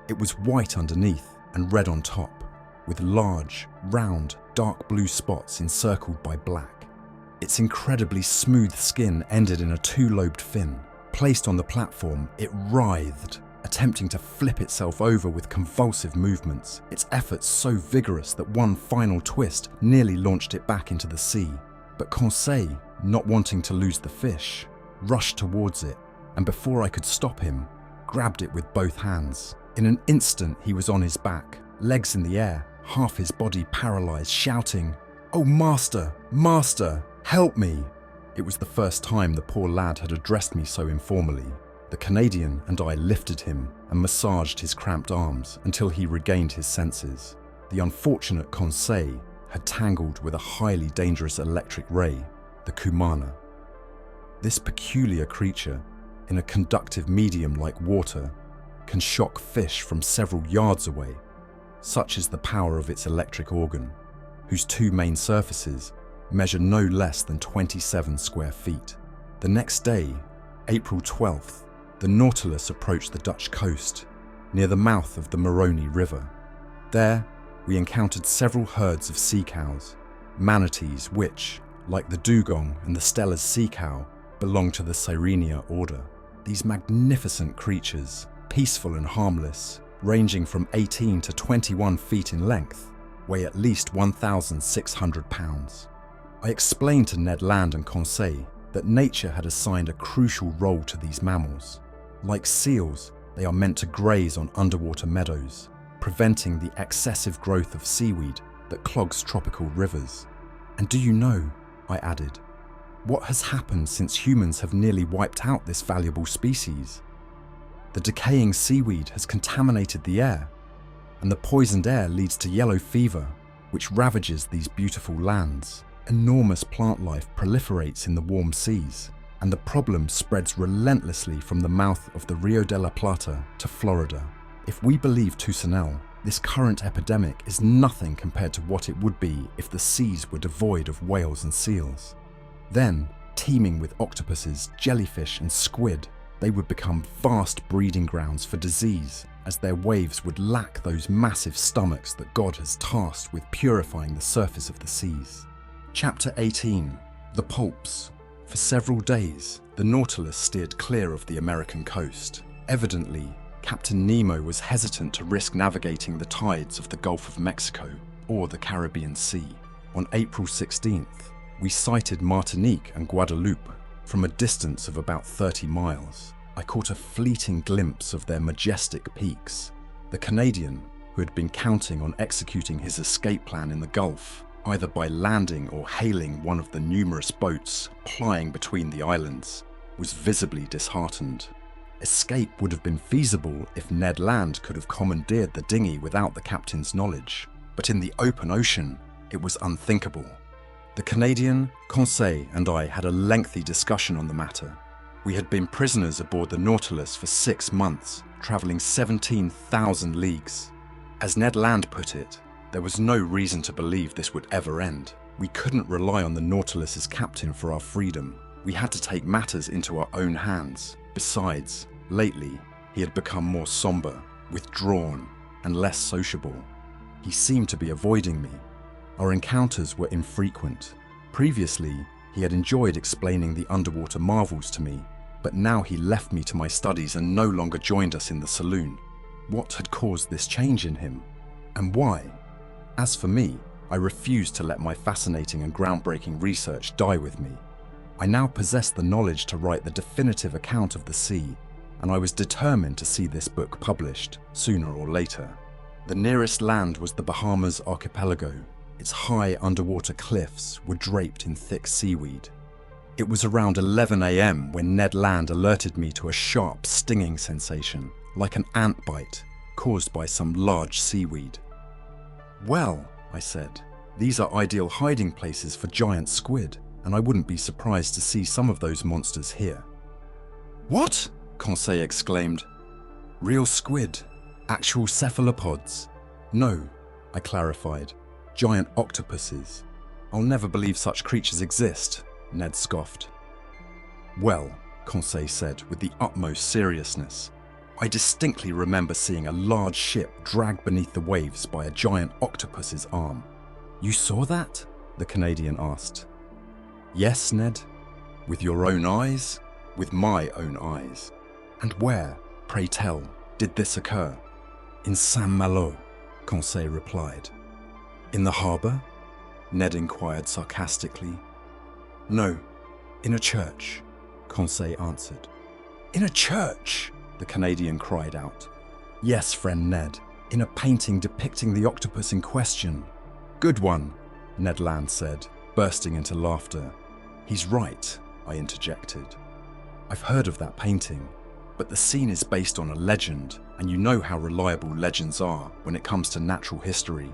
It was white underneath and red on top, with large, round, dark blue spots encircled by black. Its incredibly smooth skin ended in a 2-lobed fin. Placed on the platform, it writhed, attempting to flip itself over with convulsive movements, its efforts so vigorous that one final twist nearly launched it back into the sea. But Conseil, not wanting to lose the fish, rushed towards it, and before I could stop him, grabbed it with both hands. In an instant he was on his back, legs in the air, half his body paralyzed, shouting, "Oh master, master, help me!" It was the first time the poor lad had addressed me so informally. The Canadian and I lifted him and massaged his cramped arms until he regained his senses. The unfortunate Conseil had tangled with a highly dangerous electric ray, the Kumana. This peculiar creature, in a conductive medium like water, can shock fish from several yards away. Such is the power of its electric organ, whose 2 main surfaces measure no less than 27 square feet. The next day, April 12th, the Nautilus approached the Dutch coast, near the mouth of the Moroni River. There, we encountered several herds of sea cows, manatees which, like the dugong and the Steller's sea cow, belong to the Sirenia order. These magnificent creatures, peaceful and harmless, ranging from 18 to 21 feet in length, weigh at least 1,600 pounds. I explained to Ned Land and Conseil that nature had assigned a crucial role to these mammals. Like seals, they are meant to graze on underwater meadows, preventing the excessive growth of seaweed that clogs tropical rivers. And do you know, I added, what has happened since humans have nearly wiped out this valuable species? The decaying seaweed has contaminated the air, and the poisoned air leads to yellow fever, which ravages these beautiful lands. Enormous plant life proliferates in the warm seas, and the problem spreads relentlessly from the mouth of the Rio de la Plata to Florida. If we believe Toussaint, this current epidemic is nothing compared to what it would be if the seas were devoid of whales and seals. Then, teeming with octopuses, jellyfish and squid, they would become vast breeding grounds for disease, as their waves would lack those massive stomachs that God has tasked with purifying the surface of the seas. Chapter 18. The Pulps. For several days, the Nautilus steered clear of the American coast. Evidently, Captain Nemo was hesitant to risk navigating the tides of the Gulf of Mexico or the Caribbean Sea. On April 16th, we sighted Martinique and Guadeloupe from a distance of about 30 miles. I caught a fleeting glimpse of their majestic peaks. The Canadian, who had been counting on executing his escape plan in the Gulf, either by landing or hailing one of the numerous boats plying between the islands, was visibly disheartened. Escape would have been feasible if Ned Land could have commandeered the dinghy without the captain's knowledge, but in the open ocean, it was unthinkable. The Canadian, Conseil, and I had a lengthy discussion on the matter. We had been prisoners aboard the Nautilus for 6 months, travelling 17,000 leagues. As Ned Land put it, there was no reason to believe this would ever end. We couldn't rely on the Nautilus's captain for our freedom. We had to take matters into our own hands. Besides, lately, he had become more somber, withdrawn, and less sociable. He seemed to be avoiding me. Our encounters were infrequent. Previously, He had enjoyed explaining the underwater marvels to me, but now he left me to my studies and no longer joined us in the saloon. What had caused this change in him? And why? As for me, I refused to let my fascinating and groundbreaking research die with me. I now possessed the knowledge to write the definitive account of the sea, and I was determined to see this book published, sooner or later. The nearest land was the Bahamas archipelago. Its high underwater cliffs were draped in thick seaweed. It was around 11 a.m. when Ned Land alerted me to a sharp, stinging sensation, like an ant bite, caused by some large seaweed. "Well," I said, "these are ideal hiding places for giant squid, and I wouldn't be surprised to see some of those monsters here." "What?" Conseil exclaimed. "Real squid. Actual cephalopods." "No," I clarified. "Giant octopuses." "I'll never believe such creatures exist," Ned scoffed. "Well," Conseil said with the utmost seriousness, "I distinctly remember seeing a large ship dragged beneath the waves by a giant octopus's arm." "You saw that?" the Canadian asked. "Yes, Ned. With your own eyes?" "With my own eyes." "And where, pray tell, did this occur?" "In Saint-Malo," Conseil replied. "In the harbour?" Ned inquired sarcastically. "No, in a church," Conseil answered. "In a church?" the Canadian cried out. "Yes, friend Ned, in a painting depicting the octopus in question." "Good one," Ned Land said, bursting into laughter. "He's right," I interjected. "I've heard of that painting, but the scene is based on a legend, and you know how reliable legends are when it comes to natural history.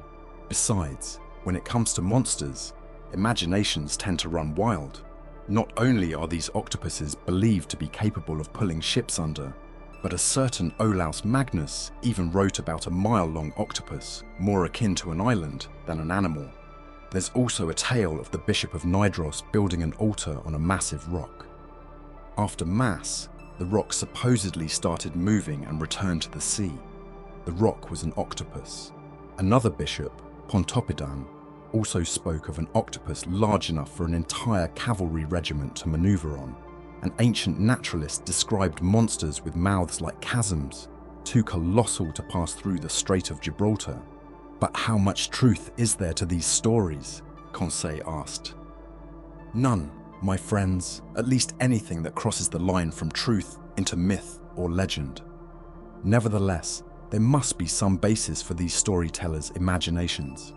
Besides, when it comes to monsters, imaginations tend to run wild. Not only are these octopuses believed to be capable of pulling ships under, but a certain Olaus Magnus even wrote about a mile-long octopus, more akin to an island than an animal. There's also a tale of the Bishop of Nidros building an altar on a massive rock. After Mass, the rock supposedly started moving and returned to the sea. The rock was an octopus. Another bishop, Pontoppidan, also spoke of an octopus large enough for an entire cavalry regiment to maneuver on. An ancient naturalist described monsters with mouths like chasms, too colossal to pass through the Strait of Gibraltar. "But how much truth is there to these stories?" Conseil asked. "None, my friends, at least anything that crosses the line from truth into myth or legend. Nevertheless, there must be some basis for these storytellers' imaginations.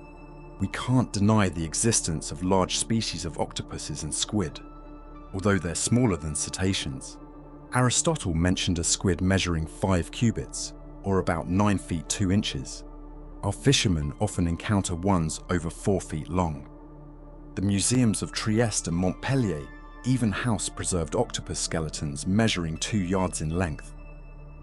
We can't deny the existence of large species of octopuses and squid, although they're smaller than cetaceans. Aristotle mentioned a squid measuring 5 cubits, or about 9 feet 2 inches. Our fishermen often encounter ones over 4 feet long. The museums of Trieste and Montpellier even house preserved octopus skeletons measuring 2 yards in length.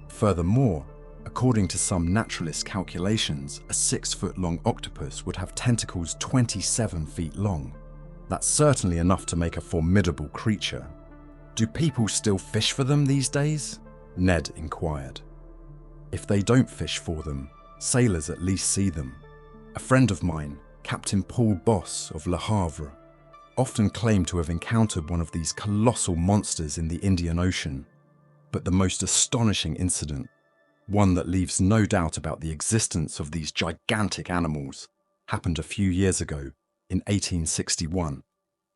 Furthermore, according to some naturalist calculations, a 6-foot-long octopus would have tentacles 27 feet long. That's certainly enough to make a formidable creature. "Do people still fish for them these days?" Ned inquired. "If they don't fish for them, sailors at least see them. A friend of mine, Captain Paul Boss of Le Havre, often claimed to have encountered one of these colossal monsters in the Indian Ocean. But the most astonishing incident, one that leaves no doubt about the existence of these gigantic animals, happened a few years ago, in 1861.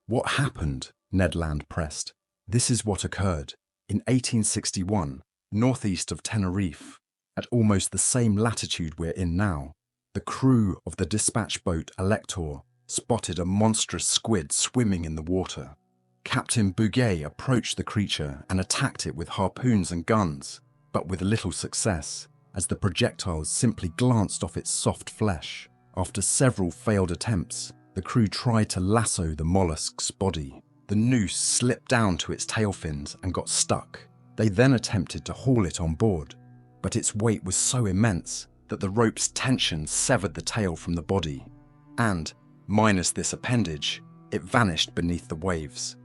"What happened?" Ned Land pressed. "This is what occurred. In 1861, northeast of Tenerife, at almost the same latitude we're in now, the crew of the dispatch boat Elector spotted a monstrous squid swimming in the water. Captain Bouguet approached the creature and attacked it with harpoons and guns, but with little success, as the projectiles simply glanced off its soft flesh. After several failed attempts, the crew tried to lasso the mollusk's body. The noose slipped down to its tail fins and got stuck. They then attempted to haul it on board, but its weight was so immense that the rope's tension severed the tail from the body, and, minus this appendage, it vanished beneath the waves."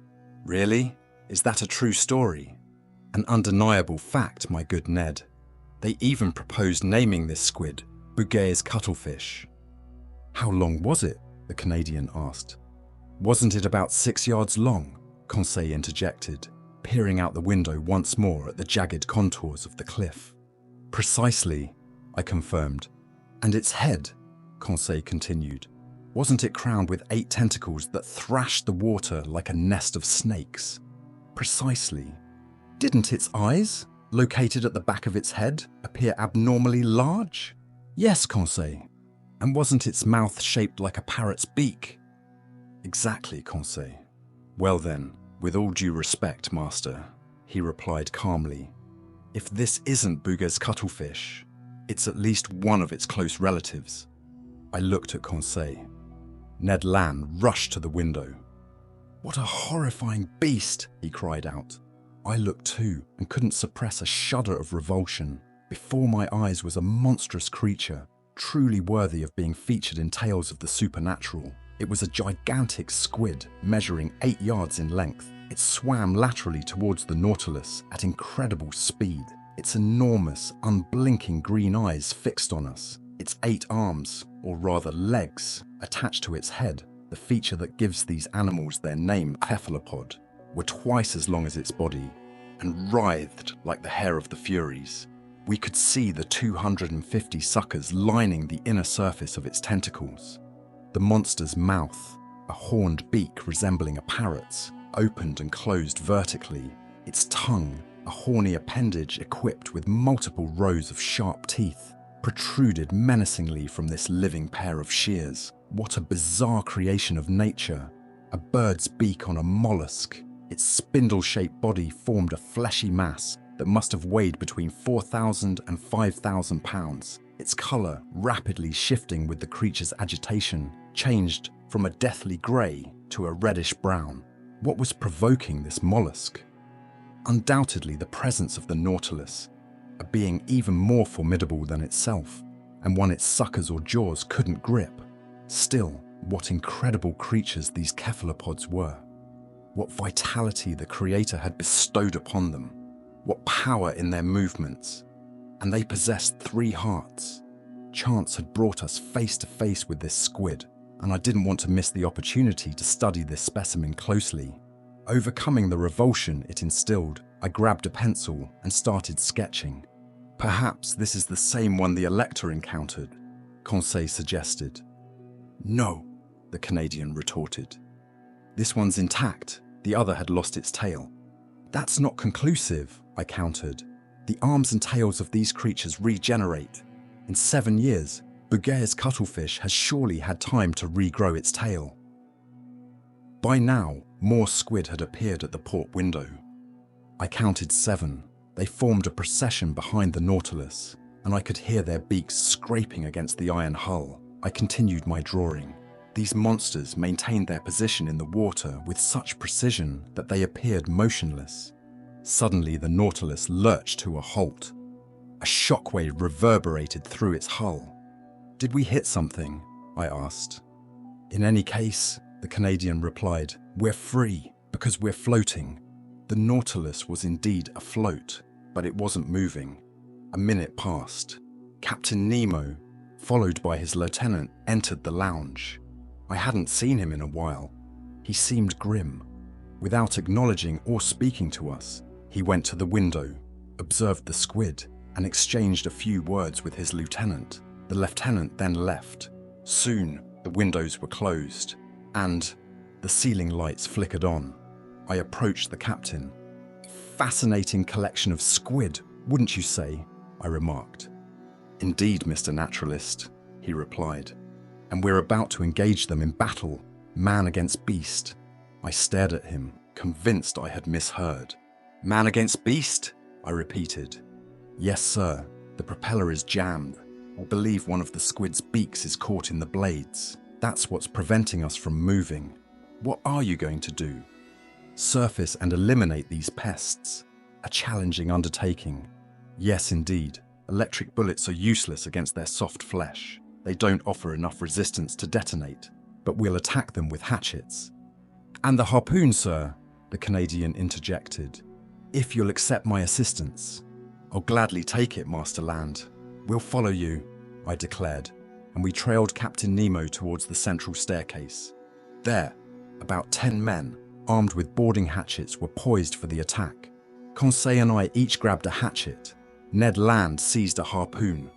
"Really? Is that a true story?" "An undeniable fact, my good Ned. They even proposed naming this squid Bouguet's cuttlefish." "How long was it?" the Canadian asked. Wasn't it about 6 yards long? Conseil interjected, peering out the window once more at the jagged contours of the cliff. Precisely, I confirmed. And its head, Conseil continued, wasn't it crowned with 8 tentacles that thrashed the water like a nest of snakes? Precisely. Didn't its eyes, located at the back of its head, appear abnormally large? Yes, Conseil. And wasn't its mouth shaped like a parrot's beak? Exactly, Conseil. Well then, with all due respect, Master, he replied calmly, if this isn't Bouguer's cuttlefish, it's at least one of its close relatives. I looked at Conseil. Ned Land rushed to the window. What a horrifying beast, he cried out. I looked too and couldn't suppress a shudder of revulsion. Before my eyes was a monstrous creature, truly worthy of being featured in tales of the supernatural. It was a gigantic squid measuring 8 yards in length. It swam laterally towards the Nautilus at incredible speed, its enormous, unblinking green eyes fixed on us. Its 8 arms, or rather legs, attached to its head, the feature that gives these animals their name cephalopod, were twice as long as its body and writhed like the hair of the Furies. We could see the 250 suckers lining the inner surface of its tentacles. The monster's mouth, a horned beak resembling a parrot's, opened and closed vertically. Its tongue, a horny appendage equipped with multiple rows of sharp teeth, protruded menacingly from this living pair of shears. What a bizarre creation of nature. A bird's beak on a mollusk. Its spindle-shaped body formed a fleshy mass that must have weighed between 4,000 and 5,000 pounds. Its colour, rapidly shifting with the creature's agitation, changed from a deathly grey to a reddish brown. What was provoking this mollusk? Undoubtedly the presence of the Nautilus, a being even more formidable than itself, and one its suckers or jaws couldn't grip. Still, what incredible creatures these cephalopods were. What vitality the Creator had bestowed upon them. What power in their movements. And they possessed 3 hearts. Chance had brought us face to face with this squid, and I didn't want to miss the opportunity to study this specimen closely. Overcoming the revulsion it instilled, I grabbed a pencil and started sketching. Perhaps this is the same one the Elector encountered, Conseil suggested. No, the Canadian retorted. This one's intact, the other had lost its tail. That's not conclusive, I countered. The arms and tails of these creatures regenerate. In 7 years, Bouguer's cuttlefish has surely had time to regrow its tail. By now, more squid had appeared at the port window. I counted 7. They formed a procession behind the Nautilus, and I could hear their beaks scraping against the iron hull. I continued my drawing. These monsters maintained their position in the water with such precision that they appeared motionless. Suddenly, the Nautilus lurched to a halt. A shockwave reverberated through its hull. Did we hit something? I asked. In any case, the Canadian replied, we're free because we're floating. The Nautilus was indeed afloat, but it wasn't moving. A minute passed. Captain Nemo, followed by his lieutenant, entered the lounge. I hadn't seen him in a while. He seemed grim. Without acknowledging or speaking to us, he went to the window, observed the squid, and exchanged a few words with his lieutenant. The lieutenant then left. Soon, the windows were closed, and the ceiling lights flickered on. I approached the captain. Fascinating collection of squid, wouldn't you say? I remarked. Indeed, Mr. Naturalist, he replied. And we're about to engage them in battle, man against beast. I stared at him, convinced I had misheard. Man against beast? I repeated. Yes, sir. The propeller is jammed. I believe one of the squid's beaks is caught in the blades. That's what's preventing us from moving. What are you going to do? Surface and eliminate these pests. A challenging undertaking. Yes, indeed. Electric bullets are useless against their soft flesh. They don't offer enough resistance to detonate, but we'll attack them with hatchets. And the harpoon, sir, the Canadian interjected. If you'll accept my assistance. I'll gladly take it, Master Land. We'll follow you, I declared, and we trailed Captain Nemo towards the central staircase. There, About 10 men, armed with boarding hatchets, were poised for the attack. Conseil and I each grabbed a hatchet. Ned Land seized a harpoon.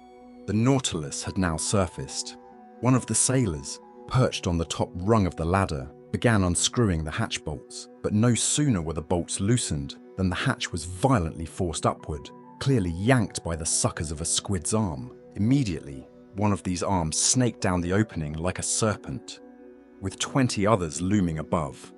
The Nautilus had now surfaced. One of the sailors, perched on the top rung of the ladder, began unscrewing the hatch bolts, but no sooner were the bolts loosened than the hatch was violently forced upward, clearly yanked by the suckers of a squid's arm. Immediately, one of these arms snaked down the opening like a serpent, with 20 others looming above.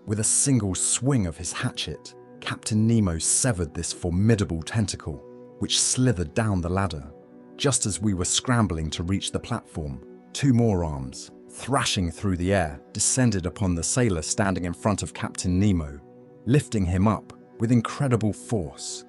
With a single swing of his hatchet, Captain Nemo severed this formidable tentacle, which slithered down the ladder. Just as we were scrambling to reach the platform, 2 more arms, thrashing through the air, descended upon the sailor standing in front of Captain Nemo, lifting him up with incredible force.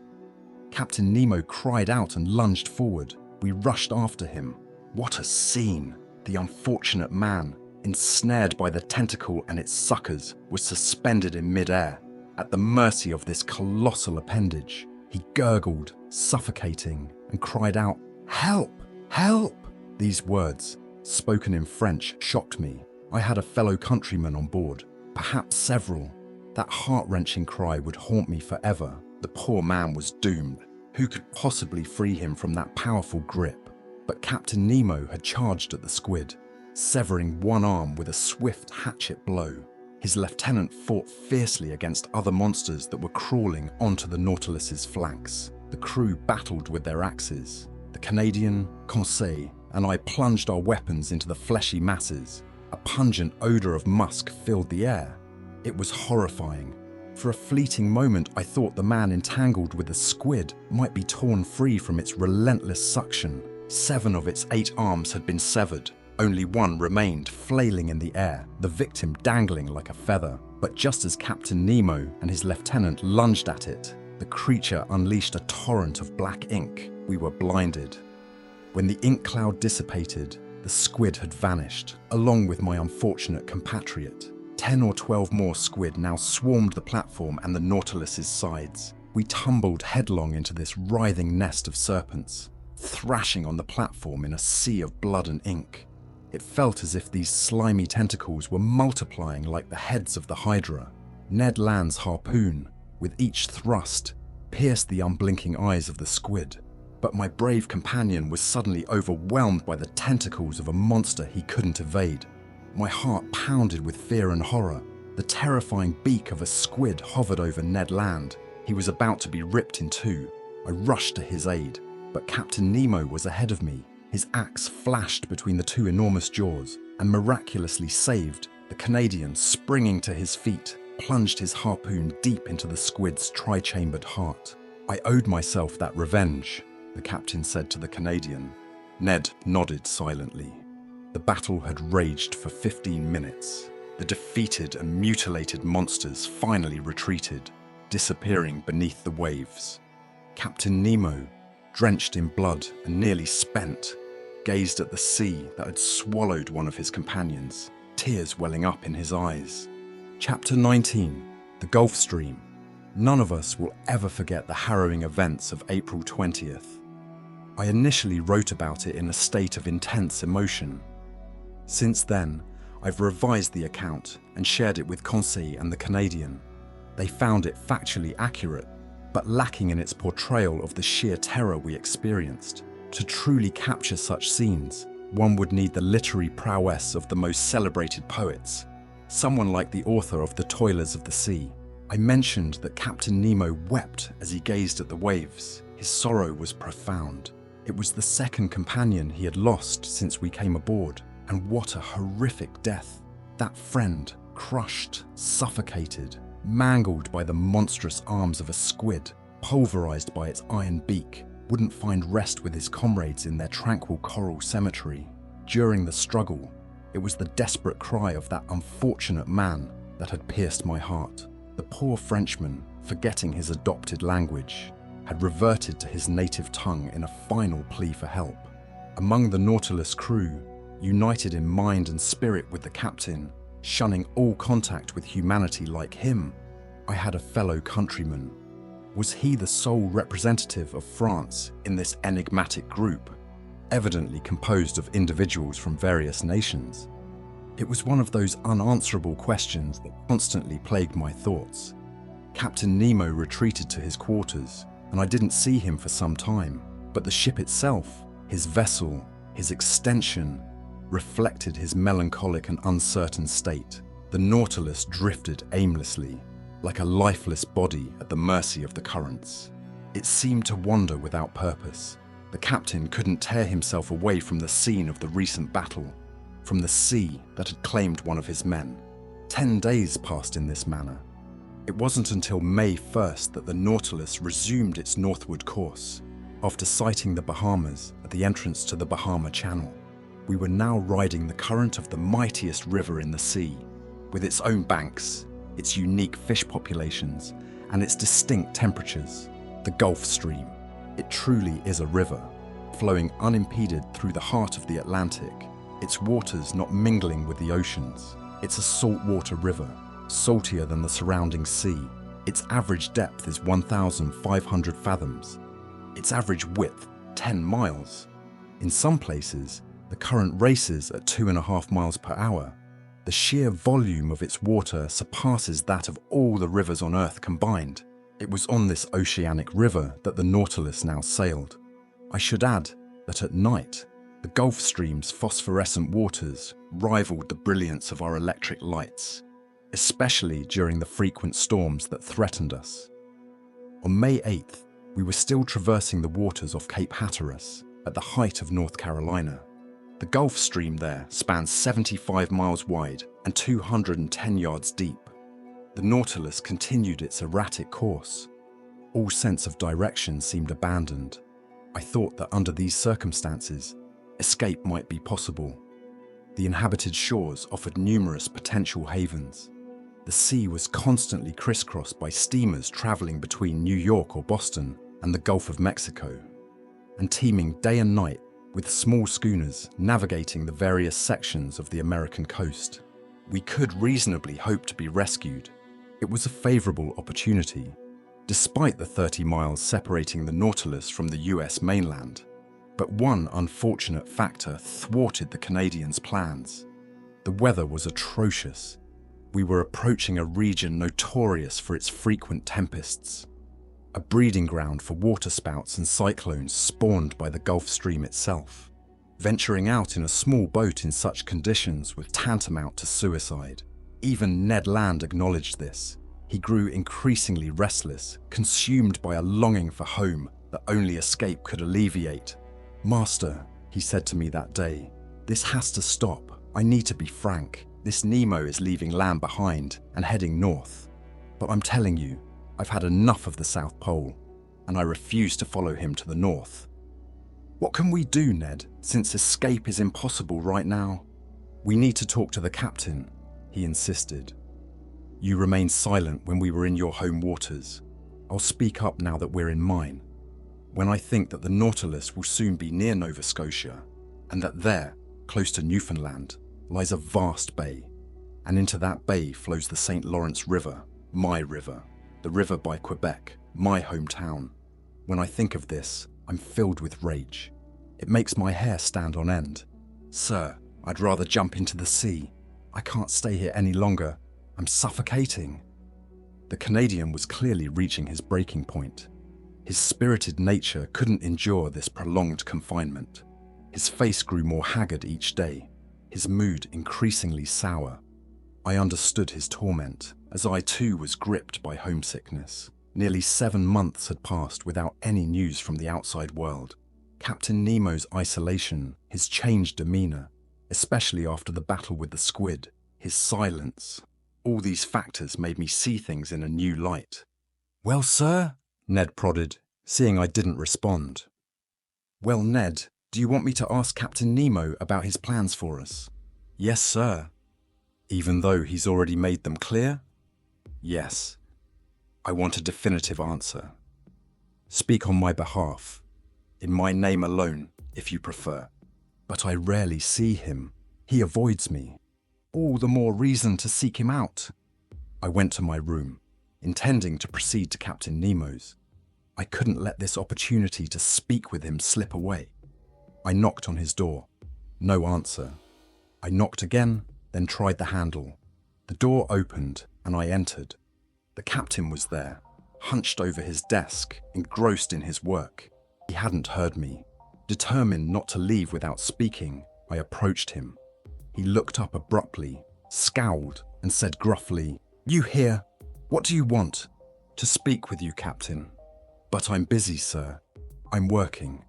Captain Nemo cried out and lunged forward. We rushed after him. What a scene! The unfortunate man, ensnared by the tentacle and its suckers, was suspended in mid-air, at the mercy of this colossal appendage. He gurgled, suffocating, and cried out, "Help! Help!" These words, spoken in French, shocked me. I had a fellow countryman on board, perhaps several. That heart-wrenching cry would haunt me forever. The poor man was doomed. Who could possibly free him from that powerful grip? But Captain Nemo had charged at the squid, severing one arm with a swift hatchet blow. His lieutenant fought fiercely against other monsters that were crawling onto the Nautilus's flanks. The crew battled with their axes. The Canadian, Conseil, and I plunged our weapons into the fleshy masses. A pungent odor of musk filled the air. It was horrifying. For a fleeting moment, I thought the man entangled with the squid might be torn free from its relentless suction. 7 of its 8 arms had been severed. Only one remained, flailing in the air, the victim dangling like a feather. But just as Captain Nemo and his lieutenant lunged at it, the creature unleashed a torrent of black ink. We were blinded. When the ink cloud dissipated, the squid had vanished, along with my unfortunate compatriot. 10 or 12 more squid now swarmed the platform and the Nautilus's sides. We tumbled headlong into this writhing nest of serpents, thrashing on the platform in a sea of blood and ink. It felt as if these slimy tentacles were multiplying like the heads of the Hydra. Ned Land's harpoon, with each thrust, pierced the unblinking eyes of the squid. But my brave companion was suddenly overwhelmed by the tentacles of a monster he couldn't evade. My heart pounded with fear and horror. The terrifying beak of a squid hovered over Ned Land. He was about to be ripped in two. I rushed to his aid, but Captain Nemo was ahead of me. His axe flashed between the 2 enormous jaws and miraculously saved. The Canadian, springing to his feet, plunged his harpoon deep into the squid's tri-chambered heart. I owed myself that revenge, the captain said to the Canadian. Ned nodded silently. The battle had raged for 15 minutes. The defeated and mutilated monsters finally retreated, disappearing beneath the waves. Captain Nemo, drenched in blood and nearly spent, gazed at the sea that had swallowed one of his companions, tears welling up in his eyes. Chapter 19, The Gulf Stream. None of us will ever forget the harrowing events of April 20th. I initially wrote about it in a state of intense emotion. Since then, I've revised the account and shared it with Conseil and the Canadian. They found it factually accurate, but lacking in its portrayal of the sheer terror we experienced. To truly capture such scenes, one would need the literary prowess of the most celebrated poets, someone like the author of The Toilers of the Sea. I mentioned that Captain Nemo wept as he gazed at the waves. His sorrow was profound. It was the second companion he had lost since we came aboard. And what a horrific death. That friend, crushed, suffocated, mangled by the monstrous arms of a squid, pulverized by its iron beak, wouldn't find rest with his comrades in their tranquil coral cemetery. During the struggle, it was the desperate cry of that unfortunate man that had pierced my heart. The poor Frenchman, forgetting his adopted language, had reverted to his native tongue in a final plea for help. Among the Nautilus crew, united in mind and spirit with the captain, shunning all contact with humanity like him, I had a fellow countryman. Was he the sole representative of France in this enigmatic group, evidently composed of individuals from various nations? It was one of those unanswerable questions that constantly plagued my thoughts. Captain Nemo retreated to his quarters, and I didn't see him for some time, but the ship itself, his vessel, his extension, reflected his melancholic and uncertain state. The Nautilus drifted aimlessly, like a lifeless body at the mercy of the currents. It seemed to wander without purpose. The captain couldn't tear himself away from the scene of the recent battle, from the sea that had claimed one of his men. 10 days passed in this manner. It wasn't until May 1st that the Nautilus resumed its northward course, after sighting the Bahamas at the entrance to the Bahama Channel. We were now riding the current of the mightiest river in the sea, with its own banks, its unique fish populations, and its distinct temperatures. The Gulf Stream. It truly is a river, flowing unimpeded through the heart of the Atlantic, its waters not mingling with the oceans. It's a saltwater river, saltier than the surrounding sea. Its average depth is 1,500 fathoms. Its average width, 10 miles. In some places, the current races at 2.5 miles per hour. The sheer volume of its water surpasses that of all the rivers on Earth combined. It was on this oceanic river that the Nautilus now sailed. I should add that at night, the Gulf Stream's phosphorescent waters rivaled the brilliance of our electric lights, especially during the frequent storms that threatened us. On May 8th, we were still traversing the waters off Cape Hatteras at the height of North Carolina. The Gulf Stream there spans 75 miles wide and 210 yards deep. The Nautilus continued its erratic course. All sense of direction seemed abandoned. I thought that under these circumstances, escape might be possible. The inhabited shores offered numerous potential havens. The sea was constantly crisscrossed by steamers traveling between New York or Boston and the Gulf of Mexico, and teeming day and night with small schooners navigating the various sections of the American coast. We could reasonably hope to be rescued. It was a favorable opportunity, despite the 30 miles separating the Nautilus from the US mainland. But one unfortunate factor thwarted the Canadians' plans. The weather was atrocious. We were approaching a region notorious for its frequent tempests, a breeding ground for waterspouts and cyclones spawned by the Gulf Stream itself. Venturing out in a small boat in such conditions was tantamount to suicide. Even Ned Land acknowledged this. He grew increasingly restless, consumed by a longing for home that only escape could alleviate. "Master," he said to me that day, "this has to stop. I need to be frank. This Nemo is leaving land behind and heading north. But I'm telling you, I've had enough of the South Pole, and I refuse to follow him to the north." "What can we do, Ned, since escape is impossible right now?" "We need to talk to the captain," he insisted. "You remained silent when we were in your home waters. I'll speak up now that we're in mine. When I think that the Nautilus will soon be near Nova Scotia, and that there, close to Newfoundland, lies a vast bay, and into that bay flows the St. Lawrence River, my river, the river by Quebec, my hometown. When I think of this, I'm filled with rage. It makes my hair stand on end. Sir, I'd rather jump into the sea. I can't stay here any longer. I'm suffocating." The Canadian was clearly reaching his breaking point. His spirited nature couldn't endure this prolonged confinement. His face grew more haggard each day, his mood increasingly sour. I understood his torment, as I too was gripped by homesickness. Nearly 7 months had passed without any news from the outside world. Captain Nemo's isolation, his changed demeanor, especially after the battle with the squid, his silence, all these factors made me see things in a new light. "Well, sir?" Ned prodded, seeing I didn't respond. "Well, Ned, do you want me to ask Captain Nemo about his plans for us?" "Yes, sir." "Even though he's already made them clear?" "Yes. I want a definitive answer. Speak on my behalf, in my name alone, if you prefer." "But I rarely see him. He avoids me." "All the more reason to seek him out." I went to my room, intending to proceed to Captain Nemo's. I couldn't let this opportunity to speak with him slip away. I knocked on his door. No answer. I knocked again. then tried the handle. The door opened and I entered. The captain was there, hunched over his desk, engrossed in his work. He hadn't heard me. Determined not to leave without speaking, I approached him. He looked up abruptly, scowled, and said gruffly, "You here? What do you want?" "To speak with you, Captain." "But I'm busy, sir. I'm working."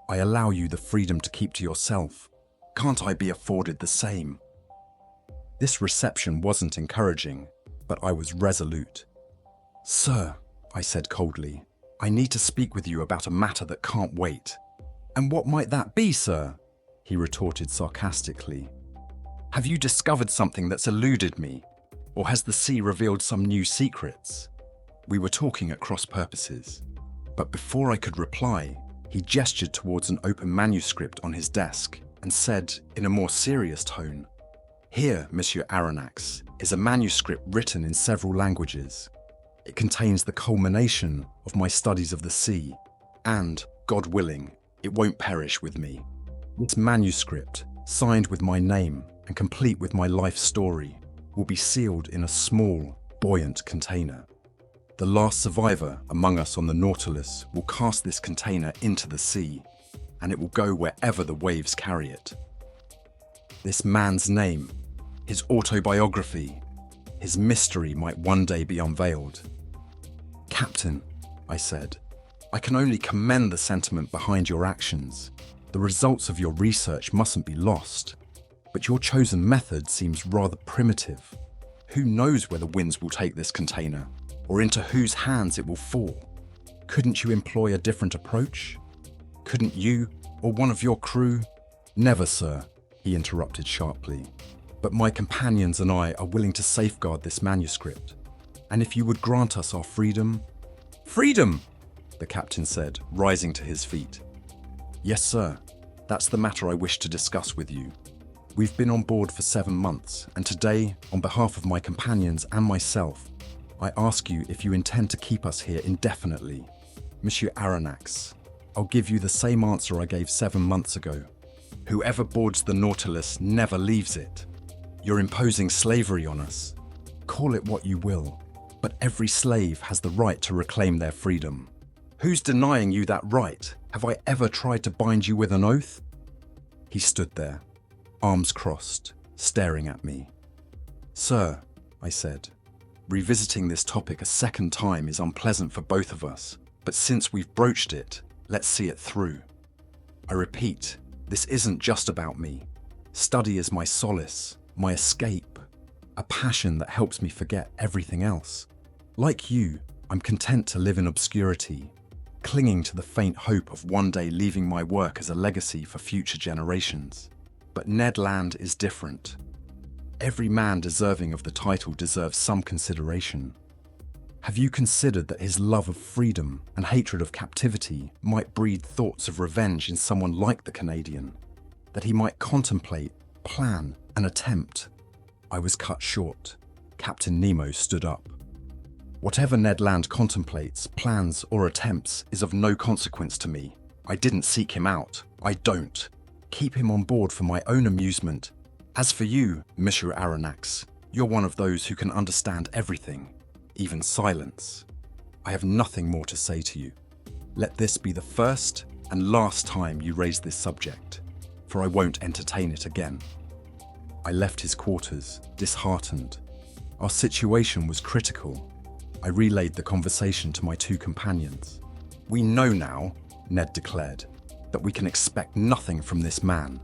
"I allow you the freedom to keep to yourself. Can't I be afforded the same?" This reception wasn't encouraging, but I was resolute. "Sir," I said coldly, "I need to speak with you about a matter that can't wait." "And what might that be, sir?" he retorted sarcastically. "Have you discovered something that's eluded me? Or has the sea revealed some new secrets?" We were talking at cross purposes, but before I could reply, he gestured towards an open manuscript on his desk and said in a more serious tone, "Here, Monsieur Aronnax, is a manuscript written in several languages. It contains the culmination of my studies of the sea, and, God willing, it won't perish with me. This manuscript, signed with my name and complete with my life story, will be sealed in a small, buoyant container. The last survivor among us on the Nautilus will cast this container into the sea, and it will go wherever the waves carry it. This man's name, his autobiography, his mystery might one day be unveiled." "Captain," I said, "I can only commend the sentiment behind your actions. The results of your research mustn't be lost. But your chosen method seems rather primitive. Who knows where the winds will take this container, or into whose hands it will fall? Couldn't you employ a different approach? Couldn't you, or one of your crew—" "Never, sir," he interrupted sharply. "But my companions and I are willing to safeguard this manuscript. And if you would grant us our freedom—" "Freedom!" the captain said, rising to his feet. "Yes, sir. That's the matter I wish to discuss with you. We've been on board for 7 months, and today, on behalf of my companions and myself, I ask you if you intend to keep us here indefinitely. Monsieur Aronnax, I'll give you the same answer I gave 7 months ago. Whoever boards the Nautilus never leaves it. You're imposing slavery on us. Call it what you will, but every slave has the right to reclaim their freedom. Who's denying you that right? Have I ever tried to bind you with an oath?" He stood there, arms crossed, staring at me. "Sir," I said, "revisiting this topic a second time is unpleasant for both of us, but since we've broached it, let's see it through. I repeat, this isn't just about me. Study is my solace, my escape, a passion that helps me forget everything else. Like you, I'm content to live in obscurity, clinging to the faint hope of one day leaving my work as a legacy for future generations. But Ned Land is different. Every man deserving of the title deserves some consideration. Have you considered that his love of freedom and hatred of captivity might breed thoughts of revenge in someone like the Canadian? That he might contemplate, plan, and attempt?" I was cut short. Captain Nemo stood up. "Whatever Ned Land contemplates, plans, or attempts is of no consequence to me. I didn't seek him out. I don't. Keep him on board for my own amusement. As for you, Monsieur Aronnax, you're one of those who can understand everything, even silence. I have nothing more to say to you. Let this be the first and last time you raise this subject, for I won't entertain it again." I left his quarters, disheartened. Our situation was critical. I relayed the conversation to my 2 companions. "We know now," Ned declared, "that we can expect nothing from this man.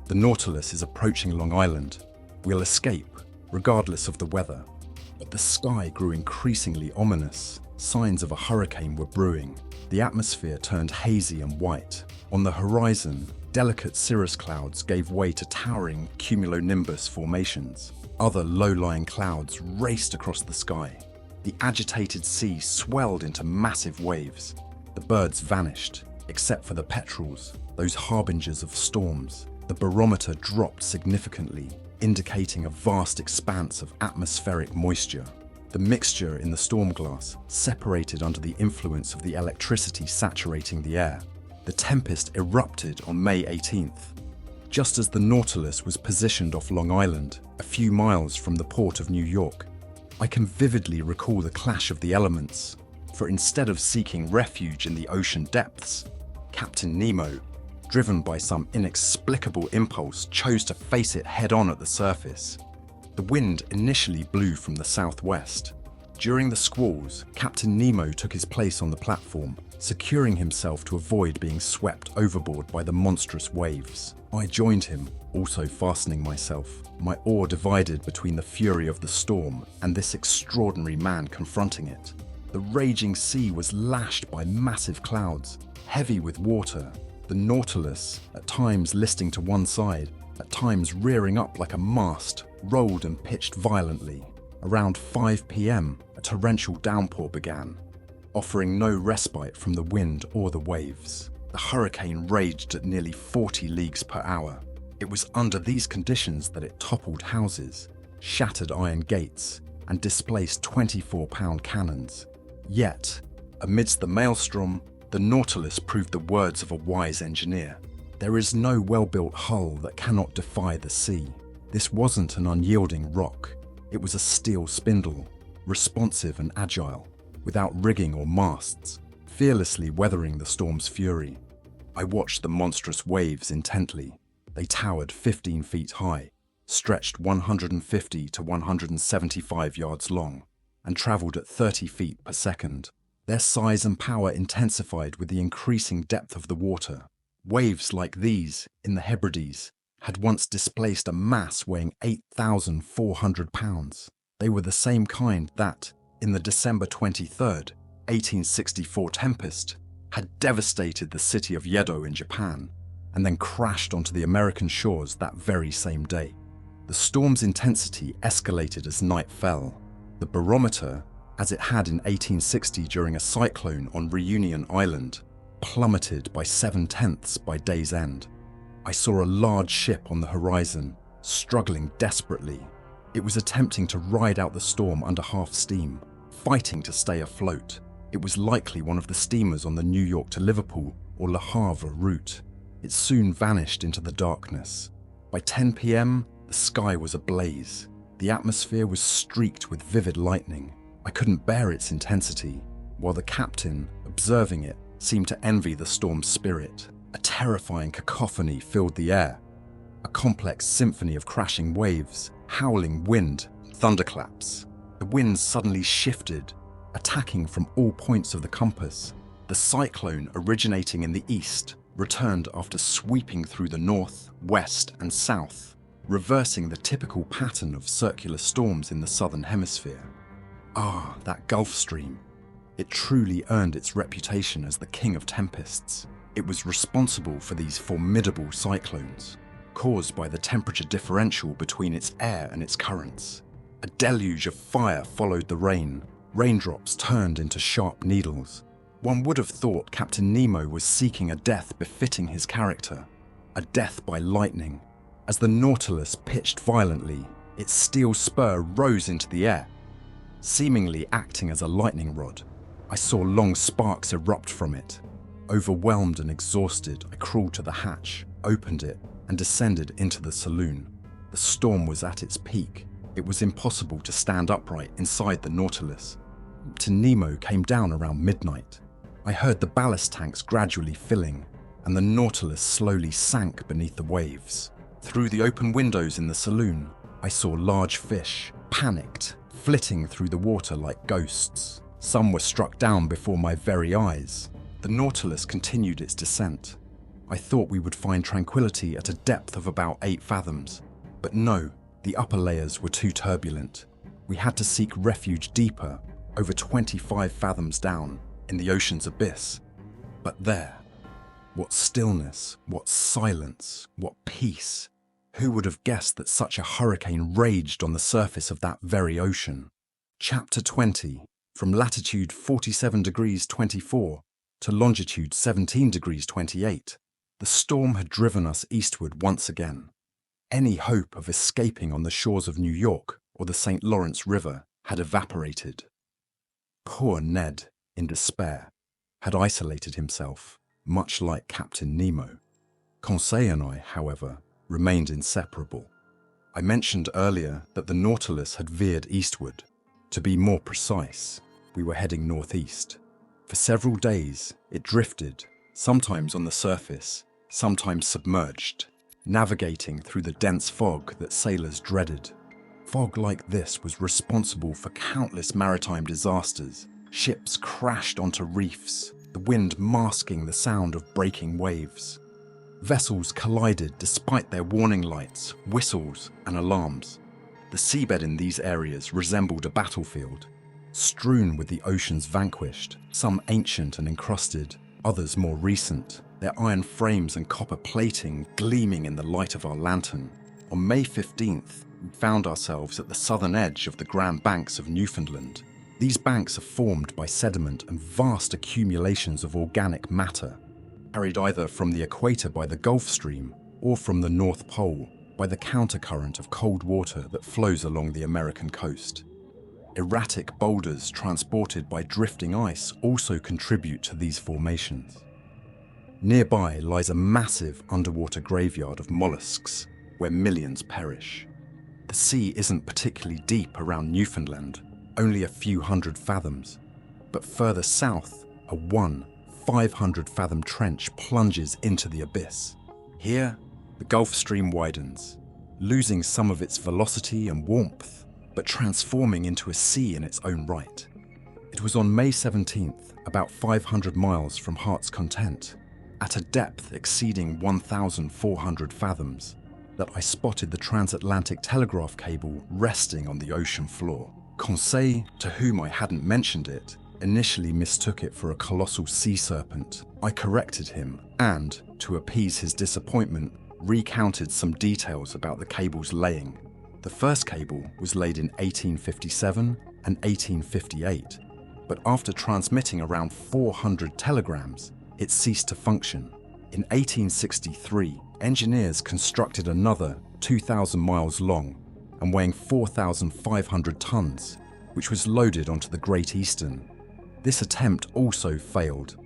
The Nautilus is approaching Long Island. We'll escape, regardless of the weather." But the sky grew increasingly ominous. Signs of a hurricane were brewing. The atmosphere turned hazy and white. On the horizon, delicate cirrus clouds gave way to towering cumulonimbus formations. Other low-lying clouds raced across the sky. The agitated sea swelled into massive waves. The birds vanished, except for the petrels, those harbingers of storms. The barometer dropped significantly, indicating a vast expanse of atmospheric moisture. The mixture in the storm glass separated under the influence of the electricity saturating the air. The tempest erupted on May 18th. just as the Nautilus was positioned off Long Island, a few miles from the port of New York. I can vividly recall the clash of the elements, for instead of seeking refuge in the ocean depths, Captain Nemo, driven by some inexplicable impulse, chose to face it head-on at the surface. The wind initially blew from the southwest. During the squalls, Captain Nemo took his place on the platform, securing himself to avoid being swept overboard by the monstrous waves. I joined him, also fastening myself, my oar divided between the fury of the storm and this extraordinary man confronting it. The raging sea was lashed by massive clouds, heavy with water. The Nautilus, at times listing to one side, at times rearing up like a mast, rolled and pitched violently. Around 5 p.m., a torrential downpour began, offering no respite from the wind or the waves. The hurricane raged at nearly 40 leagues per hour. It was under these conditions that it toppled houses, shattered iron gates, and displaced 24-pound cannons. Yet, amidst the maelstrom, the Nautilus proved the words of a wise engineer. There is no well-built hull that cannot defy the sea. This wasn't an unyielding rock. It was a steel spindle, responsive and agile, without rigging or masts, fearlessly weathering the storm's fury. I watched the monstrous waves intently. They towered 15 feet high, stretched 150 to 175 yards long, and traveled at 30 feet per second. Their size and power intensified with the increasing depth of the water. Waves like these, in the Hebrides, had once displaced a mass weighing 8,400 pounds. They were the same kind that, in the December 23rd, 1864 tempest, had devastated the city of Yedo in Japan, and then crashed onto the American shores that very same day. The storm's intensity escalated as night fell. The barometer, as it had in 1860 during a cyclone on Reunion Island, plummeted by 7/10 by day's end. I saw a large ship on the horizon, struggling desperately. It was attempting to ride out the storm under half steam, fighting to stay afloat. It was likely one of the steamers on the New York to Liverpool or Le Havre route. It soon vanished into the darkness. By 10 p.m., the sky was ablaze. The atmosphere was streaked with vivid lightning. I couldn't bear its intensity, while the captain, observing it, seemed to envy the storm's spirit. A terrifying cacophony filled the air, a complex symphony of crashing waves, howling wind, and thunderclaps. The wind suddenly shifted, attacking from all points of the compass. The cyclone, originating in the east, returned after sweeping through the north, west, and south, reversing the typical pattern of circular storms in the southern hemisphere. Ah, that Gulf Stream. It truly earned its reputation as the king of tempests. It was responsible for these formidable cyclones, caused by the temperature differential between its air and its currents. A deluge of fire followed the rain. Raindrops turned into sharp needles. One would have thought Captain Nemo was seeking a death befitting his character, a death by lightning. As the Nautilus pitched violently, its steel spur rose into the air, seemingly acting as a lightning rod. I saw long sparks erupt from it. Overwhelmed and exhausted, I crawled to the hatch, opened it, and descended into the saloon. The storm was at its peak. It was impossible to stand upright inside the Nautilus. Captain Nemo came down around midnight. I heard the ballast tanks gradually filling, and the Nautilus slowly sank beneath the waves. Through the open windows in the saloon, I saw large fish, panicked, flitting through the water like ghosts. Some were struck down before my very eyes. The Nautilus continued its descent. I thought we would find tranquility at a depth of about 8 fathoms, but no, the upper layers were too turbulent. We had to seek refuge deeper, over 25 fathoms down, in the ocean's abyss. But there, what stillness, what silence, what peace. Who would have guessed that such a hurricane raged on the surface of that very ocean? Chapter 20. From latitude 47 degrees 24 to longitude 17 degrees 28, the storm had driven us eastward once again. Any hope of escaping on the shores of New York or the St. Lawrence River had evaporated. Poor Ned, in despair, had isolated himself, much like Captain Nemo. Conseil and I, however, remained inseparable. I mentioned earlier that the Nautilus had veered eastward. To be more precise, we were heading northeast. For several days, it drifted, sometimes on the surface, sometimes submerged, navigating through the dense fog that sailors dreaded. Fog like this was responsible for countless maritime disasters. Ships crashed onto reefs, the wind masking the sound of breaking waves. Vessels collided despite their warning lights, whistles, and alarms. The seabed in these areas resembled a battlefield, strewn with the ocean's vanquished, some ancient and encrusted, others more recent, their iron frames and copper plating gleaming in the light of our lantern. On May 15th, we found ourselves at the southern edge of the Grand Banks of Newfoundland. These banks are formed by sediment and vast accumulations of organic matter, carried either from the equator by the Gulf Stream or from the North Pole by the countercurrent of cold water that flows along the American coast. Erratic boulders transported by drifting ice also contribute to these formations. Nearby lies a massive underwater graveyard of mollusks where millions perish. The sea isn't particularly deep around Newfoundland, only a few hundred fathoms, but further south, a 500-fathom trench plunges into the abyss. Here, the Gulf Stream widens, losing some of its velocity and warmth, but transforming into a sea in its own right. It was on May 17th, about 500 miles from Heart's Content, at a depth exceeding 1,400 fathoms, that I spotted the transatlantic telegraph cable resting on the ocean floor. Conseil, to whom I hadn't mentioned it, initially mistook it for a colossal sea serpent. I corrected him and, to appease his disappointment, recounted some details about the cable's laying. The first cable was laid in 1857 and 1858, but after transmitting around 400 telegrams, it ceased to function. In 1863, engineers constructed another 2,000 miles long and weighing 4,500 tons, which was loaded onto the Great Eastern. This attempt also failed.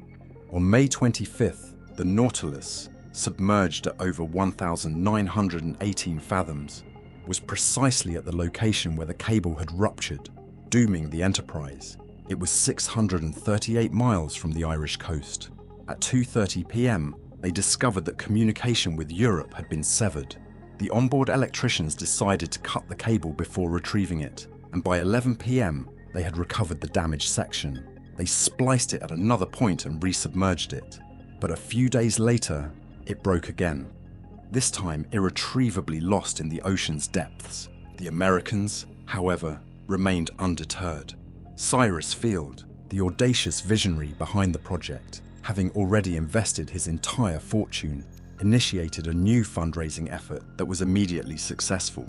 On May 25th, the Nautilus, submerged at over 1,918 fathoms, was precisely at the location where the cable had ruptured, dooming the Enterprise. It was 638 miles from the Irish coast. At 2:30 p.m, they discovered that communication with Europe had been severed. The onboard electricians decided to cut the cable before retrieving it, and by 11 p.m, they had recovered the damaged section. They spliced it at another point and resubmerged it. But a few days later, it broke again. This time irretrievably lost in the ocean's depths. The Americans, however, remained undeterred. Cyrus Field, the audacious visionary behind the project, having already invested his entire fortune, initiated a new fundraising effort that was immediately successful.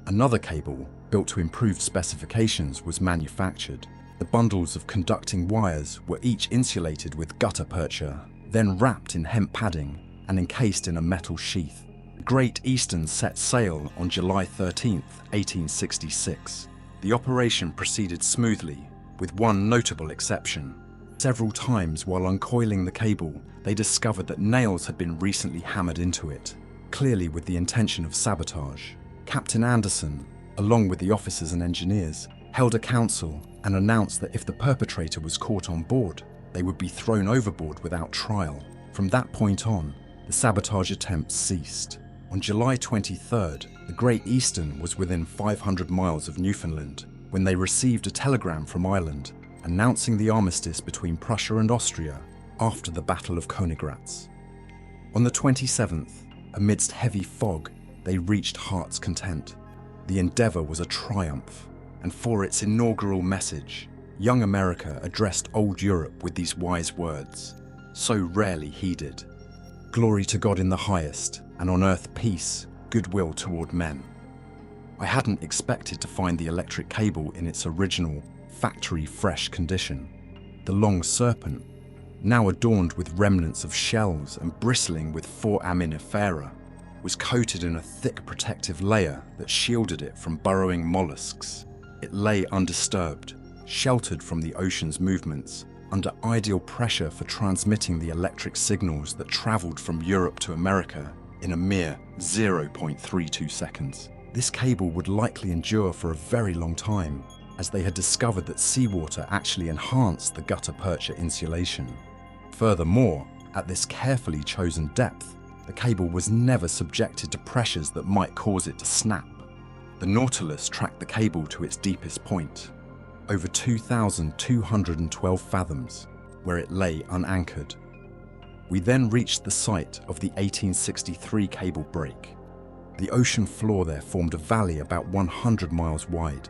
Another cable, built to improved specifications, was manufactured. The bundles of conducting wires were each insulated with gutta percha, then wrapped in hemp padding and encased in a metal sheath. The Great Eastern set sail on July 13, 1866. The operation proceeded smoothly, with one notable exception. Several times while uncoiling the cable, they discovered that nails had been recently hammered into it, clearly with the intention of sabotage. Captain Anderson, along with the officers and engineers, held a council and announced that if the perpetrator was caught on board, they would be thrown overboard without trial. From that point on, the sabotage attempts ceased. On July 23rd, the Great Eastern was within 500 miles of Newfoundland when they received a telegram from Ireland announcing the armistice between Prussia and Austria after the Battle of Königgrätz. On the 27th, amidst heavy fog, they reached Heart's Content. The endeavour was a triumph, and for its inaugural message, young America addressed old Europe with these wise words, so rarely heeded: "Glory to God in the highest, and on earth peace, goodwill toward men." I hadn't expected to find the electric cable in its original, factory-fresh condition. The long serpent, now adorned with remnants of shells and bristling with foraminifera, was coated in a thick protective layer that shielded it from burrowing mollusks. It lay undisturbed, sheltered from the ocean's movements, under ideal pressure for transmitting the electric signals that travelled from Europe to America in a mere 0.32 seconds. This cable would likely endure for a very long time, as they had discovered that seawater actually enhanced the gutta-percha insulation. Furthermore, at this carefully chosen depth, the cable was never subjected to pressures that might cause it to snap. The Nautilus tracked the cable to its deepest point, over 2,212 fathoms, where it lay unanchored. We then reached the site of the 1863 cable break. The ocean floor there formed a valley about 100 miles wide,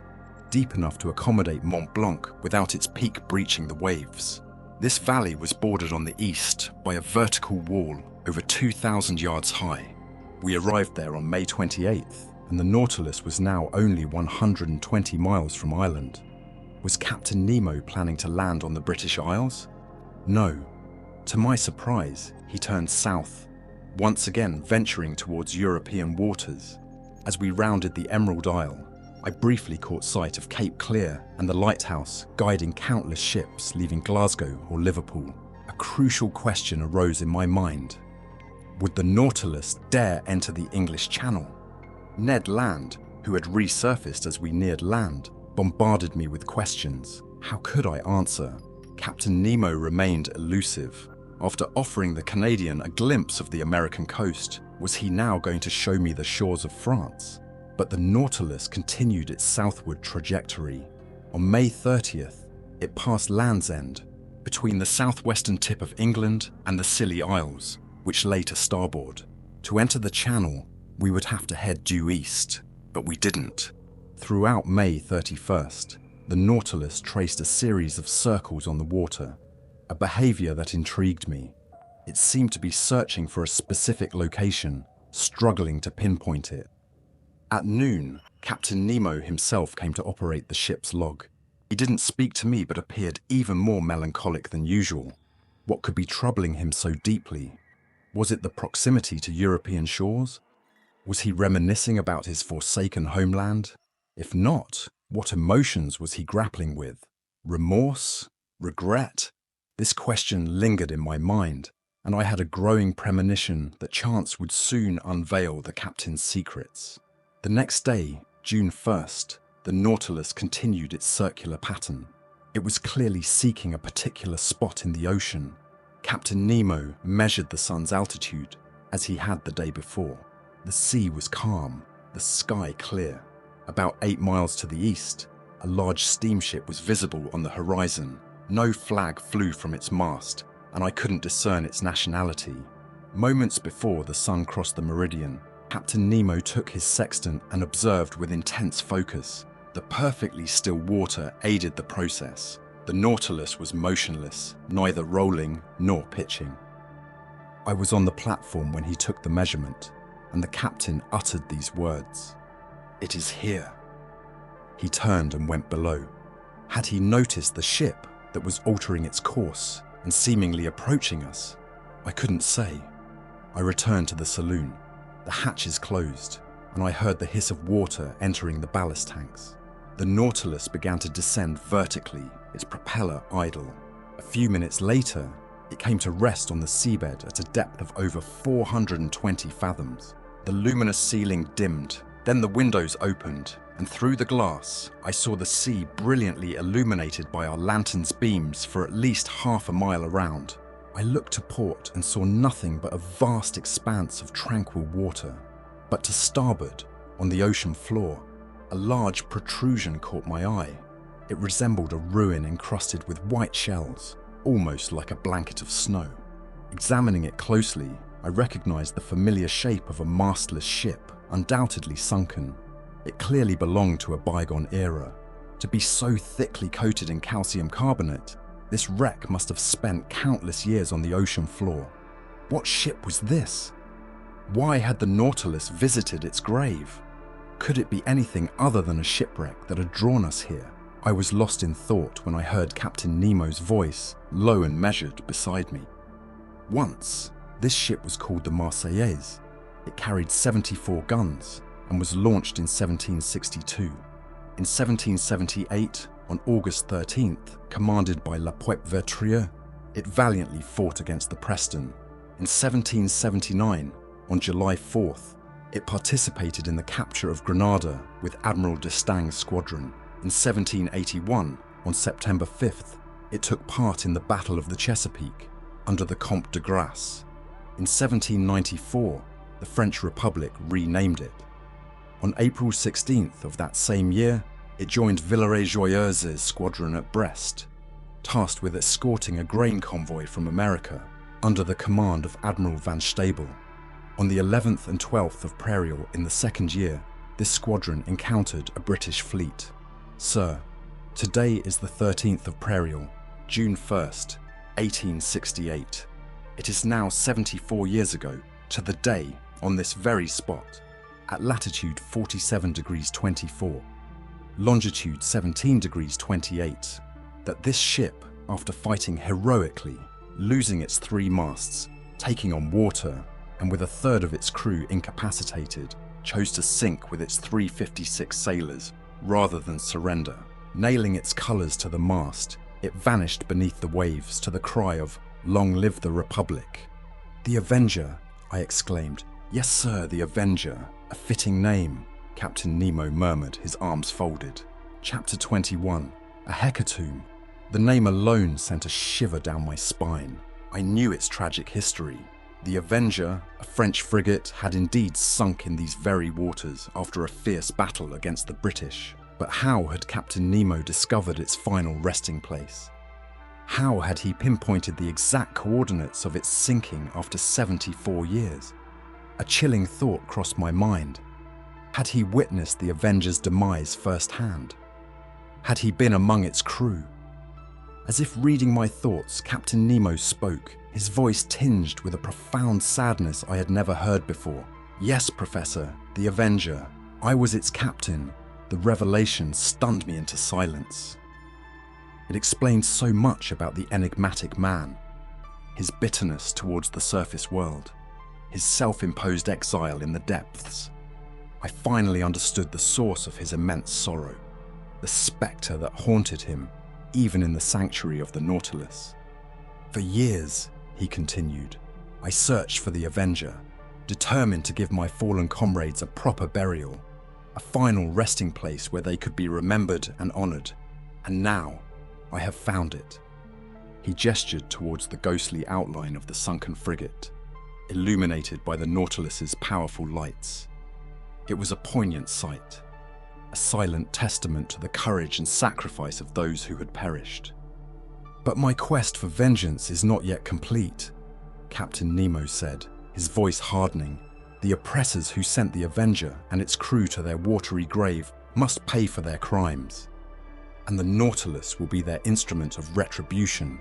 deep enough to accommodate Mont Blanc without its peak breaching the waves. This valley was bordered on the east by a vertical wall over 2,000 yards high. We arrived there on May 28th, and the Nautilus was now only 120 miles from Ireland. Was Captain Nemo planning to land on the British Isles? No. To my surprise, he turned south, once again venturing towards European waters. As we rounded the Emerald Isle, I briefly caught sight of Cape Clear and the lighthouse guiding countless ships leaving Glasgow or Liverpool. A crucial question arose in my mind. Would the Nautilus dare enter the English Channel? Ned Land, who had resurfaced as we neared land, bombarded me with questions. How could I answer? Captain Nemo remained elusive. After offering the Canadian a glimpse of the American coast, was he now going to show me the shores of France? But the Nautilus continued its southward trajectory. On May 30th, it passed Land's End, between the southwestern tip of England and the Scilly Isles, which lay to starboard. To enter the channel, we would have to head due east, but we didn't. Throughout May 31st, the Nautilus traced a series of circles on the water, a behavior that intrigued me. It seemed to be searching for a specific location, struggling to pinpoint it. At noon, Captain Nemo himself came to operate the ship's log. He didn't speak to me but appeared even more melancholic than usual. What could be troubling him so deeply? Was it the proximity to European shores? Was he reminiscing about his forsaken homeland? If not, what emotions was he grappling with? Remorse? Regret? This question lingered in my mind, and I had a growing premonition that chance would soon unveil the captain's secrets. The next day, June 1st, the Nautilus continued its circular pattern. It was clearly seeking a particular spot in the ocean. Captain Nemo measured the sun's altitude, as he had the day before. The sea was calm, the sky clear. About 8 miles to the east, a large steamship was visible on the horizon. No flag flew from its mast, and I couldn't discern its nationality. Moments before the sun crossed the meridian, Captain Nemo took his sextant and observed with intense focus. The perfectly still water aided the process. The Nautilus was motionless, neither rolling nor pitching. I was on the platform when he took the measurement, and the captain uttered these words. "It is here." He turned and went below. Had he noticed the ship that was altering its course and seemingly approaching us? I couldn't say. I returned to the saloon. The hatches closed, and I heard the hiss of water entering the ballast tanks. The Nautilus began to descend vertically, its propeller idle. A few minutes later, it came to rest on the seabed at a depth of over 420 fathoms. The luminous ceiling dimmed, then the windows opened, and through the glass, I saw the sea brilliantly illuminated by our lantern's beams for at least half a mile around. I looked to port and saw nothing but a vast expanse of tranquil water. But to starboard, on the ocean floor, a large protrusion caught my eye. It resembled a ruin encrusted with white shells, almost like a blanket of snow. Examining it closely, I recognized the familiar shape of a mastless ship, undoubtedly sunken. It clearly belonged to a bygone era. To be so thickly coated in calcium carbonate, this wreck must have spent countless years on the ocean floor. What ship was this? Why had the Nautilus visited its grave? Could it be anything other than a shipwreck that had drawn us here? I was lost in thought when I heard Captain Nemo's voice, low and measured, beside me. Once, this ship was called the Marseillaise. It carried 74 guns and was launched in 1762. In 1778, on August 13th, commanded by La Poitre-Vertrieux, it valiantly fought against the Preston. In 1779, on July 4th, It participated in the capture of Granada with Admiral d'Estaing's squadron. In 1781, on September 5th, it took part in the Battle of the Chesapeake under the Comte de Grasse. In 1794, the French Republic renamed it. On April 16th of that same year, it joined Villaret-Joyeuse's squadron at Brest, tasked with escorting a grain convoy from America under the command of Admiral Van Stabel. On the 11th and 12th of Prairial in the second year, this squadron encountered a British fleet. Sir, today is the 13th of Prairial, June 1st, 1868. It is now 74 years ago, to the day, on this very spot, at latitude 47 degrees 24, longitude 17 degrees 28, that this ship, after fighting heroically, losing its 3 masts, taking on water, and with a third of its crew incapacitated, chose to sink with its 356 sailors rather than surrender. Nailing its colours to the mast, it vanished beneath the waves to the cry of "Long live the Republic." "The Avenger," I exclaimed. "Yes, sir, the Avenger. A fitting name," Captain Nemo murmured, his arms folded. Chapter 21. A hecatomb. The name alone sent a shiver down my spine. I knew its tragic history. The Avenger, a French frigate, had indeed sunk in these very waters after a fierce battle against the British. But how had Captain Nemo discovered its final resting place? How had he pinpointed the exact coordinates of its sinking after 74 years? A chilling thought crossed my mind. Had he witnessed the Avenger's demise firsthand? Had he been among its crew? As if reading my thoughts, Captain Nemo spoke, his voice tinged with a profound sadness I had never heard before. "Yes, Professor, the Avenger. I was its captain." The revelation stunned me into silence. It explained so much about the enigmatic man, his bitterness towards the surface world, his self-imposed exile in the depths. I finally understood the source of his immense sorrow, the spectre that haunted him, even in the sanctuary of the Nautilus. "For years," he continued, "I searched for the Avenger, determined to give my fallen comrades a proper burial, a final resting place where they could be remembered and honoured. And now, I have found it." He gestured towards the ghostly outline of the sunken frigate, illuminated by the Nautilus's powerful lights. It was a poignant sight, a silent testament to the courage and sacrifice of those who had perished. "But my quest for vengeance is not yet complete," Captain Nemo said, his voice hardening. "The oppressors who sent the Avenger and its crew to their watery grave must pay for their crimes, and the Nautilus will be their instrument of retribution."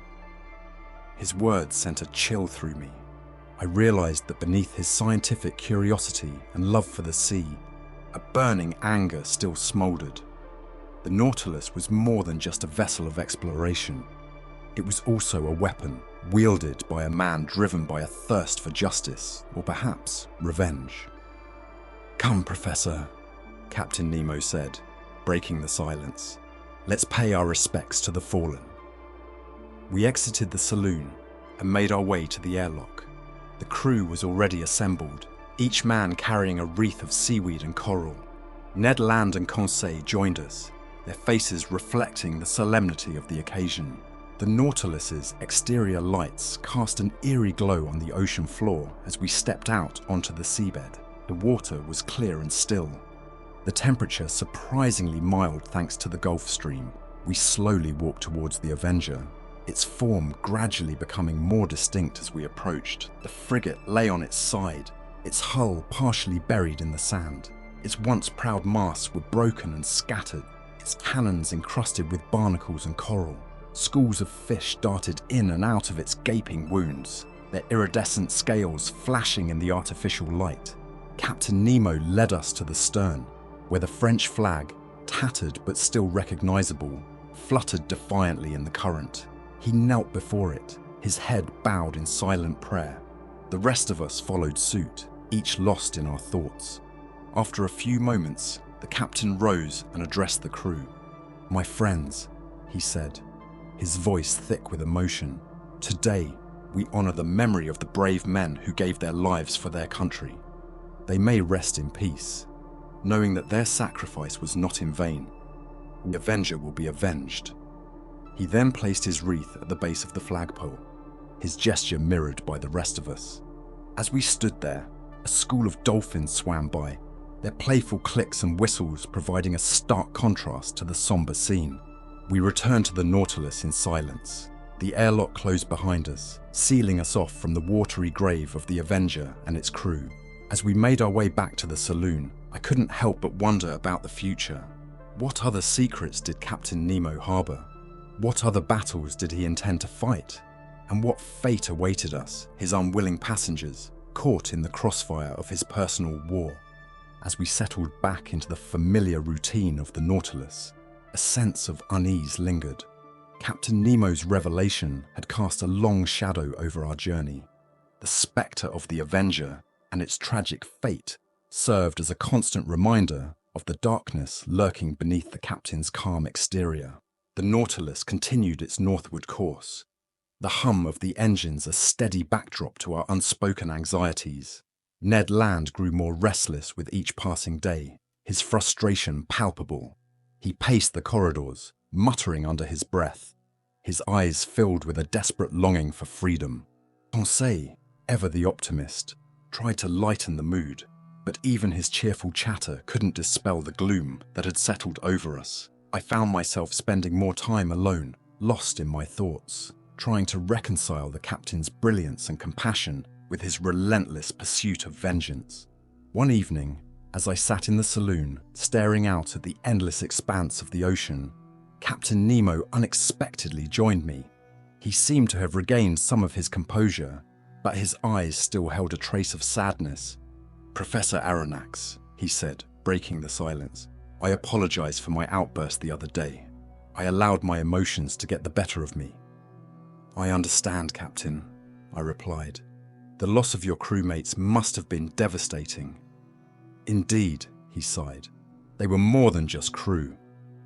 His words sent a chill through me. I realized that beneath his scientific curiosity and love for the sea, a burning anger still smoldered. The Nautilus was more than just a vessel of exploration. It was also a weapon, wielded by a man driven by a thirst for justice, or perhaps revenge. "Come, Professor," Captain Nemo said, breaking the silence. "Let's pay our respects to the fallen." We exited the saloon and made our way to the airlock. The crew was already assembled, each man carrying a wreath of seaweed and coral. Ned Land and Conseil joined us, their faces reflecting the solemnity of the occasion. The Nautilus's exterior lights cast an eerie glow on the ocean floor as we stepped out onto the seabed. The water was clear and still, the temperature surprisingly mild thanks to the Gulf Stream. We slowly walked towards the Avenger, its form gradually becoming more distinct as we approached. The frigate lay on its side, its hull partially buried in the sand. Its once proud masts were broken and scattered, its cannons encrusted with barnacles and coral. Schools of fish darted in and out of its gaping wounds, their iridescent scales flashing in the artificial light. Captain Nemo led us to the stern, where the French flag, tattered but still recognizable, fluttered defiantly in the current. He knelt before it, his head bowed in silent prayer. The rest of us followed suit, each lost in our thoughts. After a few moments, the captain rose and addressed the crew. "My friends," he said, his voice thick with emotion, "today we honor the memory of the brave men who gave their lives for their country. They may rest in peace, knowing that their sacrifice was not in vain. The avenger will be avenged. He then placed his wreath at the base of the flagpole, his gesture mirrored by the rest of us. As we stood there, a school of dolphins swam by, their playful clicks and whistles providing a stark contrast to the somber scene. We returned to the Nautilus in silence. The airlock closed behind us, sealing us off from the watery grave of the Avenger and its crew. As we made our way back to the saloon, I couldn't help but wonder about the future. What other secrets did Captain Nemo harbour? What other battles did he intend to fight? And what fate awaited us, his unwilling passengers, caught in the crossfire of his personal war? As we settled back into the familiar routine of the Nautilus, a sense of unease lingered. Captain Nemo's revelation had cast a long shadow over our journey. The spectre of the Avenger and its tragic fate served as a constant reminder of the darkness lurking beneath the captain's calm exterior. The Nautilus continued its northward course, the hum of the engines a steady backdrop to our unspoken anxieties. Ned Land grew more restless with each passing day, his frustration palpable. He paced the corridors, muttering under his breath, his eyes filled with a desperate longing for freedom. Conseil, ever the optimist, tried to lighten the mood, but even his cheerful chatter couldn't dispel the gloom that had settled over us. I found myself spending more time alone, lost in my thoughts, trying to reconcile the captain's brilliance and compassion with his relentless pursuit of vengeance. One evening, as I sat in the saloon, staring out at the endless expanse of the ocean, Captain Nemo unexpectedly joined me. He seemed to have regained some of his composure, but his eyes still held a trace of sadness. "Professor Aronnax," he said, breaking the silence, "I apologize for my outburst the other day. I allowed my emotions to get the better of me." "I understand, Captain," I replied. "The loss of your crewmates must have been devastating." "Indeed," he sighed. "They were more than just crew.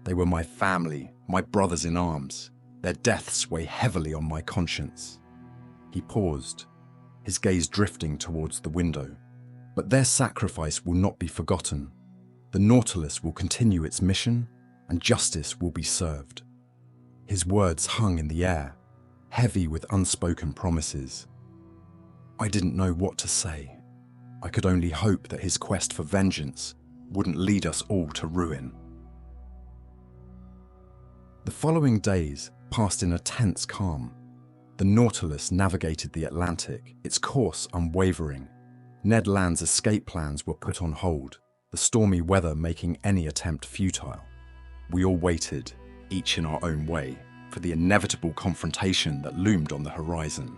They were my family, my brothers in arms. Their deaths weigh heavily on my conscience." He paused, his gaze drifting towards the window. "But their sacrifice will not be forgotten. The Nautilus will continue its mission, and justice will be served." His words hung in the air, heavy with unspoken promises. I didn't know what to say. I could only hope that his quest for vengeance wouldn't lead us all to ruin. The following days passed in a tense calm. The Nautilus navigated the Atlantic, its course unwavering. Ned Land's escape plans were put on hold, the stormy weather making any attempt futile. We all waited, each in our own way, for the inevitable confrontation that loomed on the horizon.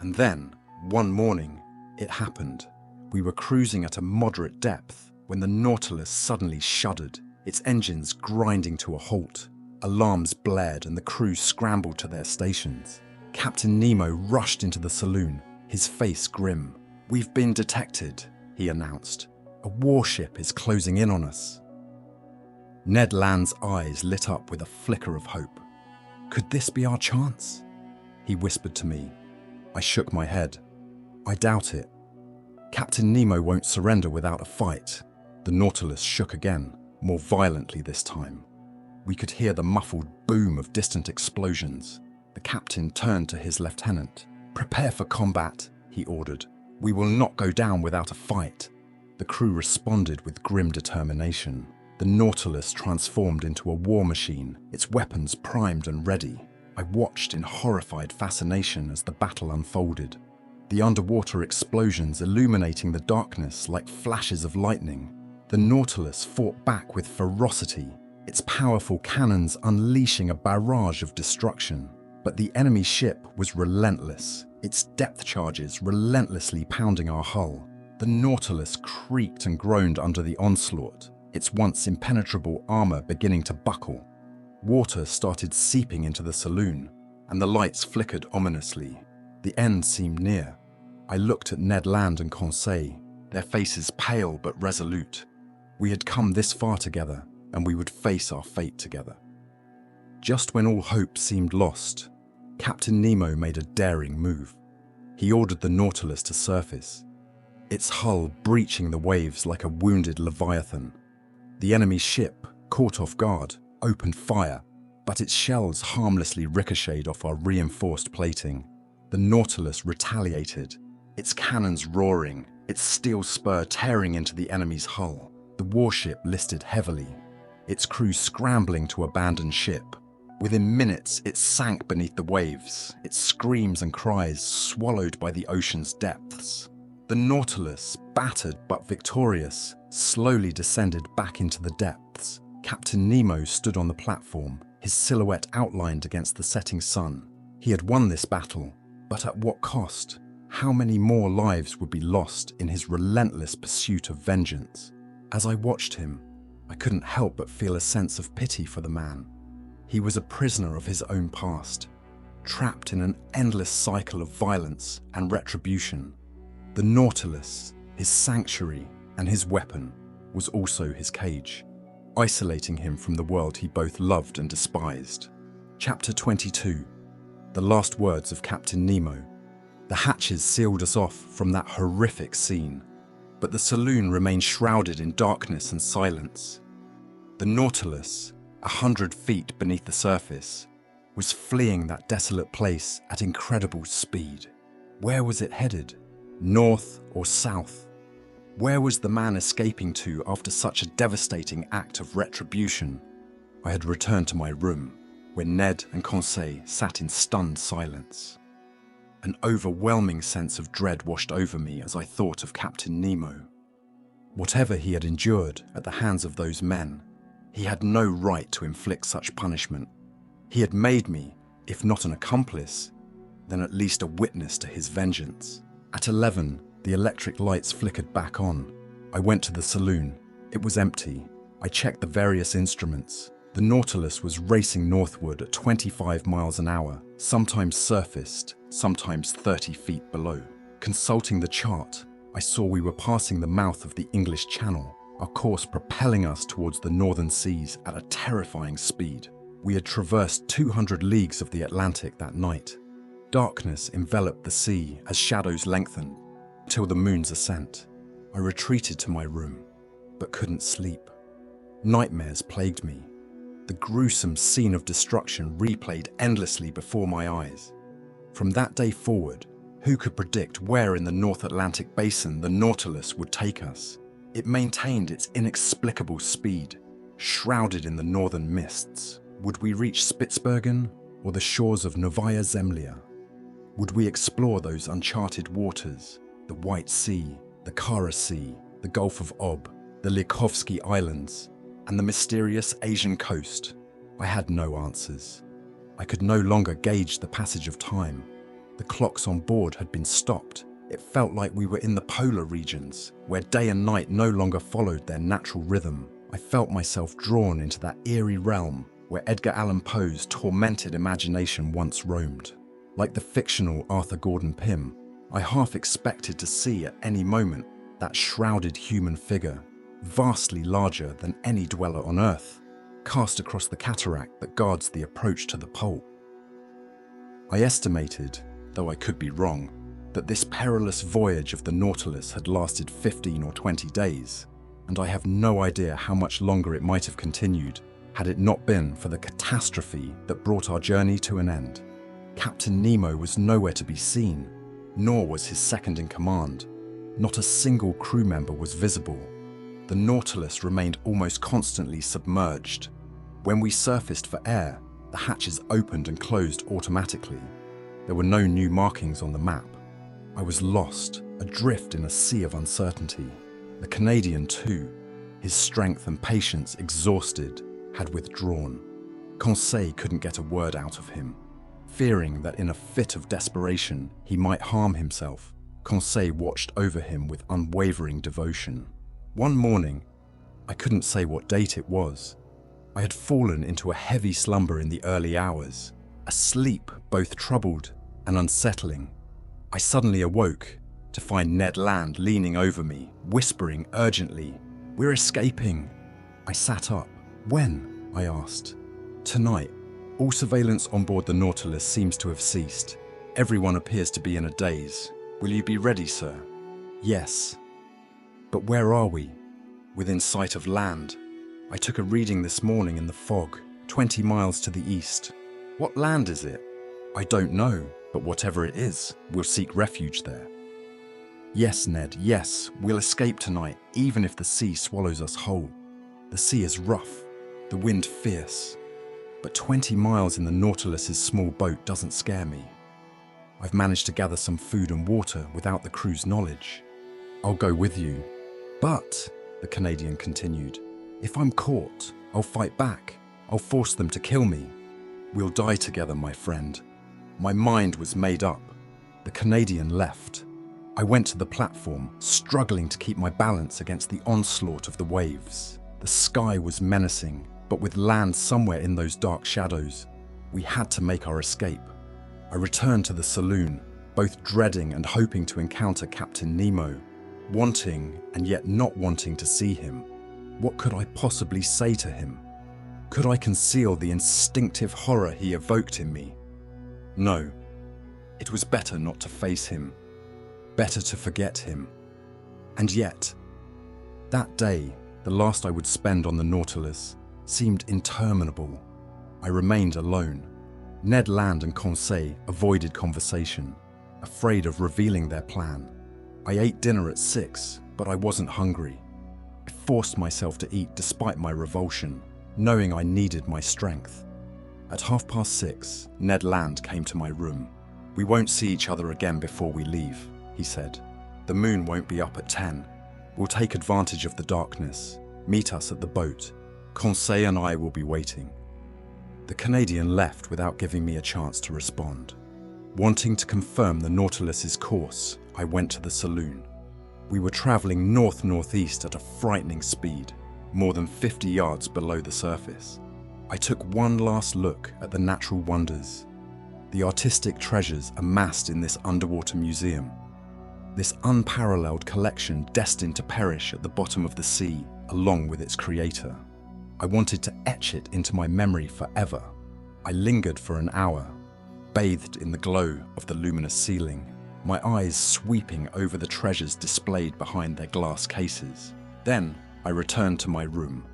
And then, one morning, it happened. We were cruising at a moderate depth when the Nautilus suddenly shuddered, its engines grinding to a halt. Alarms blared and the crew scrambled to their stations. Captain Nemo rushed into the saloon, his face grim. "We've been detected," he announced. "A warship is closing in on us." Ned Land's eyes lit up with a flicker of hope. "Could this be our chance?" he whispered to me. I shook my head. "I doubt it. Captain Nemo won't surrender without a fight." The Nautilus shook again, more violently this time. We could hear the muffled boom of distant explosions. The captain turned to his lieutenant. "Prepare for combat," he ordered. "We will not go down without a fight." The crew responded with grim determination. The Nautilus transformed into a war machine, its weapons primed and ready. I watched in horrified fascination as the battle unfolded. The underwater explosions illuminating the darkness like flashes of lightning. The Nautilus fought back with ferocity, its powerful cannons unleashing a barrage of destruction. But the enemy ship was relentless, its depth charges relentlessly pounding our hull. The Nautilus creaked and groaned under the onslaught, its once impenetrable armor beginning to buckle. Water started seeping into the saloon, and the lights flickered ominously. The end seemed near. I looked at Ned Land and Conseil, their faces pale but resolute. We had come this far together, and we would face our fate together. Just when all hope seemed lost, Captain Nemo made a daring move. He ordered the Nautilus to surface. its hull breaching the waves like a wounded leviathan. The enemy ship, caught off guard, opened fire, but its shells harmlessly ricocheted off our reinforced plating. The Nautilus retaliated, its cannons roaring, its steel spur tearing into the enemy's hull. The warship listed heavily, its crew scrambling to abandon ship. Within minutes, it sank beneath the waves, its screams and cries swallowed by the ocean's depths. The Nautilus, battered but victorious, slowly descended back into the depths. Captain Nemo stood on the platform, his silhouette outlined against the setting sun. He had won this battle, but at what cost? How many more lives would be lost in his relentless pursuit of vengeance? As I watched him, I couldn't help but feel a sense of pity for the man. He was a prisoner of his own past, trapped in an endless cycle of violence and retribution. The Nautilus, his sanctuary and his weapon, was also his cage, isolating him from the world he both loved and despised. Chapter 22. The last words of Captain Nemo. The hatches sealed us off from that horrific scene, but the saloon remained shrouded in darkness and silence. The Nautilus, 100 feet beneath the surface, was fleeing that desolate place at incredible speed. Where was it headed? North or south? Where was the man escaping to after such a devastating act of retribution? I had returned to my room, where Ned and Conseil sat in stunned silence. An overwhelming sense of dread washed over me as I thought of Captain Nemo. Whatever he had endured at the hands of those men, he had no right to inflict such punishment. He had made me, if not an accomplice, then at least a witness to his vengeance. At 11, the electric lights flickered back on. I went to the saloon. It was empty. I checked the various instruments. The Nautilus was racing northward at 25 miles an hour, sometimes surfaced, sometimes 30 feet below. Consulting the chart, I saw we were passing the mouth of the English Channel, our course propelling us towards the northern seas at a terrifying speed. We had traversed 200 leagues of the Atlantic that night. Darkness enveloped the sea as shadows lengthened, till the moon's ascent. I retreated to my room, but couldn't sleep. Nightmares plagued me. The gruesome scene of destruction replayed endlessly before my eyes. From that day forward, who could predict where in the North Atlantic basin the Nautilus would take us? It maintained its inexplicable speed, shrouded in the northern mists. Would we reach Spitsbergen or the shores of Novaya Zemlya? Would we explore those uncharted waters, the White Sea, the Kara Sea, the Gulf of Ob, the Likovsky Islands, and the mysterious Asian coast? I had no answers. I could no longer gauge the passage of time. The clocks on board had been stopped. It felt like we were in the polar regions, where day and night no longer followed their natural rhythm. I felt myself drawn into that eerie realm where Edgar Allan Poe's tormented imagination once roamed. Like the fictional Arthur Gordon Pym, I half expected to see at any moment that shrouded human figure, vastly larger than any dweller on Earth, cast across the cataract that guards the approach to the pole. I estimated, though I could be wrong, that this perilous voyage of the Nautilus had lasted 15 or 20 days, and I have no idea how much longer it might have continued had it not been for the catastrophe that brought our journey to an end. Captain Nemo was nowhere to be seen, nor was his second in command. Not a single crew member was visible. The Nautilus remained almost constantly submerged. When we surfaced for air, the hatches opened and closed automatically. There were no new markings on the map. I was lost, adrift in a sea of uncertainty. The Canadian, too, his strength and patience exhausted, had withdrawn. Conseil couldn't get a word out of him. Fearing that in a fit of desperation he might harm himself, Conseil watched over him with unwavering devotion. One morning, I couldn't say what date it was. I had fallen into a heavy slumber in the early hours, a sleep both troubled and unsettling. I suddenly awoke to find Ned Land leaning over me, whispering urgently, "We're escaping." I sat up. "When?" I asked. "Tonight. All surveillance on board the Nautilus seems to have ceased. Everyone appears to be in a daze. Will you be ready, sir?" "Yes," But where are we? Within sight of land. I took a reading this morning in the fog, 20 miles to the east. What land is it? I don't know, but whatever it is, we'll seek refuge there. Yes, Ned, yes, we'll escape tonight, even if the sea swallows us whole. The sea is rough, the wind fierce, but 20 miles in the Nautilus's small boat doesn't scare me. I've managed to gather some food and water without the crew's knowledge. I'll go with you. But, the Canadian continued, if I'm caught, I'll fight back. I'll force them to kill me. We'll die together, my friend. My mind was made up. The Canadian left. I went to the platform, struggling to keep my balance against the onslaught of the waves. The sky was menacing, but with land somewhere in those dark shadows, we had to make our escape. I returned to the saloon, both dreading and hoping to encounter Captain Nemo, wanting and yet not wanting to see him. What could I possibly say to him? Could I conceal the instinctive horror he evoked in me? No. It was better not to face him. Better to forget him. And yet, that day, the last I would spend on the Nautilus, seemed interminable. I remained alone. Ned Land and Conseil avoided conversation, afraid of revealing their plan. I ate dinner at 6, but I wasn't hungry. I forced myself to eat despite my revulsion, knowing I needed my strength. At 6:30, Ned Land came to my room. We won't see each other again before we leave, he said. The moon won't be up at 10. We'll take advantage of the darkness. Meet us at the boat. Conseil and I will be waiting. The Canadian left without giving me a chance to respond. Wanting to confirm the Nautilus's course, I went to the saloon. We were traveling north-northeast at a frightening speed, more than 50 yards below the surface. I took one last look at the natural wonders, the artistic treasures amassed in this underwater museum, this unparalleled collection destined to perish at the bottom of the sea along with its creator. I wanted to etch it into my memory forever. I lingered for an hour, bathed in the glow of the luminous ceiling, my eyes sweeping over the treasures displayed behind their glass cases. Then I returned to my room.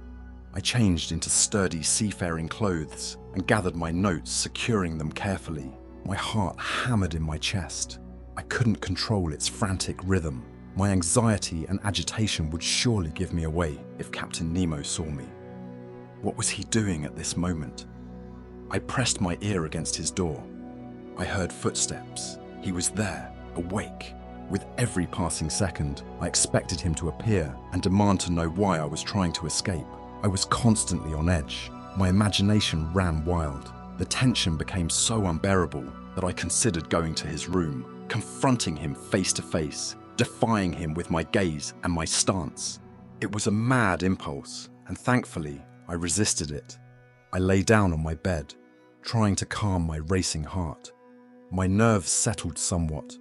I changed into sturdy seafaring clothes and gathered my notes, securing them carefully. My heart hammered in my chest. I couldn't control its frantic rhythm. My anxiety and agitation would surely give me away if Captain Nemo saw me. What was he doing at this moment? I pressed my ear against his door. I heard footsteps. He was there, awake. With every passing second, I expected him to appear and demand to know why I was trying to escape. I was constantly on edge. My imagination ran wild. The tension became so unbearable that I considered going to his room, confronting him face to face, defying him with my gaze and my stance. It was a mad impulse, and thankfully, I resisted it. I lay down on my bed, trying to calm my racing heart. My nerves settled somewhat,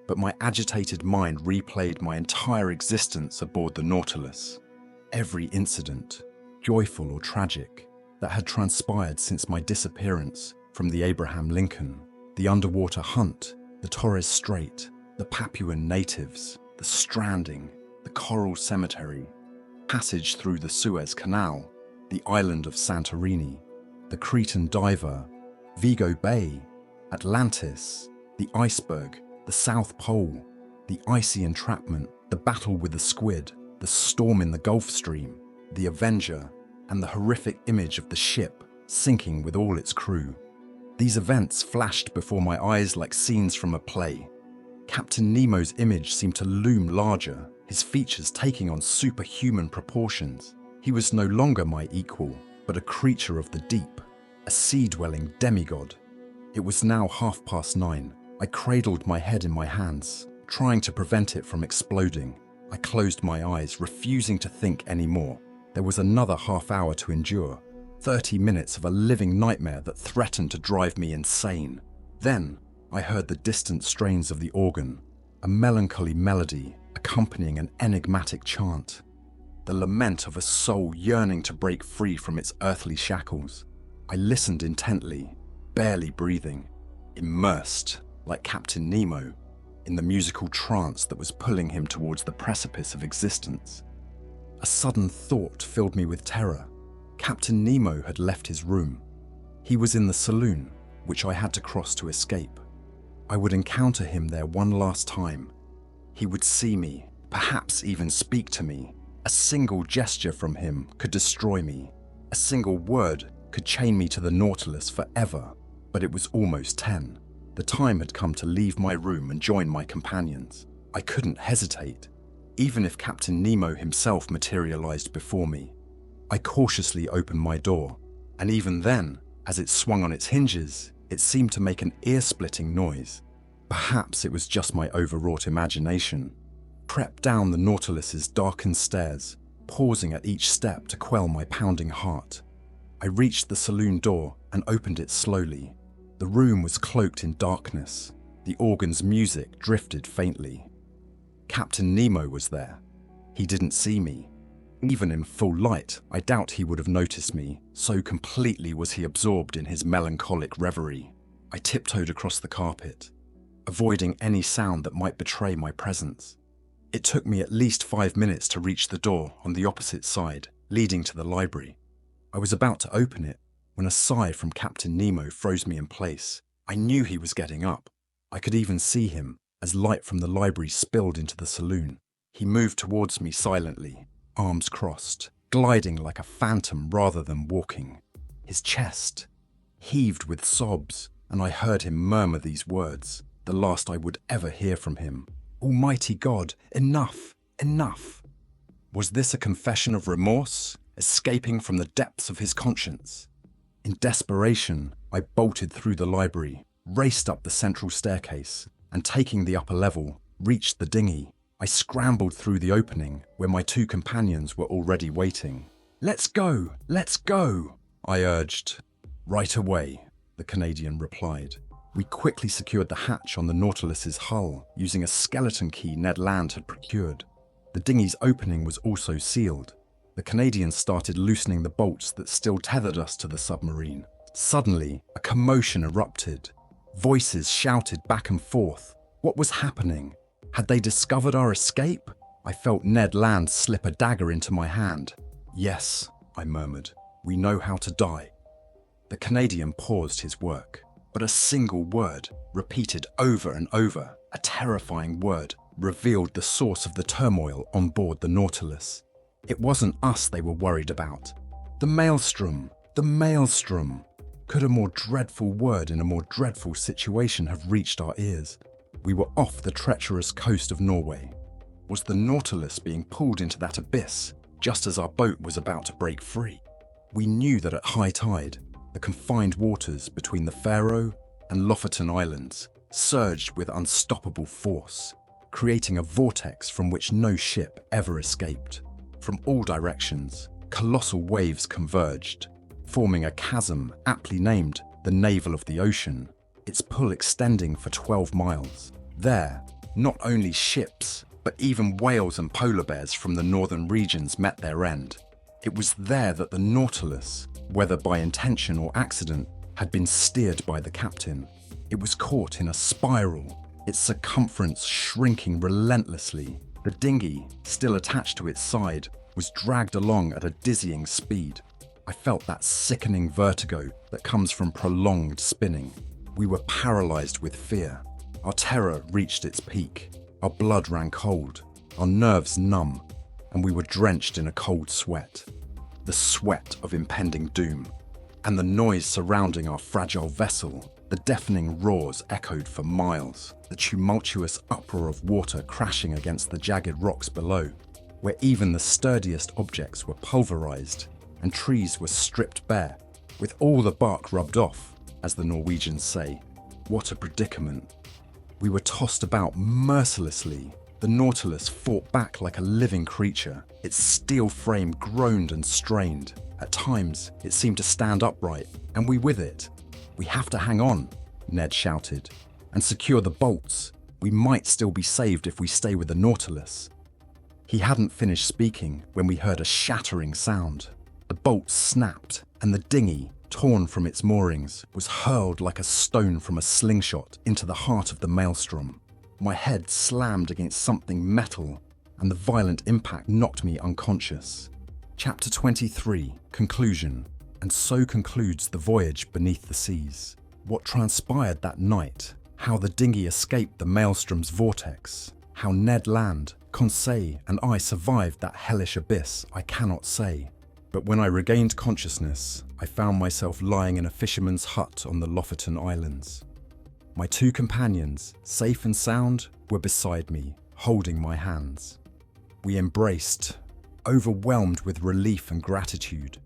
but my agitated mind replayed my entire existence aboard the Nautilus. Every incident, joyful or tragic, that had transpired since my disappearance from the Abraham Lincoln, the underwater hunt, the Torres Strait, the Papuan natives, the stranding, the coral cemetery, passage through the Suez Canal, the island of Santorini, the Cretan diver, Vigo Bay, Atlantis, the iceberg, the South Pole, the icy entrapment, the battle with the squid, the storm in the Gulf Stream, the Avenger, and the horrific image of the ship sinking with all its crew. These events flashed before my eyes like scenes from a play. Captain Nemo's image seemed to loom larger, his features taking on superhuman proportions. He was no longer my equal, but a creature of the deep, a sea-dwelling demigod. It was now 9:30. I cradled my head in my hands, trying to prevent it from exploding. I closed my eyes, refusing to think anymore. There was another half hour to endure, 30 minutes of a living nightmare that threatened to drive me insane. Then, I heard the distant strains of the organ, a melancholy melody accompanying an enigmatic chant, the lament of a soul yearning to break free from its earthly shackles. I listened intently, barely breathing, immersed like Captain Nemo. in the musical trance that was pulling him towards the precipice of existence. A sudden thought filled me with terror. Captain Nemo had left his room. He was in the saloon, which I had to cross to escape. I would encounter him there one last time. He would see me, perhaps even speak to me. A single gesture from him could destroy me. A single word could chain me to the Nautilus forever. But it was almost 10. The time had come to leave my room and join my companions. I couldn't hesitate, even if Captain Nemo himself materialized before me. I cautiously opened my door, and even then, as it swung on its hinges, it seemed to make an ear-splitting noise. Perhaps it was just my overwrought imagination. Crept down the Nautilus's darkened stairs, pausing at each step to quell my pounding heart. I reached the saloon door and opened it slowly. The room was cloaked in darkness. The organ's music drifted faintly. Captain Nemo was there. He didn't see me. Even in full light, I doubt he would have noticed me, so completely was he absorbed in his melancholic reverie. I tiptoed across the carpet, avoiding any sound that might betray my presence. It took me at least 5 minutes to reach the door on the opposite side, leading to the library. I was about to open it when a sigh from Captain Nemo froze me in place. I knew he was getting up. I could even see him as light from the library spilled into the saloon. He moved towards me silently, arms crossed, gliding like a phantom rather than walking. His chest heaved with sobs, and I heard him murmur these words, the last I would ever hear from him. Almighty God, enough, enough. Was this a confession of remorse, escaping from the depths of his conscience? In desperation, I bolted through the library, raced up the central staircase, and taking the upper level, reached the dinghy. I scrambled through the opening where my 2 companions were already waiting. Let's go, I urged. Right away, the Canadian replied. We quickly secured the hatch on the Nautilus's hull using a skeleton key Ned Land had procured. The dinghy's opening was also sealed. The Canadians started loosening the bolts that still tethered us to the submarine. Suddenly, a commotion erupted. Voices shouted back and forth. What was happening? Had they discovered our escape? I felt Ned Land slip a dagger into my hand. Yes, I murmured. We know how to die. The Canadian paused his work, but a single word, repeated over and over, a terrifying word, revealed the source of the turmoil on board the Nautilus. It wasn't us they were worried about. The maelstrom, the maelstrom. Could a more dreadful word in a more dreadful situation have reached our ears? We were off the treacherous coast of Norway. Was the Nautilus being pulled into that abyss just as our boat was about to break free? We knew that at high tide, the confined waters between the Faroe and Lofoten Islands surged with unstoppable force, creating a vortex from which no ship ever escaped. From all directions, colossal waves converged, forming a chasm aptly named the Navel of the Ocean, its pull extending for 12 miles. There, not only ships, but even whales and polar bears from the northern regions met their end. It was there that the Nautilus, whether by intention or accident, had been steered by the captain. It was caught in a spiral, its circumference shrinking relentlessly. The dinghy, still attached to its side, was dragged along at a dizzying speed. I felt that sickening vertigo that comes from prolonged spinning. We were paralyzed with fear. Our terror reached its peak. Our blood ran cold, our nerves numb, and we were drenched in a cold sweat. The sweat of impending doom. And the noise surrounding our fragile vessel, the deafening roars echoed for miles, the tumultuous uproar of water crashing against the jagged rocks below, where even the sturdiest objects were pulverized and trees were stripped bare, with all the bark rubbed off, as the Norwegians say. What a predicament. We were tossed about mercilessly. The Nautilus fought back like a living creature. Its steel frame groaned and strained. At times, it seemed to stand upright, and we with it. We have to hang on, Ned shouted, and secure the bolts. We might still be saved if we stay with the Nautilus. He hadn't finished speaking when we heard a shattering sound. The bolts snapped, and the dinghy, torn from its moorings, was hurled like a stone from a slingshot into the heart of the maelstrom. My head slammed against something metal, and the violent impact knocked me unconscious. Chapter 23, Conclusion. And so concludes the voyage beneath the seas. What transpired that night, how the dinghy escaped the maelstrom's vortex, how Ned Land, Conseil, and I survived that hellish abyss, I cannot say. But when I regained consciousness, I found myself lying in a fisherman's hut on the Lofoten Islands. My two companions, safe and sound, were beside me, holding my hands. We embraced, overwhelmed with relief and gratitude.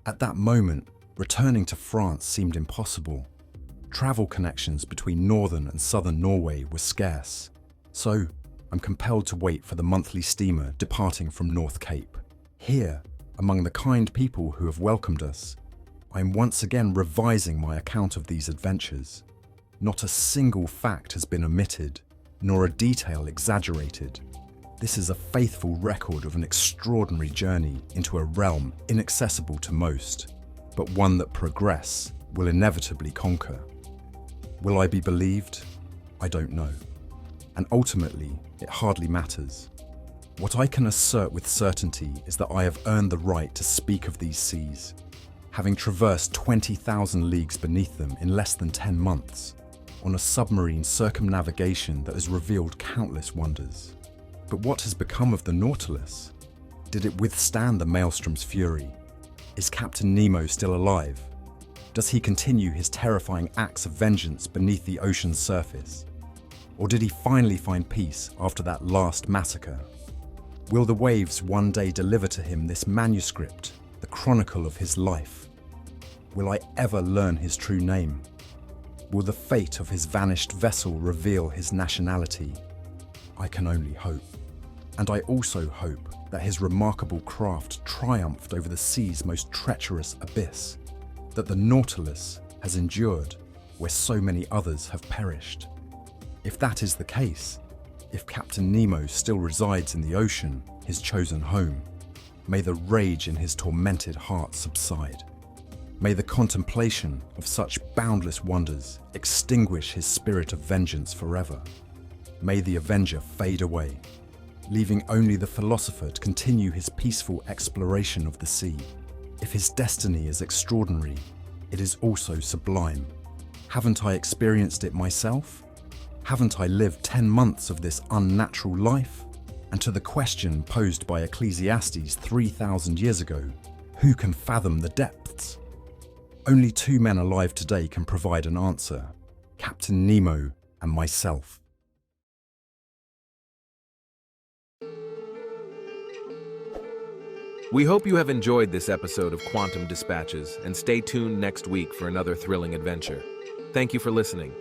At that moment, returning to France seemed impossible. Travel connections between northern and southern Norway were scarce, so I'm compelled to wait for the monthly steamer departing from North Cape. Here, among the kind people who have welcomed us, I am once again revising my account of these adventures. Not a single fact has been omitted, nor a detail exaggerated. This is a faithful record of an extraordinary journey into a realm inaccessible to most, but one that progress will inevitably conquer. Will I be believed? I don't know. And ultimately, it hardly matters. What I can assert with certainty is that I have earned the right to speak of these seas, having traversed 20,000 leagues beneath them in less than 10 months, on a submarine circumnavigation that has revealed countless wonders. But what has become of the Nautilus? Did it withstand the maelstrom's fury? Is Captain Nemo still alive? Does he continue his terrifying acts of vengeance beneath the ocean's surface? Or did he finally find peace after that last massacre? Will the waves one day deliver to him this manuscript, the chronicle of his life? Will I ever learn his true name? Will the fate of his vanished vessel reveal his nationality? I can only hope. And I also hope that his remarkable craft triumphed over the sea's most treacherous abyss, that the Nautilus has endured where so many others have perished. If that is the case, if Captain Nemo still resides in the ocean, his chosen home, may the rage in his tormented heart subside. May the contemplation of such boundless wonders extinguish his spirit of vengeance forever. May the avenger fade away, leaving only the philosopher to continue his peaceful exploration of the sea. If his destiny is extraordinary, it is also sublime. Haven't I experienced it myself? Haven't I lived 10 months of this unnatural life? And to the question posed by Ecclesiastes 3,000 years ago, who can fathom the depths? Only two men alive today can provide an answer: Captain Nemo and myself. We hope you have enjoyed this episode of Quantum Dispatches, and stay tuned next week for another thrilling adventure. Thank you for listening.